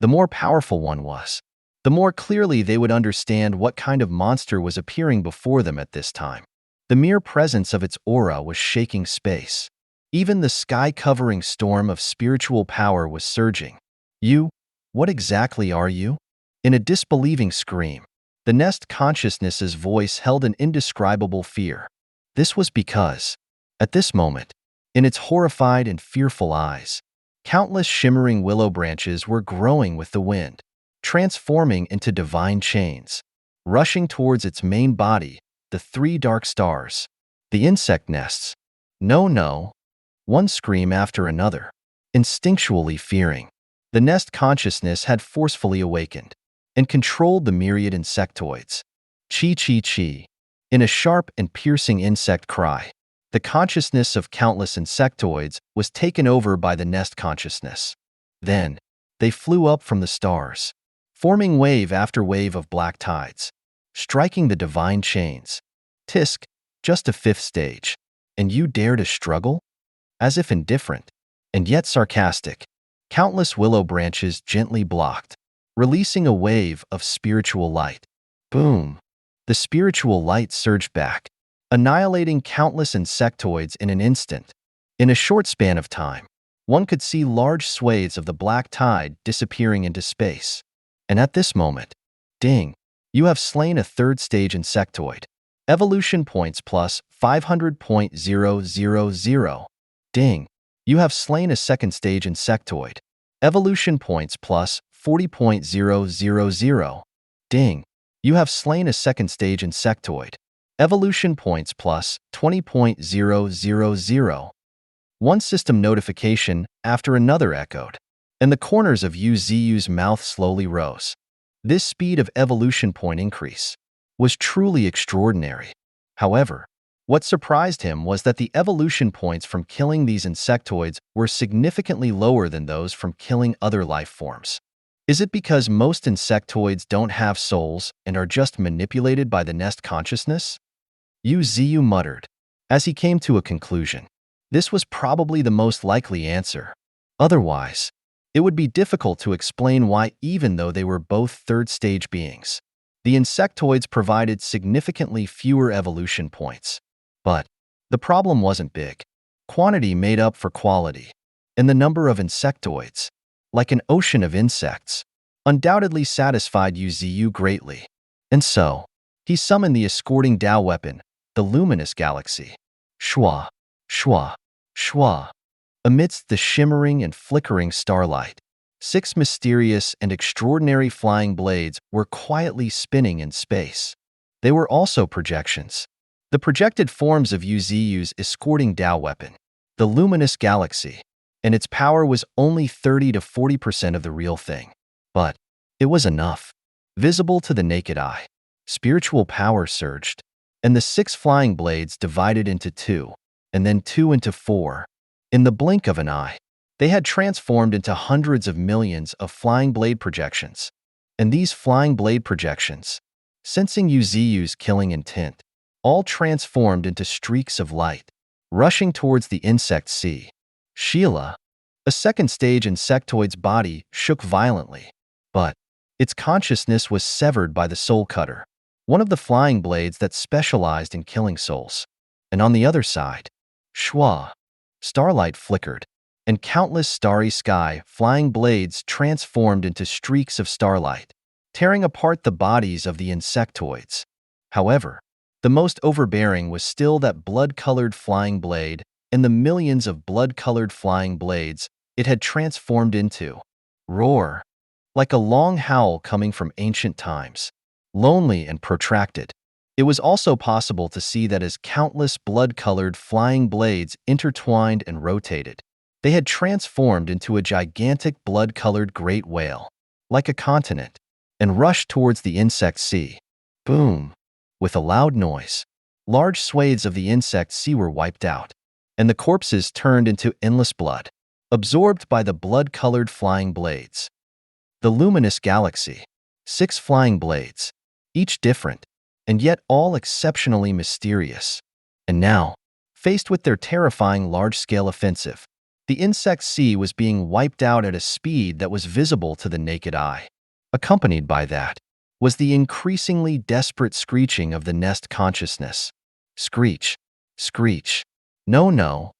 the more powerful one was, the more clearly they would understand what kind of monster was appearing before them at this time. The mere presence of its aura was shaking space. Even the sky-covering storm of spiritual power was surging. You? What exactly are you? In a disbelieving scream, the Nest consciousness's voice held an indescribable fear. This was because, at this moment, in its horrified and fearful eyes, countless shimmering willow branches were growing with the wind, transforming into divine chains. Rushing towards its main body, the three dark stars, the insect nests. No, no. One scream after another, instinctually fearing. The Nest consciousness had forcefully awakened and controlled the myriad insectoids. Chi, chi, chi. In a sharp and piercing insect cry, the consciousness of countless insectoids was taken over by the Nest consciousness. Then, they flew up from the stars, forming wave after wave of black tides, striking the divine chains. Tisk, just a fifth stage. And you dare to struggle? As if indifferent, and yet sarcastic, countless willow branches gently blocked, releasing a wave of spiritual light. Boom! The spiritual light surged back, annihilating countless insectoids in an instant. In a short span of time, one could see large swathes of the black tide disappearing into space. And at this moment, ding, you have slain a third stage insectoid. Evolution points plus 500.000. Ding, you have slain a second stage insectoid. Evolution points plus 40.000. Ding, you have slain a second stage insectoid. Evolution points plus 20.000. One system notification after another echoed, and the corners of Yu's mouth slowly rose. This speed of evolution point increase was truly extraordinary. However, what surprised him was that the evolution points from killing these insectoids were significantly lower than those from killing other life forms. Is it because most insectoids don't have souls and are just manipulated by the Nest consciousness? Yu muttered, as he came to a conclusion. This was probably the most likely answer. Otherwise, it would be difficult to explain why, even though they were both third-stage beings, the insectoids provided significantly fewer evolution points. But the problem wasn't big. Quantity made up for quality, and the number of insectoids, like an ocean of insects, undoubtedly satisfied Yu greatly. And so, he summoned the escorting Tao weapon, the luminous galaxy. Shwa, shwa, shwa. Amidst the shimmering and flickering starlight, 6 mysterious and extraordinary flying blades were quietly spinning in space. They were also projections. The projected forms of Yu's escorting Tao weapon, the luminous galaxy, and its power was only 30 to 40% of the real thing. But it was enough. Visible to the naked eye, spiritual power surged, and the 6 flying blades divided into 2, and then 2 into 4. In the blink of an eye, they had transformed into hundreds of millions of flying blade projections. And these flying blade projections, sensing Yu's killing intent, all transformed into streaks of light, rushing towards the insect sea. Sheila, a second-stage insectoid's body, shook violently, but its consciousness was severed by the soul cutter, one of the flying blades that specialized in killing souls. And on the other side, Shwa, starlight flickered, and countless starry sky flying blades transformed into streaks of starlight, tearing apart the bodies of the insectoids. However, the most overbearing was still that blood-colored flying blade and the millions of blood-colored flying blades it had transformed into. Roar, like a long howl coming from ancient times, lonely and protracted. It was also possible to see that as countless blood-colored flying blades intertwined and rotated, they had transformed into a gigantic blood-colored great whale, like a continent, and rushed towards the insect sea. Boom! With a loud noise, large swathes of the insect sea were wiped out, and the corpses turned into endless blood, absorbed by the blood-colored flying blades. The luminous galaxy, 6 flying blades, each different, and yet all exceptionally mysterious. And now, faced with their terrifying large-scale offensive, The insect sea was being wiped out at a speed that was visible to the naked eye. Accompanied by that was the increasingly desperate screeching of the nest consciousness. Screech, screech. No, no.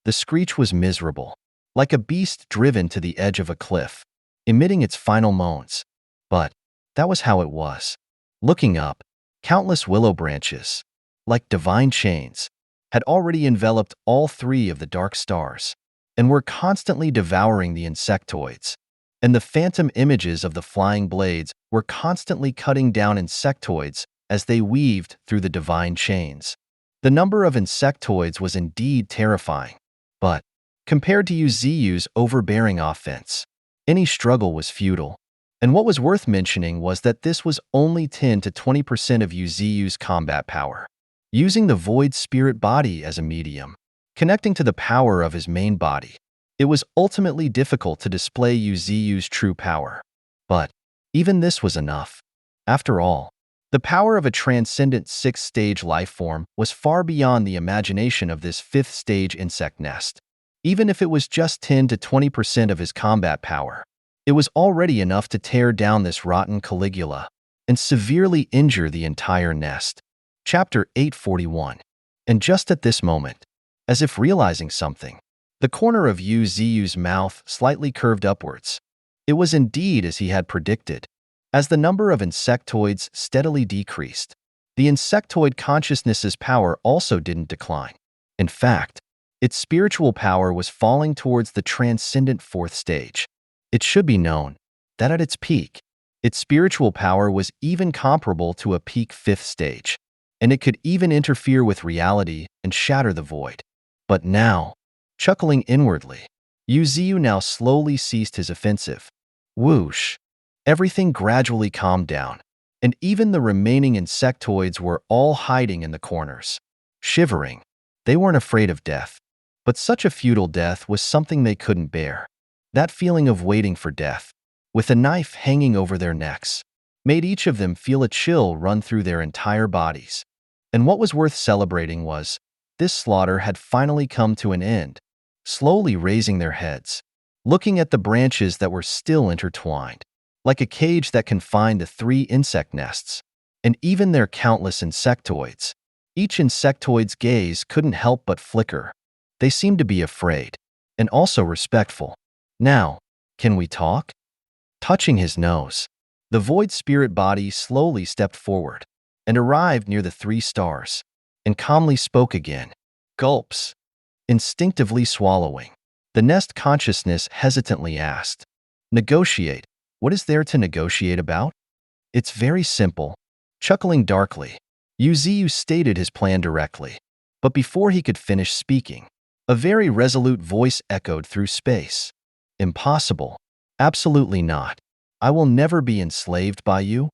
The screech was miserable, like a beast driven to the edge of a cliff, emitting its final moans. But that was how it was. Looking up, countless willow branches, like divine chains, had already enveloped all three of the dark stars and were constantly devouring the insectoids. And the phantom images of the flying blades were constantly cutting down insectoids as they weaved through the divine chains. The number of insectoids was indeed terrifying, but compared to Yuziu's overbearing offense, any struggle was futile. And what was worth mentioning was that this was only 10 to 20% of Yuziu's combat power. Using the void spirit body as a medium, connecting to the power of his main body, it was ultimately difficult to display Yuziu's true power. But even this was enough. After all, the power of a transcendent sixth-stage life form was far beyond the imagination of this fifth-stage insect nest. Even if it was just 10 to 20% of his combat power, it was already enough to tear down this rotten Caligula and severely injure the entire nest. Chapter 841. And just at this moment, as if realizing something, the corner of Yuziu's mouth slightly curved upwards. It was indeed as he had predicted. As the number of insectoids steadily decreased, the insectoid consciousness's power also didn't decline. In fact, its spiritual power was falling towards the transcendent fourth stage. It should be known that at its peak, its spiritual power was even comparable to a peak fifth stage, and it could even interfere with reality and shatter the void. But now, chuckling inwardly, Yuziu now slowly ceased his offensive. Whoosh! Everything gradually calmed down, and even the remaining insectoids were all hiding in the corners. Shivering, they weren't afraid of death, but such a futile death was something they couldn't bear. That feeling of waiting for death, with a knife hanging over their necks, made each of them feel a chill run through their entire bodies. And what was worth celebrating was, this slaughter had finally come to an end. Slowly raising their heads, looking at the branches that were still intertwined, like a cage that confined the three insect nests, and even their countless insectoids. Each insectoid's gaze couldn't help but flicker. They seemed to be afraid, and also respectful. Now, can we talk? Touching his nose, the void spirit body slowly stepped forward and arrived near the three stars, and calmly spoke again. Gulps. Instinctively swallowing, the nest consciousness hesitantly asked, "Negotiate. What is there to negotiate about?" "It's very simple." Chuckling darkly, Yuziu stated his plan directly. But before he could finish speaking, a very resolute voice echoed through space. "Impossible. Absolutely not. I will never be enslaved by you."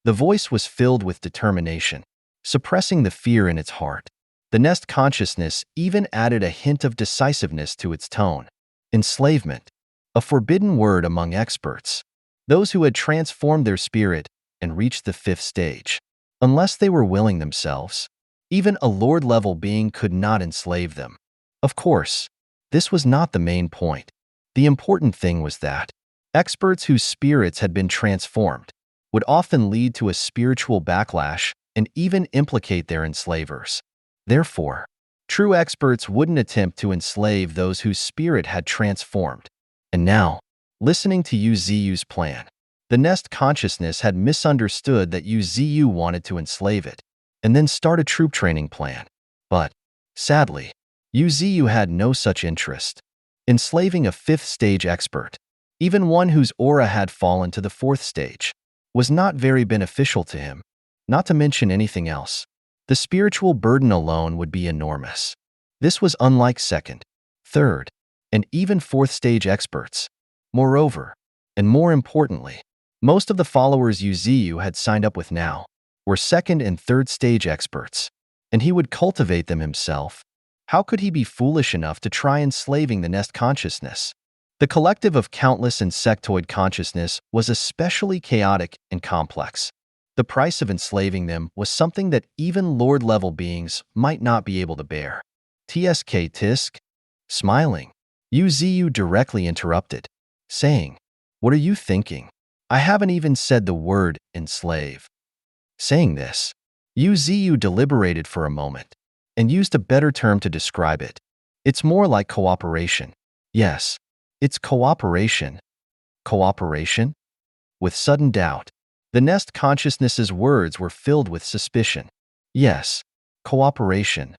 The voice was filled with determination, suppressing the fear in its heart. The nest consciousness even added a hint of decisiveness to its tone. Enslavement, a forbidden word among experts, those who had transformed their spirit and reached the fifth stage. Unless they were willing themselves, even a lord-level being could not enslave them. Of course, this was not the main point. The important thing was that experts whose spirits had been transformed would often lead to a spiritual backlash and even implicate their enslavers. Therefore, true experts wouldn't attempt to enslave those whose spirit had transformed. And now, listening to Yuziu's plan, the nest consciousness had misunderstood that Yuziu wanted to enslave it, and then start a troop training plan. But, sadly, Yuziu had no such interest. Enslaving a fifth-stage expert, even one whose aura had fallen to the fourth stage, was not very beneficial to him, not to mention anything else. The spiritual burden alone would be enormous. This was unlike second, third, and even fourth-stage experts. Moreover, and more importantly, most of the followers Yuziu had signed up with now were second and third-stage experts, and he would cultivate them himself. How could he be foolish enough to try enslaving the nest consciousness? The collective of countless insectoid consciousness was especially chaotic and complex. The price of enslaving them was something that even lord-level beings might not be able to bear. Tsk tisk. Smiling, Yu directly interrupted, saying, "What are you thinking? I haven't even said the word enslave." Saying this, Yu deliberated for a moment and used a better term to describe it. It's more like cooperation. Yes, it's cooperation. Cooperation? With sudden doubt, the Nest consciousness's words were filled with suspicion. Yes, cooperation.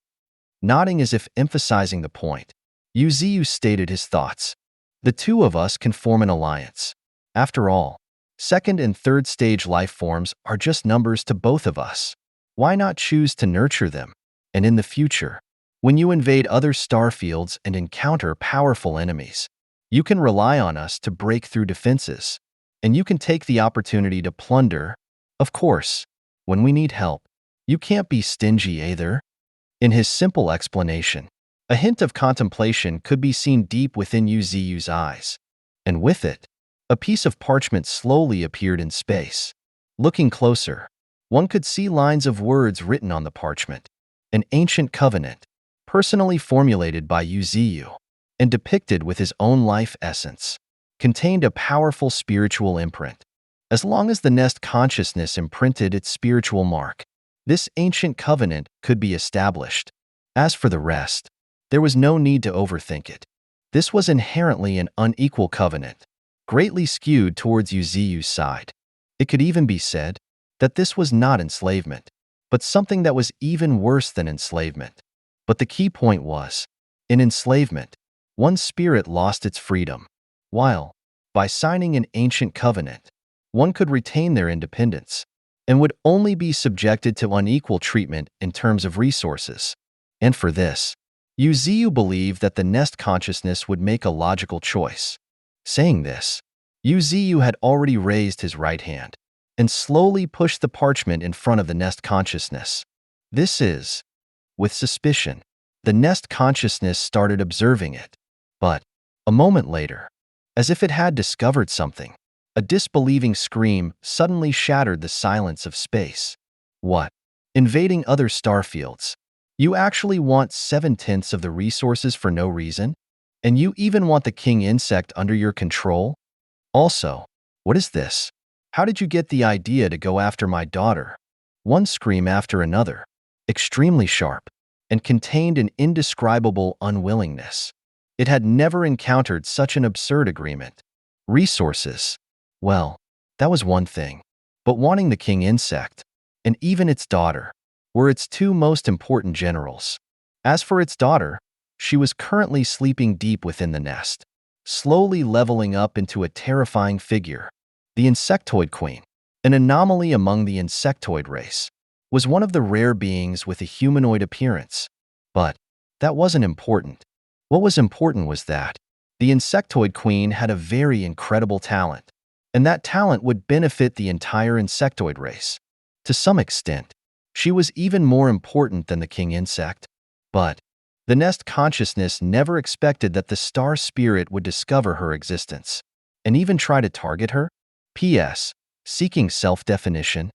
Nodding as if emphasizing the point, Yu stated his thoughts. The two of us can form an alliance. After all, second and third stage life forms are just numbers to both of us. Why not choose to nurture them? And in the future, when you invade other star fields and encounter powerful enemies, you can rely on us to break through defenses. And you can take the opportunity to plunder. Of course, when we need help, you can't be stingy either. In his simple explanation, a hint of contemplation could be seen deep within Yu's eyes. And with it, a piece of parchment slowly appeared in space. Looking closer, one could see lines of words written on the parchment. An ancient covenant, personally formulated by Yu and depicted with his own life essence, contained a powerful spiritual imprint. As long as the Nest consciousness imprinted its spiritual mark, this ancient covenant could be established. As for the rest, there was no need to overthink it. This was inherently an unequal covenant, greatly skewed towards Yu's side. It could even be said that this was not enslavement, but something that was even worse than enslavement. But the key point was, in enslavement, one's spirit lost its freedom, while, by signing an ancient covenant, one could retain their independence and would only be subjected to unequal treatment in terms of resources. And for this, Yu believed that the Nest consciousness would make a logical choice. Saying this, Yu had already raised his right hand and slowly pushed the parchment in front of the Nest consciousness. This is, with suspicion, the Nest consciousness started observing it. But, a moment later, as if it had discovered something, a disbelieving scream suddenly shattered the silence of space. What? Invading other starfields? You actually want 7/10 of the resources for no reason? And you even want the king insect under your control? Also, what is this? How did you get the idea to go after my daughter? One scream after another, extremely sharp, and contained an indescribable unwillingness. It had never encountered such an absurd agreement. Resources. Well, that was one thing. But wanting the king insect, and even its daughter, were its two most important generals. As for its daughter, she was currently sleeping deep within the nest, slowly leveling up into a terrifying figure. The insectoid queen, an anomaly among the insectoid race, was one of the rare beings with a humanoid appearance. But that wasn't important. What was important was that the insectoid queen had a very incredible talent, and that talent would benefit the entire insectoid race. To some extent, she was even more important than the king insect. But the Nest consciousness never expected that the star spirit would discover her existence and even try to target her. P.S. Seeking self-definition.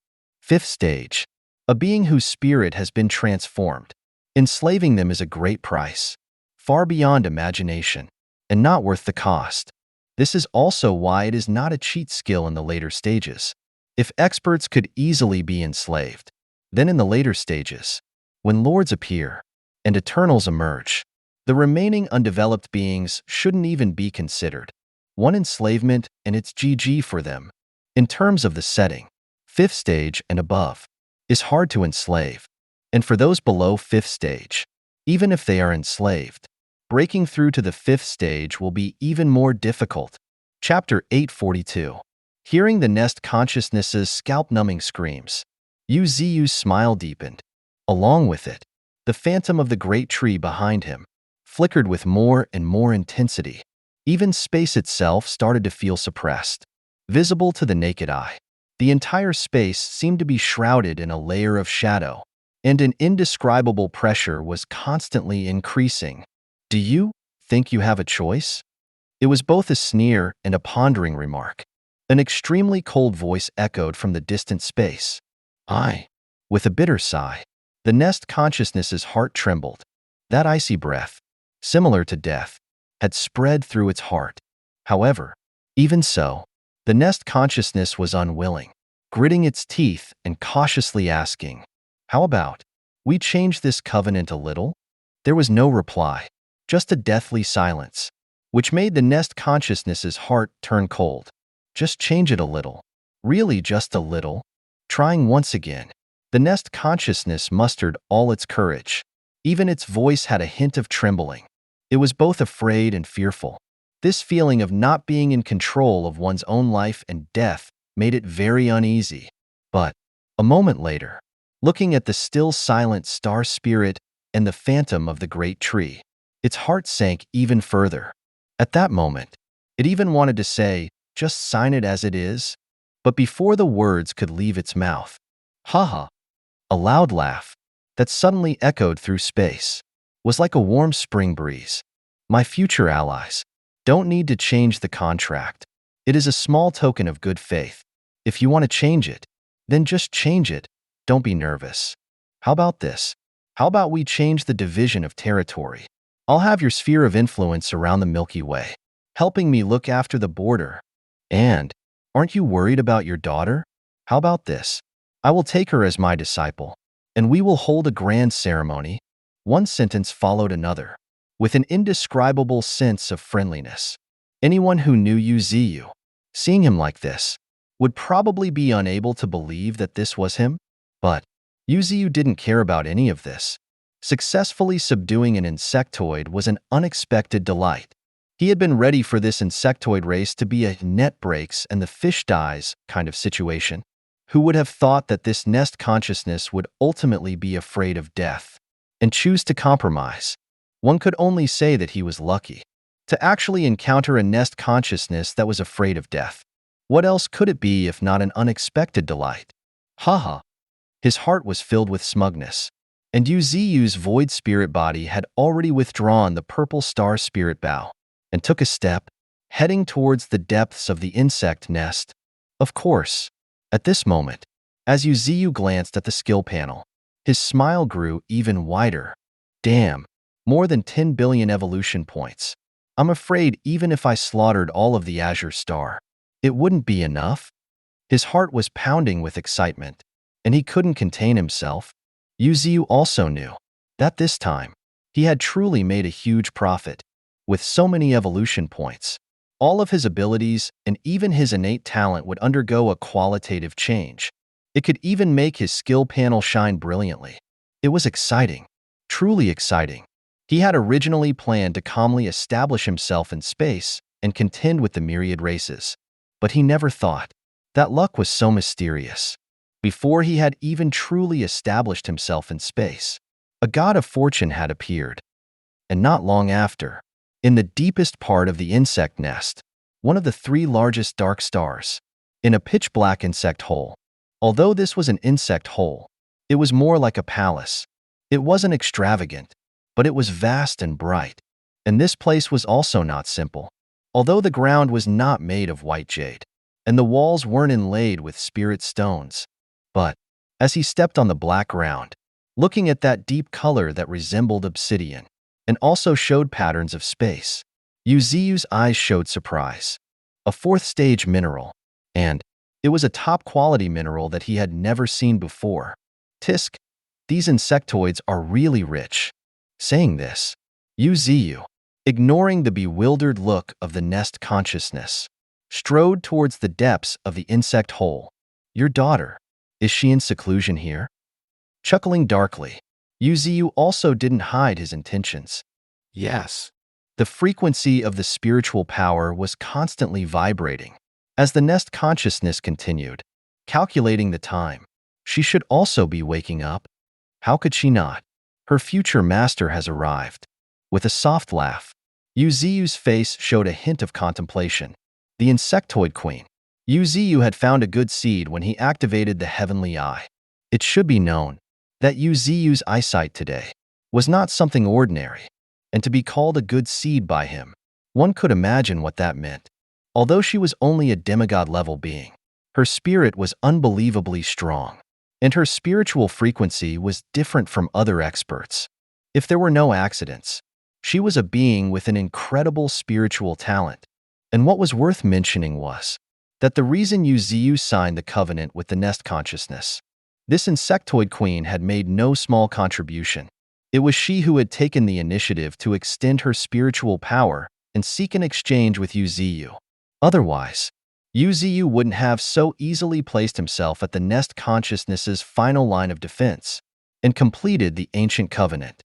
5th stage. A being whose spirit has been transformed. Enslaving them is a great price, far beyond imagination, and not worth the cost. This is also why it is not a cheat skill in the later stages. If experts could easily be enslaved, then in the later stages, when lords appear and eternals emerge, the remaining undeveloped beings shouldn't even be considered. One enslavement and it's GG for them. In terms of the setting, 5th stage and above is hard to enslave, and for those below 5th stage, even if they are enslaved, breaking through to the 5th stage will be even more difficult. Chapter 842. Hearing the Nest consciousness's scalp-numbing screams, Yu's smile deepened. Along with it, the phantom of the great tree behind him flickered with more and more intensity. Even space itself started to feel suppressed. Visible to the naked eye, the entire space seemed to be shrouded in a layer of shadow, and an indescribable pressure was constantly increasing. Do you think you have a choice? It was both a sneer and a pondering remark. An extremely cold voice echoed from the distant space. With a bitter sigh, the Nest consciousness's heart trembled. That icy breath, similar to death, had spread through its heart. However, even so, the nest consciousness was unwilling, gritting its teeth and cautiously asking, "How about we change this covenant a little?" There was no reply, just a deathly silence, which made the nest consciousness's heart turn cold. Just change it a little. Really just a little. Trying once again, the nest consciousness mustered all its courage. Even its voice had a hint of trembling. It was both afraid and fearful. This feeling of not being in control of one's own life and death made it very uneasy. But a moment later, looking at the still silent star spirit and the phantom of the great tree, its heart sank even further. At that moment, it even wanted to say, "Just sign it as it is." But before the words could leave its mouth, "Haha," a loud laugh that suddenly echoed through space was like a warm spring breeze. "My future allies don't need to change the contract. It is a small token of good faith. If you want to change it, then just change it. Don't be nervous. How about this? How about we change the division of territory? I'll have your sphere of influence around the Milky Way, helping me look after the border. And aren't you worried about your daughter? How about this? I will take her as my disciple, and we will hold a grand ceremony." One sentence followed another, with an indescribable sense of friendliness. Anyone who knew Yuziyu, seeing him like this, would probably be unable to believe that this was him. But Yuziyu didn't care about any of this. Successfully subduing an insectoid was an unexpected delight. He had been ready for this insectoid race to be a net breaks and the fish dies kind of situation. Who would have thought that this nest consciousness would ultimately be afraid of death and choose to compromise? One could only say that he was lucky to actually encounter a nest consciousness that was afraid of death. What else could it be if not an unexpected delight? Haha. His heart was filled with smugness, and Yuziyu's void spirit body had already withdrawn the purple star spirit bow and took a step, heading towards the depths of the insect nest. Of course, at this moment, as Yuziyu glanced at the skill panel, his smile grew even wider. Damn, more than 10 billion evolution points. I'm afraid even if I slaughtered all of the Azure Star, it wouldn't be enough. His heart was pounding with excitement, and he couldn't contain himself. Yuziyu also knew that this time, he had truly made a huge profit. With so many evolution points, all of his abilities and even his innate talent would undergo a qualitative change. It could even make his skill panel shine brilliantly. It was exciting, truly exciting. He had originally planned to calmly establish himself in space and contend with the myriad races. But he never thought that luck was so mysterious. Before he had even truly established himself in space, a god of fortune had appeared. And not long after, in the deepest part of the insect nest, one of the 3 largest dark stars, in a pitch-black insect hole. Although this was an insect hole, it was more like a palace. It wasn't extravagant, but it was vast and bright. And this place was also not simple. Although the ground was not made of white jade, and the walls weren't inlaid with spirit stones. But as he stepped on the black ground, looking at that deep color that resembled obsidian, and also showed patterns of space, Yuziyu's eyes showed surprise. A 4th-stage mineral, and it was a top-quality mineral that he had never seen before. Tisk, these insectoids are really rich. Saying this, Yuziyu, ignoring the bewildered look of the nest consciousness, strode towards the depths of the insect hole. Your daughter, is she in seclusion here? Chuckling darkly, Yuziyu also didn't hide his intentions. Yes. The frequency of the spiritual power was constantly vibrating. As the nest consciousness continued, calculating the time, she should also be waking up. How could she not? Her future master has arrived. With a soft laugh, Yuziyu's face showed a hint of contemplation. The insectoid queen. Yuziyu had found a good seed when he activated the heavenly eye. It should be known that Yuziyu's eyesight today was not something ordinary, and to be called a good seed by him, one could imagine what that meant. Although she was only a demigod-level being, her spirit was unbelievably strong, and her spiritual frequency was different from other experts. If there were no accidents, She was a being with an incredible spiritual talent. And what was worth mentioning was that the reason Yuziu signed the covenant with the Nest Consciousness. This insectoid queen had made no small contribution. It was she who had taken the initiative to extend her spiritual power and seek an exchange with Yuziu. Otherwise, Yuziu wouldn't have so easily placed himself at the Nest Consciousness's final line of defense and completed the Ancient Covenant.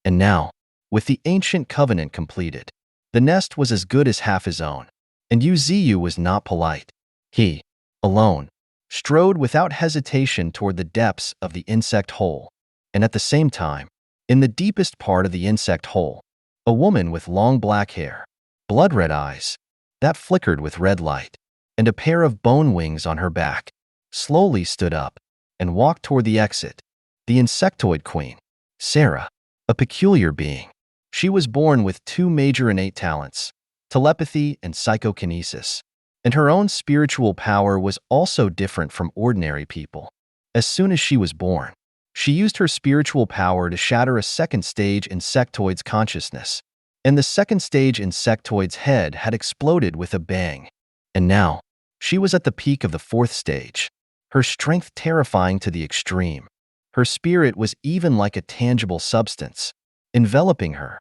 And now, with the Ancient Covenant completed, the Nest was as good as half his own, and Yuziu was not polite. He, alone, strode without hesitation toward the depths of the insect hole, and at the same time, in the deepest part of the insect hole, a woman with long black hair, blood-red eyes, that flickered with red light, and a pair of bone wings on her back, slowly stood up and walked toward the exit. The insectoid queen, Sarah, a peculiar being. She was born with two major innate talents, telepathy and psychokinesis, and her own spiritual power was also different from ordinary people. As soon as she was born, she used her spiritual power to shatter a second-stage insectoid's consciousness, and the second-stage insectoid's head had exploded with a bang. And now, she was at the peak of the fourth stage, her strength terrifying to the extreme. Her spirit was even like a tangible substance, enveloping her.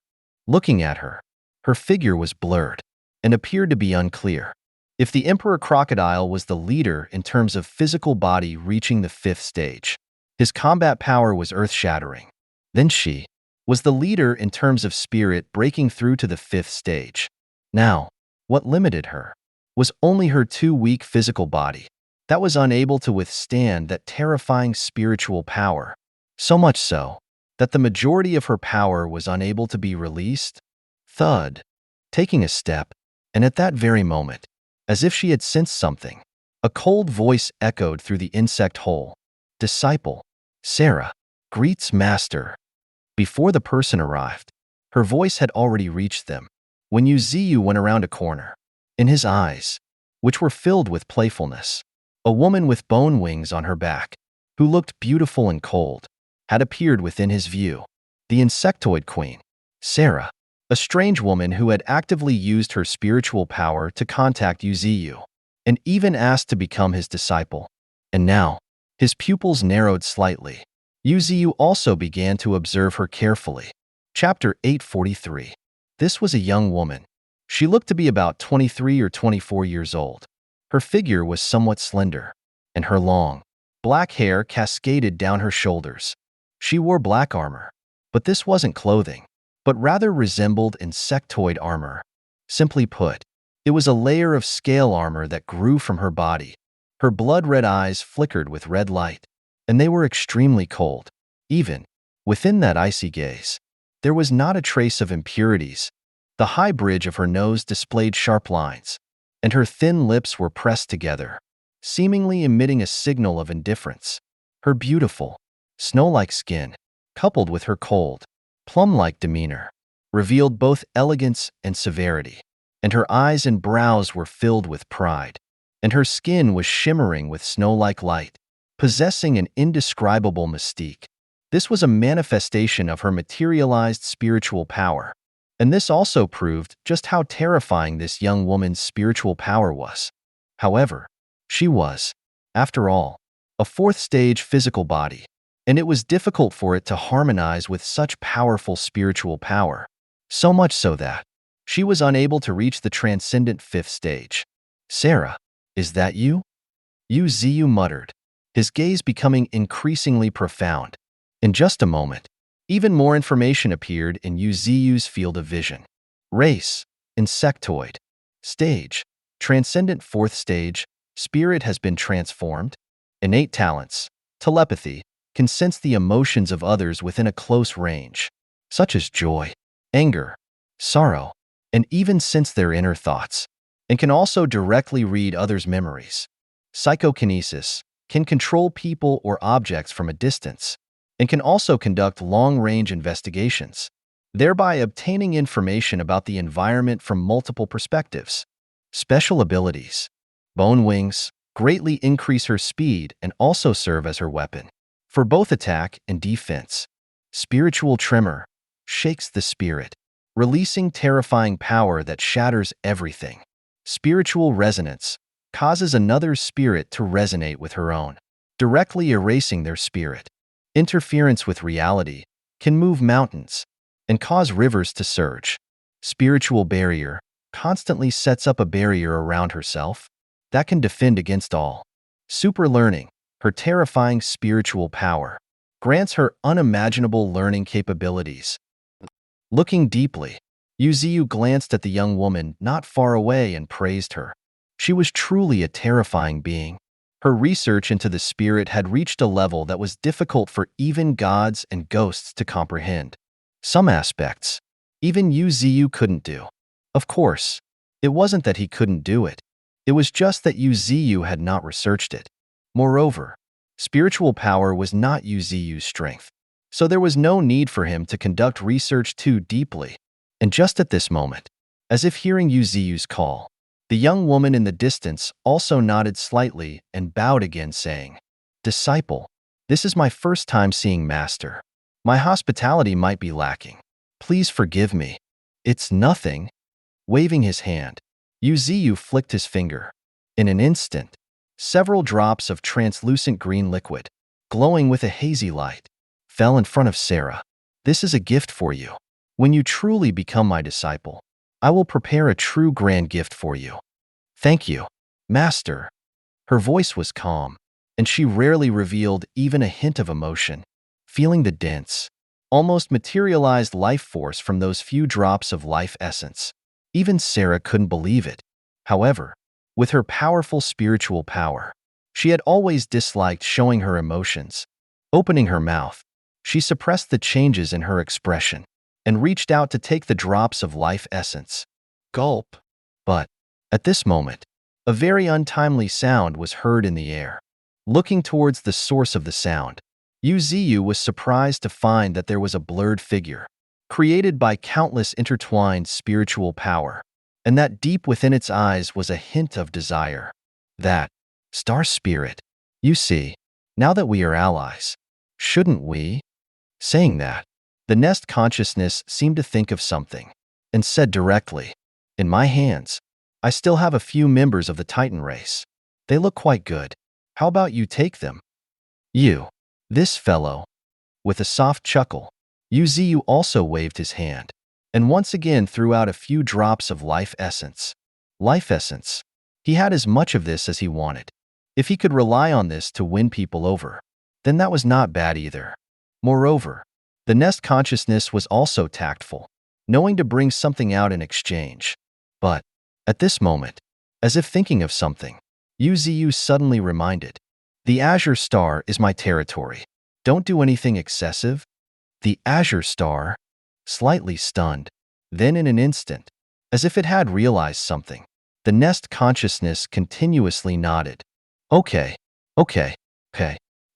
Looking at her, her figure was blurred and appeared to be unclear. If the Emperor Crocodile was the leader in terms of physical body reaching the fifth stage, his combat power was earth-shattering, then she was the leader in terms of spirit breaking through to the fifth stage. Now, what limited her was only her too weak physical body that was unable to withstand that terrifying spiritual power, so much so that the majority of her power was unable to be released. Thud, taking a step, and at that very moment, as if she had sensed something, a cold voice echoed through the insect hole. Disciple, Sarah, greets Master. Before the person arrived, her voice had already reached them. When Yuziu went around a corner, in his eyes, which were filled with playfulness, a woman with bone wings on her back, who looked beautiful and cold, had appeared within his view. The insectoid queen, Sarah, a strange woman who had actively used her spiritual power to contact Yuziu, and even asked to become his disciple. And now, his pupils narrowed slightly. Yuziu also began to observe her carefully. Chapter 843. This was a young woman. She looked to be about 23 or 24 years old. Her figure was somewhat slender, and her long, black hair cascaded down her shoulders. She wore black armor, but this wasn't clothing, but rather resembled insectoid armor. Simply put, it was a layer of scale armor that grew from her body. Her blood-red eyes flickered with red light, and they were extremely cold. Even within that icy gaze, there was not a trace of impurities. The high bridge of her nose displayed sharp lines, and her thin lips were pressed together, seemingly emitting a signal of indifference. Her beautiful, snow-like skin, coupled with her cold, plum-like demeanor, revealed both elegance and severity, and her eyes and brows were filled with pride, and her skin was shimmering with snow-like light, possessing an indescribable mystique. This was a manifestation of her materialized spiritual power, and this also proved just how terrifying this young woman's spiritual power was. However, she was, after all, a fourth-stage physical body, and it was difficult for it to harmonize with such powerful spiritual power, so much so that she was unable to reach the transcendent fifth stage. Sarah, is that you? Yuziu muttered, his gaze becoming increasingly profound. In just a moment, even more information appeared in Yuziu's field of vision. Race, insectoid. Stage, transcendent fourth stage. Spirit has been transformed. Innate talents, telepathy, can sense the emotions of others within a close range, such as joy, anger, sorrow, and even sense their inner thoughts, and can also directly read others' memories. Psychokinesis can control people or objects from a distance, and can also conduct long-range investigations, thereby obtaining information about the environment from multiple perspectives. Special abilities. Bone wings greatly increase her speed and also serve as her weapon for both attack and defense. Spiritual tremor shakes the spirit, releasing terrifying power that shatters everything. Spiritual resonance causes another spirit to resonate with her own, directly erasing their spirit. Interference with reality can move mountains and cause rivers to surge. Spiritual barrier constantly sets up a barrier around herself that can defend against all. Super learning, her terrifying spiritual power, grants her unimaginable learning capabilities. Looking deeply, Yuziu glanced at the young woman not far away and praised her. She was truly a terrifying being. Her research into the spirit had reached a level that was difficult for even gods and ghosts to comprehend. Some aspects, even Yuziu couldn't do. Of course, it wasn't that he couldn't do it. It was just that Yuziu had not researched it. Moreover, spiritual power was not Yuziu's strength, so there was no need for him to conduct research too deeply. And just at this moment, as if hearing Yuziu's call, the young woman in the distance also nodded slightly and bowed again, saying, "Disciple, this is my first time seeing Master. My hospitality might be lacking. Please forgive me." "It's nothing." Waving his hand, Yuziu flicked his finger. In an instant, several drops of translucent green liquid, glowing with a hazy light, fell in front of Sarah. "This is a gift for you. When you truly become my disciple, I will prepare a true grand gift for you." "Thank you, Master." Her voice was calm, and she rarely revealed even a hint of emotion. Feeling the dense, almost materialized life force from those few drops of life essence, even Sarah couldn't believe it. However, with her powerful spiritual power, she had always disliked showing her emotions. Opening her mouth, she suppressed the changes in her expression and reached out to take the drops of life essence. Gulp. But, at this moment, a very untimely sound was heard in the air. Looking towards the source of the sound, Yuziu was surprised to find that there was a blurred figure, created by countless intertwined spiritual power, and that deep within its eyes was a hint of desire. That star spirit. "You see, now that we are allies, shouldn't we?" Saying that, the nest consciousness seemed to think of something, and said directly, "In my hands, I still have a few members of the Titan race. They look quite good. How about you take them?" "You, this fellow." With a soft chuckle, Yuziu also waved his hand, and once again threw out a few drops of life essence. Life essence. He had as much of this as he wanted. If he could rely on this to win people over, then that was not bad either. Moreover, the nest consciousness was also tactful, knowing to bring something out in exchange. But, at this moment, as if thinking of something, Yuziu suddenly reminded, "The Azure Star is my territory. Don't do anything excessive." The Azure Star? Slightly stunned. Then in an instant, as if it had realized something, the nest consciousness continuously nodded. Okay.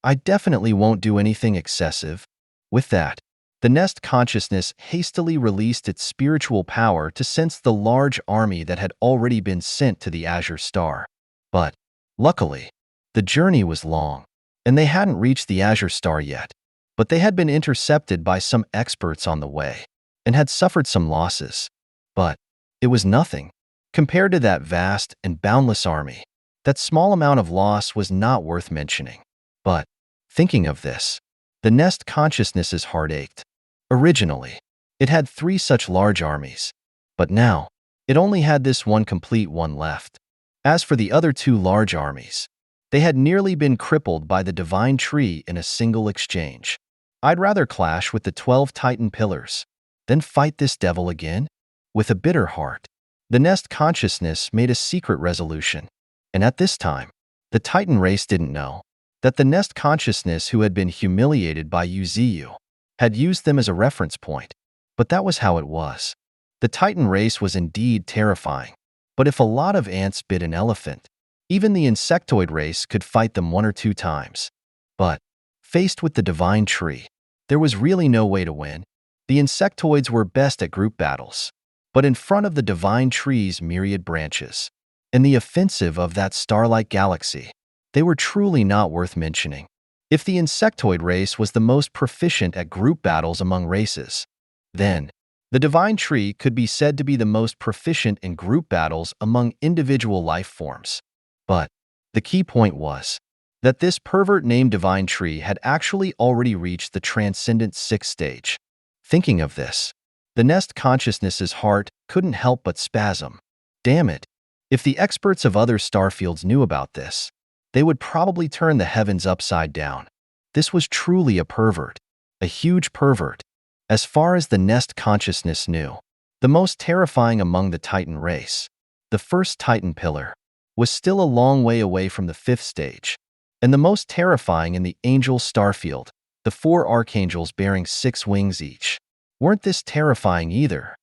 I definitely won't do anything excessive." With that, the nest consciousness hastily released its spiritual power to sense the large army that had already been sent to the Azure Star. But, luckily, the journey was long, and they hadn't reached the Azure Star yet. But they had been intercepted by some experts on the way, and had suffered some losses. But it was nothing compared to that vast and boundless army. That small amount of loss was not worth mentioning. But, thinking of this, the nest consciousness's heart ached. Originally, it had 3 such large armies, but now, it only had this one complete one left. As for the other 2 large armies, they had nearly been crippled by the divine tree in a single exchange. "I'd rather clash with the 12 Titan pillars than fight this devil again." With a bitter heart, the nest consciousness made a secret resolution. And at this time, the Titan race didn't know that the nest consciousness who had been humiliated by Yuziu had used them as a reference point. But that was how it was. The Titan race was indeed terrifying. But if a lot of ants bit an elephant, even the insectoid race could fight them 1 or 2 times. But, faced with the divine tree, there was really no way to win. The insectoids were best at group battles, but in front of the divine tree's myriad branches, and the offensive of that star-like galaxy, they were truly not worth mentioning. If the insectoid race was the most proficient at group battles among races, then The Divine Tree could be said to be the most proficient in group battles among individual life forms. But the key point was that this pervert named Divine Tree had actually already reached the Transcendent 6th stage. Thinking of this, the Nest Consciousness's heart couldn't help but spasm. Damn it! If the experts of other starfields knew about this, they would probably turn the heavens upside down. This was truly a pervert, a huge pervert. As far as the Nest Consciousness knew, the most terrifying among the Titan race, the first Titan pillar, was still a long way away from the 5th stage, and the most terrifying in the Angel Starfield, the 4 archangels bearing 6 wings each, weren't this terrifying either.